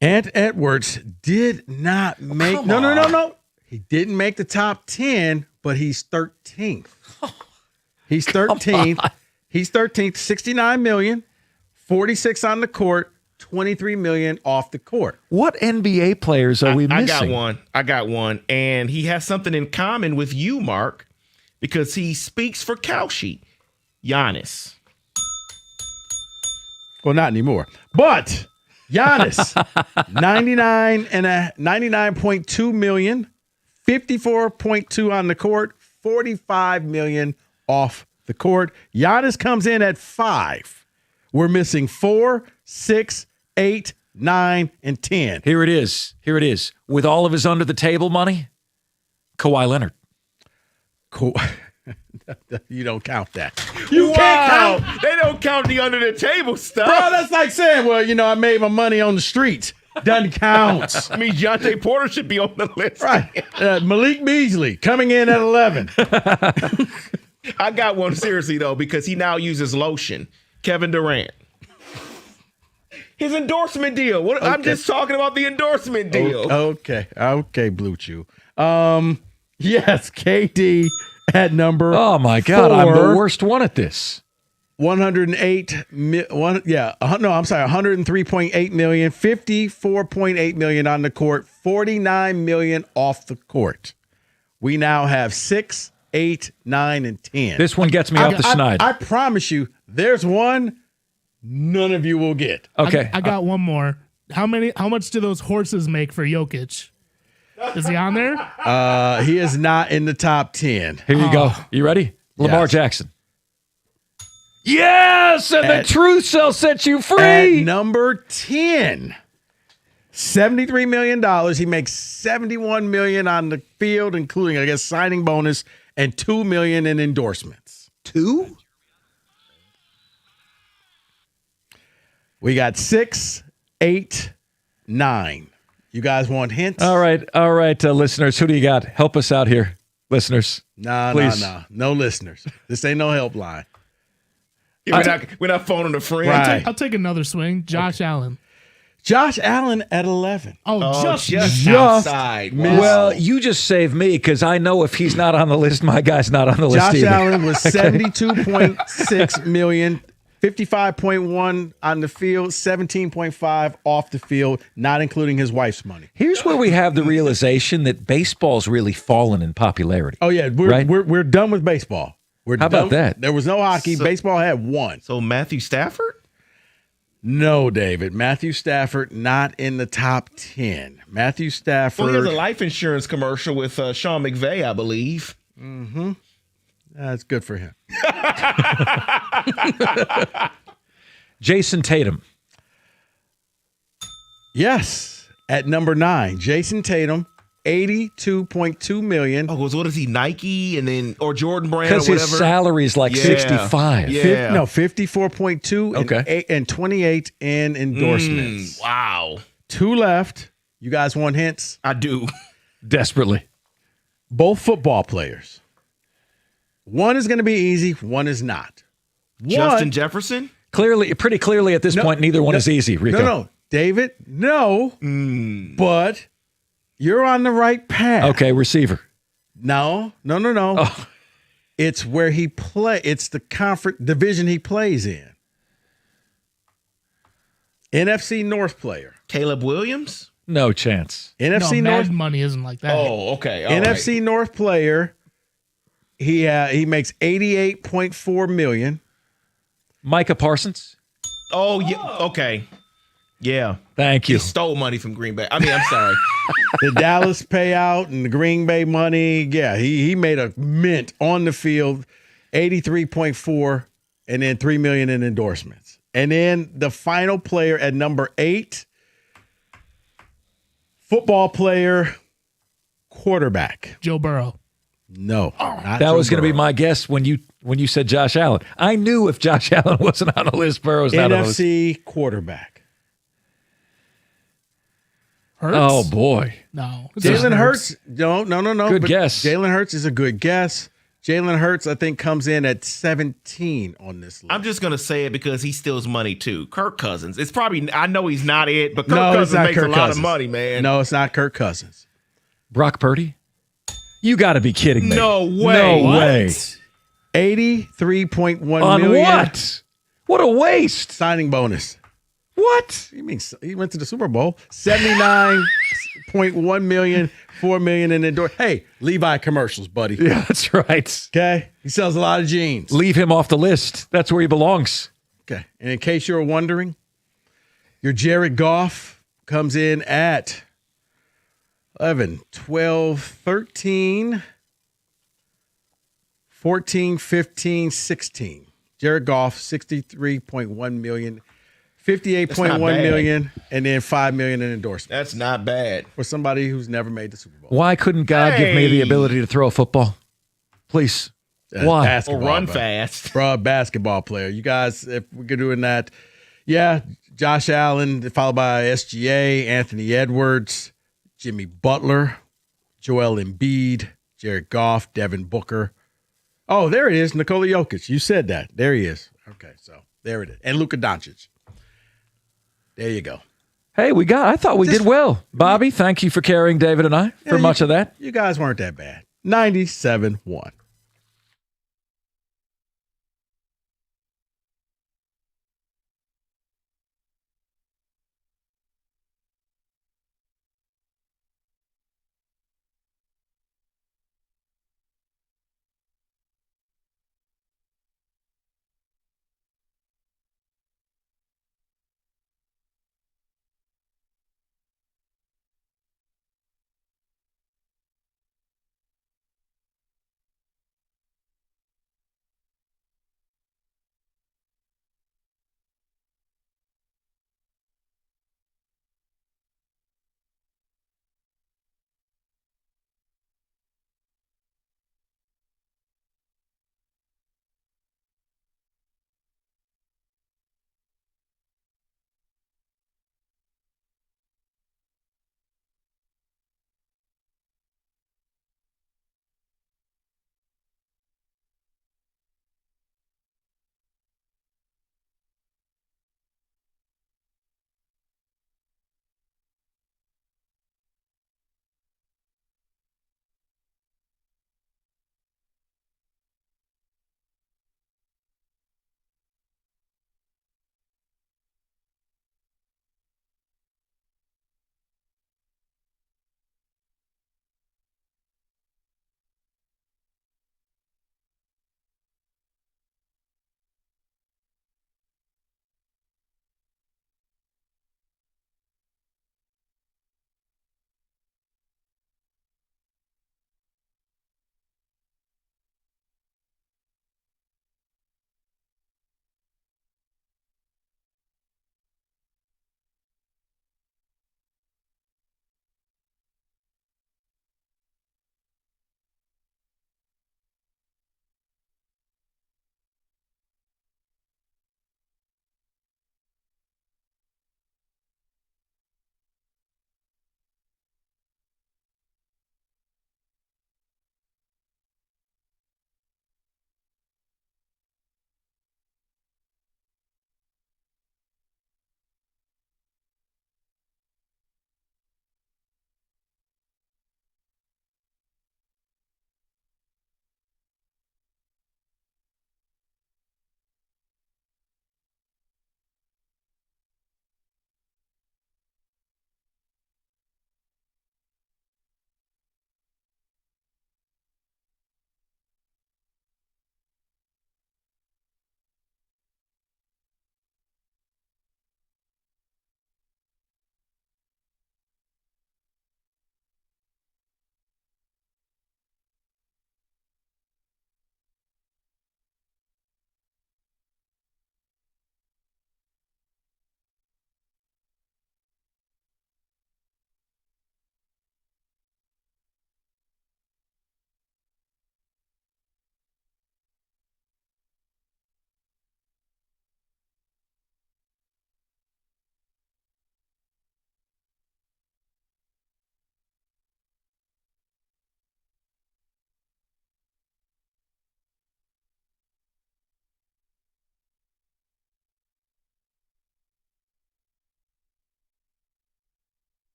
Ant Edwards did not make. No. He didn't make the top 10, but he's 13th. He's 13th. He's 13th. $69 million, 46 on the court, $23 million off the court. What NBA players are we missing? I got one. And he has something in common with you, Mark, because he speaks for Cowsheet. Giannis. Well, not anymore. But Giannis, 99.2 million, 54.2 on the court, 45 million off the court. Giannis comes in at 5. We're missing 4, 6, 8, 9, and 10. Here it is. With all of his under the table money, Kawhi Leonard. You don't count that. You can't count. They don't count the under the table stuff. Bro, that's like saying, well, I made my money on the streets. Doesn't count. I mean, Dejounte Porter should be on the list. Right. Malik Beasley coming in at 11. I got one seriously, though, because he now uses lotion. Kevin Durant. His endorsement deal. Okay. I'm just talking about the endorsement deal. Okay, Blue Chew. Yes, KD at number Oh, my God. 4. I'm the worst one at this. 103.8 million, 54.8 million on the court, 49 million off the court. We now have 6, 8, 9, and 10. This one gets me off the schneid. I promise you, there's one none of you will get. Okay. I got one more. How much do those horses make for Jokic? Is he on there? He is not in the top 10. Here you go. You ready? Lamar Jackson. Yes, and the truth shall set you free. At number 10, $73 million. He makes $71 million on the field, including, I guess, signing bonus and $2 million in endorsements. 2? We got 6, 8, 9. You guys want hints? All right, listeners. Who do you got? Help us out here, listeners. No listeners. This ain't no helpline. Yeah, we're not phoning a friend. Right. I'll take another swing. Josh Allen. Josh Allen at 11. Just outside. Well, you just saved me because I know if he's not on the list, my guy's not on the list Josh either. Allen was $72.6 million, 55.1 on the field, 17.5 off the field, not including his wife's money. Here's where we have the realization that baseball's really fallen in popularity. Oh yeah, we're done with baseball. How about that? There was no hockey. Baseball had one. So Matthew Stafford? No, David. Matthew Stafford not in the top 10. Matthew Stafford. Well, he has a life insurance commercial with Sean McVay, I believe. Mm-hmm. That's good for him. Jason Tatum. Yes, at number 9. Jason Tatum, $82.2 million. Oh, what is he, Nike and then or Jordan Brand or Because whatever? his salary is like 65. Yeah. 54.2 Okay. and 28 in endorsements. Wow. 2 left. You guys want hints? I do. Desperately. Both football players. One is going to be easy. One is not. Justin Jefferson? Pretty clearly at this point, neither one is easy, Rico. No. David, no. But you're on the right path. Okay, receiver. No. Oh. It's where he it's the conference division he plays in. NFC North player. Caleb Williams? No chance. NFC North money isn't like that. Oh, okay. All NFC right. North player. He makes $88.4 million. Micah Parsons. Oh, yeah. Okay. Yeah. Thank you. He stole money from Green Bay. I mean, I'm sorry. The Dallas payout and the Green Bay money. Yeah, he made a mint on the field, 83.4, and then $3 million in endorsements. And then the final player at number 8, football player, quarterback. Joe Burrow. No, that was going to be my guess when you said Josh Allen. I knew if Josh Allen wasn't on the list, Burrow's not on the list. NFC quarterback. Hurts? Oh boy, no. Jalen Hurts. No. Good guess. Jalen Hurts is a good guess. Jalen Hurts, I think, comes in at 17 on this list. I'm just gonna say it because he steals money too. Kirk Cousins. It's probably. I know he's not it, but Kirk Cousins makes a lot of money, man. No, it's not Kirk Cousins. Brock Purdy. You got to be kidding me. No way. No way. $83.1 On million. what? What a waste. Signing bonus. What? You mean he went to the Super Bowl? $79.1 million, $4 million in endorse. Hey, Levi commercials, buddy. Yeah, that's right. Okay. He sells a lot of jeans. Leave him off the list. That's where he belongs. Okay. And in case you're wondering, your Jared Goff comes in at 11, 12, 13, 14, 15, 16. Jared Goff, $63.1 million, $58.1 million, and then $5 million in endorsements. That's not bad. For somebody who's never made the Super Bowl. Why couldn't God give me the ability to throw a football? Please. Why? Basketball, Or run bro. fast. Bro, basketball player. You guys, if we're doing that, yeah, Josh Allen, followed by SGA, Anthony Edwards, Jimmy Butler, Joel Embiid, Jared Goff, Devin Booker. Oh, there it is, Nikola Jokic. You said that. There he is. Okay, so there it is. And Luka Doncic. There you go. Hey, I thought we did well. Bobby, thank you for carrying David and I for much of that. You guys weren't that bad. 97-1.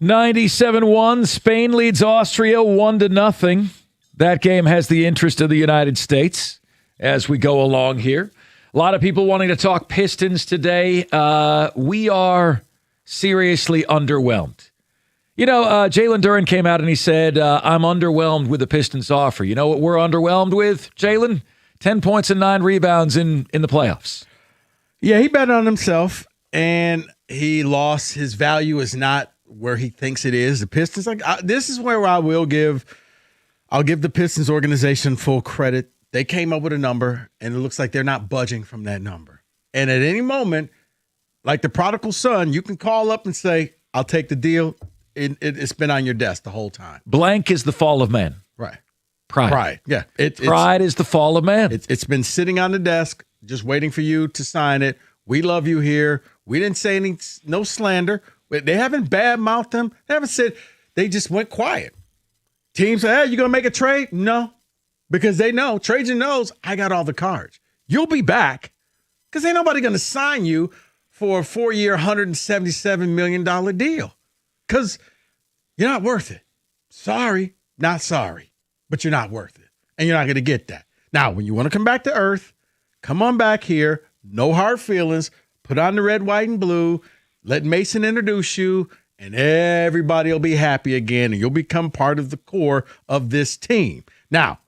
97-1. Spain leads Austria 1-0. That game has the interest of the United States as we go along here. A lot of people wanting to talk Pistons today. We are seriously underwhelmed. You know, Jalen Duren came out and he said, I'm underwhelmed with the Pistons offer. You know what we're underwhelmed with, Jalen? 10 points and 9 rebounds in the playoffs. Yeah, he bet on himself, and he lost. His value is not where he thinks it is. The Pistons, this is where I'll give the Pistons organization full credit. They came up with a number, and it looks like they're not budging from that number. And at any moment, like the prodigal son, you can call up and say, I'll take the deal. It's been on your desk the whole time. Blank is the fall of man. Right. Pride. Yeah. Pride is the fall of man. It's been sitting on the desk, just waiting for you to sign it. We love you here. We didn't say no slander. They haven't bad-mouthed them. They haven't said, they just went quiet. Teams say, hey, you going to make a trade? No. Because they know, Trajan knows, I got all the cards. You'll be back because ain't nobody going to sign you for a 4-year, $177 million deal because you're not worth it. Sorry, not sorry, but you're not worth it. And you're not going to get that. Now, when you want to come back to earth, come on back here. No hard feelings. Put on the red, white, and blue. Let Mason introduce you, and everybody will be happy again, and you'll become part of the core of this team. Now,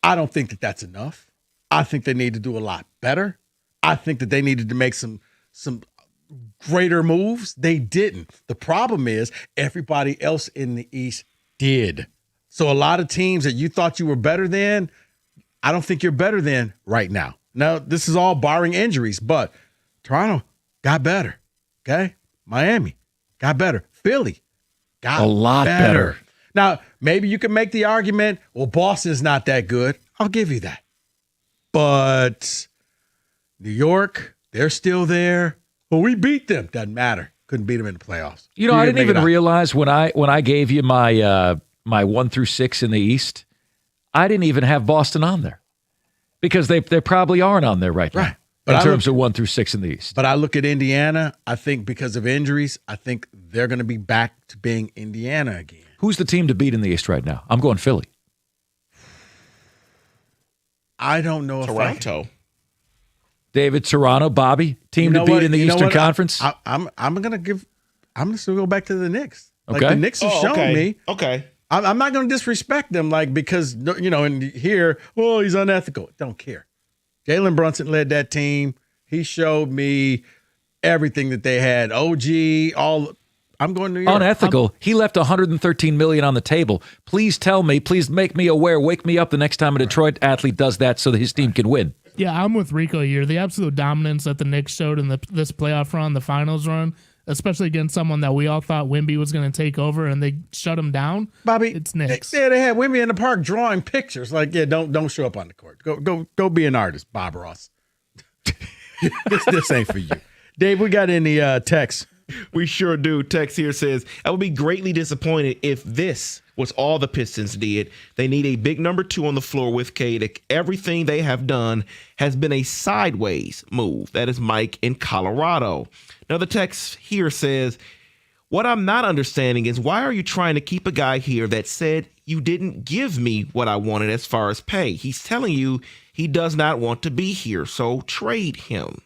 I don't think that that's enough. I think they need to do a lot better. I think that they needed to make some greater moves. They didn't. The problem is everybody else in the East did. So a lot of teams that you thought you were better than, I don't think you're better than right now. Now, this is all barring injuries, but Toronto got better. Okay? Miami got better. Philly got a lot better. Now, maybe you can make the argument, well, Boston's not that good. I'll give you that. But New York, they're still there. Well, we beat them. Doesn't matter. Couldn't beat them in the playoffs. You know, I didn't even realize when I gave you my 1 through 6 in the East, I didn't even have Boston on there because they probably aren't on there right now. But in terms of 1 through 6 in the East. But I look at Indiana, I think because of injuries, I think they're going to be back to being Indiana again. Who's the team to beat in the East right now? I'm going Philly. I don't know Toronto. David, Toronto, Bobby, team to beat in the Eastern Conference? I'm just going to go back to the Knicks. Like Okay. the Knicks have shown me. Okay. I'm not going to disrespect them because, and here, well, he's unethical. Don't care. Jalen Brunson led that team. He showed me everything that they had. OG, I'm going to New York. Unethical. He left $113 million on the table. Please tell me, please make me aware, wake me up the next time a Detroit athlete does that so that his team can win. Yeah, I'm with Rico here. The absolute dominance that the Knicks showed in this playoff run, the finals run, especially against someone that we all thought Wemby was going to take over, and they shut him down. Bobby, it's Knicks. They had Wemby in the park drawing pictures. Like, yeah, don't show up on the court. Go be an artist, Bob Ross. this ain't for you. Dave, we got any text? We sure do. Text here says, I would be greatly disappointed if this was all the Pistons did. They need a big number 2 on the floor with Cade. Everything they have done has been a sideways move. That is Mike in Colorado. Now, the text here says, what I'm not understanding is why are you trying to keep a guy here that said you didn't give me what I wanted as far as pay? He's telling you he does not want to be here, so trade him.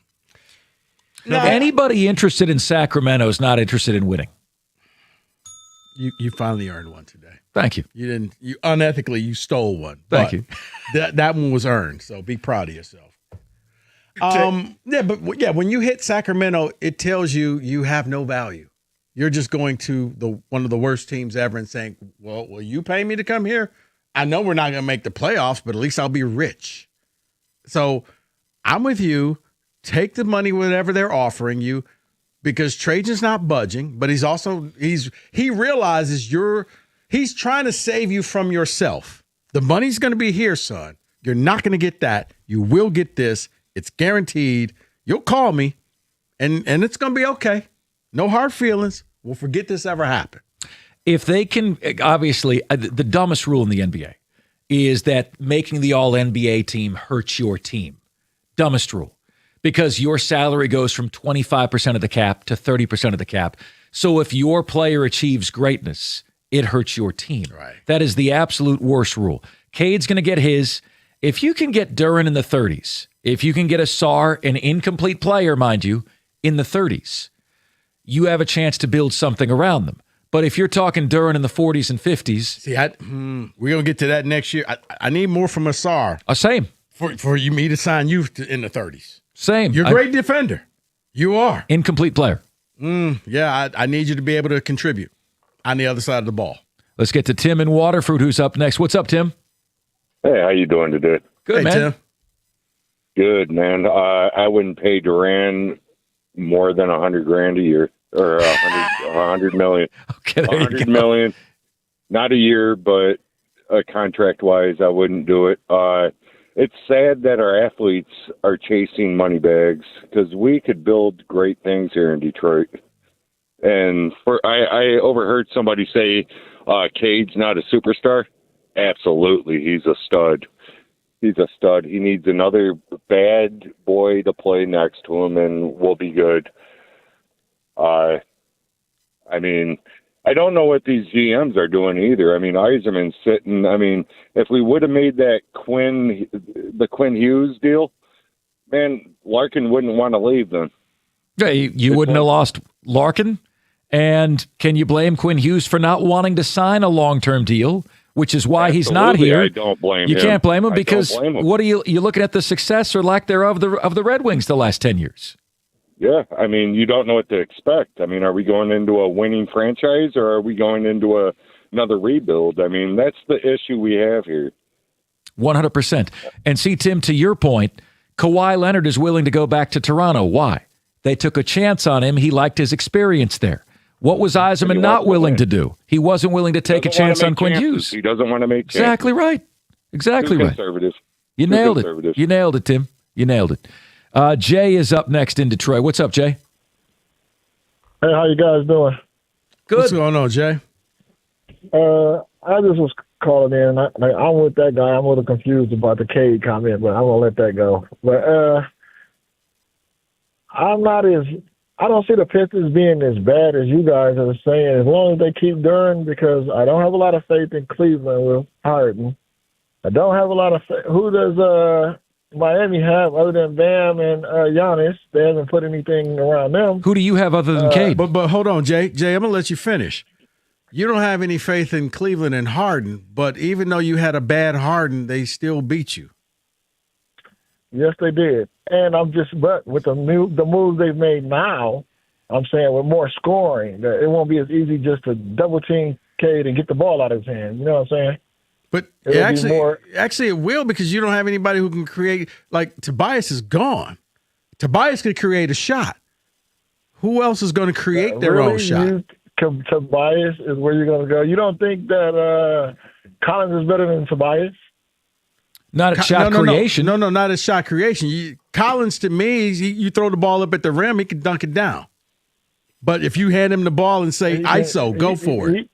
Now, anybody interested in Sacramento is not interested in winning. You finally earned one today. Thank you. You unethically, you stole one. Thank you. That one was earned, so be proud of yourself. When you hit Sacramento, it tells you have no value. You're just going to one of the worst teams ever and saying, well, will you pay me to come here? I know we're not going to make the playoffs, but at least I'll be rich. So I'm with you. Take the money, whatever they're offering you, because Trajan's not budging, but he realizes he's trying to save you from yourself. The money's going to be here, son. You're not going to get that. You will get this. It's guaranteed. You'll call me, and it's going to be okay. No hard feelings. We'll forget this ever happened. If they can, obviously, the dumbest rule in the NBA is that making the All-NBA team hurts your team. Dumbest rule. Because your salary goes from 25% of the cap to 30% of the cap. So if your player achieves greatness, it hurts your team. Right. That is the absolute worst rule. Cade's going to get his. If you can get Duren in the 30s, if you can get a Sarr, an incomplete player, mind you, in the 30s, you have a chance to build something around them. But if you're talking Duren in the 40s and 50s. See, we're going to get to that next year. I need more from Sarr. Same. For me to sign you in the 30s. Same. You're a great defender. You are. Incomplete player. Yeah, I need you to be able to contribute on the other side of the ball. Let's get to Tim in Waterford, who's up next. What's up, Tim? Hey, how you doing today? Good, man. Tim. Good, man. I wouldn't pay Duran more than $100,000 a year, or $100 million. Okay, there you $100 go. million, not a year, but contract-wise, I wouldn't do it. It's sad that our athletes are chasing money bags because we could build great things here in Detroit. And I overheard somebody say, Cade's not a superstar. Absolutely, he's a stud. He's a stud. He needs another bad boy to play next to him, and we'll be good. I mean, I don't know what these GMs are doing either. I mean, Yzerman's sitting. I mean, if we would have made that Quinn Hughes deal, man, Larkin wouldn't want to leave then. Yeah, you wouldn't have lost Larkin. And can you blame Quinn Hughes for not wanting to sign a long-term deal, which is why he's not Absolutely, here? I don't blame you him. can't blame him I because don't blame him. what are you looking at the success or lack thereof of the Red Wings the last 10 years? Yeah, I mean, you don't know what to expect. I mean, are we going into a winning franchise or are we going into another rebuild? I mean, that's the issue we have here. 100%. And see, Tim, to your point, Kawhi Leonard is willing to go back to Toronto. Why? They took a chance on him. He liked his experience there. What was Yzerman not willing to do? He wasn't willing to take a chance on Quinn Hughes. He doesn't want to make chances. Exactly right. Exactly Too right. conservative. You Too nailed it. conservative. You nailed it, Tim. You nailed it. Jay is up next in Detroit. What's up, Jay? Hey, how you guys doing? Good. What's going on, Jay? I just was calling in. I'm with that guy. I'm a little confused about the Cade comment, but I'm gonna let that go. But I don't see the Pistons being as bad as you guys are saying. As long as they keep Duren, because I don't have a lot of faith in Cleveland with Harden. I don't have a lot of faith. Who does Miami have other than Bam and Giannis? They haven't put anything around them. Who do you have other than Cade? But hold on, Jay. Jay, I'm going to let you finish. You don't have any faith in Cleveland and Harden, but even though you had a bad Harden, they still beat you. Yes, they did. And but with the moves they've made now, I'm saying with more scoring, that it won't be as easy just to double team Cade and get the ball out of his hand. You know what I'm saying? But It'll actually, it will because you don't have anybody who can create. Like Tobias is gone. Tobias could create a shot. Who else is going to create their own shot? Tobias is where you're going to go. You don't think that Collins is better than Tobias? Not at shot creation. No, not at shot creation. Collins, to me, you throw the ball up at the rim, he can dunk it down. But if you hand him the ball and say, ISO, go for it.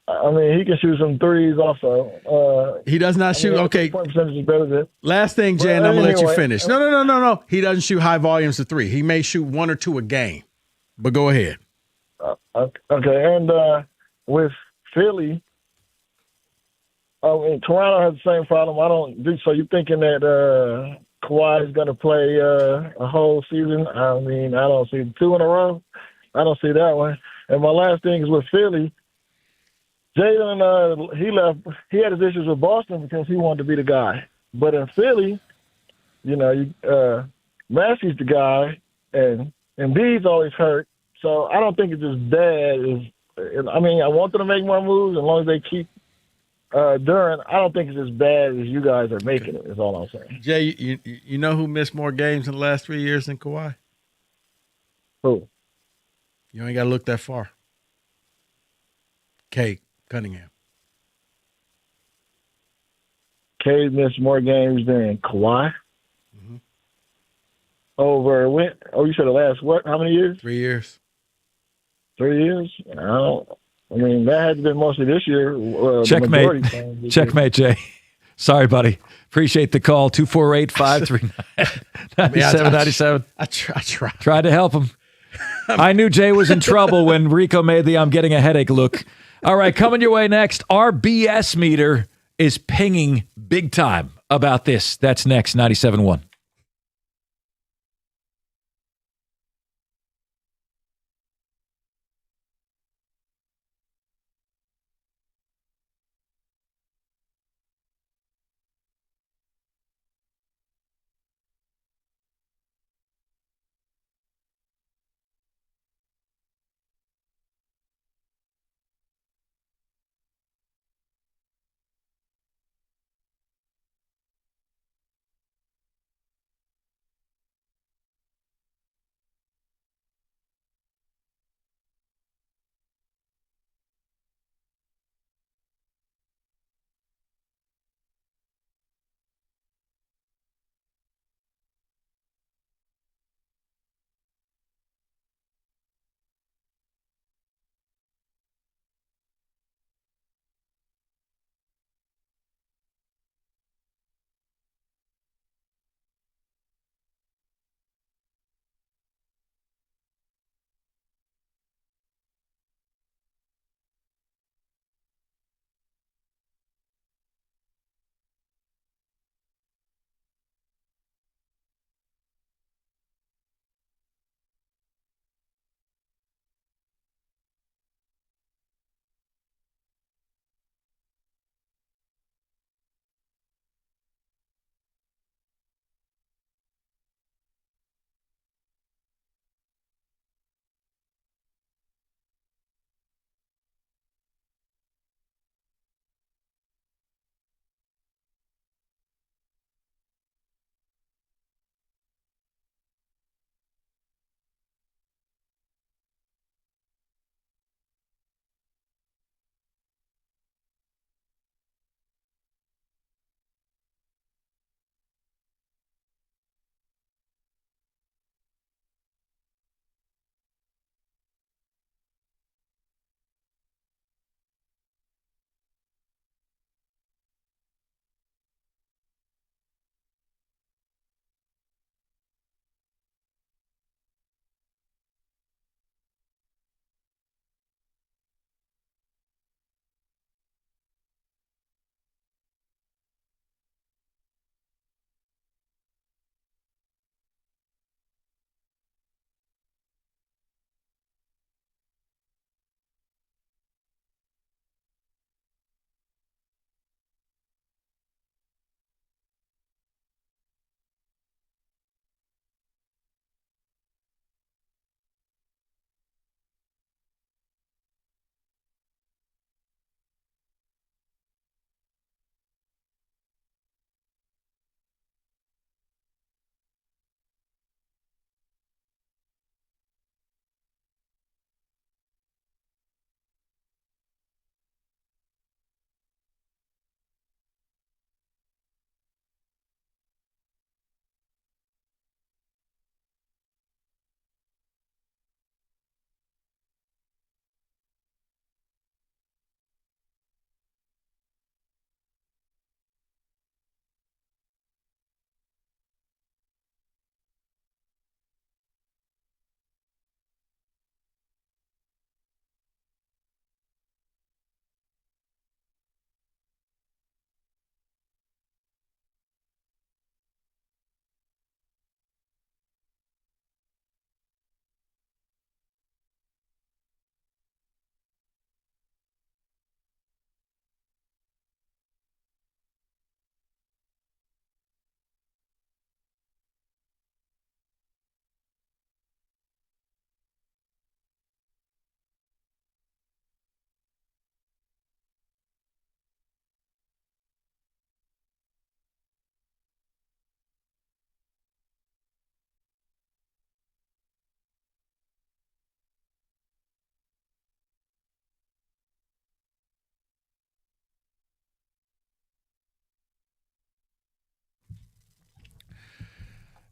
He can shoot some threes also. He does not shoot. Okay. Point percentage is better than. Last thing, Jay, and I'm going to let you anyway. finish. No. He doesn't shoot high volumes of three. He may shoot one or two a game. But go ahead. Okay, and with Philly, Toronto has the same problem. So you're thinking that Kawhi is going to play a whole season? I mean, I don't see 2 in a row. I don't see that one. And my last thing is with Philly. Jalen, he left. He had his issues with Boston because he wanted to be the guy. But in Philly, Massey's the guy, and Embiid's always hurt. So I don't think it's as bad as. I mean, I want them to make more moves as long as they keep Duren. I don't think it's as bad as you guys are making it. Is all I'm saying. Jay, you know who missed more games in the last 3 years than Kawhi? Who? You ain't got to look that far. Cade Cunningham. Cade missed more games than Kawhi. Mm-hmm. Over when? Oh, you said the last what? How many years? 3 years. 3 years? I mean, that has been mostly this year. Checkmate. Checkmate, Jay. Sorry, buddy. Appreciate the call. 248-539-9797. I tried. Tried to help him. I knew Jay was in trouble when Rico made the I'm getting a headache look. All right, coming your way next. Our BS meter is pinging big time about this. That's next, 97.1.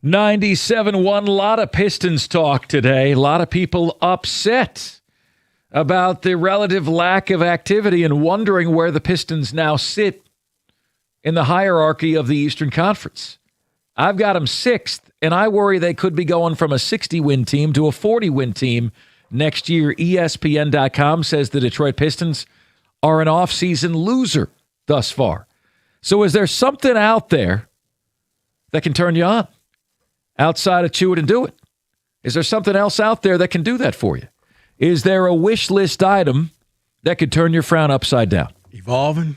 $97.1, a lot of Pistons talk today. A lot of people upset about the relative lack of activity and wondering where the Pistons now sit in the hierarchy of the Eastern Conference. I've got them 6th And I worry they could be going from a 60-win team to a 40-win team next year. ESPN.com says the Detroit Pistons are an offseason loser thus far. So is there something out there that can turn you on outside of chew it and do it? Is there something else out there that can do that for you? Is there a wish list item that could turn your frown upside down? Evolving.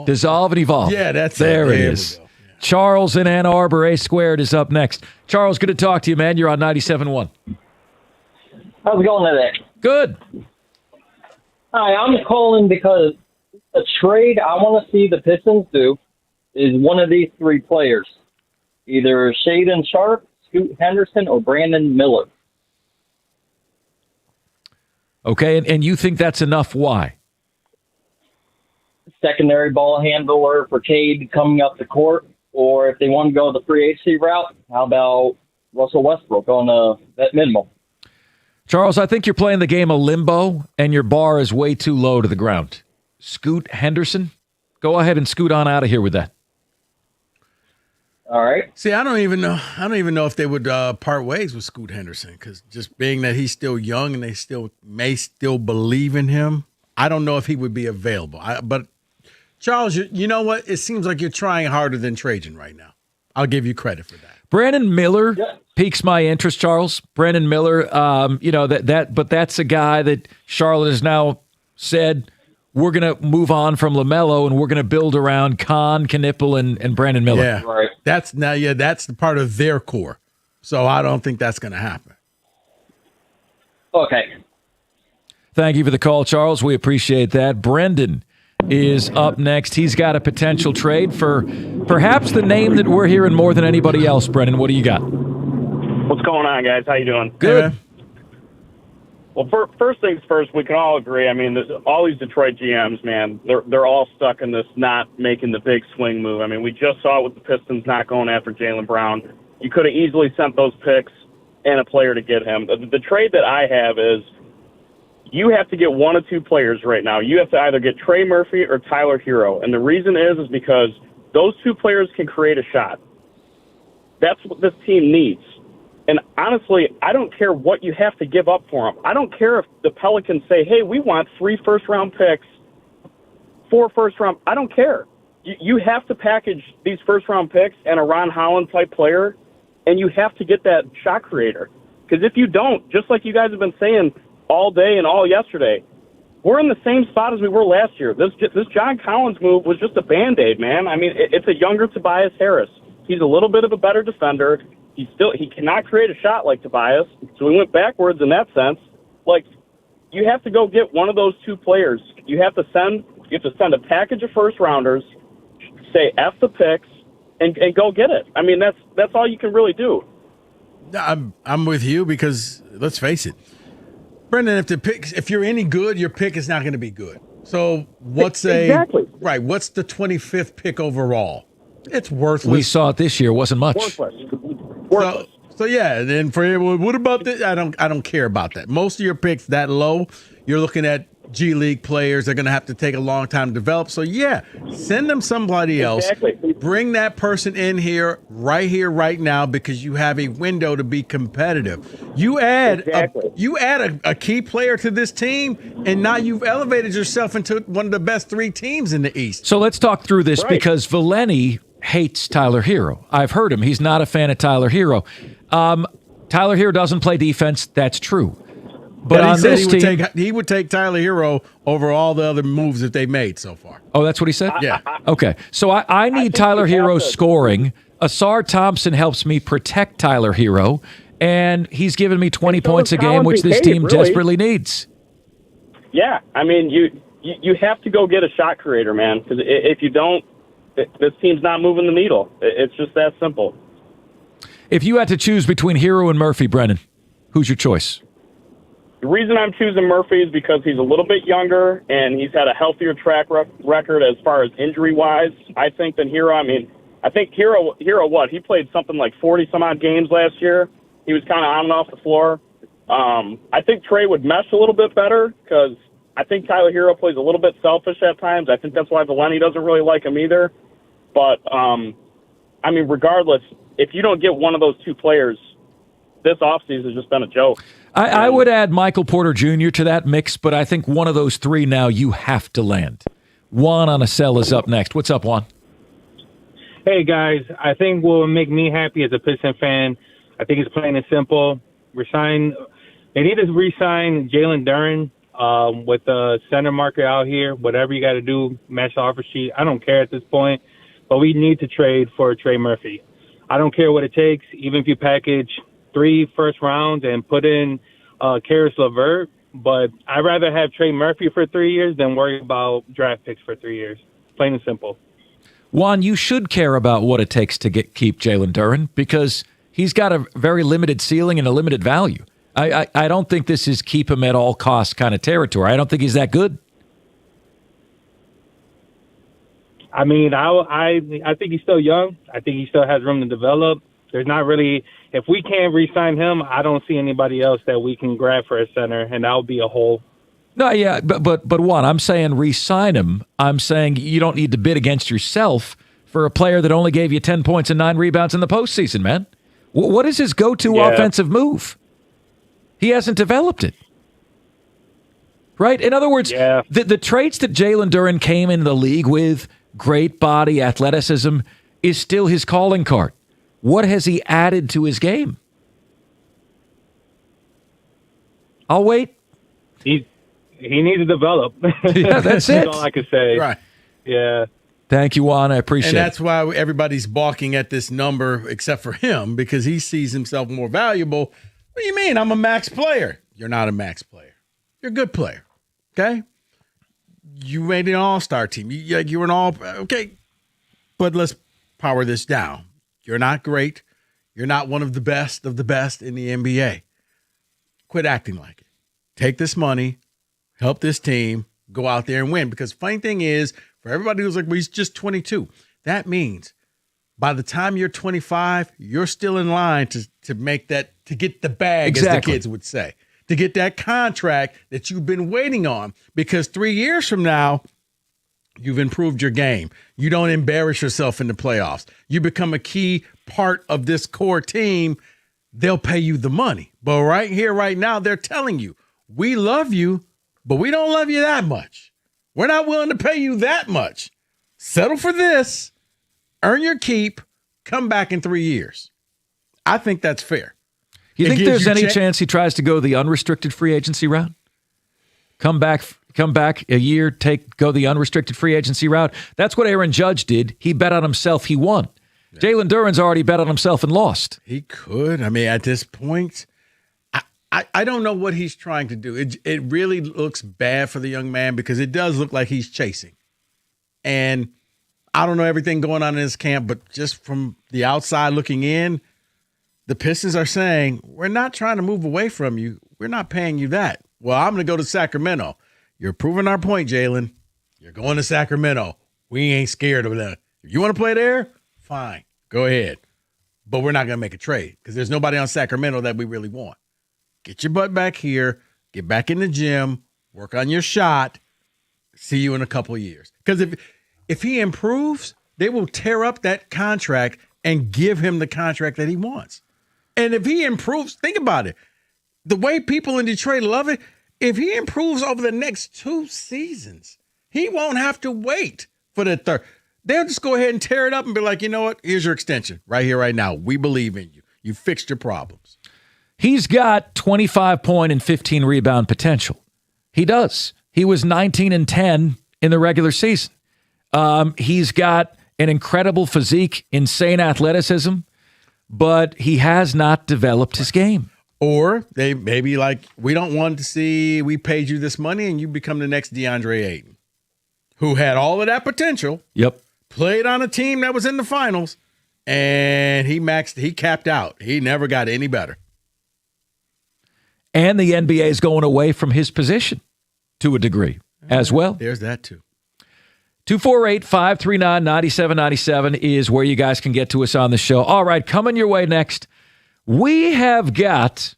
Dissolve and evolve. Yeah, that's there it. it There is. Charles in Ann Arbor, A Squared is up next. Charles, good to talk to you, man. You're on 97.1. How's it going today? Good. Hi, I'm calling because a trade I want to see the Pistons do is one of these three players. Either Shaedon Sharpe, Scoot Henderson, or Brandon Miller. Okay, and you think that's enough? Why? Secondary ball handler for Cade coming up the court, or if they want to go the free agency route, how about Russell Westbrook on that minimum? Charles, I think you're playing the game of limbo, and your bar is way too low to the ground. Scoot Henderson, go ahead and scoot on out of here with that. All right. See, I don't even know if they would part ways with Scoot Henderson, because just being that he's still young and they may still believe in him, I don't know if he would be available. But Charles, you know what? It seems like you're trying harder than Trajan right now. I'll give you credit for that. Brandon Miller piques my interest, Charles. Brandon Miller, but that's a guy that Charlotte has now said we're going to move on from LaMelo and we're going to build around Khan, Knipple, and Brandon Miller. Yeah, right. That's the part of their core. So I don't think that's going to happen. Okay. Thank you for the call, Charles. We appreciate that. Brendan is up next. He's got a potential trade for perhaps the name that we're hearing more than anybody else. Brendan, what do you got? What's going on, guys? How you doing? Good. Well, first things first, we can all agree. I mean, all these Detroit GMs, man, they're all stuck in this not making the big swing move. I mean, we just saw it with the Pistons not going after Jaylen Brown. You could have easily sent those picks and a player to get him. The trade that I have is you have to get one of two players right now. You have to either get Trey Murphy or Tyler Hero. And the reason is because those two players can create a shot. That's what this team needs. And honestly, I don't care what you have to give up for them. I don't care if the Pelicans say, hey, we want 3 first-round picks, 4 first-round. I don't care. You have to package these first-round picks and a Ron Holland-type player, and you have to get that shot creator. Because if you don't, just like you guys have been saying all day and all yesterday, we're in the same spot as we were last year. This John Collins move was just a Band-Aid, man. I mean, it's a younger Tobias Harris. He's a little bit of a better defender. He cannot create a shot like Tobias, so we went backwards in that sense. Like, you have to go get one of those two players. You have to send a package of first rounders, say F the picks, and go get it. I mean, that's all you can really do. I'm with you because let's face it, Brendan. If you're any good, your pick is not going to be good. So what's the 25th pick overall? It's worthless. We saw it this year. It wasn't much. Worthless. So yeah, then what about this? I don't care about that. Most of your picks that low, you're looking at G League players. They're going to have to take a long time to develop. So yeah, send them somebody else. Bring that person in here, right now, because you have a window to be competitive. You add a key player to this team, and now you've elevated yourself into one of the best 3 teams in the East. So let's talk through this because Valeni hates Tyler Hero. I've heard him. He's not a fan of Tyler Hero. Tyler Hero doesn't play defense. That's true. But on this team, he would take Tyler Hero over all the other moves that they made so far. Oh, that's what he said? Yeah. Okay. So I need Tyler Hero scoring. Asar Thompson helps me protect Tyler Hero, and he's given me 20 points a game, which this team desperately needs. Yeah. I mean, you have to go get a shot creator, man, because if you don't, this team's not moving the needle. It's just that simple. If you had to choose between Hero and Murphy, Brennan, who's your choice? The reason I'm choosing Murphy is because he's a little bit younger and he's had a healthier track record as far as injury-wise, I think, than Hero. I mean, I think Hero, he played something like 40-some-odd games last year. He was kind of on and off the floor. I think Trey would mesh a little bit better because I think Tyler Hero plays a little bit selfish at times. I think that's why Valeni doesn't really like him either. But, I mean, regardless, if you don't get one of those two players, this offseason has just been a joke. I would add Michael Porter Jr. to that mix, but I think one of those three now you have to land. Juan on a cell is up next. What's up, Juan? Hey, guys. I think what will make me happy as a Piston fan, I think it's plain and simple. They need to re-sign Jalen Duren with the center market out here. Whatever you got to do, match the offer sheet. I don't care at this point, but we need to trade for Trey Murphy. I don't care what it takes, even if you package 3 first rounds and put in Karis LeVert, but I'd rather have Trey Murphy for 3 years than worry about draft picks for 3 years. Plain and simple. Juan, you should care about what it takes to keep Jalen Duren because he's got a very limited ceiling and a limited value. I don't think this is keep him at all costs kind of territory. I don't think he's that good. I mean, I think he's still young. I think he still has room to develop. There's not really, if we can't re-sign him, I don't see anybody else that we can grab for a center, and that would be a hole. No, yeah, but Juan, I'm saying re-sign him. I'm saying you don't need to bid against yourself for a player that only gave you 10 points and 9 rebounds in the postseason, man. What is his go-to offensive move? He hasn't developed it. Right? In other words, the traits that Jalen Duren came into the league with, great body, athleticism, is still his calling card. What has he added to his game? I'll wait. He needs to develop. Yeah, that's it. That's all I can say. Right. Yeah. Thank you, Juan. I appreciate it. And that's why everybody's balking at this number except for him because he sees himself more valuable. What do you mean? I'm a max player. You're not a max player. You're a good player. Okay? You made an all-star team. You were an all – okay. But let's power this down. You're not great. You're not one of the best in the NBA. Quit acting like it. Take this money, help this team, go out there and win. Because the funny thing is, for everybody who's like, well, he's just 22, that means by the time you're 25, you're still in line to make that, to get the bag, as the kids would say, to get that contract that you've been waiting on. Because 3 years from now, you've improved your game. You don't embarrass yourself in the playoffs. You become a key part of this core team. They'll pay you the money. But right here, right now, they're telling you, we love you, but we don't love you that much. We're not willing to pay you that much. Settle for this, earn your keep, come back in 3 years. I think that's fair. You think there's any chance he tries to go the unrestricted free agency route? Come back a year, go the unrestricted free agency route. That's what Aaron Judge did. He bet on himself. He won. Yeah. Jalen Duren's already bet on himself and lost. He could. I mean, at this point, I don't know what he's trying to do. It really looks bad for the young man because it does look like he's chasing. And I don't know everything going on in his camp, but just from the outside looking in, the Pistons are saying, we're not trying to move away from you. We're not paying you that. Well, I'm going to go to Sacramento. You're proving our point, Jalen. You're going to Sacramento. We ain't scared of that. If you want to play there, fine. Go ahead. But we're not going to make a trade because there's nobody on Sacramento that we really want. Get your butt back here. Get back in the gym. Work on your shot. See you in a couple of years. Because if he improves, they will tear up that contract and give him the contract that he wants. And if he improves, think about it. The way people in Detroit love it, if he improves over the next 2 seasons, he won't have to wait for the third. They'll just go ahead and tear it up and be like, you know what? Here's your extension right here, right now. We believe in you. You fixed your problems. He's got 25 point and 15 rebound potential. He does. He was 19 and 10 in the regular season. He's got an incredible physique, insane athleticism, but he has not developed his game. Or they maybe like, we don't want to see, we paid you this money and you become the next DeAndre Ayton, who had all of that potential. Yep. Played on a team that was in the finals, and he capped out. He never got any better. And the NBA is going away from his position to a degree as well. There's that too. 248-539-9797 is where you guys can get to us on the show. All right, coming your way next, we have got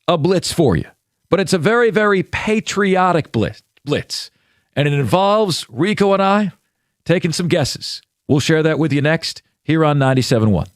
a blitz for you, but it's a very, very patriotic blitz, and it involves Rico and I taking some guesses. We'll share that with you next here on 97.1.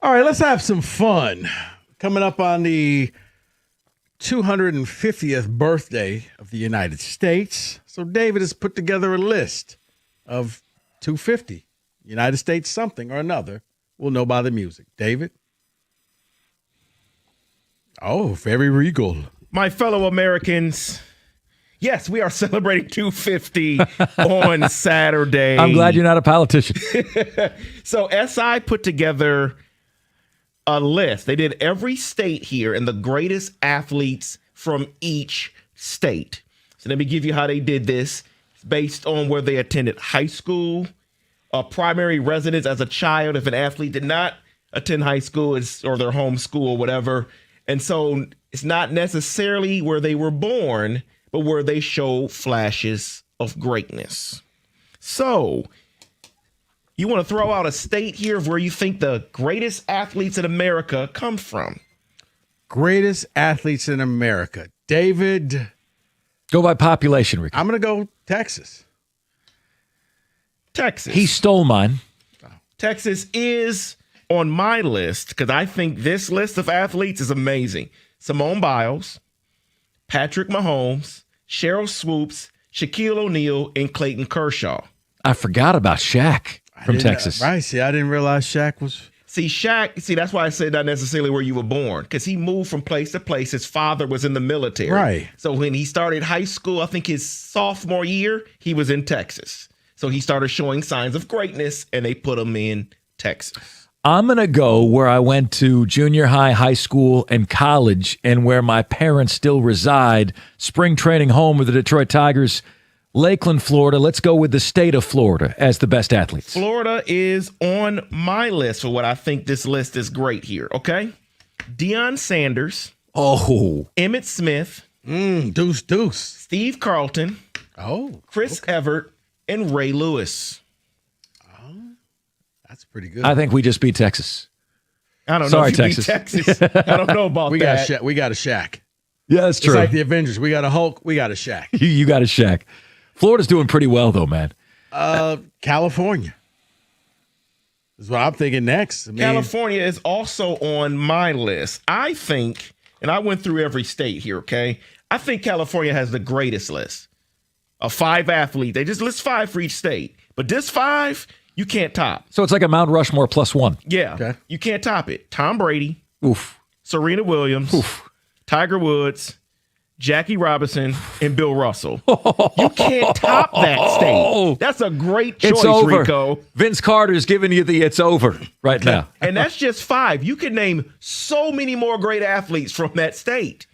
All right, let's have some fun. Coming up on the 250th birthday of the United States. So David has put together a list of 250. United States something or another. We'll know by the music. David? Oh, very regal. My fellow Americans, yes, we are celebrating 250 on Saturday. I'm glad you're not a politician. So SI put together a list. They did every state here and the greatest athletes from each state. So let me give you how they did this. It's based on where they attended high school, primary residence as a child. If an athlete did not attend high school or their home school or whatever. And so it's not necessarily where they were born, but where they show flashes of greatness. So you want to throw out a state here of where you think the greatest athletes in America come from? Greatest athletes in America. David. Go by population, Rick. I'm going to go Texas. Texas. He stole mine. Texas is on my list because I think this list of athletes is amazing. Simone Biles, Patrick Mahomes, Cheryl Swoops, Shaquille O'Neal, and Clayton Kershaw. I forgot about Shaq from Texas. Right. See, I didn't realize Shaq was. Shaq, that's why I said not necessarily where you were born, because he moved from place to place. His father was in the military. Right. So when he started high school, I think his sophomore year, he was in Texas. So he started showing signs of greatness, and they put him in Texas. I'm going to go where I went to junior high, high school, and college, and where my parents still reside, spring training home with the Detroit Tigers, Lakeland, Florida. Let's go with the state of Florida as the best athletes. Florida is on my list for what I think this list is great here, okay? Deion Sanders. Oh. Emmitt Smith. Deuce. Steve Carlton. Oh. Chris Evert. And Ray Lewis. That's pretty good. I think we just beat Texas. I don't know Sorry, if you Texas. beat Texas. I don't know about that. We got a Shaq. Yeah, that's true. It's like the Avengers. We got a Hulk. We got a Shaq. You got a Shaq. Florida's doing pretty well, though, man. California is what I'm thinking next. I mean, California is also on my list. I think, and I went through every state here, okay? I think California has the greatest list of 5 athletes. They just list 5 for each state. But this 5, you can't top. So it's like a Mount Rushmore +1. Yeah. Okay. You can't top it. Tom Brady. Oof. Serena Williams. Oof. Tiger Woods. Jackie Robinson, and Bill Russell. You can't top that state. That's a great choice, It's over. Rico. Vince Carter's giving you the it's over right now. And that's just 5. You could name so many more great athletes from that state.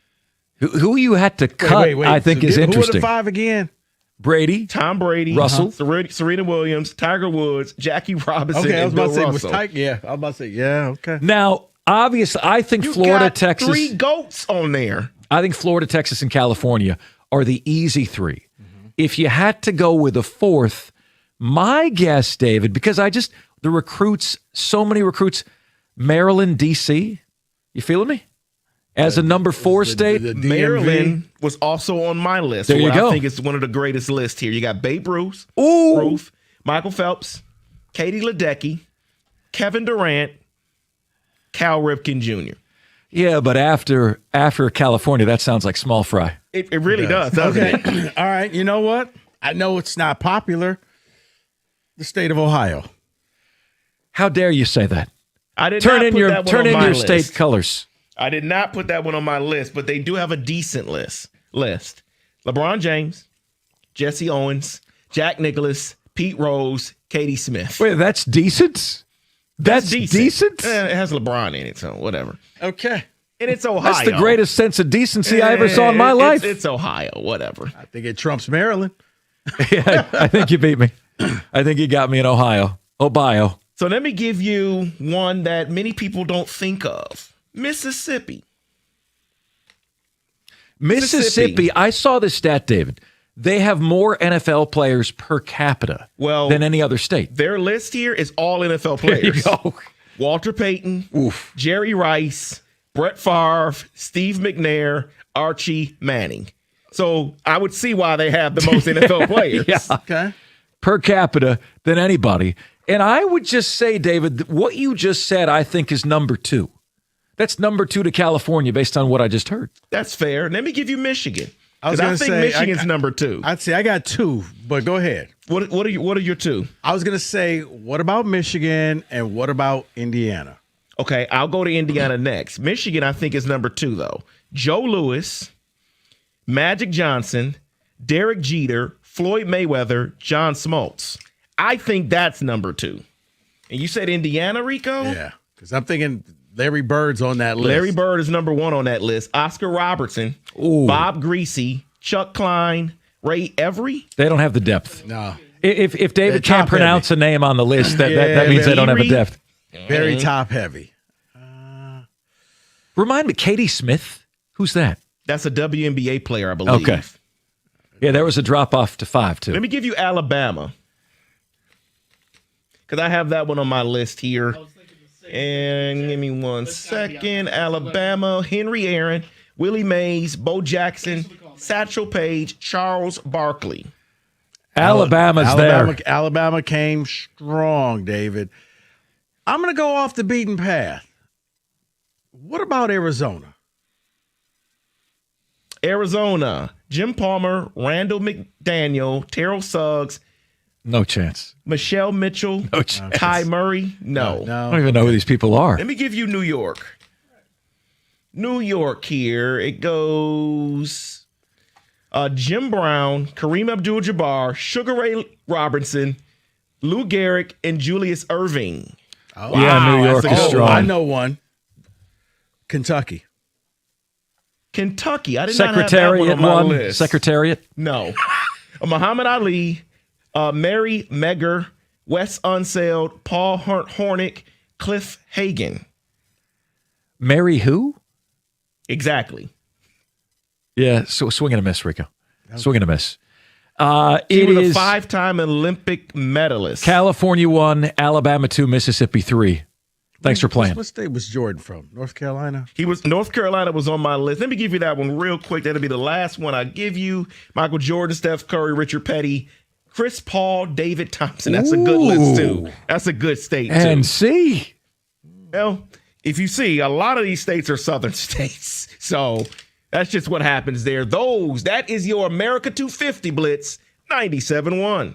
Who you had to cut, I think, is interesting. Who are the 5 again? Brady. Tom Brady. Russell. Serena Williams. Tiger Woods. Jackie Robinson, Okay, I was and about Bill to say, Russell. I was about to say, yeah, okay. Now, obviously, I think You Florida, got Texas. 3 GOATs on there. I think Florida, Texas, and California are the easy 3. If you had to go with a 4th, my guess, David, because the recruits, so many recruits, Maryland, D.C., you feeling me? As a number 4 state? The DMV. Maryland was also on my list. There you go. I think it's one of the greatest lists here. You got Babe Ruth, Michael Phelps, Katie Ledecky, Kevin Durant, Cal Ripken Jr. Yeah, but after California, that sounds like small fry. It really does, doesn't it? All right, you know what? I know it's not popular. The state of Ohio. How dare you say that? I did Turn not in put your that one turn on in my your list. state colors. I did not put that one on my list, but they do have a decent list. LeBron James, Jesse Owens, Jack Nicklaus, Pete Rose, Katie Smith. Wait, that's decent? That's decent? It has LeBron in it, so whatever. Okay. And it's Ohio. That's the greatest sense of decency I ever saw in my life. It's Ohio, whatever. I think it trumps Maryland. Yeah, I think you beat me. I think you got me in Ohio. Ohio. So let me give you one that many people don't think of. Mississippi. Mississippi, I saw this stat, David. They have more NFL players per capita than any other state. Their list here is all NFL There you players. go. Walter Payton, Jerry Rice, Brett Favre, Steve McNair, Archie Manning. So I would see why they have the most NFL players. Yeah. Okay. Per capita than anybody. And I would just say, David, that what you just said, I think, is number 2. That's number 2 to California based on what I just heard. That's fair. Let me give you Michigan. I was I going to think say Michigan's number 2. I'd say I got 2, but go ahead. What are your 2? I was going to say, what about Michigan and what about Indiana? Okay, I'll go to Indiana next. Michigan, I think, is number 2, though. Joe Louis, Magic Johnson, Derek Jeter, Floyd Mayweather, John Smoltz. I think that's number 2. And you said Indiana, Rico? Yeah, because I'm thinking Larry Bird's on that list. Larry Bird is number 1 on that list. Oscar Robertson, Bob Greasy, Chuck Klein, Ray Every. They don't have the depth. No. If David can't pronounce a name on the list, that means they don't have a depth. Very top heavy. Remind me, Katie Smith? Who's that? That's a WNBA player, I believe. Okay. Yeah, there was a drop off to 5, too. Let me give you Alabama, because I have that one on my list here. And give me one second. Alabama, Henry Aaron, Willie Mays, Bo Jackson, Satchel Paige, Charles Barkley. Alabama's there. Alabama came strong, David. I'm going to go off the beaten path. What about Arizona? Arizona, Jim Palmer, Randall McDaniel, Terrell Suggs. No chance. Michelle Mitchell. No chance. Kai Murray. No. I don't even know who these people are. Let me give you New York. New York here. It goes Jim Brown, Kareem Abdul-Jabbar, Sugar Ray Robinson, Lou Gehrig, and Julius Erving. Oh, yeah, New York is strong. I know one. Kentucky. I did not have that one on my list. Secretariat? No. Muhammad Ali, Mary Megger, Wes Unseld, Paul Hornick, Cliff Hagan. Mary who? Exactly. Yeah, so swing and a miss, Rico. Swing and a miss. She It was is a 5-time Olympic medalist. California 1, Alabama 2, Mississippi 3. Thanks for playing. What state was Jordan from? North Carolina? North Carolina was on my list. Let me give you that one real quick. That'll be the last one I give you. Michael Jordan, Steph Curry, Richard Petty, Chris Paul, David Thompson. That's a good list, too. That's a good state, too. And see. Well, if you see, a lot of these states are southern states. So that's just what happens there. That is your America 250 Blitz 97.1.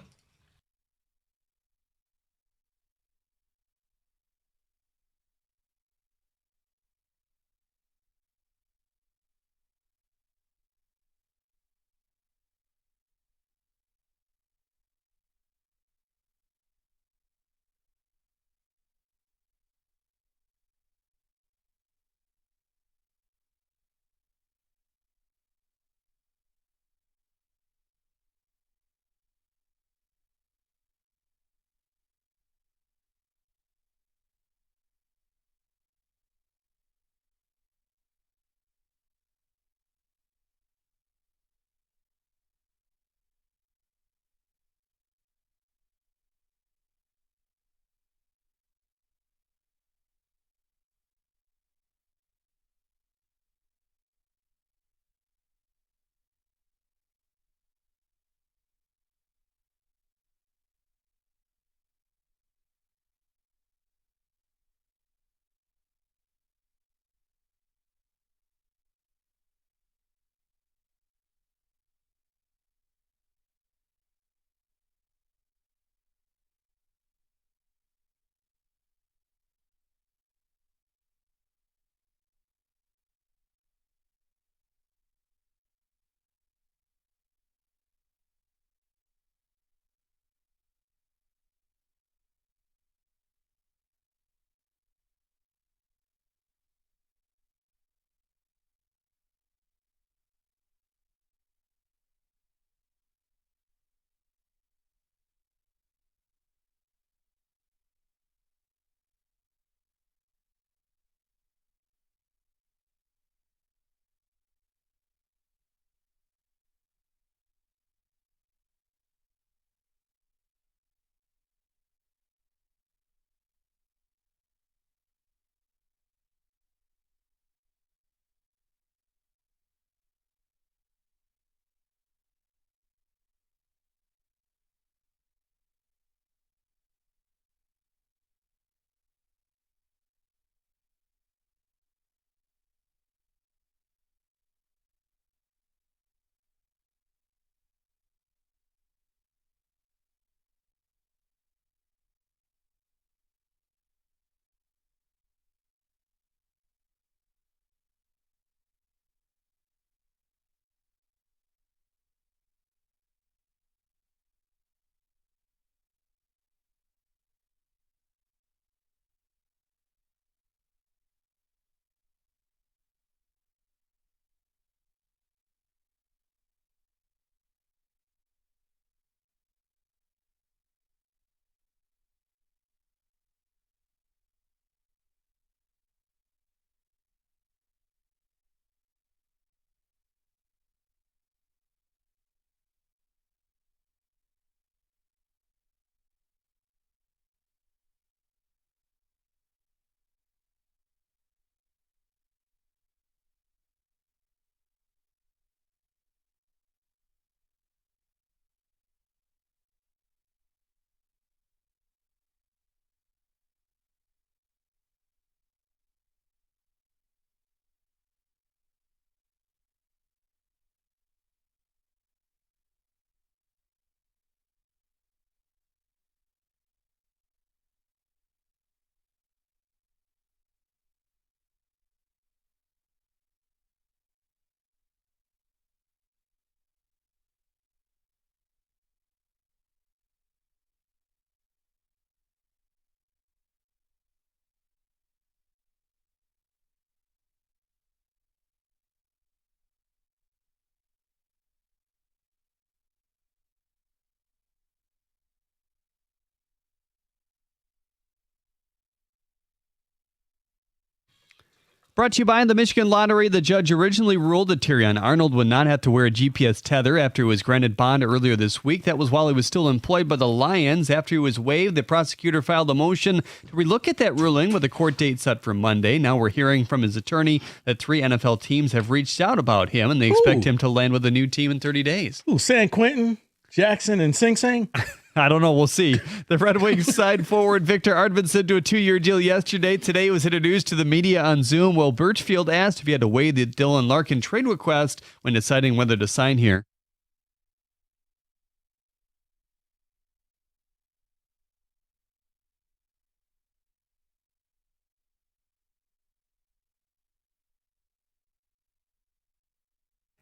Brought to you by the Michigan Lottery. The judge originally ruled that Terrion Arnold would not have to wear a GPS tether after he was granted bond earlier this week. That was while he was still employed by the Lions. After he was waived, the prosecutor filed a motion to relook at that ruling with a court date set for Monday. Now we're hearing from his attorney that 3 NFL teams have reached out about him, and they expect him to land with a new team in 30 days. Ooh, San Quentin, Jackson, and Sing Sing? I don't know. We'll see. The Red Wings side forward Victor Arvidsson signed to a 2-year deal yesterday. Today he was introduced to the media on Zoom. Will Birchfield asked if he had to weigh the Dylan Larkin trade request when deciding whether to sign here.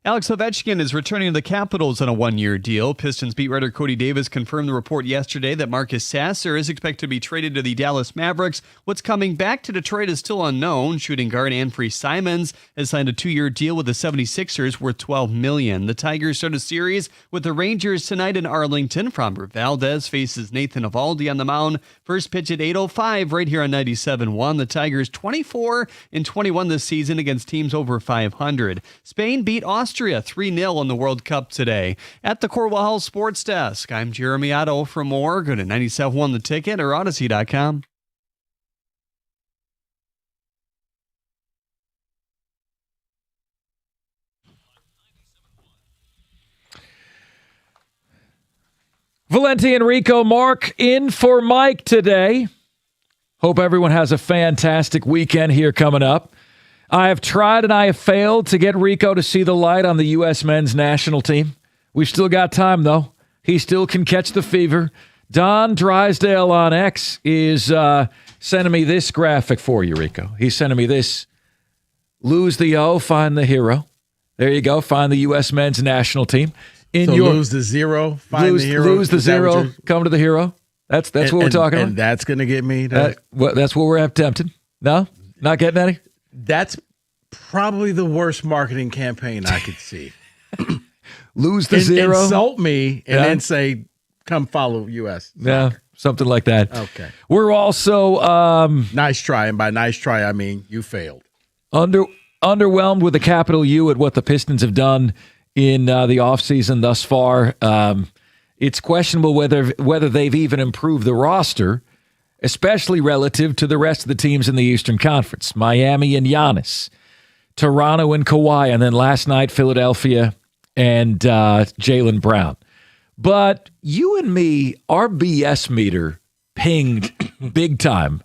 Alex Ovechkin is returning to the Capitals on a 1-year deal. Pistons beat writer Cody Davis confirmed the report yesterday that Marcus Sasser is expected to be traded to the Dallas Mavericks. What's coming back to Detroit is still unknown. Shooting guard Anfernee Simons has signed a 2-year deal with the 76ers worth $12 million. The Tigers start a series with the Rangers tonight in Arlington. Framber Valdez faces Nathan Eovaldi on the mound. First pitch at 8:05 right here on 97.1. The Tigers 24-21 this season against teams over 500. Spain beat Austria 3-0 in the World Cup today. At the Corwell Health Sports Desk, I'm Jeremy Otto. For more, go to 97.1 The Ticket or Odyssey.com. Valenti and Rico, Mark in for Mike today. Hope everyone has a fantastic weekend here coming up. I have tried and I have failed to get Rico to see the light on the U.S. men's national team. We've still got time, though. He still can catch the fever. Don Drysdale on X is sending me this graphic for you, Rico. He's sending me this. Lose the O, find the hero. There you go. Find the U.S. men's national team. Lose the zero, find the hero. Lose the zero, come to the hero. That's what we're talking about. And that's going to get me. That's what we're attempting. No? Not getting any? That's probably the worst marketing campaign I could see. Lose the zero. Insult me and then say, come follow U.S. Yeah, something like that. Okay. We're also... nice try. And by nice try, I mean you failed. Underwhelmed with a capital U at what the Pistons have done in the offseason thus far. It's questionable whether they've even improved the roster, especially relative to the rest of the teams in the Eastern Conference. Miami and Giannis, Toronto and Kawhi, and then last night, Philadelphia and Jaylen Brown. But you and me, our BS meter pinged big time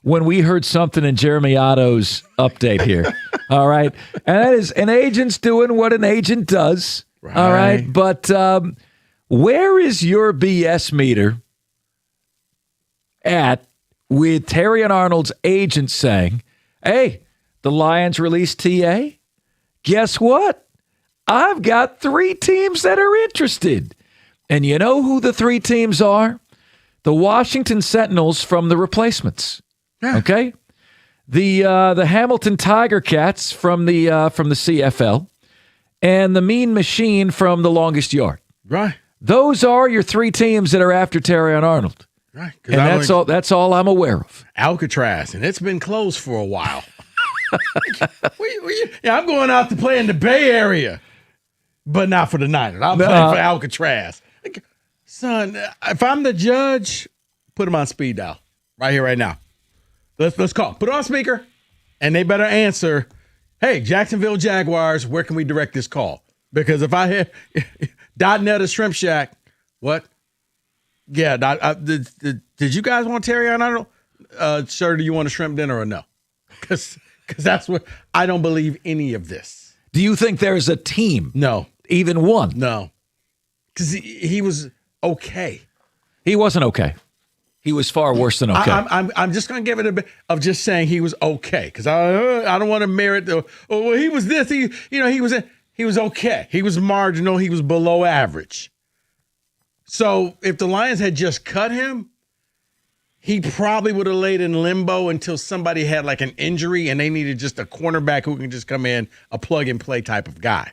when we heard something in Jeremy Otto's update here. All right. And that is an agent's doing what an agent does. Right. All right. But where is your BS meter at with Terrion Arnold's agent saying, hey, the Lions released TA? Guess what? I've got 3 teams that are interested. And you know who the 3 teams are? The Washington Sentinels from the Replacements. Yeah. Okay? The Hamilton Tiger Cats from the CFL, and the Mean Machine from The Longest Yard. Right. Those are your 3 teams that are after Terrion Arnold. Right. And that's all I'm aware of. Alcatraz, and it's been closed for a while. I'm going out to play in the Bay Area, but not for the Niners. I'm playing for Alcatraz. Son, if I'm the judge, put him on speed dial right here, right now. Let's call. Put it on speaker, and they better answer, hey, Jacksonville Jaguars, where can we direct this call? Because if I hear .net or Shrimp Shack, what? Yeah, did you guys want Terrion Arnold? Sir, do you want a shrimp dinner or no? Because that's what, I don't believe any of this. Do you think there's a team? No. Even one? No. Because he was okay. He wasn't okay. He was far worse than okay. I'm just going to give it a bit of just saying he was okay, because I don't want to merit the, well, he was this, he was okay. He was marginal. He was below average. So if the Lions had just cut him, he probably would have laid in limbo until somebody had like an injury and they needed just a cornerback who can just come in, a plug and play type of guy.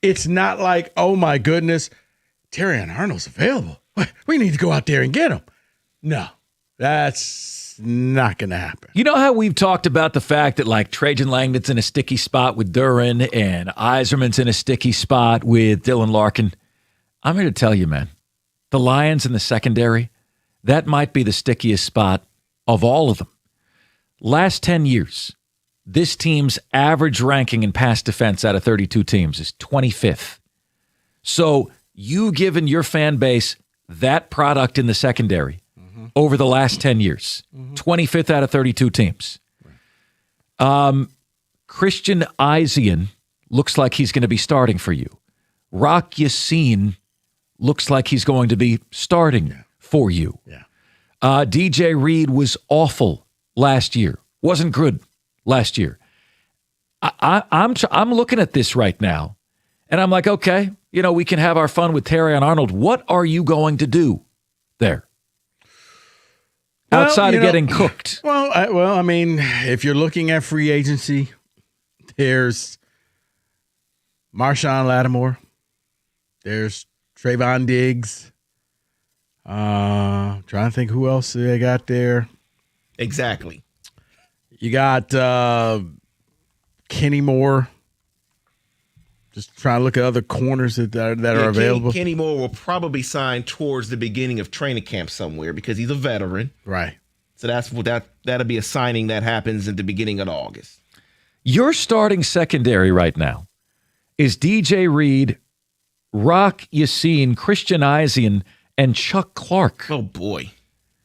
It's not like, oh my goodness, Terrion Arnold's available. We need to go out there and get him. No. That's not going to happen. You know how we've talked about the fact that like Trajan Langdon's in a sticky spot with Duran and Iserman's in a sticky spot with Dylan Larkin? I'm here to tell you, man, the Lions in the secondary, that might be the stickiest spot of all of them. Last 10 years, this team's average ranking in pass defense out of 32 teams is 25th. So you given your fan base that product in the secondary over the last 10 years, 25th out of 32 teams. Christian Izien looks like he's going to be starting for you. Rock Ya-Sin looks like he's going to be starting for you. DJ Reed was awful last year. Wasn't good last year. I'm looking at this right now, and I'm like, okay, we can have our fun with Terrion Arnold. What are you going to do there? Outside of getting cooked. Well, I mean, if you're looking at free agency, there's Marshawn Lattimore. There's Trayvon Diggs. Trying to think who else they got there. Exactly. You got Kenny Moore. Just trying to look at other corners that are available. Kenny Moore will probably sign towards the beginning of training camp somewhere because he's a veteran. Right. So that'll be a signing that happens at the beginning of August. Your starting secondary right now is DJ Reed, Rock Ya-Sin, Christian Izien, and Chuck Clark. Oh, boy.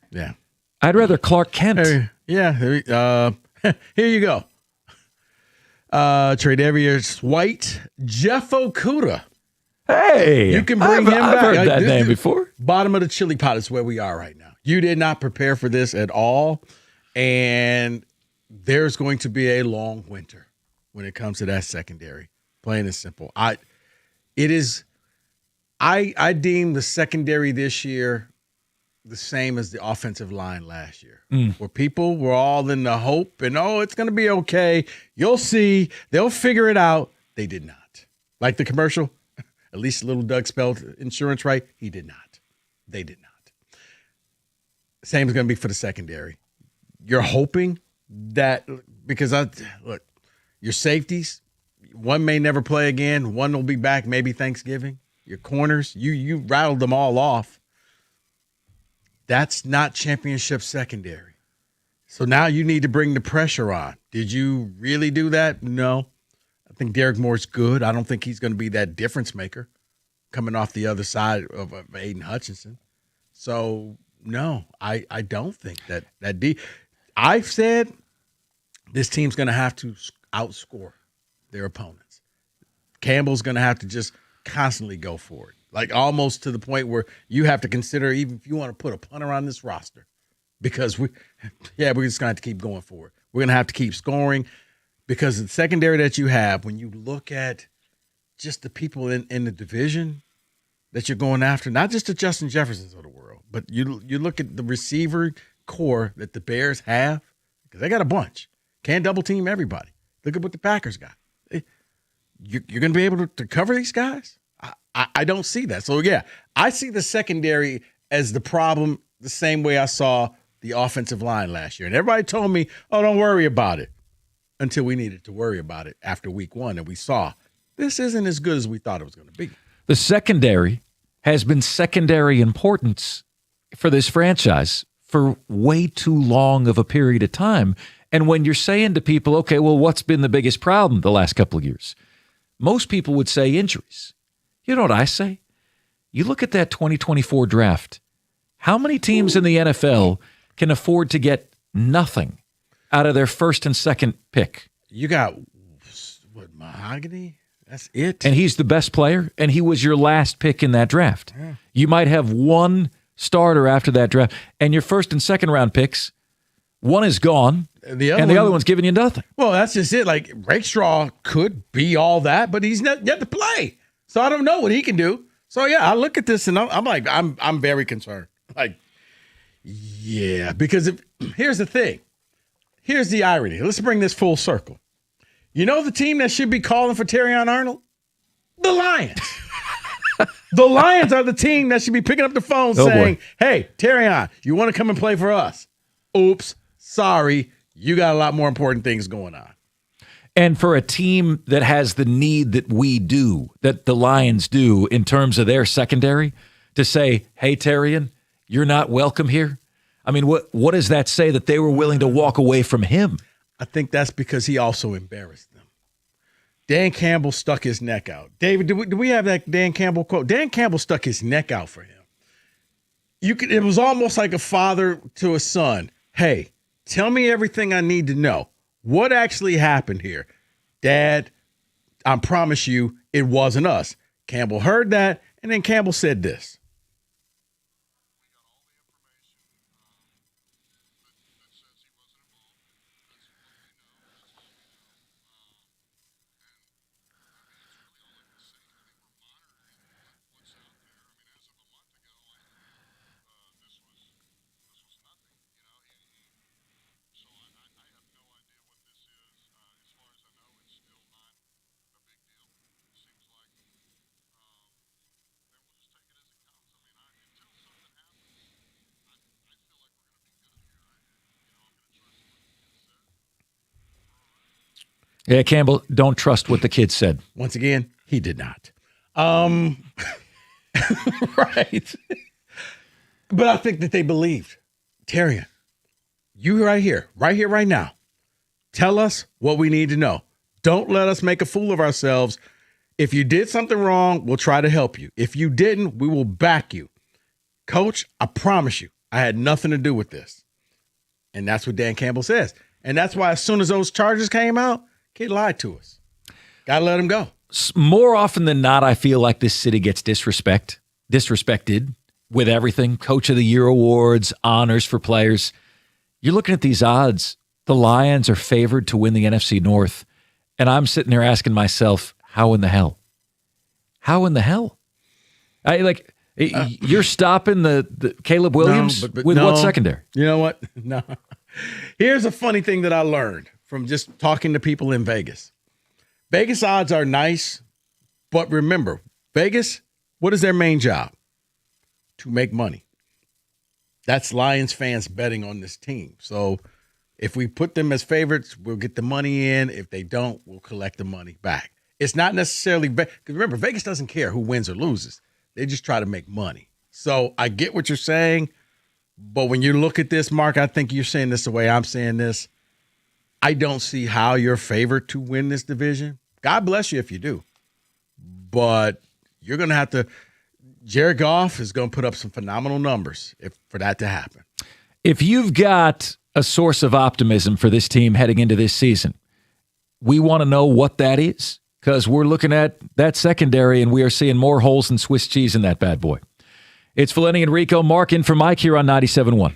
Yeah. I'd rather Clark Kent. Here you go. Tre'Davious White, Jeff Okudah. Hey, you can bring him back. I've heard that name before. Bottom of the chili pot is where we are right now. You did not prepare for this at all, and there's going to be a long winter when it comes to that secondary. Plain and simple. I deem the secondary this year the same as the offensive line last year, where people were all in the hope and, it's going to be okay. You'll see. They'll figure it out. They did not. Like the commercial, at least little Doug spelled insurance right. He did not. They did not. Same is going to be for the secondary. You're hoping that because look, your safeties, one may never play again. One will be back maybe Thanksgiving. Your corners, you rattled them all off. That's not championship secondary. So now you need to bring the pressure on. Did you really do that? No. I think Derek Moore's good. I don't think he's going to be that difference maker coming off the other side of Aiden Hutchinson. So, no, I don't think that I've said this team's going to have to outscore their opponents. Campbell's going to have to just constantly go for it. Like almost to the point where you have to consider even if you want to put a punter on this roster because we're just going to have to keep going for it. We're going to have to keep scoring because the secondary that you have, when you look at just the people in the division that you're going after, not just the Justin Jeffersons of the world, but you look at the receiver core that the Bears have because they got a bunch. Can't double team everybody. Look at what the Packers got. You're going to be able to cover these guys? I don't see that. So, I see the secondary as the problem the same way I saw the offensive line last year. And everybody told me, don't worry about it, until we needed to worry about it after week one. And we saw this isn't as good as we thought it was going to be. The secondary has been secondary importance for this franchise for way too long of a period of time. And when you're saying to people, okay, well, what's been the biggest problem the last couple of years? Most people would say injuries. You know what I say? You look at that 2024 draft. How many teams in the NFL can afford to get nothing out of their first and second pick? You got, Mahogany? That's it. And he's the best player, and he was your last pick in that draft. Yeah. You might have one starter after that draft, and your first and second round picks, one is gone, and the other one's giving you nothing. Well, that's just it. Like, Rakestraw could be all that, but he's not yet to play. So I don't know what he can do. So, I look at this, and I'm like, I'm very concerned. Like, because here's the thing. Here's the irony. Let's bring this full circle. You know the team that should be calling for Terrion Arnold? The Lions. The Lions are the team that should be picking up the phone Oh, saying, boy. hey, Terrion, you want to come and play for us? Oops, sorry. You got a lot more important things going on. And for a team that has the need that we do, that the Lions do in terms of their secondary, to say, hey, Terrion, you're not welcome here. I mean, what does that say that they were willing to walk away from him? I think that's because he also embarrassed them. Dan Campbell stuck his neck out. David, do we have that Dan Campbell quote? Dan Campbell stuck his neck out for him. It was almost like a father to a son. Hey, tell me everything I need to know. What actually happened here? Dad, I promise you it wasn't us. Campbell heard that, and then Campbell said this. Yeah, Campbell, don't trust what the kid said. Once again, he did not. Right. But I think that they believed. Terrion, you right here, right now. Tell us what we need to know. Don't let us make a fool of ourselves. If you did something wrong, we'll try to help you. If you didn't, we will back you. Coach, I promise you, I had nothing to do with this. And that's what Dan Campbell says. And that's why as soon as those charges came out, kid lied to us. Gotta let him go. More often than not, I feel like this city gets disrespected with everything. Coach of the Year awards, honors for players. You're looking at these odds. The Lions are favored to win the NFC North. And I'm sitting there asking myself, how in the hell? How in the hell? You're stopping the Caleb Williams with what secondary? You know what? No. Here's a funny thing that I learned from just talking to people in Vegas. Vegas odds are nice, but remember, Vegas, what is their main job? To make money. That's Lions fans betting on this team. So if we put them as favorites, we'll get the money in. If they don't, we'll collect the money back. It's not necessarily because remember, Vegas doesn't care who wins or loses. They just try to make money. So I get what you're saying, but when you look at this, Mark, I think you're saying this the way I'm saying this. I don't see how you're favored to win this division. God bless you if you do. But you're going to have to – Jared Goff is going to put up some phenomenal numbers for that to happen. If you've got a source of optimism for this team heading into this season, we want to know what that is because we're looking at that secondary and we are seeing more holes than Swiss cheese in that bad boy. It's Valenti and Rico. Mark in for Mike here on 97.1.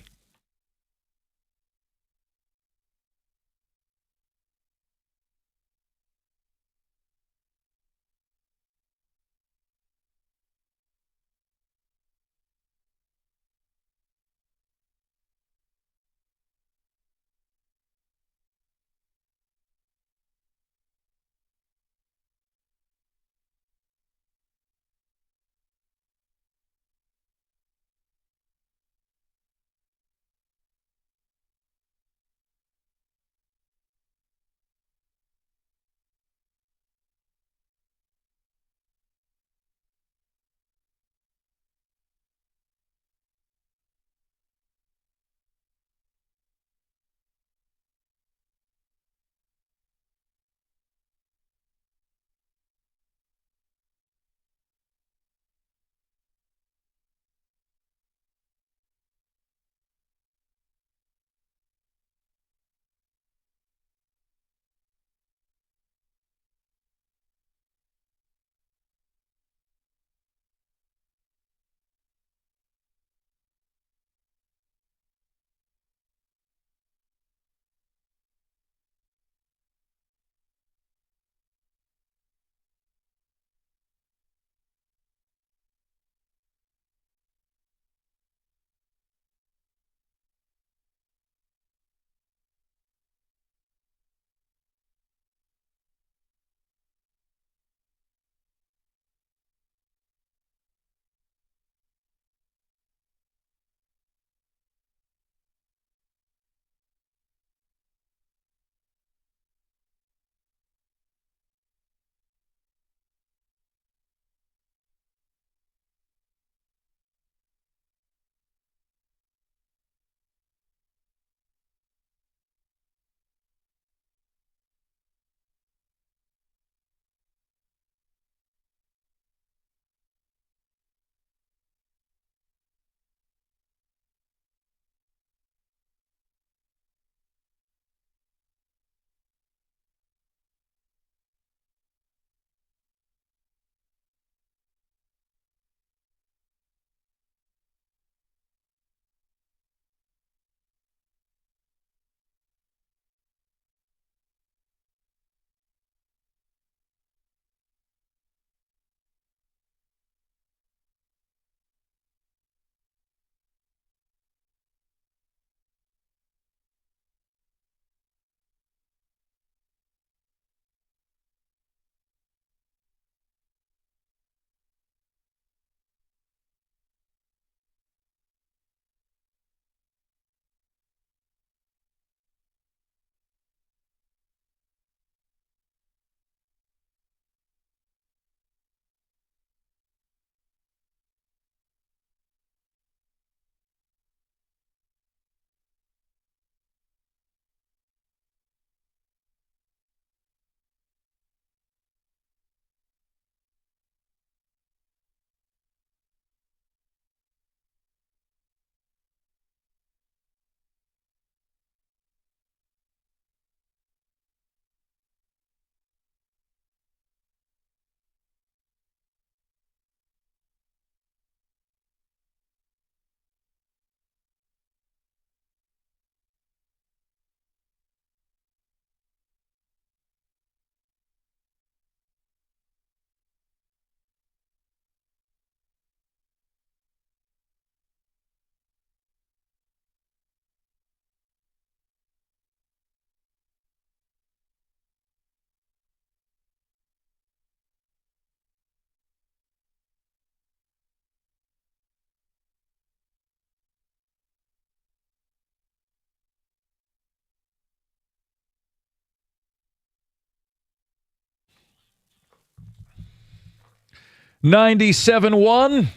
97.1.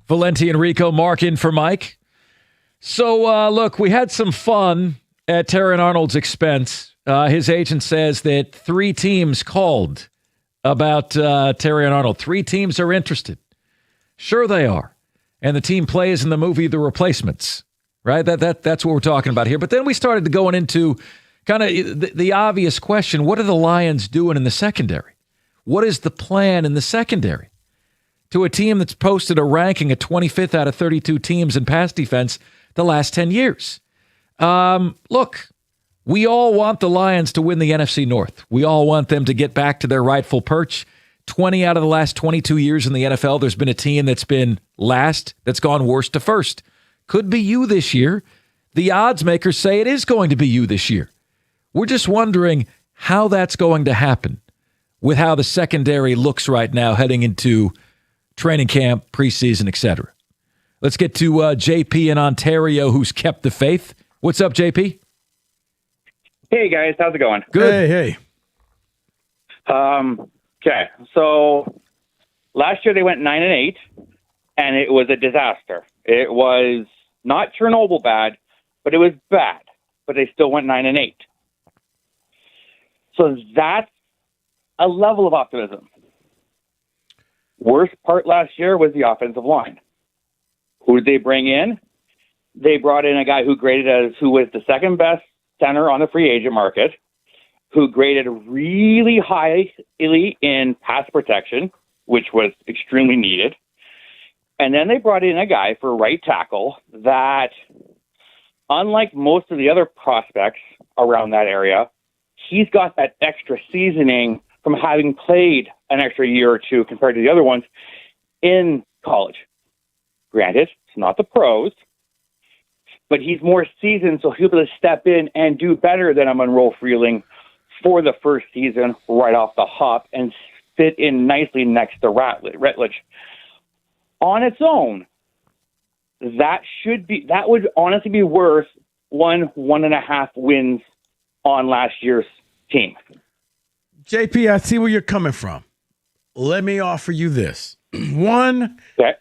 Valenti and Rico, Mark in for Mike. So, look, we had some fun at Terrion Arnold's expense. His agent says that 3 teams called about Terrion Arnold. 3 teams are interested. Sure they are. And the team plays in the movie The Replacements, right? That's what we're talking about here. But then we started going into kind of the obvious question, what are the Lions doing in the secondary? What is the plan in the secondary? To a team that's posted a ranking of 25th out of 32 teams in pass defense the last 10 years. Look, we all want the Lions to win the NFC North. We all want them to get back to their rightful perch. 20 out of the last 22 years in the NFL, there's been a team that's been last, that's gone worst to first. Could be you this year. The odds makers say it is going to be you this year. We're just wondering how that's going to happen with how the secondary looks right now heading into training camp, preseason, etc. Let's get to JP in Ontario, who's kept the faith. What's up, JP? Hey, guys. How's it going? Good. Hey. Okay. So last year they went 9-8, and it was a disaster. It was not Chernobyl bad, but it was bad. But they still went 9-8. So that's a level of optimism. Worst part last year was the offensive line. Who did they bring in? They brought in a guy who was the second best center on the free agent market, who graded really highly in pass protection, which was extremely needed. And then they brought in a guy for right tackle that, unlike most of the other prospects around that area, he's got that extra seasoning from having played an extra year or two compared to the other ones in college. Granted, it's not the pros, but he's more seasoned, so he'll be able to step in and do better than a Monroe Freeling for the first season right off the hop and fit in nicely next to Rutledge. On its own, that would honestly be worth 1.5 wins on last year's team. JP, I see where you're coming from. Let me offer you this. One, okay.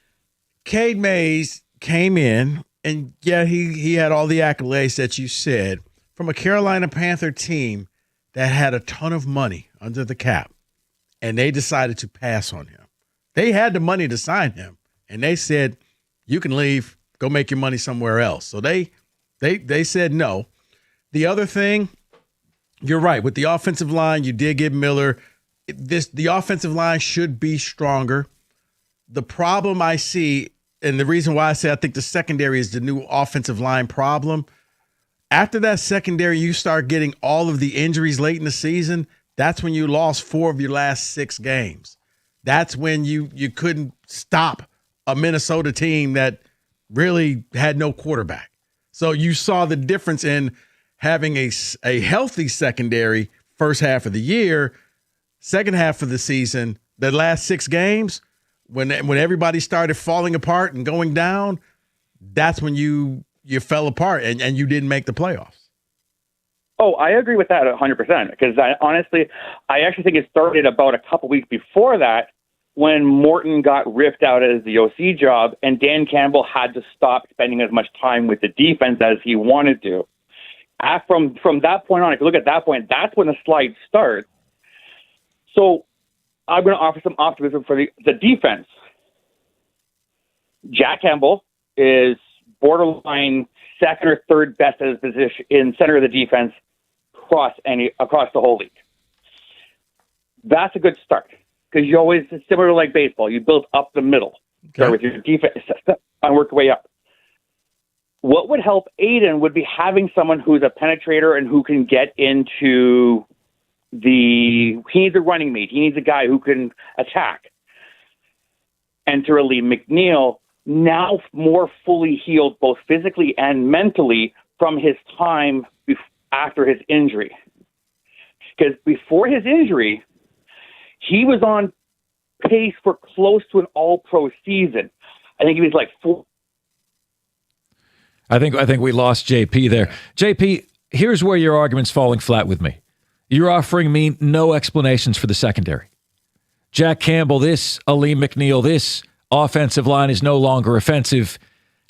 Cade Mays came in, and yeah, he had all the accolades that you said, from a Carolina Panther team that had a ton of money under the cap, and they decided to pass on him. They had the money to sign him, and they said, you can leave, go make your money somewhere else. So they said no. The other thing, you're right. With the offensive line, you did get Miller. The offensive line should be stronger. The problem I see, and the reason why I say I think the secondary is the new offensive line problem, after that secondary, you start getting all of the injuries late in the season. That's when you lost 4 of your last 6 games. That's when you couldn't stop a Minnesota team that really had no quarterback. So you saw the difference in having a healthy secondary first half of the year, second half of the season, the last 6 games, when everybody started falling apart and going down, that's when you fell apart and you didn't make the playoffs. Oh, I agree with that 100%, because I actually think it started about a couple weeks before that when Morton got ripped out as the OC job and Dan Campbell had to stop spending as much time with the defense as he wanted to. From that point on, if you look at that point, that's when the slide starts. So I'm going to offer some optimism for the defense. Jack Campbell is borderline second or third best at his position in center of the defense across the whole league. That's a good start, because you always, it's similar to like baseball, you build up the middle. Start with your defense and work your way up. What would help Aiden would be having someone who's a penetrator and who can get into he needs a running mate. He needs a guy who can attack. Enter Lee McNeil, now more fully healed both physically and mentally from his time after his injury. Because before his injury, he was on pace for close to an all-pro season. I think he was like 4. I think we lost JP there. JP, here's where your argument's falling flat with me. You're offering me no explanations for the secondary. Jack Campbell this, Aleem McNeil this, offensive line is no longer offensive.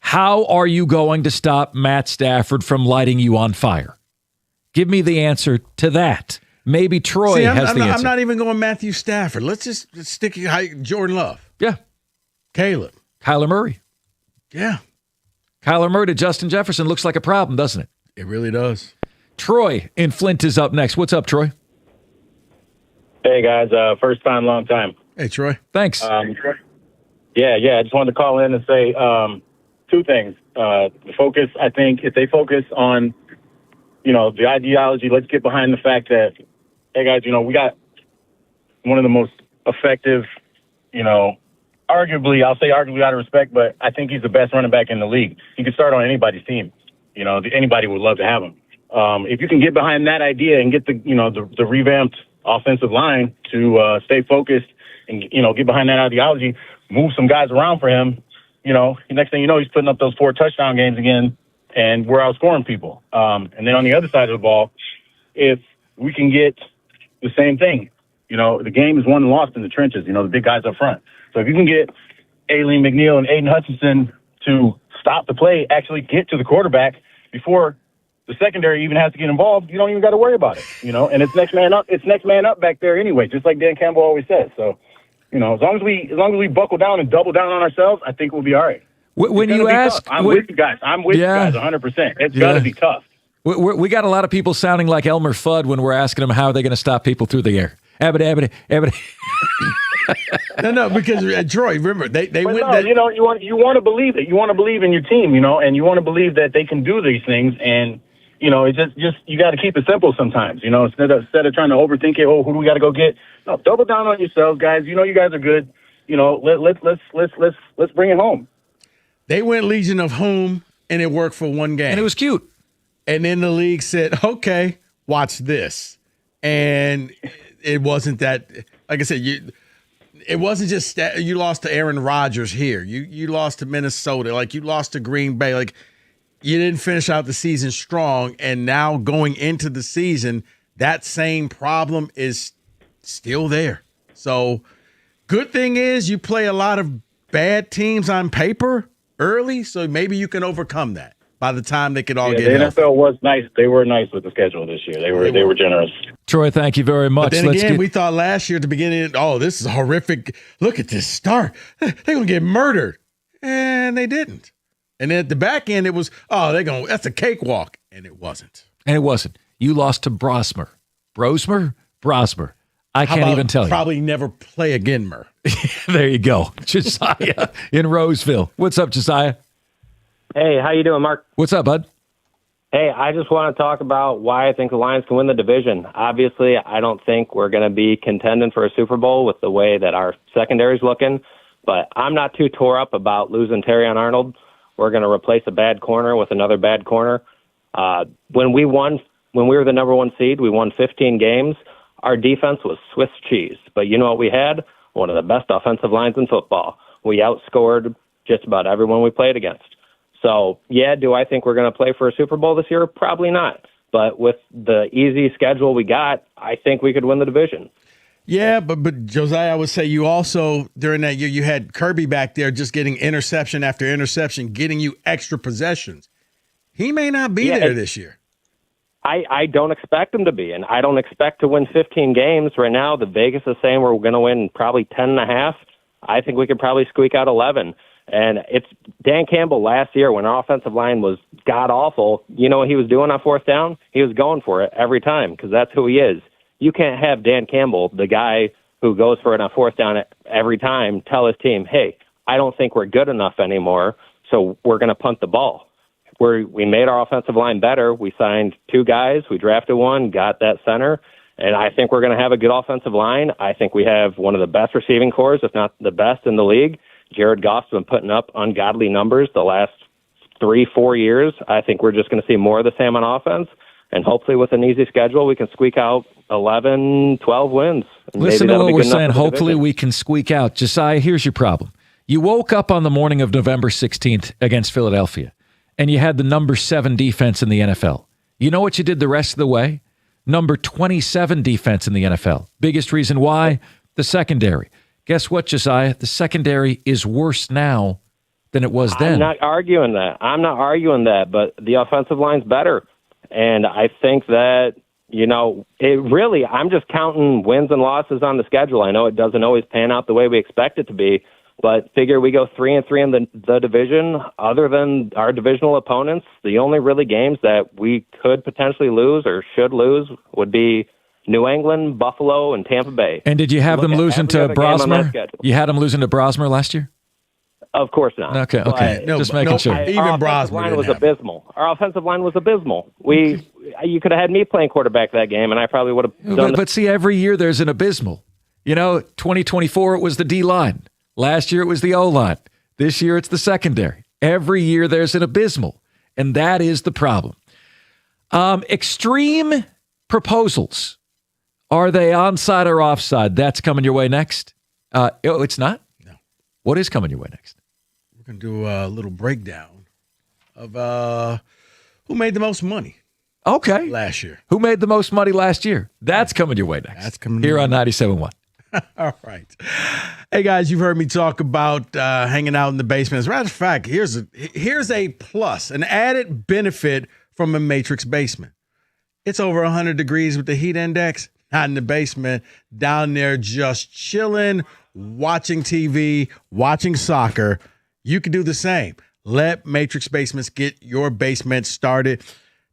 How are you going to stop Matt Stafford from lighting you on fire? Give me the answer to that. Maybe Troy has the answer. I'm not even going Matthew Stafford. Let's just stick Jordan Love. Yeah. Caleb. Kyler Murray. Yeah. Kyler Murray to Justin Jefferson looks like a problem, doesn't it? It really does. Troy in Flint is up next. What's up, Troy? Hey, guys. First time, long time. Hey, Troy. Thanks. I just wanted to call in and say two things. The focus, I think, if they focus on, the ideology, let's get behind the fact that, hey, guys, we got one of the most effective, arguably out of respect, but I think he's the best running back in the league. He could start on anybody's team. Anybody would love to have him. If you can get behind that idea and get the revamped offensive line to stay focused and, get behind that ideology, move some guys around for him, next thing you know, he's putting up those 4 touchdown games again, and we're outscoring people. And then on the other side of the ball, if we can get the same thing, the game is won and lost in the trenches, the big guys up front. So if you can get Aleem McNeil and Aiden Hutchinson to stop the play, actually get to the quarterback before the secondary even has to get involved, you don't even got to worry about it, and it's next man up. It's next man up back there anyway, just like Dan Campbell always says. So, as long as we buckle down and double down on ourselves, I think we'll be all right. When you ask, I'm with you guys. I'm with you guys 100%. It's got to be tough. We got a lot of people sounding like Elmer Fudd when we're asking them how are they going to stop people through the air. No, because Troy, remember they went. No, you want to believe it. You want to believe in your team, and you want to believe that they can do these things. And it's just you got to keep it simple sometimes. Instead of trying to overthink it. Oh, who do we got to go get? No, double down on yourselves, guys. You guys are good. Let's bring it home. They went Legion of Whom, and it worked for one game, and it was cute. And then the league said, "Okay, watch this," and it wasn't that. Like I said, it wasn't just you lost to Aaron Rodgers here. You lost to Minnesota. Like you lost to Green Bay. Like you didn't finish out the season strong. And now going into the season, that same problem is still there. So good thing is you play a lot of bad teams on paper early. So maybe you can overcome that by the time they could all get the healthy. NFL was nice. They were nice with the schedule this year. They were generous. Troy, thank you very much. But then again, we thought last year at the beginning, this is horrific. Look at this start. They're going to get murdered. And they didn't. And then at the back end, it was, that's a cakewalk. And it wasn't. You lost to Brosmer. Brosmer. I can't even tell you. Probably never play again, Mur. There you go. Josiah in Roseville. What's up, Josiah? Hey, how you doing, Mark? What's up, bud? Hey, I just want to talk about why I think the Lions can win the division. Obviously, I don't think we're going to be contending for a Super Bowl with the way that our secondary's looking, but I'm not too tore up about losing Terrion Arnold. We're going to replace a bad corner with another bad corner. When we were the number 1 seed, we won 15 games. Our defense was Swiss cheese, but you know what we had? One of the best offensive lines in football. We outscored just about everyone we played against. So, do I think we're going to play for a Super Bowl this year? Probably not. But with the easy schedule we got, I think we could win the division. Yeah, but Josiah, I would say you also, during that year, you had Kirby back there just getting interception after interception, getting you extra possessions. He may not be there this year. I don't expect him to be, and I don't expect to win 15 games. Right now, the Vegas is saying we're going to win probably 10.5. I think we could probably squeak out 11. And it's Dan Campbell last year when our offensive line was god-awful. You know what he was doing on 4th down? He was going for it every time because that's who he is. You can't have Dan Campbell, the guy who goes for it on 4th down every time, tell his team, hey, I don't think we're good enough anymore, so we're going to punt the ball. We made our offensive line better. We signed 2 guys. We drafted 1, got that center. And I think we're going to have a good offensive line. I think we have one of the best receiving corps, if not the best in the league. Jared Goff's been putting up ungodly numbers the last 3-4 years. I think we're just going to see more of the same on offense. And hopefully with an easy schedule, we can squeak out 11, 12 wins. And listen to what we're saying. Hopefully we can squeak out. Josiah, here's your problem. You woke up on the morning of November 16th against Philadelphia, and you had the number 7 defense in the NFL. You know what you did the rest of the way? Number 27 defense in the NFL. Biggest reason why? the secondary. Guess what, Josiah? The secondary is worse now than it was then. I'm not arguing that, but the offensive line's better. And I think that, I'm just counting wins and losses on the schedule. I know it doesn't always pan out the way we expect it to be, but figure we go 3-3 in the division. Other than our divisional opponents, the only really games that we could potentially lose or should lose would be New England, Buffalo, and Tampa Bay. And did you have them losing to Brosmer? You had them losing to Brosmer last year? Of course not. Okay. Just making sure. Our offensive line was abysmal. Our offensive line was abysmal. You could have had me playing quarterback that game, and I probably would have done. But see, every year there's an abysmal. 2024 it was the D line. Last year it was the O line. This year it's the secondary. Every year there's an abysmal, and that is the problem. Extreme proposals. Are they onside or offside? That's coming your way next. It's not? No. What is coming your way next? We're going to do a little breakdown of who made the most money. Okay. Last year. Who made the most money last year? That's coming your way next. That's coming here on 97.1. All right. Hey, guys, you've heard me talk about hanging out in the basement. As a matter of fact, here's a plus, an added benefit from a Matrix basement. It's over 100 degrees with the heat index. Not in the basement, down there just chilling, watching TV, watching soccer. You can do the same. Let Matrix Basements get your basement started.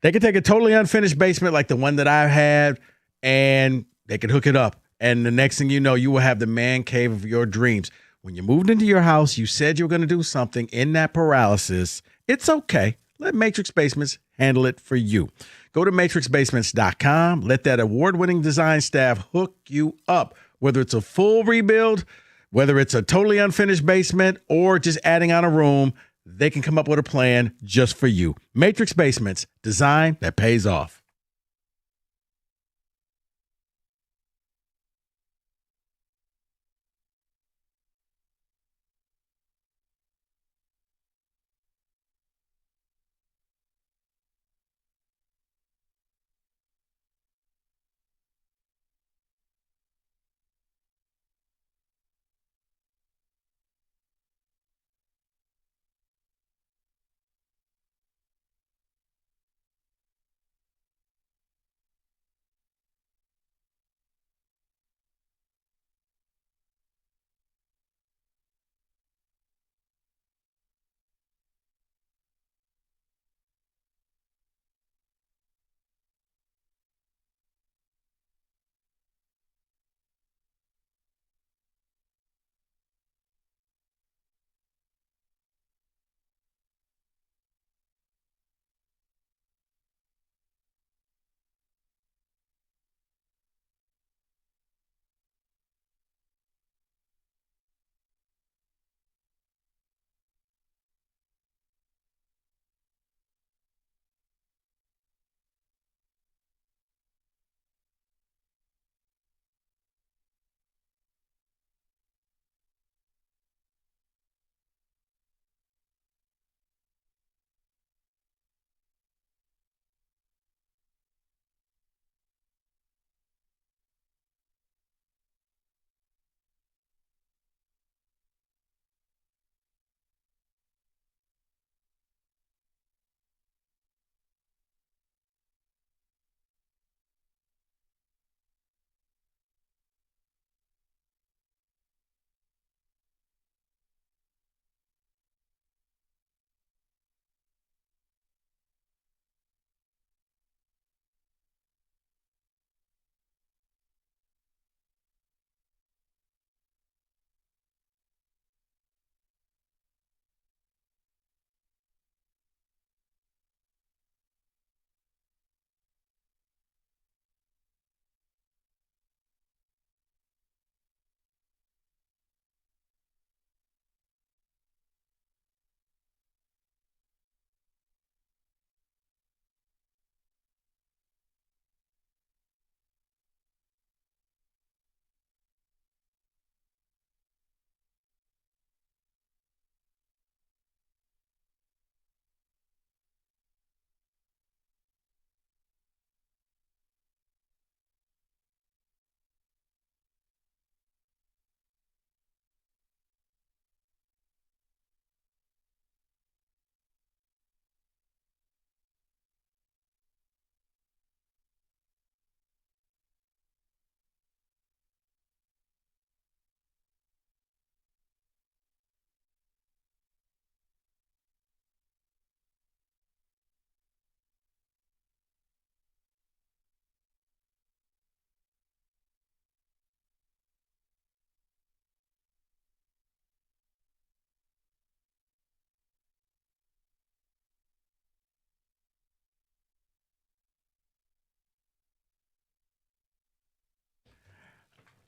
They can take a totally unfinished basement like the one that I had, and they can hook it up. And the next thing you know, you will have the man cave of your dreams. When you moved into your house, you said you were going to do something in that paralysis. It's okay. Let Matrix Basements handle it for you. Go to matrixbasements.com. Let that award-winning design staff hook you up. Whether it's a full rebuild, whether it's a totally unfinished basement, or just adding on a room, they can come up with a plan just for you. Matrix Basements, design that pays off.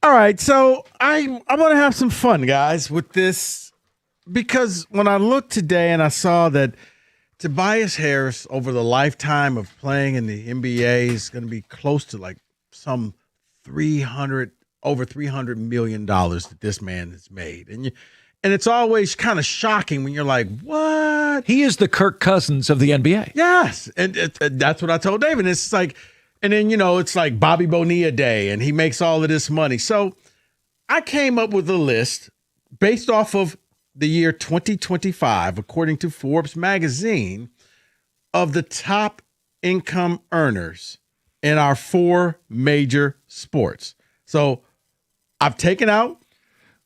All right, so I'm going to have some fun, guys, with this, because when I looked today and I saw that Tobias Harris, over the lifetime of playing in the NBA, is going to be close to like some over $300 million that this man has made, and it's always kind of shocking when you're like, what? He is the Kirk Cousins of the NBA. Yes, and that's what I told David. It's like. And then, it's like Bobby Bonilla Day, and he makes all of this money. So I came up with a list based off of the year 2025, according to Forbes magazine, of the top income earners in our 4 major sports. So I've taken out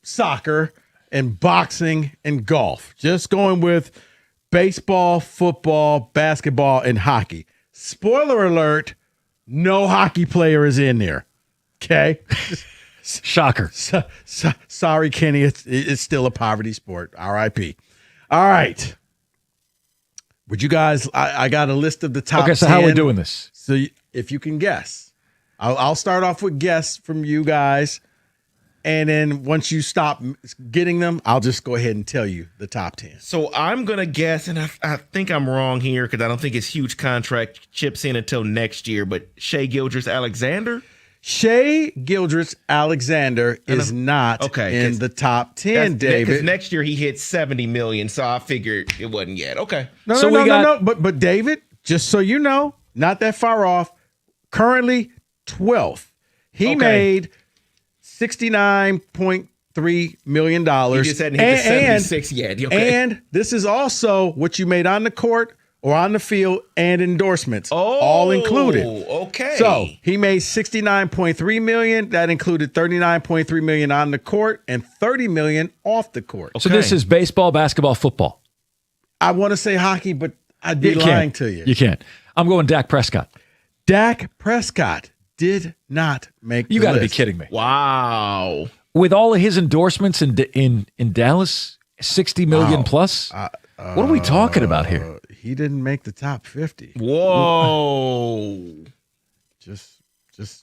soccer and boxing and golf, just going with baseball, football, basketball, and hockey. Spoiler alert. No hockey player is in there. Okay. Shocker. Sorry, Kenny. It's still a poverty sport. RIP. All right. Would you guys, I got a list of the top 10. Okay, so how are we doing this? So if you can guess, I'll start off with guess from you guys. And then once you stop getting them, I'll just go ahead and tell you the top 10. So I'm going to guess, and I think I'm wrong here because I don't think his huge contract chips in until next year, but Shai Gilgeous-Alexander? Shai Gilgeous-Alexander is not in the top 10, David. Because next year he hit $70 million, so I figured it wasn't yet. Okay. No. But David, just so you know, not that far off, currently 12th. He made $69.3 million. You just hadn't hit the 76 yet. Okay. And this is also what you made on the court or on the field and endorsements, all included. Okay. So he made $69.3 million. That included $39.3 million on the court and $30 million off the court. So this is baseball, basketball, football. I want to say hockey, but I'd be lying to you. You can't. I'm going Dak Prescott. Dak Prescott did not make the You got to be list. kidding me. Wow. With all of his endorsements in Dallas, $60 million plus? What are we talking about here? He didn't make the top 50. Whoa. Just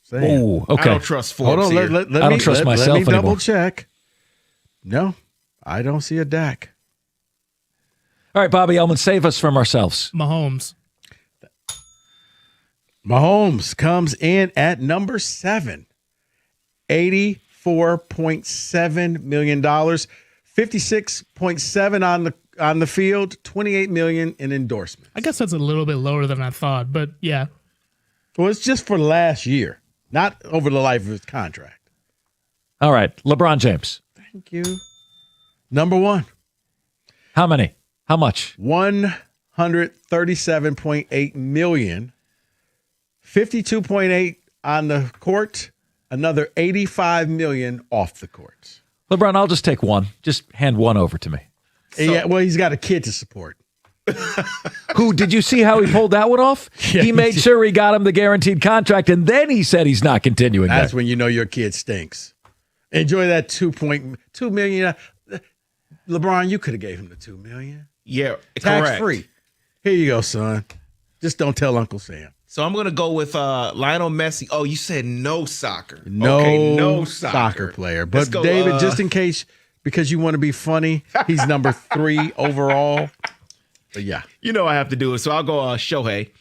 saying. Oh, okay. I don't trust Forbes Hold on. here. Let I don't me, trust let, myself let me double anymore. check. No, I don't see a Dak. All right, Bobby Ellman, save us from ourselves. Mahomes comes in at number 7. $84.7 million. 56.7 on the field, $28 million in endorsements. I guess that's a little bit lower than I thought, but yeah. Well, it's just for last year, not over the life of his contract. All right, LeBron James. Thank you. Number 1. How many? How much? $137.8 million. 52.8 on the court, another $85 million off the court. LeBron, I'll just take one. Just hand one over to me. Yeah, well, he's got a kid to support. Who, did you see how he pulled that one off? Yeah, he made sure he got him the guaranteed contract, and then he said he's not continuing That's there. when you know your kid stinks. Enjoy that $2 million. LeBron, you could have gave him the $2 million. Yeah, Tax correct. free. Here you go, son. Just don't tell Uncle Sam. So I'm going to go with Lionel Messi. Oh, you said no soccer. No, okay, no soccer player. Let's But go, David, just in case, because you want to be funny, he's number 3 overall. But yeah. You know I have to do it, so I'll go Shohei.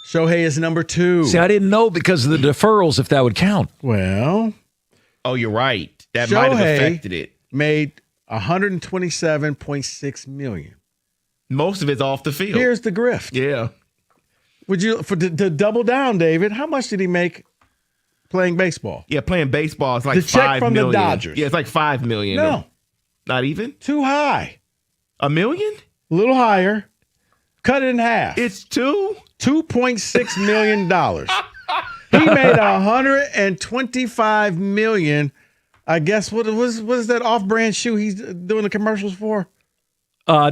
Shohei is number 2. See, I didn't know because of the deferrals if that would count. Well. Oh, you're right. That might have affected it. Made $127.6 million. Most of it's off the field. Here's the grift. Yeah. Would you to double down, David? How much did he make playing baseball? Yeah, playing baseball is like The check $5 from the million. Dodgers. Yeah, it's like $5 million. No. Not even? Too high. $1 million? A little higher. Cut it in half. It's $2.6 million. He made $125 million. I guess what is that off-brand shoe he's doing the commercials for?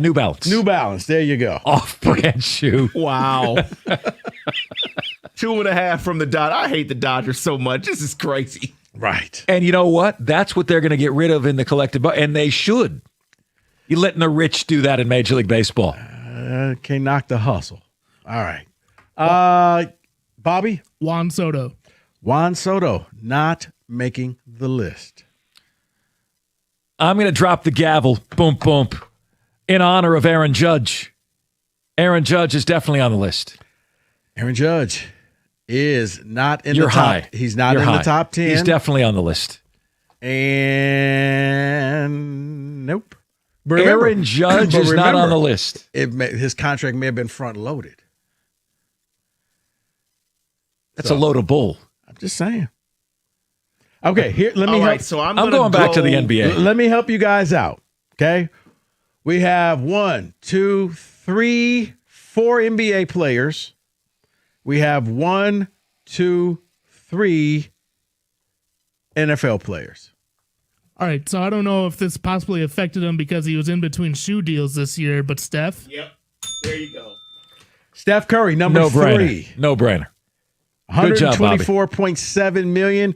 New Balance. New Balance. There you go. Off-brand shoe. Wow. 2.5 from the Dodgers. I hate the Dodgers so much. This is crazy. Right. And you know what? That's what they're going to get rid of in the collective, and they should. You're letting the rich do that in Major League Baseball. Can't knock the hustle. All right. Bobby? Juan Soto. Juan Soto not making the list? I'm going to drop the gavel, boom, boom, in honor of Aaron Judge. Aaron Judge is definitely on the list. Aaron Judge is not in You're the top. high. He's not You're in high. the top 10. He's definitely on the list. And nope. But Aaron Judge is not on the list. His contract may have been front loaded. That's a load of bull. I'm just saying. Okay, here. Let me. All help. right, so I'm going back to the NBA. Let me help you guys out. Okay, we have 1, 2, 3, 4 NBA players. We have 1, 2, 3 NFL players. All right, so I don't know if this possibly affected him because he was in between shoe deals this year, but Steph? Yep. There you go. Steph Curry, number 3. No brainer. Good job, Bobby. $124.7 million.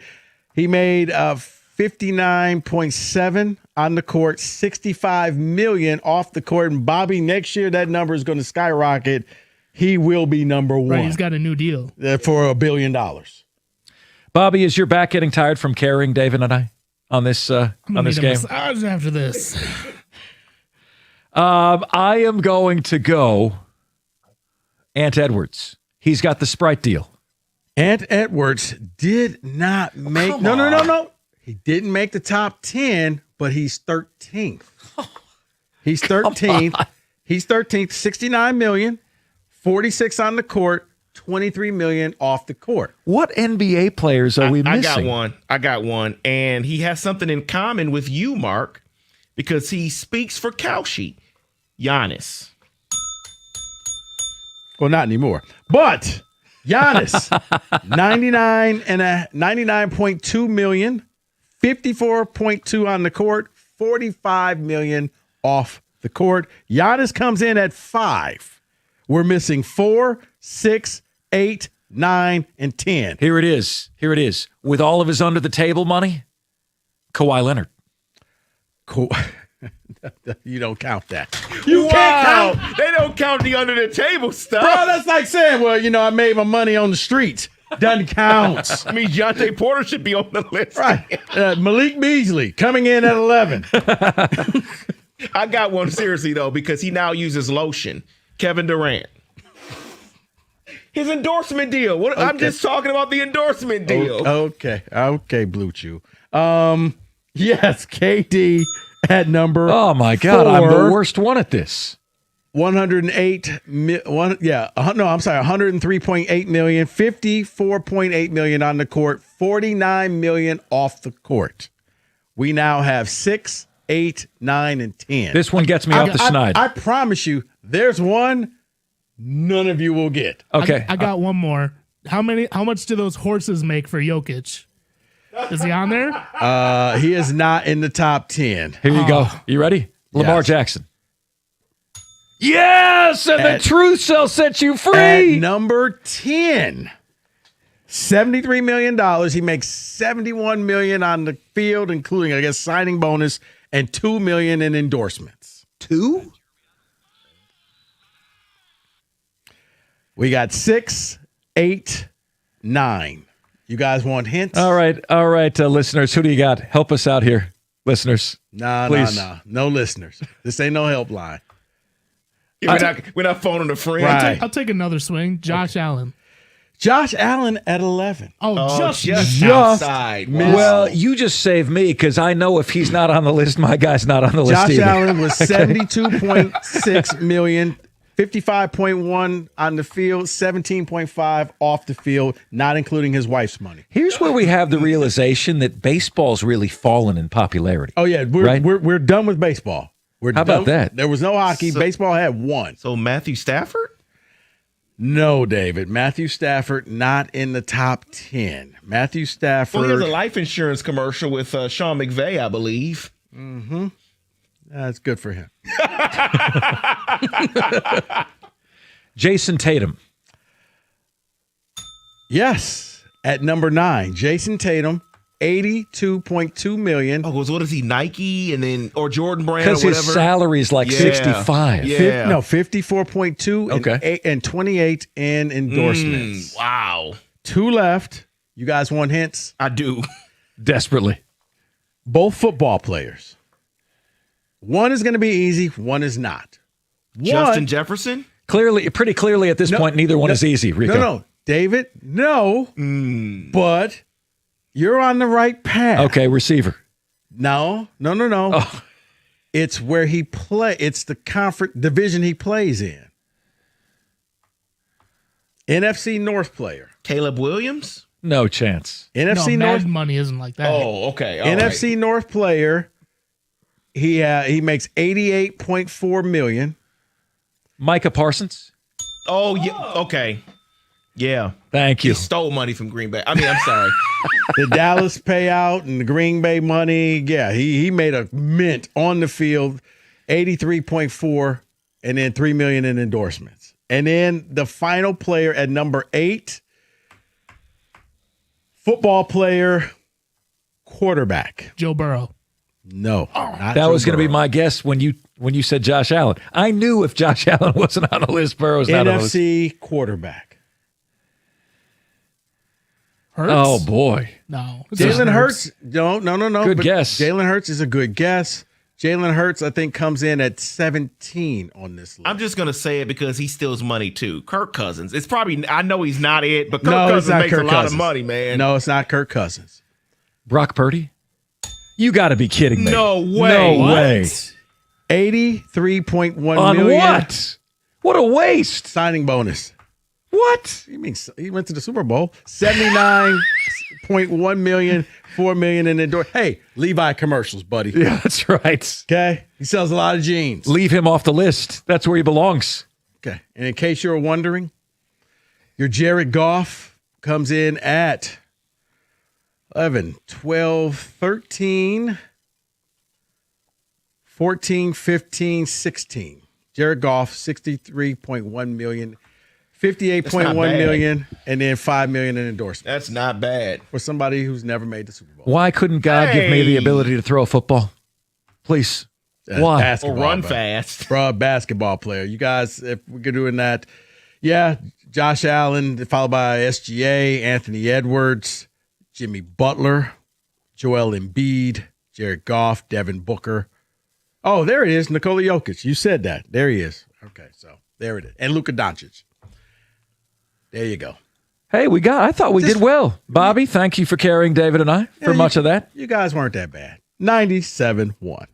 He made 59.7 on the court, $65 million off the court. And Bobby, next year that number is going to skyrocket. He will be number 1. Right, he's got a new deal. For $1 billion. Bobby, is your back getting tired from carrying David and I on this game? Massage after this. I am going to go Ant Edwards. He's got the Sprite deal. Ant Edwards did not make. No. He didn't make the top 10, but he's 13th. He's 13th. He's 13th. $69 million, 46 on the court, $23 million off the court. What NBA players are we missing? I got one. And he has something in common with you, Mark, because he speaks for Kalshi. Giannis. Well, not anymore. But Giannis, 99.2 million, 54.2 on the court, 45 million off the court. Giannis comes in at 5. We're missing 4, 6, 8, 9, and 10. Here it is. With all of his under the table money, Kawhi Leonard. You don't count that. You can't count. They don't count the under the table stuff. Bro, that's like saying, well, I made my money on the streets. Doesn't count. I mean, Dejounte Porter should be on the list. Right. Malik Beasley coming in at 11. I got one seriously, though, because he now uses lotion. Kevin Durant. His endorsement deal. Okay. I'm just talking about the endorsement deal. Okay, Blue Chew. Yes, KD at number. Oh my God, 4, I'm the worst one at this. 103.8 million, 54.8 million on the court, 49 million off the court. We now have 6, 8, 9, and 10. This one gets me off the schneid. I promise you, there's one none of you will get. Okay, I got one more. How much do those horses make for Jokic? Is he on there? He is not in the top 10. Here you go. You ready? Lamar Jackson. Yes, and the truth shall set you free. At number 10, $73 million. He makes $71 million on the field, including, I guess, signing bonus and $2 million in endorsements. 2? We got 6, 8, 9. You guys want hints? All right, listeners. Who do you got? Help us out here, listeners. No listeners. This ain't no helpline. We're not phoning a friend. Right. I'll take another swing. Josh Allen. Josh Allen at 11. Just outside. Wow. Well, you just saved me because I know if he's not on the list, my guy's not on the list Josh either. Allen was 72.6 million, 55.1 on the field, 17.5 off the field, not including his wife's money. Here's where we have the realization that baseball's really fallen in popularity. Oh yeah, we're done with baseball. How about that? There was no hockey. Baseball had one. So Matthew Stafford? No, David. Matthew Stafford not in the top 10. Matthew Stafford. Well, he has a life insurance commercial with Sean McVay, I believe. Mm-hmm. That's good for him. Jason Tatum. Yes, at number 9, Jason Tatum. 82.2 million. Oh, what is he? Nike and then or Jordan Brand or Because whatever? his salary's like 65. Yeah. 54.2 okay. and 28 in endorsements. Wow. 2 left. You guys want hints? I do. Desperately. Both football players. One is going to be easy. One is not. Justin Jefferson? Pretty clearly at this point, neither one is easy, Rico. No, David, no. But you're on the right path. Okay, receiver. No. Oh. It's where he play. It's the conference division he plays in. NFC North player. Caleb Williams? No chance. NFC no, North Madden money isn't like that. Oh, okay. All NFC right. North player. He makes $88.4 million. Micah Parsons. Oh, yeah. Okay. Yeah. Thank you. He stole money from Green Bay. I mean, I'm sorry. The Dallas payout and the Green Bay money. Yeah, he made a mint on the field, 83.4, and then $3 million in endorsements. And then the final player at number 8, football player, quarterback. Joe Burrow. No, that was going to be my guess when you said Josh Allen. I knew if Josh Allen wasn't on the list, Burrow's not on the list. NFC quarterback. Hurts? Oh boy, no. Jalen Hurts. No. Good but guess. Jalen Hurts is a good guess. Jalen Hurts, I think, comes in at 17 on this list. I'm just going to say it because he steals money too. Kirk Cousins. It's probably, I know he's not it, but Kirk Cousins makes a lot of money, man. No, it's not Kirk Cousins. Brock Purdy? You got to be kidding me. No way. No way. 83.1 On million. what? What a waste. Signing bonus. What? You mean he went to the Super Bowl? 79.1 million, 4 million in indoor. Hey, Levi commercials, buddy. Yeah, that's right. Okay. He sells a lot of jeans. Leave him off the list. That's where he belongs. Okay. And in case you're wondering, your Jared Goff comes in at 11, 12, 13, 14, 15, 16. Jared Goff, 63.1 million, 58.1 million, and then 5 million in endorsements. That's not bad. For somebody who's never made the Super Bowl. Why couldn't God give me the ability to throw a football? Please. Why? Or run fast. Bro, basketball player. You guys, if we're doing that, yeah, Josh Allen, followed by SGA, Anthony Edwards, Jimmy Butler, Joel Embiid, Jared Goff, Devin Booker. Oh, there it is, Nikola Jokic. You said that. There he is. Okay, so there it is. And Luka Doncic. There you go. Hey, I thought we did well. Bobby, thank you for carrying David and I for much of that. You guys weren't that bad. 97-1.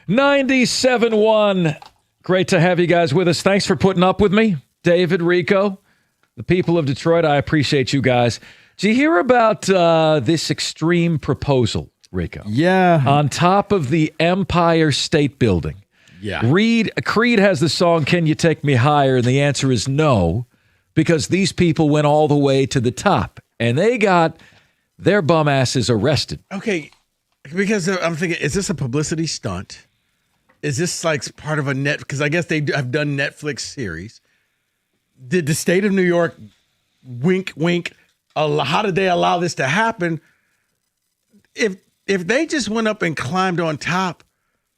97.1. Great to have you guys with us. Thanks for putting up with me, David, Rico, the people of Detroit. I appreciate you guys. Did you hear about this extreme proposal, Rico? Yeah. On top of the Empire State Building. Yeah. Creed has the song, Can You Take Me Higher? And the answer is no, because these people went all the way to the top, and they got their bum asses arrested. Okay, because I'm thinking, is this a publicity stunt? Is this like part of a net? Because I guess they have done Netflix series. Did the state of New York wink, wink? How did they allow this to happen? If they just went up and climbed on top,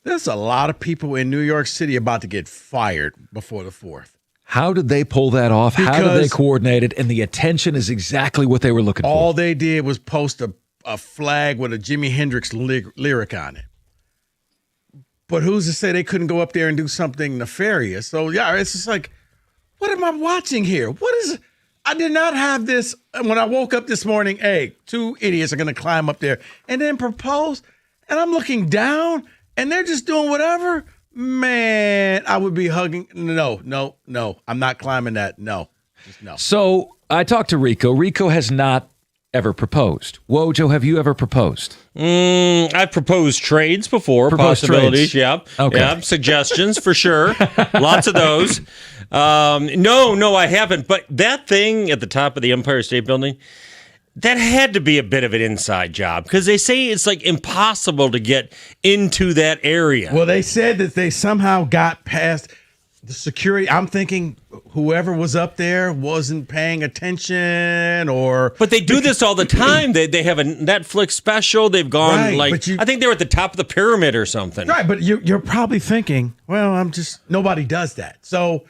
there's a lot of people in New York City about to get fired before the 4th. How did they pull that off? How did they coordinate it? And the attention is exactly what they were looking for. All they did was post a flag with a Jimi Hendrix lyric on it. But who's to say they couldn't go up there and do something nefarious? So, yeah, it's just like, what am I watching here? What is it? I did not have this when I woke up this morning. Hey, 2 idiots are going to climb up there and then propose. And I'm looking down and they're just doing whatever. Man, I would be hugging. No. I'm not climbing that. No. Just no. So I talked to Rico. Rico has not ever proposed. Wojo, have you ever proposed? I've proposed trades before, possibilities. Yep. Okay. Yep. Suggestions for sure. Lots of those. No, I haven't. But that thing at the top of the Empire State Building, that had to be a bit of an inside job because they say it's like impossible to get into that area. Well, they said that they somehow got past the security. I'm thinking whoever was up there wasn't paying attention But they do this all the time. They have a Netflix special. They've gone I think they were at the top of the pyramid or something. Right, but you're probably thinking, well, nobody does that. So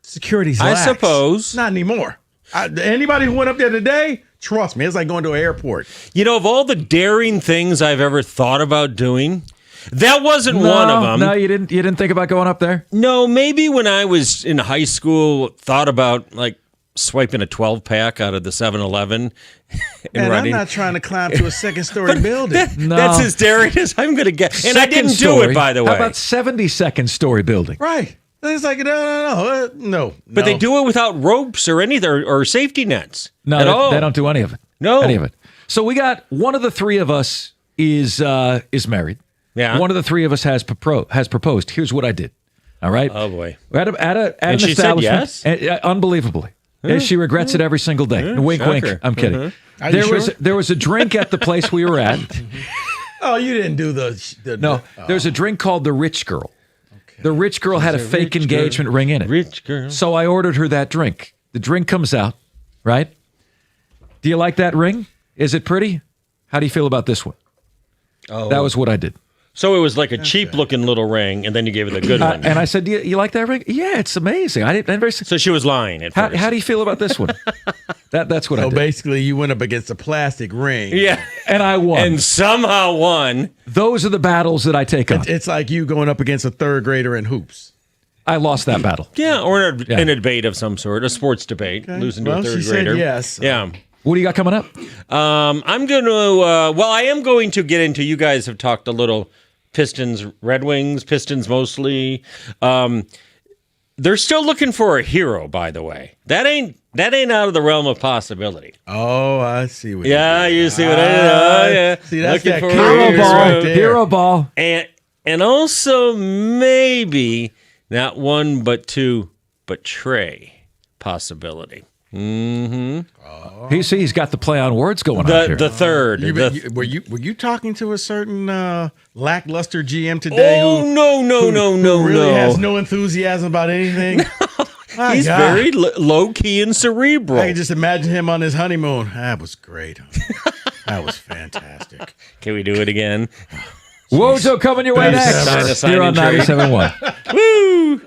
security's lax. I suppose. Not anymore. Anybody who went up there today, trust me, it's like going to an airport. You know, of all the daring things I've ever thought about doing, that wasn't one of them. No, you didn't think about going up there? No, maybe when I was in high school, thought about like swiping a 12-pack out of the 7-Eleven. And I'm not trying to climb to a second-story building. That's as daring as I'm going to get. And I didn't do it, by the way. How about 72nd story building? Right. It's like, no. But they do it without ropes or anything, or safety nets. No, at all. They don't do any of it. No. Any of it. So we got one of the three of us is married. Yeah. One of the three of us has proposed. Here's what I did. All right. Oh boy. We're at an she establishment. said yes? Unbelievably. And she regrets it every single day. Wink, wink. I'm kidding. Are you sure? There was a drink at the place we were at. Oh, you didn't do the No. There's a drink called the Rich Girl. The Rich Girl had a fake engagement ring in it. Rich girl. So I ordered her that drink. The drink comes out, right? Do you like that ring? Is it pretty? How do you feel about this one? Oh. That was what I did. So it was like a cheap-looking little ring, and then you gave her the good one. And I said, you like that ring? Yeah, it's amazing. So she was lying at first. How do you feel about this one? That's what I So did. basically, you went up against a plastic ring. Yeah. And I won. And somehow won. Those are the battles that I take on. It's like you going up against a third grader in hoops. I lost that battle. Yeah, or in a debate of some sort, a sports debate, losing to a third she grader. said yes. Yeah. What do you got coming up? I'm going to, I am going to get into, you guys have talked a little Pistons, Red Wings, Pistons mostly. They're still looking for a hero, by the way. That ain't out of the realm of possibility. Oh, I see what you see what I did. Oh, yeah. See, that's Looking that for hero a ball. hero. Hero ball. And also maybe not one but two, but Trey possibility. Mm-hmm. He's got the play on words going on here. The third. Were you talking to a certain lackluster GM today? No, who really has no enthusiasm about anything? He's very low key and cerebral. I can just imagine him on his honeymoon. That was great. That was fantastic. Can we do it again? Wojo coming your way next. Sign Here on and trade. 97.1. Woo!